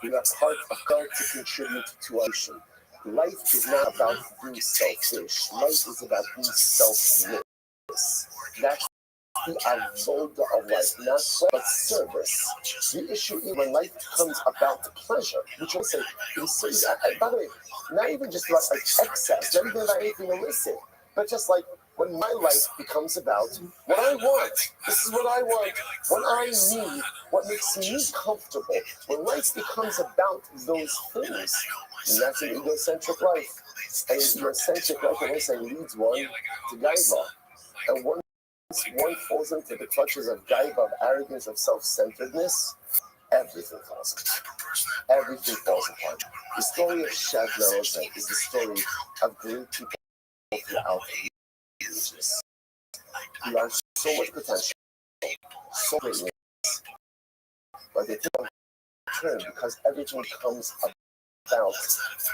We are part of God to contribute to our nation. Life is not about being selfish. Life is about being selfless. That's the avoda of life, not but service. The issue is when life becomes about pleasure, which will say, by the way, not even just about like excess, not even about anything illicit, but just like when my life becomes about what I want. This is what I want, what I need, what makes me comfortable. When life becomes about those things, and that's an egocentric life. And egocentric life, I say, leads one to gaiva. And one one falls into the clutches of gaiva, of arrogance, of self-centeredness, everything falls apart. Everything falls apart. The story of Shev Melozek is the story of great people throughout the ages. Who have so much potential, so great, but they take a turn because everything comes about,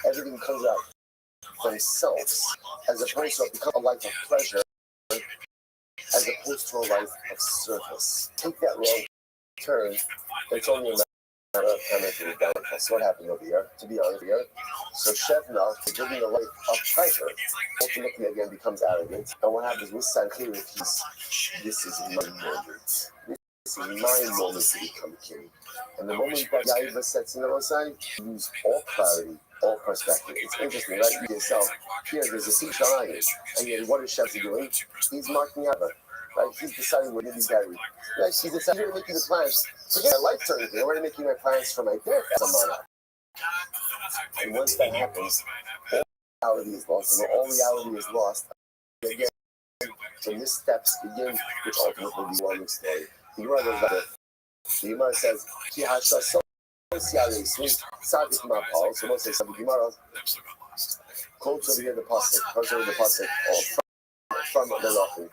everything comes out themselves, as opposed to become a life of pleasure, as opposed to a life of service. Take that wrong turn, it's only a matter of time to the downfall. So what happened over here? To be honest here, so Shevna, living a life of pleasure, ultimately again becomes arrogant. And what happens with Sankhira is, this is my moment. This is my moment to become king. And the moment that Yaiva sets in the side, you lose all clarity, all perspective. It's interesting, right? You yourself, here there's a sea giant, and yet what is Shevna doing? He's marking Yaiva. Right? He's deciding where to be buried. Right? He's deciding to making the plans. Forget my life turning. I'm already making my plans for my death as a monarch. And once that happens, all reality is lost. And when all reality is lost, again, the missteps begin, which ultimately be one story. The Gemara goes like the Gemara says, "Ki hasha so sadik mapal." So once they said the Gemara quotes over here the pasuk, from the Rafi.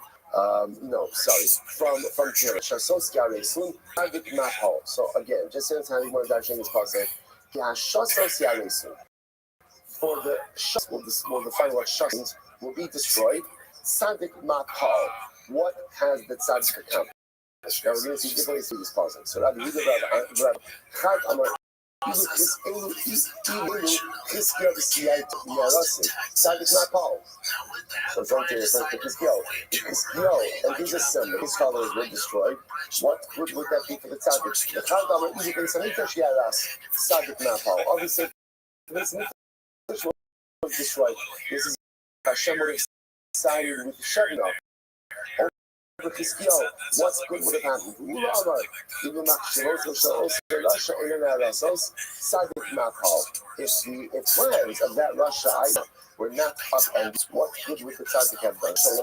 No, sorry, from Kira. Shasos Yaresun, Sadik Mapal. So again, just in time, we want to dash in this pasuk. Shasos Yaresun. For the shas will define what shas means, will be destroyed. Sadik Mapal. What has the tzaddik accomplished? Now we're going to see different ways to this pasuk. So Rabbi Yehuda Chad Amar. Sadik Mapal. So it's unclear if it's Kiskiel, and his assembly, his followers were destroyed. What good would that be for the tzaddik? The Chaldam are easy to say, Sadik Mapal. Obviously, this was destroyed. This is Hashem would have sided with Shevna. Over Kiskiel, what good would have happened? Sadik Mapal. If the plans of that Russia were not upended, what good would the tzaddik have done? So the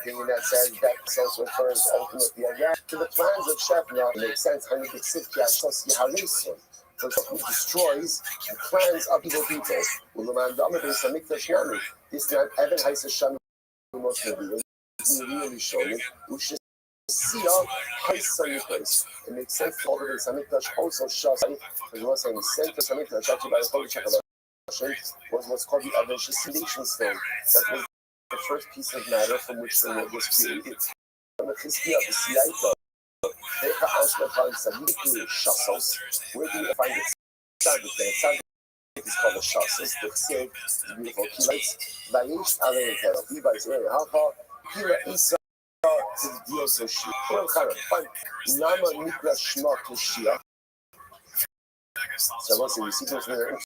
opinion that says that also refers ultimately again to the plans of Shevna. It makes sense. So who destroys the plans of evil people. This not Evan Haisa most really showing, which is see all place. It makes sense to all the Samikdash also shows as well as saying the center Samikdash actually by the Holy Chakra was what's called the Avishation stone. That was the first piece of matter from which the world was created. From the history of the Siaita, they also find Samikdash Shassos. Where do you find it? Sadik is called the Shassos, the Kseg, the beautiful Kivites. Bayish Alayka, Levi's area. How far? Kila Isa to the deal so she. Well, kind of fun. Nama Nikla Shma Toshia. So once we see those there,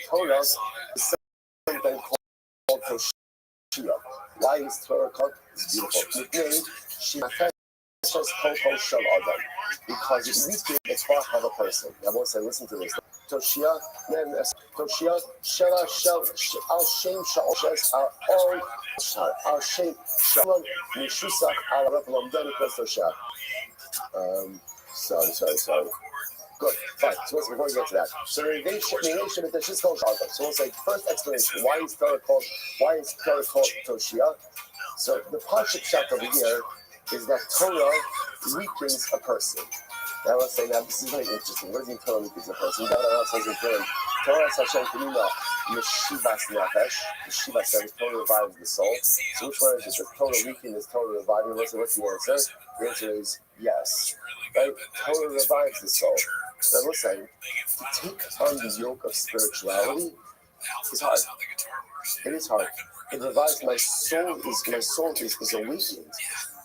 Torah is something called Toshia. Why is Torah called? It's beautiful. Nickname Shimafet. Because it weakens the thought of a person. I won't say, listen to this. Toshia, then Toshia, Shela, Al Shem, Shal, Al Shem, Shalom, Nishusak, Al Rapalom, Denikos Toshia. Sorry. Good, fine. So before we get to that, so the nation that she's called Shalom. So we'll say first explanation. Why is Torah called Toshia? So the Pasuk shot over here is that Torah weakens a person. Now let's say, this is very interesting. What does mean Torah weakens a person? Torah says Hashem Kunina, Yeshivas Nefesh. Yeshivas says Torah revives the soul. So which one is it? Does Torah weaken? Is Torah reviving? What's the answer? The answer is yes. Right? Torah revives the soul. Now listen, to take on the yoke of spirituality is hard. It is hard. It revives my soul is awakened.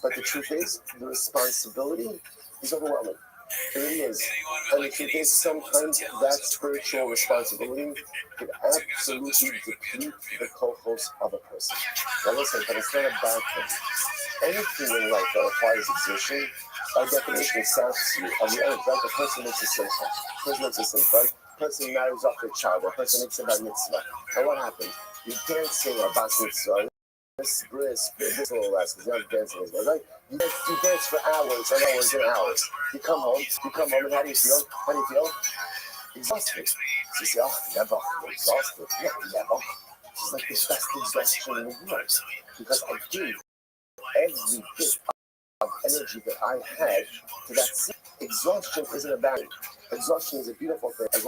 But the truth is, the responsibility is overwhelming. It really is. And the truth is, sometimes that spiritual responsibility can absolutely deplete the co-host of a person. Now listen, but it's not a bad thing. Anything in life that requires exertion, by definition, sounds to you. On the earth, right? The person makes a sinful. Right? The person marries off their child. The person makes a bar mitzvah. And what happens? You can't say a bas mitzvah. brisk, this little less because you're dancing as well, right? You dance for hours and hours and hours. You come home, and how do you feel? How do you feel? Exhausted. So you say, oh, never. I'm exhausted. Yeah, never. It's like the best exhaustion in the world because I gave every bit of energy that I had to that scene. Exhaustion isn't a bad thing. Exhaustion is a beautiful thing as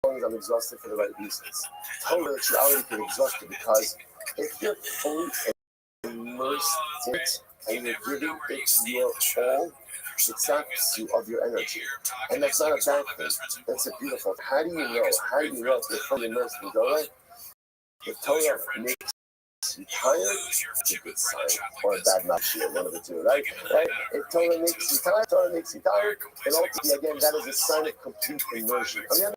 long as I'm exhausted for the right reasons. Total actuality can exhaust you because if you're fully immersed in it and you're giving it your all, it saps you of your energy. And that's not a bad thing. That's a beautiful thing. How do you know? How do you know if you're fully immersed in Torah? If Torah makes you tired, it's a good sign. Or a bad machine, one of the two, right? If Torah makes you tired, and ultimately, again, that is a sign of complete immersion. On the other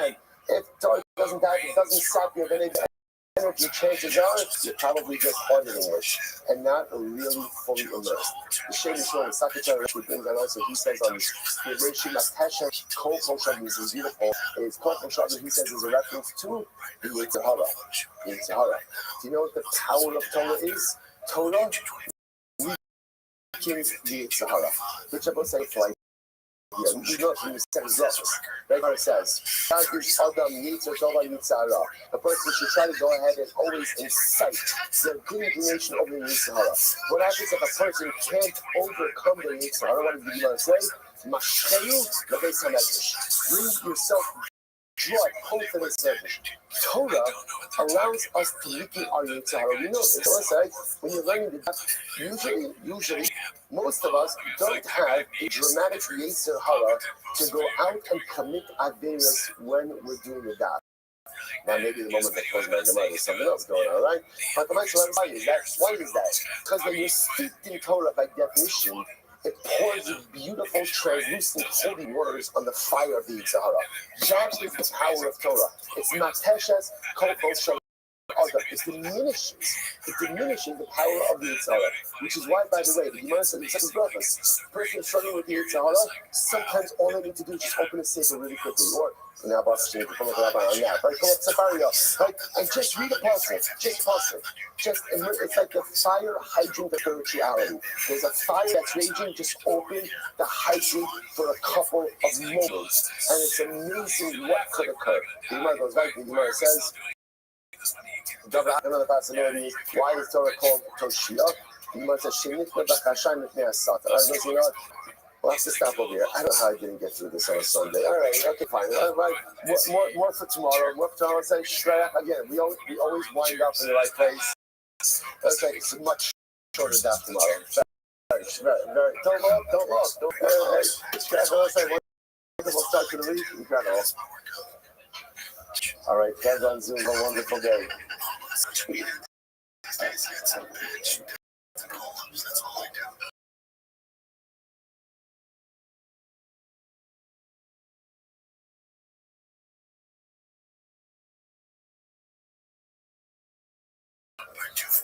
hand, if Torah doesn't sap you of any energy, chances are you're probably just auditing it and not really fully immersed. The shame is showing Sakatara Rishwood brings that also. He says on this, the Rishim Matasha Kol Poshav is beautiful. It's Kol Poshav, he says, is a reference to the Yitzhara. Do you know what the power of Torah is? Torah weakens the Yitzhara. Which I will say for like, yeah, we know from the seven verses. Right where it says, a person should try to go ahead and always incite the good inclination over the Yitzhara. What happens if a person can't overcome the Yitzhara? What did you want to say? Bring yourself joy, confidence, Torah allows us to weaken our Yitzhara. We know this. When you're learning the depth, usually, most of us don't have a dramatic Yitzhara to go out and commit Averis when we're doing the daf. Now, maybe the moment that close my Gemara, there's something else going on, right? But the Master why is that? Because when you're steeped in Torah by definition, it pours beautiful, translucent, holy waters on the fire of the Yitzhara. That is the power of Torah. It's not Teshes, Kolkos, it diminishes the power of the Yitzhara, which is why, by the way, the Gemara says in second brachas, the person is struggling with the Yitzhara, sometimes all they need to do is just open a sefer really quickly, or now boss to come up on that, right? Come up Safaria, right? And just read a passage, it's like the fire hydrant of spirituality. There's a fire that's raging, just open the hydrant for a couple of moments, and it's amazing what could occur. The Gemara goes right, the Gemara says, another possibility is, why is Torah called Toshia? You must have seen it, but we'll have to stop over here. I don't know how I didn't get through this on a Sunday. All right, okay, fine. All right, more for tomorrow. More for tomorrow. Say Shrek again. We always wind up in the right place. Okay, it's a much shorter daf tomorrow. Very. Don't look. Shrek, I'll say we'll start to the week. Incredible. All right, guys on Zoom, a wonderful day.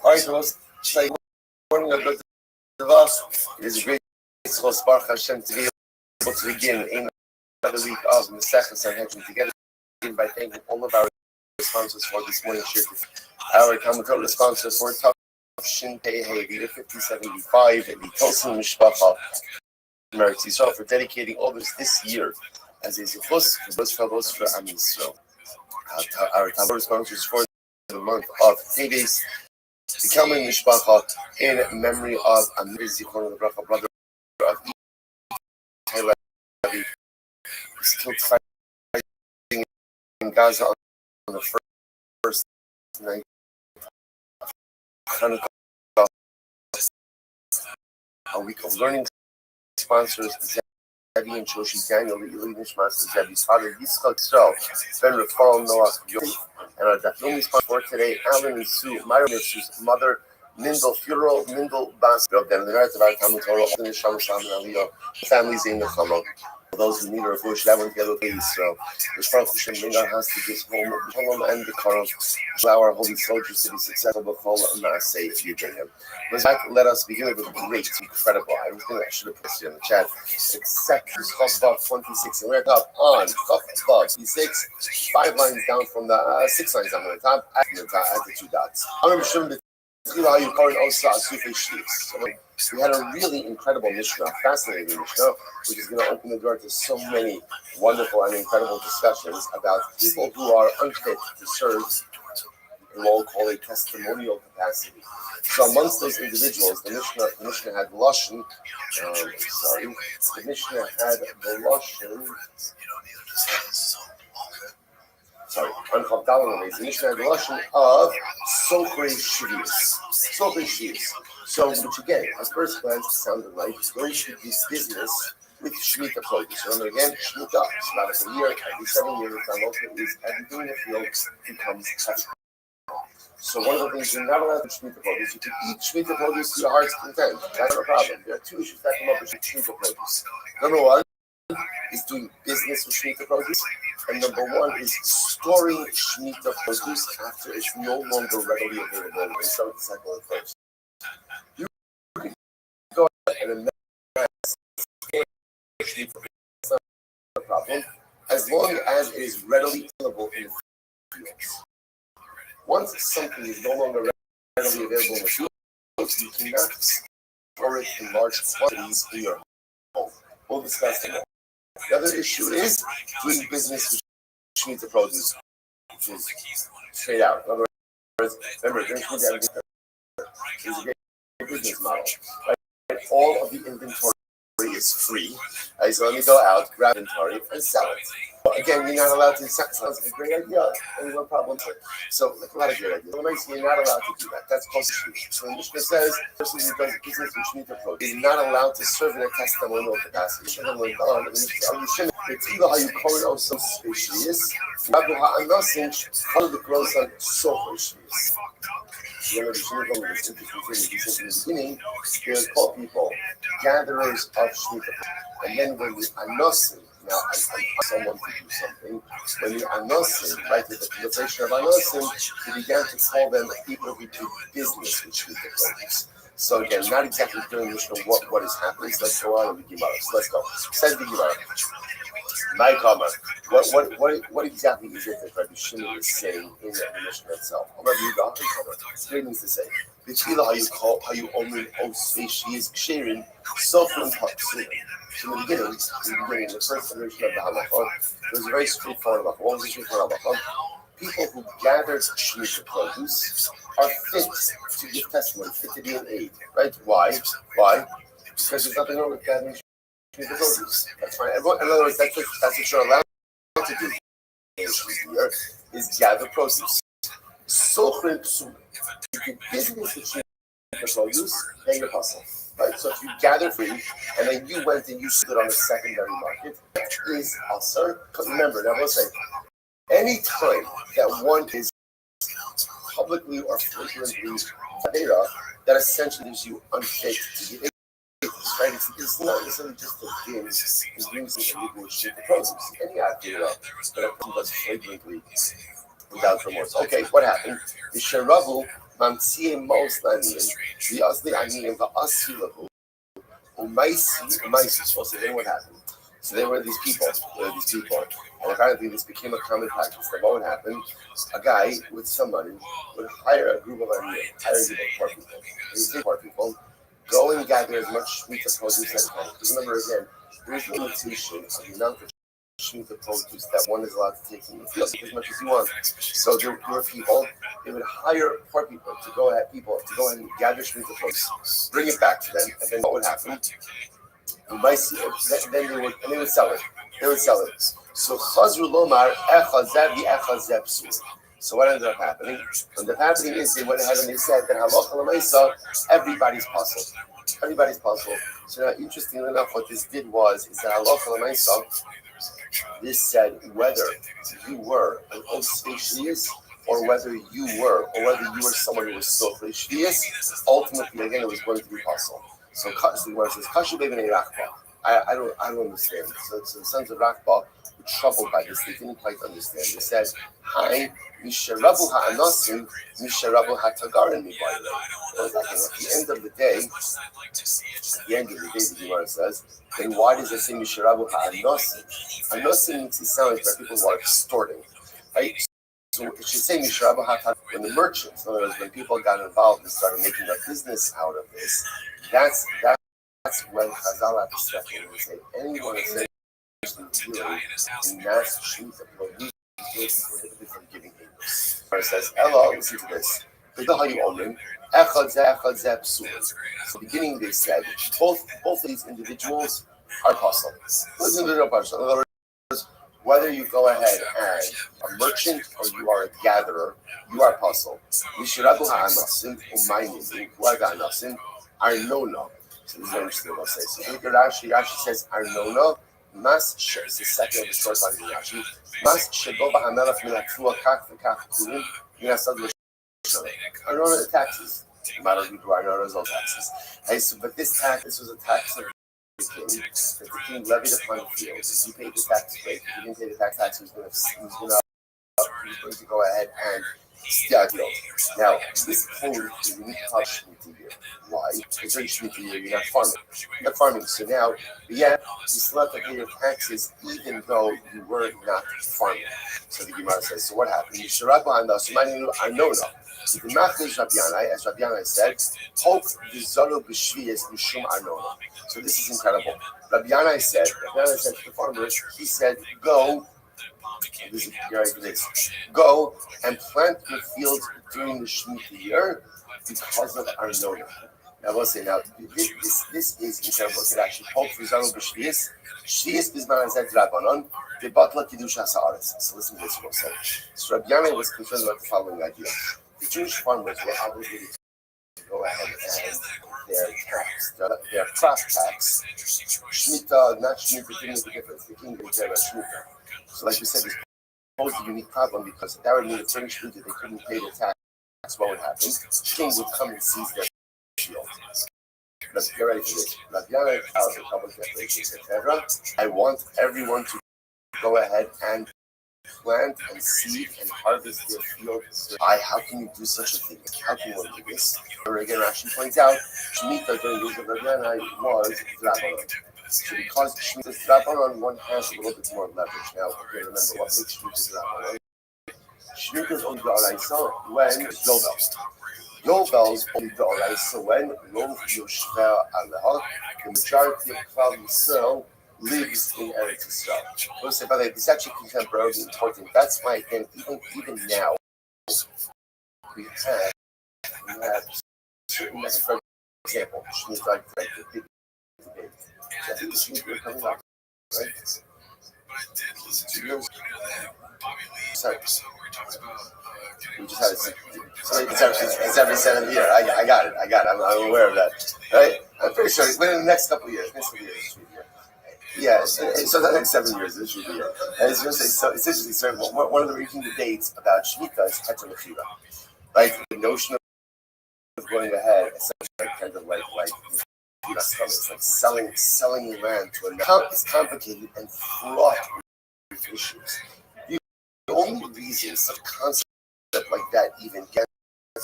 All right, so let's say morning of Dr. Devas. It is a great Tzchos Baruch Hashem to be able to begin another week of Masechah Sanhedrin together by thanking all of our sponsors for this morning shift. Our Talmud Torah sponsors for Shin Pei Vida 5075, the Tolson Mishpacha Meretz Yisrael for dedicating all this year as a zechus for Am Yisrael. Our Talmud sponsors for the month of Teves, the Kelman Mishpacha in memory of Amir Zichron, the Bracha brother of Taylor, who was killed fighting in Gaza on the first night of Hanukkah. A week of learning. Sponsors Zevi and Shoshi Daniel, the Elite Master Zevi's father Yitzchak Yisrael, Ben Rafal Noah Yofi, and our Dafyomi sponsor for today, Alan and Sue, Myra and Sue's mother, Mindel Funeral, Mindel Bas, of them, the Merit of our Talmud Torah, and the Sham Sham and Aliyah, families in the Chama. For those who need a refuah, should have one together with Israel. The Baruch Hashem bring our hands to this home, the Shalom and the Karam, allow our holy soldiers to be successful, but call and not say if you bring him. Let us begin with a great, incredible. I should have put it in the chat. Except Chavav 26, and we're up on Chavav 26, 5 lines down from the 6 lines down from the top, at the 2 dots. I'm So we had a really incredible Mishnah, fascinating Mishnah, which is going to open the door to so many wonderful and incredible discussions about people who are unfit to serve in what we'll call a testimonial capacity. So amongst those individuals, the Mishnah had Lashon. The Mishnah had the Lashon. On Chavdalim, the Mishnah had the Lashon of Sochrei Shvius. So, which again, at first glance, sounded like going to do business with Shemitah produce. Remember again, Shemitah is about a year, every 7 years, and ultimately everything in the field becomes touchable. So one of the things you're not allowed to Shemitah produce, you can eat Shemitah produce to your heart's content. That's no problem. There are two issues that come up with Shemitah produce. Number one is doing business with Shemitah produce, and number one is storing Shemitah produce after it's no longer readily available. And start the second one first. You can go ahead and amass Shemitah, no problem, as long as it is readily available in the fields. Once something is no longer readily available in the field, you cannot store it in large quantities in your home. We'll discuss that. The other issue is doing business with Shemitah produce, which is straight out. In other words, remember, during Shemitah, is a great business model. Right? All of the inventory is free. Right? So let me go out, grab inventory, and sell it. Again, you're not allowed to. Sounds like a great idea. There's no problem with it. So, like a lot of great ideas. You're not allowed to do that. That's called Shemitah. So, the Mishnah says, the person who does business with Shemitah produce is not allowed to serve in a testimonial capacity. It's either how you call it also species. Remember, the Shemitah was interesting in the beginning. They call people gatherers of Shemitah. And then when the Anosim, now I someone to do something, when the Anosim, right, with the conversation of Anosim, he began to call them people who do business with Shemitah produce. So again, not exactly clear what is happening. So let's go on with the Gemara. So let's go. Says the Gemara. My comment. What exactly is it that Rabbi Shimon is saying in the Mishnah itself? What it means to say. How you only she is sharing so-called so in the beginning, the first iteration of the halacha, it was a very straightforward halacha. What was the straightforward halacha? People who gathered Shemitah produce are fit to give testimony, fit to be an aid, right? Why? Because there's nothing wrong with gathering Shemitah produce. That's fine. In other words, that's what you're allowed to do here, is gather produce. So you do business with Shemitah produce, then you hustle. Right? So if you gather free and then you went and you stood on the secondary market, that is also, remember, now we'll say, any time that one is publicly or flagrantly data, that essentially leaves you unfit to give it. Right? It's not necessarily just the things in using illegal Shemitah produce. Any idea that a person does flagrantly without remorse. Okay, what happened? The Sheravu Mamtsie Mos Laniyim, the Asli Aniyim, the Asilahu, Umaisi, so then what happened? So there were these people, and apparently this became a common practice. That what would happen? A guy with some money would hire a group of poor people, go and gather as much Shemitah produce as possible. Because remember again, there is a limitation of the amount of Shemitah produce that one is allowed to take from the field as much as you want. So there were people, they would hire poor people to go ahead and gather Shemitah produce, bring it back to them, and then what would happen? Then they would sell it. So Chazru Lomar Echazev Echazev Psul. So what ended up happening? What ended up happening is they went ahead and they said that Halacha L'Maisa, everybody's puzzled. So now, interestingly enough, what this did is that Halacha L'Maisa, this said whether you were an Osei or whether you were someone who was Sofrei Shvius, ultimately again it was going to be possible. So the word says Kashu Beben Rakba. I don't understand. So the sons of Rakba were troubled by this. They didn't quite understand. They said, "Hi, Misharabu Ha'anasim, Misharabu Ha'tagarim Mibayim." At the end of the day, the Gemara says, then why does it say Misharabu Ha'anasim? Anasim makes it sound like people who are extorting, right? So it should say Mishrabu Hatat when the merchants, in other words, when people got involved and started making a business out of this, that's when Chazal had to step in and say, anyone who says dealing in mass sheets of produce is prohibited from giving English. It says, Ella, listen to this. So beginning they said, both of these individuals are possible. Listen to the partial. In other words, whether you go ahead and a merchant or you are a gatherer, you are possible. Mishrabu ha'anasim umaynim u'aganasim arnona. So this is very interesting what say. So look at Rashi says arnona. Mas is the second of the short line in Rashi. Mas shebo b'hamelach milatzua kach v'kach kurim minasad l'shalei. Arnona the taxes. No matter who do Arnona is all taxes. Hey, so, but this was a tax of the king. That the king levied upon the field. If you paid the tax break, if you didn't pay the tax, he was going to go ahead and steal. Now, this whole unique Shemitah year. Why? Because during Shemitah year, you're not farming. You're not farming. So now, yeah, you still have to pay your taxes even though you were not farming. So the Gemara says, so what happened? I know now. So the Machlish Rabbi Yanai, as Rabbi Yanai said, Hope Vizolo B'Shviyas Mishum Arnona. So this is incredible. Rabbi Yanai said to the farmers, he said, go and plant your fields during the Shemitah year because of Arnona. Now, we'll say, this is incredible. It actually Hope Vizolo B'Shviyas. Shviyas Bizman Hazet Rabbanon. The Batla Kiddush HaSa'aretz. So listen to this, we'll say. So Rabbi Yanai was concerned about the following idea. The Jewish farmers were obligated to go ahead and their crop tax, Shemitah, not Shemitah, didn't make a difference. The king didn't care about Shemitah. So, like we said, this posed a unique problem because that would mean that during Shemitah they couldn't pay the tax. What would happen? The king would come and seize their field. But get ready for this. I want everyone to go ahead and plant and seed and harvest their fields. How can you do such a thing? How can one do this? Again, Rashi points out, Shemitah during the days of Rabbi Yanai was Drabanon. So because Shemitah is Drabanon, one has a little bit more leverage. Now, remember what makes Shemitah Drabanon? Shemitah is only the Oraisa when Yovel. Yovel's only the Oraisa when Rov Yoshver Aleha, the majority of Klal Yisrael lives in Eretz Yisrael. We'll say, by the way, this is actually contemporarily important. That's why, again, even now, we have certain methods. For example, Shemitah like the big debate. I think the Shemitah coming up, right? But I did listen to that Bobby Lee episode where he talks about we just had it's every 7th year. I got it. I'm aware of that. Right? I'm pretty sure within the next couple of years. Yeah, so the next 7 years, this should be it. And it's going to say, so it's interesting. So one of the recent debates about Shemitah is Heter Mechira, right? The notion of going ahead, essentially, kind of like it's like selling land to another. It's complicated and fraught with issues. The only reason such concept like that even gets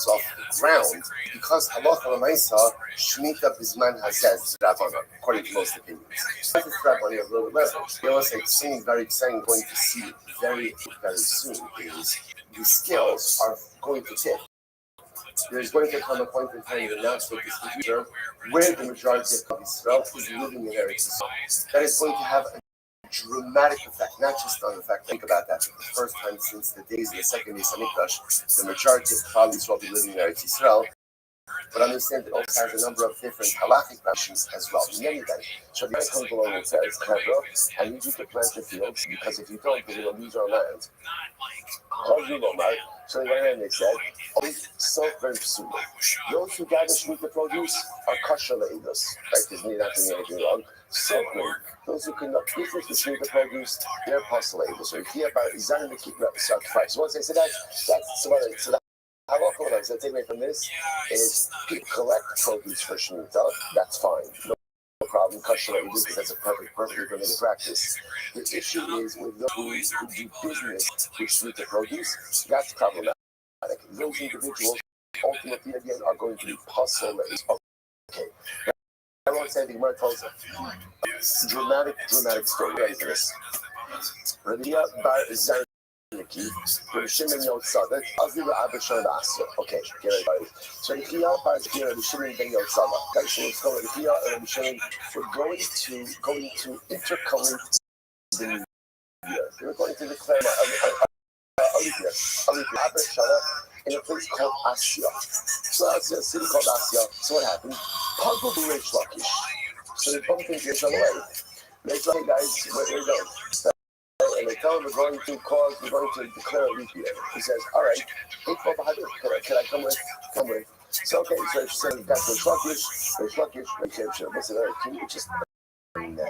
off the ground because halacha l'maisa Shemitah bizman hazez Rabbanon, according to most opinions. This Rabbanon has a little leverage. They always say something very exciting going to see very, very soon is the scales are going to tip. There's going to come a point in time in the next future where the majority of Israel is living in Eretz Yisrael. That is going to have a dramatic effect, not just on the fact. Think about that. For the first time since the days of the second Beis Hamikdash, the majority of Klal Yisrael will be living in Eretz Yisrael. But understand it also has a number of different halachic issues as well. In any event, Shabbat comes along and says, I need you to plant the fields because if you don't, we will lose our land. So they said, so very soon. Those who gather Shemitah produce are kosher le'edus. Right? There's not doing anything wrong. So great. Those who cannot eat the Shemitah produce, they're apostle le'edus. So if you have a design to keep sacrifice. Once they say that's so that halacha, what I said, take away from this is people collect produce for Shemitah. That's fine. No problem. Kosher le'edus, because that's a perfectly permitted practice. The issue is with those who do business with Shemitah produce, that's problematic. Those individuals ultimately again are going to be apostle le'edus. Okay. I won't say the Gemara tells a dramatic story. Ready for this? Rabbi Bar Zar Nikki, Shimon Yotzada, Azira Abishon Asya. Okay, get everybody. So the Kia Bazir and Shimon Ben Yotzada. Okay, so let's go with the Kia and Shimon. We're going to intercalate the new year. We're going to declare Abishana in a place called Asya. So that's a city called Asya. So what happened? Pagul Reish Lakish. So they both think Reish on the way. Reish Lakish, guys, where are you going? And they tell him we're going to declare a leap year. He says, all right, can I come with? Come with. So okay, so he said, we've got the sluggish, listen, can you just imagine,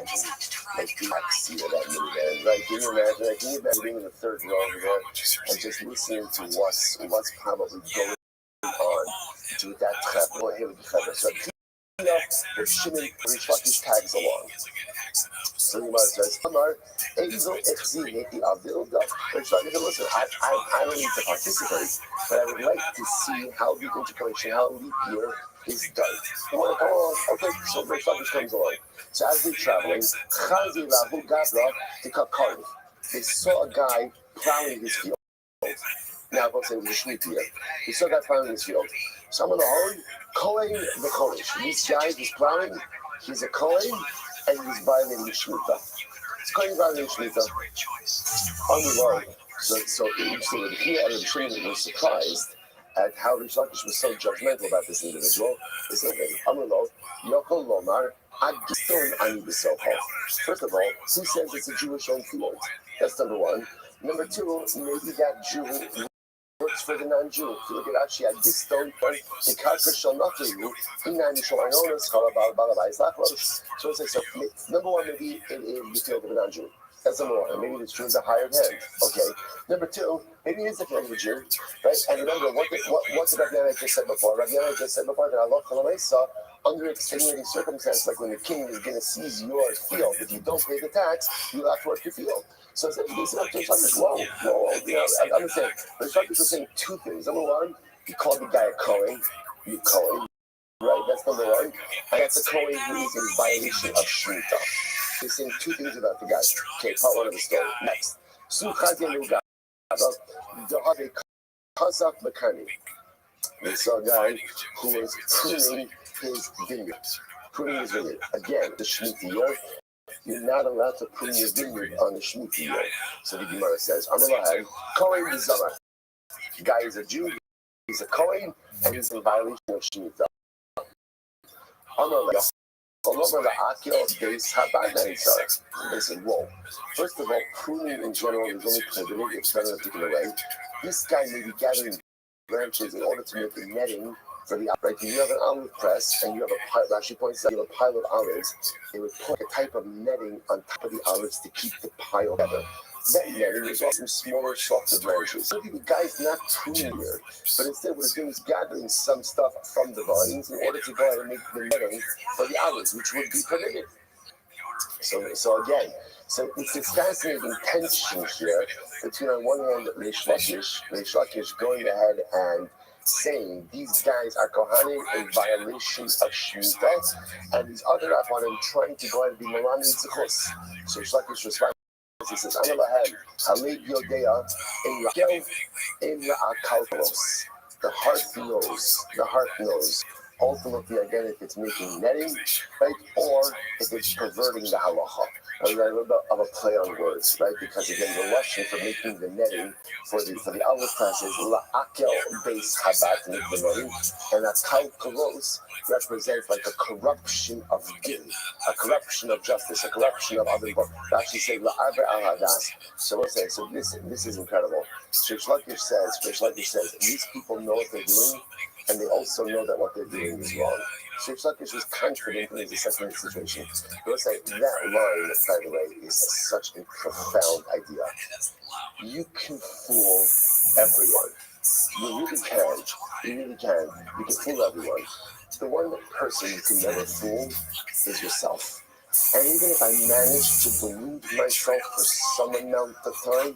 like, the backseat of that minivan, right? Can you imagine being in the third row over there and just listening to what's probably going on to that trap? Well, here we go. So, the Shimon Rish tags along. So the Gemara says, Amar, Ezo Echzi Heti Avilda. Listen, I don't need to participate, but I would like to see how the intercalation, how leap year is done. Oh, okay, so Rish Lakish comes along. So as they're traveling, Chazi Rahu Gabra to Kakari. They saw a guy plowing his field. Now, I'll say it was a Shemitah year. He saw a guy plowing his field. So I'm on the horn, Kohen the Kodesh. This guy is plowing, he's a Kohen, and he's violating Shemitah. He's Kohen violating Shemitah. On the line. So interesting that he and the Trinity were surprised at how Rish Lakish was so judgmental about this individual. They said, Amrlo, Yokol Lomar, Agiston Ani B'Soho. First of all, who says it's a Jewish owned field? That's number one. Number two, maybe that Jew works for the non-Jew. If you look at actually at this stone, the Karka shall not do you. So it's like, so number one, maybe it is the field of a non-Jew. That's number one. Maybe the Jew is a hired hand. Okay. Number two, maybe it is the field of a Jew. Right? And remember, what did Rabbi just said before? Rabbi just said before that Allah Kalamaysa, under extenuating circumstances, like when the king is going to seize your field, if you don't pay the tax, you have to work your field. So essentially, they said, whoa, I understand. But Rish Lakish was saying two things. Number one, he called the guy a Kohen. You Kohen. Right? That's number one. And that's a Kohen who is in violation of Shemitah. He's saying two things about the guy. Okay, part one of the story. Next. They saw a guy who was pruning his vineyard. Again, the Shemitah year. You're not allowed to prune your vineyard on the Shemitah year. So the Gemara says, Amrullah, Kohen Bizamar. The guy is a Jew, he's a Kohen, and he's in violation of Shemitah. Amrullah, they said, whoa. First of all, pruning in general is only prohibited if done in a particular way. This guy may be gathering branches in order to make a netting for the upright. You have an olive press and you have a pile, actually points out you have a pile of olives. They would put a type of netting on top of the olives to keep the pile together. That netting is also smaller, softer branches. So the guy's not pruning here, but instead what he's doing is gathering some stuff from the vines in order to go ahead and make the netting for the olives, which would be permitted. So again, so it's this fascinating tension here between on one hand Rish Lakish going ahead and saying these guys are Kohanim in violation of Shemitah, and these other Rabbanim trying to go ahead and be Malani Zichos. So Rish Lakish responds, he says, Analahem, Halei Yodea, in Rakel, in Ra'akalkalos. The heart knows. Ultimately, again, if it's making netting, right, or if it's perverting the halacha. A little bit of a play on words, right? Because again, the Russian for making the netting for the olive press is la'akel base habat, to make the netting, and that kalkalos represents like a corruption of din, a corruption of justice, a corruption of other. They actually say la'aber al hadas. So let's say, so this is incredible. Rish Lakish says, these people know what they're doing, and they also know that what they're doing is wrong. Rish Lakish was confident in his assessment of the situation. Let's say that line, by the way, is such a profound idea. You can fool everyone. You really can. You can fool everyone. The one person you can never fool is yourself. And even if I manage to delude myself for some amount of time,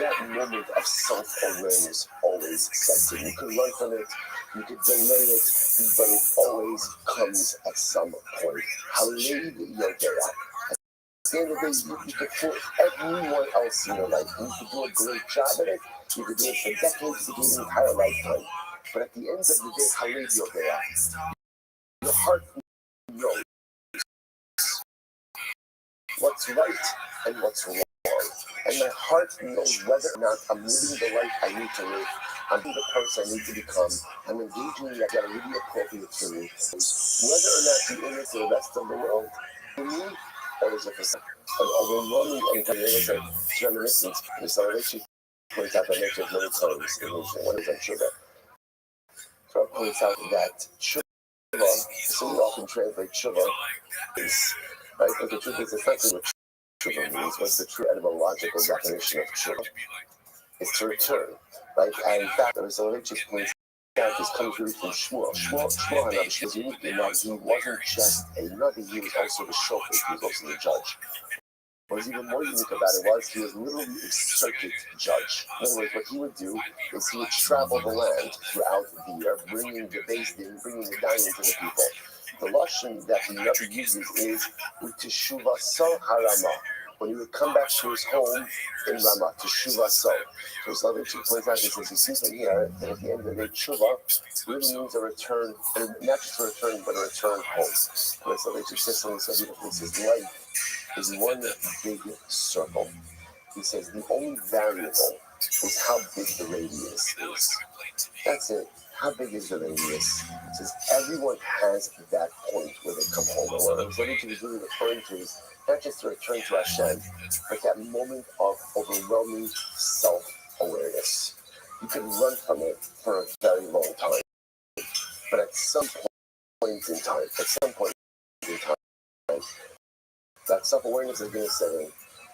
that moment of self-awareness always sets in. You can run from it, you can delay it, but it always comes at some point. Halei Yodea. the end of the day, you could put everyone else in your life. You could do a great job at it. You could do it for decades, you could do it an entire lifetime. But at the end of the day, Halev Yodea, your heart knows what's right and what's wrong. And my heart knows whether or not I'm living the life I need to live. I'm being the person I need to become. I'm engaging in that really appropriate for me. Whether or not you image the rest of the world, for me, or is it for an overwhelming and reminiscence? The salvation points out that mentioned many times in one of them, Shiva. So points out that Shiva, so we often translate Shiva, is, right? But the truth is, it's not what Shiva means. What's the true etymological definition of Shiva? It's to return, right? And in fact, the Resolution points out this comes really from Shmuel. Shmuel was unique in that he wasn't just a Navi, he was also the shofet, he was also the judge. What was even more unique about it was he was literally a circuit judge. In other words, what he would do is he would travel the land throughout the year, bringing the base din, bringing the dining to the people. The lashon that the Navi uses is Teshuvah so harama. When he would come back to his home in Ramah, Teshuvah so. So Salvation points out, he says, you see from here that at the end of the day, Teshuvah really means a return, and not just a return, but a return home. And Salvation says something so beautiful. He says, life is one big circle. He says the only variable is how big the radius is. That's it. How big is the radius? He says everyone has that point where they come home. And what Salvation is really referring to is not just to return to Hashem, but that moment of overwhelming self-awareness. You can run from it for a very long time, but at some point in time, that self-awareness is going to say,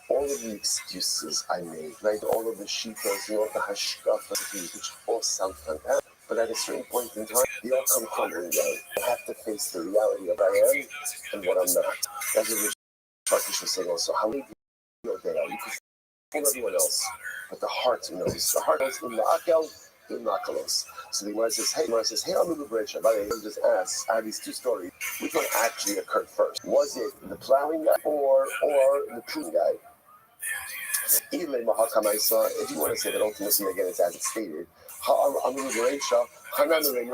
all of the excuses I made, right? All of the shitas, the hashkafas, which all sound fantastic. But at a certain point in time, they all come crumbling down. I have to face the reality of I am and what I'm not. That's what Turkish was saying also. How many people there are? You can fool everyone else, but the heart knows. The heart knows in the akel, in the akalos. So the Gemara says, hey, I'm in the bridge. By the way, just ask, I have these two stories. Which one actually occurred first? Was it the plowing guy or the pruning guy? If you want to say that ultimately, again, it's as it's stated,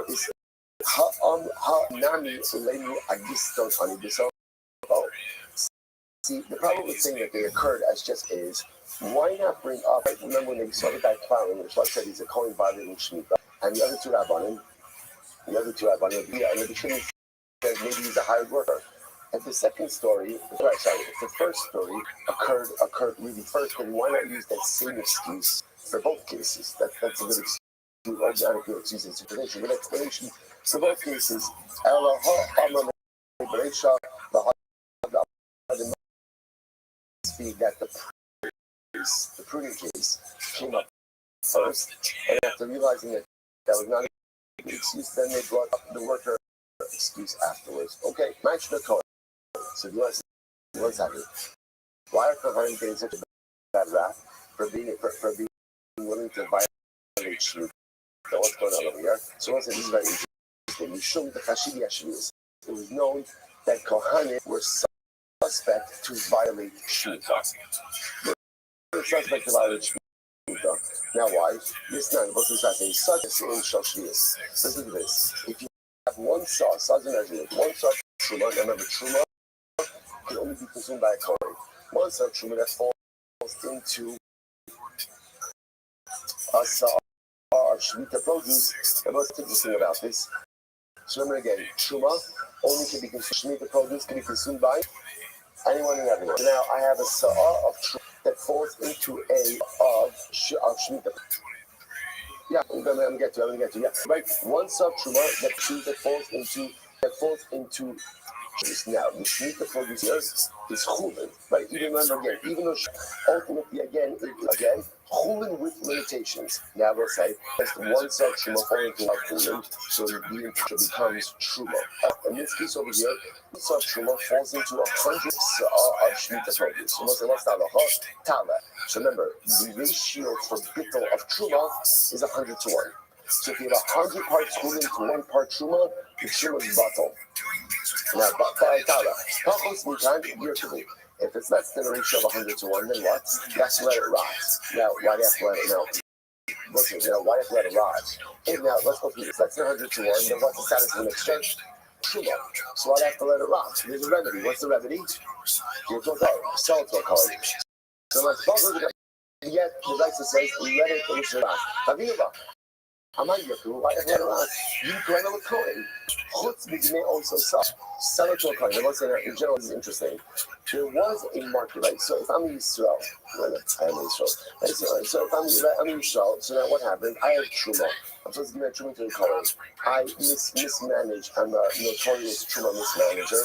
is see, the problem with saying that they occurred as just is, why not bring up, right? Remember when they saw the guy plowing, which like I said, he's a Kohen violating Shemitah, and the other two Rabbanim, yeah, and the Bishop said maybe he's a hired worker. And the second story, the first story occurred really first, then why not use that same excuse for both cases? That's a good excuse. It's a good explanation for both cases. That the pruning case came up first, and after realizing that was not a good excuse, then they brought up the worker excuse afterwards. Okay, match the code. So you want to see what's happening. Why are Kohanim getting such a bad rap for being willing to violate Shmita? What's going on over here? So once this is very interesting. You show me the Chashidi Yashmius. It was known that Kohanim were suspect to violate Shmita. They were suspect to violate Shmita. Now why? This now, what's this saying? Such a sin Shashmius. Listen to this. If you have one saw, one saw Truma, remember Truma can only be consumed by a Kohen. One saw Truma that falls into a saw of Shemitah produce. And what's interesting about this? So remember again, Truma only can be consumed, Shemitah produce can be consumed by anyone and everyone. So now I have a saw of Truma that falls into a of Shemitah. Yeah, I'm gonna get to. Yeah, right. One saw of Truma that falls into now, the Shemitah produce here is chulin, right? Even remember again, even though ultimately again, chulin with limitations. Now we'll say just one saw truma falling into our chulin, so the becomes truma. In this case over here, one saw truma falls into 100 of Shemitah produce. So what's the tala? So remember, the ratio for bittul of truma is 100 to 1. So if you have 100 parts chulin to 1 part truma, the truma is batal. Now, If it's less than a ratio of 100 to 1, then what? You have to let it rot. Now, why do you have to let it melt? Listen, why do you have to let it rot? Hey, now, let's go through this. Less than 100 to 1, then what's the status of an exchange? Truma. So why do you have to let it rot? There's a remedy. What's the remedy? Give it to a color. Sell it to a color. So let's bubble it. Yet, the license says, let it finish it rot. Haviva. Why do you let it rot? You can with coin. Chutz may also sell it to a coin. I want to say that in general, this is interesting. There was a market, right? So if I'm Yisrael, I am Yisrael. So if I'm Yisrael, so now what happened? I have Truma. I'm supposed to give that Truma to the coin. I mismanage. I'm a notorious Truma mismanager.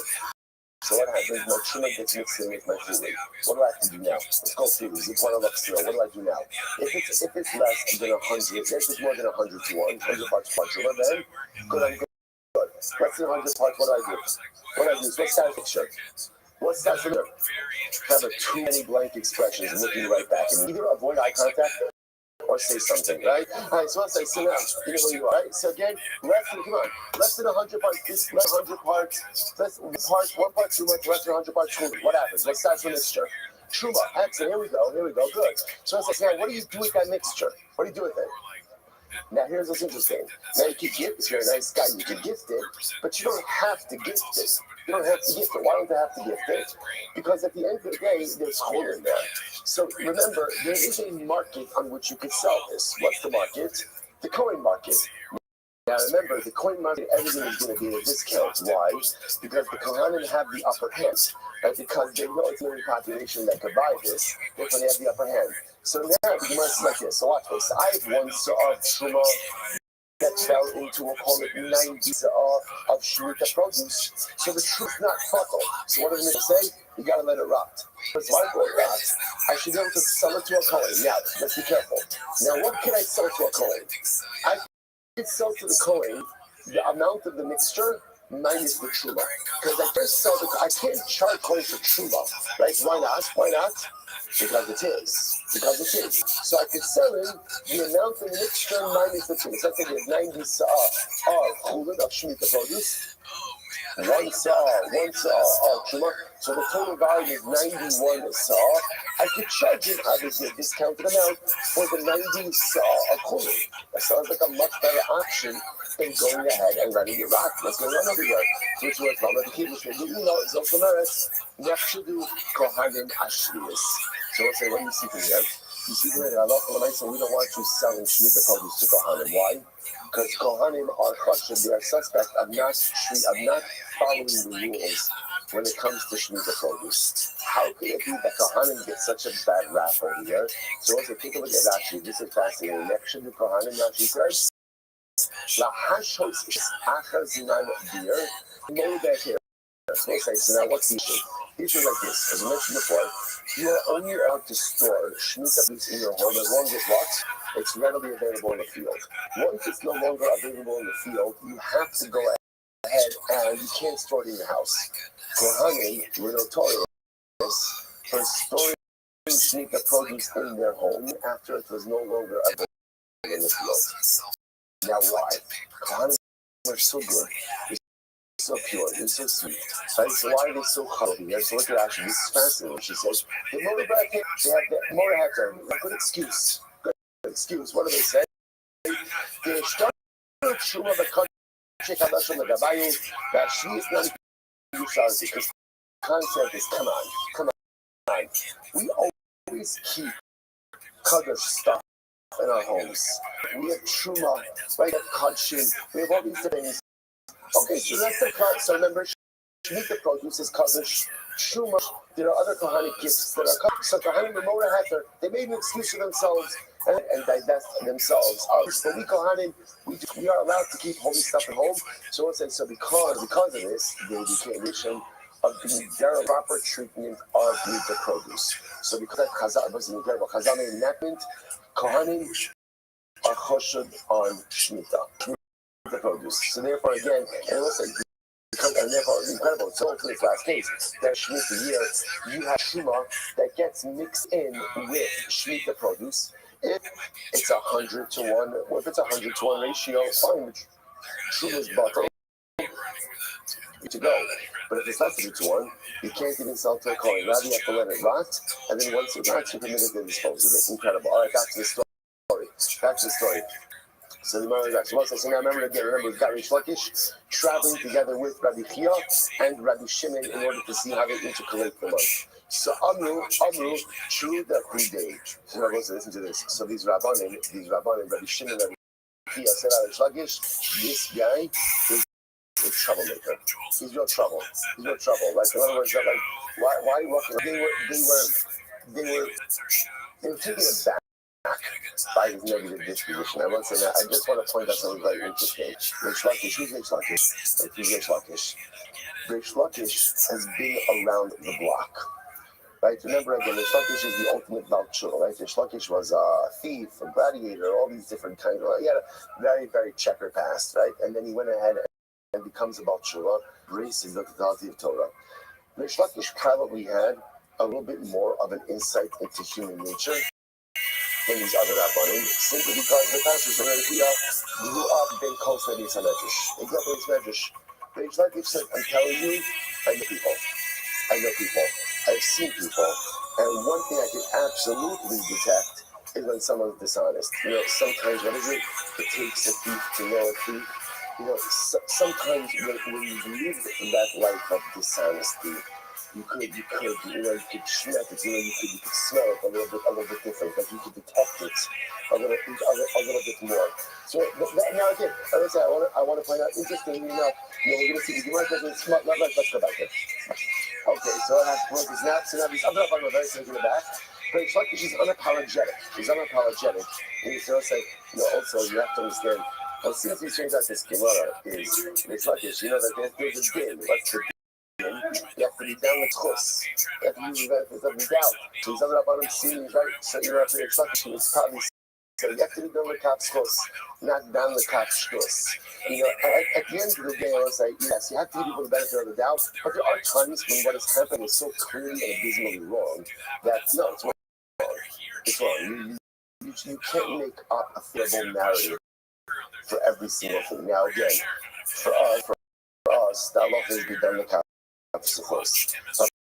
So what happens? My Truma gets mixed in with my food. What do I have to do now? Let's go through this. It's one of us. What do I do now? If it's less than 100, if it's more than 100 to 1, 100 parts per Truma, then good, I'm good. Less than 100 parts, what do I do? What do I do? What's that picture? What's that for? Have too many blank expressions looking right back and either avoid eye contact or say something, right? All right, so let's say, sit down. You know who you are, right? So again, less than 100 parts, this less 100 parts, one part too much, less than 100 parts too much. What happens? Let's start with mixture. Truma, excellent, here we go, good. So let's say, now, what do you do with that mixture? What do you do with it? Now here's what's interesting. Now you can gift it. You're a nice guy. You can gift it, but you don't have to gift it. You don't have to gift it. Why don't you have to gift it? Because at the end of the day, there's coin in there. So remember, there is a market on which you could sell this. What's the market? The coin market. Now remember, the coin market, everything is going to be at a discount. Why? Because the Kohanim have the upper hand. Right? Because they know it's only population that could buy this. Therefore, they have the upper hand. So now, you must like this. So watch this. I have one saw of Truma that fell into, we'll call it 90 saw of Shemitah produce. So the truth's not fuckle. So what does it say? You got to let it rot. It's why it rot. I should be able to sell it to a coin. Now, let's be careful. Now, what can I sell to a coin? I can sell to the coin the amount of the mixture minus the Truma. Because I first sell I can't charge coins for Truma. Right? Why not? Why not? Because it is. So I can sell him the amount of mixture minus the Truma. So let's say there's 90 saw of chulin of Shemitah produce. One saw of Truma. So the total value is 91 saw. I could charge him, obviously, a discounted amount for the 90 saw of chulin. That sounds like a much better option than going ahead and letting it rock. Let's go run over here. Which was one of the key, which we know is also merit. Nefshudu Kohanim Ashlius. So let's say, what do you see from here? You see from here, so we don't want you selling Shemitah produce to Kohanim. Why? Because Kohanim are chashuv, they are suspect of not following the rules when it comes to Shemitah produce. How could it be that Kohanim get such a bad rap over here? So let's take a look at Rashi. This is fascinating. Nefshudu Kohanim, Rashi says, La hashos achazinan beer. Know that here. So now what's the issue? The issue like this, as I mentioned before, you are only allowed to store Shemitah produce in your home as long as what? It's readily available in the field. Once it's no longer available in the field, you have to go ahead and you can't store it in your house. Kohanim were notorious for storing Shemitah produce in their home after it was no longer available in the field. Now why? Kohanim are so good. So pure, they're so sweet. Right? So why are they so hot here? So look at Ashley, this is fascinating. She says, the motor bracket, they have the motor hacker. Good excuse. What do they say? They start with Shuma the country, Kadashum the Gabayu, that she is not Yushalzi. The concept is, come on. We always keep Kaddish stuff in our homes. We have Shuma, right? We have Kadshim, we have all these things. Okay, so that's the part. So remember, Shemitah produce is Kaddish. Shuma, there are other Kohanic gifts that are Kaddish. So Kohanim and Mora Hatter, they made an excuse for themselves and divest themselves out. But we Kohanim, we are allowed to keep holy stuff at home. So let's say, so because of this, they became mission of the very proper treatment of Shemitah produce. So because of Chazal, it was incredible. Chazal made an enactment, Kohanim are choshed on Shemitah. The produce. So therefore, again, and listen, and therefore, it's incredible. So to this last case, that Shemitah year, you have Shuma that gets mixed in with Shemitah produce. If it's 100 to 1, or if it's 100 to 1 ratio, fine. Shuma's bottle. to go. But if it's less than 2 to 1, you can't even sell to a Kohen. Rather, you have to let it rot, and then once it rots, you're permitted to dispose of it. Incredible. All right, back to the story. Back to the story. So the Gemara is actually, so now remember again, we've got Rish Lakish traveling together with Rabbi Chia and Rabbi Shimon in order to see how they intercalate the month. So Amru, true the Huday. So now listen to this. So these Rabbanim, Rabbi Shimon, Rabbi Chia said Rish Lakish, this guy is a troublemaker. He's real trouble. Like in other words, like why walking? They were taking it back by his negative disposition. I won't say that. I just want to point out something very interesting. Rish Lakish, who's Rish Lakish? Rish Lakish has been around the block. Right? Remember again, Rish Lakish is the ultimate Balchul, right? Rish Lakish was a thief, a gladiator, all these different kinds of, he had a very, very checker past, right? And then he went ahead and becomes a Balchul, embraces the totality of Torah. Rish Lakish probably had a little bit more of an insight into human nature than these other Rabbanim, simply because the pastors of Rabbi grew up being close to these Medrash. They grew up in these Medrash. Rish Lakish said, I'm telling you, I know people. I've seen people. And one thing I can absolutely detect is when someone's dishonest. Sometimes, what is it? It takes a thief to know a thief. Sometimes when you've lived that life of dishonesty, you could smell it, you could smell it a little bit different, like you could detect it a little bit more. So now again, as I say, I want to point out, interestingly enough, we're going to see the Gemara doesn't smart. Let's go back there. Okay, so I have this now. So now these other are very simple in the back. But it's like she's unapologetic. And so it's like, also you have to understand. Well, since he turns out this Gemara is, it's like this, that there's a din. What's the din? You have to be down with chus. You have to be without doubt. So these other Rabbanim see, right? So it's like it's probably. So you have to be down with kap's chus, not down with kap's chus. At the end of the day, I was like, yes, you have to give people the benefit of the doubt, but there are times when what is happening is so clearly and abysmally wrong that, no, it's wrong. It's wrong. You can't make up a favorable narrative for every single thing. Now, again, for us, that law has been done with kap's chus.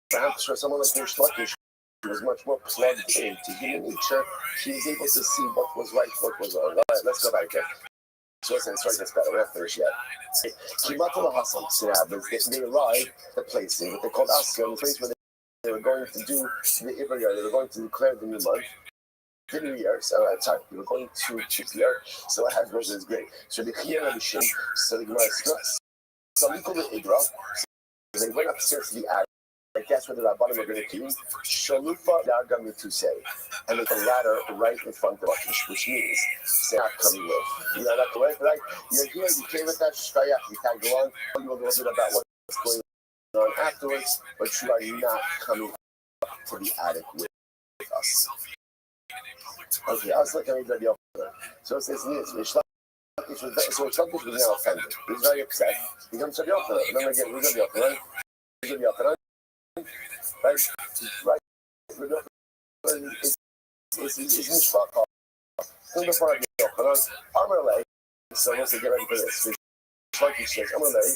Perhaps for someone like Rish Lakish, he was much more plugged into human nature. He was able to see what was right, what was wrong. All right, let's go back here. So it's right, that's better. We're not finished yet. They arrived at the place, what they called Asya, the place where they were going to do the Ibrahim, they were going to declare the new month. The new year, we were going to declare. So what happened was great. So the Khiyar and the Shin, so the Gemara is some equal to Ibra. So they went upstairs to the attic. Like that's where the Rabbanim are going to keep Shalufa Dargamituse, and there's a ladder right in front of us, which means they're not coming with. You're not going right? You're here, you came with that Shkayach, you can go on, tell you a little bit about what's going on afterwards, but you are not coming up to the attic with us. Okay, I was looking at everybody else. So it says this, so Rishlakish was now offended. He's very upset. He comes to the Yochanan. Remember again, who's going to be Yochanan? Right? It's Mishpah. Who before I get Yochanan? Amalei. So once they get ready for this, Rishlakish says, Amalei,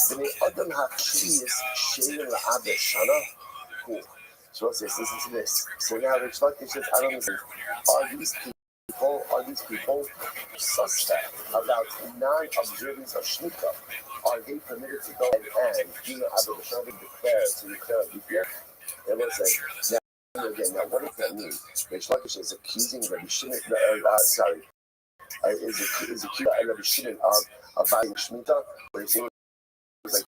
the Adam HaKiyis Shein La'abed Shana. Cool. So it says, listen to this. So now Rishlakish says, I don't listen. Are these people suspect about non-observance of Shnika? Are they permitted to go and declare a leap year? It was like, now what does that mean? Rish Lakish is accusing Rabbi Shimon, is accusing Rabbi Shimon of buying Shemitah, but he's saying it was like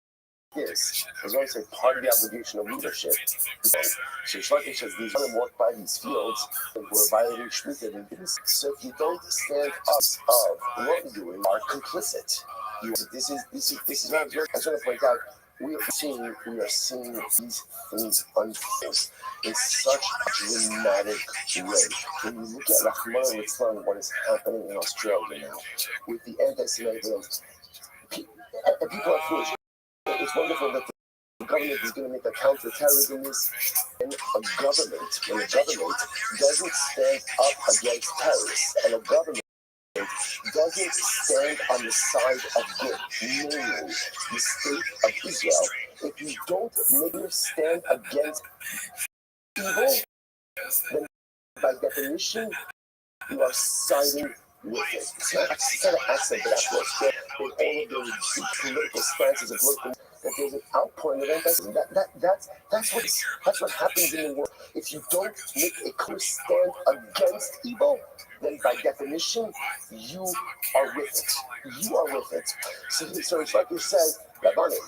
this. I was going to say part of the obligation of leadership. So Rish Lakish says these men walk by these fields and were violating Shemitah. So if you don't stand up of wrongdoing, are complicit. This is what I'm just want to point out. We are seeing these things unfold in such a dramatic way. When you look at Rahman al what is happening in Australia now with the anti-Semitism, people are foolish. It's wonderful that the government is going to make a counter-terrorism list, and when a government doesn't stand up against terrorists, and a government doesn't stand on the side of good, namely the state of Israel, if you don't make your stand against evil, then by definition, you are siding with it. It's not an accent, but actually, in all of the political stances and political, that there's an outpouring of anti-Semitism. That's what happens in the world. If you don't make a clear stand against evil, then by definition, you are with it. You are with it. So it's like you said, Rabbanim,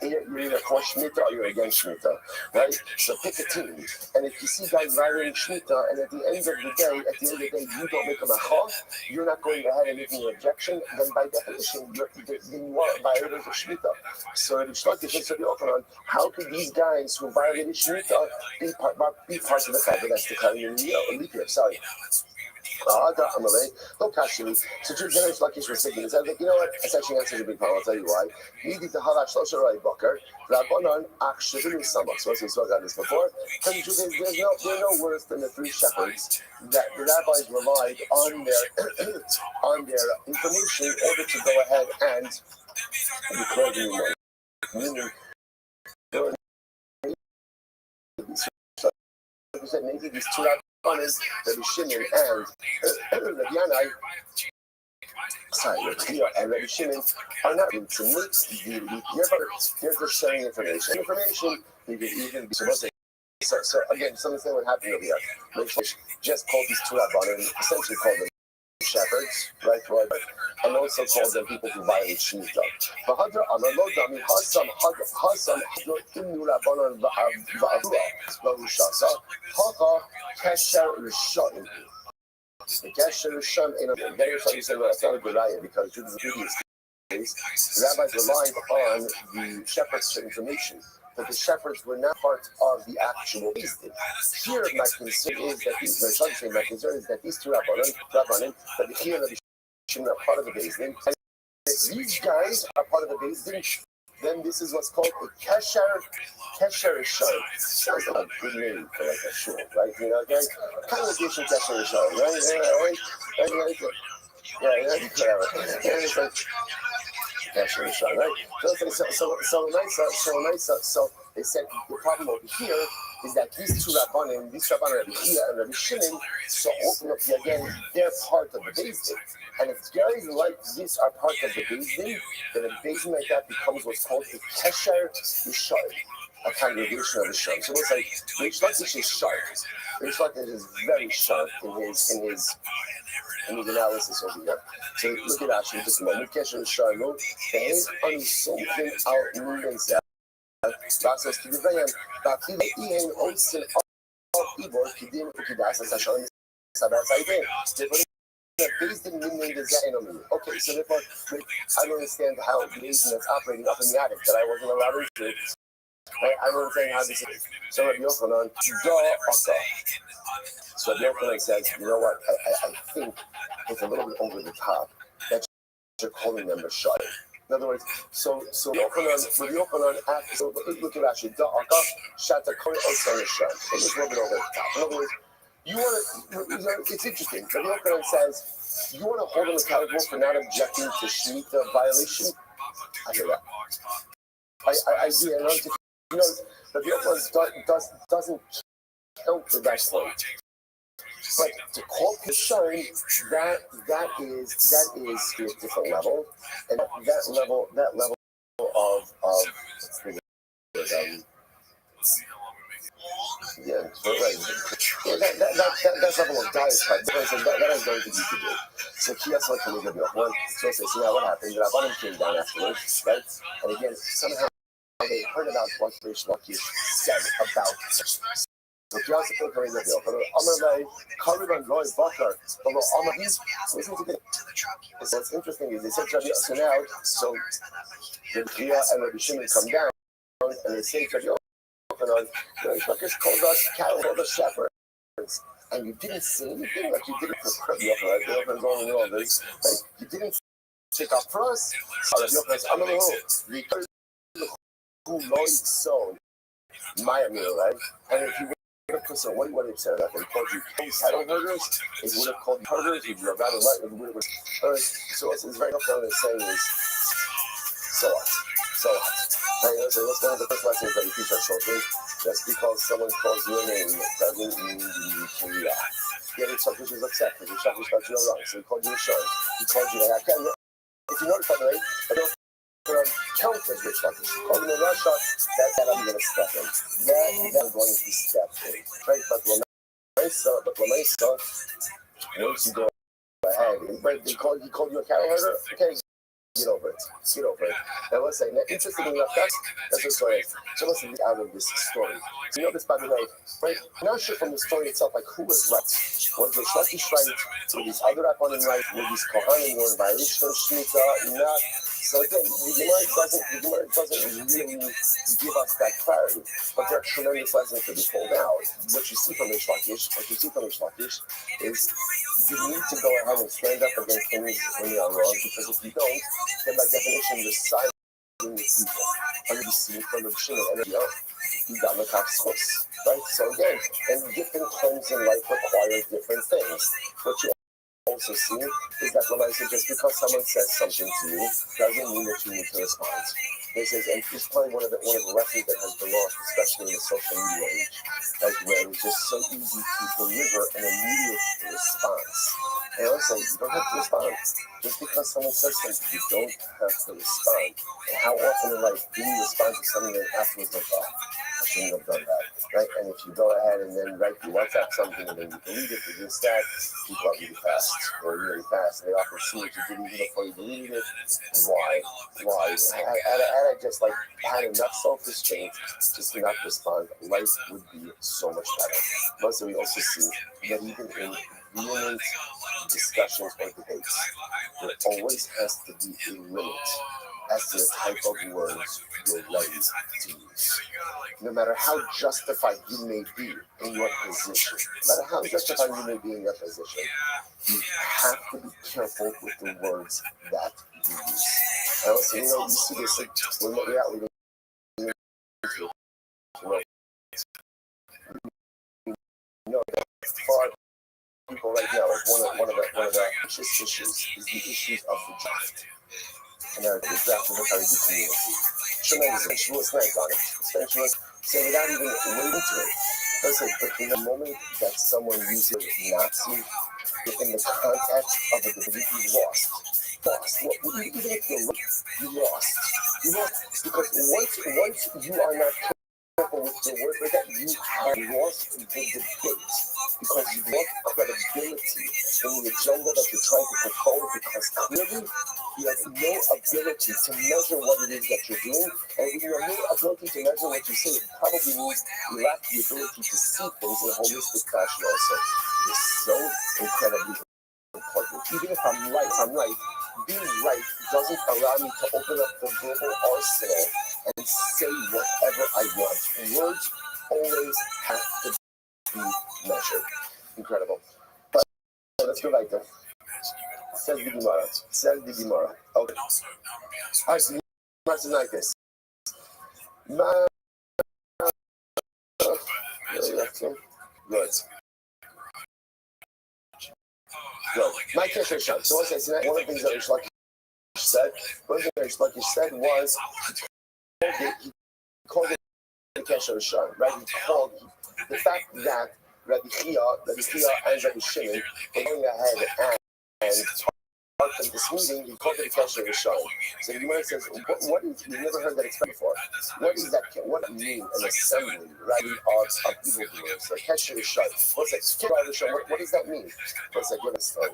you're either for Shemitah or you're against Shemitah, right? So pick a team. And if you see guys violating Shemitah, and at the end of the day, you don't make a machal, you're not going ahead and making an objection, then by definition, you are violating the Shemitah. So if you how could these guys who violated Shemitah be part of the fact that that's declaring a leap year? Sorry. Don't catch me. So Generation Lucky's were thinking, I was like, you know what? This actually answers a big problem. I'll tell you why. Needed to have actually right bucker. Rabbanon actually stomach. So we spoke on this before. Because there's no worse than the three shepherds that the rabbis relied on their information in order to go ahead and declare the new money. Meaning, maybe these two rabbis, Rabbi Shimon and Rabbi Yanai, and Rabbi Shimon are not going to mix the leap year, but they're just sharing information. You can even be supposed to. So again, so let's say what happened over here. Just called these two rabbanim, essentially called them shepherds, right? And also called them people who violate Shemitah. The Gesher Sham in a very funny say, well, that's not a good idea because in the previous days, the rabbis relied on the shepherds for information, but the shepherds were not part of the actual beast. Here, my concern is that these two rabbanim, that the Chia and the Shimon are part of the beast. And if these guys are part of the beast, then this is what's called a Kesher Sham. Sounds like a good name for like a shul, right? You know, okay? Congregation Kesher Sham, right? Kesher Sham, right? So they said the problem over here is that these two rabbanim, Rabbi Chia and Rabbi Shimon, so ultimately again, they're part of the Beis Din. And if guys like this are part of the Beis Din, then a Beis Din like that becomes what's called a Kesher Yishar, a congregation of the Sham. So it's like Reish Lakish is sharp. Reish Lakish is very sharp in his analysis over here. So look at that. Just a moment. Kesher Yishar, no, they ain't something out in the Vasos to the Vayan, but he ain't also evil, he didn't put it as a showing idea. Okay, so therefore, I don't understand how the reason that's operating up in the attic that I wasn't allowed to do. I don't understand how this is. So Rabbi Yochanan, so Rabbi Yochanan says, you know what, I think it's a little bit over the top that you're calling them a shot. In other words, so Yochanan acts, so look at actually, Shata Kori Osana Sham. It's a little bit over the top. In other words, you want to, it's interesting. Rabbi Yochanan says, you want to hold them accountable for not objecting to Shemitah violation? I hear that. I do. You know, Rabbi Yochanan doesn't count to that point. But to call Kishon, that is to a different level, and that level of that level of diet type, that is going to be to do. So Kias like to look at one. So say, see now what happened? Rabbanim came down afterwards, right? And again, somehow they heard about what Reish Lakish said about. So Kias like to look at Amar Kariban Roy Bakar. Listen to this. So what's interesting is they said so now, so the Kia and Rabbi Shimon come down and they say to Rabbi Yochanan, Reish Lakish called us cattle, called us shepherds. And you didn't say anything, like you didn't for Rabbi Yochanan, right? Rabbi Yochanan's only all this. Like, you didn't take up for us. Rabbi Yochanan says, I'm going to go. Who lost so my meal, right? And if you So what would have said about them? Called you cattle herders? It would have called you herders. It would have rather right. It would have herders. So it's very often saying is so what? So what? Right? So that's one of the first lessons that we teach our children. Just because someone calls you a name doesn't mean you need to react. Getting something is accepted. Your self respect you are wrong. So he called you a shirt. He called you like I can't. If you notice, by the way, I don't count as rich like this. You call me a Russia, that I'm going to step in. That I'm going to step in. Right? But when I saw, once you go ahead, right, he called you a cattle herder, okay, get over it. Get over it. Now let's say, interestingly enough, that's the story. So let's get out of this story. So you notice, by the way, right, I'm not sure from the story itself, like who was right. Was the Shlokish right? Were these other Rabbanim right? Were these Kohanim were in violation of Shemitah? Not. So again, the Gemara doesn't really give us that clarity. But there are tremendous lessons to be pulled out. What you see from the Shlokish is you need to go ahead and stand up against things when they are wrong, because if you don't, then by definition you're silent in the people. And you see from the Shimon and the you got the source, right? So again, and different times in life require different things. What you also see is that when I say just because someone says something to you doesn't mean that you need to respond. This is, and it's probably one of the lessons that has been lost, especially in the social media age, like where it's just so easy to deliver an immediate response. And also, you don't have to respond. Just because someone says something, you don't have to respond. And how often in life do you respond to something that afterwards like, oh, I shouldn't have done that, right? And if you go ahead and then write, you WhatsApp something and then you delete it, you just that, people are really fast. They're really fast. They often see what you did even before you deleted it. Why? I just like had enough self-restraint just to not respond. Life would be so much better. Plus, we also see that even in vehement discussions or debates, there always has to be a limit as to the type of words you're ready to use. No matter how justified you may be in your position, no matter how justified you may be in your position, you have to be careful with the words that you use. And also, you see this when we're out with for people right now, one of the richest issues is the issues of the draft. And the draft is a very big community. Tremendous sensuous night on it. Sensuous. So without even waiting to it. Listen, but in the moment that someone uses Nazi within the context of a debate, you lost. Even if you're right, you lost. Because once you are not careful with the word that you have lost the debate, because you've lost credibility in the agenda that you're trying to put forward, because clearly you have no ability to measure what it is that you're doing, and when you have no ability to measure what you say, it probably means you lack the ability to see things in a holistic fashion also. It is so incredibly important. Even if I'm right, being right doesn't allow me to open up the verbal arsenal and say whatever I want. Words always have to be measured. Incredible. But let's go right there. Says the Gemara. Okay. All right, so much like this. Good. My Kesher Shot. So what's that? One of the things that Rishlokish said, was he called it the Kesher Shot, right? He called the fact that Rabbi Chia and Rabbi Shimon were going ahead and part of this meeting, he called it a Kesher Shot. So the Gemara says, what is, we've never heard that expression before. What is that? What does it mean? An assembly, right, of evildoers? A Kesher Shot. What's that? What does that mean? What's that? Give us a story.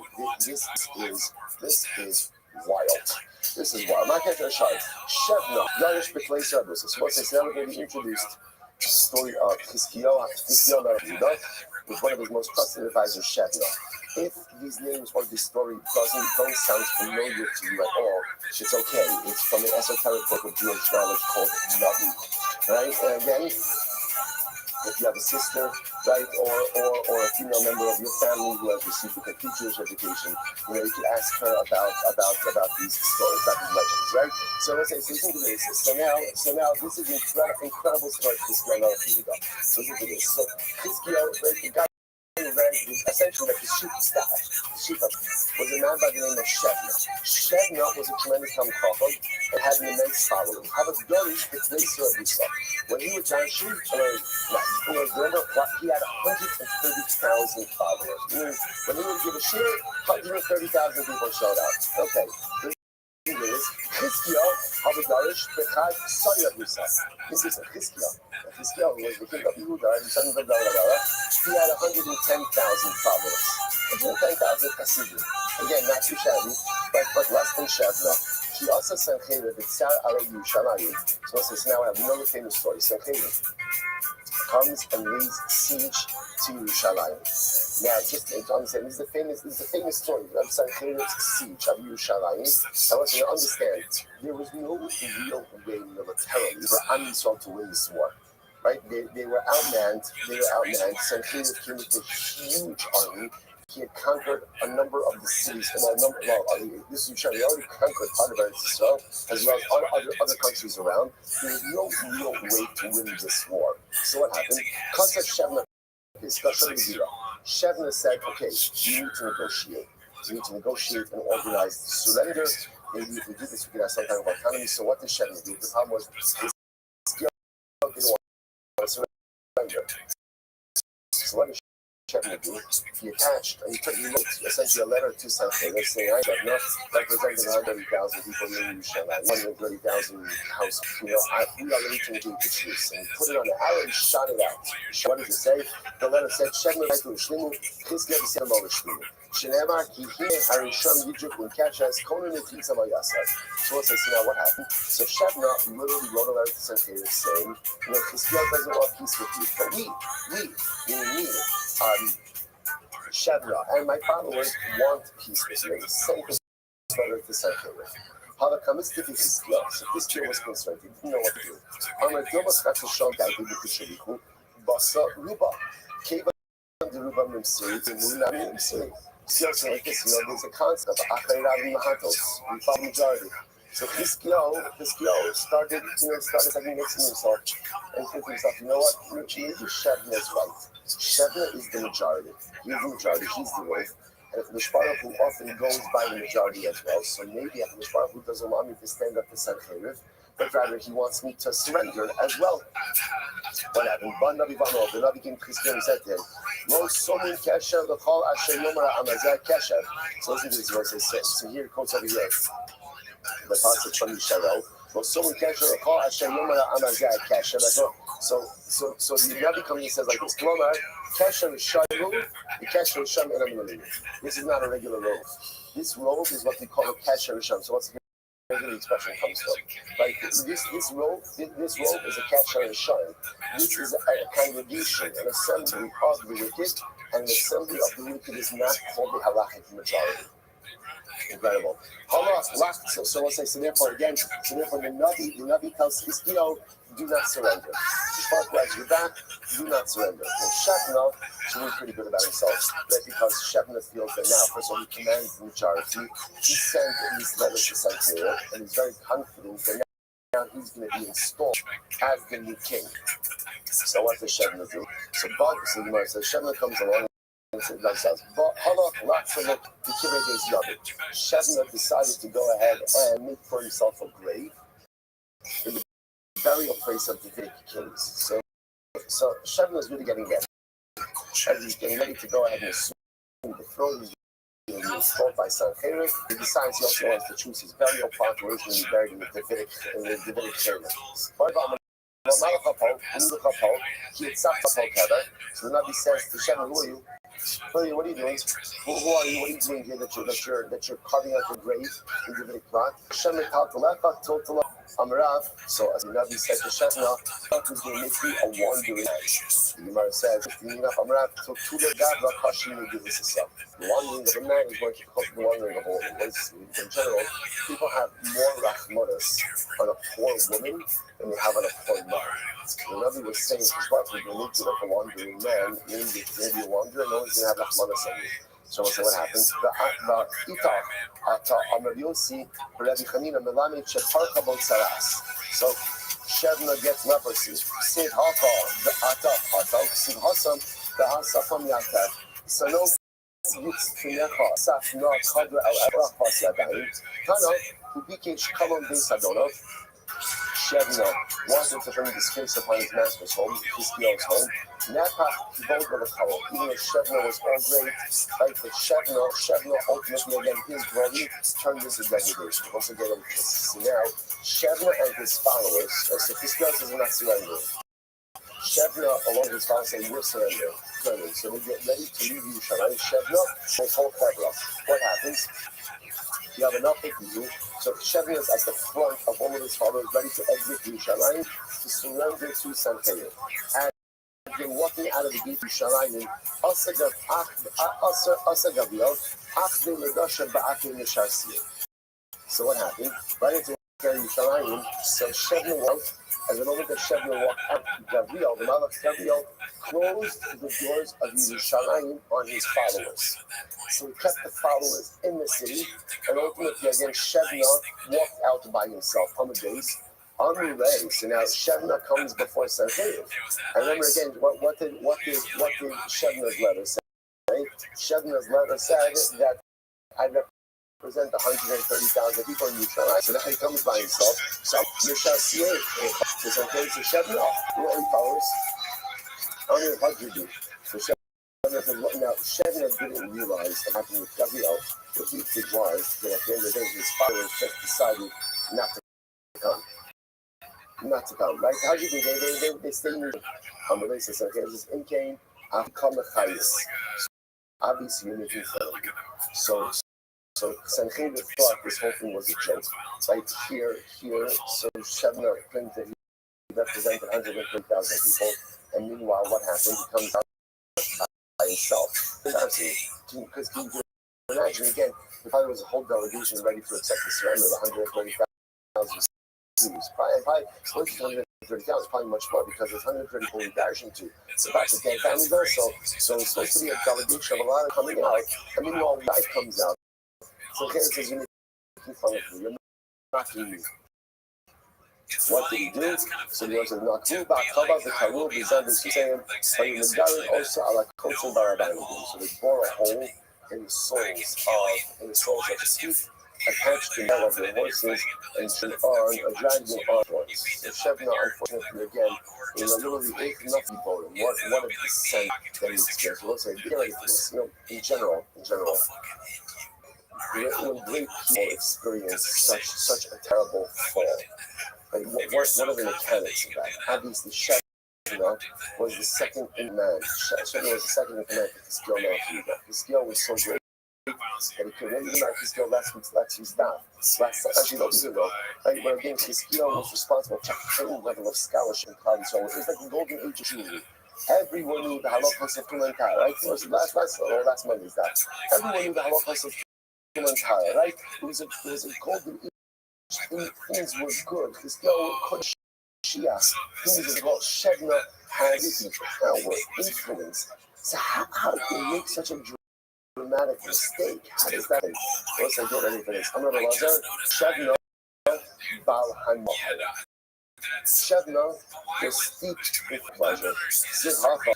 This is wild. This is wild. My Kesher Shot. Shevna, Yarish Beklei Shabbos. So what's this? Now we're going to be introduced to the story of Hiskiel with one of his most trusted advisors, Shevna. If these names or this story don't sound familiar to you at all, it's okay. It's from an esoteric book of Jewish knowledge called Navi, right? And again, if you have a sister, right, or a female member of your family who has received a complete Jewish education, you can ask her about these stories, about these legends, right? So let's say, so listen to this. So now this is incredible story for this man. So listen to this. So Chizkiyahu, right, the guy who ran essentially like the sheep was a man by the name of Shebna. Shebna was a tremendous Talmid Chacham and had an immense following. Havadorish, the place of Yisrael. When he was down, remember what he had 130,000 followers. When he would give a shir, 130,000 people showed up. Okay. Is Chizkiyahu, Havadorish, Bechad, Soya Yisrael. This is Chizkiyahu, who was the king of Yehuda and son of David, he had 110,000 followers. 110,000 Hasidim. Again, not too shabby, but less than Shebna. He also sent Chayre, the Tsar Alei Yerushalayim. So now I have another famous story. Chayre comes and lays siege to Yerushalayim. Now, just to understand, this is a famous story of Sancheri's siege of Yerushalayim. I want you to understand, there was no real way militarily for Am Yisrael to win this war. Right? They were outmanned. Sancheriv came with a huge army. He had conquered a number of the cities. This is Yerushalayim. He already conquered part of Israel, as well as other countries around. There was no real way to win this war. So what happened? Shebna said, okay, you need to negotiate. You need to negotiate and organize surrender. Maybe if we do this, we can have some kind of autonomy. So what did Shebna do? The problem was didn't want to surrender. So what did Shebna do? He attached, he wrote essentially a letter to Sancheriv saying, I have not represented 130,000 people in Yerushalayim, 130,000 houses. We are ready to engage the truce. And he put it on the arrow and shot it out. What does it say? The letter said, Shebna to Ushlimu, Chizkiyahu B'Siyam Ushlimu. Shenema, Kihine, Arisham, Yidruk, and Kachas, Konan, and Tzam Yasar. So let's say, now what happened? So Shebna literally wrote a letter to Sancheriv saying, Chizkiyahu doesn't want peace with you, but we, Shebna and my followers want peace with you. Same as letter to Sancheriv. Halakamistic Chizkiyahu. So Chizkiyahu was concerned. He didn't know what to do. Amar Dilmas Chatzishon David B'Kusherichu Basa Ruba. Keva the Ruba Mimsiri to Munami Mimsiri. So like this, there's a concept of Achayravi Mahatos. We follow majority. So Chizkiyahu started second guessing himself and thinking to himself, you know what? Shebna is right. Shebna is the majority. He's the majority. He's the wolf. And HaKadosh Baruch Hu often goes by the majority as well. So maybe HaKadosh Baruch Hu doesn't want me to stand up to Sancheriv, but rather he wants me to surrender as well. What happened? The Navi came to Chizkiyahu and said to him, Lo somin kesher l'chol asher yomar ha'amazeh kesher. So listen to this verse. So here it quotes over here. The passage from Yishayahu. Well, someone catch her call Hashem Yomar Amazah Kasher. So the Navi comes and says like this: Klomar Kasher Shayu, the Kasher Sham Elamim. This is not a regular robe. This robe is what we call a Kasher Sham. So what's the regular expression comes from? Like this robe is a Kasher Sham. This is a congregation, an assembly of the wicked, and an assembly of the wicked is not called the halachic majority. Incredible. So let's say, so therefore the Navi tells Chizkiyahu, do not surrender. As far as you're back, do not surrender. Well, Shebna should be pretty good about himself, right? Because Shebna feels that now, first of all, he commands the majority. He sent these letters to Sancheriv, and he's very confident that now he's going to be installed as the new king. So what does Shebna do? So the Gemara says, Shebna comes along. Shebna decided to go ahead and make for himself a grave in the burial place of the Davidic kings. So Shebna is really getting ready. As he's getting ready to go ahead and assume the throne, he's being installed by Sancheriv. He decides he also wants to choose his burial plot where he's going to be buried in the Davidic kingdom. So the Navi says to Shebna, who are you? What are you doing? Who are you? What are you doing here that you're carving out your grave in the Davidic plot? Shebna Amarav, so as Nabi said to Shevna, God was going to make me a wandering man. The Gemara says, Amarav took two Gavra Kashim Yudhisasa. The wandering of a man is going to become the wandering of a woman. In general, people have more rachmanas on a poor woman than they have on a poor man. The Nabi was saying to Shvat, we're going to make you like a wandering man, meaning that you're going to be a wanderer, no one's going to have rachmanas on you. So what happens? The Amar Yossi, Rabbi Chanina Melamed Sheparka Botzaras. So Shevna gets leprosy. Sid Haka, the Ata, Sid Hasam, the Hasafam Yatav. So no Yitz Finecha, Safna Kadra Al Arachas Yadayim. Tana, who became Shkalam Beis Adonov. Shevna wanted to bring disgrace upon his master's home, Hiskiel's home. Napach, he voted with a color. Even though Shevna was all great, right? But Shevna ultimately, again, his glory turned into degradation. Once again, see now, Shevna and his followers, so Hiskiel is not surrendering. Shevna, along with his followers, say, we're surrendering. So they get ready to leave Yerushalayim. Shevna, they hold Hebron. What happens? You have enough they can do. So Shevna is at the front of all of his followers, ready to exit Yerushalayim, to surrender to Sancheriv. And they're walking out of the gate of Yerushalayim, so what happened? Right into Yerushalayim, so Shevna walked, and the moment that Shevna walked out, Gabriel, the Malach Gabriel, closed the doors of Yerushalayim on his followers. So he kept the followers in the city, and ultimately again Shevna walked out by himself on the base. On the way, so now Shevna comes before Sancheriv. And remember again, what did Shevna's letter say? Shevna's letter said that I represent 130,000 people in Yerushalayim. So now he comes by himself. So Yeshasiyeh, so Sancheriv says, Shevna, you know, he followers. Only 100 do. So Shevna says, now Shevna didn't realize what happened with Gabriel. What he did was that at the end of the day, his followers just decided not to come. Right? How do you do? They stay in on the basis of this in came, I've come a chayis. Obviously, you're making fun of me. So Sancheriv thought this whole thing was a joke. Right here, so Shevna claimed that he represented 130,000 people, and meanwhile, what happened? He comes out by himself. Because can you imagine, again, if I was a whole delegation ready to accept the surrender of 130,000 Probably 130,000 probably much more because it's 130 in comparison to about the 10 families also. So it's supposed to be a delegation of a lot of coming out. And meanwhile, life comes out. So here it says, you're making fun of me. You're mocking me. What did he do? So he was a Naku Ba'Kaba the Karu Bizan saying, but in the garden also ala Kotzim Barabanim. So they bore a hole in the souls of the sheep, attached to one of their horses and dragged them onwards. So Shevna, unfortunately, again, in a literally ate nothing for him. What a descent that he experienced. We'll say, get ready for this. You know, in general, when great people experience such a terrible fall, like what are the mechanics of that? Obviously, Shevna was the second in command. Shevna was the second in command for the skill now. The skill was so great. And he could really like his skill last week's staff. Actually, no, this ago. Like, but again, his skill was responsible for a certain level of scholarship and problem solving. It was like the golden age of Julie. Everyone knew the halachas of Kulantai, right? It was last Monday's that. Everyone knew the halachas of Kulantai, right? It was a golden age. Things were good. His skill could Shia. Things were Shevna had it now were influenced. So how did they make such a dramatic mistake? How does that happen? Once I get ready for this, I'm going to Lazar, Shevna, Baal HaMohel. Shevna was steeped in pleasure. Sivacha,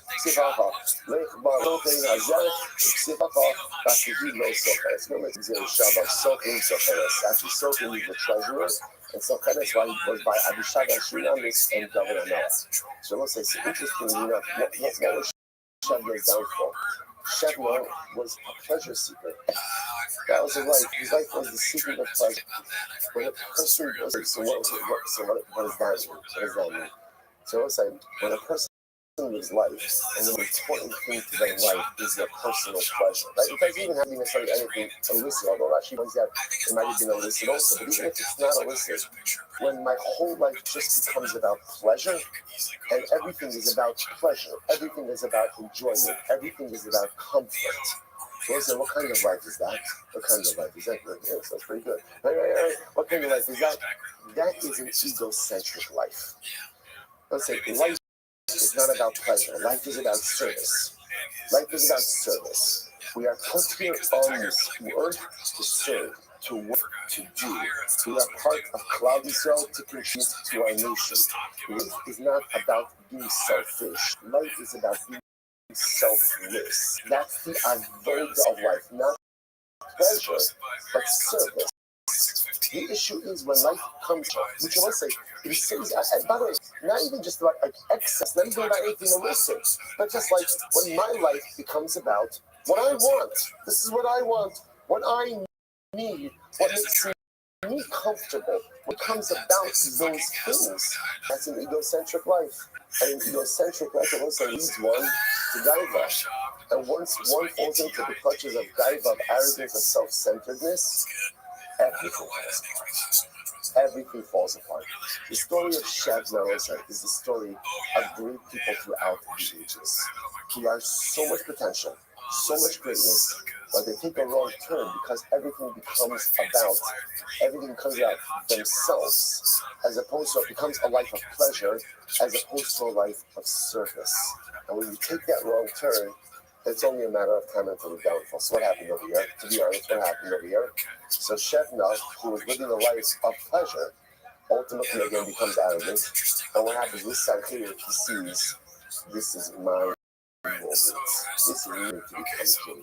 Lech Barote Hazar, Sivacha, Bashidi Lo Socheres. Remember, it's in Shabbat, Sochim Socheres. Actually, Sochim is the treasurer, and Socheres was by Abishag Shinamis and Governor Noah. So let's say, it's interesting enough, what was Shevna's downfall? Shevna was a pleasure seeker. That was his life. His life was the secret of pleasure. When a person does it, so what does that mean? So let's say, when a person lives life, and the important thing to their life is their personal pleasure. Right? It doesn't even have to be necessarily anything illicit, although actually ones that it might have been illicit also. But even if it's not illicit, when my whole life just becomes about pleasure, and everything is about pleasure, everything is about enjoyment, everything is about comfort. So listen, what kind of life is that? What kind of life is that? Yes, that's pretty good. Right. What kind of life is that? That is an egocentric life. Let's say life is not about pleasure. Life is about service. Life is about service. We are put here on this earth to serve, to work, to do. We are part of Klal Yisrael to contribute to our nation. Life is not about being selfish. Life is about being selfless. That's the avoda of life, not pleasure, but service. The issue is when life comes, which I want to say, it says, and by the way, not even just about like excess, not even about anything illicit, but just like when my life becomes about what I want. This is what I want, what I need, what makes me comfortable. What comes about those things, that's an egocentric life. And an egocentric life also leads one to gaiva. And once one falls into the clutches of gaiva, of arrogance, of self-centeredness, everything falls apart. The story of Shevna is the story of great people throughout the ages who have so much potential, so much greatness, but they take a wrong turn because everything becomes about themselves, as opposed to it becomes a life of pleasure, as opposed to a life of service. And when you take that wrong turn, it's only a matter of time until the downfall. So what happened over here? To be honest, what happened over here? So Shevna, who was living a life of pleasure, ultimately again becomes arrogant. And what happens? This side here, he sees, this is my moment. This is me to become king.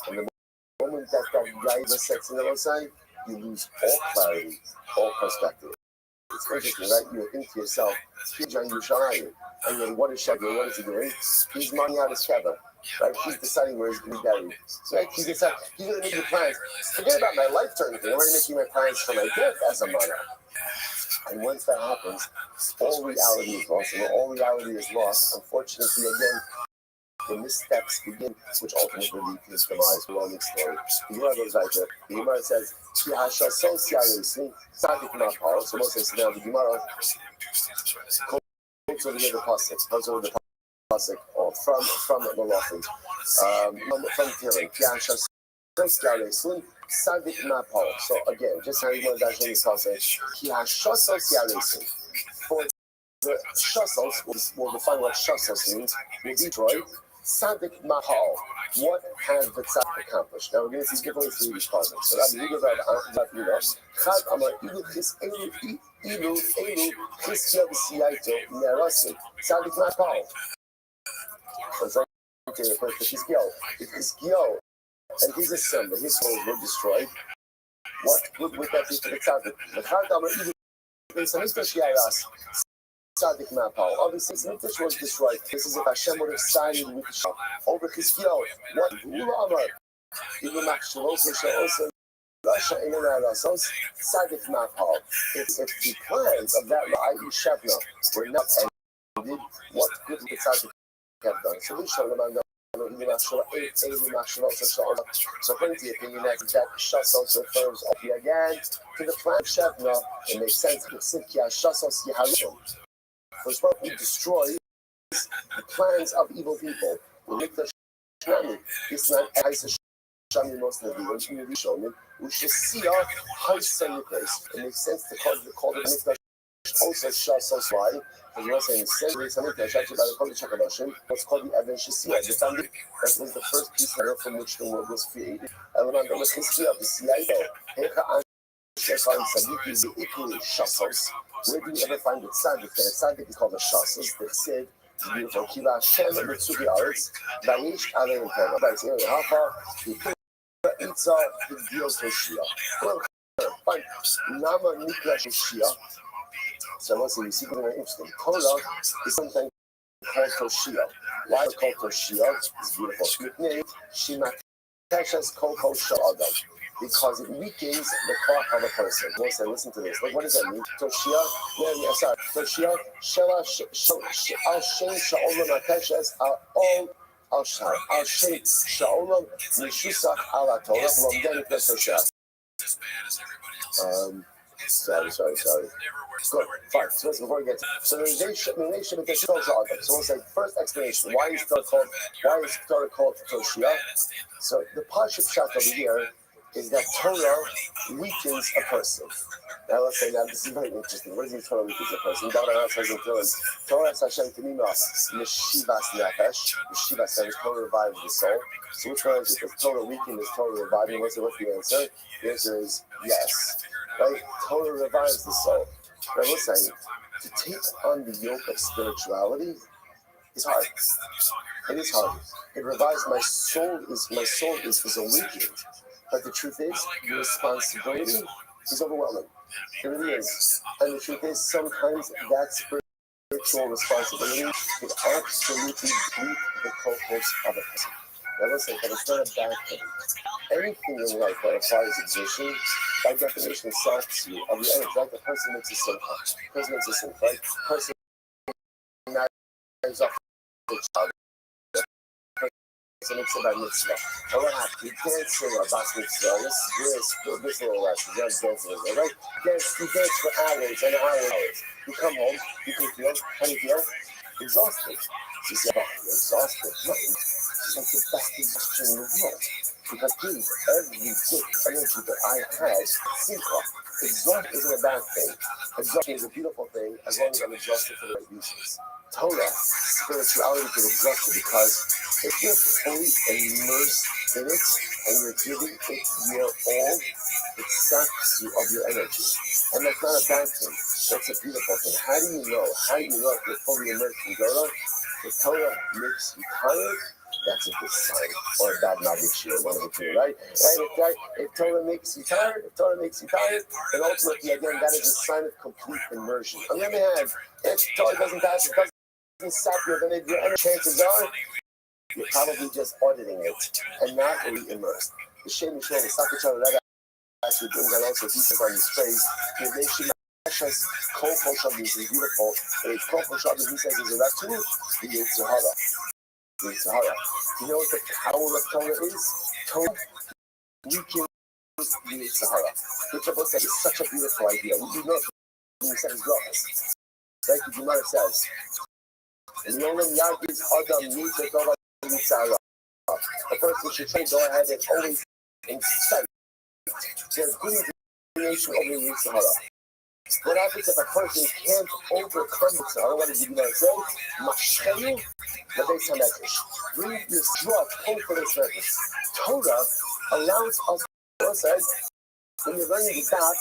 And the moment that guy sets in the outside, you lose all clarity, all perspective. It's interesting, right? You think to yourself, and then what is Shevna? What is he doing? He's marking out his Sheva. Right? He's deciding where he's going to be buried. Right? He's going to make the plans. Forget about my life turning thing. I'm already making my plans for my death as a monarch. And once that happens, all reality is lost. And when all reality is lost, unfortunately, again, the missteps begin, which ultimately lead to his demise. Long story. The Gemara goes right there. The Gemara says, so Moses says, now the Gemara quotes over the pasuk, or from Malachim, from Tehillim. So again, just how you want to dash in this passage, for the shasos, we'll define what shasos means, will destroy Sadik Mahal. What has the tzaddik accomplished? Now we're going to see different ways to read these passages. So that's the Gemara Chad Amar Ilu Chis Elu Chizkiya V'Siyaito Nerasi Sadik Mahal. So it's like Chizkiyo, and his assembly, his souls were destroyed. What good would that be for the tzaddik? The Chad Amar Ilu Chis Tzaddik Mapal. Obviously, his mikdash was destroyed. This is if Hashem would have sided with Shah over Chizkiyo. What Hula Amar? Even Machshavos also Russia in and out Tzaddik Mapal. If the plans of that i.e. Shevna were not ended, what good would the tzaddik have done? So we show them on the so according to the opinion that Shasos refers again to the plan of Shevna, it makes sense to Sikya Shasos Yehalishim. Was what we destroy the plans of evil people. We make the Shnami. It's not Isa Shami Muslim. When you read Shonim, we should see our high semi place. It makes sense to call the Mikdash also Shasos. Why? Because you're saying the same way something that's actually by the Kodesh HaKadoshim, what's called the Even Shisia. The foundation, that was the first piece of metal from which the world was created. And when I'm going to Chizkiya of the Siyaito, where do you ever find the tzaddik? The tzaddik is called the shasos. They said, beautiful. Kiva Hashem mitzuvi aretz, vayish aleim teva. Right here, Hafa, the Itza, the deal Toshia. Well, fine. Nama Nikla Toshia. So let's see, you see something very interesting. Tola is something called Toshia. Why is it called Toshia? It's beautiful. Shima Teshas Koko Shal Adam. because it weakens the thought of a person. Once I listen to this, like, what does that mean? Toshia, yeah, sorry. Toshia, Shela, Al Shem, Sha'olam, Akeshes, Al Shai, Al Shem, Sha'olam, Mishusach, Al Torah, Lomden, Toshia. Sorry. Good. Fine. So before we get to so the nation of the So we'll say first explanation. Why is Torah called Toshia? So the Pashup shot over here is that Torah weakens a person. Now let's say that this is very interesting. What does mean Torah weakens a person? Torah Hashem Tanima Meshivas Nefesh. Meshivas Nefesh. Torah revives the soul. So which one is it? Is Torah weakened? Is Torah reviving? What's the answer? The answer is yes. Right? Torah revives the soul. Now listen, to take on the yoke of spirituality is hard. It is hard. It revives my soul is awakened. But the truth is, the responsibility is overwhelming. It really is. And the truth is, sometimes that spiritual responsibility can absolutely beat the purpose of a person. Now listen, but it's not a bad thing. Anything in life that requires exertion, by definition, saps you of your energy. Like the person makes a sin, right? Person marries off the child. Person makes a bar mitzvah. And what happens? You can't say a bas mitzvah. This little lesson, you have dancing, right? You dance for hours and hours. You come home, you can feel, how do you feel? Exhausted. You say, oh, you're exhausted. No. It's like the best exhaustion in the world. Because please, every bit energy that I had, simcha, exhaustion isn't a bad thing. Exhaustion is a beautiful thing as long as I'm exhausted for the right reasons. Torah, spirituality can exhaust you because if you're fully immersed in it and you're giving it your all, it saps you of your energy. And that's not a bad thing. That's a beautiful thing. How do you know? If you're fully immersed in Torah? If Torah makes you tired, that's a good sign, or a bad navigation, one of the two, right? If Torah makes you tired, then ultimately, again, that is a sign of complete immersion. On the other hand, if Torah doesn't pass, it doesn't sap you, then your chances are you're probably just auditing it and not really immersed. The Shem Yisrael, the Sakachar Rega, actually brings that also, he says on his phrase, Kol Shabbos is beautiful, and Kol Shabbos, he says, is a ratu, the Yitzhahara. You know what the power of Torah is? Torah weakens the Yitzhahara. Which of us said is such a beautiful idea. We do not when he says grass. Like the Gemara says, and the only yard is Adam needs to go by Yitzhahara. A person should try to go ahead and always incite their good inclination over the Yitzhahara. What happens if a person can't overcome it? I don't want to give you that say. Mashchenu, the base on that. Bring this draw, pull for this purpose. Torah allows us, when you're learning the dot,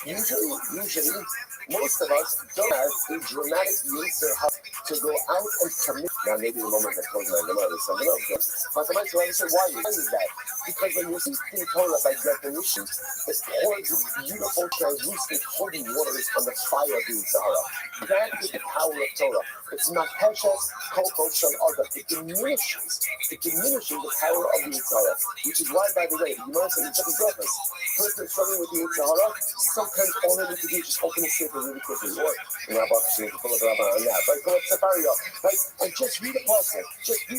usually, most of us don't have a dramatic use to go out and commit. Now, maybe the moment I close my Gemara is something else. But somebody said, why is that? Because when you see in Torah, by definition, it pours beautiful, translucent, holy waters on the fire of the Sahara. That is the power of Torah. It's not Heshes, Koko, Shal Adam. It diminishes the power of the Sahara. Which is why, by the way, you notice in the surface, person struggling with the Sahara, sometimes all they need to do is just open the paper really quickly. Or, you know, about to pull up on that. Right? Go up Safari, right? And just read the passage. It's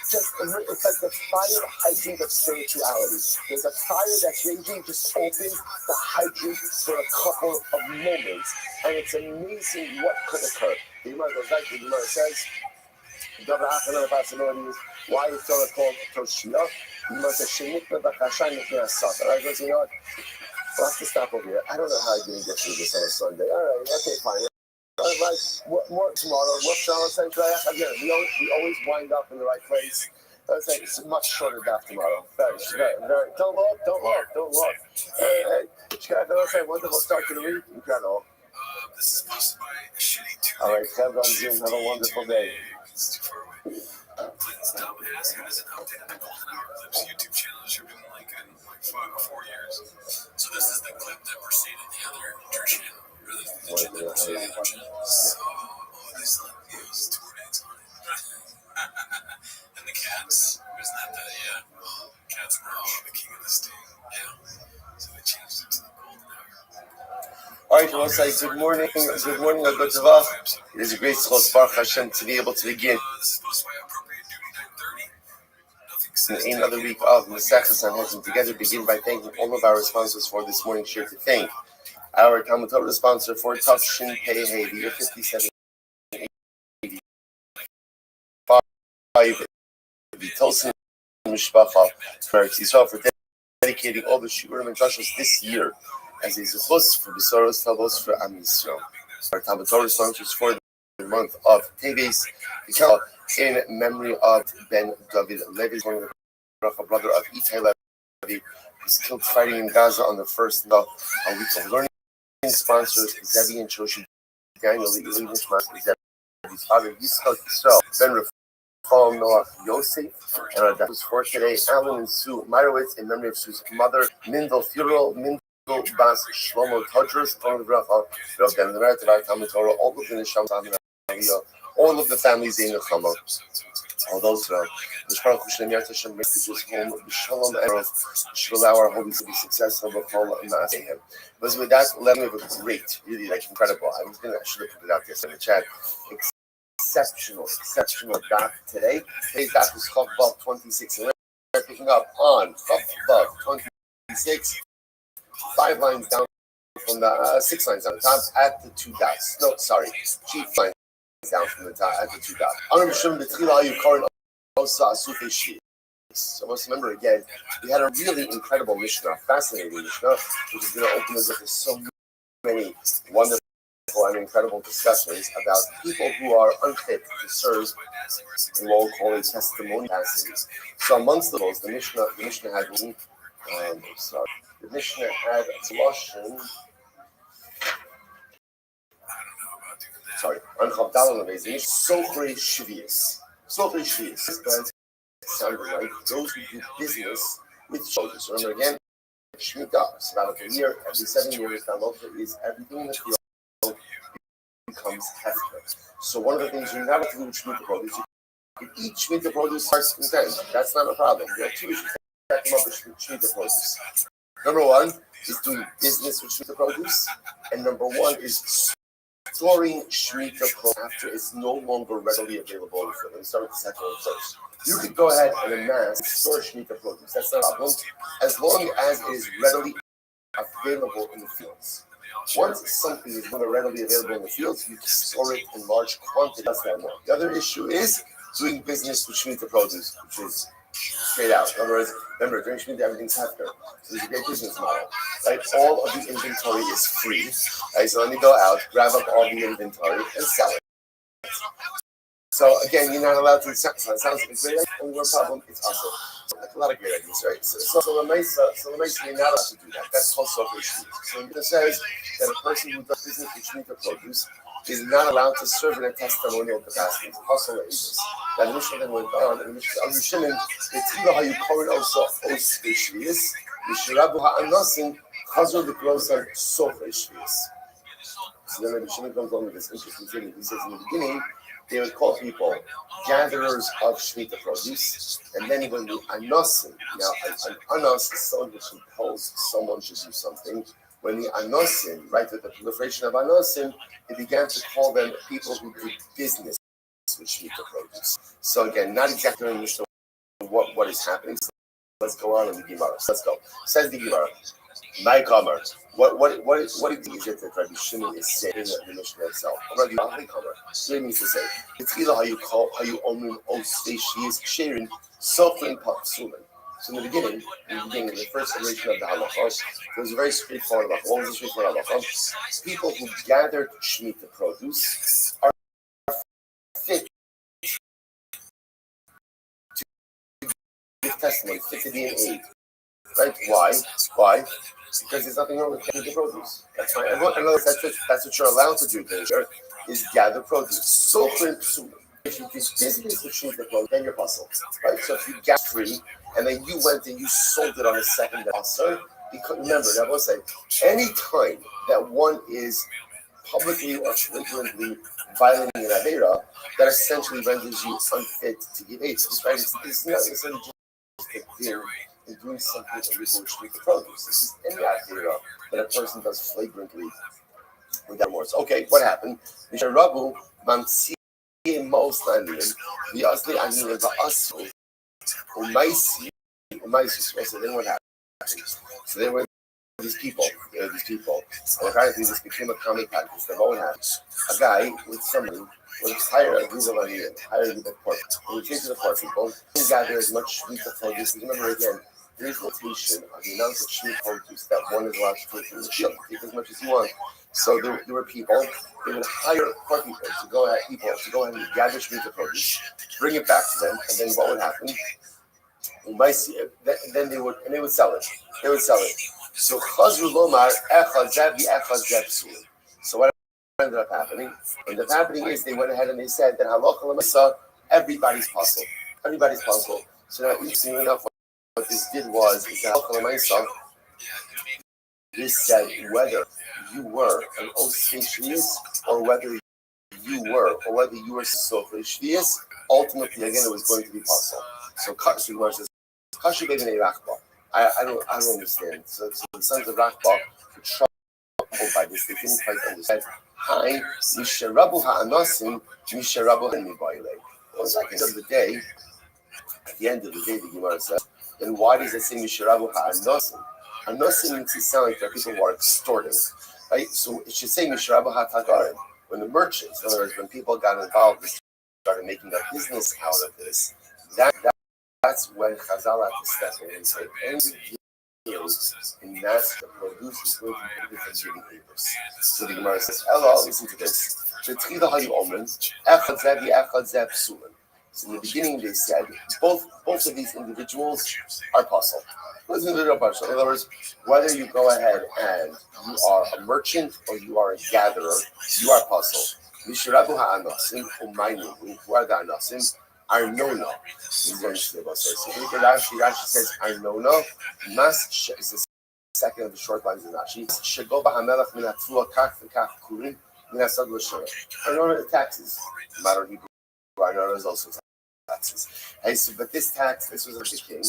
like the fire hydrant of spirituality. There's a fire that's raging, just open the hydrant for a couple of moments. And it's amazing what could occur. The Gemara goes back, the Gemara says, another possibility is, why is Torah called Toshia? The Gemara says, Shenikna B'chashan Nikna Asat. Alright, guys, you know what? We'll have to stop over here. I don't know how I didn't get through this on a Sunday. Alright, okay, fine. More tomorrow. Again, we always wind up in the right place. It's a much shorter bath tomorrow. Very. Don't look. Hey, wonderful start to the week. Incredible. All right, Kev on Zoom. Have a wonderful day. Clinton's dumbass hasn't updated the Golden Hour Clips YouTube channel. It's been like 4 years. So this is the clip that preceded the other channel. The channel that preceded the other channel. So, there's it was tornadoes on it. And the cats. Isn't that the, yeah. Cats were the king of the state. Yeah. All right, well, say good morning, or good tavach. It is a great schos Baruch Hashem to be able to begin another week of Masechus Sanhedrin together. Begin by thanking all of our sponsors for this morning share. To thank our Talmud Torah sponsor for Tav Shin Pei Hey, the year 5785, the Tosin Mishpacha, for dedicating all the Shurim and Drashos this year as a zechus for Besoros Tavos for Am Yisrael. Our Talmud Torah sponsors for the month of Teves, in memory of Ben David Levi, one of the brother of Itai Levi, was killed fighting in Gaza on the first day of a week of learning. Sponsors Zevi and Shoshi Daniel Levi's Zevi's father Yitzchak Yisrael, Ben Rafal Noah Yosef, and our daughters for today, Alan and Sue Meyerowitz, in memory of Sue's mother, Mindel Furel, Mindel Bas Shlomo Todros, all of Rafal, Rav Ben Rat, Rav Talmud Torah, all of the Nisham, all of the families in the Chama. All those who should allow our hobbies to be successful. But with that, let me have a great, really incredible. I should have put it out there in the chat. Exceptional dot today. Today's dot is Chav Vav 26. And we're picking up on Chav Vav 26, 5 lines down from the 6 lines on the top at the 2 dots. No, sorry, 8 lines down from the top at the 2 dots. So let's remember again, we had a really incredible Mishnah, fascinating Mishnah, which is going to open us up to so many wonderful and incredible discussions about people who are unfit to serve in what we'll call a testimony passages. So amongst those, the Mishnah had the Mishnah had Lashon. On Chavdal Levez, Sochri Shvius. Sochri Shvius. But sounded like those who do business with shoulders. Remember again, Shemitah is about a year. Every 7 years, Dalotha is everything in the field becomes hefker. So one of the things you're not allowed to do with Shemitah produce, you can eat Shemitah produce starts content. That's not a problem. There are 2 issues that come up with Shemitah produce. Number 1 is doing business with Shemitah produce, and number 1 is storing Shemitah produce after it's no longer readily available in the field. Let me start with the second one first. You could go ahead and amass and store Shemitah produce. That's not a problem, as long as it is readily available in the fields. Once something is not readily available in the fields, you can store it in large quantities. That's not more. The other issue is doing business with Shemitah produce, which is straight out. In other words, remember, during Shemitah, everything's hefker. So there's a great business model. Right? All of the inventory is free. Right? So let me go out, grab up all the inventory, and sell it. So again, you're not allowed to. It sounds like a great idea. Only one problem, it's also a lot of great ideas, right? So the nice, you're not allowed to do that. That's called self-issue. So it says that a person who does business with Shemitah produce is not allowed to serve in a testimonial capacity. It's also ages. That the Mishnah then went on, and Shimon, it's either how you call it also Ospecius, Mishirabu Ha'anasim, Chazor the Grosan Sofecius. So then the Shimon comes along with this interesting thing. He says in the beginning, they would call people gatherers of Shemitah produce, and then when the Anosim, now an Anos is someone which impels someone to do something. When the Anosim, right, with the proliferation of Anosim, they began to call them people who do business with Shemitah produce. So again, not exactly understood what is happening. So let's go on in the Gemara. Let's go. Says the Gemara. My Kamar. What is it that Rabbi Shimon is saying in the Mishnah itself? Rabbi Kamar. What it means to say, it's either how you own she is sharing sovereign papsulim. So in the beginning, the first iteration of the halacha, it was a very straightforward halacha. What was the straightforward halacha? People who gathered Shemitah produce are fit to give testimony, fit to be an aid. Right? Why? Because there's nothing wrong with gathering the produce. That's fine. That's what you're allowed to do there, is gather produce. So if you do business with Shemitah produce, then you're puzzled. Right? So if you got free, and then you went and you sold it on a second also, remember, that was like, any time that one is publicly or flagrantly violating an Avera, that essentially renders you unfit to give aid. Right? It's not necessarily just in doing something illegal with Shemitah produce. This is any Avera that a person does flagrantly without more. So, okay, what happened? Rabu mamsi most anilim, the asli anilim va'asu, umaisi. So then what happened? So there were these people, and apparently this became a common practice. The moment happens, a guy with somebody would hire a group of anilim, hire a group of poor people. He would take to the poor people and gather as much meat of produce. Remember again, there's limitation on the amount of sheep produce that one is allowed to take from the ship. Take as much as you want. So there were people. They would hire poor people to go ahead and gather sheep of produce, bring it back to them, and then what would happen? Then they would sell it. So Chazru Lomar Echad Zabi Echad Zepsu. So what ended up happening? Is they went ahead and they said that Halacha Lamasa, everybody's possible. So now, interesting enough, what this did was that Halacha Lamasa, this said whether you were an old Shvius or whether you were Shvius, ultimately again it was going to be possible. So Gemara says, Kashu Bebnei Rachba. I don't understand. So the sons of Rachba were troubled by this. They didn't quite understand. Hi, Misharabu Ha'anasim, Misharabu Ha'nibaile. Well, at the end of the day, the Gemara says, then why does it say Misharabu Ha'anasim? Anasim means to sound like there are people who are extorting. Right? So it should say Misharabu Ha'tagarim. When the merchants, in other words, when people got involved, started making a business out of this, that's when Chazal had to step in and say, any deals in mass produce is going to be different giving papers. So the Gemara says, Ella, listen to this. So in the beginning they said, both of these individuals are possible. In other words, whether you go ahead and you are a merchant or you are a gatherer, you are possible. Mishrabu ha'anasim, who are the anasim? Arnona. So Rashi says Arnona. Mas is the second of the short lines of Rashi. Shagoba hamelach min hatzua kach v'kach kurim min hasad l'shor. Arnona taxes. Modern Hebrew. Arnona is also taxes. Hey, so but this was of the king.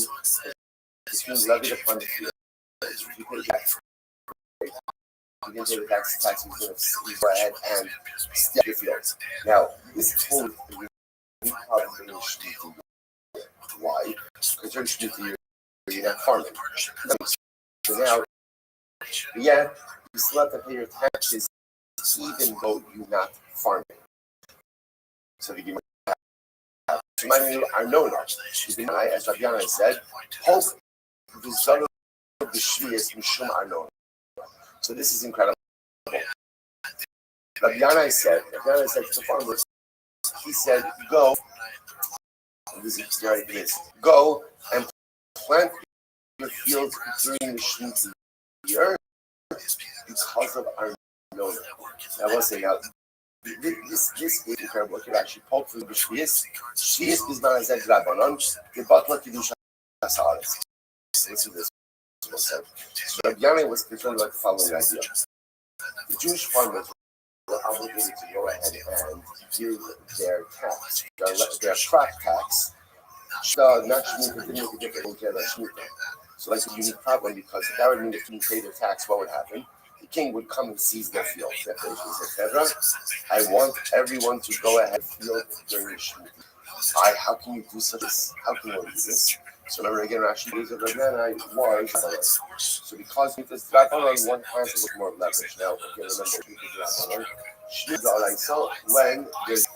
It's being levied upon the field. If you pay tax, you didn't pay the tax, he's going to go ahead and steal the fields. Now, this code. Why? Because you're shooting, you're not farming. So now, you still have to pay your taxes even though you're not farming. So the Gemara Arnona, as Rabbi Yana said, Hope the son of the Shvius Mishum Arnona. So this is incredible. Rabbi Yana said to the farmers, he said, go and plant your fields during the Shemitah year because of our Arnona. I will say now, this is incredible. It could actually poke through the Shvius. Shvius is not as a Rabbanon, the Batla Kedusha Haaretz. This is this. So Rabbi Yana was concerned about the following idea. The Jewish farmers were obligated to go ahead and give their tax, their crop tax. Not Shemitah didn't make a difference in Shemitah. So that's a unique problem because that would mean if you pay their tax, what would happen? The king would come and seize their fields, their patients, etc. I want everyone to go ahead and field during the Shemitah. How can you do such this? How can you do this? So remember again, Rashi is a Rabbanai was. So because it is Rabbanai, one has a little more leverage. Now, again, remember, Rabbanai. So when there's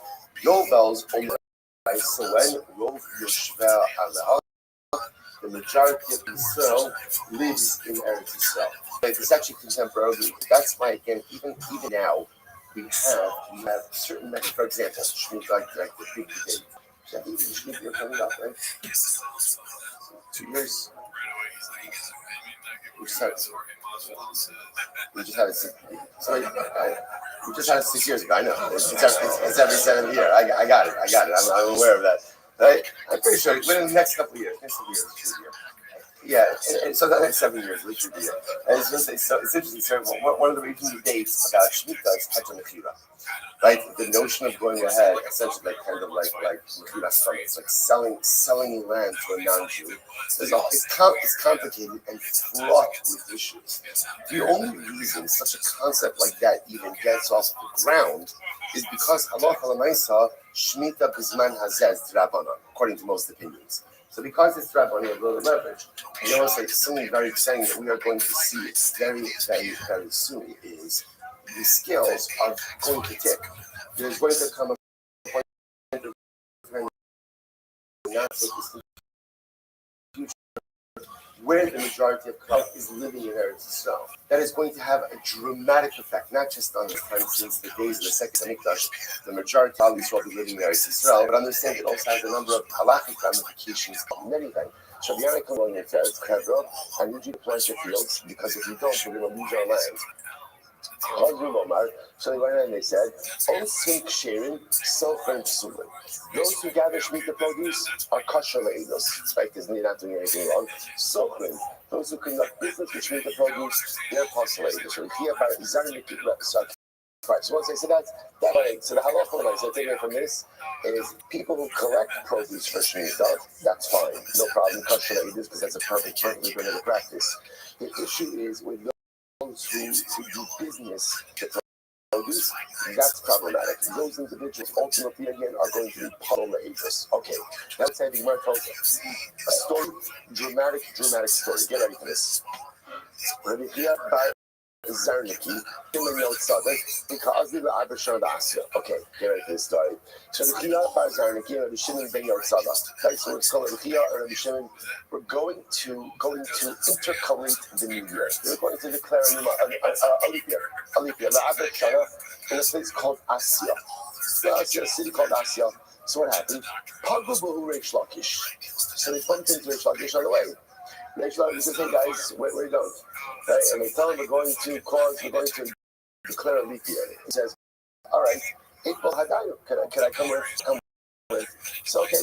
Yovel's so when Rov Yoshver Halal, the majority of Israel lives in Eretz Yisrael. It's actually contemporary. That's why, again, even now, we have certain methods. For example, Shemitah, like the big debate. I think Shemitah, you're coming up, right? 2 years. We just had it 6 years ago. I know. It's every 7th year. I got it. I'm aware of that. Right? I'm pretty sure within the next couple of years. Yeah, and so that's 7 years, at least you'd be it. And it's just, it's interesting. So one of the reasons we debate about Shemitah is Heta Mechira. Right, the notion of going ahead, essentially, like kind of like it's like selling land to a non-Jew. It's complicated and fraught with issues. The only reason such a concept like that even gets off the ground is because halacha l'maisa shmita b'zman hazeh is drabanan, according to most opinions. So because it's drabanan, you have a little leverage. And I want to say something very exciting that we are going to see very, very, very soon is the scales are going to tick. There's going to come a point of time not so distant future where the majority of Klal is living in Eretz Yisrael. That is going to have a dramatic effect, not just on the time since the days of the second Hamikdash, the majority of Klal Yisrael will be living in Eretz Yisrael, but understand it also has a number of halachic ramifications in anything. Shabiana Kalon says, Kevra, I need you to plant your fields, because if you don't, we're going to lose our land. So they went and they said, those who gather Shemitah produce are kosher leidos, right? Because they're not doing anything wrong. Sochrim, those who conduct business with Shemitah produce, they're kosher leidos. So once I said that way, so the halacha when I said taking it from this is people who collect produce for Shemitah, that's fine, no problem, kosher leidos, because that's a perfectly permitted practice. The issue is with those who do business to produce, that's problematic. Those individuals ultimately again are going to be puddle ages. Okay, that's how the Gemara tells us a story, dramatic story. Get ready for this. Rabbi Chia bar Zarniki, because the Abishar Asya. Okay, get ready for this story. So Rabbi Chia bar Zarniki, Rabbi Shimon ben Yotzada. Okay, so it's called Rabbi Chia and Rabbi Shimon. We're going to intercalate the new year. We're going to declare a leap year. A leap year. In a place called Asya. A city called Asya. So what happened? Pagabu Reish Lakish. So they bumped into Reish Lakish on the way. Reish Lakish says, "Hey guys, where are you going?" Right? And they tell him we're going to declare a leap year. He says, "All right, April Hadayu. Can I come with?" So okay,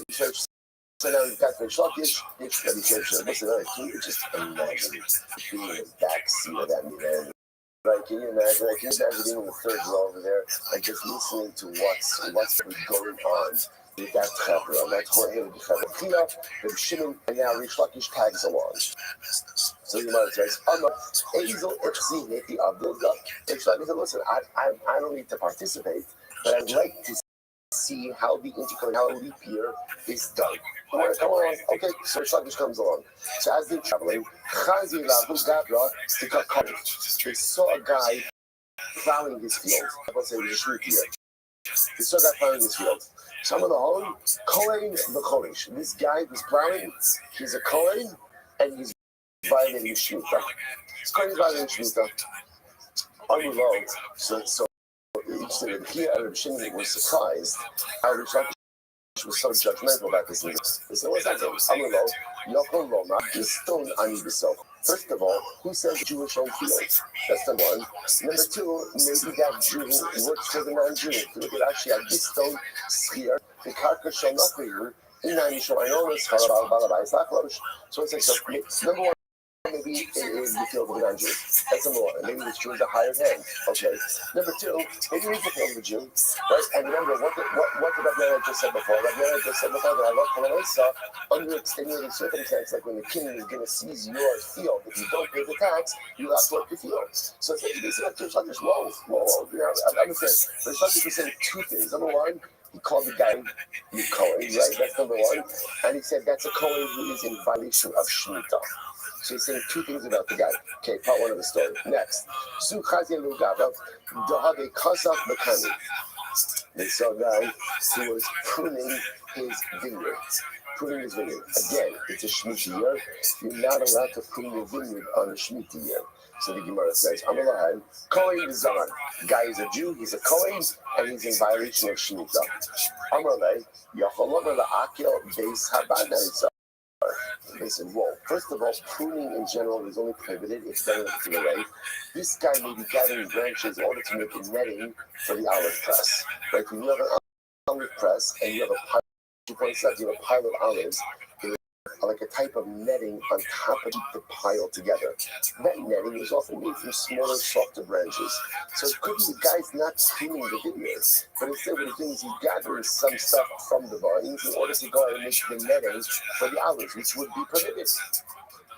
so now we've got Reish Lakish. Listen, can you just imagine being in the back seat of that man? Right, can you imagine? Can you imagine being in the third row over there and just listening to what's going on with that chevra, that whole chevra? The Shimon and now Reish Lakish tags along. So the Gemara says, Eizel Echzi Neti Abdullah. Reish Lakish said, listen, I don't need to participate, but I'd like to see how the leap year is done. Come on. Okay, so Reish Lakish comes along. So as they're traveling, they saw a guy plowing his field. Let's say it was a shmita year. They saw a guy plowing his field. Some of the home, Kohen the Kodesh. This guy who's plowing, he's a Kohen, and he's violating shmita. He's Kohen violating shmita. Unrevolved. So here, Arab Shimon was surprised how Reish Lakish was so judgmental about this. He said, what's that? Yokol Loma, he's stone on yourself. First of all, who says Jewish owned fields? That's number one. Number two, maybe that Jew works for the non-Jew. If you look at actually at this stone here, the Karka Shonakriyu, so it's like, number one, maybe it is the field of a non-Jew. That's number one. Maybe this Jew is a hired hand. Okay. Number two, maybe it is the field of a Jew. Right? And remember, what did Rabbi just said before? Rabbi just said before that I love Kalamesa under extenuating circumstances, like when the king is going to seize your field. If you don't pay the tax, you have to work the field. So it's like, there's like this, whoa. I understand. There's like to say two things. Number one, he called the guy Cohen, right? That's number one. And he said that's a Cohen who is in violation of Shemitah. So he's saying two things about the guy. Okay, part one of the story. Next. They saw a guy who was pruning his vineyard. Again, it's a Shemitah year. You're not allowed to prune your vineyard on a Shemitah year. So the Gemara says, Amalahan, Kohen is Zaman. Guy is a Jew, he's a Kohen, and he's in violation of Shemitah. Amalei, Yacholov Akil Beis Habad. They said, well, first of all, pruning in general is only prohibited if done in a way. This guy may be gathering branches in order to make a netting for the olive press. Like when you have an olive press and you have a pile of olives, like a type of netting on top of the pile together. That netting is often made from smaller, softer branches. So it could be the guy's not filming the videos, but instead what he's doing is he's gathering some stuff from the vines in order to go and make the netting for the olives, which would be permitted.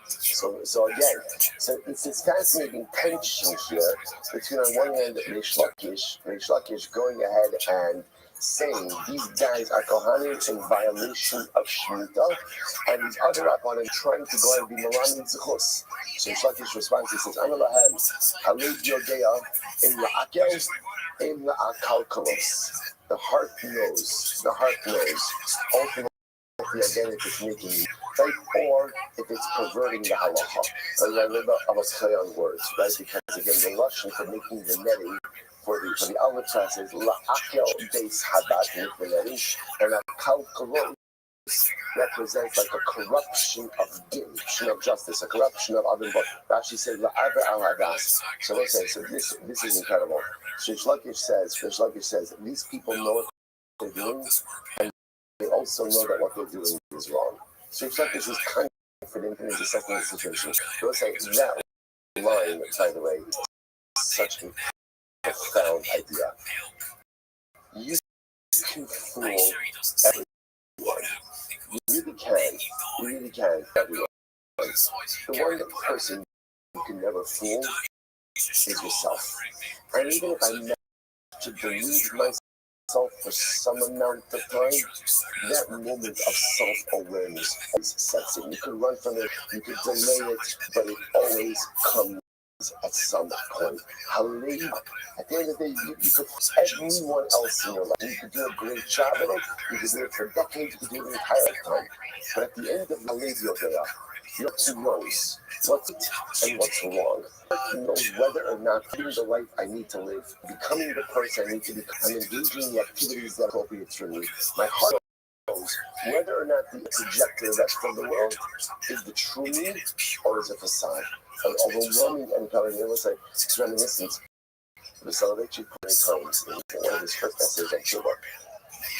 So again, so it's this fascinating tension here between on one hand Reish Lakish going ahead and saying these guys are Kohanim in violation of Shemitah, and these other Rabbanim trying to go and be Malam Zichus. So Reish Lakish responds, he says, Ana lahem, Halid Yodea, Im La'akel, Im La'akal Kalos. The heart knows, ultimately again if it's making right, or if it's perverting the halacha. And I remember I was play on words, right? Because again, the Russian for making the netting for the olive press is la'akel beis hadat with the netting, and a kalkalos represents like a corruption of din, of justice, a corruption of other. But Rashi says la'aver al hadas. So let's say, so this is incredible. Reish Lakish says these people know what they're doing, and they also know that what they're doing is wrong. So Reish Lakish is confident in his assessment of the situation. So let's say that line, by the way, is such a profound idea. You can fool everyone. You really can, everyone. The one person you can never fool is yourself. And even if I manage to believe myself for some amount of time, that moment of self-awareness always sets in. You can run from it, you can delay it, but it always comes at some point. Hallelujah. At the end of the day, you could everyone else in your life. You could do a great job at it, you could do it for decades, you could do it the entire lifetime. But at the end of the day, your person knows what's right and what's wrong. He knows whether or not living the life I need to live, becoming the person I need to become, and engaging in the activities that are appropriate for me. My heart knows whether or not the project to the rest of the world is the true me or is a facade. An overwhelming and compelling, it was like reminiscence of the Soloveitchik times in one of his first essays on Tshuva.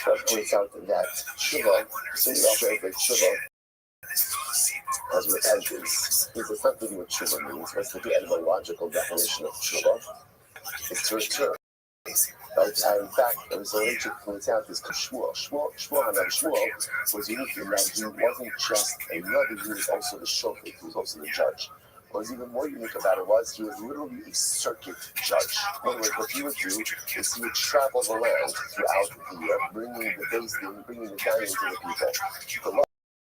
That points out that Tshuva, so we also have Tshuva, as repentance, is not really what Tshuva means. What's the etymological definition of Tshuva? It's to return. Right? And in fact, the Soloveitchik points out this Shmuel was unique in that he wasn't just a rabbi, he was also the shofet, he was also the judge. What was even more unique about it was he was literally a circuit judge. In other words, what he would do is he would travel the land throughout the year, bringing the base in, bringing the dining to the people. The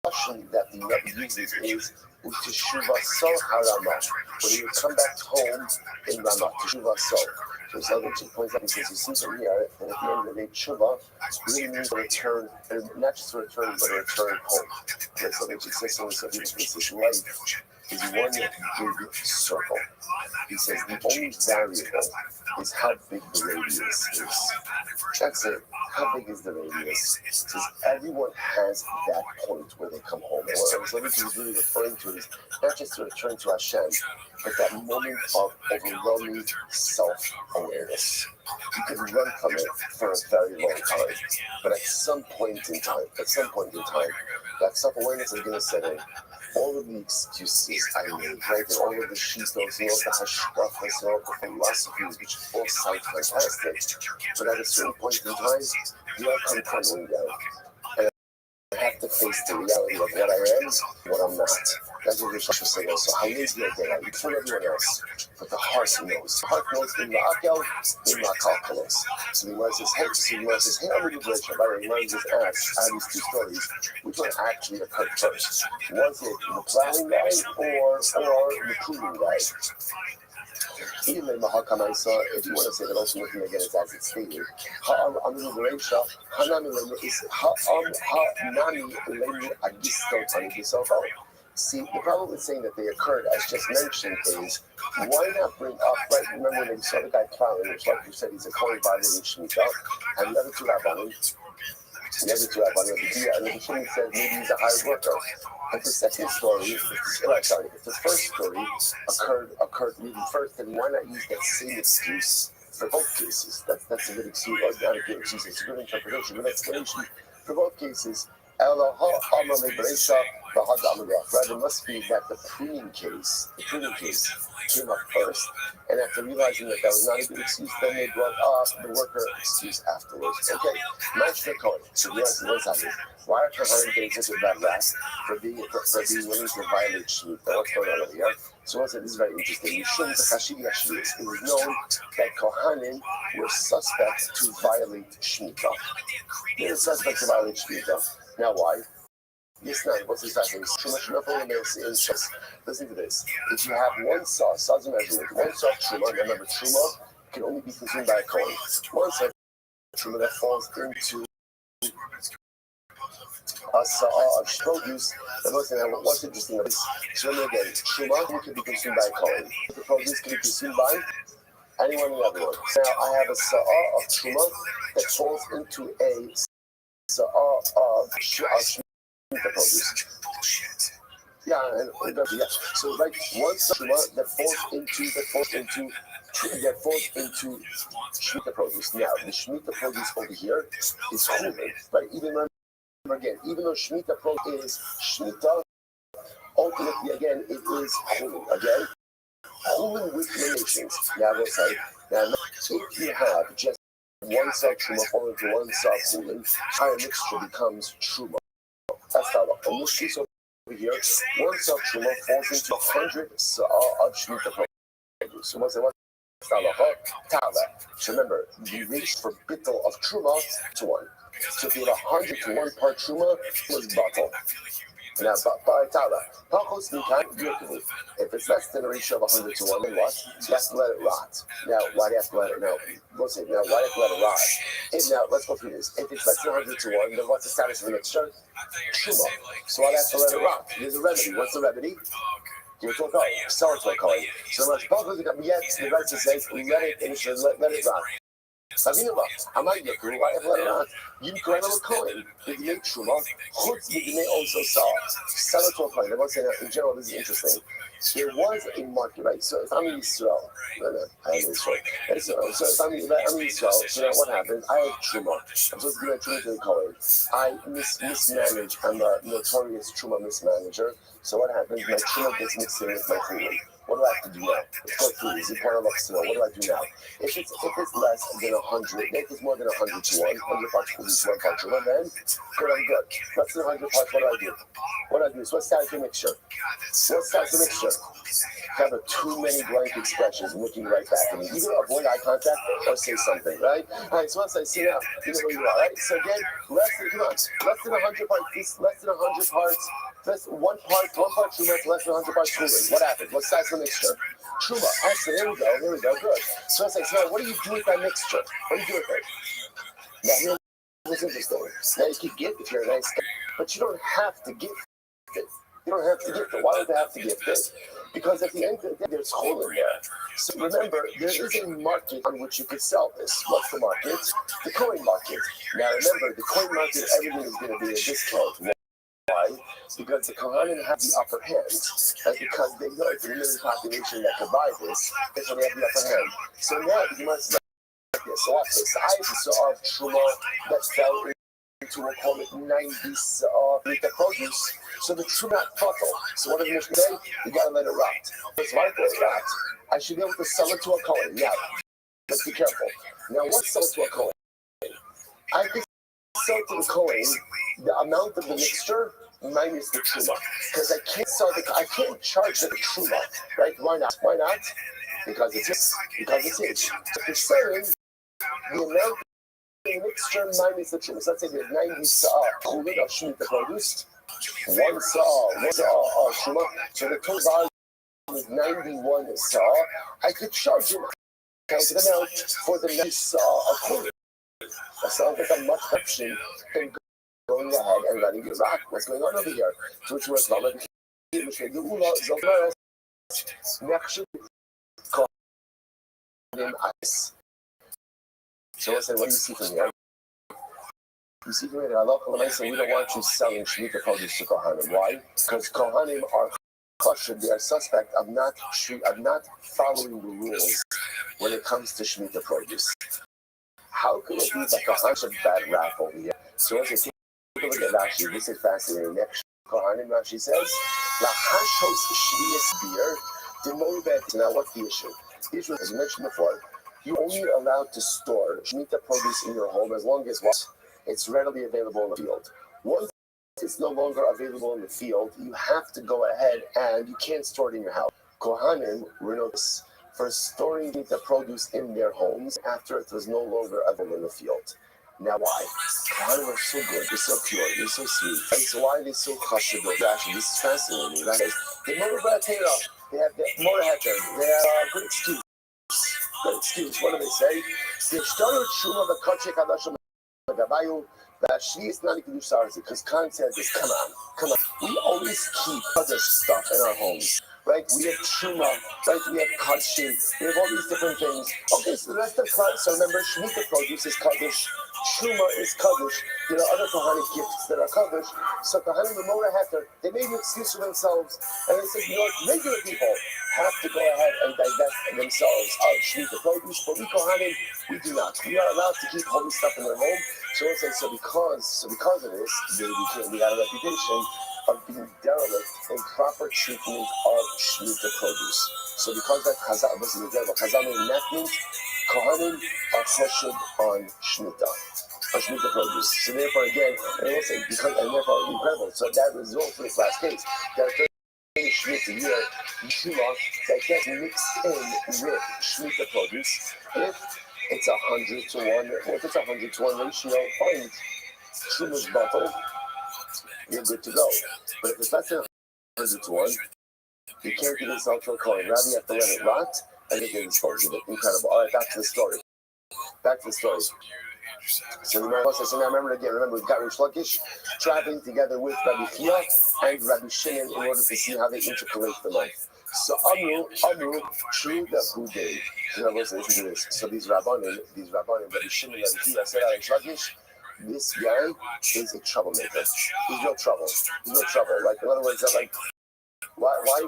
Russian that the Rebbe uses is Uteshuva So Harama, when he would come back home in Ramah, Teshuva So. So Soloveitchik points out, he says, you see from here, and at the end of the day, Tshuva really means a return, not just a return, but a return home. And Soloveitchik says so beautifully, he says, life is one big circle. He says the only variable is how big the radius is. That's it. How big is the radius? He says everyone has that point where they come home. And what Soloveitchik is really referring to is not just to return to Hashem, but that moment of overwhelming self-awareness. You can run from it for a very long time, but at some point in time, that self-awareness is going to set in. All of the excuses I made, right, and all of the shitos, and all the hashkafas, and all the philosophies, which all sound fantastic, but at a certain point in time, you are confronting them. And I have to face the reality of what I am and what I'm not. That's what Reish was saying also. How lazy are they? You fool everyone else, but the heart knows. The heart knows in the akel, in the kalkalos. So the Gemara says, hey, I'm going to do By the way, Gemara just asked, out of these two stories, which one actually occurred first? Was it the plowing guy or the pruning guy? If you want to say that also looking again it's as it's stated, see, the problem with saying that they occurred, as just mentioned, is why not bring up, right? Remember when they saw the guy plowing, which, like you said, he's a Kohen by the Shemitah, and the other two Rabbanim, and the Shemitah said maybe he's a hired worker. But the second story, if the first story occurred really first, then why not use that same excuse for both cases? That's a good excuse, or not a good excuse, it's a good interpretation, good explanation for both cases. Right? It must be that the pruning case came up first, and after realizing that that was not a good excuse, then they brought up the worker excuse afterwards. Okay, match the code. So what's happening? Why are Kohanim getting such a bad rap for being willing to violate Shmita? What's going on over here? So once again, this is very interesting. It was known that Kohanim were suspect to violate Shmita. They were suspect to violate Shmita. Now why? Yes, now, what's this happening? Listen to this. If you have one saw of measurement, one saw of Truma, remember Truma can only be consumed by a Kohen. One saw of Truma that falls into a saw of produce. What's interesting about this? So remember again, Truma can be consumed by a Kohen. The produce can be consumed by anyone in the other one. Now, I have a saw of Truma that falls into a saw of the produce. Yeah, so like one truma that falls into Shemitah produce. Now the Shemitah produce over here is chulin, right? Remember again, even though Shemitah produce is Shemitah, ultimately again it is chulin. Again, chulin with limitations. Yeah, I will say. Now if you have just one saw truma falling into one saw chulin, entire mixture becomes truma. That's how in this case over here, one saw truma falls into 100 saw of Shemitah produce. So once they want so remember, you reach for bittel of truma to one. So if you have 100 to 1 part truma, was bottle. Now, by tala, pachos mikan yirkulu. If it's less than a ratio of 100 to 1, then what? You have to let it rot. Now, why do you have to let it? Now, we'll say, now, why do you have to let it rot? Now, let's go through this. If it's less than 100 to 1, then what's the status of the mixture? Truma. So why do you have to let it rot? There's a remedy. What's the remedy? Give it to a coin. Sell it to a coin. So much pachos mikan yet, the right to say, let it rot. I'm not yet going to let it rot. You can grab a coin. If you make truma, you may also sell it to a coin. I want to say that in general, this is interesting. There was a market, right? So if I'm in Israel, so if I'm in Israel, so now what happens? I have truma. I'm supposed to give a truma to the coin. I mismanage. I'm a notorious truma mismanager. So what happens? My truma gets mixed in with my chulin. What do I have to do now? Let's go through this. Important enough to know. What do I do now? If it's less than 100, if it's more than 100 to 1, 100 parts chulin to 1 part truma, then good, I'm good. Less than 100 parts, what do I do? What do I do? So what's the mixture? What's the mixture? Have too many blank expressions looking right back at me. Either avoid eye contact or say something, right? All right, so once I see now, you know where you are, right? So again, less than 100 parts, less than 100 parts, one part truma, less than 100 parts chulin. What happens? What size of the mixture? Truma. Excellent, there we go, good. So I say, so what do you do with that mixture? What do you do with it? Now here's what's interesting. Now you can gift if you're a nice guy, but you don't have to gift it. You don't have to gift it. Why do they have to gift it? Because at the end of the day, there's chulin there. So remember, there is a market on which you could sell this. What's the market? The coin market. Now remember, the coin market, everything is going to be a discount. Why? Because the Kohanim have the upper hand. That's because they know it's a limited population that can buy this. That's why they have the upper hand. So now you must like this. So watch this. I saw of truma that fell into, we'll call it 90 the produce. So the truma bottle. So what does the Mishnah say? You gotta let it rot. It's like that. I should be able to sell it to a Kohen. Yeah. Let's be careful. Now what's sell it to a Kohen? I could sell to the Kohen the amount of the mixture minus the truma, because I can't charge the truma, right? Why not? Because it's his. So you're selling the amount of the mixture minus the truma. So let's say there's 90 saw chulin of Shemitah produce, one saw of truma. So the total value is 91 saw. I could charge him counted amount for the 90 saw of chulin. That sounds like a much option than going ahead and letting it rock. What's going on over here? Which was not like ice. So I said, what do you see from here? You see from here, Allah say we don't want you selling Shemitah produce to Kohanim. Why? Because Kohanim are kosher. They are suspect of not following the rules when it comes to Shemitah produce. How could it be that Kohanim should bad rap over here? So I said, take a look at Rashi. This is fascinating. Next Kohanim, Rashi says, Lahashos Shvius beer, Demobet. Now, what's the issue? The issue, as mentioned before, you're only allowed to store Shemitah produce in your home as long as what? It's readily available in the field. Once it's no longer available in the field, you have to go ahead and you can't store it in your house. Kohanim were noticed for storing the produce in their homes after it was no longer available in the field. Now why? Kohanim are so good, they're so pure, they're so sweet. And so why are they so chashuv? Actually, this is fascinating. Right? They have the more heter, they have good excuse. Good excuse. What do they say? The shtaru shuma the kachek hadashim gabayu. Because Khan said this, come on. We always keep other stuff in our homes, right? We have Truma, right? We have Kadshim, we have all these different things. Okay, so the rest of Khan, so remember, Shemitah produce is Kaddish, Truma is Kaddish, there are other Kohanic gifts that are Kaddish. So Kohanim Memora Heter, they made an excuse for themselves, and they said, you know what, regular people have to go ahead and divest themselves of Shemitah produce, but we Kohanim, we do not. We are allowed to keep holy stuff in their home. So because of this, we had a reputation of being derelict in proper treatment of Shemitah produce. So because that Chazal was an example, Chazal made enactment, Kohanim are choshed on Shemitah produce. So therefore, again, and also and therefore incredible. So that results in this last case. There are 30 Shemitah year Shuma that gets mixed in with Shemitah produce. If it's 100 to 1, if it's 100 to 1 ratio, fine. Shuma's bottle, you're good to go. But if it's less than 100 to 1, you can't give yourself to a coin. Rather, you have to let it rot and you can dispose of it. Incredible. All right, back to the story. So now remember again, we've got Rish Lakish traveling together with Rabbi Chia and Rabbi Shimon in order to see how they intercalate the life. So Amru, true the Huday. Listen to this. So these Rabbanim, Rabbi Shimon and Rabbi Chia said, Rish Lakish, this guy is a troublemaker. He's no trouble. Like in other words, they're like, why they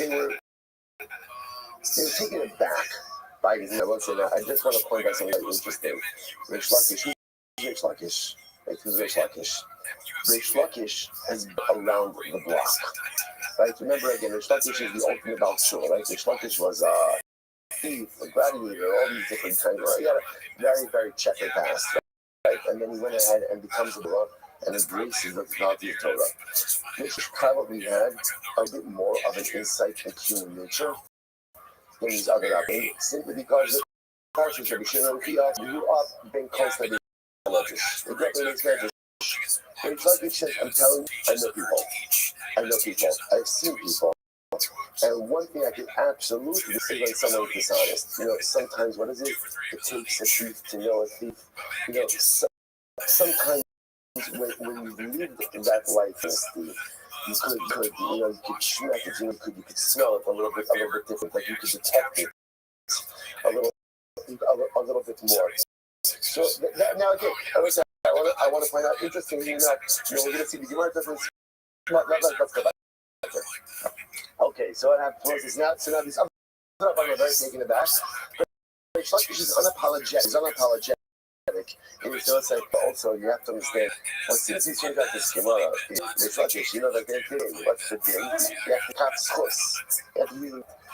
were taken aback by his name. I just want to point out something very interesting. Rish Lakish, who's Rish Lakish? Who's Rish Lakish? Rish Lakish has been around the block. Right? Remember again, Rish Lakish is the ultimate Balshul, right? Rish Lakish was a thief, a gladiator, all these different kinds of. He had a very, very checkered past, right? And then he went ahead and becomes a Torah and embraces the technology of Torah. Rish probably had a bit more of an insight into human nature than these other rabbis, simply because the Parshas Rabbi Shimon grew up being constantly religious. It grew up in his medrash. Rish Lakish says, I'm telling you, I know people. I've seen people. And one thing I can absolutely say when someone is dishonest, sometimes what is it? It takes a thief to know a thief. Sometimes when you've lived in that life as a thief, you could smell it, you could smell it a little bit different, like you could detect it a little bit more. So now again, I want to point out, interestingly enough, we're going to see the Gemara difference. Let's go back. Okay, so what happens now? So now these other are very taken aback. But she's unapologetic. And it's just like, also, you have to understand, as soon as you change out this Gemara, it's like, that they're doing, what's the thing? You have to have schos.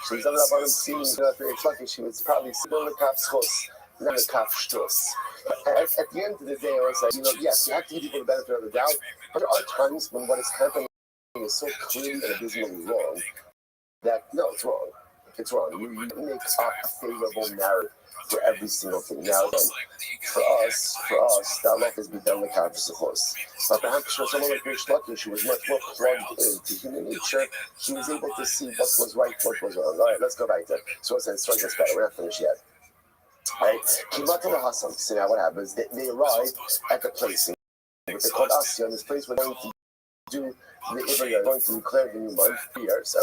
So he's about him seeing, it's like, she was probably still the kaf schos, not the kaf shtos. At the end of the day, I was like, yes, you have to give people the benefit of the doubt, but there are times when what is happening is so clearly and abysmally wrong that, no, it's wrong. It's wrong. You make up a favorable narrative for every single thing. Now then, for us, that life has been done like half a horse. But perhaps for someone like Rish Lakish, who was much more plugged into human nature, he was able to see what was right, what was wrong. All right, let's go back to it. So it's strike us better. We're not finished yet. All right, Kimato Hassan. So now what happens? They arrive at the place. What they called Asya, this place we're going to do. We're going to declare the new month here. So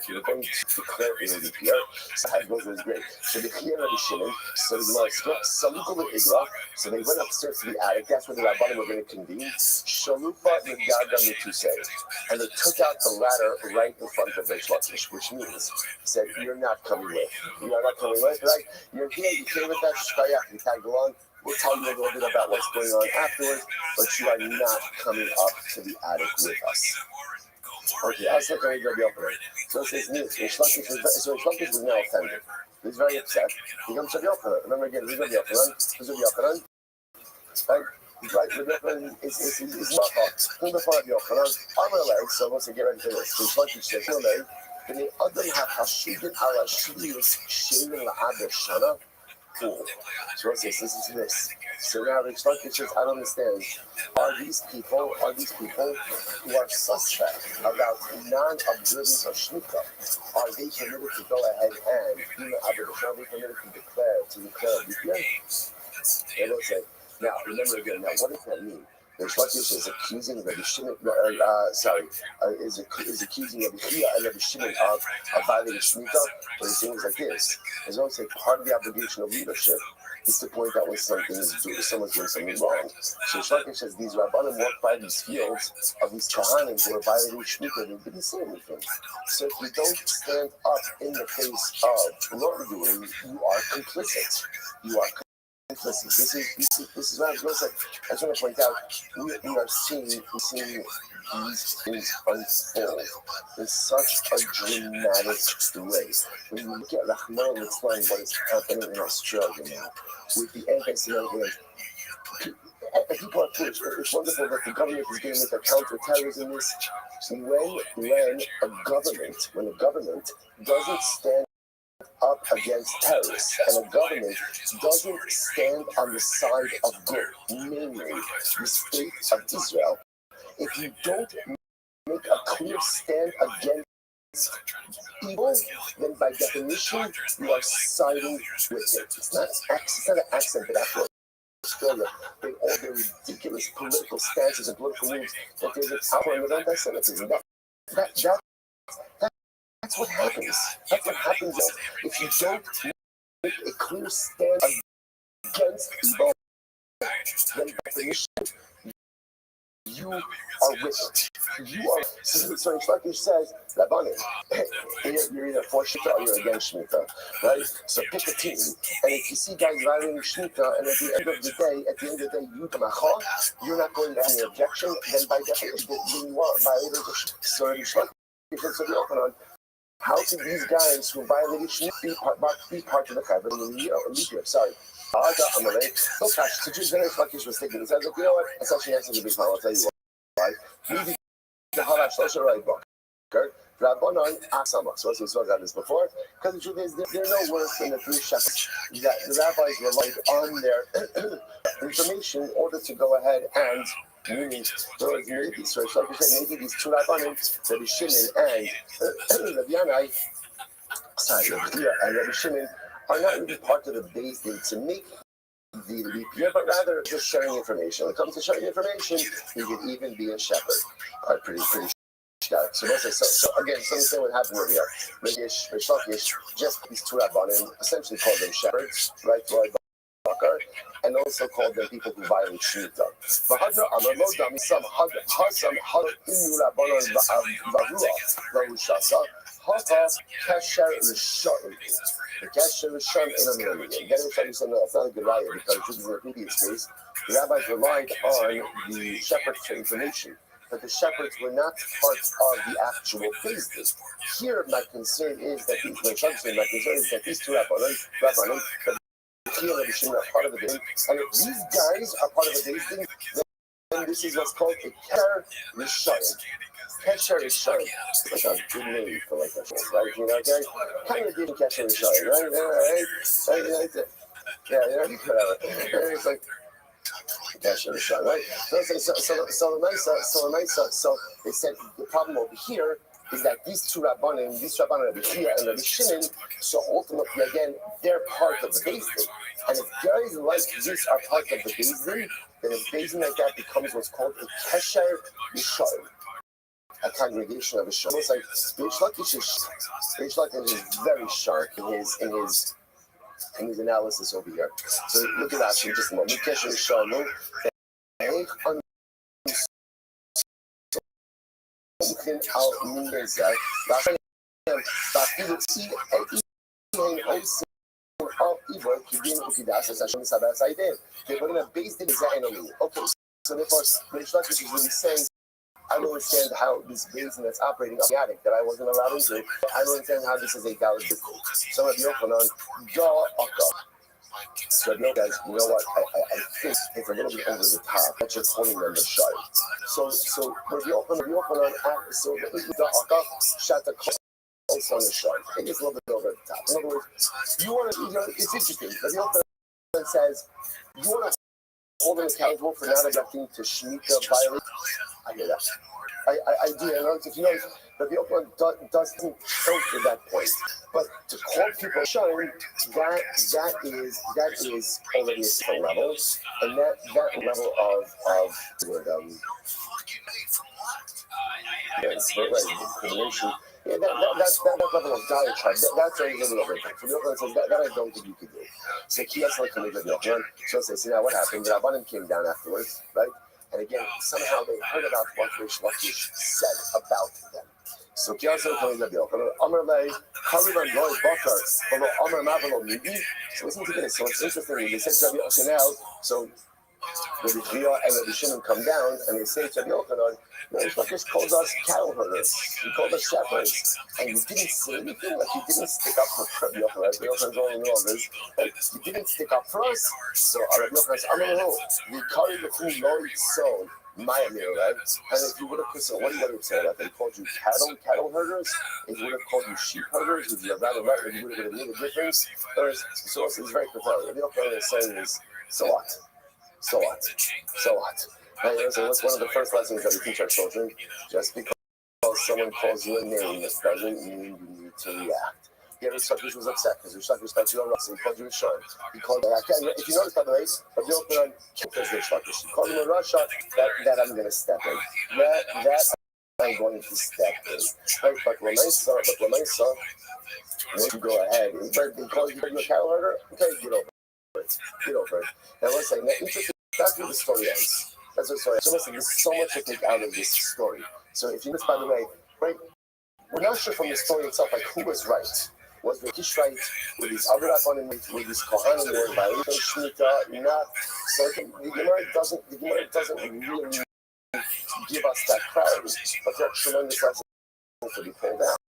we're going to declare the new year. So that was great. So the Kiyar Rabbi Shimon, so they went upstairs to the attic. That's where the Rabbanim were going to convene. Shalupa Nagaga Mituse. And they took out the ladder right in front of Rish Lakish, which means, said, you're not coming with. Right? You're here, you came with that shkayach, you tagged along. We'll tell you a little bit about what's going on afterwards, but you are not coming up to the attic with us. Okay, I said going to be open. So it says, Reish Lakish was now offended. He's very upset. He comes to the open. Remember again, who's going to be open? Who's going to be open? Right? He's right, the open is not who's the part of the open? I'm going to leg, so once I get ready for this, Reish Lakish says, no leg. And the other half, Hashidin ala Shidis, Shaylin La'aber Shana. Cool. So it says, listen to this. So now Reish Lakish says, I don't understand. Are these people who are suspect about non-observance of Shmita, are they permitted to go ahead and are they permitted to declare Bikir? They will say, now remember again, now what does that mean? Reish Lakish is accusing Rabbi Shimon, is accusing Rabbi Chia and Rabbi Shimon of violating Shmita. But he's saying it's like this. As long as part of the obligation of leadership is to point out when someone's doing something wrong. So Reish Lakish says these Rabbanim walk by these fields of these Kahanim who are violating Shmita, they didn't say anything. So if you don't stand up in the face of wrongdoing, you are complicit. You are complicit. This is what I was going to say. I just want to point out, we are seeing these things unfold in such a dramatic way. When you look at Rahman and explain what is happening in Australia now, with the anti-Semitic, people are foolish. It's wonderful that the government is going to make a counter-terrorism list. When a government doesn't stand up against terrorists, and a government doesn't stand on the side of good, namely the state of Israel, if you don't make a clear stand against evil, then by definition you are siding with it. It's not an accent, but after Australia, with all their ridiculous political stances and political moves, that there's an outpouring of anti-Semitism. That's what happens. That's what happens if you don't make a clear stand against evil. Then by definition, you are with it. You are. So Reish Lakish says, Rabbanim, you're either for Shmita or you're against Shmita, right? So pick a team. And if you see guys violating Shmita, and at the end of the day, you're not going to have any objection, then by definition, you are violating the Shmita. So Reish Lakish says, on. How can these guys who violated Shmita be part of the Chayv and lead here? Sorry. I'm a late. So Reish Lakish was thinking, he says, you know what? It's actually answers a big problem. I'll tell you why. Maybe the Halash Shosha right book. Rabbanon Asamach. So we spoke about this before. Because the truth is, they're no worse than the three shepherds that the rabbis relied on their information in order to go ahead and maybe these two Rabbanim, Rabbi Shimon and Rabbi Yanai, and Rabbi Shimon are not really part of the base thing to make the leap year, but rather just sharing information. When it comes to sharing information, you can even be a shepherd. Pretty static. So again, let me say what happened over here. Reish Lakish, just these two Rabbanim, essentially called them shepherds, right? And also called them people who violate Shmita. The Kesher Rishon in a million. Again, that's not a good raya because this is in the previous case. The rabbis relied on the shepherds for information, but the shepherds were not part of the actual Beis Din. Here, my concern is that these two Rabbanim, are part of the Beis Din, and if these guys are part of the Beis Din, then this is what's called a Kesher Rishon. Kesher Rishon. Like a good name for like a show, right? You know, okay? Kind of getting Kesher Rishon, right? Yeah, whatever. It's like Kesher Rishon, right? So they said the problem over here is that these two Rabbanim, Rabbi Chia and Rabbi Shimon, so ultimately, again, they're part of the Beis Din. And if guys like this are part of the Beis Din, then a Beis Din like that becomes what's called a Kesher Rishon, a congregation of a show. It's like Reish Lakish is very sharp in his analysis over here. So look at that for just a moment. Kesher Rishon, Igor, que vem no que dá, essa chama sabe essa ideia. They're going to base the design on you. Okay, so therefore, the instructor is really saying, I don't understand how this basin that's operating up the attic that I wasn't allowed into. I don't understand how this is a valid business. So Rabbi Yochanan, so Rabbi Yochanan guys, you know what? I think it's a little bit over the top. That's your quoting them the shite. So Rabbi Yochanan, so the shot the close on the shite. I think it's a little bit over the top. In other words, you want to, it's interesting. Rabbi Yochanan says, you want to hold them accountable for not objecting to Shemitah violation. I hear that. I do. I know if you know, but the Oakland doesn't count at that point. But to call people shine, that is already a different level, and that level of discrimination. Yeah, that level of diatribe, that's already a little different. So the Oakland says that I don't think you could do. So Kias like committed the Oakland. So says, now what happened? The Rabbanim came down afterwards, right? And again, somehow they heard about what Rish Lakish said about them. So Kiyasu coming to the Amr Lay, Karivan Roy Bakar, Amr Mavalo Midi. So listen to this. So it's interesting. They said to Rabbi Yochanan, so Rabbi Chia and Rabbi Shimon come down and they say to Rabbi Yochanan, Rish Lakish called us cattle herders. He called us shepherds. And you didn't say anything, like you didn't stick up for Rabbi Yochanan. Rabbi Yochanan's only know this. Like, you didn't stick up for us. So Rabbi Yochanan says, Amr Lo, we carried the whom Lord sown. My meal, right? And if you would have put some, what do you say that? They called you cattle herders? If you would have called you sheep herders, would you have rather right? You would have made a difference? So it's very pathetic. The only thing they're saying is, so what? So what? So what? And so what's one of the first lessons that we teach our children? Just because someone calls you a name, that doesn't mean you need to react. Yeah, Rishtakish was upset because Rishtakish thought you were Russell. He called you a Shon. He called you if you notice, by the way, but the Oakland kills Rishtakish. He called him a Russia. That I'm going to step in. That I'm going to step in. Right? But when I saw, when you go ahead, but he called you a cattle herder. Okay, get over it. Get over it. Now let's say, that's where the story ends. That's the story. So listen, there's so much to take out of this story. So if you miss, by the way, right, we're not sure from the story itself, like who was right. Was the Kish right with his other on him, with his Kohanim or violation Shemitah? Not. So the Gemara doesn't really give us that clarity, but there are tremendous lessons to be pulled out.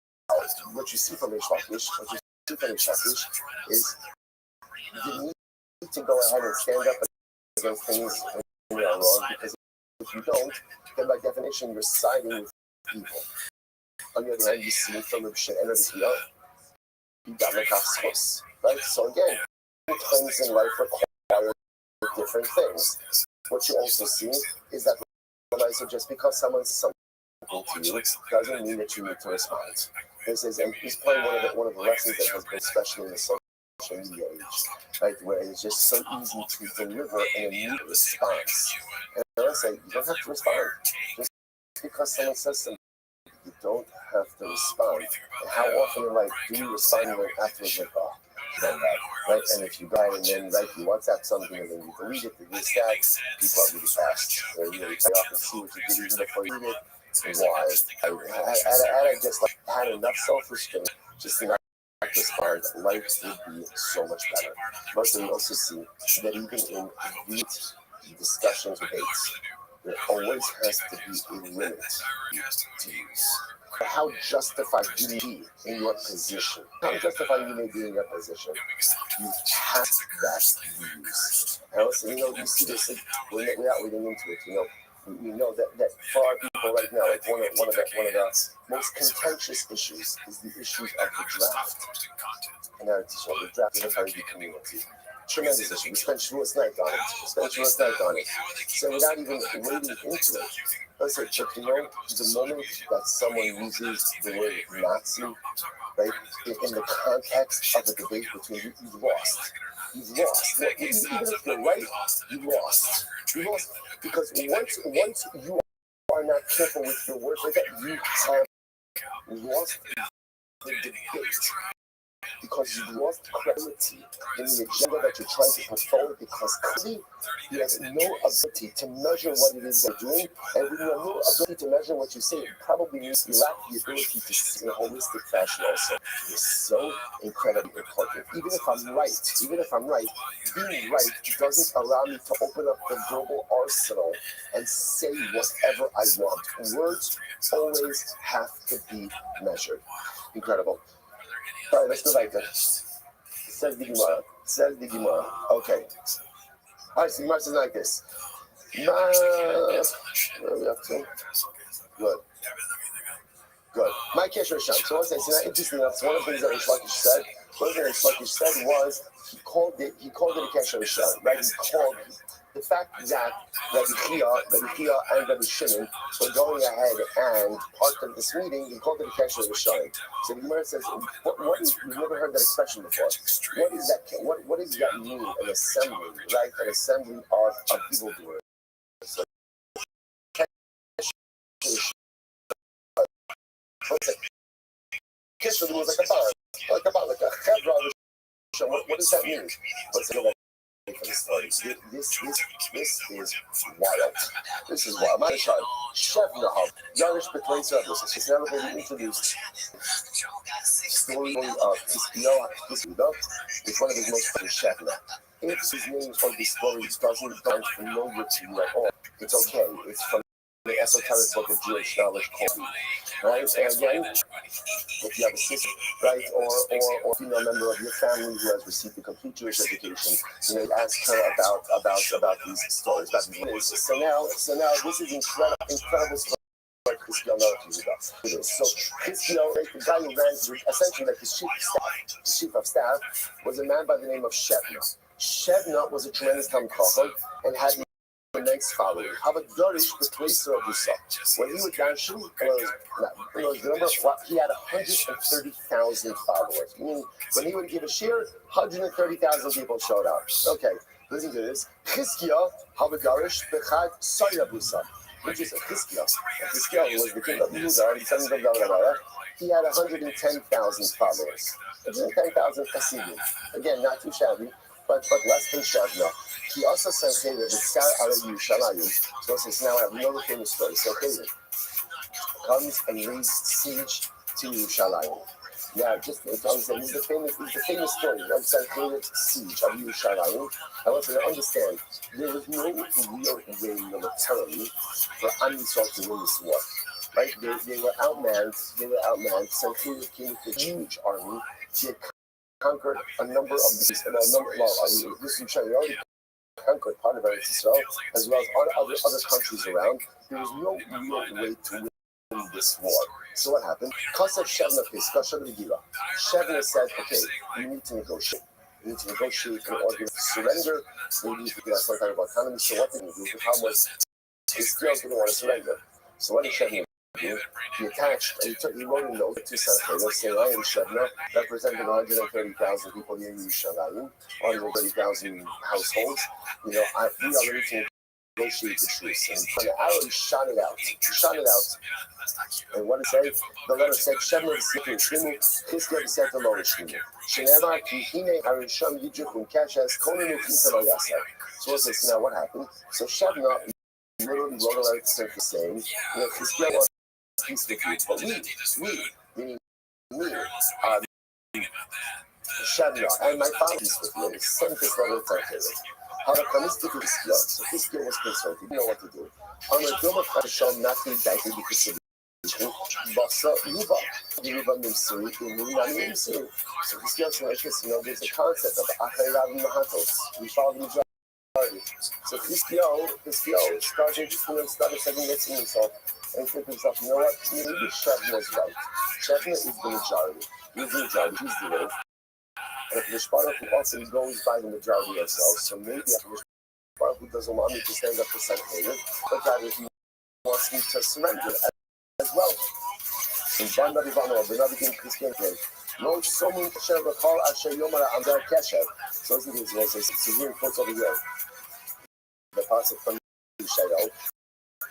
What you see from Rish Lakish, is you need to go ahead and stand up against things when you are wrong, because if you don't, then by definition you're siding with evil. On the other hand, you see from Reb Shem and Reb Chia, right? So again, things in life require different things. What you also see is that when I say just because someone's something to you doesn't mean that you need to respond. This is, and he's playing one of the lessons that has been, especially in the social media age, right, where it's just so easy to deliver an immediate response. And I say, you don't have to respond. Just because someone says something, you don't have to respond. And how often in life do you respond and then afterwards like, oh, right? And if you go and then you WhatsApp something and then you delete it, you stack, people are really fast. They really pay off and see what you did even before you did it. And why? I just had enough self-restraint just to not respond. Life would be so much better. But we also see that even in these discussions with dates, there always has to be a limit to use. How justified you may be in your position. How justified you may be in your position. You have that use. And also, you see this, without reading into it, we know that for our people right now, like one of the most contentious issues is the issues of the draft. And that's what the draft is a Haredi community. Tremendous issue. We spent Shavuos night on it. So without even wading into it, let's say, but the moment that someone uses the word Nazi, right, in the context of a debate between you, you've lost. You've lost. Even if you're right, you've lost. You've lost because once you are not careful with your words like that, you have lost the debate. because you've lost credibility in the agenda that you're trying to put forward, because clearly you have no ability to measure what it is you're doing, and when you have no ability to measure what you say, it probably means you lack the ability to see in a holistic fashion also. It's so incredibly important. Even if I'm right, being right doesn't allow me to open up the verbal arsenal and say whatever I want. Words always have to be measured. Incredible. All right, let's go back there. Says the Gemara. Okay. All right, so the Gemara says like this. Where are we up to? Good. My Kesher Sham. So what's that? So interesting enough. So one of the things that Rish Lakish said, was he called it a Kesher Sham, right? He called the fact that Rabbi Chia and Rabbi Shimon were going ahead and part of this meeting, he called it a Kesher Sham. So the Gemara says, we've never heard that expression before. What is that? What does that mean? An assembly, right? An assembly of evildoers. So, Kisha was like a chevra. What does that mean? Let's go back for the story. This is wild. This is wild. My child, Shevnahov, Yarish Between Services. It's never been introduced. Story of Tispio, it's one of his most famous Shevna. If his names or the stories aren't familiar to you at all, it's okay. It's from the esoteric book of Jewish knowledge called, right? And again, if you have a sister, right, or female member of your family who has received a complete Jewish education, you ask her about these stories. So now this is incredible story. So Chizkiyahu, the guy who ran, essentially like his chief of staff, was a man by the name of Shevna. Shevna was a tremendous Talmid Chacham and had immense following. Havadarish, the placer of Musa. When he would darshan, he had 130,000 followers. Meaning, when he would give a shir, 130,000 people showed up. Okay, listen to this. Chizkiyahu, Havadarish, Bechad, Sayra Musa. Which is Chizkiyahu. Chizkiyahu was the king of Yehuda, and son of David. He had 110,000 followers. 110,000 Hasidim. Again, not too shabby, but less than Shevna. He also said, hey, the Sar Ala Yerushalayim. So since now I have another famous story. So David comes and lays siege to Yerushalayim. Yeah, just it's the famous story. Right? Sancheriv siege of Yerushalayim. I want you to understand, there was no real way militarily for Am Yisrael to win this war. Right? They were outmanned. Sancheriv came with a huge army. He had conquered a number of these, already conquered part of Eretz Yisrael, as well as other countries around. There was no real way to win this war. So what happened? Shevna said, okay, we need to negotiate. We need to negotiate an order to surrender. We need to get some kind of autonomy. So what did we do? The problem was Israel didn't want to surrender. So what did Shevna do? He attached, and he wrote a note to Sancheriv saying, I am Shevna, representing 130,000 people here in Yerushalayim, 130,000 households. We are ready to negotiate the truce. And from the arrow, he shot it out. And what it said? The letter said, Shevna v'sikim shlimu, Chizkiyahu v'seta lo rishlimu. Shenemar ki hine harisham yidrukum kashes, konenu chita lo yaseh. So it says, now what happened? So Shevna literally wrote a letter to Sancheriv saying, Chizkiyahu wants peace with you, but meaning me, Shevna, and my father peace with you, and sent this letter to Sancheriv. How the Kamistik is Chizkiyahu, so Chizkiyahu was concerned, he didn't know what to do. On the Doma Chashon, nothing dated because of Basa Yuba, Yuba Mimsuri, Yuba. So Chizkiyahu said, there's a concept of Acharav Mahatos, we follow the majority. So Chizkiyahu started setting this in himself, and think to himself, you know what, maybe Shevna is right. Shevna is the majority. He's the majority, he's the leader. And if the Baruch Hu also goes by the majority ourselves, so maybe if the Baruch Hu doesn't want me to stand up for Sancheriv, but rather he wants me to surrender as well. In Banda Vivano, the Navi King Christian Day, no someone shall recall Asher Yomara Amdar Kesher. So isn't it also so here quotes over here. The passage from Shayo.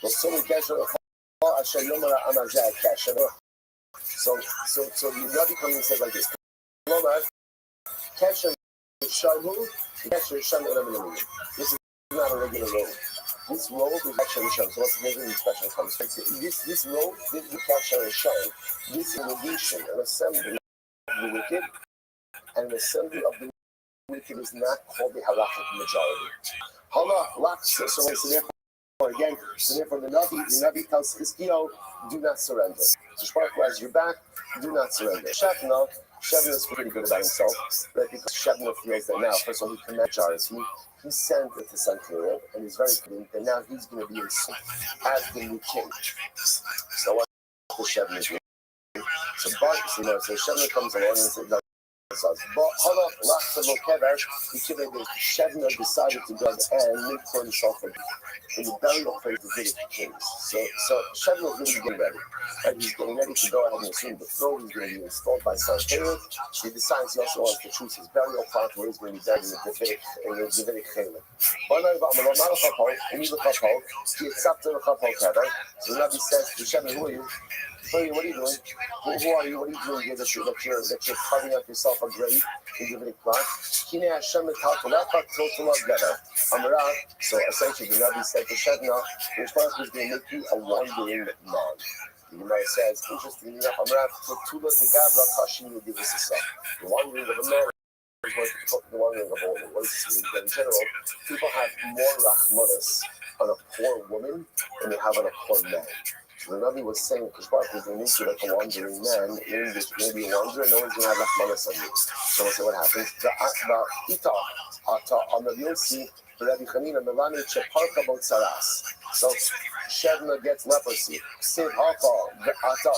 No someone Kesher recall Asher Yomara Amdar Kesher. So the Navi comes and says like this. If Omar, Kesher Shahu, Kesher Sham Elam. This is not a regular robe. This robe is Kesher Sham. So what's making special comes? This robe, this Kesher Sham, this is an addition, an assembly of the wicked, and an assembly of the wicked is not called the halachic majority. Halach, so therefore the Navi tells Hizkiyahu, do not surrender. So Shpark, as you're back, do not surrender. Shevna is pretty good about himself, but because Shevna feels that now, first of all, he commands majority, he sent it to Sancheriv, and he's very convinced that now he's going to be installed as the new king. So what does Shevna do? So Shevna comes along and says, but Shevna decided to go and make for himself in the burial place of the kings. So Shevna is really getting ready. And he's getting ready to go ahead and assume the throne. He's going to be installed by Sancheriv. He decides he also wants to choose his burial plot where he's going to be buried in the Davidic Chaylim. So the Rabbi says to Shevna, who are you? What are you doing? Who are you? What are you doing here that you're carving out yourself a grave in the Davidic plot? So essentially the Rabbi said to Shevna, the response was going to make you a wandering man. The Gemara says, interestingly enough, the wandering of a man is the wandering of a woman. What does this mean? That in general, people have more rachmanis on a poor woman than they have on a poor man. So the Rabbi was saying, Kishbak is going to make you like a wandering man, meaning that you're going to be a wanderer, no one's going to have rachmanis on you. So we'll say what happens. The Ita, on the Yosi, Rabbi Chanina, Melani, Cheparka Botsaras. So Shevna gets leprosy. Ksiv Haka, the Ata,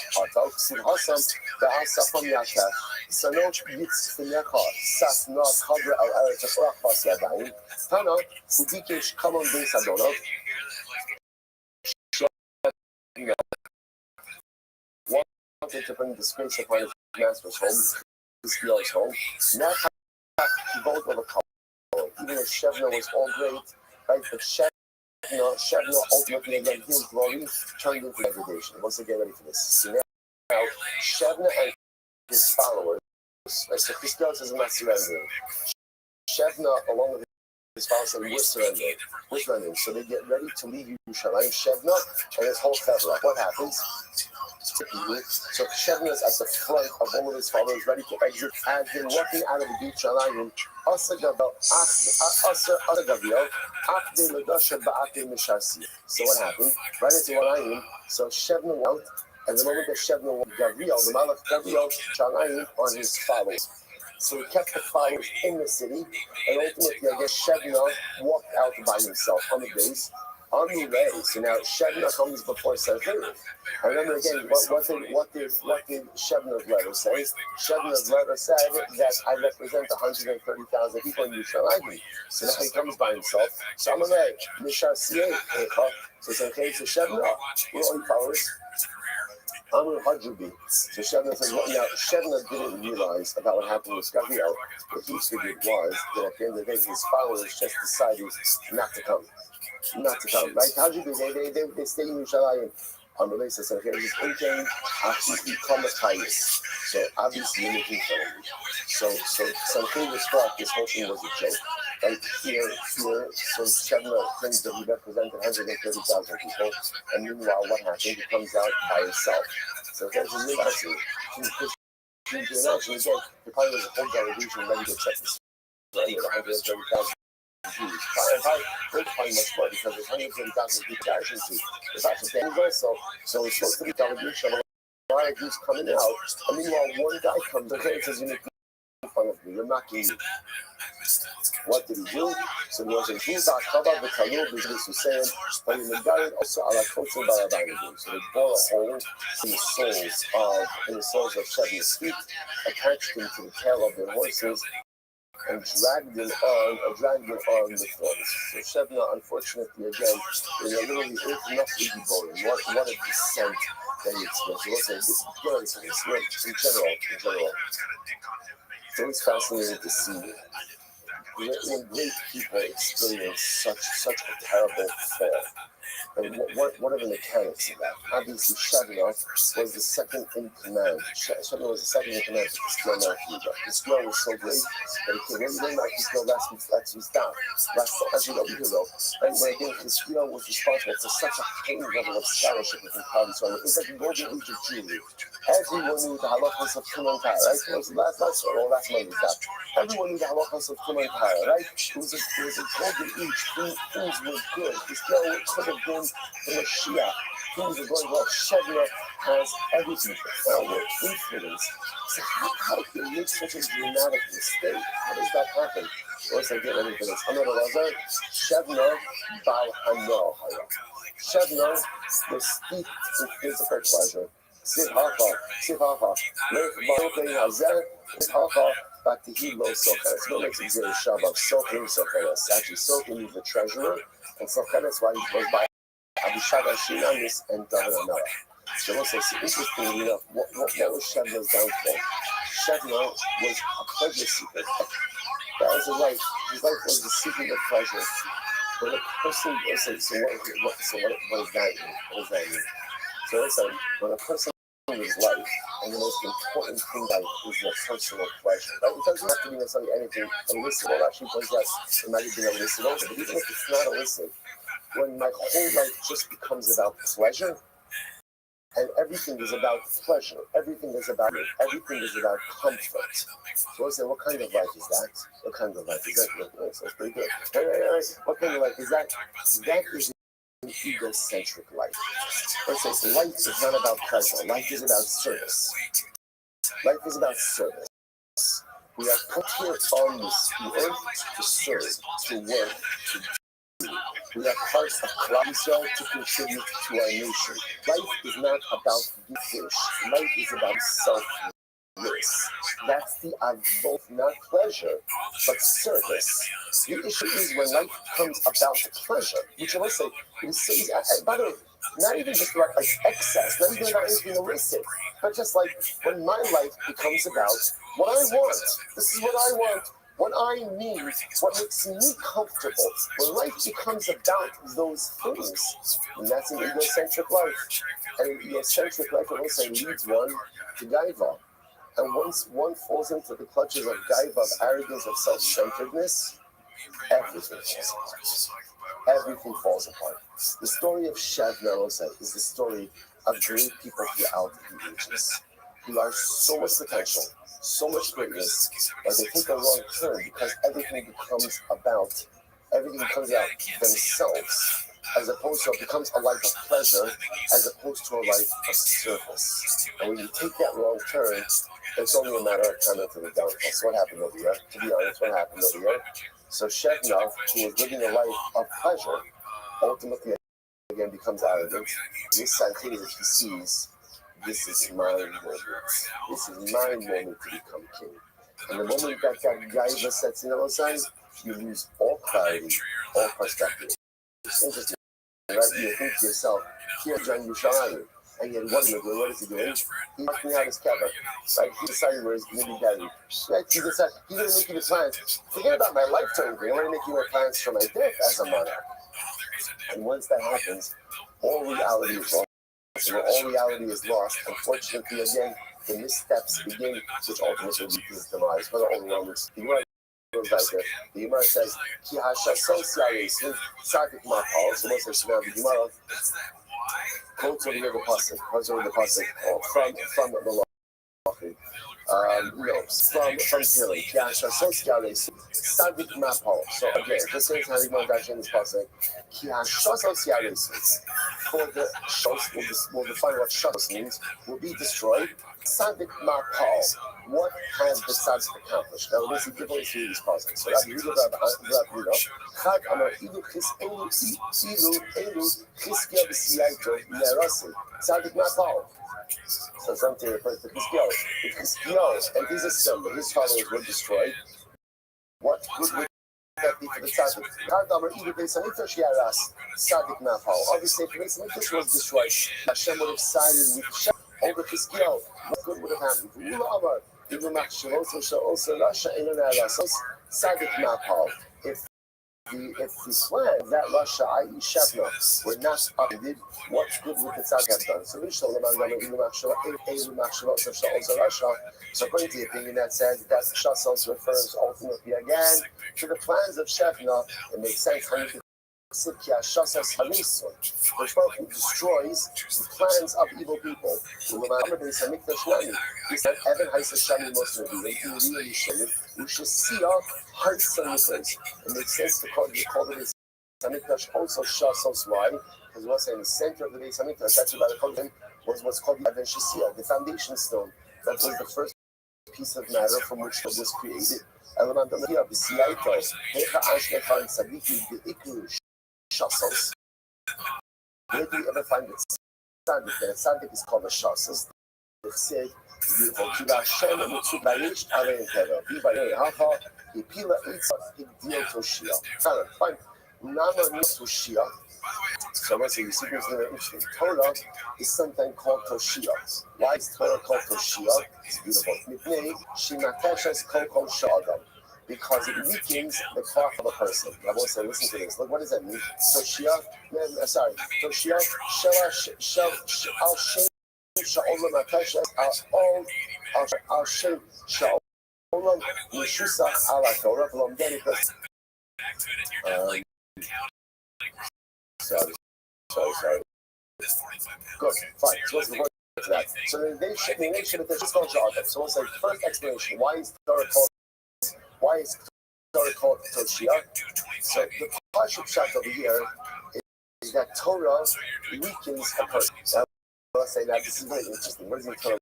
Ksiv Hasam, the Asafam Yaka, Sanot Yitz Finecha, Sasna, Chabra al Eretz Afrach Pas Yadayim, Tana, Udikesh Kamon Beis Adonov. Wanted to bring disgrace upon his master's home, his Hizkiyahu's home. Now he both of a couple. Even if Shevna was all great, right? But Shevna ultimately, again, his glory turned into degradation. Once again, ready for this. So now, Shevna and his followers, so Hizkiyahu says, I'm not surrendering. Shevna, along with his followers, said, we're surrendering. So they get ready to leave Yerushalayim. Shevna and his whole Chevra. What happens? So Shevna is at the front of all of his followers, ready to exit, and they're walking out of the beach. So what happened? Right into Shalayim. So Shevna went, and the moment that Shevna went, Gabriel, the Malach Gabriel, Shalayim on his followers. So he kept the followers in the city, and ultimately, I guess Shevna walked out by himself on the base. On the way, so now Shevna comes before Sancheriv. I remember again, what did Shevna's letter say? Shevna's letter said that I represent 130,000 people in Yerushalayim. So now he comes by himself. So I'm away. Mishar Siyeh, so Sancheriv says, Shevna, we're all followers. Amr Hajjubi. So Shevna says, well, now Shevna didn't realize about what happened with Gabriel. What he figured was that at the end of the day, his followers just decided not to come. Right? Hajjubi, they stay in Yerushalayim. Amr says, Sancheriv is in so obviously you're making fun of me. So Sancheriv thought this whole thing was a joke. Right here, so Shevna claims that he represented 130,000 people, and meanwhile, what happened? He comes out by himself. So there's a new lesson. You can imagine again, there probably was a whole delegation ready to check this. Right, 130,000 Jews. Probably much more because there's 130,000 people to actually see. There's actually also, so it's supposed to be a delegation of a lot of Jews coming out, and meanwhile, one guy comes and says, you make fun of me, you're mocking me. What did he do? So he was a Jew, the Kalul, business was saying, but in the garden also ala kotzim barabayim. So they bore a hole in the soles of Shevna's feet, attached them to the tail of their horses, and dragged them on the thorns. So Shevna, unfortunately, again, is literally enough to be boring. What a descent that he experienced. It wasn't in general. It's always fascinating to see when great people experience such a terrible fall. And what are the mechanics of that? Obviously, Shevna was the second in command. Shevna was the second in command to Kiskiel Malkiva. Kiskiel was so great that he came in and Kiskiel lets me stop. As we know, and again, Kiskiel was responsible for such a high level of scholarship within Cloud Israel. It was like the golden age of Jewry. Everyone knew the halachas of Kumantai, right? It was last month that. Everyone knew the halachas of Kumantai, right? It was a golden age. Things were good. Kiskiel could have been the Mashiach. Things are going well. Shevna has everything. Power, influence. So how do you make such a dramatic mistake? How does that happen? Once I get ready for this, Amar Elazar, Shevna Bal Hano. Shevna was steeped in physical pleasure. Sivaha, Levavei Hazer, Sivaha, Batihi Lo Socher. It's not like Xer Shabbat, Socher Socheres. Actually, Socher means the treasurer, and Socheres, why he goes by Abishada Shinanis and Davanamela. So also, interestingly enough, what was Shevna's downfall? Shevna was a pleasure seeker. That was a life. His life was the seeking of pleasure. When a person, what does that mean? What does that mean? So it's like, when a person lives life, and the most important thing in life is their personal pleasure. Right? It doesn't have to be necessarily anything illicit. Well, actually, because yes, it might have been illicit also, but even if it's not illicit, when my whole life just becomes about pleasure, and everything is about pleasure, everything is about comfort. So I say, what kind of life is that? What kind of life is that? That's pretty good. What kind of life is that? That is an egocentric life. Let's say, life is not about pleasure. Life is about service. Life is about service. We are put here on this earth to serve, to work, to we are part of Klal Yisrael to contribute to our nation. Life is not about fish. Life is about selfless. That's the avot, not pleasure, but service. The issue is when life becomes about pleasure, which I must say, it says, by the way, not even just about like excess, not even about anything illicit, but just like when my life becomes about what I want. This is what I want. What I need, what makes me comfortable, when life becomes about those things, and that's an egocentric life. And an egocentric life, I will say, leads one to gaiva. And once one falls into the clutches of gaiva, of arrogance, of self-centeredness, everything falls apart. Everything falls apart. The story of Shevna, I will say, is the story of great people throughout the ages who are so much potential, so much greatness, but they take a wrong turn because everything becomes about themselves, as opposed to it becomes a life of pleasure, as opposed to a life of service. And when you take that wrong turn, it's only a matter of time until the downfall. So what happened over here? To be honest, what happened over here? So Shevna, who was living a life of pleasure, ultimately again becomes arrogant. This Sankhya that he sees, this is my moment. This is my moment to become king. And the moment that gaiva sets in outside, you lose all clarity, all perspective. It's interesting, right? You think to yourself, here, John Yushalayim, and yet what is he doing? He's marking out his cover. Right? He decided where he's going to be buried. Right? He decided he's going to make you the plans. Forget about my lifetime thing. I'm going to make you my plans for my death as a monarch. And once that happens, all reality is lost. And when all reality is lost, unfortunately, again, the missteps begin, which ultimately lead to his demise. But all the Gemara goes like that. The Gemara says, "Ki hashasol siyaresim sadik ma'pal." So once there's the Gemara quotes over here the pasuk, from the law. From Tilly. Ki hashasol siyaresim sadik ma'pal. So again, just saying how the Gemara got in this pasuk. Ki hashasol siyaresim. For the shos, we'll define what shos means, will be destroyed. Sadik ma'pal. What has the tzaddik accomplished? Now, this is different to these puzzles. So, Rabbi Yehuda, Chag Amar Ilu Chizkiah B'Siyaito Nerasi Tzaddik ma'pal. So something refers to Chizkiah. If Chizkiah and his assembly, his followers were destroyed, what good would that be for the tzaddik? Chag Amar Ilu Beis Hamikdash Yaras Tzaddik ma'pal. Obviously, if Beis Hamikdash was destroyed, Hashem would have sided with Hashem over Chizkiah. What good would have happened? If if the plans that Russia, i.e. Shevna, were not upended, what's good would the tzad have done? So so according to the opinion that says that Shassos refers ultimately again to the plans of Shevna, it makes sense. Which Baruch destroys the plans of evil people. He said, Evan Haisa Shani Mosnavi, Ushisia Haisa. It makes sense to call the Beis Hamikdash also Shasos. Why? Because we're saying the center of the Beis Hamikdash, that's what I called him, was what's called the Evan Shisia, the foundation stone. That was the first piece of matter from which it was created. Element of the Siaito, Hecha Ashnecha and Sadiki, the Ikru Shasos. Where do you ever find it? Tzaddik, and Tzaddik is called a Shasos. They say, beautiful. Kiva Hashem Mitzubayish Alein Teva. Viva Haha, Hipila Itza, Higdio Toshia. Fine. Nama Toshia. So let's see, you see what's interesting. Torah is something called Toshia. Why is Torah called Toshia? It's beautiful. Mipnei Shimateshes Koko Shadam. Because it weakens the cloth of a person. I will say, listen to this. Look, what does that mean? Toshia, sorry. Toshia, Al Shem Sha'olam Mateshes, Al Shem Sha'olam Mishusach Ala Torah, V'lomdenikas. Sorry. Good, fine. So what's the word for that? So the nation of the just called Sha'olam. So what's the first explanation? Why is Torah called Toshia? So the Pashup Pshat over here is that Torah weakens a person. Now, let's say that this is very interesting. What does it mean Torah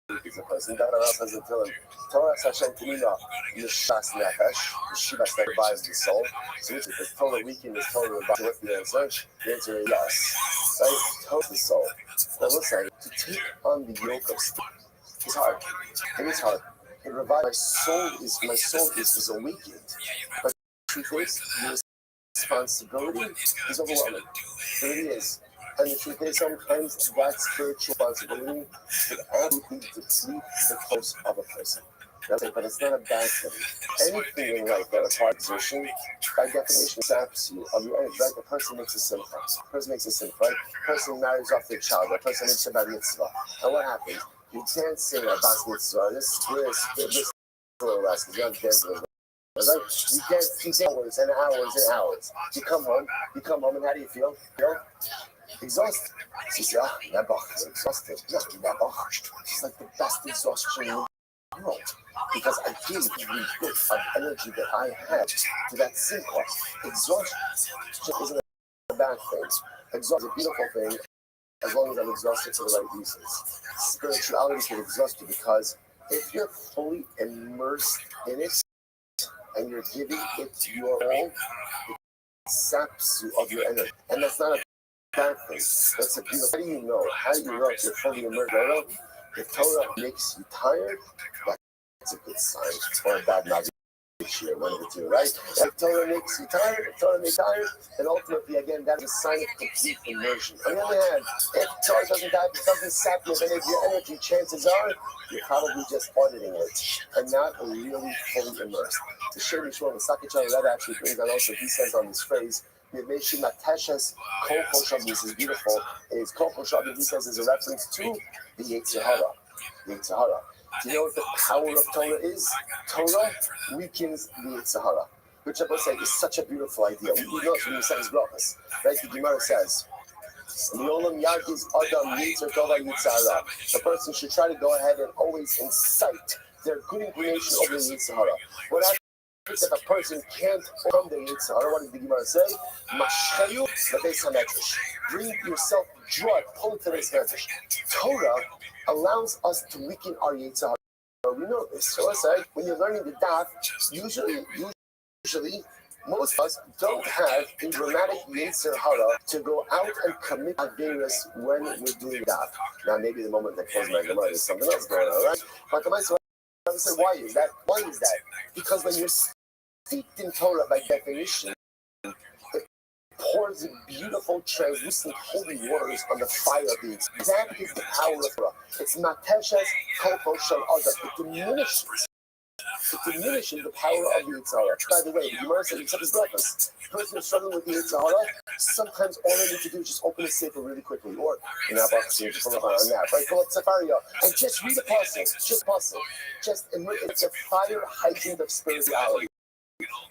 weakens a person? Torah Hashem Tamina Yishas Nefesh, Yeshivas that revives the soul. So if the Torah weakens the Torah revives, what's the answer? The answer is yes. Right? Torah the soul. Now let's say, to take on the yoke of sin is hard. It is hard. It revives my soul is awakened. But the truth is, the responsibility is overwhelming. It really is. And the truth is, sometimes that spiritual responsibility can absolutely deplete the force of a person. But it's not a bad thing. Anything in life that requires exertion, by definition, saps you of your energy. Right? The person makes a sin. Right? The person marries off their child. The person makes a bar mitzvah. And what happens? You can't sing a bas mitzvah. This little less because you have to dance a little bit. Right? You can't keep hours and hours and hours. You come home, and how do you feel? Exhausted. So you say, exhausted. It's like the best exhaustion in the world. Because I gave every bit of energy that I had to that sin course. Exhaustion isn't a bad thing. Exhaustion is a beautiful thing as long as I'm exhausted for the right reasons. Spirituality can exhaust you because if you're fully immersed in it and you're giving it your all, it saps you of your energy. And that's not a bad thing. That's a beautiful. How do you know? How do you know if you're fully immersed? If Torah makes you tired, that's a good sign. Or a bad navigation. One of the two, right? If Torah makes you tired, and ultimately, again, that is a sign of complete immersion. On the other hand, if Torah doesn't sap your energy, chances are you're probably just auditing it and not really fully immersed. The Shir Yishua, the Sakachar Rebbe actually brings that also. He says on this phrase, this is beautiful. Is Kol Kol Shabbat, he says, is a reference to the Yetzer Hara. Do you know what the power of Torah is? Torah weakens the Yetzer Hara, which I will say is such a beautiful idea. We know it from the Sefer Brachos, right? The Gemara says, the person should try to go ahead and always incite their good inclination over the Yetzer Hara. What happens if a person can't overcome the Yetzer Hara? What does the Gemara say? Mashchayu lebeis hamedrash. Bring yourself, draw it, pull it to this medrash. Torah allows us to weaken our Yetzer Hara. We know this. So let's say when you're learning the daf, usually, most of us don't have a dramatic Yetzer Hara to go out and commit averos when we're doing daf. Now maybe the moment that close my Gemara is something else going on, right? But I say, why is that? Because when you're steeped in Torah by definition, it pours beautiful, translucent, holy waters on the fire of the experience. That is the power of Torah. It's mateshes kol shel adam. It diminishes to diminishing the power of the Yitzhara. By the way, the Gemara says except his breakfast. The person who's struggling with the Yitzhara, sometimes all they need to do is just open a sefer really quickly, or in our box here, just pull up on that, right? Pull up Sefaria and just read a puzzle, it's a fire hydrant of spirituality.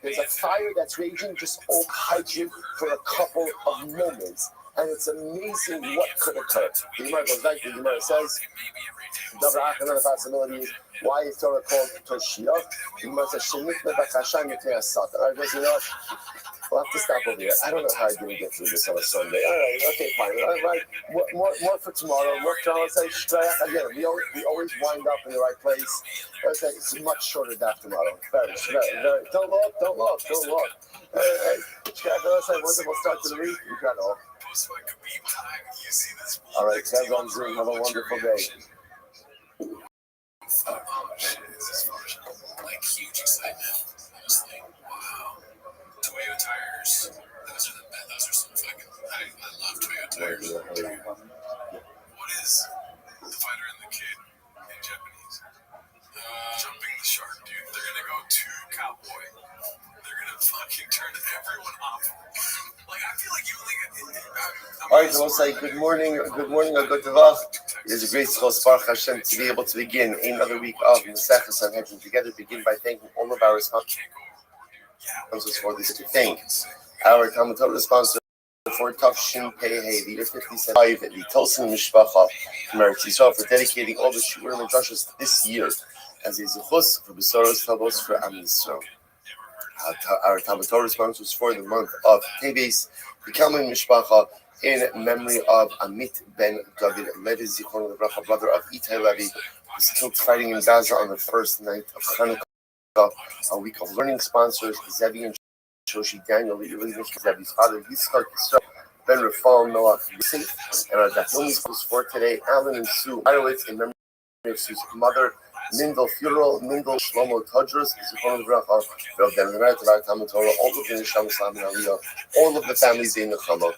There's a fire that's raging, just all hydrant for a couple of moments. And it's amazing what could occur. The Gemara goes back, the Gemara says, another possibility is, why is Torah called Toshia? The Gemara says, Shemitna Bakashan Yitnei Asat. And I goes, you know what? We'll have to stop over here. I don't know how I didn't get through this on a Sunday. All right, okay, fine. All right, more for tomorrow. More tomorrow. Again, we always wind up in the right place. Okay, it's a much shorter day tomorrow. Very. Don't look. Hey, wonderful start to the week. Incredible. All right, Kev on Zoom. Have a wonderful day. Like huge excitement. I was like, wow. Toyo tires. Those are some fucking. I love Toyo tires. What is the fighter and the kid in Japanese? Jumping the shark, dude. They're gonna go to Cowboy. They're gonna fucking turn everyone off. Like, I feel like you only get. All right, so we'll say good morning, or good tavach. It is a great schos, Baruch Hashem, to be able to begin another week of Masechah Sanhedrin together. Begin by thanking all of our sponsors for this. To thank our Talmud Torah sponsor for Tafshin Pei, the year 57, the Tolson Mishpacha from Eretz Yisrael, for dedicating all the Shurim and Drashos this year as a Zuchos for Besoros Tabos for Am Yisrael. Our Talmud Torah sponsors for the month of Teves, the Kalman Mishpacha, in memory of Amit ben David Levi Zichron Lebracha, brother of Itai Levi, who was killed fighting in Gaza on the first night of Hanukkah. A week of learning sponsors, Zevi and Shoshi Daniel, Zevi's father, Yitzchak Yisrael, Ben Rafal, Noah Yosef, and our Dafyomi schools for today, Alan and Sue Irowitz, in memory of Sue's mother, Mindel Funeral, Mindel Shlomo Todros, Zichron Lebracha, Rav Dan Lemerat, Rav Talmud Torah, all of the Nisham Islam and Aliyah, all of the families in the Nechama.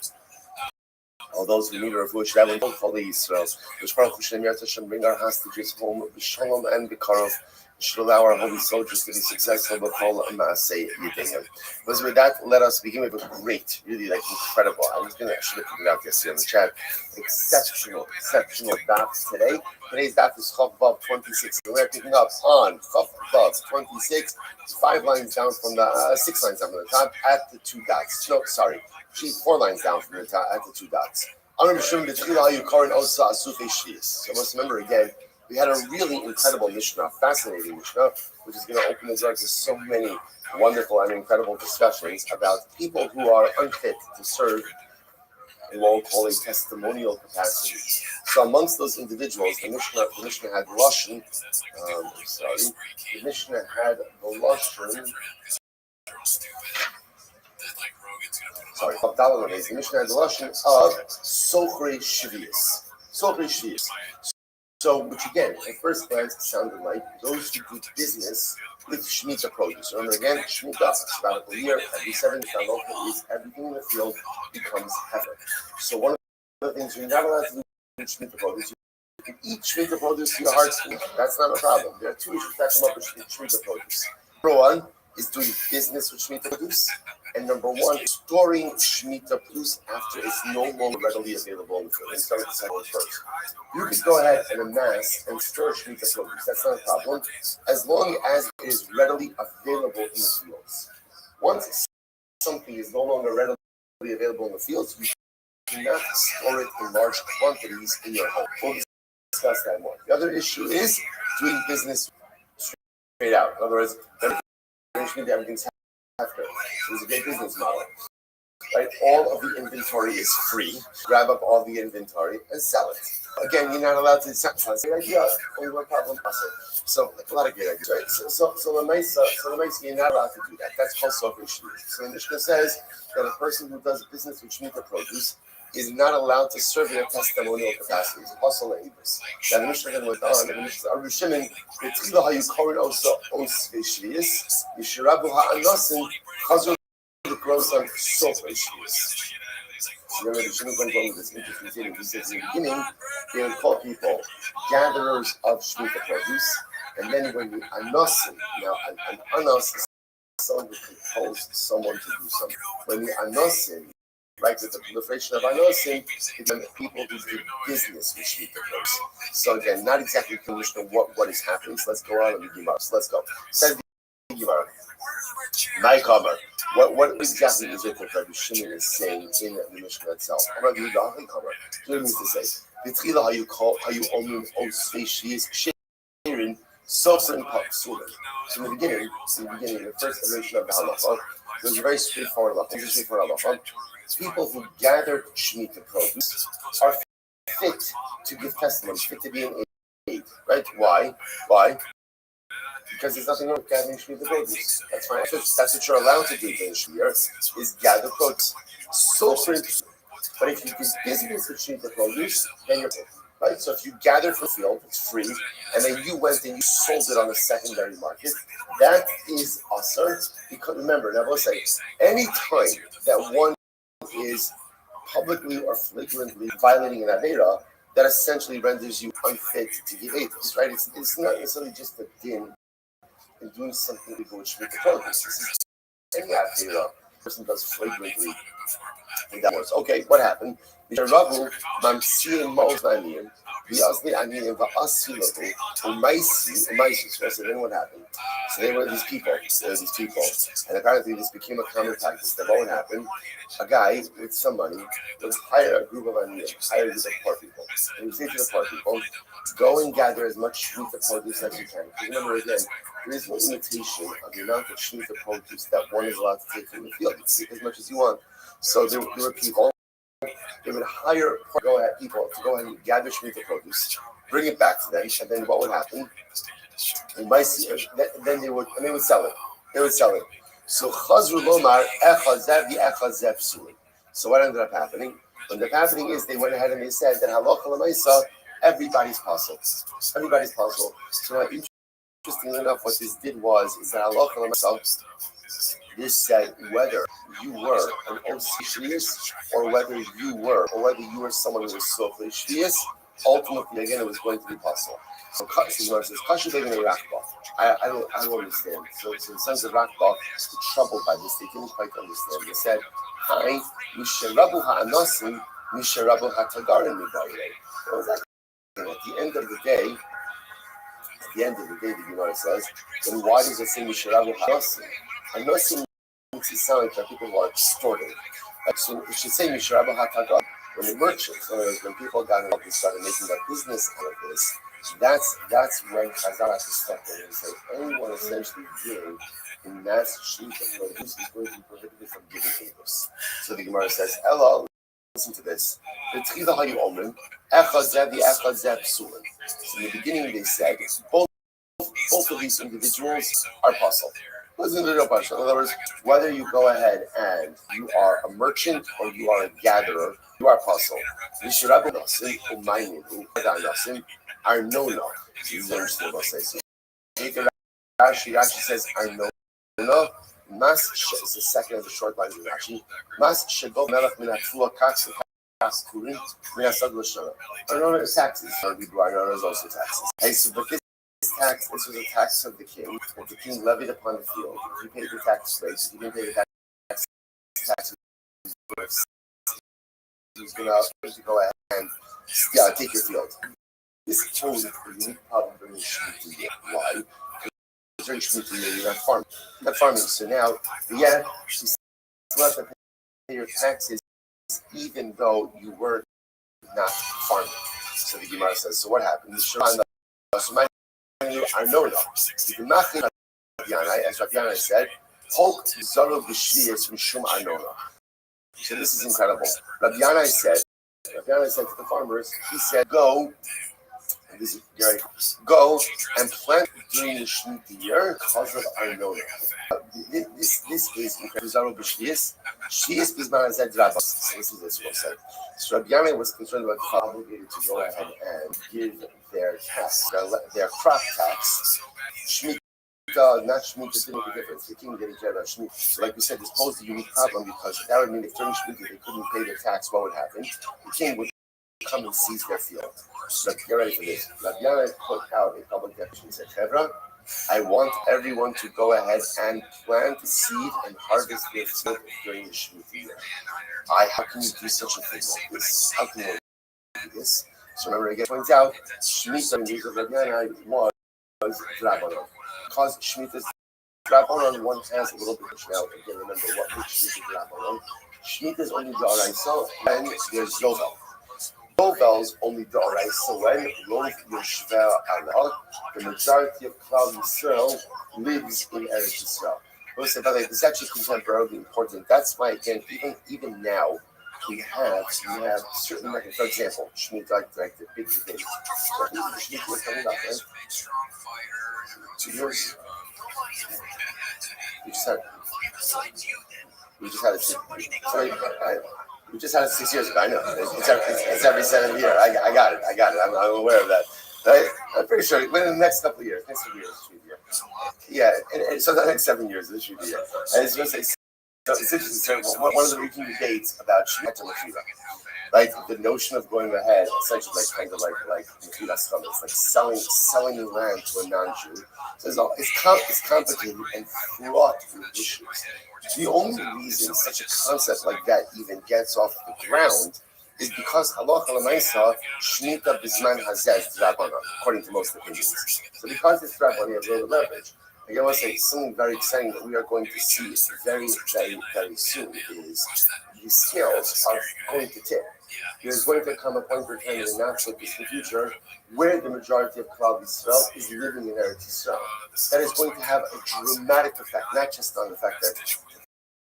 All those who need a refuah should have a holy Israel. Which Baruch Hashem Yat Hashem bring our hostages home with shalom and bikarov. Should allow our holy soldiers to be successful with all maaseh yedayim. Because with that, let us begin with a great, really like incredible. I should have put it out yesterday in the chat. Exceptional daf today. Today's daf is Chav Vav 26. We're picking up on Chav Vav 26. 5 lines down from the 6 lines down from the top at the 2 dots. No, sorry. 4 lines down from the top at the 2 dots. So let's remember again, we had a really incredible Mishnah, fascinating Mishnah, which is going to open the door to so many wonderful and incredible discussions about people who are unfit to serve in what we'll call a testimonial capacity. So amongst those individuals, the Mishnah had Lashon. The Mishnah had the Lashon. The Mishnah had the Lashon of Sochri Shvius. So, which again, at first glance, sounded like those who do business with Shemitah produce. Remember again, Shemitah is about a year, every 7 Shalom is everything in the field becomes heifer. So one of the things you're not allowed to do with Shemitah produce, you can eat Shemitah produce to your heart's content. That's not a problem. There are 2 issues that come up with Shemitah produce. Number 1 is doing business with Shemitah produce. And number 1, storing Shemitah produce after it's no longer readily available in the field. And start with the second one first. You can go ahead and amass and store Shemitah produce. That's not a problem, as long as it is readily available in the fields. Once something is no longer readily available in the fields, you cannot store it in large quantities in your home. We'll discuss that more. The other issue is doing business straight out. In other words, everything's after. So it's a great business model. Right? All of the inventory is free. Grab up all the inventory and sell it. Again, you're not allowed to sell. That's a great idea. Only one problem. So like a lot of great ideas, right? So the Maisa, you're not allowed to do that. That's called selfish. So the Mishnah says that a person who does business with Shemitah produce is not allowed to serve in a testimonial capacity. It's also language. That Mishnah then went on. The Mishnah Arushimin, Betila Hayukorin also Osveshvius, Yishirabu Ha'anosin, Chazur the gross on Sofeshvius. Remember, the Shimon comes on with this interesting thing. He says in the beginning, they would call people gatherers of Shemitah produce, And then when you anosim, now an anos is someone who compels someone to do something. When you anosim, right, with the proliferation of anosim, it's when people who do business with Shmita clothes. So again, not exactly clear what is happening. So let's go on and begin. So let's go. Said the Gemara. My cover. What exactly is it that Rabbi Shimon is saying in the Mishnah itself? What do it means to say? How you omen osvei shiyis ksherin sofrin pasulim. So in the beginning, the first iteration of the halacha, it was a very straightforward halacha. People who gather shemitah produce are fit to give testimony, fit to be an aid. Right? Why? Because there's nothing wrong with gathering shemitah produce. That's fine. That's what you're allowed to do during Shemitah, is gather produce. So for but if you do business with shemitah produce, then you're right. So if you gather from the field, it's free, and then you went and you sold it on the secondary market, that is awesome. Because remember, now I will say, any time that one is publicly or flagrantly violating an avera, that essentially renders you unfit to give aid, right? It's not necessarily just a din and doing something legal with Shemitah produce. This is any avera person does flagrantly. And that was okay. What happened? Rabu mamsiim ma'osaniyim v'yazli aniyim va'asilotu u'maisi. So then what happened? So they were these people. And apparently this became a common practice. That what would happen? A guy with some money would hire a group of aniyim, hire a group of poor people. And he would say to the poor people, go and gather as much shemitah produce as you can. Because remember again, there is no limitation on the amount of shemitah produce that one is allowed to take from the field. You can take as much as you want. So there were people, they would hire people to go ahead and gather shemitah produce, bring it back to them, and then what would happen? Then they would sell it. So chazru lomar echazev v'echazev psulim. So what ended up happening? What ended up happening is they went ahead and they said that halacha l'maisa, everybody's possible. So now, interestingly enough, what this did is that halacha l'maisa, this said whether you were an OC or whether you were someone who was softly shvius, ultimately again it was going to be possible. So Gemara says, Kasha David Rakba. I don't understand. So the sons of Rakba were troubled by this. They didn't quite understand. They said, Hi, Misharabu ha'anasim, Misharabu ha'tagarim mibayre. What was that? And at the end of the day, the Gemara says, then why does it say Misharabu ha'anasim? Anasim makes it sound like people who are extorted. So it should say Misharabu ha'tagarim. When the merchants, when people got involved and started making a business out of this, that's when Chazal has to step in and say anyone essentially doing in mass shemitah produce is going to be prohibited from giving favors. So the Gemara says, Ella, listen to this. So in the beginning they said both of these individuals are possible. Listen to the real question. In other words, whether you go ahead and you are a merchant or you are a gatherer, you are possible. Are no. This is interesting. I'll say. So Rashi says, "I know." Mas is the second of the short lines of Rashi. Mas shegov melech min hatzua kax kurim min hasad l'shana. Arnona is taxes. Arnona is also taxes. Hey, so but this was a tax of the king. That the king levied upon the field. If you paid the tax rates, if you didn't pay the tax, he was going to go ahead and take your field. This is totally a unique problem for Shemitah. Why? Because during Shemitah you're not farming. So now, you still have to pay your taxes even though you were not farming. So the Gemara says, so what happened? I know that. You do not think as Rabbi Yanai said, Polk Zoro B'Shviyas Mishum Arnona. So this is incredible. Rabbi Yanai said to the farmers, he said, go and plant during the Shemitah year because of Arnona. This is incredible. Zoro B'Shviyas. Shviyas Bizman Zed Rabas. So this is this one said. So Rabbi Yanai was concerned about the obligated to go ahead and give their tax, their crop tax. Shemitah, not Shemitah, didn't make a difference. The king didn't care about Shemitah. So like we said, this posed a unique problem because that would mean if during Shemitah they couldn't pay their tax, what would happen? The king would come and seize their field. But get ready for this. Rabbi put out a public declaration. He said, Chevra, I want everyone to go ahead and plant seed and harvest their field during the Shemitah year. How can you do such a thing like this? How can you do this? So remember, again, points out, Shemitah in the days of Rabbi was Drabanon. Because Shemitah is Drabanon, one has a little bit of now. Again, remember what makes Shemitah Drabanon. Shemitah is only D'Oraisa when there's Yovel. Yovels only D'Oraisa when Rov Yoshver Allah, the majority of Klal Yisrael lives in Eretz Yisrael. We'll say, by the way, this is actually contemporarily important. That's why, again, even now, we have certain methods. For example, Shemitah, like the big debate. So Shemitah is coming up, right? 2 years. We just had it 6 years ago. I know. It's every 7 year. I got it. I'm aware of that. Right? I'm pretty sure within the next couple of years, it should be a year. Yeah, and so the next 7 years, it should be a year. And it's just it's interesting. One of the recent debates about Shemitah and Mechiva, like the notion of going ahead, essentially like Mechilas Chametz, like selling the land to a non-Jew. So it's complicated and fraught with issues. The only reason such a concept like that even gets off the ground is because halacha l'maisa Shemitah b'zman hazeh is drabanan, according to most opinions. So because it's drabanan, you have a little leverage. I want to say something very exciting that we are going to see very, very, very soon is the scales are going to tip. There's going to come a point in time in the not so distant future where the majority of Klal Yisrael is living in Eretz Yisrael. That is going to have a dramatic effect, not just on the fact that,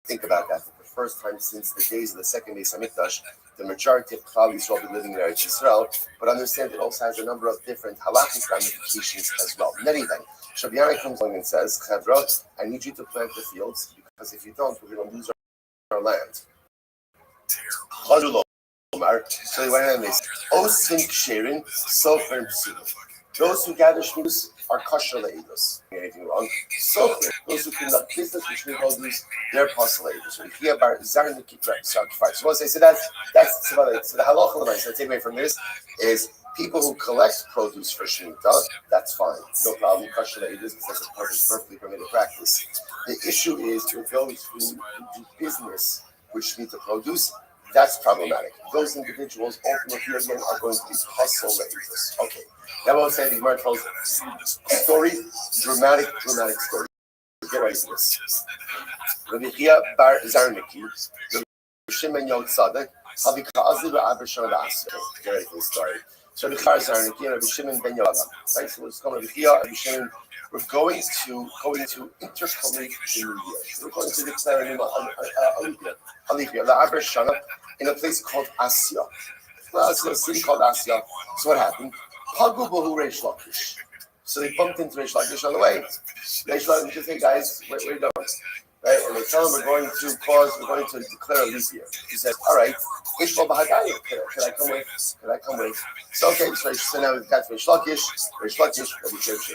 think about that, for the first time since the days of the second Beis Hamikdash, the majority of Klal Yisrael will be living in Eretz Yisrael, but understand it also has a number of different halakhic ramifications as well. Not even. Shabiana comes along and says, Chevra, I need you to plant the fields because if you don't, we're going to lose our land. So they went ahead and they said, Osin Ksherin, Sofer and Psulim. Those who gather shmus are kosher le'edus. Anything wrong? Sofer, those who conduct business with shmus produce, they're kosher le'edus. So here about Zarnik sacrifice. So once they say that's so the halacha l'maisa. The takeaway from this is people who collect produce for Shemitah, that's fine. No problem. Kosher le'edus because that's a perfectly permitted practice. The issue is with those who do business with Shemitah produce. That's problematic. Those individuals ultimately again are going to be kosher le'edus. Okay. Now I'll say the Gemara tells story, dramatic story. Get ready for this. Rabbi Chia bar Zarniki, Rabbi Shimon Yod Tzaddik, Havi Ka'azi v'Aber Shana Ba'as. Get ready for this story. So Rabbi Chia Zarniki and Rabbi Shimon ben Yoda. Right, so it's called Rabbi Chia, Rabbi Shimon. We're going to intercalate the new year. We're going to declare a leap year, La'aber Shana, in a place called Asya. Well, it's a city called Asya. So what happened? Pagu Bahu Reish Lakish. So they bumped into Reish Lakish on the way. Reish Lakish said, hey guys, where are you going? Right? And they tell him we're going to declare a leap year. He said, all right, Ishmael Bahadaya, can I come with? So okay, so now we've got Reish Lakish, Rabbi Shimon.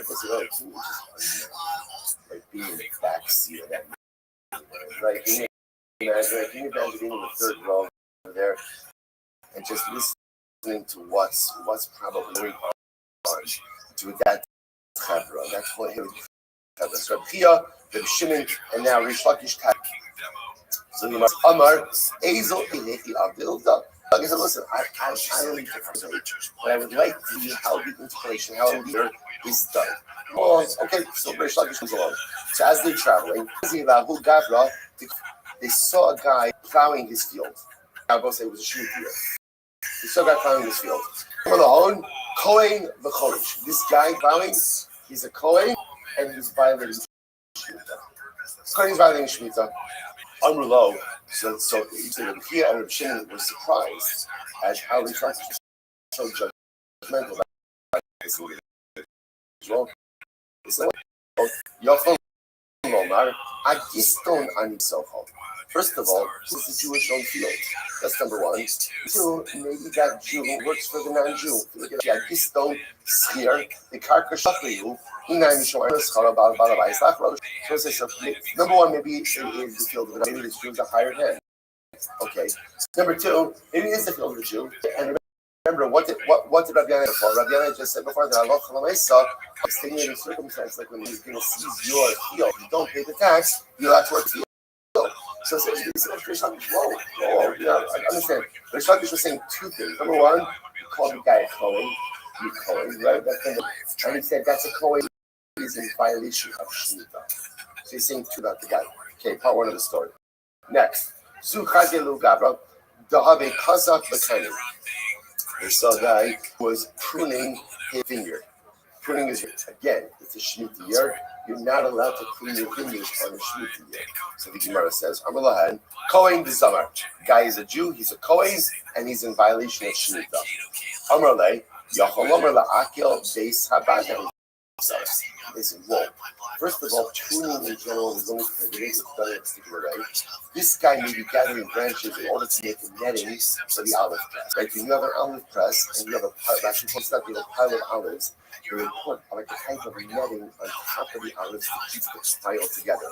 Like being in the back seat of that. Right? Can you imagine being in the third row over there and just listening to what's probably going on to that chavra, that whole him. So Rabbi Chia, Rabbi Shimon, and now Reish Lakish. So you must Amar Ezel Ilechi Abdilda. Like I said, listen, I don't need to concentrate, but I would like to see how the inspiration, how a leader is done. Well, okay, so Reish Lakish comes along. So as they're traveling, they saw a guy plowing his field. I will say it was a shoot here. They saw a guy plowing his field. Alone, Kohen v'Chorish. This guy plowing, he's a Kohen, and he's violating Shemitah. Kohen's violating Shemitah. Amrulo. So here and Rabbi Shimon was surprised at how Reish Lakish was so judgmental about this individual. So, Yochel Lomar, Agiston Ani Soho. First of all, this is a Jewish-owned field. That's number one. Two, maybe that Jew works for the non-Jew. Look at the Agiston here, the Karka Shachriyu, number one, maybe it is the field of the maybe this Jew is a hired hand. Okay. Number two, maybe it is the field of the Jew. And remember what did Rabbi Yana before? Rabbi Yana just said before that Allah Chalamesa, extenuating circumstance, like when he's going to seize your field, you don't pay the tax, you have to work the field. So essentially, whoa, yeah, I understand. Rish Lakish was saying two things. Number one, you called the guy a Kohen, right? And he said that's a Kohen is in violation of Shemitah. So he's saying two about the guy. Okay, part one of the story. Next, Zuchagelu Gabra, Dahabe Kazak Bakani. We saw a guy who was pruning his vineyard. Pruning his vineyard. Again, it's a Shemitah year. You're not allowed to prune your vineyard on a Shemitah year. So the Gemara says, Amalahan, Kohen Zamar. Guy is a Jew, he's a Kohen, and he's in violation of Shemitah. Amarle, Yacholomer La'akil Beis Habad. They said, whoa. First of all, pruning in general is only prohibited if done in a particular way. This guy may be gathering branches in order to make a netting for the olive press. Right? When you have an olive press and you have a pile of olives, you would put like a type of netting on top of the olives to keep the pile together.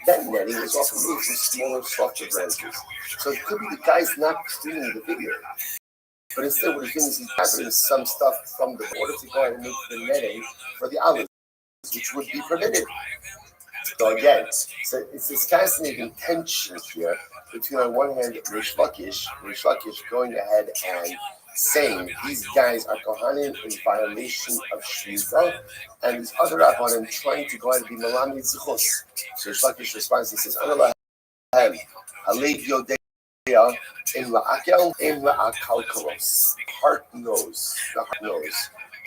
That netting is often made from smaller, softer branches. So it could be the guy's not pruning the vineyard. But instead, what he's doing is he's gathering some stuff from the order to go ahead and make the netting for the olives, which would be permitted. So again, so it's this fascinating tension here between, on one hand, Rish Lakish going ahead and saying these guys are Kohanim in violation of Shemitah, and these other Rabbanim trying to go ahead and be Malami Zichos. So Rish Lakish responds, he says, Heart knows. The heart knows.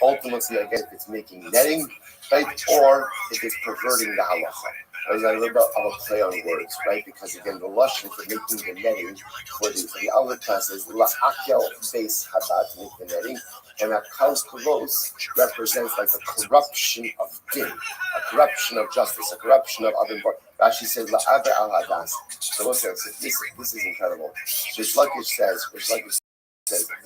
Ultimately, again, if it's making netting, right, or if it's perverting the halacha. There's a little bit of a play on words, right? Because again, the lashon for making the netting for the olive press is la'akel beis habat, to make the netting, and akal kalos represents like a corruption of din, a corruption of justice, a corruption of other. Rashi says la'aver al hadas. So listen, this is incredible. Rish Lakish says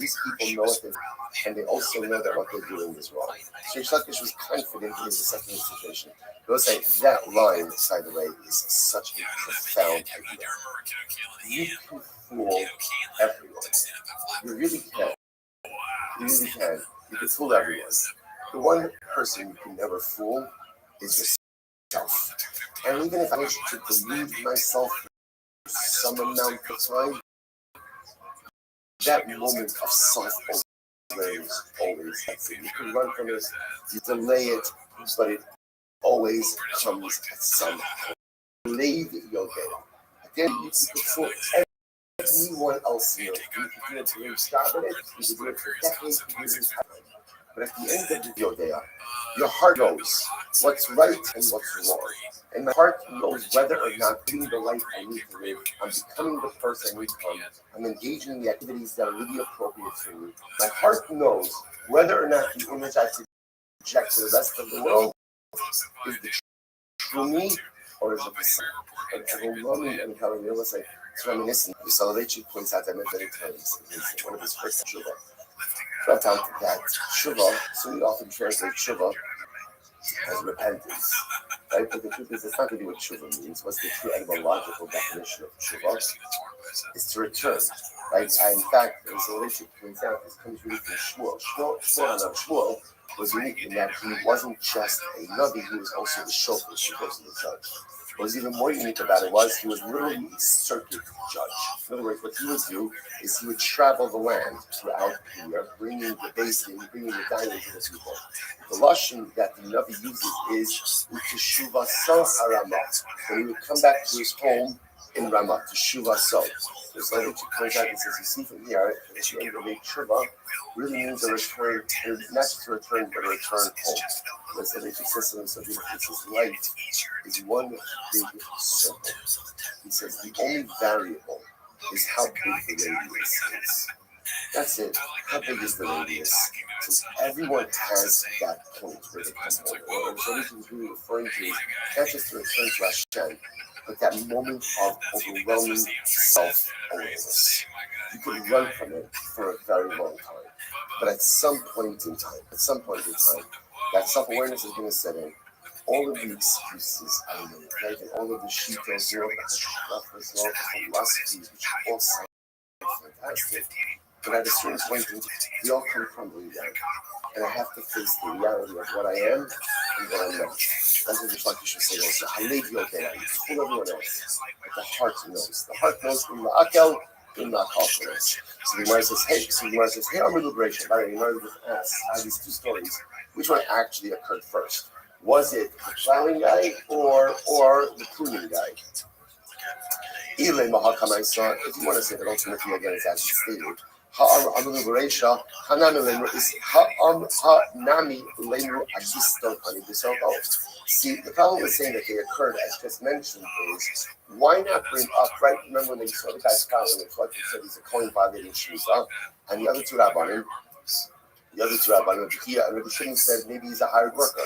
these people know what they're doing, and they also know that what they're doing is wrong. So Rish Lakish was confident in his second situation. I will say that line, by the way, is such a profound idea. You can fool everyone. You really can. You really can. You can fool everyone. The one person you can never fool is yourself. And even if I was to delude myself for some amount of time, that moment of self-awareness always happens. You can run from it, you delay it, but it always comes at some point. Leave your day. Again, you can fool everyone else here. You can do it to start with it, you can do it for decades, you can do it for but at the end of your day, your heart knows what's right and what's wrong. And my heart knows whether or not living the life I need to live, I'm becoming the person I need to become, I'm engaging in the activities that are really appropriate for me. My heart knows whether or not the image I project to the rest of the world is the true me or is it the same. And overwhelming and how it was like, it's reminiscent. Soloveitchik points out that many times in one of his first shuvah. So I found that shuvah, so we often translate shuvah as repentance, right? But the truth is, it's not really what shuvah means. What's the true etymological definition of shuvah? Is to return, right? And in fact, as Soloveitchik points out, this comes really from Shmuel was unique in that he wasn't just a navi, he was also the shofar, the judge. What was even more unique about it was he was literally a circuit judge. In other words, what he would do is he would travel the land throughout the year, bringing the basin, bringing the dining to the people. The lashon that the Navi uses is Teshuvah So Haramat. When he would come back to his home in Ramah, Teshuvah So. There's language he points out and says, you see from here, that the end of the Teshuvah really means a return, not just a return, but a return home. That's the nature system, so he says light is one big circle. He says the only variable is how big the radius is. That's it. How big is the radius? Because everyone has that point where they come home. So this is really referring to is not just to return to Hashem, but that moment of overwhelming self-awareness. You can run from it for a very long time. But at some point in time, that self-awareness is going to set in. All of the excuses I made, right? And all of the shitos, all of the philosophies, which all sound fantastic. but at a certain point, we all come crumbling down. And I have to face the reality of what I am and what I'm not. That's what the Shlomo should say also. I leave you okay. I told everyone else. But the heart knows. The heart knows in the Akel, in the Akalkalos. So the Gemara says, hey, I'm a liberation. By the way, the Gemara asks, I have these two stories. Which one actually occurred first? Was it the plowing guy or the pruning guy? If you want to say that ultimately again it's actually stated. See, the problem with saying that they occurred, as just mentioned, is why not bring up, right? Remember when they saw the guy's plowing, it's like they said he's a coin violating Shmita, and the other two Rabbanim, here, and Rabbi Shimon said maybe he's a hired worker.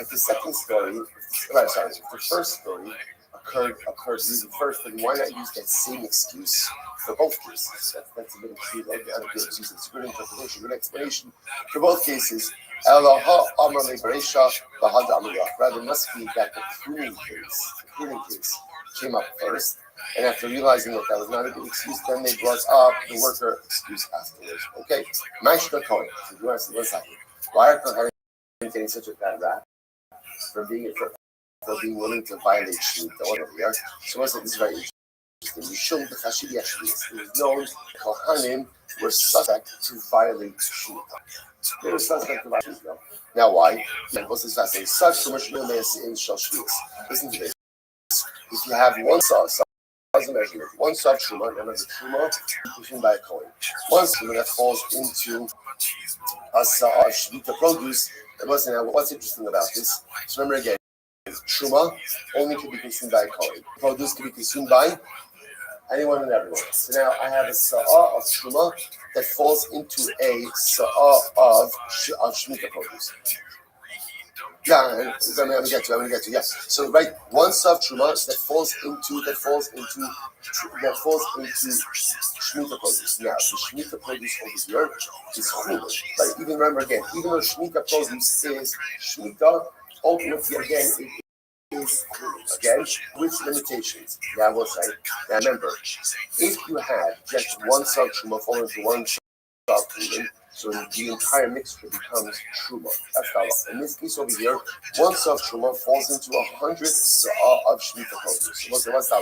If the second story, if the first story occurred really first, then why not use that same excuse for both cases? That's a good excuse. Not a good excuse. It's a good interpretation, good explanation for both cases. Rather, it must be that the pruning case came up first, and after realizing that that was not a good excuse, then they brought up the worker excuse afterwards. Okay, Ma'ashka Cohen. So you ask 1 second. Why are Kohanim getting such a bad rap for being willing to violate Shemitah? So I said this is very interesting. It was known Kohanim were suspect to violate Shemitah. They were suspect to violate Shemitah. Now why? What's this fascinating? Such commercial in Shashvias. Listen to this. If you have one saw as a measurement, one saw of Truma, remember the Truma, equation by a coin. One Truma that falls into a saw of Shemitah produce. And listen now, what's interesting about this? So remember again, Truma only can be consumed by a coin. Produce can be consumed by anyone and everyone. So now I have a saw of Truma that falls into a saw of Shemitah produce. Yeah, I'm gonna get to. Yeah. So right, one saw of Truma that falls into Shemitah produce. Now the Shemitah produce over here is chulin. Right? Even remember again, even though Shemitah produce says Shemitah, ultimately again it is chulin. Again, with limitations. Now we'll say. Now remember, if you had just one saw of Truma falling into one saw of chulin, so the entire mixture becomes truma. That's how. In this case over here, one saw of truma falls into 100 saw of shemitah produce. So what's that?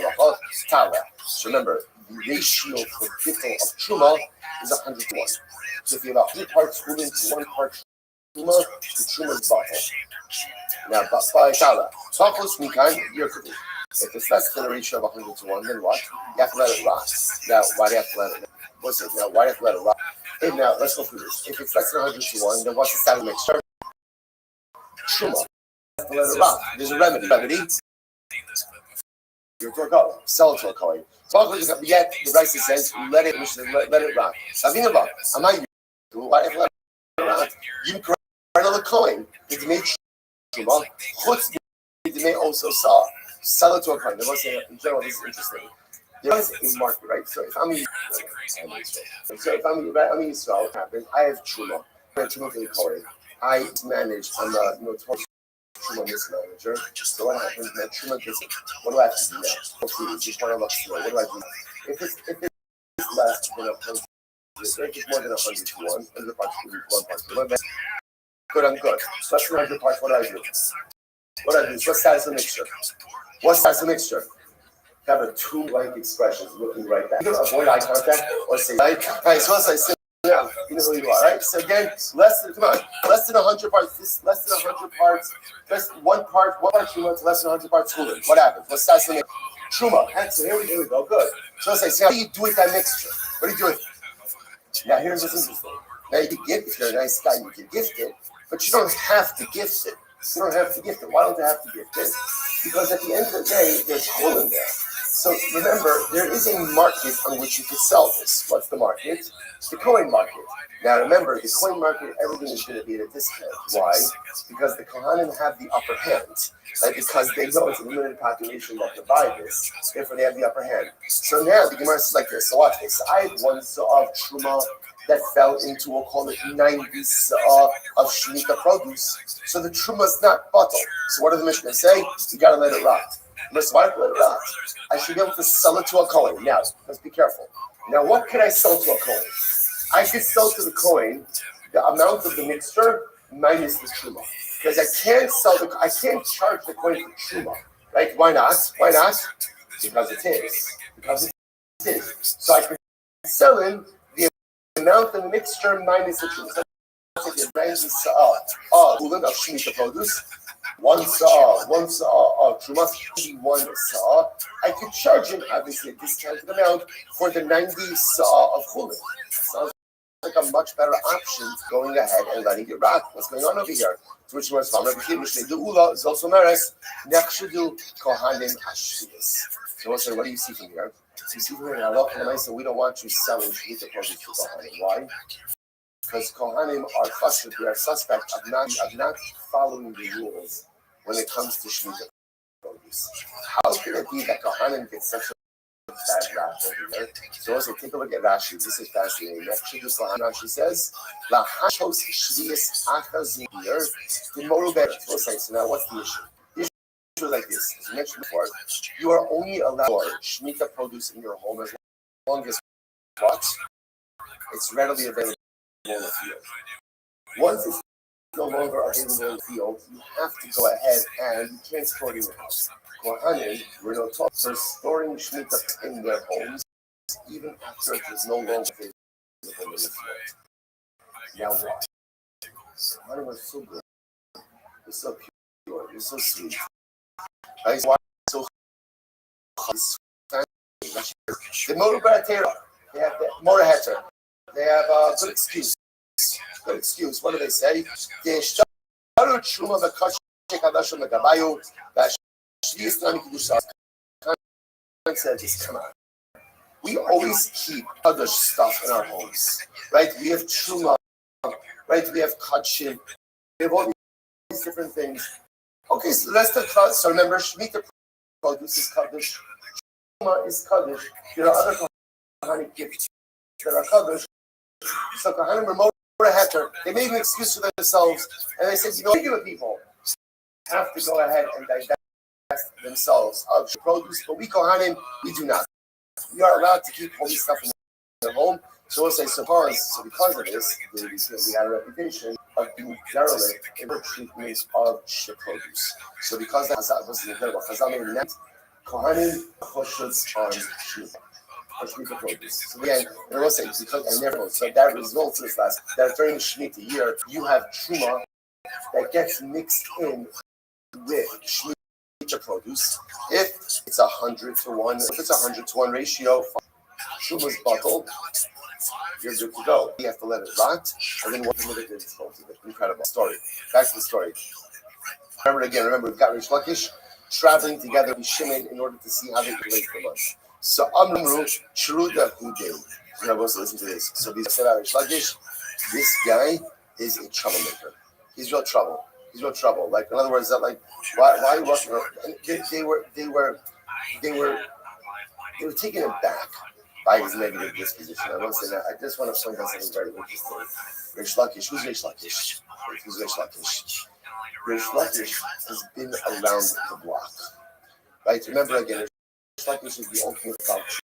Tala. So remember, the ratio for bittul of truma is 100 to 1. So if you have 100 parts chulin to 1 part truma, the truma is bottle. Now, by tala, tachos mikan you're cooking. If it's less than a ratio of 100 to 1, then what? You have to let it rot. Now, why do you have to let it? What's it? Now, why do you have to let it rot? And now, let's go through this. If it's less than 100 to 1, then what's the status mixture? Truma. Let it rot. There's a remedy. You're to a color. Sell it to a coin. Yet, the Rice says, let it rot. Savinava, I'm not you. Why do you let it rot? You can create another coin. It made Truma. It may also sell it to a coin. In general, this is interesting. There is a market, right? So if I'm in Israel, what happens? I have Truma. I have Truma for the coin. I manage. I'm a Truma mismanager. So what happens? My Truma gets. What do I have to do now? Just want to look slow. What do I do? If it's less than 100, if it's more than 100 to 1, 100 parts to 1 part to 1, good, I'm good. So that's 100 parts. What do I do? What size the mixture? What size the mixture? Have a two-like expressions looking right back. You don't avoid eye contact or say, right? Right, so once I sit down, you know who you are, right? So again, less than 100 parts, less than 100 parts, just one part Truma to less than 100 parts chulin. What happens? What starts to make Truma? So here we go, good. So I say, how do you do with that mixture? What do you do with it? Now here's what's interesting. Now you can gift, if you're a nice guy, you can gift it, but you don't have to gift it. You don't have to gift it. Why don't I have to gift it? Because at the end of the day, there's chulin there. So remember, there is a market on which you could sell this. What's the market? The coin market. Now remember, the coin market, everything is going to be at a discount. Why? Because the Kohanim have the upper hand. Right? Because they know it's a limited population that can buy this. Therefore, they have the upper hand. So now the Gemara is like this. So watch this. I had one saw of Truma that fell into, we'll call it 90 saw of Shemitah produce. So the Truma is not bottle. So what does the Mishnah say? You got to let it rot. Why let it rot? I should be able to sell it to a coin. Now, let's be careful. Now, what can I sell to a coin? I could sell to the Kohen the amount of the mixture minus the truma. Because I can't charge the Kohen for truma. Right? Why not? Why not? Because it's his. Because it's his. So I can sell him the amount of the mixture minus the truma. So if you bring this coolant of Shemitah produce, one saw of truma, one saw, I could charge him obviously a discounted amount for the 90 saw of coolant. Sounds like a much better option going ahead and letting it rock. What's going on over here? Which was from Rabbi Kibush, the Ula is also Meres, Nechshudu Kohanim Ashvius. So what do you see from here? So you see from here, we don't want you selling Shemitah produce to Kohanim. Why? Because Kohanim are frustrated, they are suspect of not following the rules when it comes to Shemitah produce. How can it be that Kohanim get such a bad rap over there? So also take a look at Rashi. This is fascinating. Rashi says, "Lahashos shvius achazir d'moruber." So now, what's the issue? The issue is like this: as you mentioned before, you are only allowed Shemitah produce in your home as long as what? It's readily available in the field. Once it's no longer available in the field, you have to go ahead and transport it in your house. Kohanim were not taught for storing Shemitah in their homes, even after it is no longer available in the field. Now what? Kohanim was so good. They're so pure. They're so sweet. That is why so the motivatera. They have the motivator. They have a good excuse. Good excuse. What do they say? Come on. We always keep other stuff in our homes, right? We have truma, right? We have kachim. We have all these different things. Okay, so let's talk. So remember, Shemitah produce is kaddish. Truma is kaddish. There are other Kohanic gifts that are kaddish. So Kohanim remote a heter. They made an excuse for themselves, and they said, regular people have to go ahead and digest themselves of produce, but we Kohanim, we do not. We are allowed to keep holy stuff in their home. So we'll say, because of this, we had a reputation of being derelict in the treatment of produce. So because that was incredible, Chazal made net Kohanim choshuts on Shemitah produce. So again, and we'll say because and therefore, so that results in this that during the Shemitah year, you have truma that gets mixed in with Shemitah produce. If it's 100 to 1, if it's 100 to 1 ratio, truma's bottle, you're good to go. You have to let it rot, and then what with it is dispose of it. Incredible story. Back to the story. Remember, we've got Rish Lakish traveling together with Shimon in order to see how they relate from us. So Amru Shruda Hudei. You're supposed to listen to this. So these said Rish Lakish, this guy is a troublemaker. He's real trouble. He's real trouble. Like in other words, that like why rushing? They were taken aback by his negative disposition. I won't say that. I just want to point out something very interesting. Rish Lakish. Who's Rish Lakish? Who's Rish Lakish? Rish Lakish has been around the block. Right? Remember again, Rish Lakish is the ultimate voucher.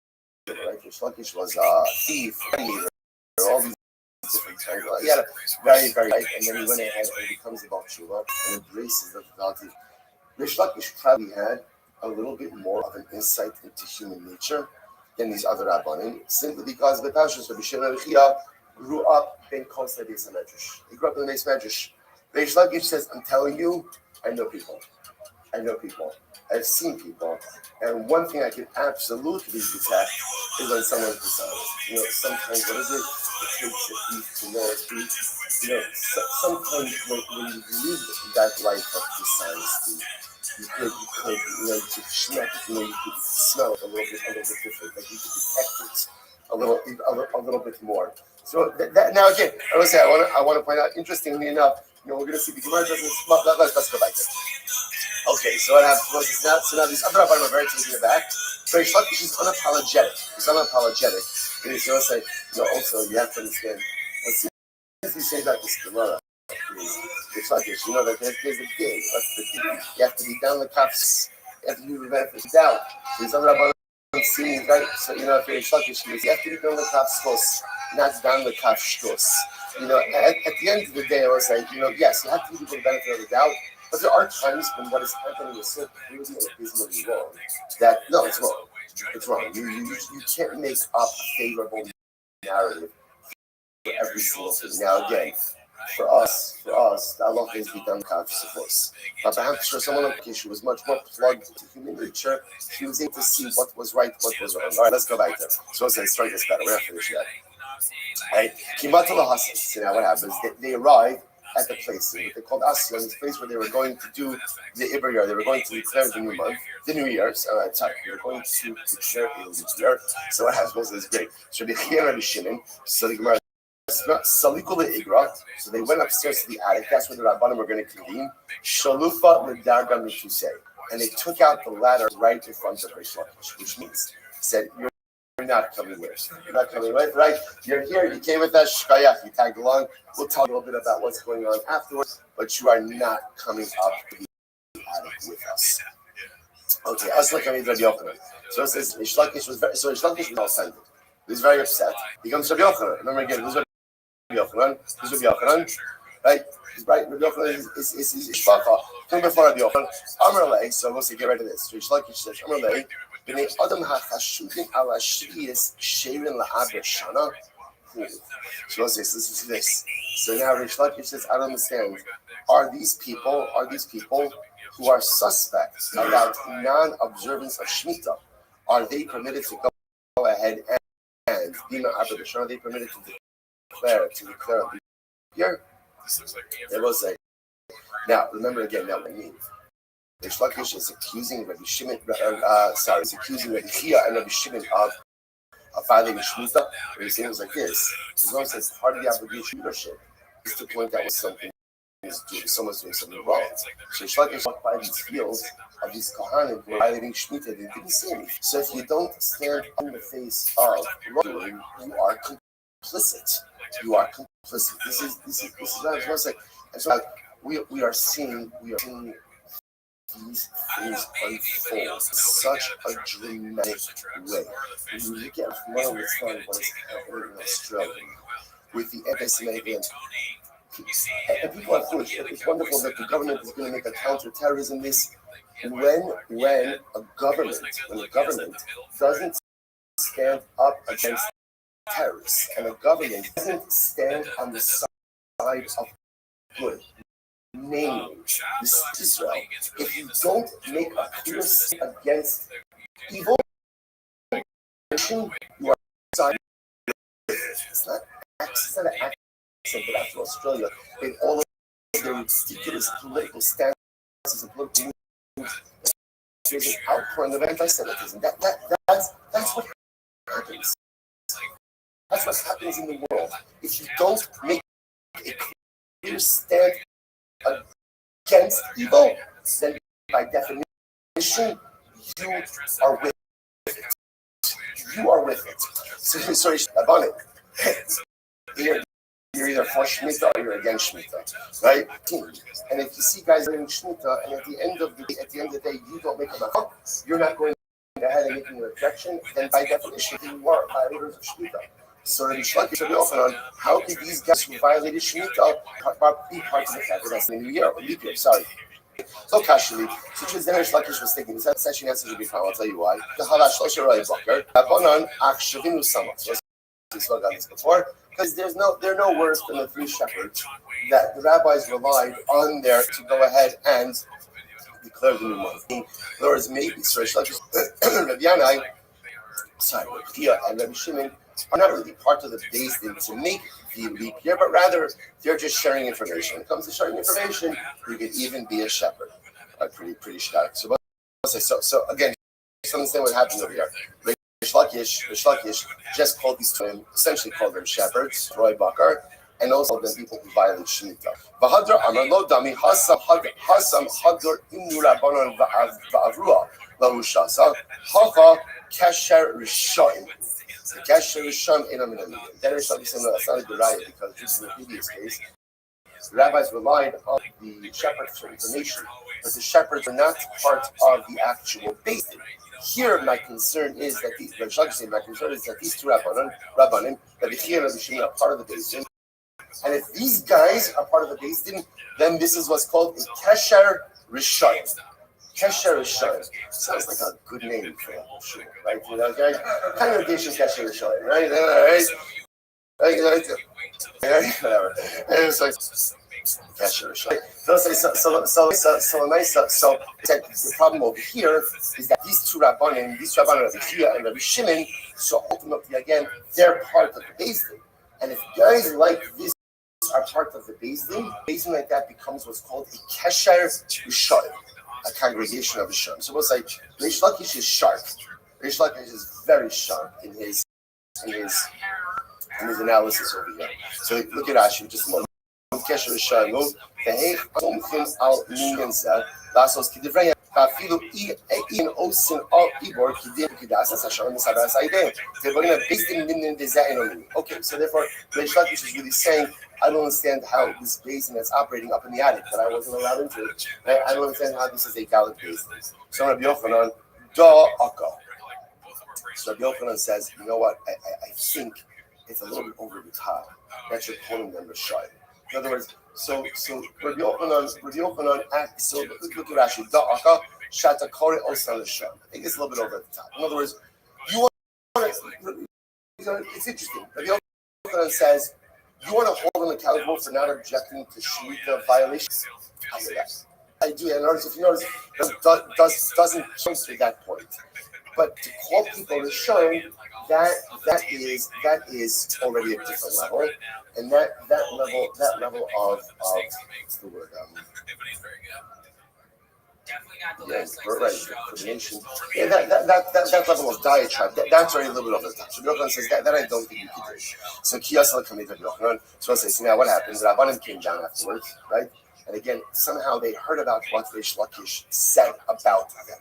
Right? Rish Lakish was a thief, all these different things. He had a very, very right, and then he went ahead and becomes a Baal and embraces the Vati. Rish Lakish probably had a little bit more of an insight into human nature than these other Rabbanim, simply because the Pashas Rabbi Shimon Rechia grew up in Kosei Beis Medrash. He grew up in the Beis Medrash. Rish Lakish says, I'm telling you, I know people. I've seen people. And one thing I can absolutely detect is when someone's dishonest. Sometimes, what is it? It takes a thief to know a thief. Sometimes when you live that life of dishonesty, you could smell it, you could smell it a little bit different, like you could detect it a little bit more. So now again, I want to point out, interestingly enough, we're going to see the Gemara doesn't. Let's go back there. Okay, so what happens now? So now these other Rabbanim are very taken aback. Rish Lakish is unapologetic. He's unapologetic. And he's going to say, also you have to understand. As soon as you say that this Gemara, Rish Lakish, that there's a thing. What's the thing? You have to be down the cuffs. You have to be benefits down. So these other Rabbanim see, right? So if you're Rish Lakish, you have to be down the cuffs close. not down the kaf shtus. At the end of the day, I was like, yes, you have to give people the benefit of the doubt, but there are times when what is happening is so clearly and abysmally wrong that no, it's wrong. It's wrong. You can't make up a favorable narrative for every single thing. Now again, for us, the Allah has become conscious of us. But perhaps for someone like Kish who was much more plugged into human nature, he was able to see what was right, what was wrong. All right, let's go back there. So let's start this better. We're not finished yet. Right? So now what happens? They arrive at the place, what they called Asya, this place where they were going to do the Ibriyar. They were going to declare the new month, the new year. So sorry, they were going to declare the new year. So what happens is great. So the Shimon, so the Gemara. So they went upstairs to the attic. That's where the Rabbanim were going to convene. Shalufa Medarga Mituse. And they took out the ladder right in front of Rish Lakish, which means, said, you're not coming with. You're not coming with, right? You're here. You came with us. Shkayach. You tagged along. We'll talk a little bit about what's going on afterwards, but you are not coming up to the attic with us. Okay. So it says, Rish Lakish was all offended. He was very upset. He comes to Rabbi Yochanan. Remember again, who's Rabbi Yochanan? Right? He's right. Rabbi Yochanan is Shvacha. Come before Rabbi Yochanan. Amrlei. So we'll say, get rid of this. Rish Lakish says, Amrlei. B'nei Adam ha'chashudim ala shriyas sherin la'aber shana. So we'll say, so listen to this. So now Rish Lakish says, I don't understand. Are these people who are suspects about non-observance of Shemitah? Are they permitted to go ahead and Dina Abba are they permitted to declare here? They will say. Now, remember again, now what I mean. Rish Lakish is accusing Rabbi Shimon, is accusing Rabbi Chia and Rabbi Shimon of violating Shemitah. Rabbi Shimon was like this. As long as it's part of the obligation of leadership, is to point out when someone's doing something wrong. So Rish Lakish walked by these fields of these Kohanim who were violating Shemitah. They didn't see anything. So if you don't stand in the face of wrongdoing, you are complicit. You are complicit. This is what I was going to say. And so we are seeing these things unfold in such a dramatic way. When you look at what is happening in Australia with the anti-Semitic and people are foolish. It's wonderful that the government is going to make a counter-terrorism list. When a government doesn't stand up against terrorists and a government doesn't stand on the side of good, namely this Israel, if you don't make a clear stand against evil, you are side. It's not an accent, but after Australia, in all of their ridiculous political stances and political movements, there's an outpouring of anti-Semitism. That's what happens. That's what happens in the world. If you don't make a clear stand against evil, then by definition, you are with it. You are with it. So, sorry, about it. You're either for Shemitah or you're against Shemitah, right? And if you see guys doing Shemitah, and at the end of the day, you don't make a machak, you're not going ahead and making an objection, then by definition, you are violators of Shemitah. So Rabbi Lakish Rabbi Yochanan, how could these guys who violated Shemitah be part of the fact that that's the new year or leap year? Sorry. So Kashli, so then Rish Lakish was thinking, this session answer should be fine, I'll tell you why. The Halash Losher Rai Bakar, Abonan Akshavinu Samat. So we spoke about this before, because there are no worse than the three shepherds that the rabbis relied on there to go ahead and declare the new month. In other words, maybe so Rish Lakish, Rabbi Yanai, Rabbi Chia and Rabbi Shimon are not really part of the base thing to make the leap year, but rather they're just sharing information. When it comes to sharing information, you can even be a shepherd. Pretty static. So again, just understand what happened over here. Rish Lakish just called these two, essentially called them shepherds, Roy Bakar, and also the people who violate Shemitah. V'hadra amar lo dami hasam hadr imnu rabbanon va'avrua lahushasa hacha kasher rishayim. The kasher rishayim ena min amiyim. Then Rish Lakish said, no, that's not a good riot because this is the previous case. The rabbis relied on the shepherds for information, but the shepherds are not part of the actual basin. here my concern is that these two Rabbanim, Rabbi Chia and Rabbi Shimon are part of the Beis Din. And if these guys are part of the Beis Din, then this is what's called a Kesher Rishayim. Kesher Rishayim. Sounds like a good name for a shul, right? You know, congregation Kesher Rishayim, right? Whatever. And it's like Kesher Rishayim. So the problem over here is that these two Rabbanim, Rabbi Chia and Rabbi Shimon, so ultimately again, they're part of the Beis Din. And if guys like this are part of the Beis Din like that becomes what's called a Kesher Rishayim, a congregation of Rishayim. So it's like Reish Lakish is sharp. Reish Lakish is very sharp in his analysis over here. So look at Rashi, just a moment. Kesher Rishayim, ve'heich tomchim al minyan zeh, lasos k'divrei ואפילו אין עושים על עיבור כדין כדאס השער מסבר סיידם. דברים based in minyan design. Okay, so therefore Reish Lakish is really saying, I don't understand how this basin that's operating up in the attic that I wasn't allowed into it. I don't understand how this is a valid basin. So Rabbi Yochanan, da akka. So Rabbi Yochanan says, you know what? I think it's a little bit over the top that you're calling them Rishayim. In other words, so Rabbi Yochanan acts. So look at Rashi. Da akka shata kore osan Rishayim. I think it's a little bit over the top. In other words, you want to. It's interesting. Rabbi Yochanan says, you want to hold them accountable for not objecting to Shemitah violations? I do. And if you notice, doesn't jump to that point. But to call people Rishayim, that is already a different level, and that level of what's the word? Coordination. Yeah, that level of diatribe, that's already a little bit over the top. So Yochanan says that I don't think you can do. So Kiyasal Kamid Yochanan. So I say, now what happens? Rabbanim came down afterwards, right? And again, somehow they heard about what Reish Lakish said about them.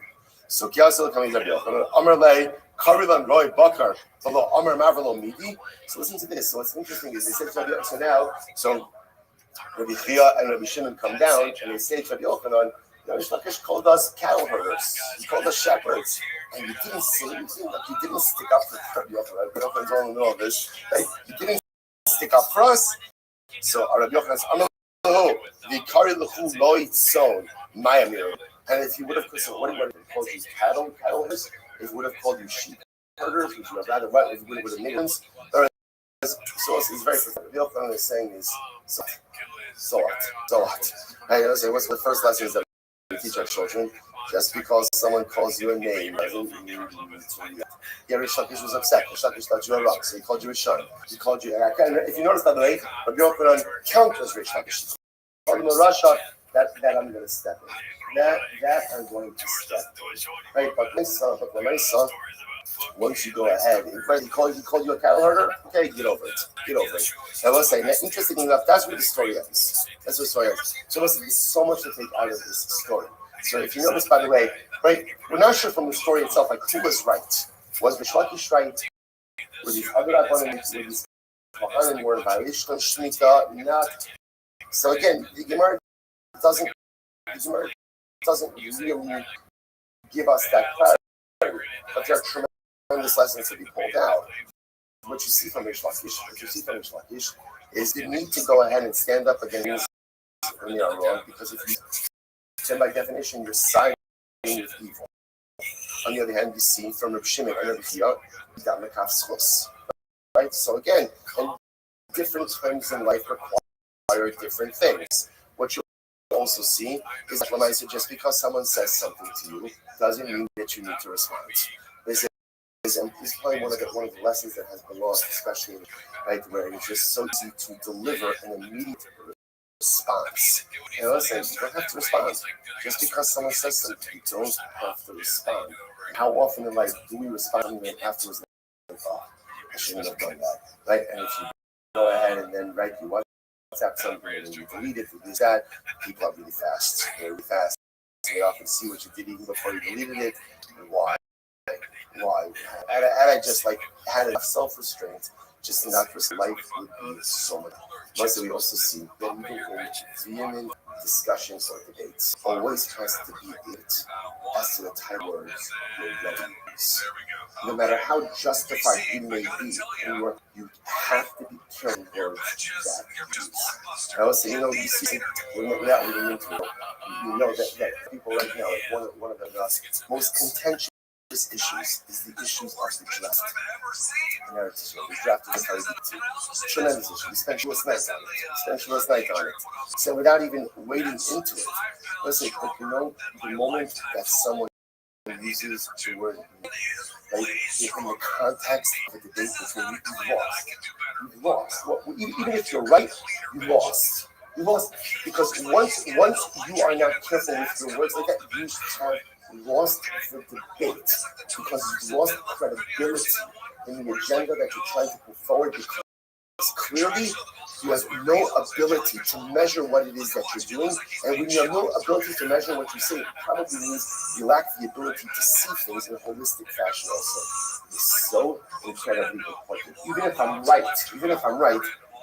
So Kiyasal Kamid Yochanan. Amar lei Karilan Roy Bakar. Below Amar Mavrlo Midi. So listen to this. So what's interesting is they said so now. So Rabbi Chia and Rabbi Shimon come down and they say to Rabbi Yochanan, Reish Lakish called us cattle herders. He called us shepherds. And you didn't say anything. Like you didn't stick up for Rabbi Yochanan. Rabbi Yochanan's all in the middle of this. Right? You didn't stick up for us. So Rabbi Yochanan says, the Kari Lechu Loit Son, Mayamir. And if he would have called you cattle herders, if he would have called you sheep herders, which you have rather what, if he would have niggans. So it's very Rabbi Yochanan is saying is so what? I say what's the first lessons that we teach our children? Just because someone calls you a name doesn't mean you need to. Yeah, Reish Lakish was upset. Reish Lakish thought you were wrong, so he called you Rishon. He called you. And if you notice, by the way, Rabbi Yochanan counters Reish Lakish. Called him a Rasha. That I'm going to step in. That I'm going to step in. Right, but my son, once you go ahead, he called you a cattle herder. Okay, get over it. Now let's say, interestingly enough, that's where the story ends. So listen, there's so much to take out of this story. So if you notice, by the way, right, we're not sure from the story itself, like who was right. Was Reish Lakish right? Were these other Rabbanim were in violation of Shemitah? Not. So again, the Gemara doesn't really give us that clarity, but there are tremendous lessons to be pulled out. What you see from Reish Lakish is you need to go ahead and stand up against when you are wrong, because if you then by definition you're siding with evil. On the other hand, you see from Reb Shimon and Reb Chia, right? So again, and different times in life require different things. What you also see is that just because someone says something to you doesn't mean that you need to respond. This is probably one of the lessons that has been lost, especially right where it's just so easy to deliver an immediate response. And listen, you don't have to respond. Just because someone says something, you don't have to respond. How often in life do we respond and then afterwards think, oh, I shouldn't have done that, right? And if you go ahead and then write you WhatsApp something and you delete it, you do that, people are really fast. They're really fast. They often see what you did even before you deleted it. And why? And I just had enough self-restraint just not risk life would be so much. Mostly we also see that even in vehement discussions or debates always has to be it as to the type of words you're ready to use. No matter how justified you may be, you have to be careful words that you use. I also, you see, without getting into it, you know that people right now, like one of the most contentious issues is the issues of the draft. The draft is how tremendous issue. We spent last night on it. So without even wading into it, listen, but the moment that someone uses the word right, in the context of a debate between you, you've lost. Well, even if you're right, you lost. You lost because once you are not careful with your words like that, you have lost the debate because you've lost credibility in the agenda that you're trying to put forward because clearly you have no ability to measure what it is that you're doing, and when you have no ability to measure what you say, it probably means you lack the ability to see things in a holistic fashion also. It's so incredibly important. Even if I'm right,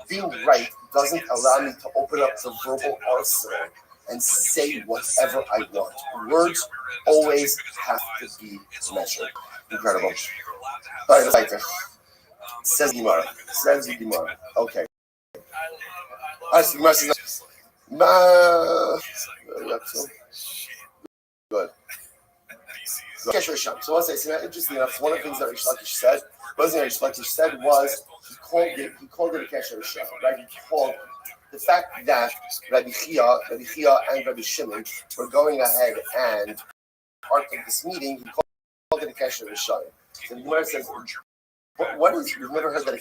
being right doesn't allow me to open up the verbal arsenal and say whatever I want. Words always have to be measured. Incredible. All right, let's Says the Gemara. Okay. All right, so Gemara says, good. So I'll say, interesting enough, one of the things that Rish Lakish said, was he called it a Kesher Rishon, right? He called the fact that Rabbi Chia and Rabbi Shimon were going ahead and part of this meeting, he called it a Kesher Rishon. So the Gemara says, what is, you've never heard that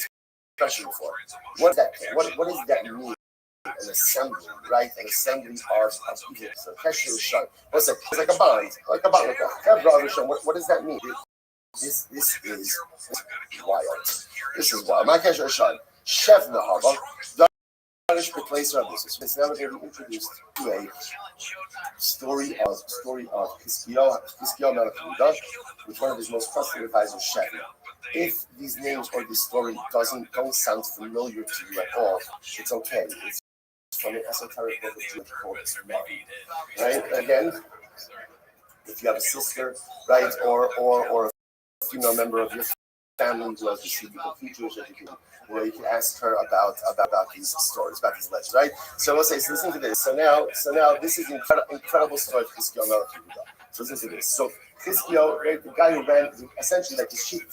expression before. What is that? What does that mean? An assembly, right? An assembly of people. So Kesher Rishon. What's it? It's like a bond, like a Chevra Rishon. What does that mean? This is wild. This is wild. My Kesher Rishon. Shevna Haba. It's now going to be introduced to a story of Hiskiel Melech Yehuda, with one of his most trusted advisors, Shevna. If these names or this story don't sound familiar to you at all, it's okay. It's from an esoteric book of Jewish called right? Again, if you have a sister, right, or a female member of your family who has received the complete Jewish education, you can ask her about these stories, about these legends, right? So we'll say, so listen to this. So now this is incredible story of Hiskiel Melech Yehuda. So listen to this. So Hiskiel, right, the guy who ran essentially like the chief of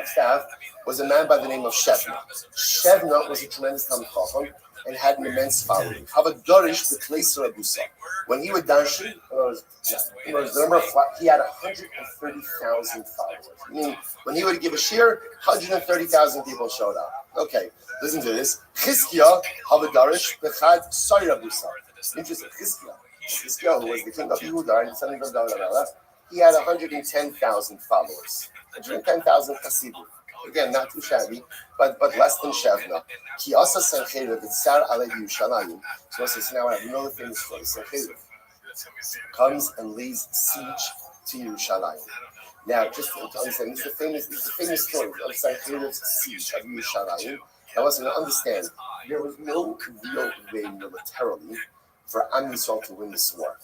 staff, was a man by the name of Shevna. Shevna was a tremendous Talmid Chacham and had an immense following. Havadorish b'Kleiser Abusa. When he would darshan, the number of he had 130,000 followers. Meaning, when he would give a shir, 130,000 people showed up. Okay, listen to this. Chizkiah Havadorish b'Chad Soyer Abusa. Interesting. Chizkiah, who was the king of Yehuda and the son of David, he had 110,000 followers. 110,000 Hasidim. Again, not too shabby, but less than Shevna. He also Sancheiriv, it's Sar Alei Yerushalayim. So it's now I have another famous story. Sancheiriv comes and lays siege to Yerushalayim. Now, just to understand, this is the famous story of Sancheiriv's siege of Yerushalayim. I want you to understand, there was no real way militarily for Am Yisrael to win this war,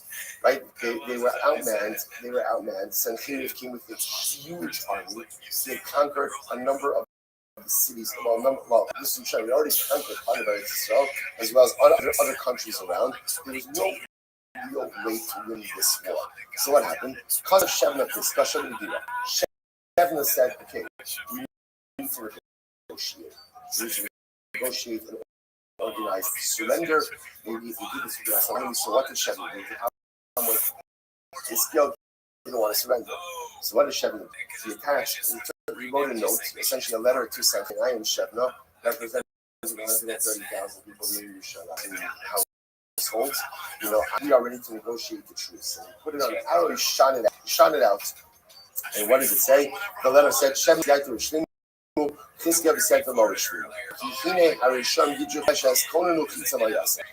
right? They were outmanned. Sancheiriv came with its huge army. They conquered a number of the cities. This is we already conquered part of Israel, as well as other countries around. There was no real way to win this war. So what happened? Because of Shevna discussion, Shevna said, okay, we need to negotiate. We need to negotiate an organized surrender. Maybe if we do this, we can have somebody. So what did Shevna do? Hiskiel didn't want to surrender. So what did Shevna do? He attached, he wrote a note, essentially a letter to Sancheiriv. I am Shevna, representing 130,000 people in Yerushalayim households. We are ready to negotiate the truce. And he put it on an arrow, he shot it out. And what does it say? The letter said, Shevna Yaitu Rishlim. Hiskiel said to Restream.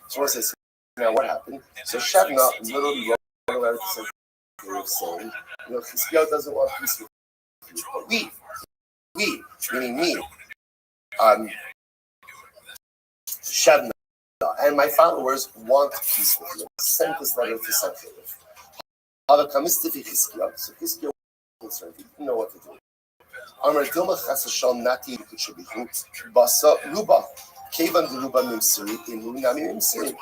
So what says now what happened? So Shevna literally wrote a letter to Sancheiriv saying, Hiskiel doesn't want peace with you, but we, meaning me, Shevna and my followers want peace with you. Send this letter to Sancheriv. So Chizkiyahu concerned. He didn't know what to do. Amar Dilma Chasashal Nati Kuchabihu Basa Ruba. Kevan the Ruba Mimsiri in Lunami Mimsiri.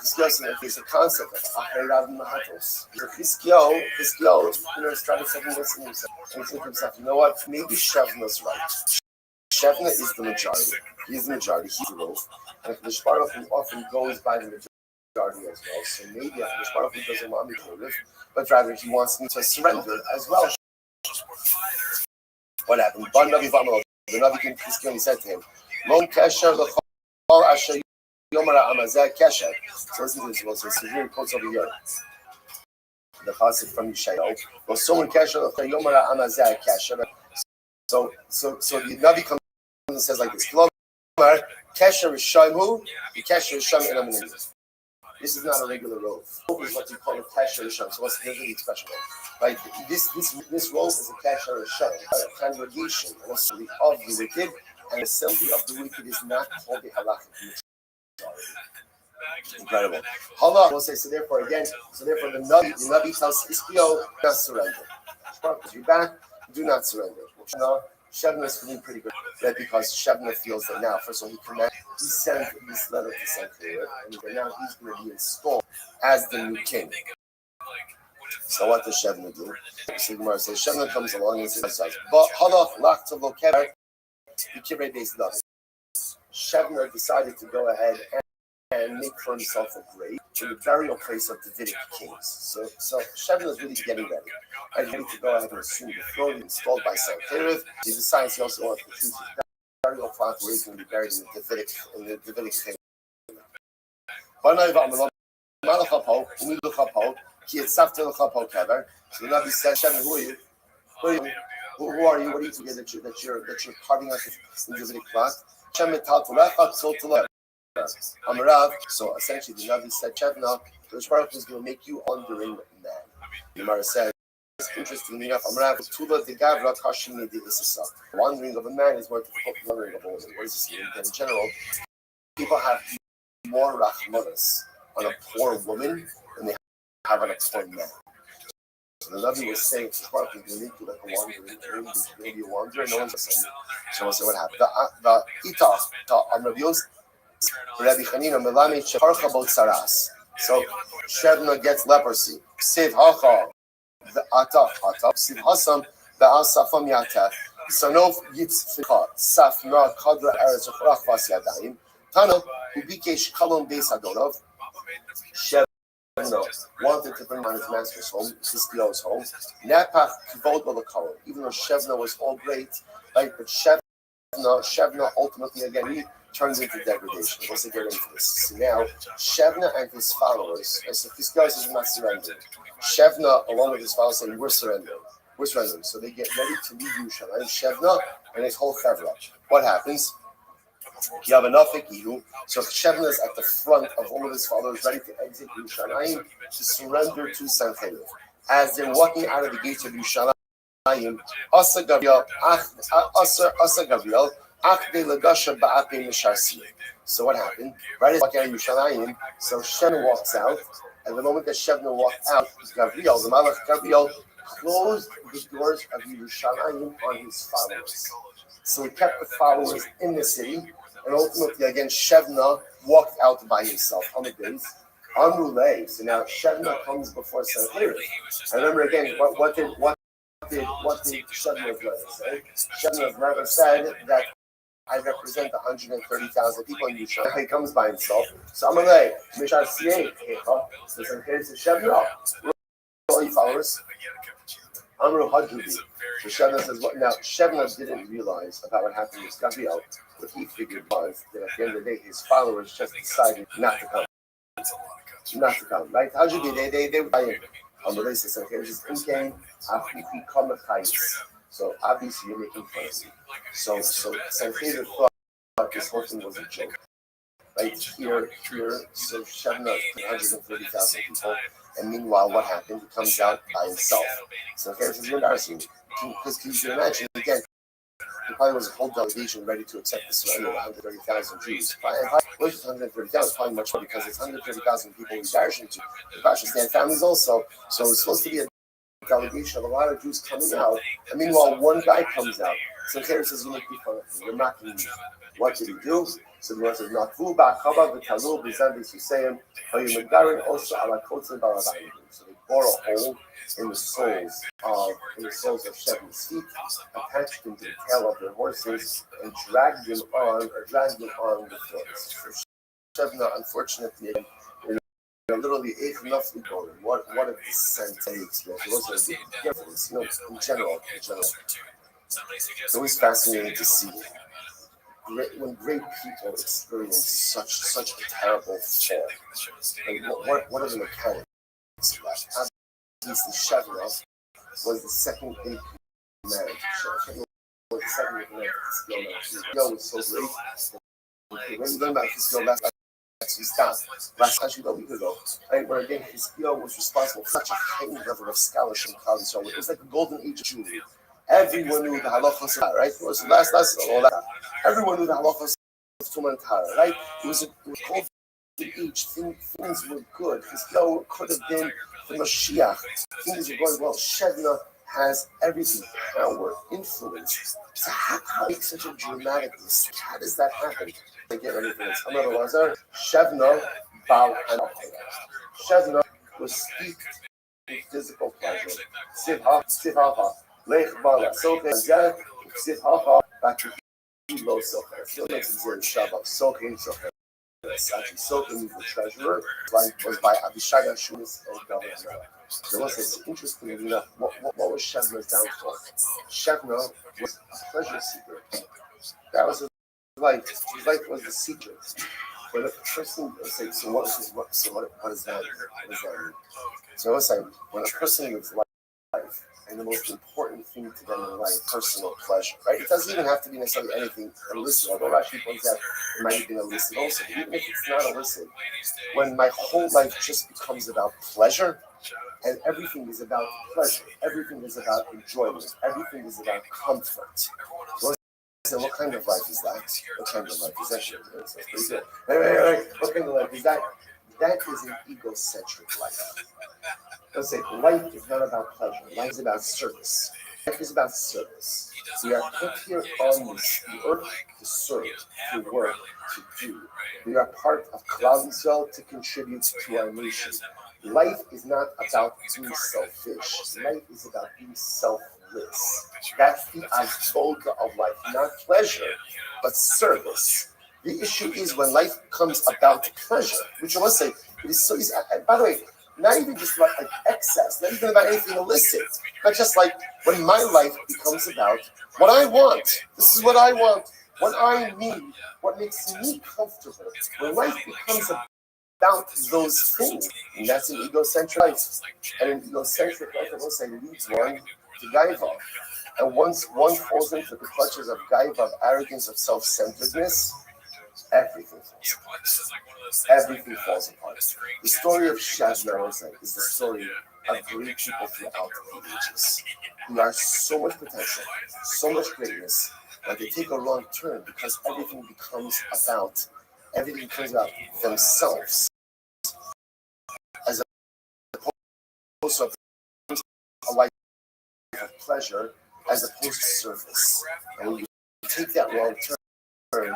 So Chizkiyahu said there's a concept of Aherav Mahatos. So Chizkiyahu, is trying to second guess himself. And he said to himself, you know what? Maybe Shevna's right. Shevna is the majority. He's the majority. He's the role. And if the Shbaruch often goes by the majority as well. So maybe if the Shbaruch doesn't want me to live, but rather he wants me to surrender as well. What happened? The Navi came to Chizkiyahu and he said to him, Mon Kesher l'chol asher yomara amazeh Kesher. So listen to this one. So here quotes over here. The pasuk from Yeshayahu. Well, someone Kesher l'chol yomara amazeh Kesher. So the Navi comes and says like this. Kesher Rishayim who? The Kesher Rishayim in a. This is not a regular robe. Robe is what you call a Kesher Rishayim. So what's the really special one? Like this robe is a Kesher Rishayim. A congregation and assembly of the wicked, and assembly of the wicked is not called the halachic. Incredible. Allah will say so. Therefore, the Navi tells Chizkiyahu not surrender. You're back. Do not surrender. No, Shevna is feeling pretty good. That because Shevna feels that now, first of all, he sent this letter to Sancheriv, and now he's going to be installed as the new king. So what does Shevna do? So Gemara says Shevna comes along and says, "But halach lach to lokever b'kivrei beis David." Shevna decided to go ahead and make for himself a grave in the burial place of Davidic kings. So Shevna is really getting ready. And ready to go ahead and assume the throne installed by Sancheriv. He decides he also wants to choose his burial plot where he's going to be buried in the Davidic kingdom. So the Nabi says, Shevna, who are you? Who are you? What are you together that you're carving out the Davidic plot? Amarav. So essentially, the Navi said, Shevna, the Shbaruch is going to make you wandering man. The Gemara says, interestingly enough, wandering of a man is more difficult than wandering of a woman. What does this mean? In general, people have more rachmanas on a poor woman than they have on a poor man. So the Navi was saying, Shbaruch is going to make you like a wandering, maybe a wanderer, no one's listening. So we'll see what happened. The Itah, Amrav Yosef, Rabbi Chanina Melami Shefarcha Bot Saras. So Shevna gets leprosy. Siv Hacha the Ataf Siv Hasam the Asafam Yataf. Sanof Yitzficha Safna Kadra Eretz Uchrach Vas Yadayim. Tano Ubikesh Kalon Beis Adonov. Shevna wanted to bring him on his master's home, Chizkiyahu's home. Napach Kivod Balakaron. Even though Shevna was all great, right? But Shevna ultimately again turns into degradation. Let's get into this. So now, Shevna and his followers, so Chizkiyahu says not surrendering. Shevna, along with his followers, saying we're surrendering. So they get ready to leave Yerushalayim. Shevna and his whole chevra. What happens? You have enough Ihu. So Shevna is at the front of all of his followers, ready to exit Yerushalayim to surrender to Sancheriv. As they're walking out of the gates of Yerushalayim, Asa Gabriel. So what happened? Right as walking out of Yerushalayim, so Shevna walks out, and the moment that Shevna walked out, Gabriel, the Malach Gabriel, closed the doors of Yerushalayim on his followers. So he kept the followers in the city, and ultimately again Shevna walked out by himself on the days. Amrulay. So now Shevna comes before Sancheriv. I remember again what did Shevna's letter say? Shevna's letter said that I represent 130,000 people in Yerushalayim. He comes by himself. So Amalei, Mishar Siei, so Sancheriv says, Shevna, all you followers. Amru Hadjubi. So Shevna says, what? Now, Shevna didn't realize about what happened with Gabriel. What he figured was that at the end of the day, his followers just decided not to come. Right? Hadjubi, they were buying. Amalei says, Sancheriv says, Inkain, Afifi Kamachayis. So obviously you're making fun of me. So Sancheriv thought this whole thing was a joke. Right here, so Shevna 130,000 people, and meanwhile, what happened? He comes out by himself. So Sancheriv says, you're embarrassing me. Because you can imagine, again, There probably was a whole delegation ready to accept the surrender of 130,000 Jews. It was 130,000, probably much more because it's 130,000 people in Darshan to the Pakistan families also. So it's supposed to be a delegation of a lot of Jews coming out. And meanwhile, one guy comes out. So Karen says, you make me fun of me. You're mocking me. What did he do? So the Gemara says, Nakvu ba'chava v'talu b'zeh v'susayim v'yimagarin osa ala kotzim ba'abayim. So they bore a hole in the soles of Shev's feet, attached them to the tail of their horses, and dragged them on the floors. So Shevna, unfortunately, literally ate enough to go. What a descent takes. It wasn't careful. In general. It's always fascinating to see when great people experience such a terrible fall. Like, what are the mechanics of that? Obviously, Shevna was the second in command. Shevna was the second in command. Yo was so great. When we learned about Hiskio last week ago, right, where again Hiskio was responsible for such a heightened level of scholarship in college. So it was like the golden age of Jewry. Everyone knew the halachos, right? It was the last lesson, all that. Everyone knew the halachos of Tumantara, right? It was called the age. Things were good. Hiskio could have been the Mashiach. Things were going well. Shevna has everything, power, influence. So how make such a dramatic mistake? How does that happen? They get everything else. Another one, Shevna Bal and Shevna was steeped in physical pleasure. Sivha, Lech Bala, Soke, Zach, Sivha, Bakilo Soke. Still makes it zero Shabbat, Soke, Soke. Actually, Soke means the treasurer, was by Abishai Shunis and Governor. So it's interesting enough, what was Shevna's downfall? Shevna was a pleasure seeker. That was his life. His life was the secret. When a person say, so what does that mean? What does that mean? So I was saying, when a person lives life, and the most important thing to them in life, personal pleasure, right? It doesn't even have to be necessarily anything illicit, although Rashi points out it might have been illicit also. But even if it's not illicit, when my whole life just becomes about pleasure, and everything is about pleasure, everything is about enjoyment, everything is about comfort. So what kind of life is that? What kind of life is that? That's pretty good. Right. What kind of life is that? That is an egocentric life. Let's say life is not about pleasure. Life is about service. Life is about service. We are put here on this earth to serve, to work, to do. We are part of Klal Yisrael to contribute to our nation. Life is not about being selfish. Life is about being selfless. That's the avoda of life, not pleasure, but service. The issue is when life becomes about pleasure, which I must say, it is so easy. By the way, not even just like excess, not even about anything illicit, but just like when my life becomes about what I want. This is what I want, what I need, what makes me comfortable. When life becomes about those things, and that's an egocentric life. And an egocentric life, I will say, leads one to gaiva. And once one falls into the clutches of gaiva, of arrogance, of self-centeredness, everything falls apart. Everything falls apart. The story of Shevna is the story of great people throughout the ages. Who are so much potential, so much greatness, but they take a wrong turn because everything becomes about themselves as opposed to a life of pleasure as opposed to service. And when you take that wrong turn,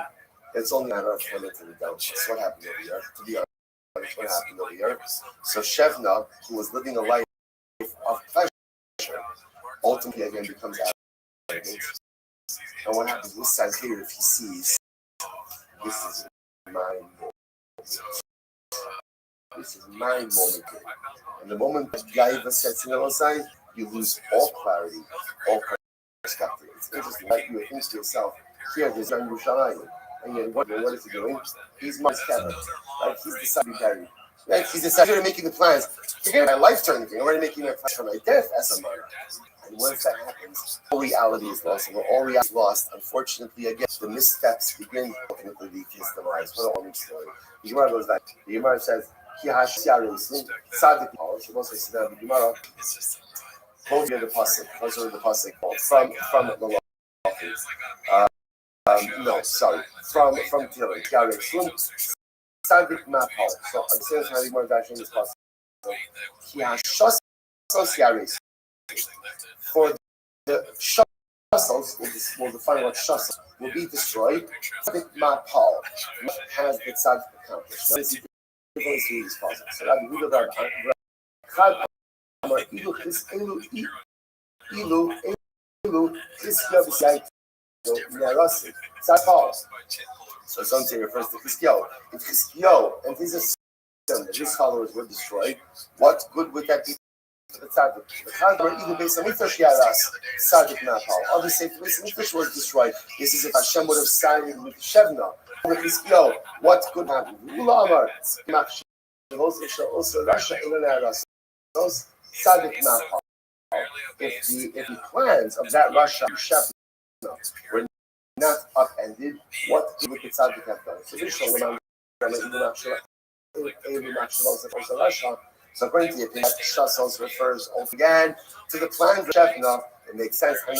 it's only a matter of coming to the downfall. So what happened over here? To be honest, what happened over here? So Shevna, who was living a life of pleasure, ultimately again becomes arrogant. And what happens? This says here, if he sees, this is my moment. This is my moment. And the moment that Gaiva sets in on side, you lose all clarity, all perspective. It's interesting, like you think to yourself, here, there's no Yerushalayim. And yet, what is he doing? He's my scatter. Right? He's decided to bury. Right? He's decided making the plans. Forget my life turning thing. I'm already making my plans for my death as a mother. And once that happens, all reality is lost. And when all reality is lost, unfortunately, again, the missteps begin ultimately lead to his demise. What a long story. The Gemara goes back. The Gemara says, Sadik Paul, she wants to say that the Gemara, close the pasuk from the law. Malachim. No, sorry, from Tehillim. Yarei Tzadik Mapal. So I'm saying how more version is possible. Ki hashos Yarei. For the shussles, we'll define what shussle will be destroyed. Tzadik Mapal has the Tzadik accomplished. Now, this is the voice to this puzzle. So Rabbi Huda Chad Amar Ilu Chis Ilu Chizkiah B'Siyai Nerasi. Tzadpal. So something refers to Chizkiah. If Chizkiah and his assistant, his followers were destroyed, what good would that be for the tzaddik? The Chad Amar Ilu Beis Hamikdash Yaras Tzaddik Napal. Others say the Beis Hamikdash was destroyed. This is if Hashem would have sided with Shevna. With Chizkiah, what could happen? Ula Amar Machshav also Rasha Ilaneras. Those tzaddik Napal. If the plans of that Russia were not upended, what would the tzaddik have done? So this shows so according to the opinion, Shassos refers again to the plans of Shevna. It makes sense. Who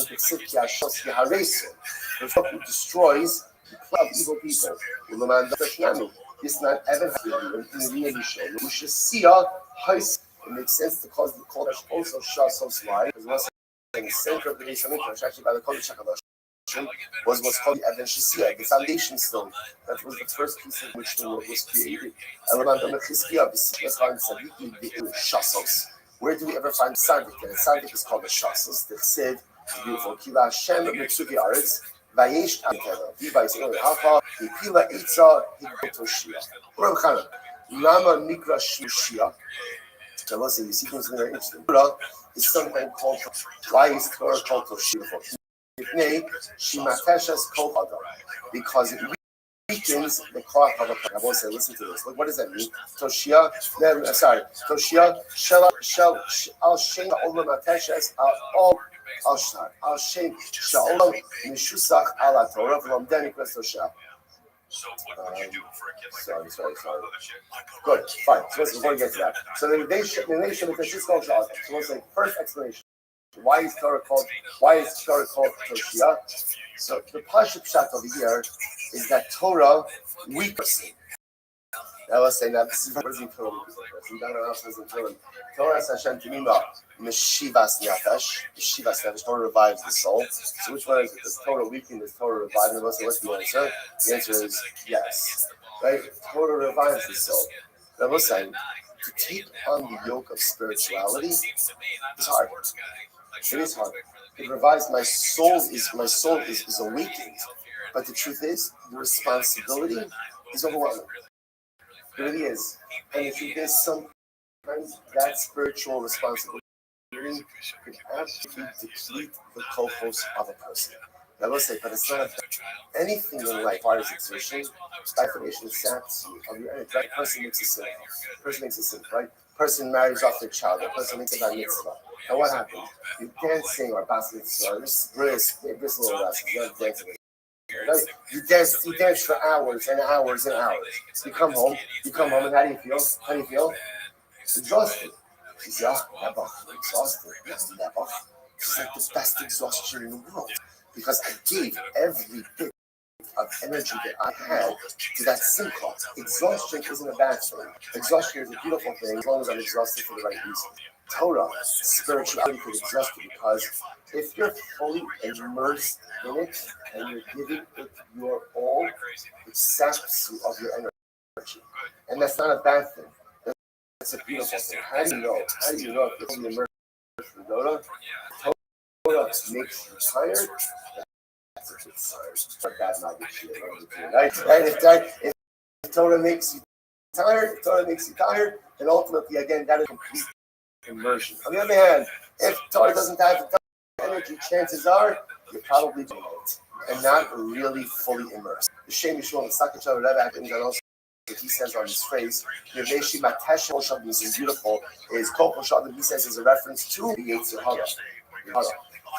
destroys the plan of evil people. This not ever happened in the show. We should see it makes sense to call that also Shassos lie, as well as in the center of the Beis Hamikdash, actually by the Kodesh HaKadosh, was what's called the Even Shesiyah, the foundation stone. That was the first piece of which the world was created. Where do we ever find Tzaddik? And Tzaddik is called the Shassos, the Sid, the beautiful Kila Hashem, the Mitsuki Aretz, Vayesh Antena, Viva Yisrael Hafa, Yipila Eitza, Higbotoshia. Ram Chana, Lama Mikra Shmushia. I will say, you see something very interesting. Torah is something called, why is Torah called Toshia? Because it weakens the Koach of a person. I will say, listen to this. Look, what does that mean? Toshia, Toshia, Shel, Al Shem, Olam Mateshes, Al Shtar, Al Shem, Shaolam, Mishusach, Ala Torah, from Denikras Toshia. Sorry. Good, fine. So before we get to that, so the nation of the Shishkal Shah. So let's say first explanation. Why is Torah called Toshia? So the Pashup Pshat over here is that Torah weakens. Now let's say this is what does it Torah? Torah says Hashem Timima Meshivas Nefesh. Torah revives the soul. So which one is it? Does Torah weaken? Does Torah revive? And what's the answer? The answer is yes. Right? Torah revives the soul. Now listen, to take on the yoke of spirituality is hard. It is hard. It revives my soul is awakened. But the truth is, the responsibility is overwhelming. It really is. And the truth is, sometimes that spiritual responsibility could absolutely deplete the kochos of a person. Now let's say, but it's not anything in life requires exertion. By definition, saps you of your energy. Right? Person makes a sin. Right? Person marries off their child. That person makes a bar mitzvah. Now what happens? You dancing or bas mitzvah. This little rascal. You're dancing. Right? You dance for hours and hours and hours. You come home, and how do you feel? Exhausted. You say, I'm exhausted. It's like the best exhaustion in the world. Because I gave every bit of energy that I had to that simcha. Exhaustion isn't a bad thing. Exhaustion is a beautiful thing as long as I'm exhausted for the right reason. Torah, spirituality could exhaust you because if you're fully immersed in it and you're giving it your all, it saps you of your energy. And that's not a bad thing. That's a beautiful thing. How do you know if you're fully immersed in Torah? Torah makes you tired. That's a good sign. Bad magic, right? If Torah makes you tired, then ultimately, again, that is complete immersion. On the other hand, if Torah doesn't have the energy, chances are you're probably doing it and not really fully immersed. The Shem Yishua and Sakachar Rebbe happens, and also he says on this phrase, Yeveshi Matesh Shadim, this is beautiful, is Koko Shadim, he says is a reference to the Yetzer Hara.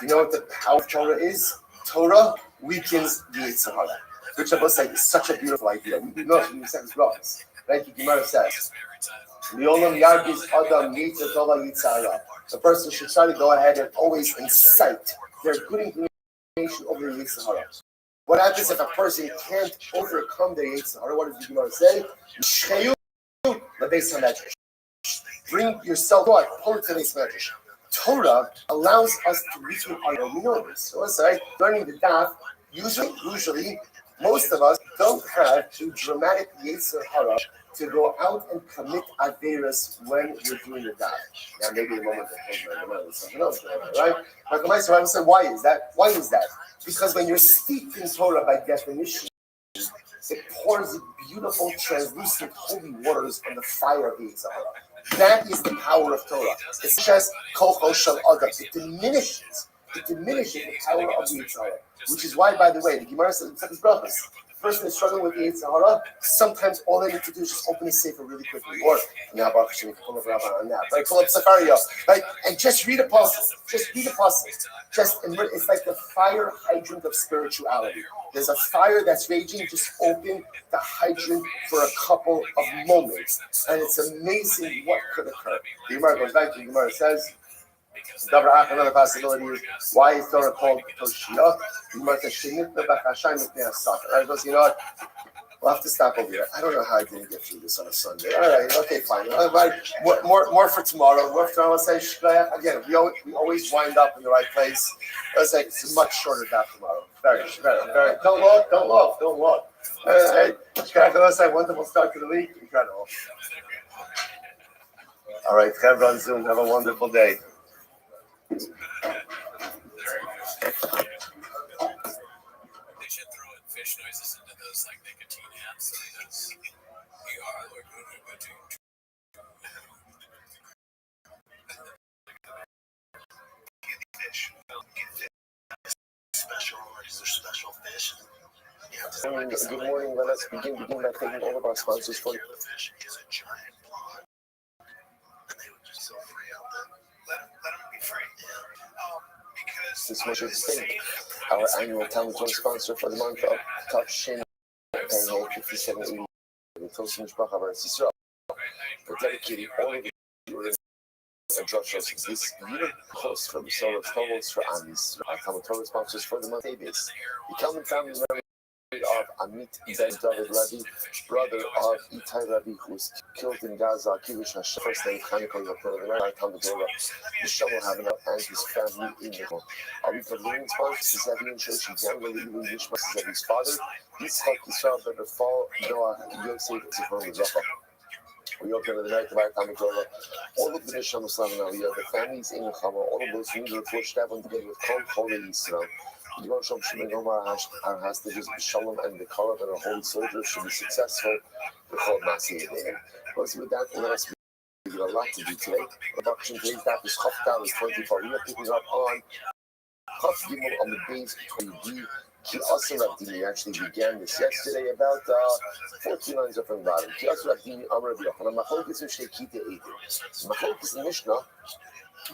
You know what the power of Torah is? Torah weakens the Yetzer Hara, which I must say is such a beautiful idea. We know it in the sentence brothers. Right? The Gemara says, the person should try to go ahead and always incite their good inclination over the Yetzer Hara. What happens if a person can't overcome their Yetzer Hara? What does the Gemara say? Bring yourself to it. Torah allows us to reach with our own. We know this. So let's say learning the daf. Usually, most of us don't have a dramatic Yetzer Hara to go out and commit averas when we're doing the daf. Now, maybe a moment there's something else going on, right? But the Meister Rebbe said, why is that? Why is that? Because when you're steeped in Torah by definition, it pours beautiful, translucent, holy waters on the fire of the Yetzer Hara. That is the power of Torah. It's just kocho shel adam. It diminishes the power of the Yetzer Hara. Which is why, by the way, the Gemara says in Tzedak's brachas, the person is struggling with the Yetzer Hara, sometimes all they need to do is just open the sefer really quickly. Or, now, Baruch Hashem, you can pull up Rabbi on that. Right? Pull up Sefaria. Right? And just read a puzzle. It's like the fire hydrant of spirituality. There's a fire that's raging, just open the hydrant for a couple of moments. And it's amazing what could occur. The Gemara goes back to the Gemara says, another possibility is, why is Torah called Toshiyah? The Gemara says, right, goes, you know what? We'll have to stop over here. I don't know how I didn't get through this on a Sunday. All right, okay, fine. All right, more for tomorrow. More for tomorrow. Let's say Shkoyach. Again, we always wind up in the right place. Let's say it's a much shorter day tomorrow. Very. Don't look. All right, Shkoyach, let's say wonderful start to the week. Incredible. All right, Chevra on Zoom. Have a wonderful day. They should throw in fish noises into those like nicotine amps because you are like Fish. Special, is there special fish? Good morning. Let us begin by thanking all of our sponsors for The fish is a giant pond. And they would just so free out there. Let them be free. Because this measure to thank our annual Talmud Torah sponsor for the month of Tafshin, paying 5780 with Tosin Mishpacha of Eretz Yisrael for dedicating all of the viewers and drugs this year, host from the soul of Tovos for Amis. Our Talmud Torah sponsors for the month Davis. The Talmud family of Amit Ben David Levi, brother of Itai Levi, who was killed in Gaza, Kiddush Hashem, first name Chanukah Yochel, our Talmud Torah, Mishal Havanah, and his family in the home. Our week of learning sponsors is Zevi and Shoshi, Daniel Levi, Nishmas, Zevi's father, Yitzchak Yisrael, Better Fall, Noah, Yosef, Tzipor, Mizacha. We open the night of our Talmud Torah, all of the Nisham Islam and Aliyah, the families in Chama, all of those who need to report Shtavon together with Kol Chol Yisrael. The Yom Shalom Shemay Omar hostages, Shalom and the Karav and our holy soldiers should be successful. The Chol Masiyah Day. With that, let us we got a lot to do today. Production today's daf is Chaf Dal is 24. We are picking up on Chaf Gimel on the base 20D. Ki Asar Abdini actually began this yesterday about 14 lines up from the bottom. Ki Asar Abdini Amar B'Yochanan Machlokes V'Sheikite Eidim. Machlokes in Mishnah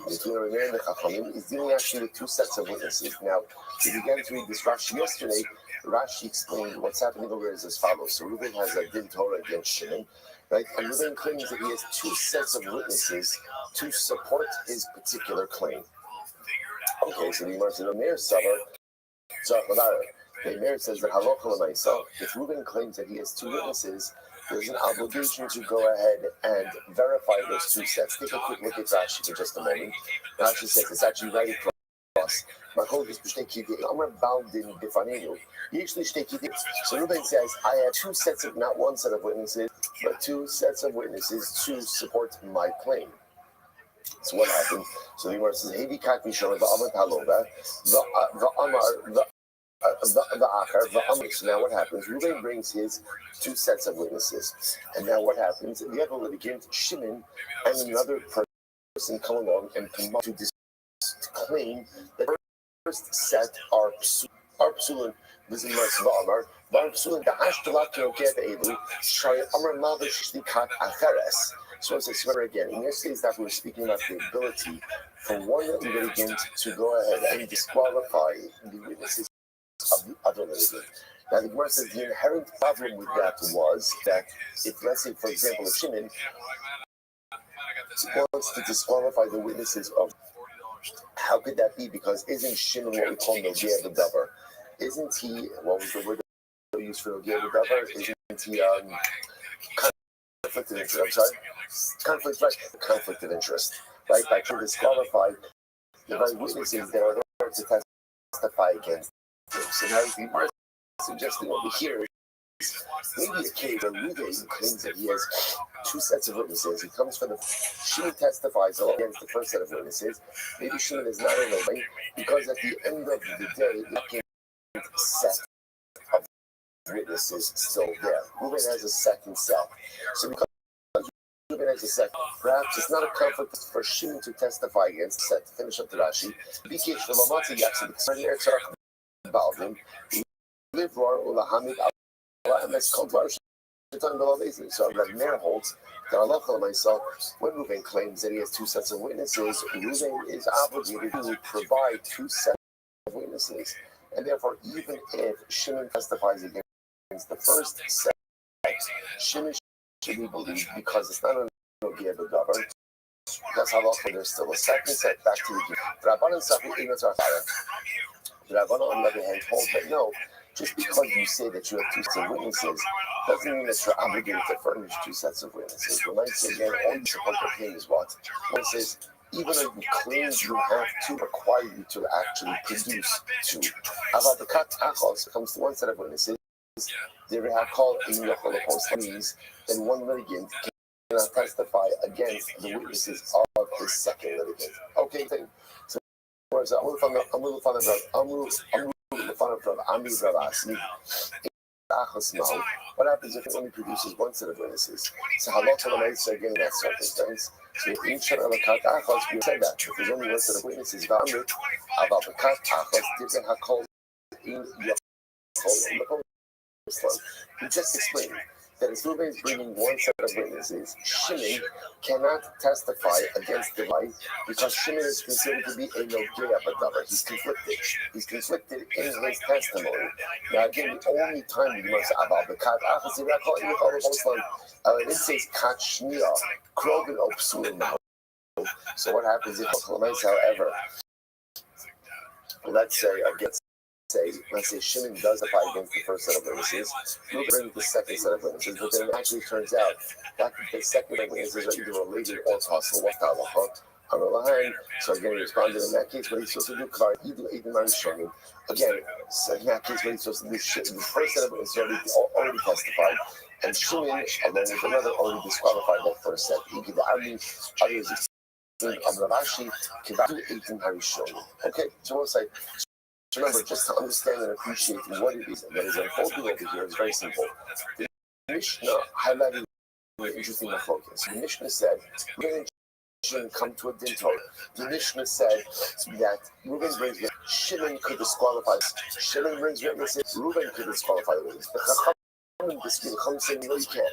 between Rameir and the Chachamim is dealing actually with two sets of witnesses. Now, we began to read this Rashi yesterday. Rashi explained what's happening over is as follows. So Reuben has a din Torah against Shimon, right? And Reuben claims that he has two sets of witnesses to support his particular claim. Okay, so the Gemara says Rameir Savar. So the Rameir says that Halacha L'Maisa, if Reuben claims that he has two witnesses, there's an obligation to go ahead and verify those two sets. Take a quick look at Rashi for just a moment. Rashi says it's actually right across. So Reuben says, I have two sets of, not one set of witnesses, but two sets of witnesses to support my claim. So what happened? So the Gemara says, Hevi Kati Shor v'Amar Talova v'Amar So now what happens? Reuben brings his two sets of witnesses. And now what happens? The other litigant, Shimon, and another person come along and come up to claim that the first set are psulin. This is V'Amar. V'Psulin da'ashtalat yoged elu shari Amar Mavish Shlikat Acheres. So as I swear again, in yesterday's that we were speaking about the ability for one litigant to go ahead and disqualify the witnesses of the other litigant. Now the Gemara says the inherent problem with that was that if, let's say, for example, if Shimon wants to disqualify the witnesses of How could that be? Because isn't Shimon what we call Nogea B'Davar? Isn't he, what was the word that we used for Nogea B'Davar? Isn't he conflict of interest? I'm sorry? Conflict of interest. Right? By trying to disqualify the very witnesses that are there to testify against him. So now the Gemara suggesting over here is maybe a case where Ruvain claims that he has two sets of witnesses. He comes from the Shimon testifies all against the first set of witnesses. Maybe Shimon is not in a way because at the end of the day, the second set of witnesses still there. Ruvain has a second set. So because Ruvain has a second, perhaps it's not a conflict for Shimon to testify against the set to finish up the Rashi. BKH for Lamati Yaksib, about him. Live roar Ulahamid so Rabbi Meir holds that Allah myself, when Reuven claims that he has two sets of witnesses, Reuven is obligated to provide two sets of witnesses. And therefore, even if Shimon testifies against the first set, Shimon should be believed because it's not a Nogea B'Davar. That's how there's still a second set back to the Rabbanan Safi Ignatar. Rabbanan, on the other hand, holds that no, just because you say that you have two sets of witnesses doesn't mean that you're obligated to furnish two sets of witnesses. When I say again, all you should claim is what? When it says, even though you claim you have to require you to actually produce two. About the kat achos comes to one set of witnesses, they are called in your Holocaust means, then one litigant cannot testify against the witnesses of the second litigant. Okay, so whereas what happens if it only produces one set of witnesses? So halakha again in that circumstance. So in Shana Lakat Achos, we said that if there's only one set of witnesses, about the Kat Achos, different hakol in Yachol. He just explained that as Reuven is bringing one set of witnesses, Shimon cannot testify against the right because Shimon is considered to be a Nogea B'Davar. He's conflicted. He's conflicted in his testimony. Now again, the only time you must about the Kat Achos, it says Kat Shnia, Krogan Opsulim now. So what happens if, however, let's say Shimon does apply against the first set of witnesses, you bring the second set of witnesses, but then it actually turns out that the second set of witnesses are either related or possible. What's the halacha? So again, he responded in that case, what he's supposed to do, again, so in that case, what he's supposed to do, the first set of witnesses already testified, and Shimon, along with another, already disqualified that first set. Okay, so we'll say, remember, just to understand and appreciate what it is that is unfolding over here is very simple. The Mishnah highlighted an interesting focus. The Mishnah said, Reuven shouldn't come to a din Torah. The Mishnah said that Reuven brings witnesses. Shimon could disqualify. Shimon brings witnesses. Reuven could disqualify the witness. The Chachamim dispute. The Chachamim say, no, you can't.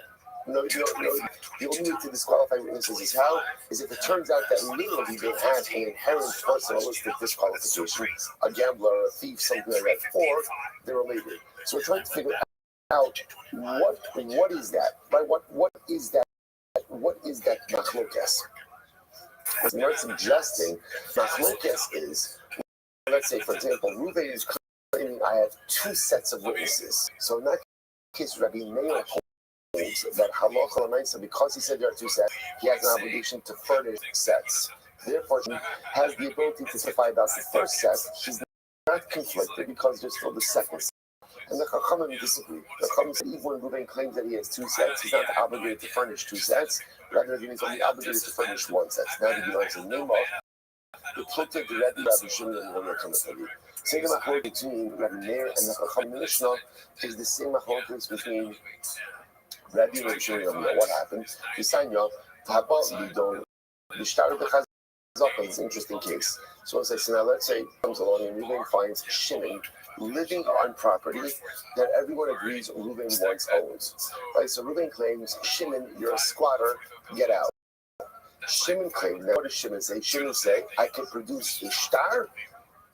No. The only way to disqualify witnesses is how? Is if it turns out that literally they have an inherent personalistic disqualification, a gambler, a thief, something like that, or they're related. So we're trying to figure out what is that? Right? What is that? What is that machlokes? We're suggesting machlokes is, let's say, for example, Reuven is claiming I have two sets of witnesses. So in that case, Rabbi Meir that halacha l'maisa, because he said there are two sets, he has an obligation to furnish sets. Therefore, he has the ability to testify about the first set. He's not conflicted because there's still the second set. And the Chachamim disagree. The Chachamim say even when Reuven claims that he has two sets, he's not obligated to furnish two sets. Rather, he's only obligated to furnish one set. Now the Gemara says, name of the Pluto, the Rabbi Shimon, and the Rabbi. Same machlokes between Rabbi Meir and the Chachamim Mishnah is the same machlokes between Rabbi and Shimon. What happened? We sign you up. It's an interesting case. So as I say, now let's say it comes along and Reuven finds Shimon living on property that everyone agrees Reuven once owns. Right? So Reuven claims, Shimon, you're a squatter, get out. Shimon claims, now what does Shimon say? Shimon say, I can produce a shtar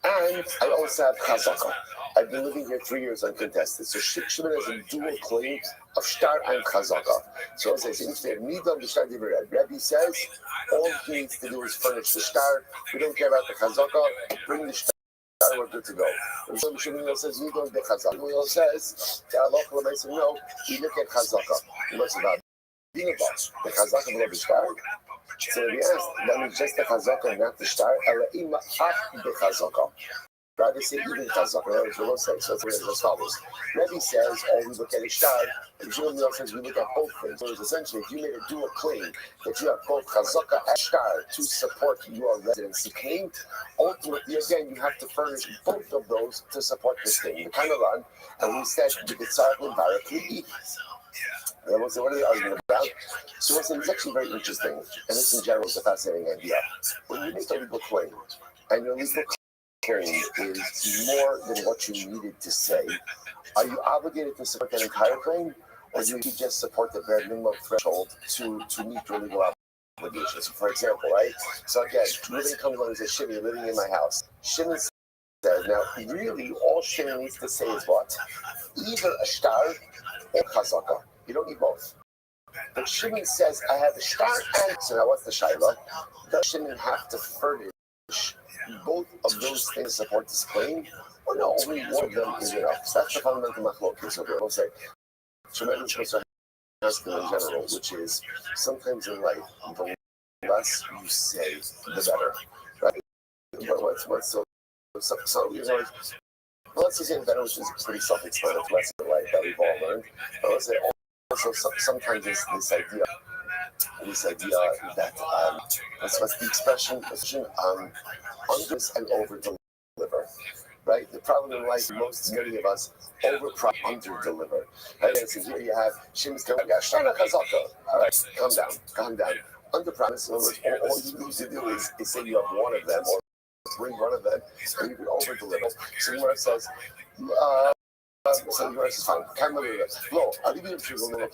and I also have chazaka. I've been living here 3 years uncontested. So Shimon has a dual claim of Shtar and Chazaka. So it says, Rebbe says, all he needs to do is furnish the Shtar. We don't care about the Chazaka. Bring the Shtar. We're good to go. And so Shimon says, we don't get Chazaka. Shimon says, no, we look at Chazaka. What's about being about the Chazaka below the Shtar? So we asked, that means just the Chazaka and not the Shtar. Ela ach the Chazaka. Rather say even Chazaka, right? So let's say, so it's as follows. Rebbe says, oh, we look at a Shtar, and Shimon says we look at both things. So it's essentially, if you made a dual claim that you have both Chazaka and Shtar to support your residency claim, ultimately, again, you have to furnish both of those to support this thing. The kind of run, and we said, the Tzarek and Barak, we eat. And I will say, what are they arguing about? So it's actually very interesting, and this in general is a fascinating idea. When you make a legal claim, and your legal claim is more than what you needed to say, are you obligated to support that entire claim, or do you just support the bare minimum threshold to meet your legal obligations? So for example, right? So again, living comes along and says, Shimon, you're living in my house. Shimon says, now, really, all Shimon needs to say is what? Either a Shtar or Chazaka. You don't need both. But Shimon says, I have a Shtar and... So now what's the Shaila? Does Shimon have to furnish both of those things to support this claim? Or no, only one of them is enough? So that's the fundamental machlokes. So we'll say, Shimon is supposed to ask them in general, which is, sometimes in life, the less you say, the better. Right? What's so you know, let's just say better, which is pretty self-explanatory lesson in life that we've all learned. But let's say also sometimes this idea that what's the expression unders and over deliver. Right? The problem in life, many of us under deliver. Right? And so here you have Shim's coming, Shana Chazaka. All right, calm down. Under promise, all you need to do is say you have one of them, or bring one of them, and you can over deliver. So the says, so the verse is fine. No, I'll give you a trigger one.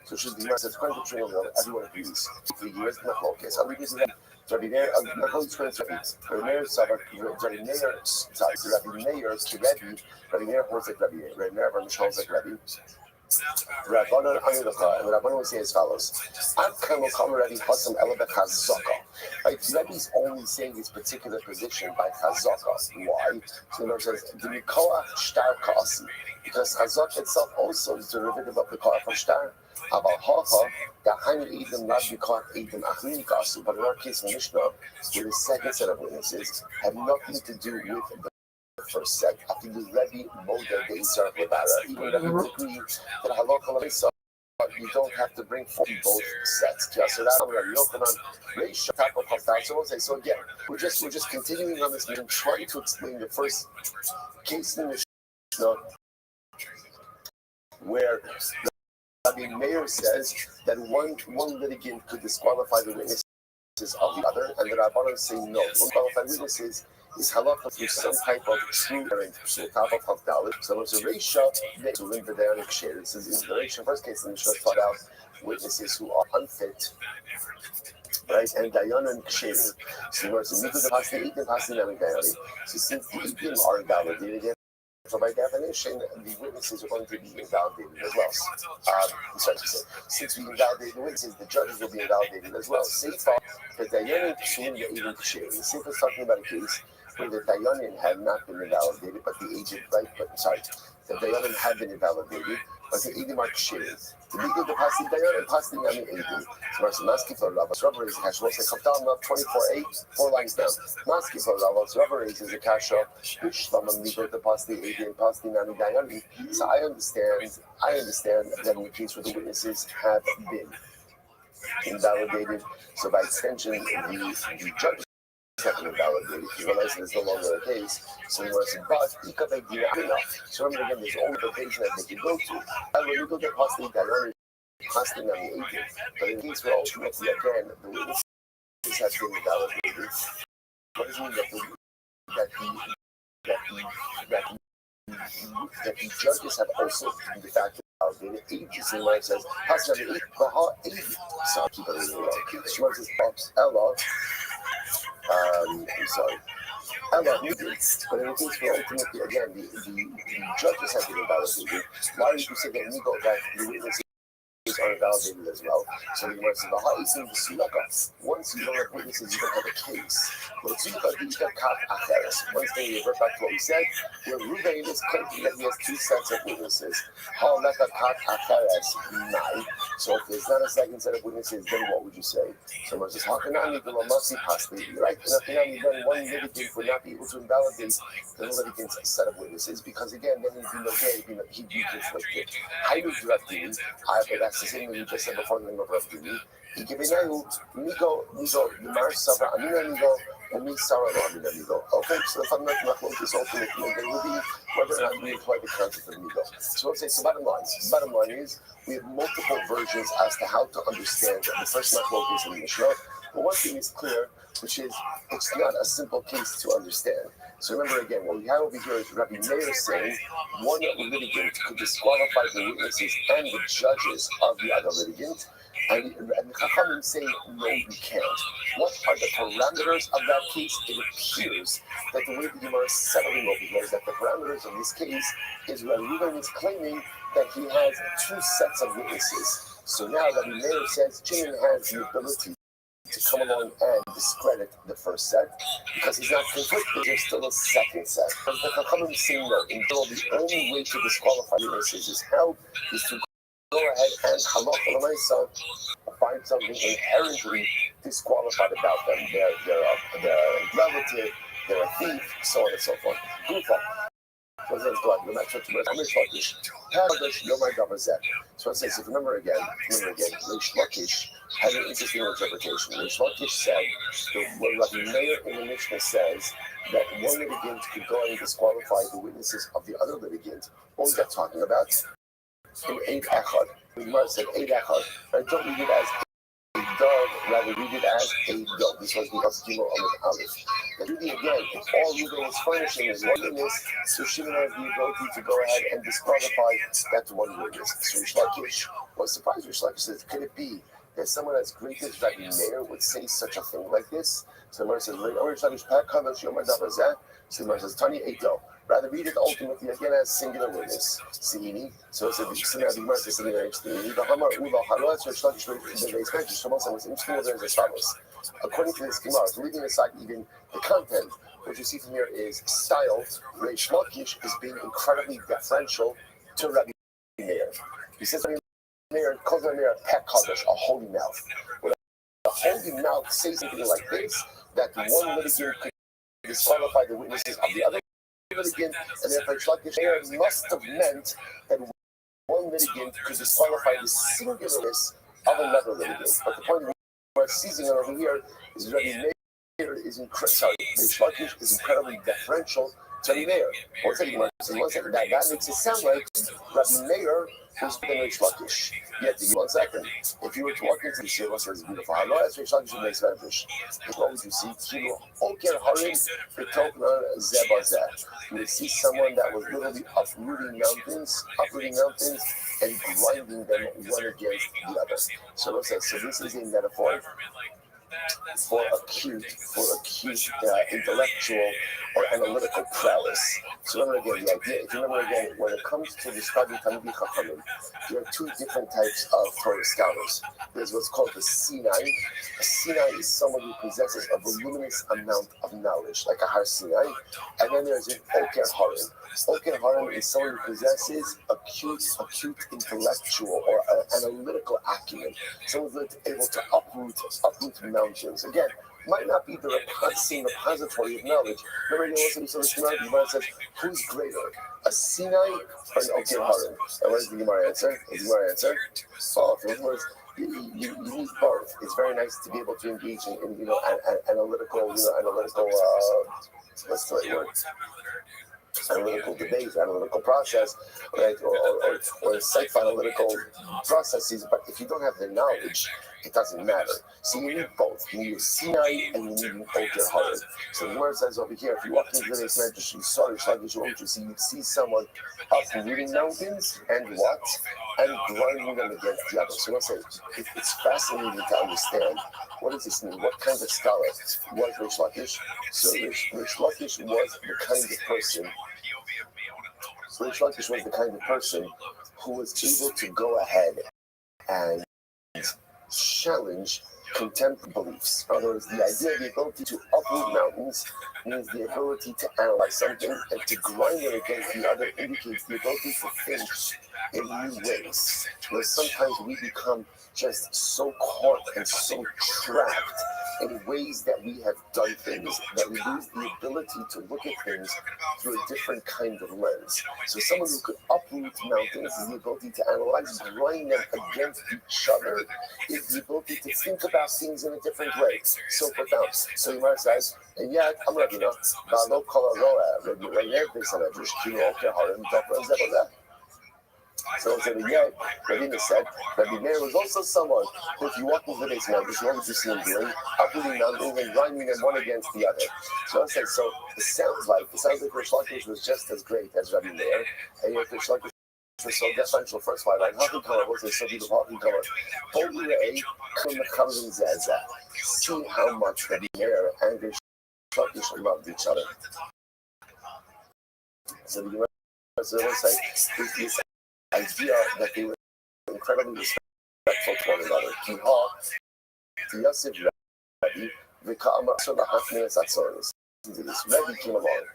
So should the says, quite a trigger one, everyone agrees. 3 years, not okay. So I'll give you that. Rabbi Meir, the whole 20 Rabbi Meir, Rabbi Meir holds like Rabbi Meir. Rabbi Meir holds like Rabbi. Rabbanon Ayudacha, and Rabbanon would say as follows: right, Rebbe's only saying his particular position by Chazaka. Why? So the says, because Chazak itself also is derivative of the Koach of Shtar. But in our case, in Mishnah, with the second set of witnesses, have nothing to do with the first set. I think the Rebbe Moda de Isar Lebara, even if we agree that halakha you don't have to bring forth both sets. So again, we're just continuing on this and trying to explain the first case in the Mishnah where the mayor says that one litigant could disqualify the witnesses of the other, and the Rabbanon say no. Unqualified witnesses is halakha through some type of true errand. So it's a ratio to link the Dayanik share. This is in the ratio. First case, the Mishnah taught out witnesses who are unfit, right? And Dayan and Ksher. So since the Idim are invalidated, so by definition, the witnesses are going to be invalidated as well. Since we invalidate the witnesses, the judges will be invalidated as well. Seifa, the Dayanim Psulim Ye'edim Ksher. Seifa is talking about a case where the Dayanim had not been invalidated, but the agent, right? The Dayanim had been invalidated, but the Edim are Ksher. To be good, the Pasi Dayanim, Pasi Nami Edim. So it's Maski for Ravas. Rubber is a cash. We'll say Kaptal 24:8, 4 lines down. Maski for Ravas. Rubber is a cash up. Which Stamam Nigo the Pasi Edim, Pasi Nami Dayanim. So I understand that in the case where the witnesses have been invalidated, so by extension, the judges have been invalidated. You realize it's no longer a case. So you say, but so remember again, there's only the case that they can go to. And when you go to Pasti Dayanim, Pasti Nami Edim, but in the case where ultimately again the witnesses have been invalidated, what does it mean that the judges have also de facto validated ages? And it says, so keep it in the law. She says, Ella, I'm sorry. love Nugent, but in the case where ultimately, again, the judges have been invalidated, why would you say that Nigo, that the witnesses are invalidated as well? So the Gemara says, the high is in the Sulaka. Once you don't have witnesses, you don't have a case. But once they revert back to what we said, where Ruvain is claiming that he has two sets of witnesses. So if there's not a second set of witnesses, then what would you say? So Gemara says, right? Then one litigant would not be able to invalidate the litigant's set of witnesses, because again, then he'd be conflicted. How do you direct him? That's the same thing you just said before in the name of Rav Dini. He gave Nigo, Yamar Sava, Amina Nigo, and me Sarah Amina Nigo. Okay, so the fundamental machloek is ultimately they will be whether or not we apply the concept of Nigo. So let's say, so bottom line is, we have multiple versions as to how to understand the first machloek is in the Mishnah. But one thing is clear, which is it's not a simple case to understand. So remember again, what we have over here is Rabbi Meir saying one litigant could disqualify the witnesses and the judges of the other litigant, and the Chachamim say no, you can't. What are the parameters of that case? It appears that the way the Gemara is settling over here is that the parameters of this case is Rabbi Reuven is claiming that he has two sets of witnesses. So now Rabbi Meir says Shimon has the ability to come along and discredit the first set because he's not conflicted. There's still a second set. The Chachamim say no. In general, the only way to disqualify witnesses is to go ahead and halacha l'maisa find something inherently disqualified about them. They're a relative, they're a thief, so on and so forth. So it says, if you remember again, Reish Lakish had an interesting interpretation. Reish Lakish said that when Rabbi Meir in the Mishnah says that one litigant could go and disqualify the witnesses of the other litigant, what was that talking about? In Eid Echad. The Gemara said Eid Echad. I don't read it as a dog, rather read it as a dog. This was the Asgimo of the Aleph. And really again, if all Reuben is furnishing is one witness, so Shimon has the ability to go ahead and disqualify that one witness. So Reish Lakish was surprised. Reish Lakish says, could it be that someone as great as Rabbi Meir would say such a thing like this? So Gemara says, Reish Lakish, so Gemara says, Tani Eito. Rather read it ultimately again as singular witness. Sini. So it's a singular Gemara says singular Sini. The Hamar Ula Halas Reish Lakish the base mentioned. So most of us interesting there as follows. According to this Gemara, leaving aside even the content, what you see from here is style. Reish Lakish is being incredibly deferential to Rabbi Meir. He says Rabbi Meir calls Rabbi Meir a pet kadosh, a holy mouth. When a holy mouth says something like this, that one litigant could disqualify the witnesses of the other litigant, and therefore Reish Lakish must have meant that one litigant could disqualify the singularness of another litigant. But the point we're seizing on over here is Rabbi Meir is incredibly deferential to Rabbi Meir. One second, that makes it sound like Rabbi Meir was the Reish Lakish. Yet, one second, if you were to walk into the Sheva, says it's beautiful. I know that's Reish Lakish makes Spanish. What would you see? You would see someone that was literally uprooting mountains, and grinding them one against the other. So this is a metaphor for acute intellectual or analytical prowess. So remember again, the idea, if you remember again, when it comes to describing Talmidei Chachamim, there are two different types of Torah scholars. There's what's called the Sinai. A Sinai is someone who possesses a voluminous amount of knowledge, like a Har Sinai. And then there's an Oker Harim. Oker Harim is someone who possesses acute intellectual or analytical acumen. Someone who's able to uproot mountains. Again, might not be the same repository of knowledge. Remember, you also saw the Gemara says, who's greater, a Sinai or an Oker Harim? And what does the Gemara answer? Oh, in other words, you need both. It's very nice to be able to engage in analytical, what's the right word? Analytical debate, analytical process, right, or psychoanalytical processes. But if you don't have the knowledge, It doesn't matter. So you need both. You need a Sinai and you need an Oker Harim. So the word says over here, if you walk into the base medrash, you saw you see someone uprooting mountains and what? And grinding them against the other. So let's say it's fascinating to understand what does this mean? What kind of scholar was Rish Lakish? So Rish Lakish was the kind of person. Rish Lakish was the kind of person who was able to go ahead and challenge contemporary beliefs. In other words, the idea, the ability to uproot mountains means the ability to analyze something, and to grind it against the other indicates the ability to think in new ways. Where sometimes we become just so caught and so trapped in ways that we have done things that we lose the ability to look at things through a different kind of lens. So someone who could uproot mountains is the ability to analyze, grind them against each other, is the ability to think about things in a different way. So profound. So Yomar says, and yet, I'm ready now. So it's yet, Rabbi said, Rabbi Meir was also someone who, if you walk into the base medrash, what would you see him doing? Uprooting mountains and grinding them one against the other. So I said, so it sounds like Rish Lakish was just as great as Rabbi Meir, and yet Rish Lakish was so deferential. First why, right? How can come up with so beautiful? How can come up? See how much Rabbi Meir and Rish Lakish loved each other. So the Gemara say this idea that they were incredibly respectful to one another. Rebbe came along.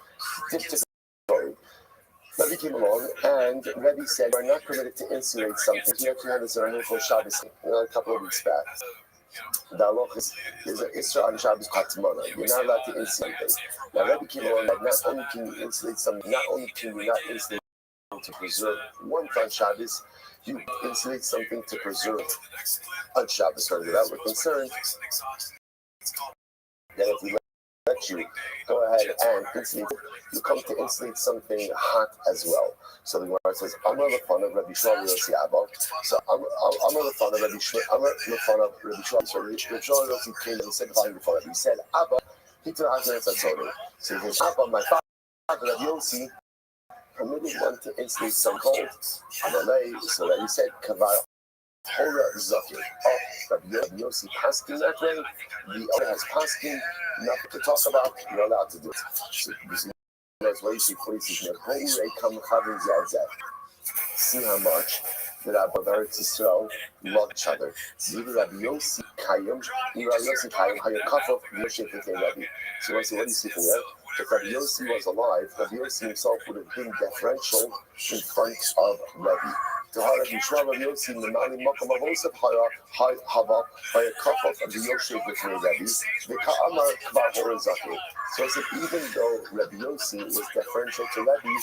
Rebbe came along, and Rebbe said, "We're not permitted to insulate something." He actually had this for Shabbos, a couple of weeks back. The halach is an Isra on Shabbos Katmana. You're not allowed to insulate things. Now Rebbe came along that not only can you insulate something, not only can you not insulate to preserve one on Shabbos, you insulate something to preserve on Shabbos. So that we're concerned that if we let you go ahead and insulate, you come to insulate something hot as well. So the Gemara says, "Amar lefanav Rabbi Shmuel Yossi Abba." So Amar lefanav Rabbi Shmuel. Amar lefanav Rabbi Shmuel. So Rabbi Shmuel Yossi came and said, "He said, Abba, he took Hashem Tzatzorim." So he says, "Abba, my father, Rabbi Yossi, permitted one to insulate some cold." So that he said, "Kavar." Hora Zakir. Rabbi Yossi Paskin that way. The other has Paskin, nothing to talk about, you're allowed to do it. So that's why you see places see how much that Abba Eretz Yisrael love each other. Rabbi Yossi Kayim, Rabbi Yossi Kayim, Hayakafov, Yosef Rabbi. So what do you see from there? If Rabbi Yossi was alive, Rabbi Yossi himself would have been deferential in front of Rabbi. To Rabbi Yishmael Rabbi Yossi, the Mali Makam of Osef Hava, Hayakafov of the Yosef Rabbi, the Ka'amar Kvar Horizaki. So I said, even though Rabbi Yossi was deferential to Rabbi,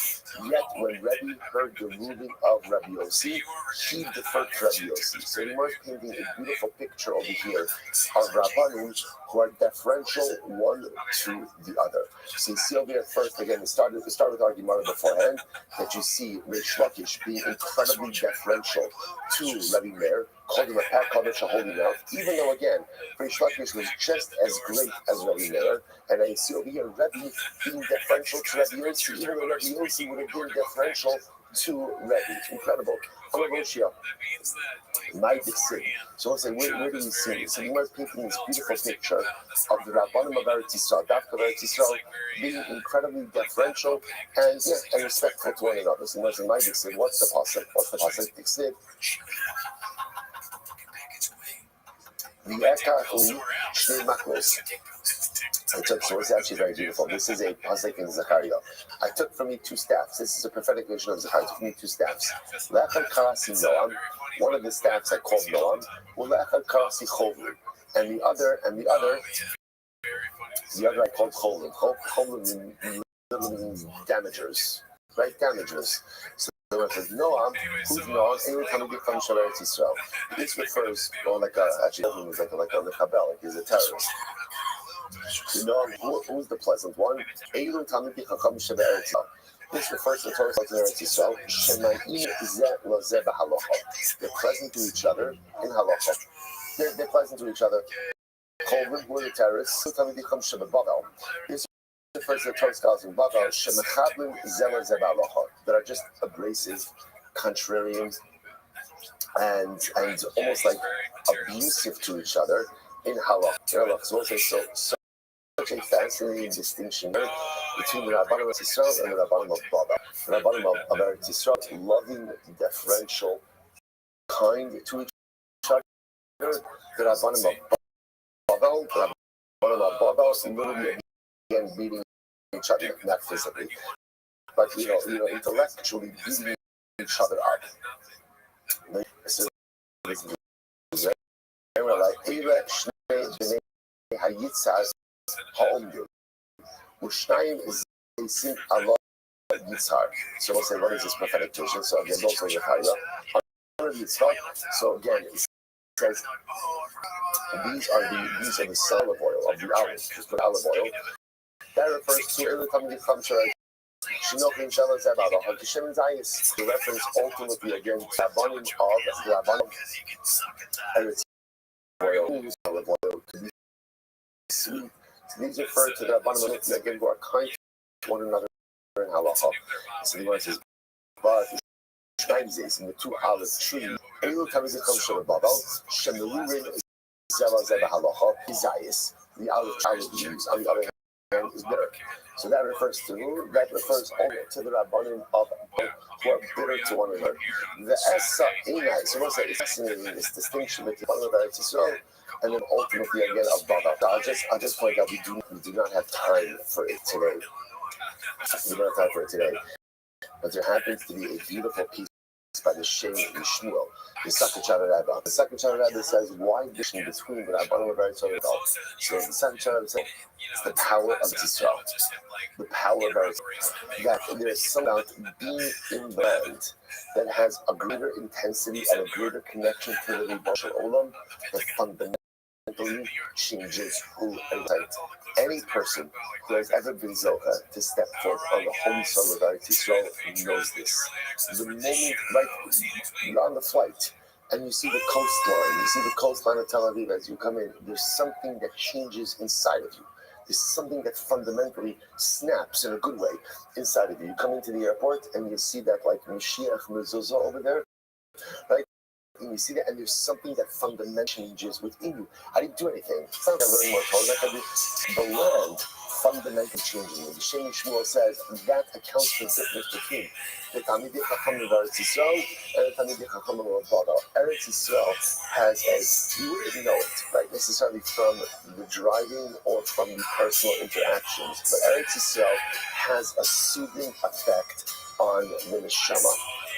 yet when Rabbi heard the ruling of Rabbi Yossi, he deferred to Rabbi Yossi. So he was painting a beautiful picture over here of Rabbanim who are deferential one to the other. So you see over here first, again, we start with our Gemara beforehand, that you see Rish Lakish being incredibly deferential to Rabbi Meir, called him a pat kodesh, a holy mouth, even though, again, Rish Lakish was just as great as Rabbi Meir, and I see over here Rabbi being deferential to Rabbi Yossi, even though Rabbi Yossi would have been deferential to Rabbi. Incredible. My decision. So I'll say, where do we see this? So you might painting this beautiful picture of the Rabbanim of Eretz Yisrael, Dafka of Eretz Yisrael, being incredibly deferential and respectful to one another. So in my decision, what's the pasuk? It said, so it's actually very beautiful. This is a pasuk in Zechariah. I took from me two staffs. This is a prophetic vision of Zechariah. I took from me two staffs. Le'echad karasi Noam. One of the staffs I called Noam. Le'echad karasi Chovlu. And the other I called Chovlu. Chovlu means damagers, right? Damagers. So I said, Noam, who's Noam? Any time we get from Eretz Yisrael. This refers, actually, Chovlu is like a mechabel, like he's a terrorist. You know who's the pleasant one? This refers to Torah of Eretz Yisrael. They're pleasant to each other in halacha. they're pleasant to each other. Colvin were the terrorists. Sometimes they come to the Bavel. This refers to the Torah scholars in Bavel. Shemachablim Zela Zebalacha. That are just abrasive, contrarian, and almost like abusive to each other in halach. So such a fascinating distinction between the Rabbanim of Israel and the Rabbanim of Bavel. The Rabbanim of Eretz Israel, loving, deferential, kind to each other. The Rabbanim of Bavel, the Rabbanim of Bavel, literally again beating each other, not physically, but intellectually beating each other up. They were like, so we'll say, what is this prophetic vision? So again, those are the So again, it says these are the olive oil of the olive, just put olive oil. That refers to every time you come to the reference ultimately again to Rabbanim of the Rabbanim Eretz oil, olive oil to be sweet. So these refer to the Rabbanim again who are kind to one another in halacha. So the one says, but in the two olive trees, every time it comes to the Babel, Shemelurin Zela Zeba halacha, Isaias, the olive leaves on the other hand is bitter. So that refers only to the Rabbanim of who are bitter to one another. The Esa Einai, so what's that? It's fascinating, this distinction between the Rabbanim of Eretz Yisrael and then ultimately again of Babel. I'll just point out we do not have time for it today. But there happens to be a beautiful piece by the Shem Yishmuel, the Sakachar Rabba. The Sakachar Rabba says, why distinction between the Rabbanim of Eretz Yisrael? So the Sakachar Rabba says, it's the power of Israel. The power of Eretz Yisrael. That there is some about being in the land that has a greater intensity and a greater connection to the Rebbe Olam that fundamentally changes who and any person who has ever been Zohar to step forth on the holy soil of Eretz Yisrael knows this. The moment, like you're on the flight and you see the coastline of Tel Aviv as you come in, there's something that changes inside of you. There's something that fundamentally snaps in a good way inside of you. You come into the airport and you see that like Mashiach Mezuzah over there, right? And you see that, and there's something that fundamentally changes within you. I didn't do anything. It's not learning more Torah. The land fundamentally changing. The Shem Shmuel says that accounts for the difference between the Talmidei Chachamim of Eretz Yisrael and the Talmidei Chachamim of Bavel. Eretz Yisrael has you wouldn't know it, right, necessarily from the driving or from the personal interactions, but Eretz Yisrael has a soothing effect on the neshama.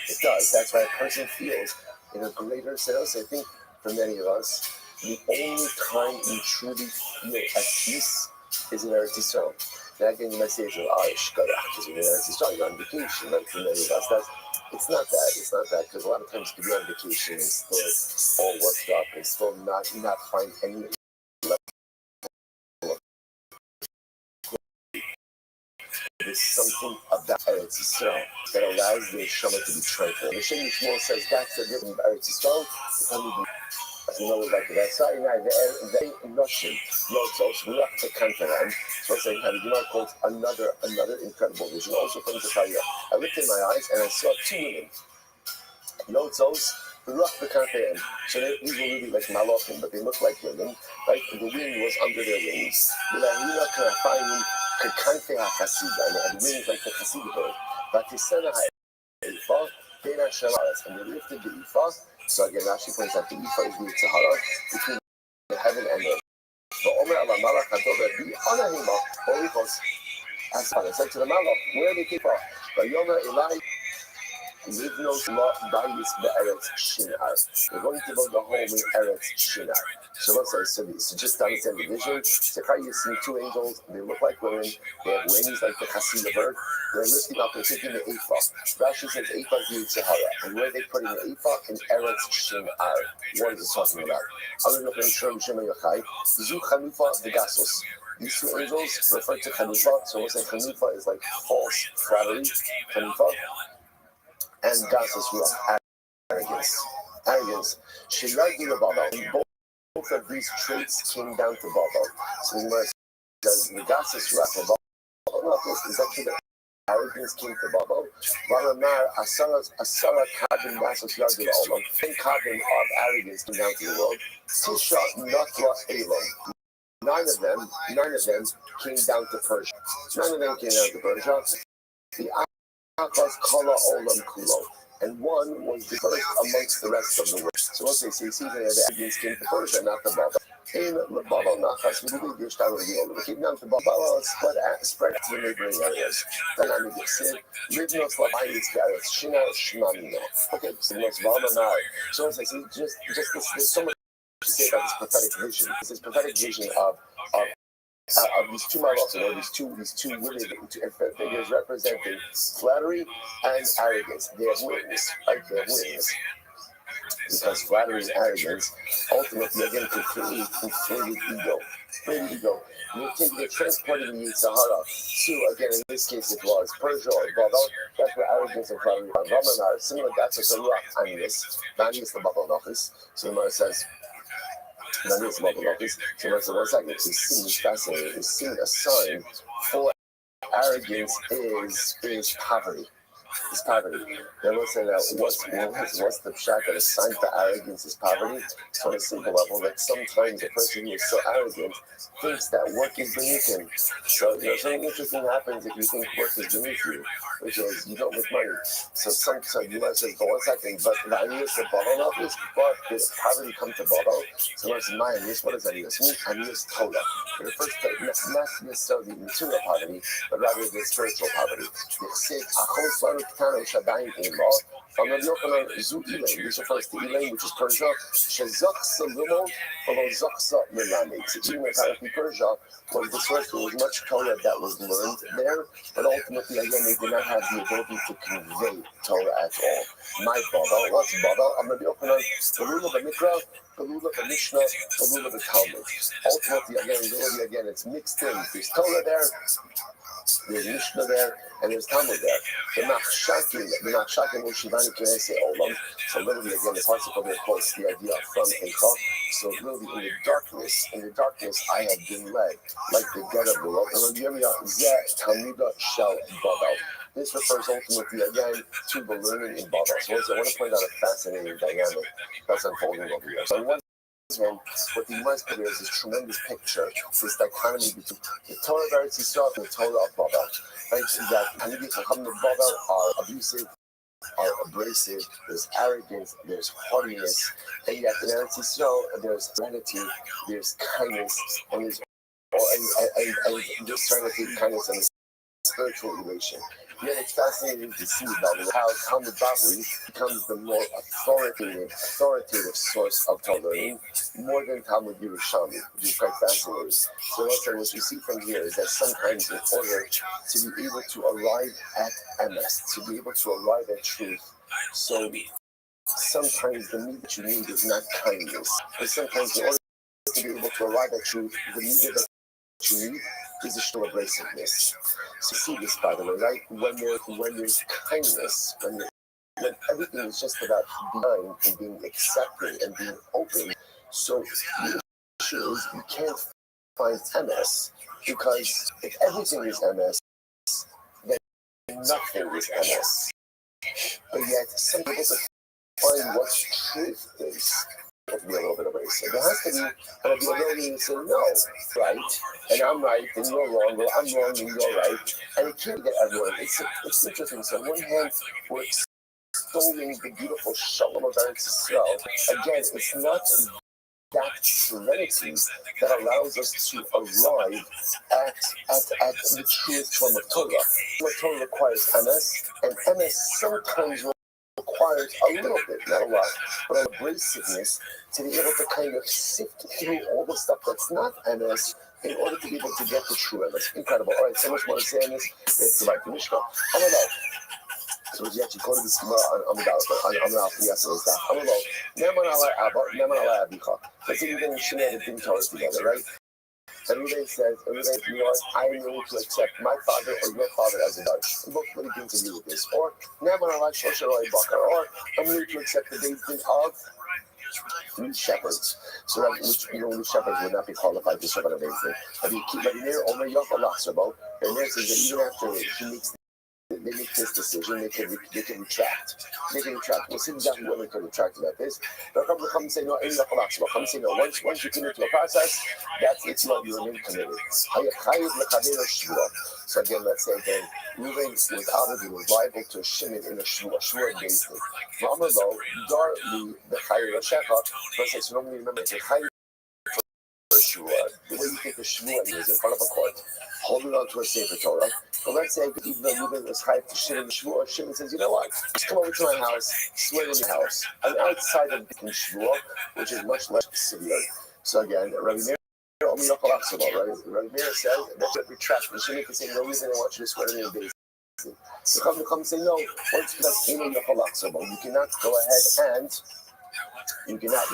It does. That's why a person feels in a greater sense. I think for many of us, the only time you truly feel at peace is in Eretz Yisrael. Now again, you might say, because you're in Eretz Yisrael, you're on vacation. But for many of us, it's not that, because a lot of times you can be on vacation and still all worked up and still not find any level of. There's something about Eretz Yisrael that allows the Neshama to be tranquil. The Shem Yishmael says that's the difference of Eretz Yisrael. You know, like that. So, they notion, Yotzos, Ruach Tekantaran. So, I'm saying, the Gemara quotes another incredible vision, also from Zechariah. I lifted my eyes and I saw two women. Yotzos, Ruach Tekantaran. So, these were really like Malachim, but they look like women. Like the wind was under their wings. And they had wings like the Hasidic bird. But they said, and they lifted the Ephah. So again, Rashi points out the Ephah is the Tzahara between the heaven and earth. The Omer Allah Malach Hadover be Anahima, Holy Ghost. As I said to the Malach, where they came from? But Yomer Eli, Livnos Law Dayis Be'eretz Shinar. We're going to build the home in Eretz Shinar. So let's say, so just to understand the vision, Zechariah, you see two angels, they look like women, they have wings like the Hasidic bird, they're lifting up, they're taking the Ephah. Rashi says Ephah is the Tzahara, and where they putting the Ephah? In Eretz Shinar. What is it talking about? Other than Shem Yochai, Zu Chanufa the Gasos. These two angels refer to Chanufa, so we'll say Chanufa is like false flattery, Chanufa, and Gasos, arrogance. Arrogance. Sheyadu Lebaba. both of these traits came down to Baba. So the Megasis Rapha is actually the arrogance came to Baba. Valamar Asara Kadin Masus Yagul Olam, 10 Kadin of arrogance came down to the world. Tisha Natla Elam. Nine of them came down to Persia. The Akas Kala Olam Kulo. And one was the first amongst the rest of the world. So once they see that the arrogance came to Persia, not the Baba. In the Baba Nakas, we didn't get started with the old. We came down to Baba, spread to the neighboring areas. Then I mean, said, Livnos Labayis Gareth, Shina Shmamina. Okay, so let's Baba now. So as I see, just this, there's so much to say about this prophetic vision. This is prophetic vision of these two models, or these two women figures representing flattery and arrogance. They have wings, right? They have wings. Because flattery and arrogance ultimately again completely inflated ego. They're transporting the Sahara to, again, in this case it was Persia or Baba. That's where arrogance and flattery are. Ramanar, similar that's a Ruach Anius, Manius the Baba Nafis. So the Mara says, Manius the Baba Nafis. So the Mara says, he's seeing fascinating. He's seeing a sign for arrogance is poverty. Is poverty. They will say that what's the shot that a sign for arrogance is poverty? So on a simple level, that sometimes a person who is so arrogant thinks that work is beneath him. So something interesting happens if you think work is beneath you, which is you don't make money. So you might say, but 1 second, but the idea is the bottle of this, but does poverty come to bottle? So what's my Anius? What does Anius mean? Anius Torah. It refers to not necessarily material poverty, but rather the spiritual poverty. This refers to Elaine, which is Persia. Persia was the source. There was much Torah that was learned there, but ultimately, again, they did not have the ability to convey Torah at all. My Baba, what's Baba? I'm going to be open on the rule of the Mikra, the rule of the Mishnah, the rule of the Talmud. Ultimately, again, it's mixed in. There's Torah there, there's Mishnah there, and there's Talmud there. The Machshakim will Shivani Kinese Olam. So literally, again, the particle there quotes the idea from Eicha. So literally, in the darkness, I have been led, like the dead of the world. And Talmuda Shal Baba. This refers ultimately, again, to the learning in Baba. So I want to point out a fascinating dynamic that's unfolding over here. So what the Gemara put here is this tremendous picture, this dichotomy between the Torah of Eretz Yisrael and the Torah of Baba. Right? That Talmidei Chacham of Baba are abusive, are abrasive, there's arrogance, there's haughtiness, and yet in Eretz Yisrael there's serenity, there's kindness, and there's serenity, kindness, and spiritual relation. Yet it's fascinating to see about how Talmud Bavli becomes the more authoritative source of Torah learning, more than Talmud Yerushalmi, which is quite fascinating. So also what you see from here is that sometimes in order to be able to arrive at MS, to be able to arrive at truth, so sometimes the meat that you need is not kindness, but sometimes in order to be able to arrive at truth, the meat that you need is a show of abrasiveness. So see this, by the way, right? When there's kindness, when everything is just about being kind and being accepting and being open. So the issue is you can't find MS, because if everything is MS, then nothing is MS. But yet, some people find what truth is. To be a little bit abrasive. There has to be the ability to say no, right, and I'm right, and you're wrong, or I'm wrong and you're right, and it can't get everyone. It's interesting. So on one hand, we're extolling the beautiful shalom of Eretz Yisrael. Again, it's not that serenity that allows us to arrive at the truest form of Torah. Torah requires MS, and MS sometimes requires a little bit, not a lot, but an abrasiveness to be able to kind of sift through all the stuff that's not MS in order to be able to get the true MS. Incredible. All right, so much more to say on this. Let's go back to Mishnah. I'm about. So as you actually quoted this Gemara on the Dallas, but I'm not for yesterday's stuff. I'm about. Neman alai abba, neman alai abicha. Let's say you're going to share the two Torahs together, right? Everybody says, you know, I'm willing to accept my father or your father as a judge. We both really things to do with this. Or, I'm willing to accept the Beis Din of shepherds. So that which shepherds would not be qualified to serve on a base thing. I mean, Rabbi Meir Omer Yochel Lachsabo. Rabbi Meir says that even after he makes they make this decision, they can retract. They can retract. We'll see exactly when they can retract about this. They'll come and say no, come and say no. Once you commit to a process, that's it's not you remain committed. So again, let's say again, Reuven was obligated, liable to Shimon in a shvua based thing. Ma'amar lo, dar li b'chayir l'shecha. Let's say, so normally remember, the chayir the way you take a shvua is in front of a court, holding on to a Sefer Torah. But let's say even though Reuven was hired to Shimon in shvua, Shimon says, you know what, just come over to my house, swear in your house. I'm outside of the shvua, which is much less severe. So again, Rabbi Meir Rabbi Meir says that you retract. The Shimon can say, no reason I want you to swear in your base. So come and say, no, once that's in your you cannot go ahead and you cannot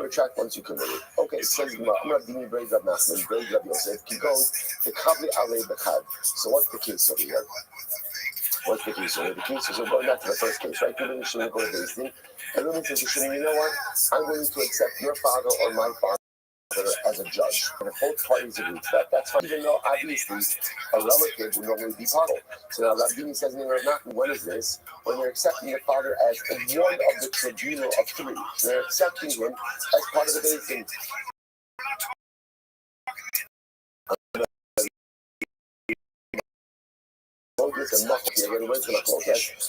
retract once you commit it. Okay, so I'm not being brave Rab Nachman, brave Rab Yosef. He goes to Kavli Alei Bechad. So what's the case over here? What's the case over here? The case is we're going back to the first case, right? Reuben Shimon go to base thing. And Reuben says to Shimon, you know what? I'm willing to accept your father or my father as a judge, and if both parties agree to that, that's fine. Even though obviously a relative would normally be part. So now Rabbi says, when is this? When they're accepting the father as one of the tribunal of three, they're accepting him as part of the basin. And again, where's the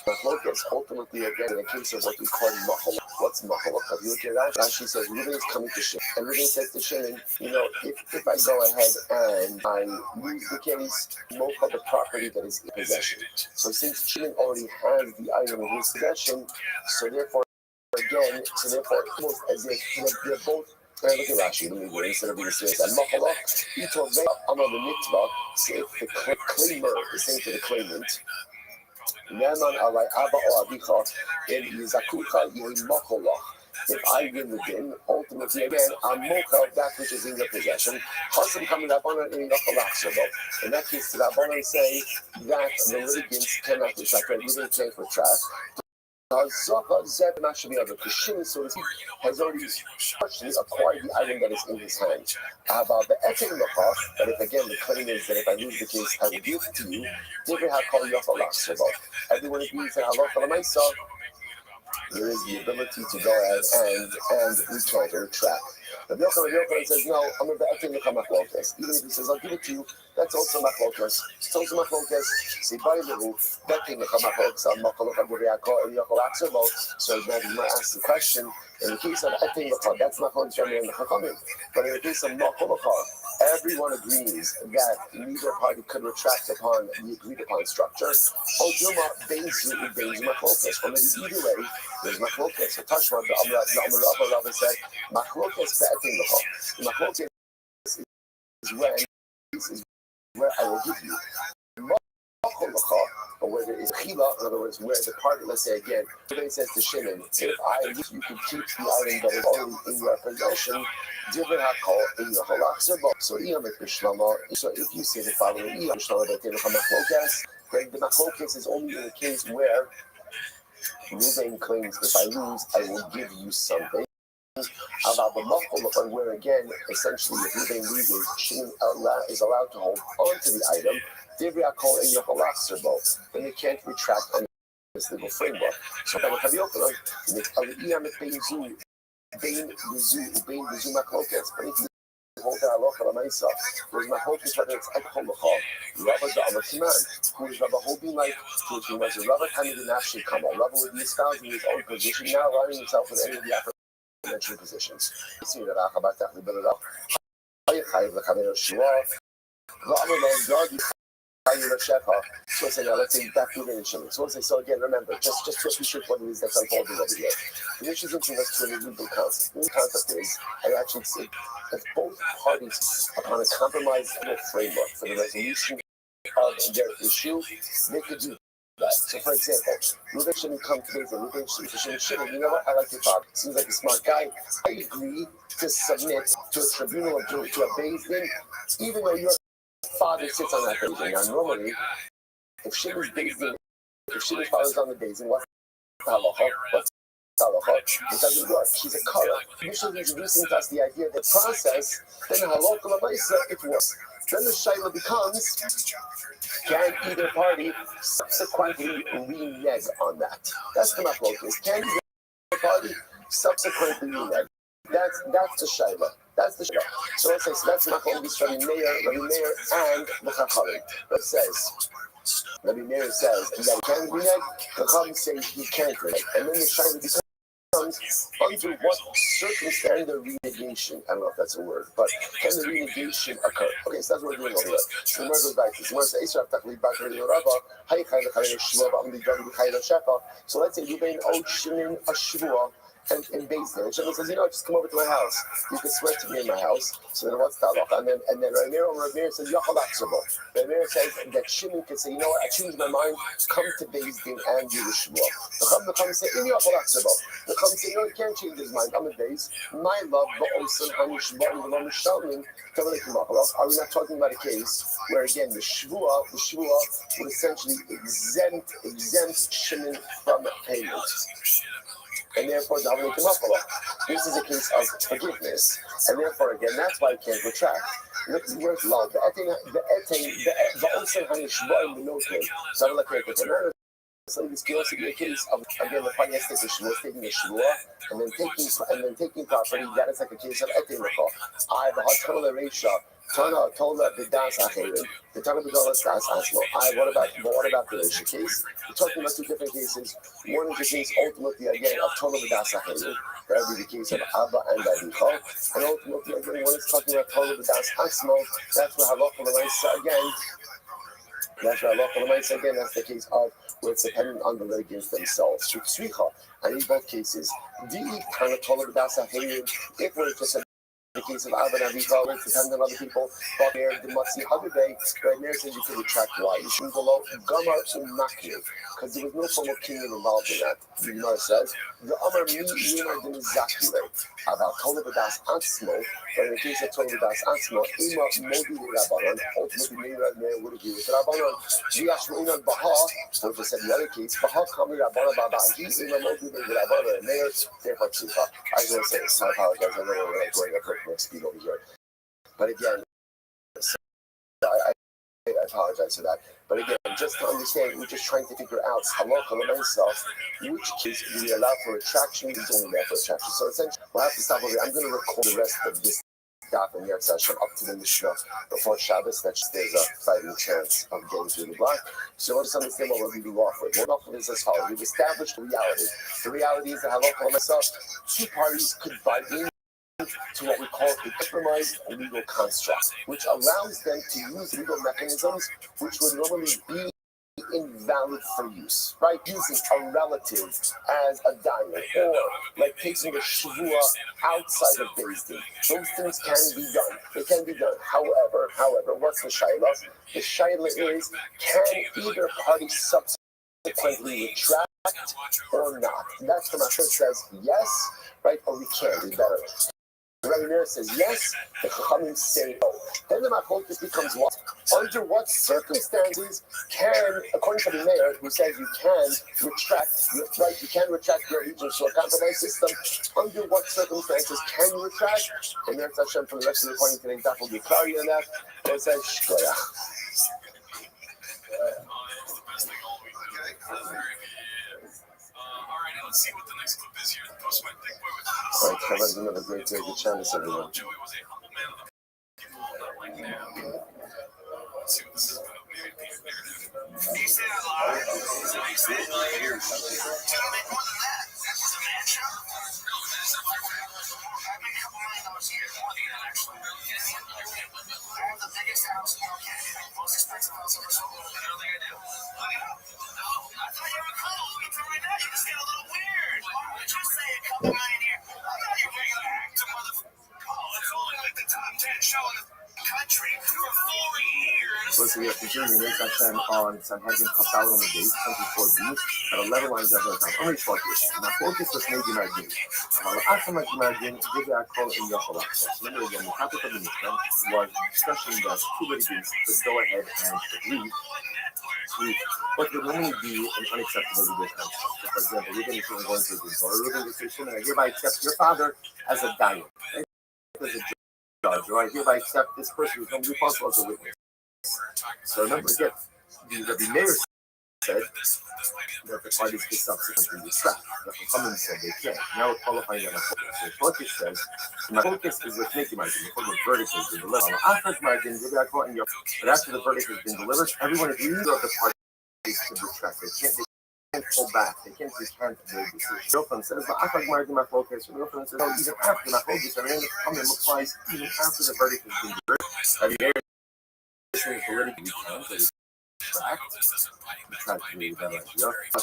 Machlokas? Ultimately, again, in the case of what we call Machalok. What's Machalok? If you look at that, Rashi says, Reuben is coming to Shimon. And Reuben says to Shimon, if I go ahead and I lose the case, most of the property that is in possession. So since Shimon already has the item in his possession, so therefore, almost as if they're both. Look at Rashi, let me go instead of being serious. And Machalok, he told them, I'm on the mitzvah, so if the claimer is saying to the claimant, Naman alai Abba or Abicha, in Yizakucha, Yehi Machalok. If I win the din, ultimately again, I'm mocha that which is in your possession. Hasam coming Rabbanan in Yachalachsabo. In that case, the Rabbanan say that the litigants cannot retract, right? You can't retract. Because Shimon, so to speak, has already partially acquired the item that is in his hand. About the etim lacha, but if again the claim is that if I lose the case, I will give it to you. Everyone agrees that halacha l'maisa, there is the ability to go ahead and recant or retract. The Yochanan says, no, I'm going to etim lacha machlokas. Even if he says, I'll give it to you, that's also machlokas. It's also machlokas. See, by the rule, etim lacha machlokas, machlokas b'riakah and yachalachsabo. So then you might ask the question, in the case of etim lacha, that's machlokas and the chachamim. But in the case of machlokas, everyone agrees that neither party could retract upon the agreed upon structure. O Dilma, Beizu, machlokas. From either way, there's machlokas. Tashma, the Amar said, machlokas be'etim lacha. Machlokas is where I will give you. Or where there is chila, in other words, where the party, let's say again, today says to Shimon, if I wish you could keep the item that is already in your possession, different hakol in your halachzabo. So if you say the following, then the machlokas is only in the case where Reuben claims, if I lose, I will give you something. About the machlokas, where again, essentially, if Reuben loses, Shimon is allowed to hold on to the item. Then they can't retract on this legal framework. So but if you hold that halacha l'maisa, there's machlokas whether it's ekholachah, Rabba da'amakiman, who is Rabba holding like teaching was a Rabba kind of an action kama. Rabba would be espousing his own position, not aligning himself with any of the aforementioned positions. See that Achabat build it up. So say now let's say back to the Shimon. So again, remember, just to appreciate what it is that's unfolding over here. The issue is interesting us to a legal concept. The legal concept is, I actually say, if both parties upon a compromised framework for the resolution of their issue, they could do that. So for example, Reuben shouldn't come to me and Reuben shouldn't, you know what, I like your father. Seems like a smart guy. I agree to submit to a tribunal or to a Beis Din, even though your father sits on that Beis Din. Now normally, if Shimon's father's on the Beis Din, what's the halacha? What's halacha, it doesn't work. She's a kara. Initially introducing to us the idea that process, then halakha l'maisa, it works. Then the shaila becomes, can either party subsequently renege on that? That's the machlokas. Can either party subsequently renege? That's the shaila. That's the shaila. So let's say, so that's machlokas Rabbi Meir, and the Chachamim. It says, Rabbi Meir says that he can renege, the Chachamim say he can't renege. And then the shaila becomes, under what circumstance the renegation, I don't know if that's a word, but can the renegation occur? Okay, so that's what we're doing over here. So the Gemara goes back to this. So let's say you've been oceaning a shvua and based there. And Shimon says, just come over to my house. You can swear to me in my house. So then what's the halacha? And then Ramir says, Ramir says that Shimon can say, I changed my mind, come to Beis Din and do the shvua. The Chum say, the Chum say, he can't change his mind. I'm a base. My love, are we not talking about a case where again the shvua would essentially exempt Shimon from payment? And therefore, this is a case of forgiveness. And therefore, again, that's why I can't retract. Look at the word love. So this can also be a case of, again, the financial issue was taking a shvua and then taking property. That is like a case of etin l'chol. I have a hot reisha. Tana told that the das acherim. The Tana bedolas das asmo. What about the reisha case? We're talking about two different cases. One is the case ultimately again of Tana das acherim. That would be the case of Abba and Abichal. And ultimately again, when it's talking about Tana das asmo, that's where halacha l'maisa again. That's where halacha l'maisa again. That's the case of where it's dependent on the litigants themselves. And in both cases, if we're just the case of Abba and Avichal, it's dependent on other people, but there, the Matzi Hagabay, right there says you can retract why. You shouldn't go Gamar Umakir, because there was no form of kingdom involved in that. The Gemara says, the Amar Mi Yimar Din Zakire, about Tolabadas Atzmo, but in the case of Tolabadas Atzmo, Ima Modi Rabbanon, ultimately Meir would agree with Rabbanon. Viashmunan Baha, so just said the other case, Baha Kami Rabbanon Baba, he Ima Modi Rabbanon, and Meir, therefore Tzucha. I was going to say, I apologize, I know we're going up next speed over here. But again, so I apologize for that. But again, just to understand, we're just trying to figure out halacha l'maisa, which case we allow for retraction, we don't allow for retraction. So essentially, we'll have to stop over here. I'm going to record the rest of this daf and Yatz Hashem up to the Mishnah before Shabbos. That there's a fighting chance of getting through the block. So let's understand what we're leading off with. What off with is as follows. We've established the reality. The reality is that halacha l'maisa, two parties could bargain to what we call a compromised legal construct, which allows them to use legal mechanisms which would normally be invalid for use, right? Using a relative as a diamond, or like taking a shvua outside of Beis Din. Those things can be done. They can be done. However, what's the shaila? The shaila is, can either party subsequently retract or not? And that's what my church says yes, right? Or we can't. It's better. The Rebbe Meir says yes, the Chachamim say no. Then the Machlokes becomes what? Under what circumstances can, according to the Meir, who says you can retract, right? You can retract your allegiance to a compromised system. Under what circumstances can you retract? And Meir Hashem from the rest of the recording today, that will be clarity on that. But it says shkoyach. Let's see what the next clip is here. The Postman Big Boy with us. All right, Kevin's another great day. Good chance, everyone. Joey was a humble man of the people, not like now. Let's see what this is about. Maybe a piece of narrative. He said a lot. So he said, to make more than that. That was a man show. No, that's not my fault. I make a couple $1 million a year, more than that, actually. I have the biggest house in North Canada, most expensive house ever sold. I don't think I do. Look it up. No, I thought you were cool. Look at right now. You just get a little weird. Why would you say a couple million here? I thought you were regular actor, motherfucker. Oh, it's only like the top 10 show in the country for 4 years. Listen, we are continuing Yatz Hashem on Sanhedrin Chafal on the date, 24b, at 11 lines of the time. Only 40. Now, focus was made in our game. While after my margin, did I call in Yachal access? Remember again, the topic of the Mishnah was discussing that two litigants could go ahead and agree But it would only be an unacceptable legal construct. For example, Reuben is going to his or Reuben is Shimon, I hereby accept your father as a dayan, right? As a judge, or I hereby accept this person who's going to be responsible as a witness. So remember, again, the mayor said that the parties could subsequently retract. The Chachamim said they can't. Now we're qualifying that Machlokas. So Machlokas says, the Machlokas is with Nikki Margin, before the verdict has been delivered. After Margin, but after the verdict has been delivered, everyone agrees that the parties could retract. They can't pull back. They can't recant their decision. Yochanan says, but after Margin Machlokas, Yochanan says, oh, even after Machlokas, the Chachamim applies even after the verdict has been delivered. The mayor is politically recant. Track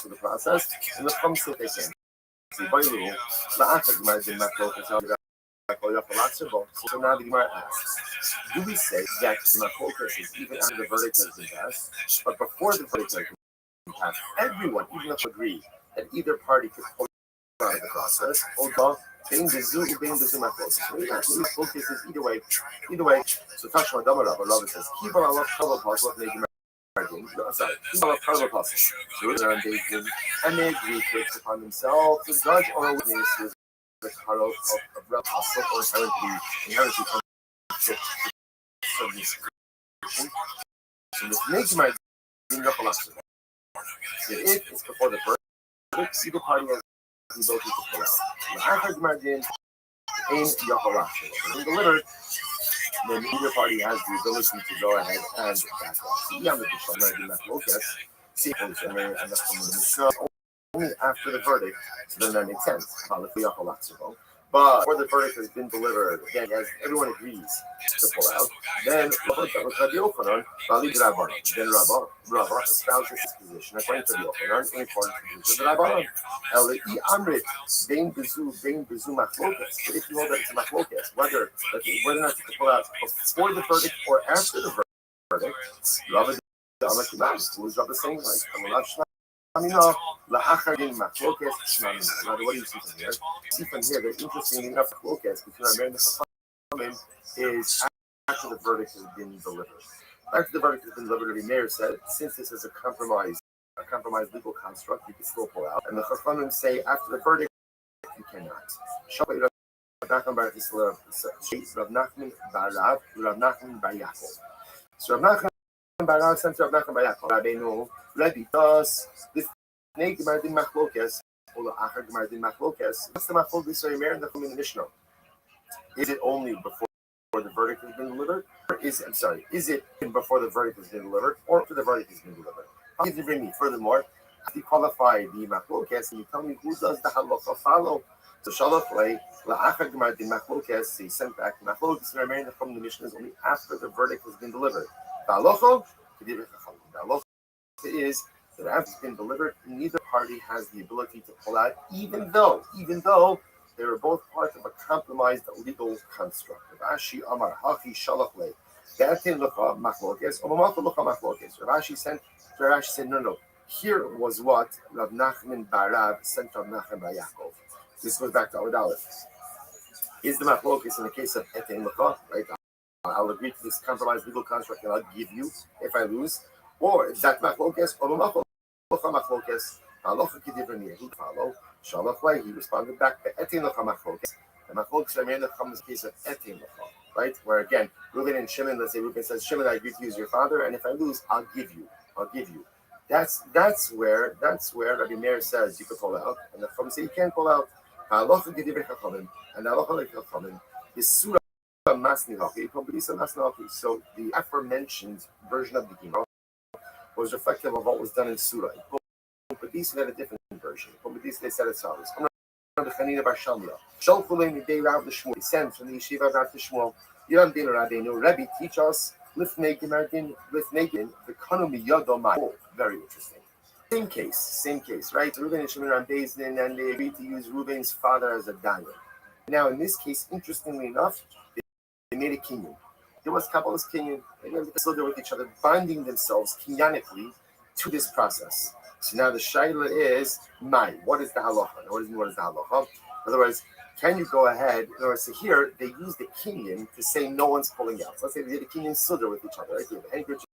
to the process, and the pumps that they can. See, by rule, the Achad Margin Machlokas, so now the Gemara asks, do we say that the Machlokas is even after the verdict has been passed, but before the verdict has been passed, everyone, even if agree that either party could pull out of the process, although being the zoo, Machlokas. So we actually focus is either way. So Tashma Damarav, our Rabbi says, keep on Allah, what make sorry, so they're engaged in, and they agree to take upon themselves to judge or a witness who is the Karo of Rel Pasuk or inherently so this makes my if it's before the verdict, either party has the ability to pull out. After the margin, aim Yachalash. Delivered, then either party has the ability to go ahead and back off. Only after the verdict, then that makes sense. But before the verdict has been delivered, again, as everyone agrees to pull out, then Rabba espouses his position according to the Yochanan in accordance to the Rabbanon. But if you know that it's a machlokas, whether or not you can pull out before the verdict or after the verdict, Rabba who is Rabba saying like what do you see from here? See from here that interestingly enough, machlokas between our and the Chachamim is after the verdict has been delivered. After the verdict has been delivered, the mayor said, since this is a compromised legal construct, you can still pull out. And the Chachamim say after the verdict, you cannot. Rav Nachman Bar Yaakov. So Rav Nachman Bar Rav sent Rav Nachman Bar Yaakov. Rabbeinu, Rebbe, does this naked Mardin Machlokas, or the Achad Mardin Machlokas? What's the Machlokas or Yemer in the Mishnah? Is it only before the verdict has been delivered? Or is it before the verdict has been delivered, or after the verdict has been delivered? How did you bring me? Furthermore, if you qualify the Machlokas and you tell me who does the halacha follow, so Shalach Lei, La'achad Mardin Machlokas, he sent back the Machlokas and Yemer from the Mishnah is only after the verdict has been delivered. The halacha is that after it's been delivered, neither party has the ability to pull out, even though they were both part of a compromised legal construct. Rashi Amar Hachi Shalach Lei. Gatin Lucha Machlokas, Omamaka Lucha Machlokas. Rashi said, no. Here was what Rav Nachman Bar Rav sent Rav Nachman Bar Yaakov. This goes back to our Dalit. Is the Machlokas in the case of Etin Lucha, right? I'll agree to this compromised legal construct and I'll give you if I lose. Or is that Machlokas, Omamaka Machlokas, Halacha Kedivani, who follow, Shalach Lei, he responded back, Etin Lucha Machlokas. The Machlokas Ramein comes in the case of Etin Lucha, right? Where again, Reuben and Shimon, let's say Reuben says, Shimon, I agree to use your father, and if I lose, I'll give you. That's where Rabbi Meir says you could pull out, and the Chachamim say you can't pull out. Halacha Kedivani Chachamim, and Halacha Lei Chachamim is Surah Masni Lachi, Komplisa Masni Lachi. So the aforementioned version of the Gemara was reflective of what was done in Surah. But these had a different version. But these they said as follows. They sent from the yeshiva of Rav Shmuel. Yeram Din Rabbeinu. Rabbi, teach us lifnei gemardin the kanumi yodomai. Very interesting. Same case, right? Reuben and Shimon are based in, and they agreed to use Reuben's father as a dayan. Now, in this case, interestingly enough, they made a kinyan. There was Kabbalah's kinyan. They were still with each other, binding themselves kinyanically to this process. So now the shaila is, what is the halacha? What is the halacha? In other words, can you go ahead? In other words, so here they use the kinyan to say no one's pulling out. So let's say they did a kinyan sudar with each other. Right? You have a handkerchief,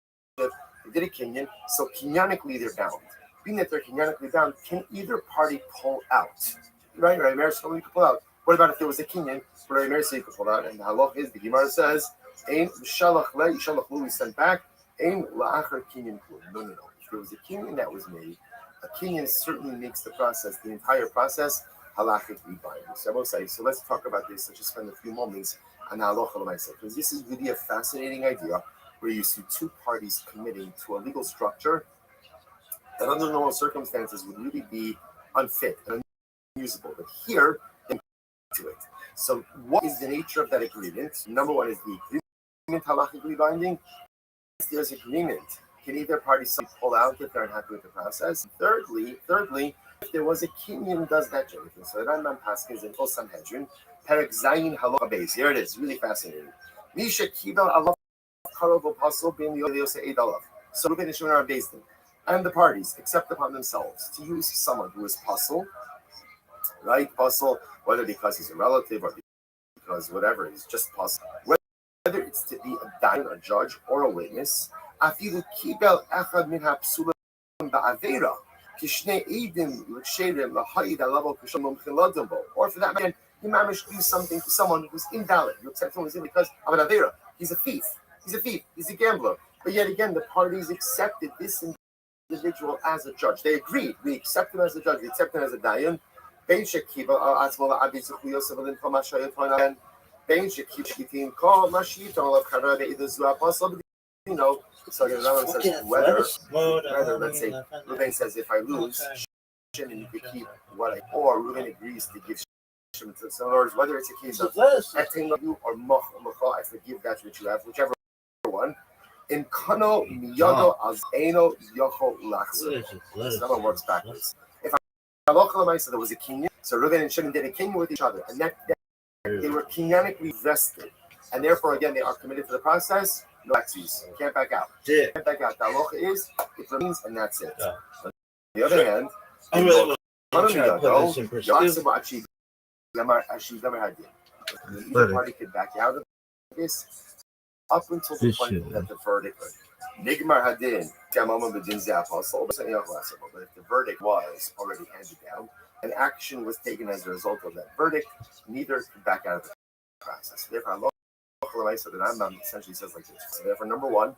They did a kinyan, so kinyanically they're bound. Being that they're kinyanically bound, can either party pull out? Right? Right? Marriage you could pull out. What about if there was a kinyan? Right? Marriage you could pull out. And the halach is the Gemara says, "Ein shalach le shalach lu sent back. Ein la'achar kinyan klu." No. If there was a kinyan that was made, a kinyan certainly makes the process, the entire process, halachically binding. So let's talk about this. Let's just spend a few moments on halacha l'maisa, because this is really a fascinating idea where you see two parties committing to a legal structure that under normal circumstances would really be unfit and unusable. But here, into it. So what is the nature of that agreement? Number one is the agreement halachically binding. If there's agreement, can either party pull out if they're unhappy with the process? Thirdly, if there was a kinyan, does that do anything? So the Rambam Paskins in Full Sanhedrin, Perek Zayin Halacha Beis. Here it is, really fascinating. Misha Kibel Allah Karov Apostle Ben Yosei Eid Alav. So Reuben and Shimon are based in, and the parties accept upon themselves to use someone who is puzzle, right? Puzzle, whether because he's a relative or because whatever, he's just puzzle. Whether it's to be a dayan, a judge, or a witness. Afilu kibel echad min hapsulim ba'avera kishnei edim l'ksherim l'hayid alavo k'shalom chiladam bo. Or for that man, he managed to do something to someone who's invalid. You accept someone who's in because of an avera. He's a thief. He's a gambler. But yet again, the parties accepted this individual as a judge. They agreed. We accept him as a judge. We accept him as a dayan. Ben shekiva atzmola abid zuchuyo sevelim kamashayot Ben shekiv call mashit on love karabe either zua possible. You know, so the Rambam says whether let's say Reuben says if I lose, and you could keep what I, or Reuben agrees to give. So in other words, whether it's a case of etin you or mocha, I forgive that which you have, whichever one. In kano miyado az eno yocho lachzer. This number works backwards. If I so there was a kinyan, so Reuben and Shimon did a kinyan with each other, and that they were kinyanically vested, and therefore again they are committed to the process. No exes, can't back out. Can't back out. The halacha is it remains, and that's it. Yeah. On the other hand, either party could back out of this up until the point that the verdict. Nigmar hadin, but if the verdict was already handed down, and action was taken as a result of that verdict, neither could back out of the process. Therefore, so the Rambam essentially says like this. So therefore, number one,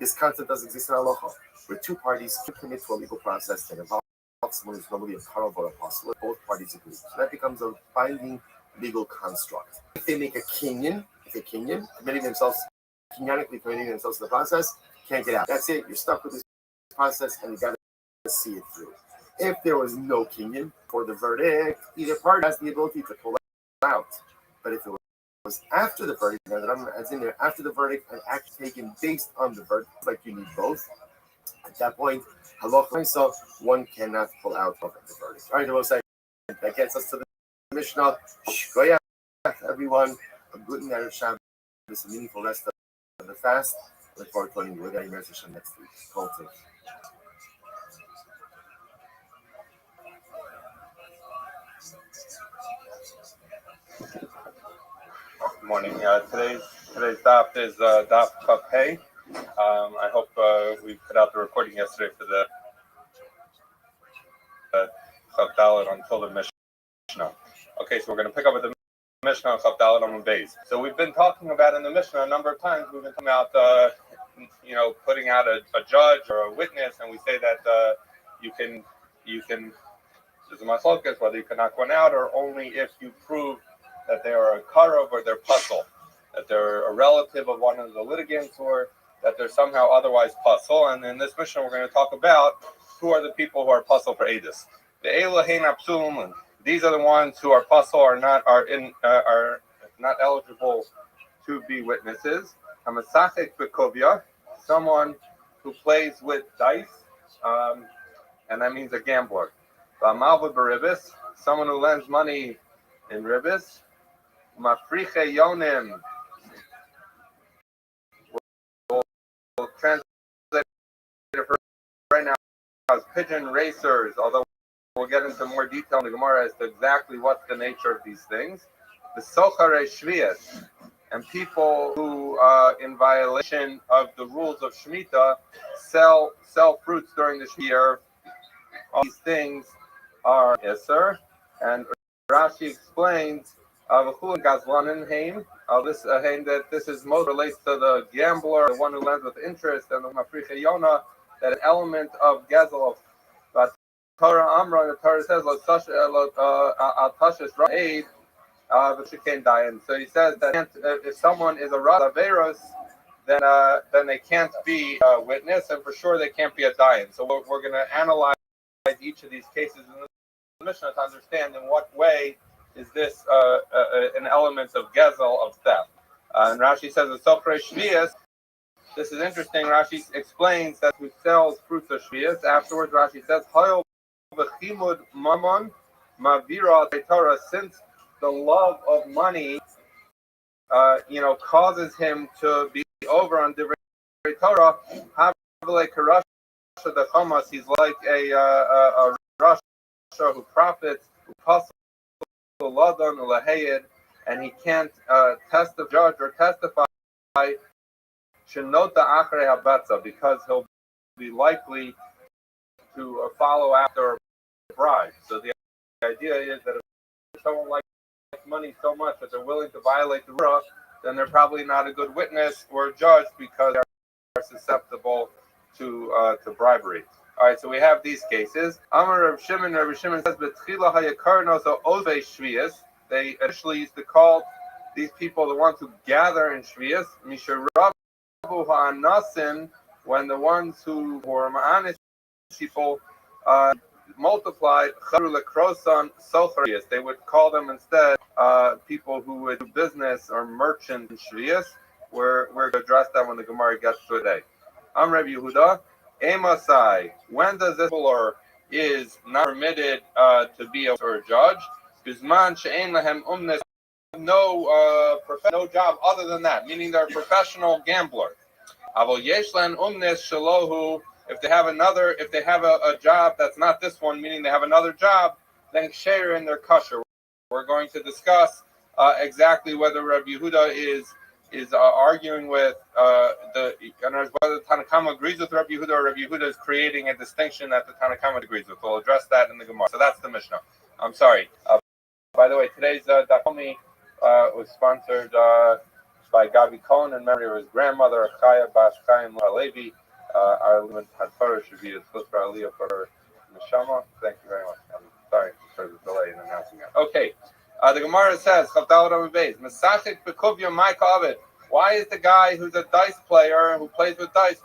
this concept does exist in halacha, where two parties commit to a legal process that involves someone who's normally a karov or apostle. Both parties agree. So that becomes a binding legal construct. If they make a kinyan, committing themselves to the process, can't get out. That's it. You're stuck with this process, and you got to see it through. If there was no kinyan for the verdict, either party has the ability to pull out. But if it was after the verdict, as in there, after the verdict, an act taken based on the verdict, like you need both. At that point, halacha, so one cannot pull out of the verdict. All right, we'll say that gets us to the Mishnah. Shkoyach, everyone. A good night of Shabbos, a meaningful rest of the fast. Look forward to learning with you next week. Good morning. Today's daf is daf Kaf Hey. I hope we put out the recording yesterday for the Chaf Dalet until the Mishnah. Okay, so we're going to pick up with the Mishnah on Chaf Dalet on Beis. So we've been talking about in the Mishnah a number of times. We've been talking about putting out a judge or a witness, and we say that you can. There's a maslokas whether you can knock one out or only if you prove that they are a karov or they're puzzle, that they're a relative of one of the litigants, or that they're somehow otherwise puzzle. And in this mission, we're going to talk about who are the people who are puzzle for Edis. The Elohein Apsum, these are the ones who are puzzle, are not eligible to be witnesses. Hamasachek bekovia, someone who plays with dice, and that means a gambler. Malva beribis, someone who lends money in ribis. Mafriche yonim, we'll translate it right now as pigeon racers, although we'll get into more detail in the Gemara as to exactly what's the nature of these things. The sochare shvias, and people who, in violation of the rules of Shemitah, sell fruits during the year. All these things are Isser, and Rashi explains this that this is most relates to the gambler, the one who lends with interest, and the Mafricha Yona, that an element of Gezel of Torah Amra, the Torah says al tashis aid v'shikein dayan. So he says that if someone is a Raveros, then they can't be a witness, and for sure they can't be a dayan. So we're going to analyze each of these cases in the Mishnah to understand in what way is this an element of Gezel, of theft. And Rashi says in Sofrei Shvius, this is interesting. Rashi explains that who sells fruits of Shvius. Afterwards, Rashi says, Hoyol v'chimud mamon mavira Torah, since the love of money, causes him to be over on Divrei Torah. Havle karash the Chamas, he's like a Rasha who profits, who passes Ladon Lahayid, and he can't judge or testify Shenota Achrei Habetza, because he'll be likely to follow after a bribe. So the idea is that if someone likes money so much that they're willing to violate the rule, then they're probably not a good witness or judge because they are susceptible to bribery. All right, so we have these cases. Amar Rav Shimon says, "Betchila hayakarnos o ozei shvius." They initially used to call these people the ones who gather in shvius. Misharabu ha'anasin, when the ones who were ma'anis people multiplied, they would call them instead people who would do business or merchant in shvius. We're going to address that when the Gemara gets to today. I'm Rabbi Yehuda. Emasai, when does this ruler is not permitted to be a judge? Bisman she'en lahem umnes, no job other than that, meaning they're a professional gambler. Avol yesh lan umnes shalohu, if they have a job that's not this one, meaning they have another job, then share in their kosher. We're going to discuss exactly whether Rabbi Yehuda is arguing with whether the Tanakama agrees with Rabbi Yehuda, or Rabbi Yehuda is creating a distinction that the Tanakama agrees with. We'll address that in the Gemara. So that's the Mishnah. I'm sorry. By the way, today's Dakomi was sponsored by Gabi Cohen in memory of his grandmother, Chaya Bas Chaim Levi. Our limit Hatorah should be a Chusra Aliyah for her Neshama. Thank you very much. I'm sorry for the delay in announcing that. Okay. The Gemara says, why is the guy who's a dice player who plays with dice,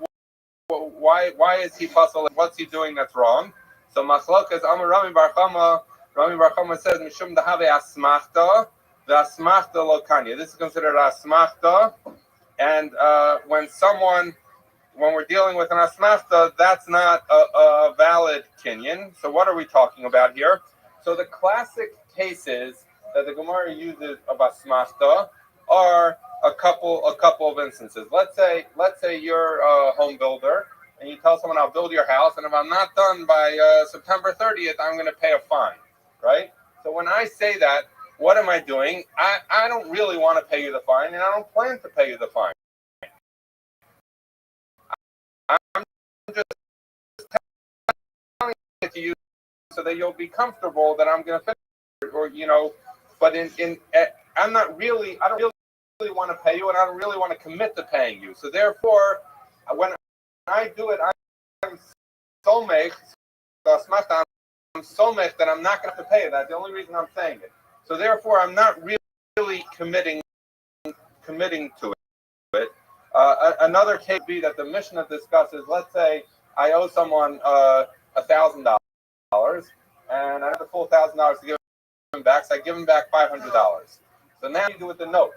why is he puzzled? What's he doing that's wrong? So Machlokas Amar Rami Bar Chama says, Mishum Dahave Asmachta, the Asmachta Lokanya. This is considered Asmachta, and when we're dealing with an Asmachta, that's not a valid kinyan. So what are we talking about here? So the classic cases that the Gemara uses of asmachta are a couple of instances. Let's say you're a home builder and you tell someone, I'll build your house, and if I'm not done by September 30th, I'm going to pay a fine, right? So when I say that, what am I doing? I don't really want to pay you the fine, and I don't plan to pay you the fine. I'm just telling it to you so that you'll be comfortable that I'm going to finish it, or but I don't really want to pay you, and I don't really want to commit to paying you. So therefore, when I do it, I'm so mech that I'm not going to pay it. That's the only reason I'm saying it. So therefore, I'm not really committing to it. Another case would be that the Mishnah discusses. Let's say I owe someone $1,000, and I have the full $1,000 to give him back, so I give him back $500. So now you do with the note,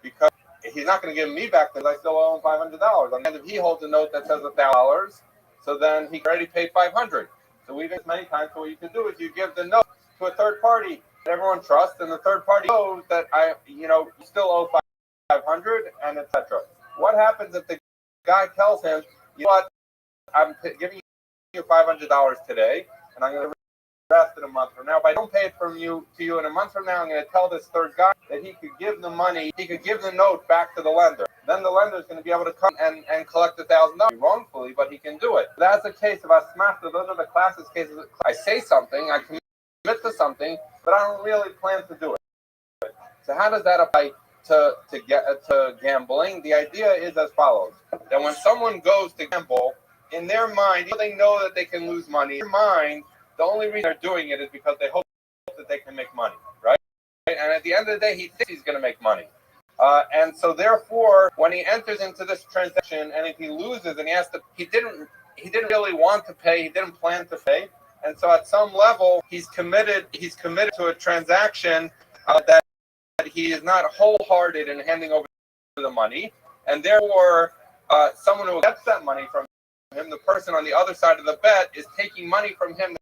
because he's not going to give me back because I still owe him $500. And if he holds a note that says $1,000, so then he already paid $500. So we've done many times. So what you can do is you give the note to a third party that everyone trusts, and the third party knows that you still owe $500, and etc. What happens if the guy tells him, you know what, I'm giving you $500 today, and I'm going to invested a month from now. If I don't pay it to you in a month from now, I'm going to tell this third guy that he could give the money, he could give the note back to the lender. Then the lender is going to be able to come and collect $1,000 wrongfully, but he can do it. That's a case of asmachta. Those are the classic cases. I say something, I commit to something, but I don't really plan to do it. So how does that apply to gambling? The idea is as follows: that when someone goes to gamble, in their mind, they know that they can lose money. In their mind, the only reason they're doing it is because they hope that they can make money, right? And at the end of the day, he thinks he's going to make money. And so therefore, when he enters into this transaction, and if he loses, and he didn't really want to pay, he didn't plan to pay, and so at some level, he's committed to a transaction that he is not wholehearted in handing over the money, and therefore, someone who gets that money from him, the person on the other side of the bet, is taking money from him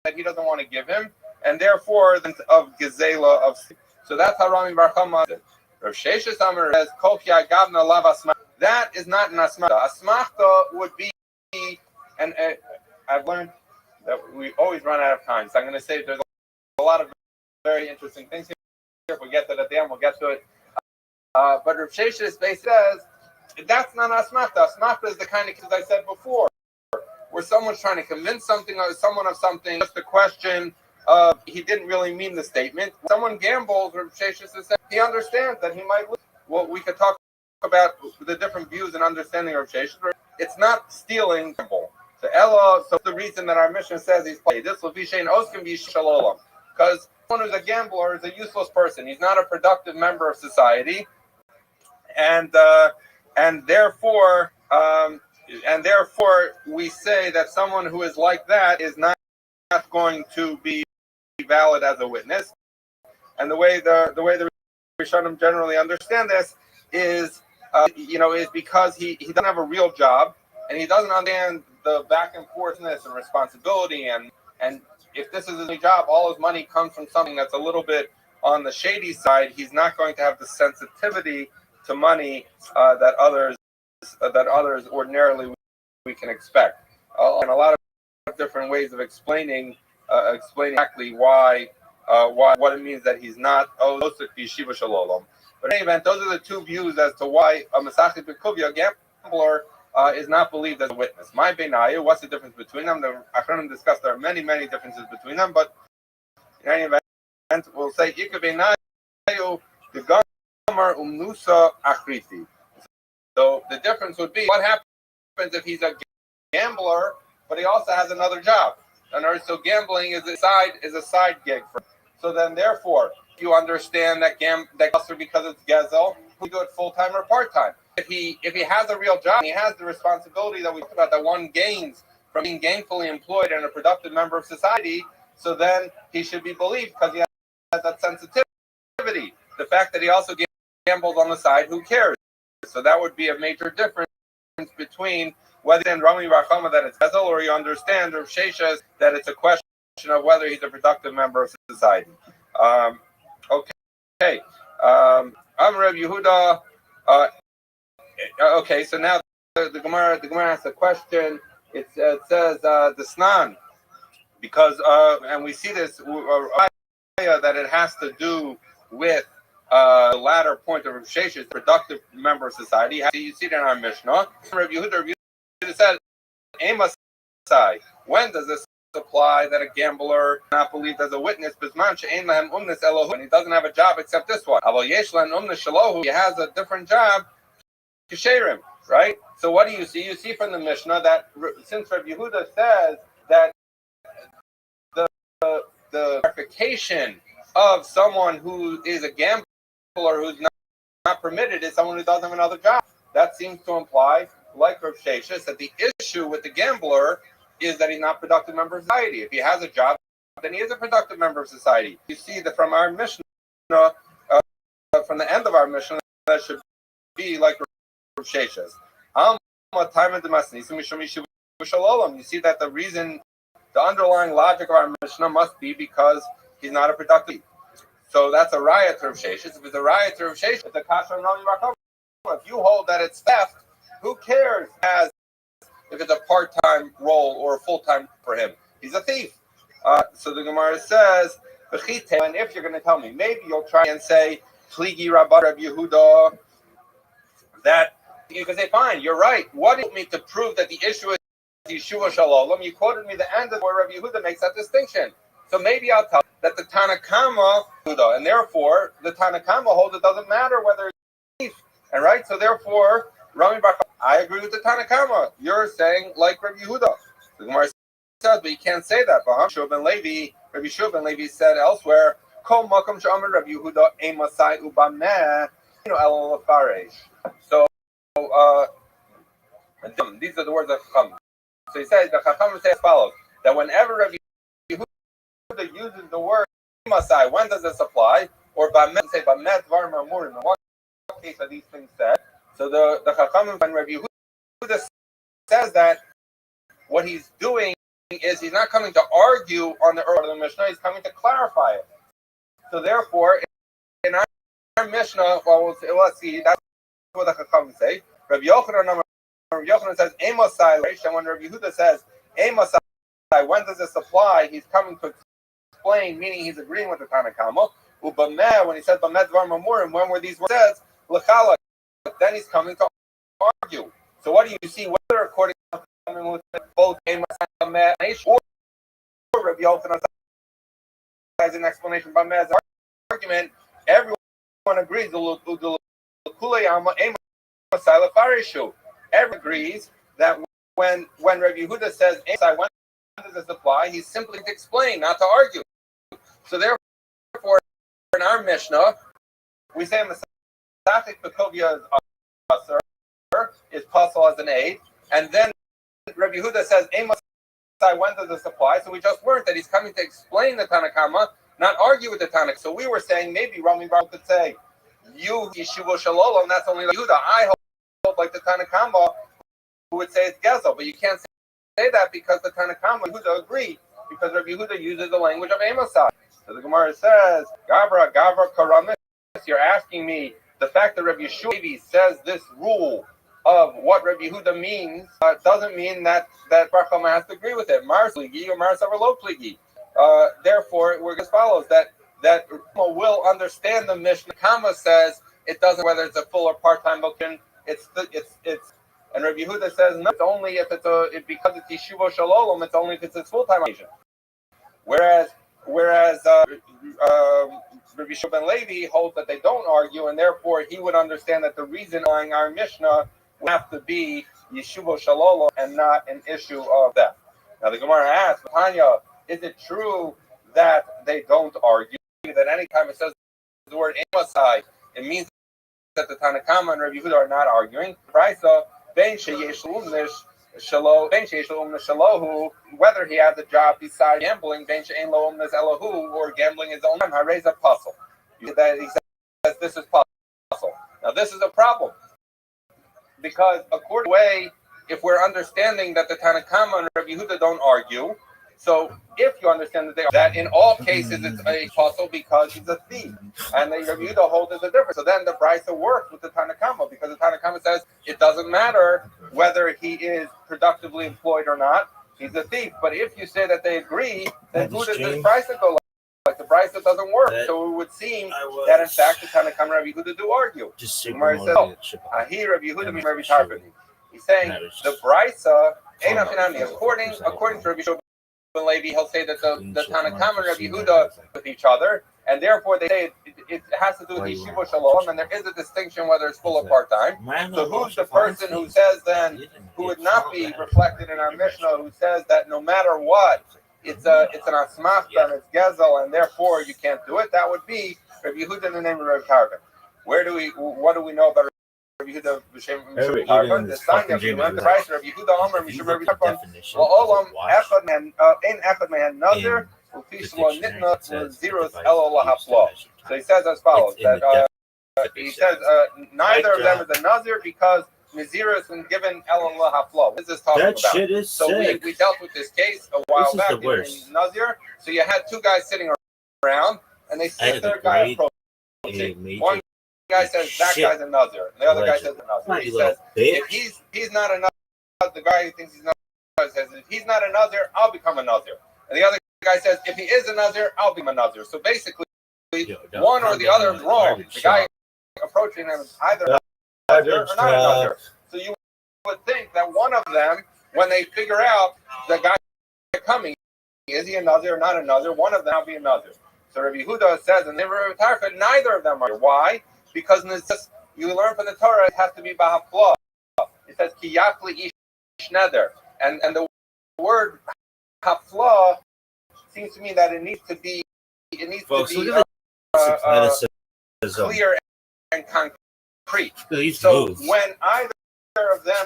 that he doesn't want to give him, and therefore of gezela of. So that's how Rami Bar Chama says. Rav Sheshes Amar says, "Kokia gavna lav asmachta." That is not an asmachta. Asmachta would be, and I've learned that we always run out of time, so I'm going to say there's a lot of very interesting things here. If we get to it at the end, we'll get to it. But Rav Sheshes says that's not asmachta. Asmachta is the kind of case I said before, where someone's trying to convince someone of something. Just a question of he didn't really mean the statement. When someone gambles, Rav Sheshes says he understands that he might lose. Well, we could talk about the different views and understanding of Rav Sheshes. It's not stealing gamble. So the reason that our mission says he's played this will be Shein Oskim B'Shalolam, because someone who's a gambler is a useless person. He's not a productive member of society, and therefore we say that someone who is like that is not going to be valid as a witness. And the way the Rishonim generally understand this is because he doesn't have a real job, and he doesn't understand the back and forthness and responsibility, and if this is his job, all his money comes from something that's a little bit on the shady side. He's not going to have the sensitivity to money that others ordinarily we can expect. And a lot of different ways of explaining exactly why what it means that he's not osik b'yeshiva shalolom. But in any event, those are the two views as to why a masachit b'kuvia, a gambler, is not believed as a witness. My benayu, what's the difference between them? The Achronim discussed there are many differences between them, but in any event, we'll say Ika benayu the gomer umnusa achriti. So the difference would be what happens if he's a gambler, but he also has another job. So gambling is a side gig for him. So then, therefore, if you understand that because it's gezel, we do it full time or part time. If he has a real job, he has the responsibility that we talked about that one gains from being gainfully employed and a productive member of society. So then he should be believed because he has that sensitivity. The fact that he also gambles on the side, who cares? So that would be a major difference between whether in Rami Bar Chama that it's gezel, or you understand Rav Sheshes that it's a question of whether he's a productive member of society. Okay. I'm Reb Yehuda. Okay, so now the Gemara asks a question. It says the Snan, because and we see this that it has to do with the latter point of Rav Sheshes, productive member of society. You see it in our Mishnah. Reb Yehuda said, when does this apply that a gambler not believed as a witness, and he doesn't have a job except this one? He has a different job, right? So what do you see? You see from the Mishnah that since Reb Yehuda says that the verification of someone who is a gambler who's not permitted is someone who doesn't have another job. That seems to imply, like Rav Sheshes, that the issue with the gambler is that he's not a productive member of society. If he has a job, then he is a productive member of society. You see that from our Mishnah, from the end of our Mishnah, that should be like Rav Sheshes. You see that the underlying logic of our Mishnah must be because he's not a productive. So that's a riot to Rav Sheshes. If it's a riot to Rav Sheshes, it's a kasha Rami Bar Chama. If you hold that it's theft, who cares if it's a part-time role or a full-time for him? He's a thief. So the Gemara says, and if you're going to tell me, maybe you'll try and say, Pligi Rabba Reb Yehuda, that you can say, fine, you're right. What do you mean to prove that the issue is Yeshua Shalom? You quoted me the end of where Reb Yehuda makes that distinction. So maybe I'll tell you that the Tanakama, and therefore the Tanakama holds it doesn't matter whether it's thief. And right, so therefore, Rami Bar, I agree with the Tanakama. You're saying like Reb Yehuda. The Gemara says, but you can't say that. Rabbi Shua ben Levi said elsewhere, Kol makom she'amar Reb Yehuda emasai ubameh el lafaresh. So these are the words of Chacham. So he says the Chacham say as follows: that whenever Reb Yehuda uses the word emasai, when does this apply? Or bameh, say bameh dvar marmurim. In what case are these things said? So the Chacham when Reb Yehuda says that, what he's doing is he's not coming to argue on the earth of the Mishnah, he's coming to clarify it. So therefore, in our Mishnah, let's see, that's what the Chacham say. Rabbi Yochanan says, Emosai, and when Rabbi Yehuda says, Emosai, when does this apply? He's coming to explain, meaning he's agreeing with the Tanakama. Ubameh, when he said, Bameh Dvar Mamurim, when were these words said, L'chala, then he's coming to argue. So what do you see, whether according to both Emosai or Rabbi Yochanan as an explanation by Mez's argument, everyone agrees. Everyone agrees that when Rabbi Yehuda says, when does this apply? He's simply to explain, not to argue. So therefore, in our Mishnah, we say Masachet Bekovia is puzzle as an aid, and then Rabbi Yehuda says, when does this apply? So we just learned that he's coming to explain the Tanakama, not argue with the Tanakh. So we were saying maybe Rami Bar could say, you Yeshuva Shalom, and that's only Yehuda. I hold like the Tanakama, who would say it's Gezel, but you can't say that because the Tanakama Yehuda agree, because Rabbi Yehuda uses the language of Amosai. So the Gemara says, Gavra Karamis, you're asking me the fact that Rabbi Yeshua says this rule of what Rabbi Yehuda means doesn't mean that Bar Chama has to agree with it. Mars pligi or Mars lo pligi. Therefore, we're as follows: that will understand the Mishnah. Kama says it doesn't whether it's a full or part-time vocation. It's and Rabbi Yehuda says no. It's only if it's because it's Yeshuva Shalom. It's only if it's a full-time vocation. Whereas Rabbi Shua ben Levi holds that they don't argue, and therefore he would understand that the reason behind our Mishnah would have to be Yeshuva Shalom and not an issue of death. Now the Gemara asks, Tanya, is it true that they don't argue? That anytime it says the word Amosai, it means that the Tanakama and Rabbi Yehuda are not arguing. Whether he has a job besides gambling, or gambling is only a puzzle. That he says this is puzzle. Now this is a problem because according to the way, if we're understanding that the Tanakama and Rabbi Yehuda don't argue, so if you understand that in all cases it's a puzzle because he's a thief, and the Rabbi Yehuda holds it a difference. So then the Brisa works with the Tanakama because the Tanakama says it doesn't matter whether he is productively employed or not. He's a thief. But if you say that they agree, then who does this Brisa go like? The Brisa doesn't work. So it would seem that in fact the Tanakama and Rabbi Yehuda do argue. Gemara says, "Ahi Rabbi Yehuda mi Rabbi Tarfon." He's saying the Brisa according to Rabbi Shua ben Levi, he'll say that the Tanakama and Rabbi Yehuda with each other, and therefore they say it has to do with Yeshiva Shalom, and there is a distinction whether it's full or part-time. So who's the person who says then, who would not be reflected in our Mishnah, who says that no matter what, it's an asmachta and it's gezel, and therefore you can't do it? That would be Rabbi Yehuda in the name of Rabbi Tarfon. What do we know about Rabbi Yehuda b'shem Tarfon? The sign of the price Rabbi Yehuda Omer mishum Rabbi Tarfon la'olam echad man ein echad man nazir u'fishlo nitna zeros elo lahaflo. So he says as follows: that he says neither of them is a nazir because Nazir has been given elo lahaflo. What is this talking about? That shit is sick. We dealt with this case a while back in Nazir. So you had two guys sitting around, and they see a third guy approaching. One guy says that guy's a Nazir, and the other guy says a Nazir. He says if he's not a Nazir, the guy who thinks he's not says if he's not a Nazir, I'll become a Nazir. And the other guy says, if he is a Nazir, I'll be a Nazir. So basically, one or the other is wrong. The guy approaching them is either a Nazir or not a Nazir. So you would think that one of them, when they figure out the guy coming, is he a Nazir or not a Nazir, one of them will be a Nazir. So Rabbi Yehuda says in the Rabbi Tarfa, neither of them are. Why? Because in this, you learn from the Torah, it has to be Bahafla. It says, Ki yafli ish neder. And the word hafla seems to mean that it needs to be clear and concrete. So when either of them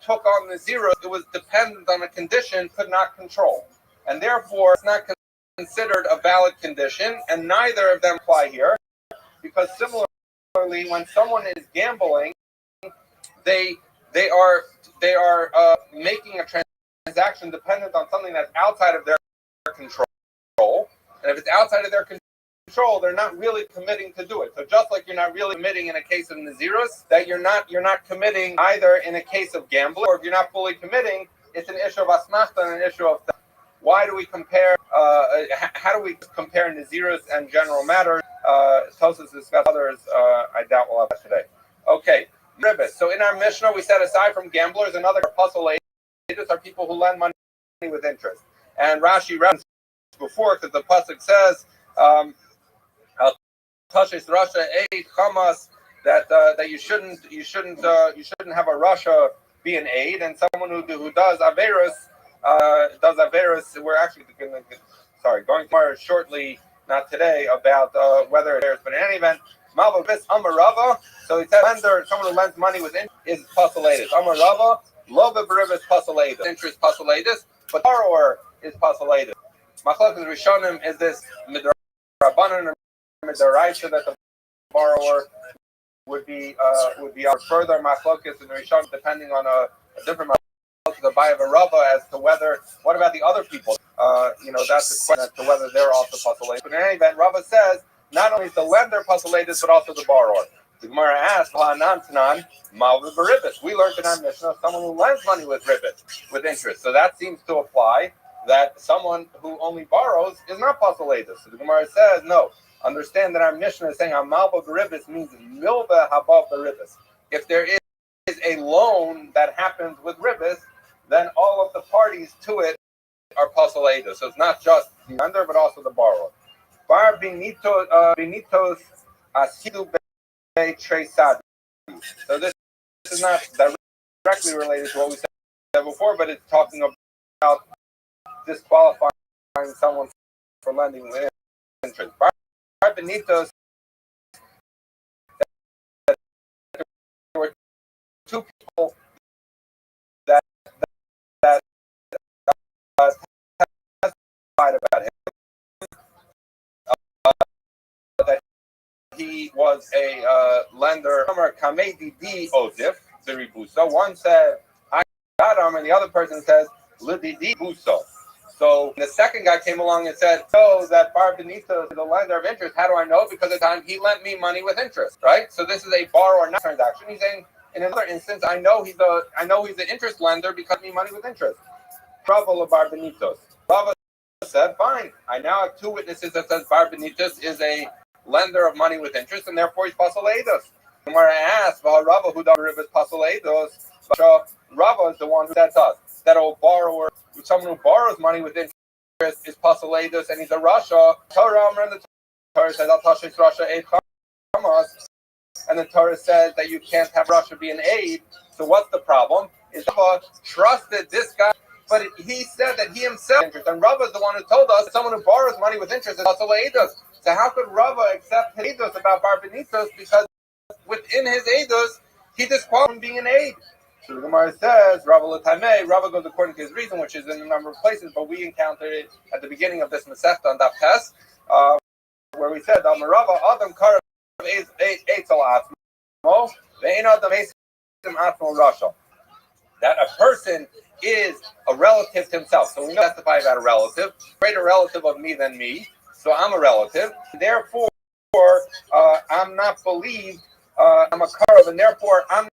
took on the zero, it was dependent on a condition could not control, and therefore it's not considered a valid condition, and neither of them apply here, because similarly, when someone is gambling, they are making a transaction dependent on something that's outside of their control, and if it's outside of their control, they're not really committing to do it. So just like you're not really committing in a case of Nazirus, that you're not committing either in a case of gambling, or if you're not fully committing, it's an issue of asmachta and an issue of theft. Why do we compare? How do we compare Nazirus and general matters? Tosus discuss others. I doubt we'll have that today. Okay, ribbit. So in our Mishnah, we said aside from gamblers, another puzzle agents are people who lend money with interest. And Rashi referenced before because the pasuk says, "Tashes Rasha aid chamas," that you shouldn't have a Rasha be an aid, and someone who does averus. We're actually going tomorrow shortly, not today, about whether there's been any event. Malva bis amarava. So he said, someone who lends money with interest is pasalatus. Amarava, lova beribis pasalatus. Interest pasalatus, but borrower is pasalatus. Machlokes Rishonim is this midrabanan or midaraisa that the borrower would be our further machlokes in Rishonim, depending on a different the buy of a Rava as to whether, what about the other people? That's a question as to whether they're also pasalatus. But in any event, Rava says not only is the lender pasalatus, but also the borrower. The Gemara asks, we learned in our Mishnah someone who lends money with ribbit, with interest. So that seems to apply that someone who only borrows is not pasalatus. So the Gemara says, no. Understand that our Mishnah is saying malva beribis means milva habav beribis. If there is a loan that happens with ribis, then all of the parties to it are pasalatus. So it's not just the lender, but also the borrower. Bar benitos asidu be tresad. So this is not directly related to what we said before, but it's talking about disqualifying someone for lending with interest. Bar benitos. There were two people that testified about him. That he was a lender. One said, I got him, and the other person says, Lididi Buso. So the second guy came along and said, "Oh, that Bar Benito is a lender of interest. How do I know? Because at the time he lent me money with interest, right? So this is a borrower not transaction." He's saying, in another instance, I know he's an interest lender because he lent me money with interest. Trouble of Bar Benitos. Baba said, "Fine. I now have two witnesses that says Bar Benitos is a lender of money with interest, and therefore he's pasalados." Gemara asked, "Well, Rava who does ribas pasalados?" Rava is the one who said to us that a borrower, someone who borrows money with interest, is pasalados, and he's a rasha. The Torah says, "Al tashes rasha eid chamas," and the Torah says that you can't have rasha be an aid. So what's the problem? Is Rava trusted this guy, but he said that he himself interest, and Rava is the one who told us that someone who borrows money with interest is pasalados. So how could Rava accept eidos about Bar Benitos, because within his eidos he disqualified from being an aid? So the Gemara says, Rava l'tamei, Rava goes according to his reason, which is in a number of places, but we encountered it at the beginning of this Masechta on Daf Tes, where we said, Rava Adam Karav Eitzel Atzmo, Ve'en Adam Eitzim Atzmo Rasha. That a person is a relative to himself. So we testify about a relative, greater relative of me than me, so I'm a relative. Therefore, I'm not believed, I'm a Karav, and therefore I'm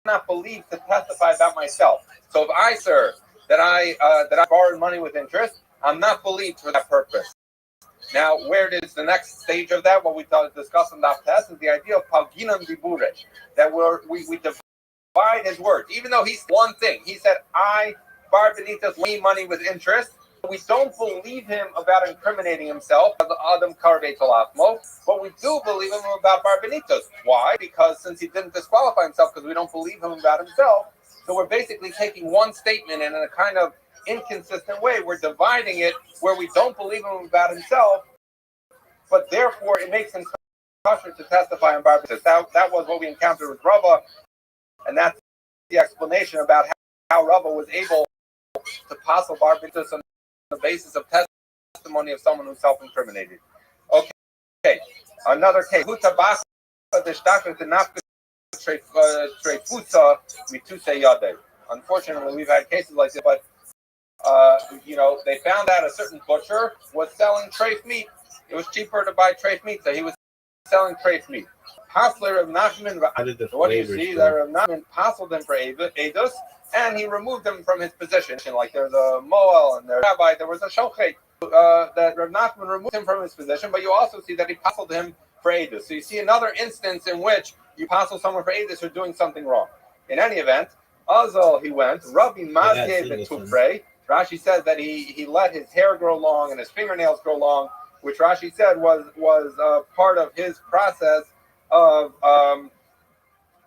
not believed to testify about myself. So if I, sir, that I borrowed money with interest, I'm not believed for that purpose. Now, where is the next stage of that? What we discussed in that test is the idea of palginam dibure, that we divide his words. Even though he's one thing, he said, "I Bar Benito's money with interest." We don't believe him about incriminating himself, Adam Karbe Talafmo, but we do believe him about Bar Benito's. Why? Because since he didn't disqualify himself, because we don't believe him about himself, so we're basically taking one statement and in a kind of inconsistent way, we're dividing it where we don't believe him about himself, but therefore it makes him kosher to testify on Bar Benito's. That was what we encountered with Rava, and that's the explanation about how Rava was able to pass Bar Benito's on the basis of testimony of someone who's self-incriminated. Okay, another case. Unfortunately, we've had cases like this, but they found out a certain butcher was selling treif meat. It was cheaper to buy treif meat, so he was selling treif meat. Pasler of Nachman, what do you see? That Rav Nachman passed them for Eidos, and he removed them from his position. Like there's a Moel and there's a rabbi, there was a Shochet. That Rav Nachman removed him from his position, but you also see that he passed him for Eidos. So you see another instance in which you pass someone for Eidos who's doing something wrong. In any event, Azal he went, Rabbi Mazye Betufrei. Rashi said that he let his hair grow long and his fingernails grow long, which Rashi said was part of his process of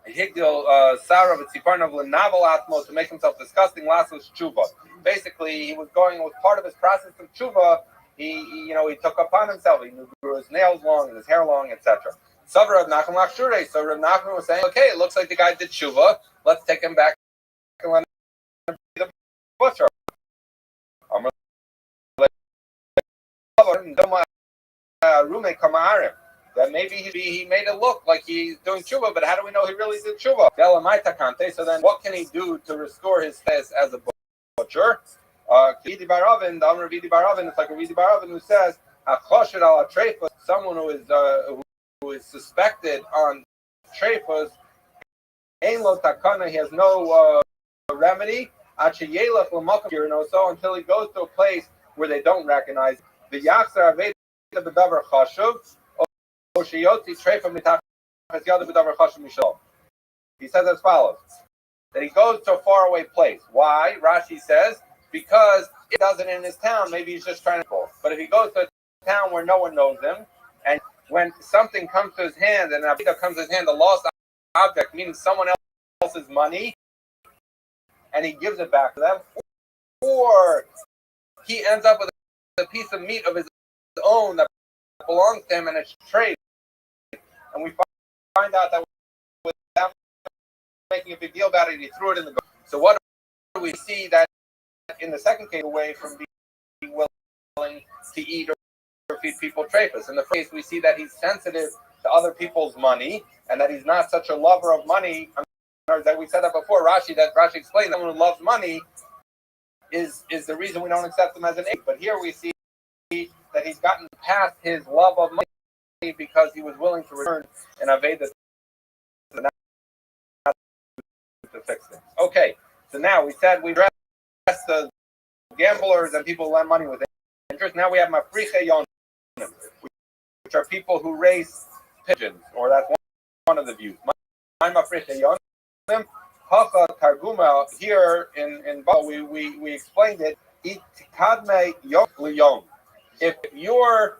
Higdil Sarah V'Tziparnav L'Navel Atmo, to make himself disgusting. Lasos Tshuva. Basically, he was part of his process of Tshuva. He took upon himself. He grew his nails long and his hair long, etc. So Rav Nachman Lachshure. So Rav Nachman was saying, okay, it looks like the guy did Tshuva. Let's take him back and let him be the butcher. That maybe he made it look like he's doing tshuva, but how do we know he really did tshuva? So then what can he do to restore his status as a butcher? Vidi Baravin, the Amr Vidi Baravin, it's like a Vidi Baravin who says, someone who is suspected on treifas, he has no remedy, so until he goes to a place where they don't recognize the Yachzar Aveda B'davar Chashuv, Oshiyotzi Treifa Mitach Yada B'davar Chashuv Mishal. He says as follows: that he goes to a faraway place. Why? Rashi says because it does it in his town. Maybe he's just trying to pull. But if he goes to a town where no one knows him, and when something comes to his hand, and Aveda comes to his hand, a lost object, meaning someone else's money, and he gives it back to them, or he ends up with a piece of meat of his own that belongs to him and it's trade, and we find out that without making a big deal about it, he threw it in the garbage. So what do we see that in the second case, away from being willing to eat or feed people treifas? In the first case, we see that he's sensitive to other people's money and that he's not such a lover of money. That we said that before. Rashi explained that someone who loves money is the reason we don't accept him as an ape. But here we see that he's gotten past his love of money because he was willing to return and evade the to fix things. Okay, so now we said we addressed the gamblers and people who lend money with interest. Now we have mafriche yonim, which are people who raise pigeons, or that's one of the views. My mafriche yonim, hacha targuma, here in Baal, we explained it. Itkadme yom liyom. If your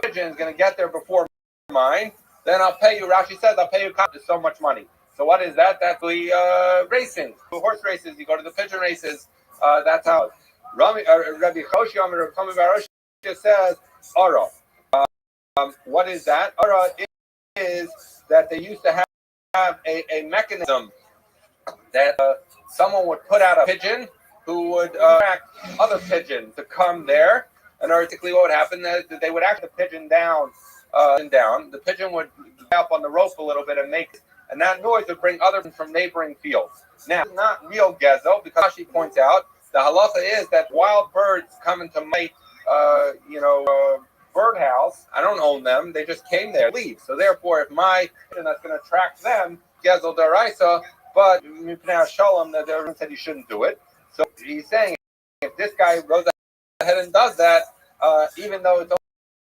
pigeon is going to get there before mine, then I'll pay you. Rashi says I'll pay you so much money. So what is that? That's the racing, the horse races. You go to the pigeon races. That's how. Rabbi Choshi Amar Kami Barosh says ara. What is that? Ara is that they used to have a mechanism that someone would put out a pigeon who would attract other pigeons to come there. And artistically, what would happen is that they would act the pigeon down. The pigeon would up on the rope a little bit and that noise would bring others from neighboring fields. Now, it's not real gezel, because she points out the halacha is that wild birds come into my, birdhouse. I don't own them; they just came there, leave. So therefore, if my pigeon that's going to attract them, gezel daraisa, but Mipnei Shalom, that everyone said you shouldn't do it. So he's saying if this guy goes ahead and does that, even though it's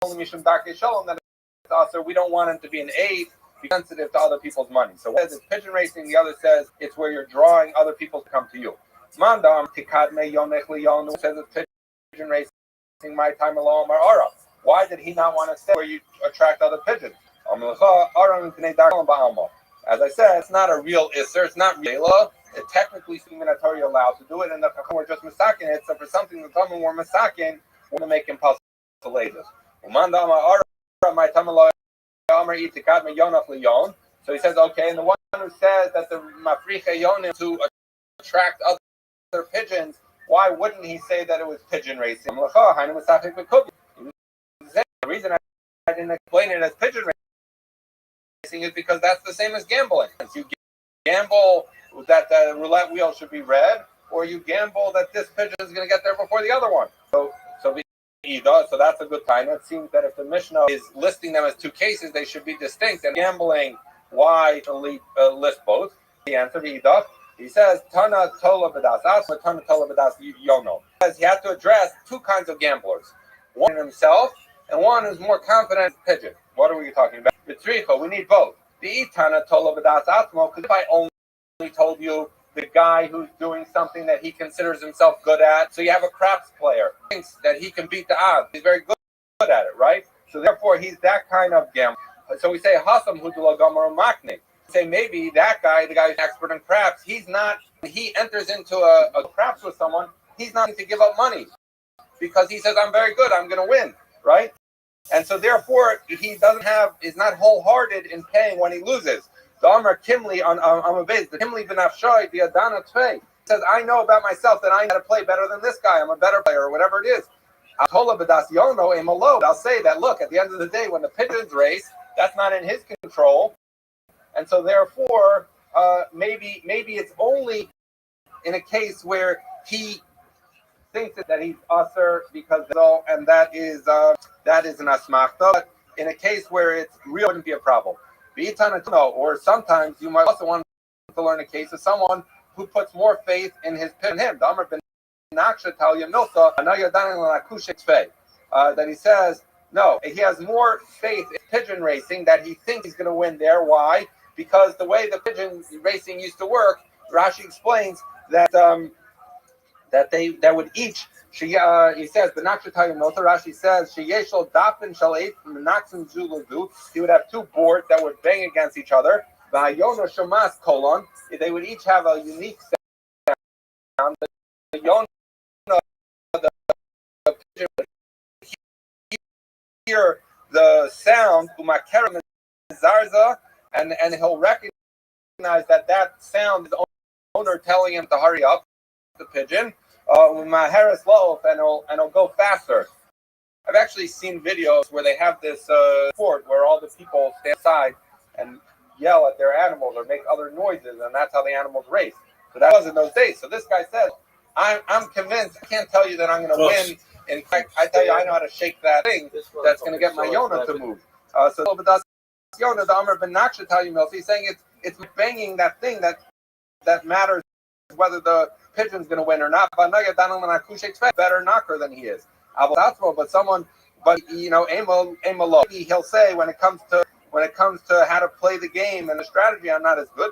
only Mishum Darkei Shalom, that it's also, we don't want him to be an aid, be sensitive to other people's money. So one says it's pigeon racing, the other says it's where you're drawing other people to come to you. Mandam Tikadme Yonech Liyonu says it's pigeon racing, my time alone, my aura. Why did he not want to stay where you attract other pigeons? As I said, it's not a real isser, it's not real. It technically speaking, you're allowed to do it, and the Chacham were just misakin it. So for something the Chacham were misakin, we're going to make him possible later. So he says, okay, and the one who says that the mafricha yonim to attract other pigeons, why wouldn't he say that it was pigeon racing? The reason I didn't explain it as pigeon racing is because that's the same as gambling. You gamble that the roulette wheel should be red, or you gamble that this pigeon is going to get there before the other one. So that's a good time. It seems that if the Mishnah is listing them as two cases, they should be distinct. And gambling, why to list both? The answer, he says, Tana Tola B'das Asma, Tana Tola B'das Yono. He had to address two kinds of gamblers. One himself, and one who's more confident in pigeon. What are we talking about? B'tzricha, we need both. The Tana Tola B'das Asma, because if I only told you the guy who's doing something that he considers himself good at. So you have a craps player thinks that he can beat the odds. He's very good at it, right? So therefore, he's that kind of gambler. So we say Hasam Hudula Gamar Makne. Say maybe that guy, the guy who's expert in craps, he's not. He enters into a craps with someone. He's not going to give up money because he says I'm very good. I'm going to win, right? And so therefore, he is not wholehearted in paying when he loses. The Amar Kimli on a base, the Kimli B'nafshoy, the Adana Tvei, says, I know about myself that I got to play better than this guy. I'm a better player, or whatever it is. I'll say that, look, at the end of the day, when the pigeons race, that's not in his control. And so therefore, maybe it's only in a case where he thinks that he's usher because and that is an asmachta. But in a case where it's real, wouldn't be a problem. Or sometimes you might also want to learn a case of someone who puts more faith in him. That he says, no, he has more faith in pigeon racing that he thinks he's going to win there. Why? Because the way the pigeon racing used to work, Rashi explains that that would each. He says, Rashi says, he would have two boards that would bang against each other. They would each have a unique sound. The pigeon would hear the sound, and he'll recognize that sound is the owner telling him to hurry up, the pigeon. With my Harris loaf, and it'll go faster. I've actually seen videos where they have this sport where all the people stand aside and yell at their animals or make other noises, and that's how the animals race. So that was in those days. So this guy says, I'm convinced. I can't tell you that I'm going to win. In fact, I tell you, I know how to shake that thing that's going to get my Yonah to move. So Yonah, the Amr ben Naksha tell you, he's saying it's banging that thing that matters whether the pigeon's going to win or not. Better knocker than he is. But he'll say when it comes to how to play the game and the strategy, I'm not as good.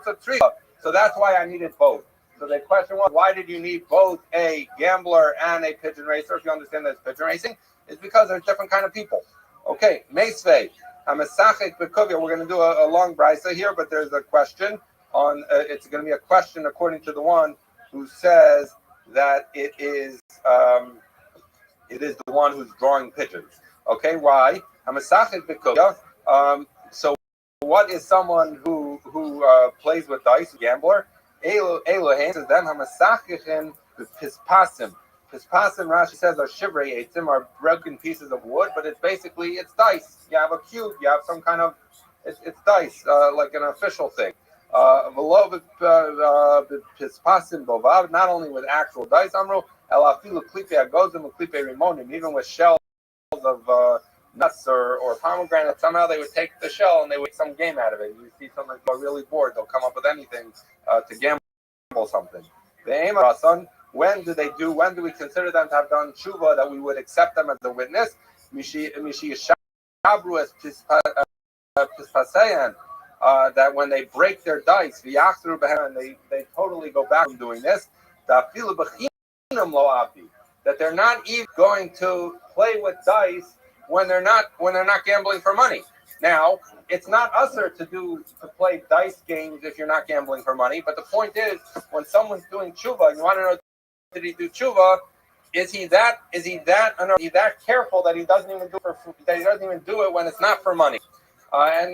So that's why I needed both. So the question was, why did you need both a gambler and a pigeon racer? If you understand that it's pigeon racing, it's because there's different kind of people. Okay, Meisvei, Hamasachik Bekuvia. We're going to do a long brisa here, but there's a question on. It's going to be a question according to the one who says that it is the one who's drawing pigeons. Okay, why? So what is someone who plays with dice, a gambler? Elohe says them hamasachichin pispasim. Pispasim, Rashi says, are shivrei eitzim, are broken pieces of wood, but it's dice. You have a cube, you have some kind of, it's dice, like an official thing. Not only with actual dice, even with shells of nuts or pomegranate, somehow they would take the shell and they would make some game out of it. You see someone really bored, they'll come up with anything to gamble something. The aim of son, When do we consider them to have done tshuva that we would accept them as a witness? That when they break their dice, and they totally go back from doing this, that they're not even going to play with dice when they're not gambling for money. Now, it's not usher to play dice games if you're not gambling for money. But the point is, when someone's doing tshuva, and you want to know, did he do tshuva? Is he that careful that he doesn't even do it when it's not for money? And